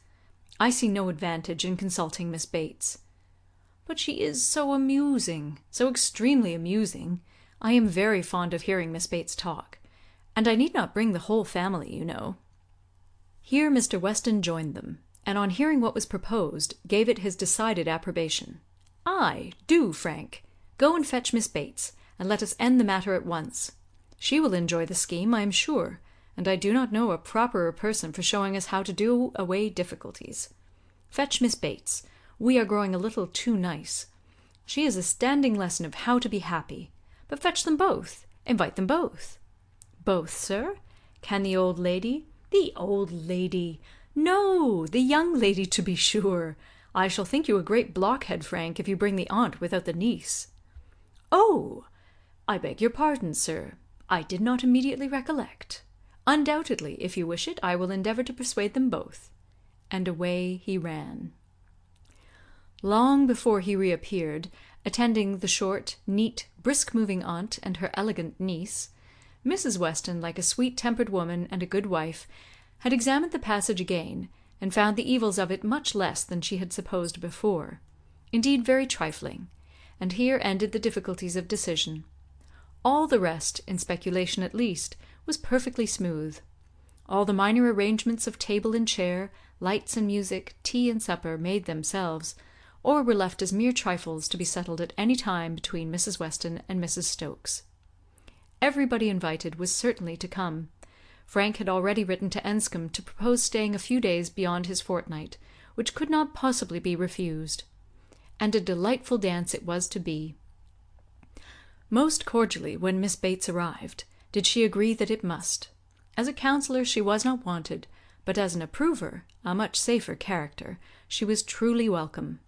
I see no advantage in consulting Miss Bates." "But she is so amusing, so extremely amusing. I am very fond of hearing Miss Bates talk. And I need not bring the whole family, you know." Here Mr. Weston joined them, and on hearing what was proposed, gave it his decided approbation. "Ay, do, Frank. Go and fetch Miss Bates, and let us end the matter at once. She will enjoy the scheme, I am sure, and I do not know a properer person for showing us how to do away difficulties. Fetch Miss Bates. We are growing a little too nice. She is a standing lesson of how to be happy. But fetch them both. Invite them both." "Both, sir? Can the old lady—" "The old lady! No, the young lady, to be sure. I shall think you a great blockhead, Frank, if you bring the aunt without the niece." "Oh! I beg your pardon, sir. I did not immediately recollect. Undoubtedly, if you wish it, I will endeavour to persuade them both." And away he ran. Long before he reappeared, attending the short, neat, brisk-moving aunt and her elegant niece, Mrs. Weston, like a sweet-tempered woman and a good wife, had examined the passage again, and found the evils of it much less than she had supposed before, indeed very trifling, and here ended the difficulties of decision. All the rest, in speculation at least, was perfectly smooth. All the minor arrangements of table and chair, lights and music, tea and supper, made themselves, or were left as mere trifles to be settled at any time between Mrs. Weston and Mrs. Stokes. Everybody invited was certainly to come. Frank had already written to Enscombe to propose staying a few days beyond his fortnight, which could not possibly be refused. And a delightful dance it was to be. Most cordially, when Miss Bates arrived, did she agree that it must. As a counsellor she was not wanted, but as an approver, a much safer character, she was truly welcome.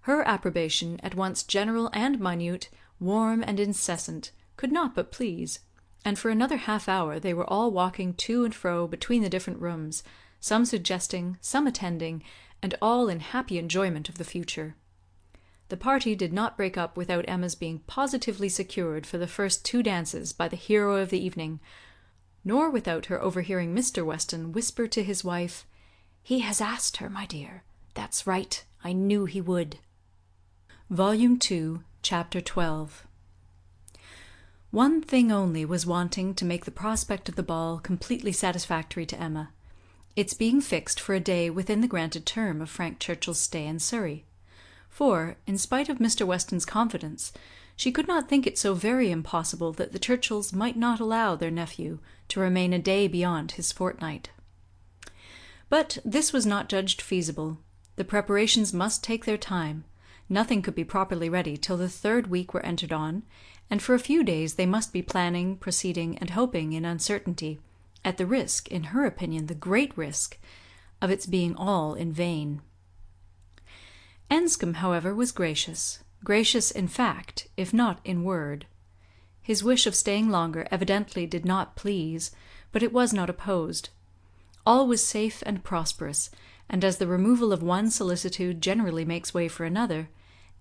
Her approbation, at once general and minute, warm and incessant, could not but please, and for another half-hour they were all walking to and fro between the different rooms, some suggesting, some attending, and all in happy enjoyment of the future. The party did not break up without Emma's being positively secured for the first 2 dances by the hero of the evening, nor without her overhearing Mr. Weston whisper to his wife, He has asked her, my dear. That's right. I knew he would. Volume 2, Chapter 12. One thing only was wanting to make the prospect of the ball completely satisfactory to Emma, its being fixed for a day within the granted term of Frank Churchill's stay in Surrey; for, in spite of Mr. Weston's confidence, she could not think it so very impossible that the Churchills might not allow their nephew to remain a day beyond his fortnight. But this was not judged feasible. The preparations must take their time. Nothing could be properly ready till the 3rd week were entered on, and for a few days they must be planning, proceeding, and hoping in uncertainty, at the risk, in her opinion the great risk, of its being all in vain. Enscombe, however, was gracious in fact, if not in word. His wish of staying longer evidently did not please, but it was not opposed. All was safe and prosperous, and as the removal of one solicitude generally makes way for another,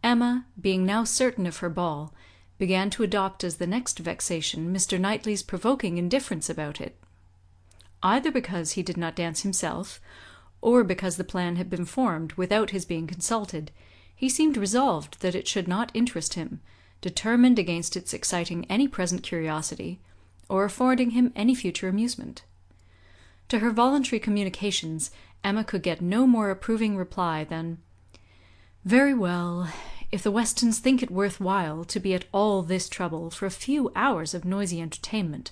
Emma, being now certain of her ball, began to adopt as the next vexation Mr. Knightley's provoking indifference about it. Either because he did not dance himself, or because the plan had been formed without his being consulted, he seemed resolved that it should not interest him, determined against its exciting any present curiosity, or affording him any future amusement. To her voluntary communications Emma could get no more approving reply than, "Very well. If the Westons think it worth while to be at all this trouble for a few hours of noisy entertainment,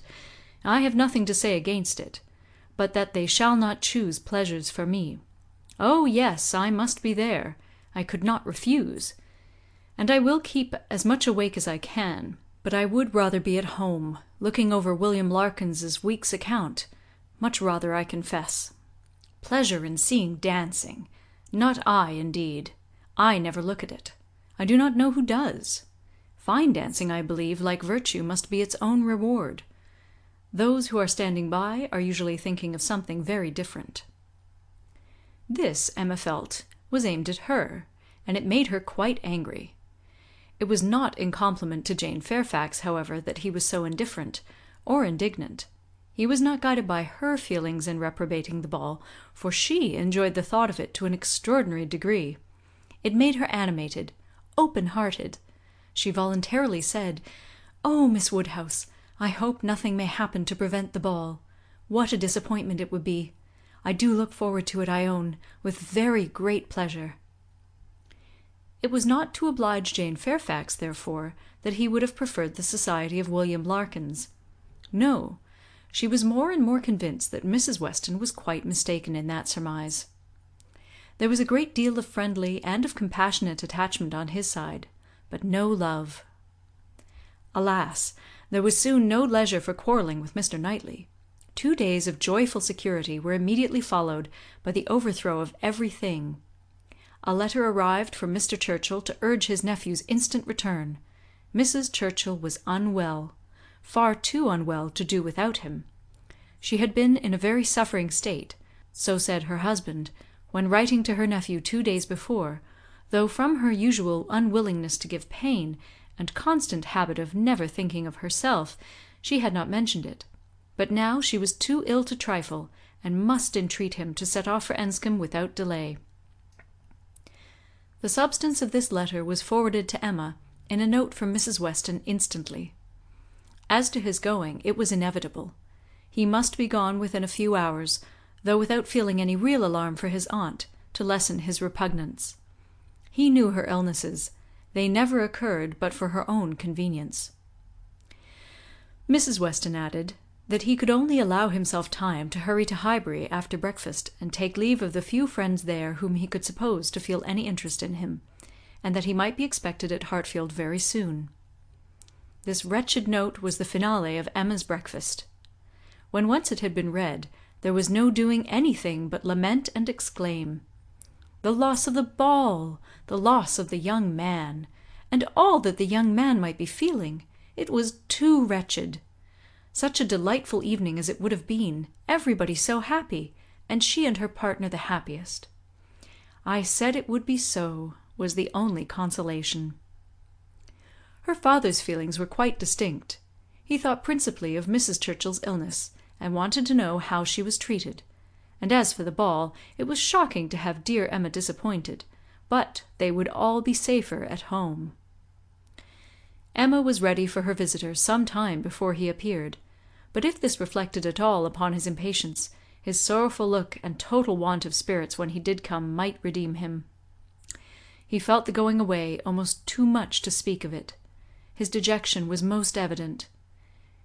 I have nothing to say against it, but that they shall not choose pleasures for me. Oh, yes, I must be there. I could not refuse. And I will keep as much awake as I can, but I would rather be at home, looking over William Larkins's week's account. Much rather, I confess. Pleasure in seeing dancing! Not I, indeed. I never look at it. I do not know who does. Fine dancing, I believe, like virtue, must be its own reward. Those who are standing by are usually thinking of something very different." This, Emma felt, was aimed at her, and it made her quite angry. It was not in compliment to Jane Fairfax, however, that he was so indifferent, or indignant. He was not guided by her feelings in reprobating the ball, for she enjoyed the thought of it to an extraordinary degree. It made her animated, open-hearted. She voluntarily said, "Oh, Miss Woodhouse, I hope nothing may happen to prevent the ball. What a disappointment it would be! I do look forward to it, I own, with very great pleasure." It was not to oblige Jane Fairfax, therefore, that he would have preferred the society of William Larkins. No, she was more and more convinced that Mrs. Weston was quite mistaken in that surmise. There was a great deal of friendly and of compassionate attachment on his side, but no love. Alas! there was soon no leisure for quarrelling with Mr. Knightley. 2 days of joyful security were immediately followed by the overthrow of everything. A letter arrived from Mr. Churchill to urge his nephew's instant return. Mrs. Churchill was unwell, far too unwell to do without him. She had been in a very suffering state, so said her husband, when writing to her nephew 2 days before, though from her usual unwillingness to give pain, and constant habit of never thinking of herself, she had not mentioned it. But now she was too ill to trifle, and must entreat him to set off for Enscombe without delay. The substance of this letter was forwarded to Emma, in a note from Mrs. Weston instantly. As to his going, it was inevitable. He must be gone within a few hours, though without feeling any real alarm for his aunt, to lessen his repugnance. He knew her illnesses. They never occurred but for her own convenience. Mrs. Weston added, that he could only allow himself time to hurry to Highbury after breakfast, and take leave of the few friends there whom he could suppose to feel any interest in him, and that he might be expected at Hartfield very soon. This wretched note was the finale of Emma's breakfast. When once it had been read, there was no doing anything but lament and exclaim. The loss of the ball! The loss of the young man! And all that the young man might be feeling! It was too wretched! Such a delightful evening as it would have been, everybody so happy, and she and her partner the happiest. I said it would be so, was the only consolation. Her father's feelings were quite distinct. He thought principally of Mrs. Churchill's illness, and wanted to know how she was treated, and as for the ball, it was shocking to have dear Emma disappointed, but they would all be safer at home. Emma was ready for her visitor some time before he appeared, but if this reflected at all upon his impatience, his sorrowful look and total want of spirits when he did come might redeem him. He felt the going away almost too much to speak of it. His dejection was most evident.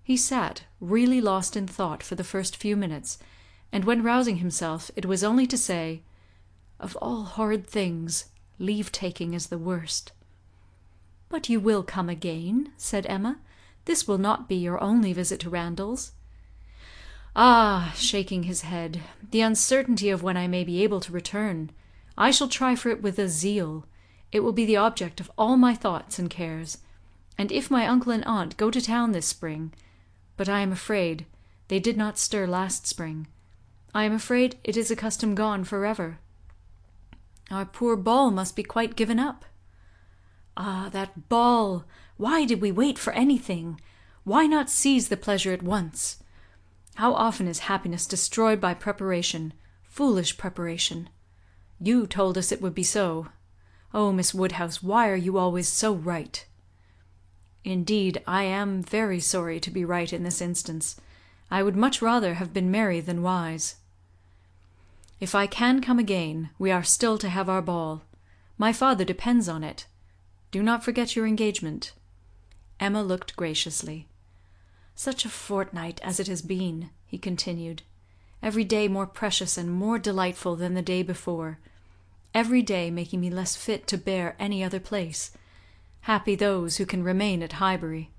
He sat, really lost in thought for the first few minutes, and when rousing himself, it was only to say, "Of all horrid things, leave-taking is the worst." "But you will come again," said Emma. "This will not be your only visit to Randalls." "Ah!" shaking his head, "the uncertainty of when I may be able to return. I shall try for it with a zeal. It will be the object of all my thoughts and cares. And if my uncle and aunt go to town this spring, but I am afraid they did not stir last spring. I am afraid it is a custom gone for ever. Our poor ball must be quite given up. Ah, that ball! Why did we wait for anything? Why not seize the pleasure at once? How often is happiness destroyed by preparation, foolish preparation? You told us it would be so. Oh, Miss Woodhouse, why are you always so right?" "Indeed, I am very sorry to be right in this instance. I would much rather have been merry than wise." "If I can come again, we are still to have our ball. My father depends on it. Do not forget your engagement." Emma looked graciously. "Such a fortnight as it has been," he continued. "Every day more precious and more delightful than the day before. Every day making me less fit to bear any other place. Happy those who can remain at Highbury."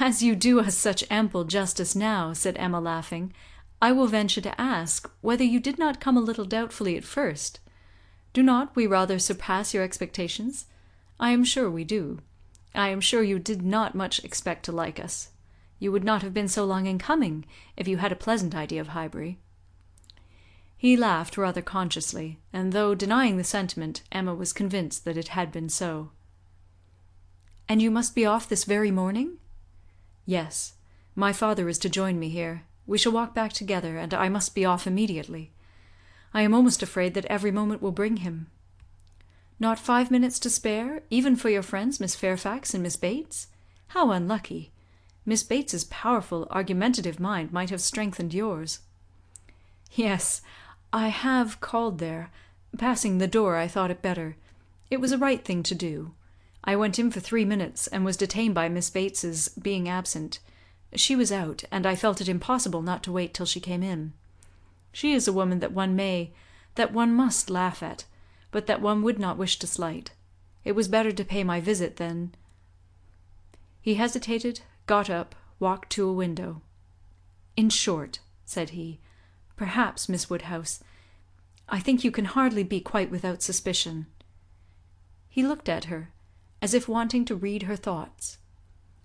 "As you do us such ample justice now," said Emma, laughing, "I will venture to ask whether you did not come a little doubtfully at first. Do not we rather surpass your expectations? I am sure we do. I am sure you did not much expect to like us. You would not have been so long in coming, if you had a pleasant idea of Highbury." He laughed rather consciously, and though denying the sentiment, Emma was convinced that it had been so. "And you must be off this very morning?" "Yes. My father is to join me here. We shall walk back together, and I must be off immediately. I am almost afraid that every moment will bring him." "Not 5 minutes to spare, even for your friends Miss Fairfax and Miss Bates? How unlucky! Miss Bates's powerful, argumentative mind might have strengthened yours." "Yes, I have called there. Passing the door, I thought it better. It was a right thing to do. I went in for 3 minutes, and was detained by Miss Bates's being absent. She was out, and I felt it impossible not to wait till she came in. She is a woman that one must laugh at, but that one would not wish to slight. It was better to pay my visit than—" He hesitated, got up, walked to a window. "In short," said he, "perhaps, Miss Woodhouse, I think you can hardly be quite without suspicion." He looked at her, as if wanting to read her thoughts.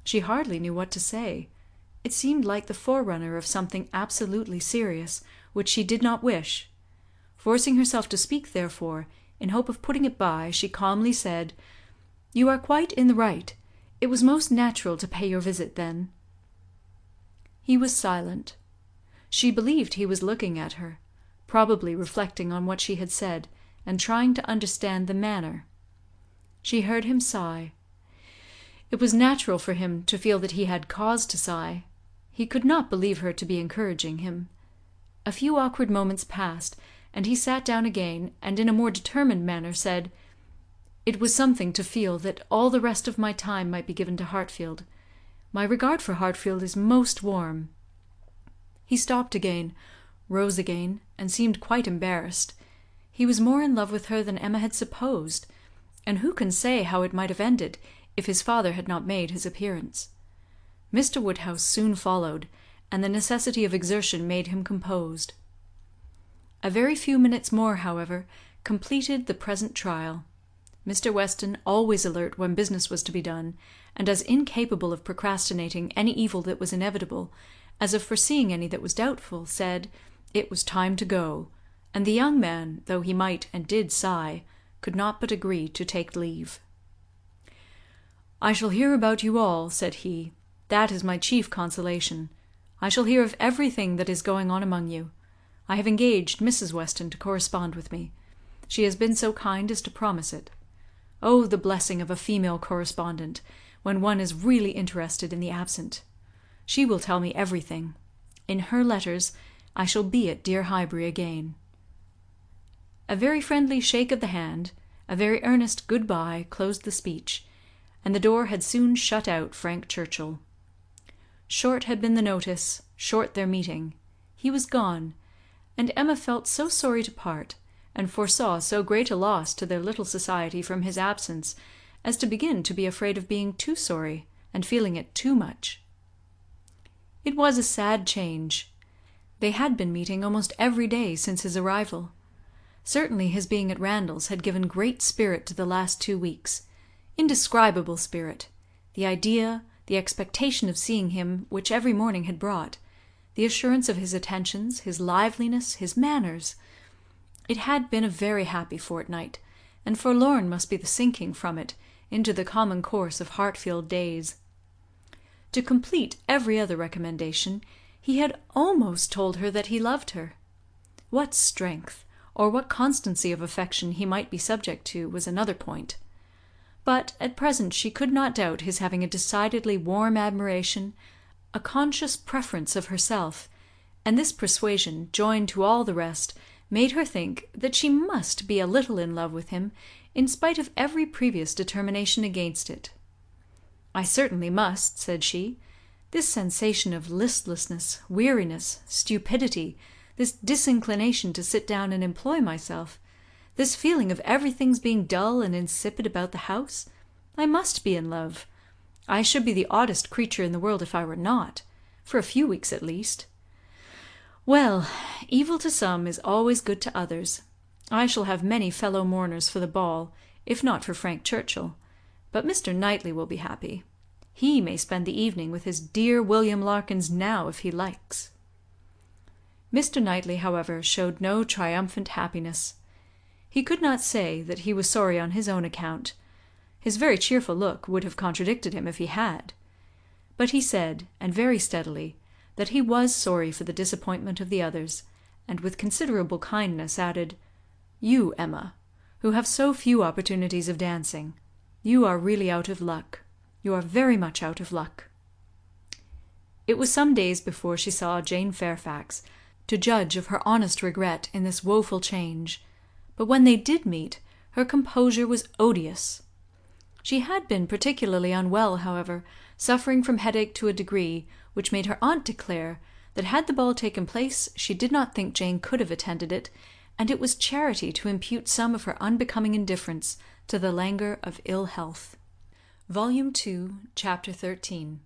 She hardly knew what to say. It seemed like the forerunner of something absolutely serious, which she did not wish. Forcing herself to speak, therefore, in hope of putting it by, she calmly said, "You are quite in the right. It was most natural to pay your visit then." He was silent. She believed he was looking at her, probably reflecting on what she had said, and trying to understand the manner. She heard him sigh. It was natural for him to feel that he had cause to sigh. He could not believe her to be encouraging him. A few awkward moments passed, and he sat down again, and in a more determined manner said, "It was something to feel that all the rest of my time might be given to Hartfield. My regard for Hartfield is most warm." He stopped again, rose again, and seemed quite embarrassed. He was more in love with her than Emma had supposed, and who can say how it might have ended if his father had not made his appearance? Mr. Woodhouse soon followed, and the necessity of exertion made him composed. A very few minutes more, however, completed the present trial. Mr. Weston, always alert when business was to be done, and as incapable of procrastinating any evil that was inevitable, as of foreseeing any that was doubtful, said, it was time to go, and the young man, though he might and did sigh, could not but agree to take leave. "I shall hear about you all," said he. "That is my chief consolation. I shall hear of everything that is going on among you. I have engaged Mrs. Weston to correspond with me. She has been so kind as to promise it. Oh, the blessing of a female correspondent, when one is really interested in the absent! She will tell me everything. In her letters I shall be at dear Highbury again. A very friendly shake of the hand, a very earnest good-bye closed the speech, and the door had soon shut out Frank Churchill. Short had been the notice, short their meeting. He was gone, and Emma felt so sorry to part, and foresaw so great a loss to their little society from his absence, as to begin to be afraid of being too sorry, and feeling it too much. It was a sad change. They had been meeting almost every day since his arrival. Certainly his being at Randalls had given great spirit to the last 2 weeks. Indescribable spirit. The idea, the expectation of seeing him, which every morning had brought, the assurance of his attentions, his liveliness, his manners. It had been a very happy fortnight, and forlorn must be the sinking from it into the common course of Hartfield days. To complete every other recommendation, he had almost told her that he loved her. What strength, or what constancy of affection he might be subject to, was another point. But at present she could not doubt his having a decidedly warm admiration, a conscious preference of herself, and this persuasion, joined to all the rest, made her think that she must be a little in love with him, in spite of every previous determination against it. "I certainly must," said she. "This sensation of listlessness, weariness, stupidity, this disinclination to sit down and employ myself, this feeling of everything's being dull and insipid about the house, I must be in love. I should be the oddest creature in the world if I were not, for a few weeks at least. Well, evil to some is always good to others. I shall have many fellow mourners for the ball, if not for Frank Churchill, but Mr. Knightley will be happy. He may spend the evening with his dear William Larkins now, if he likes." Mr. Knightley, however, showed no triumphant happiness. He could not say that he was sorry on his own account. His very cheerful look would have contradicted him if he had. But he said, and very steadily, that he was sorry for the disappointment of the others, and with considerable kindness added, "You, Emma, who have so few opportunities of dancing, you are really out of luck. You are very much out of luck." It was some days before she saw Jane Fairfax, to judge of her honest regret in this woeful change, but when they did meet, her composure was odious. She had been particularly unwell, however, suffering from headache to a degree which made her aunt declare that had the ball taken place she did not think Jane could have attended it, and it was charity to impute some of her unbecoming indifference to the languor of ill health. Volume 2, Chapter 13.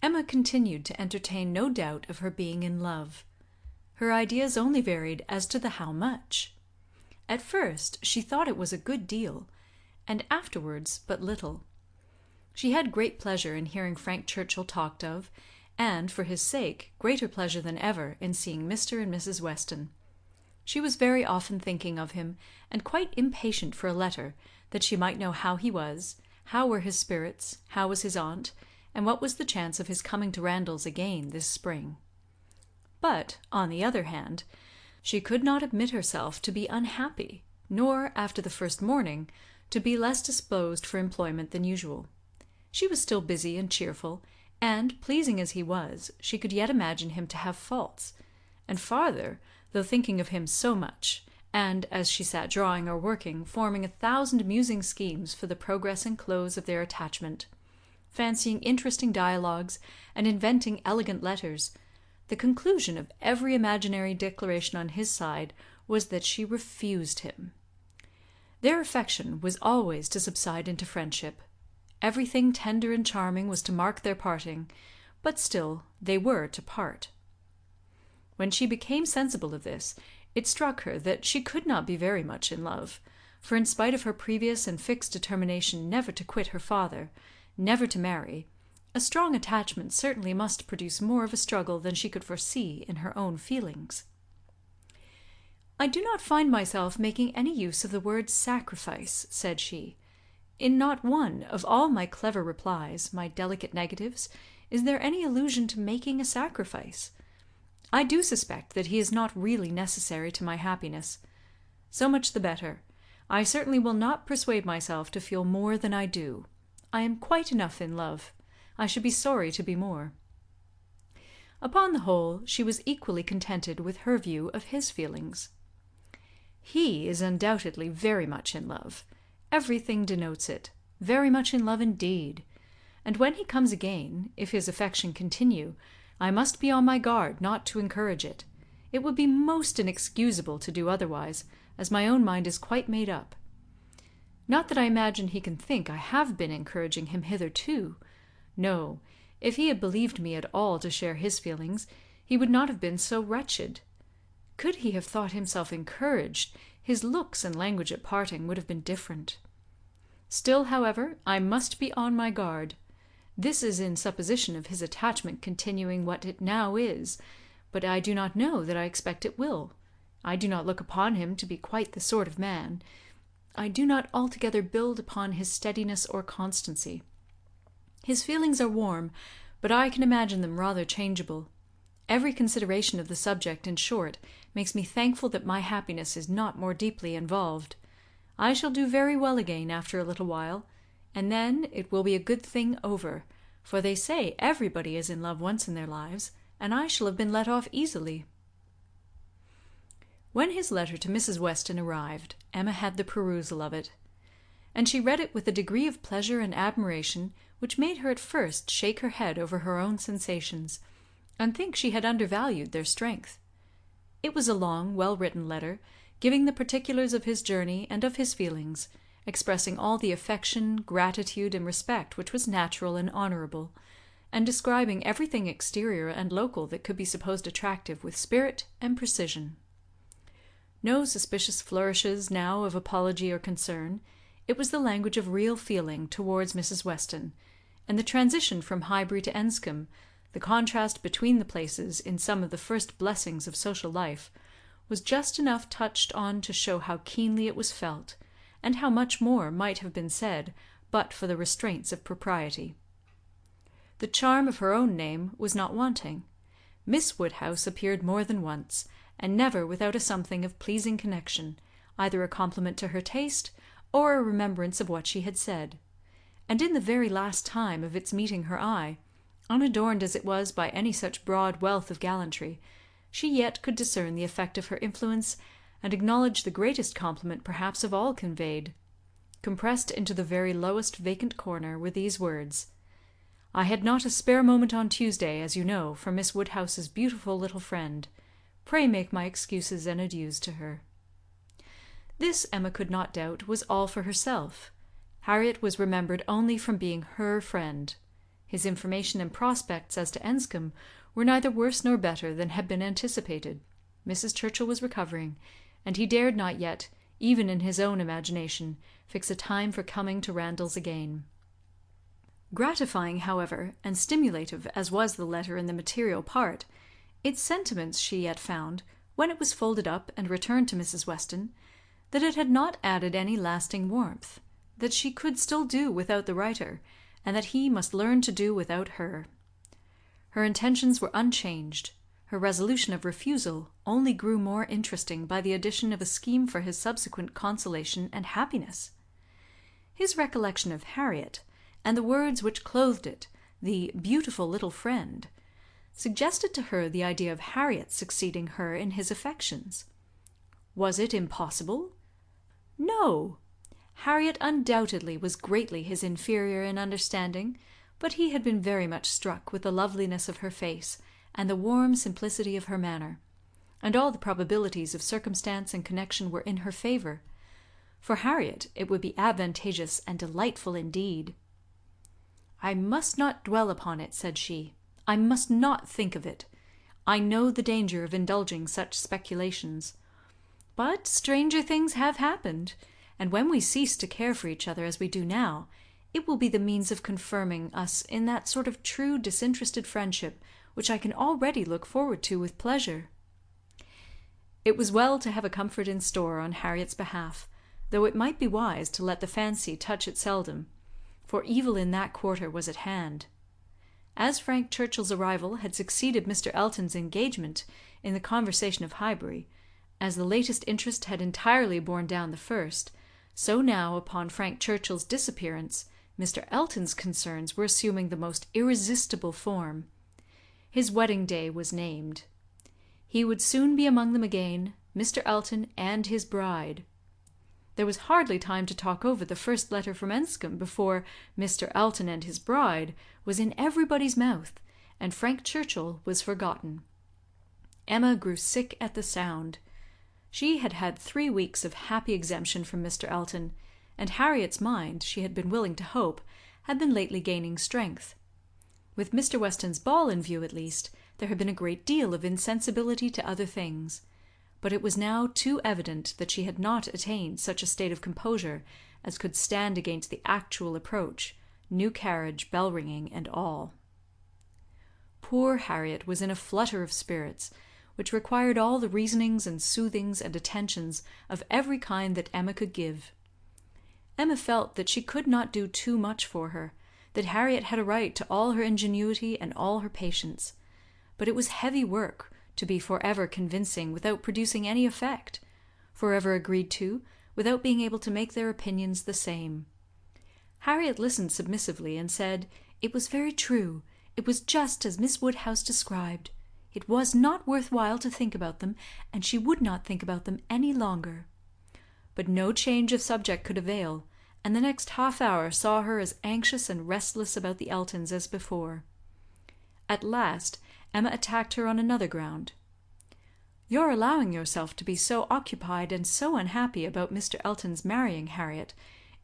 Emma continued to entertain no doubt of her being in love. Her ideas only varied as to the how much. At first she thought it was a good deal, and afterwards but little. She had great pleasure in hearing Frank Churchill talked of, and, for his sake, greater pleasure than ever in seeing Mr. and Mrs. Weston. She was very often thinking of him, and quite impatient for a letter, that she might know how he was, how were his spirits, how was his aunt, and what was the chance of his coming to Randalls again this spring. But, on the other hand, she could not admit herself to be unhappy, nor, after the first morning, to be less disposed for employment than usual. She was still busy and cheerful, and, pleasing as he was, she could yet imagine him to have faults; and farther, though thinking of him so much, and, as she sat drawing or working, forming 1,000 amusing schemes for the progress and close of their attachment, fancying interesting dialogues, and inventing elegant letters, the conclusion of every imaginary declaration on his side was that she refused him. Their affection was always to subside into friendship. Everything tender and charming was to mark their parting, but still they were to part. When she became sensible of this, it struck her that she could not be very much in love, for in spite of her previous and fixed determination never to quit her father, never to marry, a strong attachment certainly must produce more of a struggle than she could foresee in her own feelings. "I do not find myself making any use of the word sacrifice," said she. "In not one of all my clever replies, my delicate negatives, is there any allusion to making a sacrifice. I do suspect that he is not really necessary to my happiness. So much the better. I certainly will not persuade myself to feel more than I do. I am quite enough in love. I should be sorry to be more." Upon the whole, she was equally contented with her view of his feelings. "He is undoubtedly very much in love. Everything denotes it. Very much in love indeed. And when he comes again, if his affection continue, I must be on my guard not to encourage it. It would be most inexcusable to do otherwise, as my own mind is quite made up. Not that I imagine he can think I have been encouraging him hitherto. No, if he had believed me at all to share his feelings, he would not have been so wretched. Could he have thought himself encouraged, his looks and language at parting would have been different. Still, however, I must be on my guard. This is in supposition of his attachment continuing what it now is, but I do not know that I expect it will. I do not look upon him to be quite the sort of man. I do not altogether build upon his steadiness or constancy. His feelings are warm, but I can imagine them rather changeable. Every consideration of the subject, in short, makes me thankful that my happiness is not more deeply involved. I shall do very well again after a little while, and then it will be a good thing over, for they say everybody is in love once in their lives, and I shall have been let off easily." When his letter to Mrs. Weston arrived, Emma had the perusal of it, and she read it with a degree of pleasure and admiration which made her at first shake her head over her own sensations, and think she had undervalued their strength. It was a long, well-written letter, giving the particulars of his journey and of his feelings, expressing all the affection, gratitude, and respect which was natural and honourable, and describing everything exterior and local that could be supposed attractive with spirit and precision. No suspicious flourishes now of apology or concern. It was the language of real feeling towards Mrs. Weston, and the transition from Highbury to Enscombe, the contrast between the places in some of the first blessings of social life, was just enough touched on to show how keenly it was felt, and how much more might have been said but for the restraints of propriety. The charm of her own name was not wanting. Miss Woodhouse appeared more than once, and never without a something of pleasing connection, either a compliment to her taste, or a remembrance of what she had said. And in the very last time of its meeting her eye, unadorned as it was by any such broad wealth of gallantry, she yet could discern the effect of her influence, and acknowledge the greatest compliment perhaps of all conveyed. Compressed into the very lowest vacant corner were these words: "I had not a spare moment on Tuesday, as you know, for Miss Woodhouse's beautiful little friend. Pray make my excuses and adieus to her." This, Emma could not doubt, was all for herself. Harriet was remembered only from being her friend. His information and prospects as to Enscombe were neither worse nor better than had been anticipated. Mrs. Churchill was recovering, and he dared not yet, even in his own imagination, fix a time for coming to Randalls again. Gratifying, however, and stimulative as was the letter in the material part, its sentiments she yet found, when it was folded up and returned to Mrs. Weston, that it had not added any lasting warmth, that she could still do without the writer, and that he must learn to do without her. Her intentions were unchanged. Her resolution of refusal only grew more interesting by the addition of a scheme for his subsequent consolation and happiness. His recollection of Harriet, and the words which clothed it, the beautiful little friend, suggested to her the idea of Harriet succeeding her in his affections. Was it impossible? No. Harriet undoubtedly was greatly his inferior in understanding, but he had been very much struck with the loveliness of her face and the warm simplicity of her manner, and all the probabilities of circumstance and connection were in her favour. For Harriet it would be advantageous and delightful indeed. "I must not dwell upon it," said she. "I must not think of it. I know the danger of indulging such speculations. But stranger things have happened, and when we cease to care for each other as we do now, it will be the means of confirming us in that sort of true disinterested friendship which I can already look forward to with pleasure." It was well to have a comfort in store on Harriet's behalf, though it might be wise to let the fancy touch it seldom, for evil in that quarter was at hand. as Frank Churchill's arrival had succeeded Mr. Elton's engagement in the conversation of Highbury, as the latest interest had entirely borne down the first, so now, upon Frank Churchill's disappearance, Mr. Elton's concerns were assuming the most irresistible form. His wedding day was named. He would soon be among them again, Mr. Elton and his bride. There was hardly time to talk over the first letter from Enscombe before Mr. Elton and his bride was in everybody's mouth, and Frank Churchill was forgotten. Emma grew sick at the sound. She had had 3 weeks of happy exemption from Mr. Elton, and Harriet's mind, she had been willing to hope, had been lately gaining strength. With Mr. Weston's ball in view, at least, there had been a great deal of insensibility to other things, but it was now too evident that she had not attained such a state of composure as could stand against the actual approach, new carriage, bell ringing, and all. Poor Harriet was in a flutter of spirits, which required all the reasonings and soothings and attentions of every kind that Emma could give. Emma felt that she could not do too much for her, that Harriet had a right to all her ingenuity and all her patience, but it was heavy work to be for ever convincing without producing any effect, for ever agreed to without being able to make their opinions the same. Harriet listened submissively, and said, it was very true, it was just as Miss Woodhouse described. It was not worth while to think about them, and she would not think about them any longer. But no change of subject could avail, and the next half-hour saw her as anxious and restless about the Eltons as before. At last Emma attacked her on another ground. "Your allowing yourself to be so occupied and so unhappy about Mr. Elton's marrying Harriet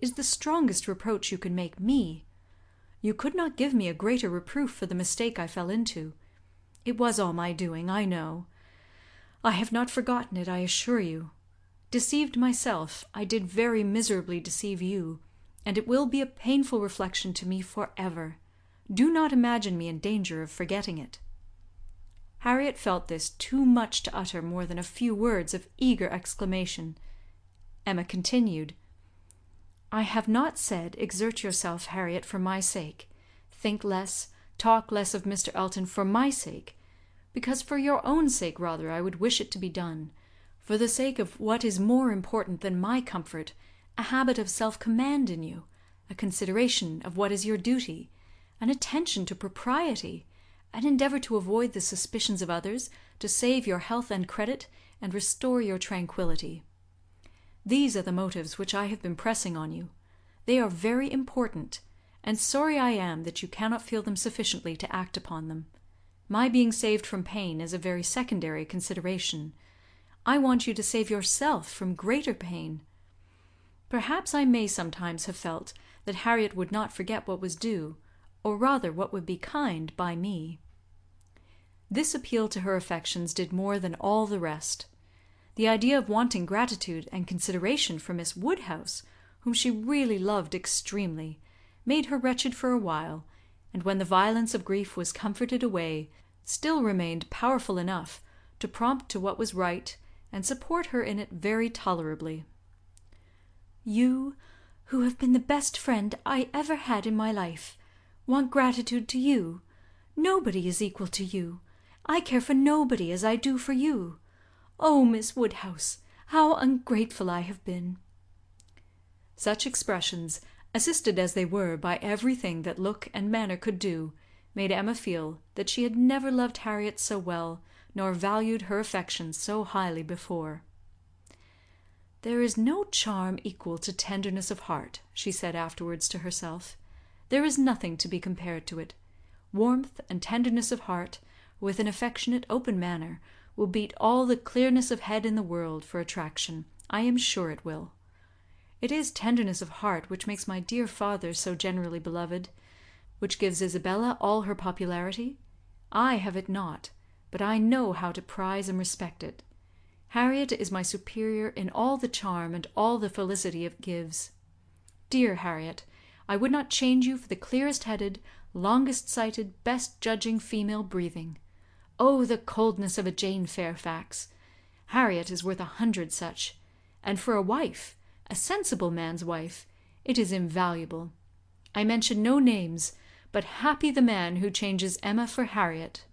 is the strongest reproach you can make me. You could not give me a greater reproof for the mistake I fell into. It was all my doing, I know. I have not forgotten it, I assure you. Deceived myself, I did very miserably deceive you, and it will be a painful reflection to me for ever. Do not imagine me in danger of forgetting it." Harriet felt this too much to utter more than a few words of eager exclamation. Emma continued, "I have not said exert yourself, Harriet, for my sake. Think less, talk less of Mr. Elton for my sake, because for your own sake rather I would wish it to be done, for the sake of what is more important than my comfort, a habit of self-command in you, a consideration of what is your duty, an attention to propriety, an endeavour to avoid the suspicions of others, to save your health and credit, and restore your tranquillity. These are the motives which I have been pressing on you. They are very important, and sorry I am that you cannot feel them sufficiently to act upon them. My being saved from pain is a very secondary consideration. I want you to save yourself from greater pain. Perhaps I may sometimes have felt that Harriet would not forget what was due, or rather what would be kind, by me." This appeal to her affections did more than all the rest. The idea of wanting gratitude and consideration for Miss Woodhouse, whom she really loved extremely, made her wretched for a while, and when the violence of grief was comforted away, still remained powerful enough to prompt to what was right, and support her in it very tolerably. "You, who have been the best friend I ever had in my life, want gratitude to you. Nobody is equal to you. I care for nobody as I do for you. Oh, Miss Woodhouse, how ungrateful I have been." Such expressions, assisted as they were by everything that look and manner could do, made Emma feel that she had never loved Harriet so well, nor valued her affection so highly before. "There is no charm equal to tenderness of heart," she said afterwards to herself. "There is nothing to be compared to it. Warmth and tenderness of heart, with an affectionate, open manner, will beat all the clearness of head in the world for attraction. I am sure it will. It is tenderness of heart which makes my dear father so generally beloved, which gives Isabella all her popularity. I have it not, but I know how to prize and respect it. Harriet is my superior in all the charm and all the felicity it gives. Dear Harriet, I would not change you for the clearest-headed, longest-sighted, best-judging female breathing. Oh, the coldness of a Jane Fairfax! Harriet is worth 100 such, and for a wife, a sensible man's wife, it is invaluable. I mention no names, but happy the man who changes Emma for Harriet."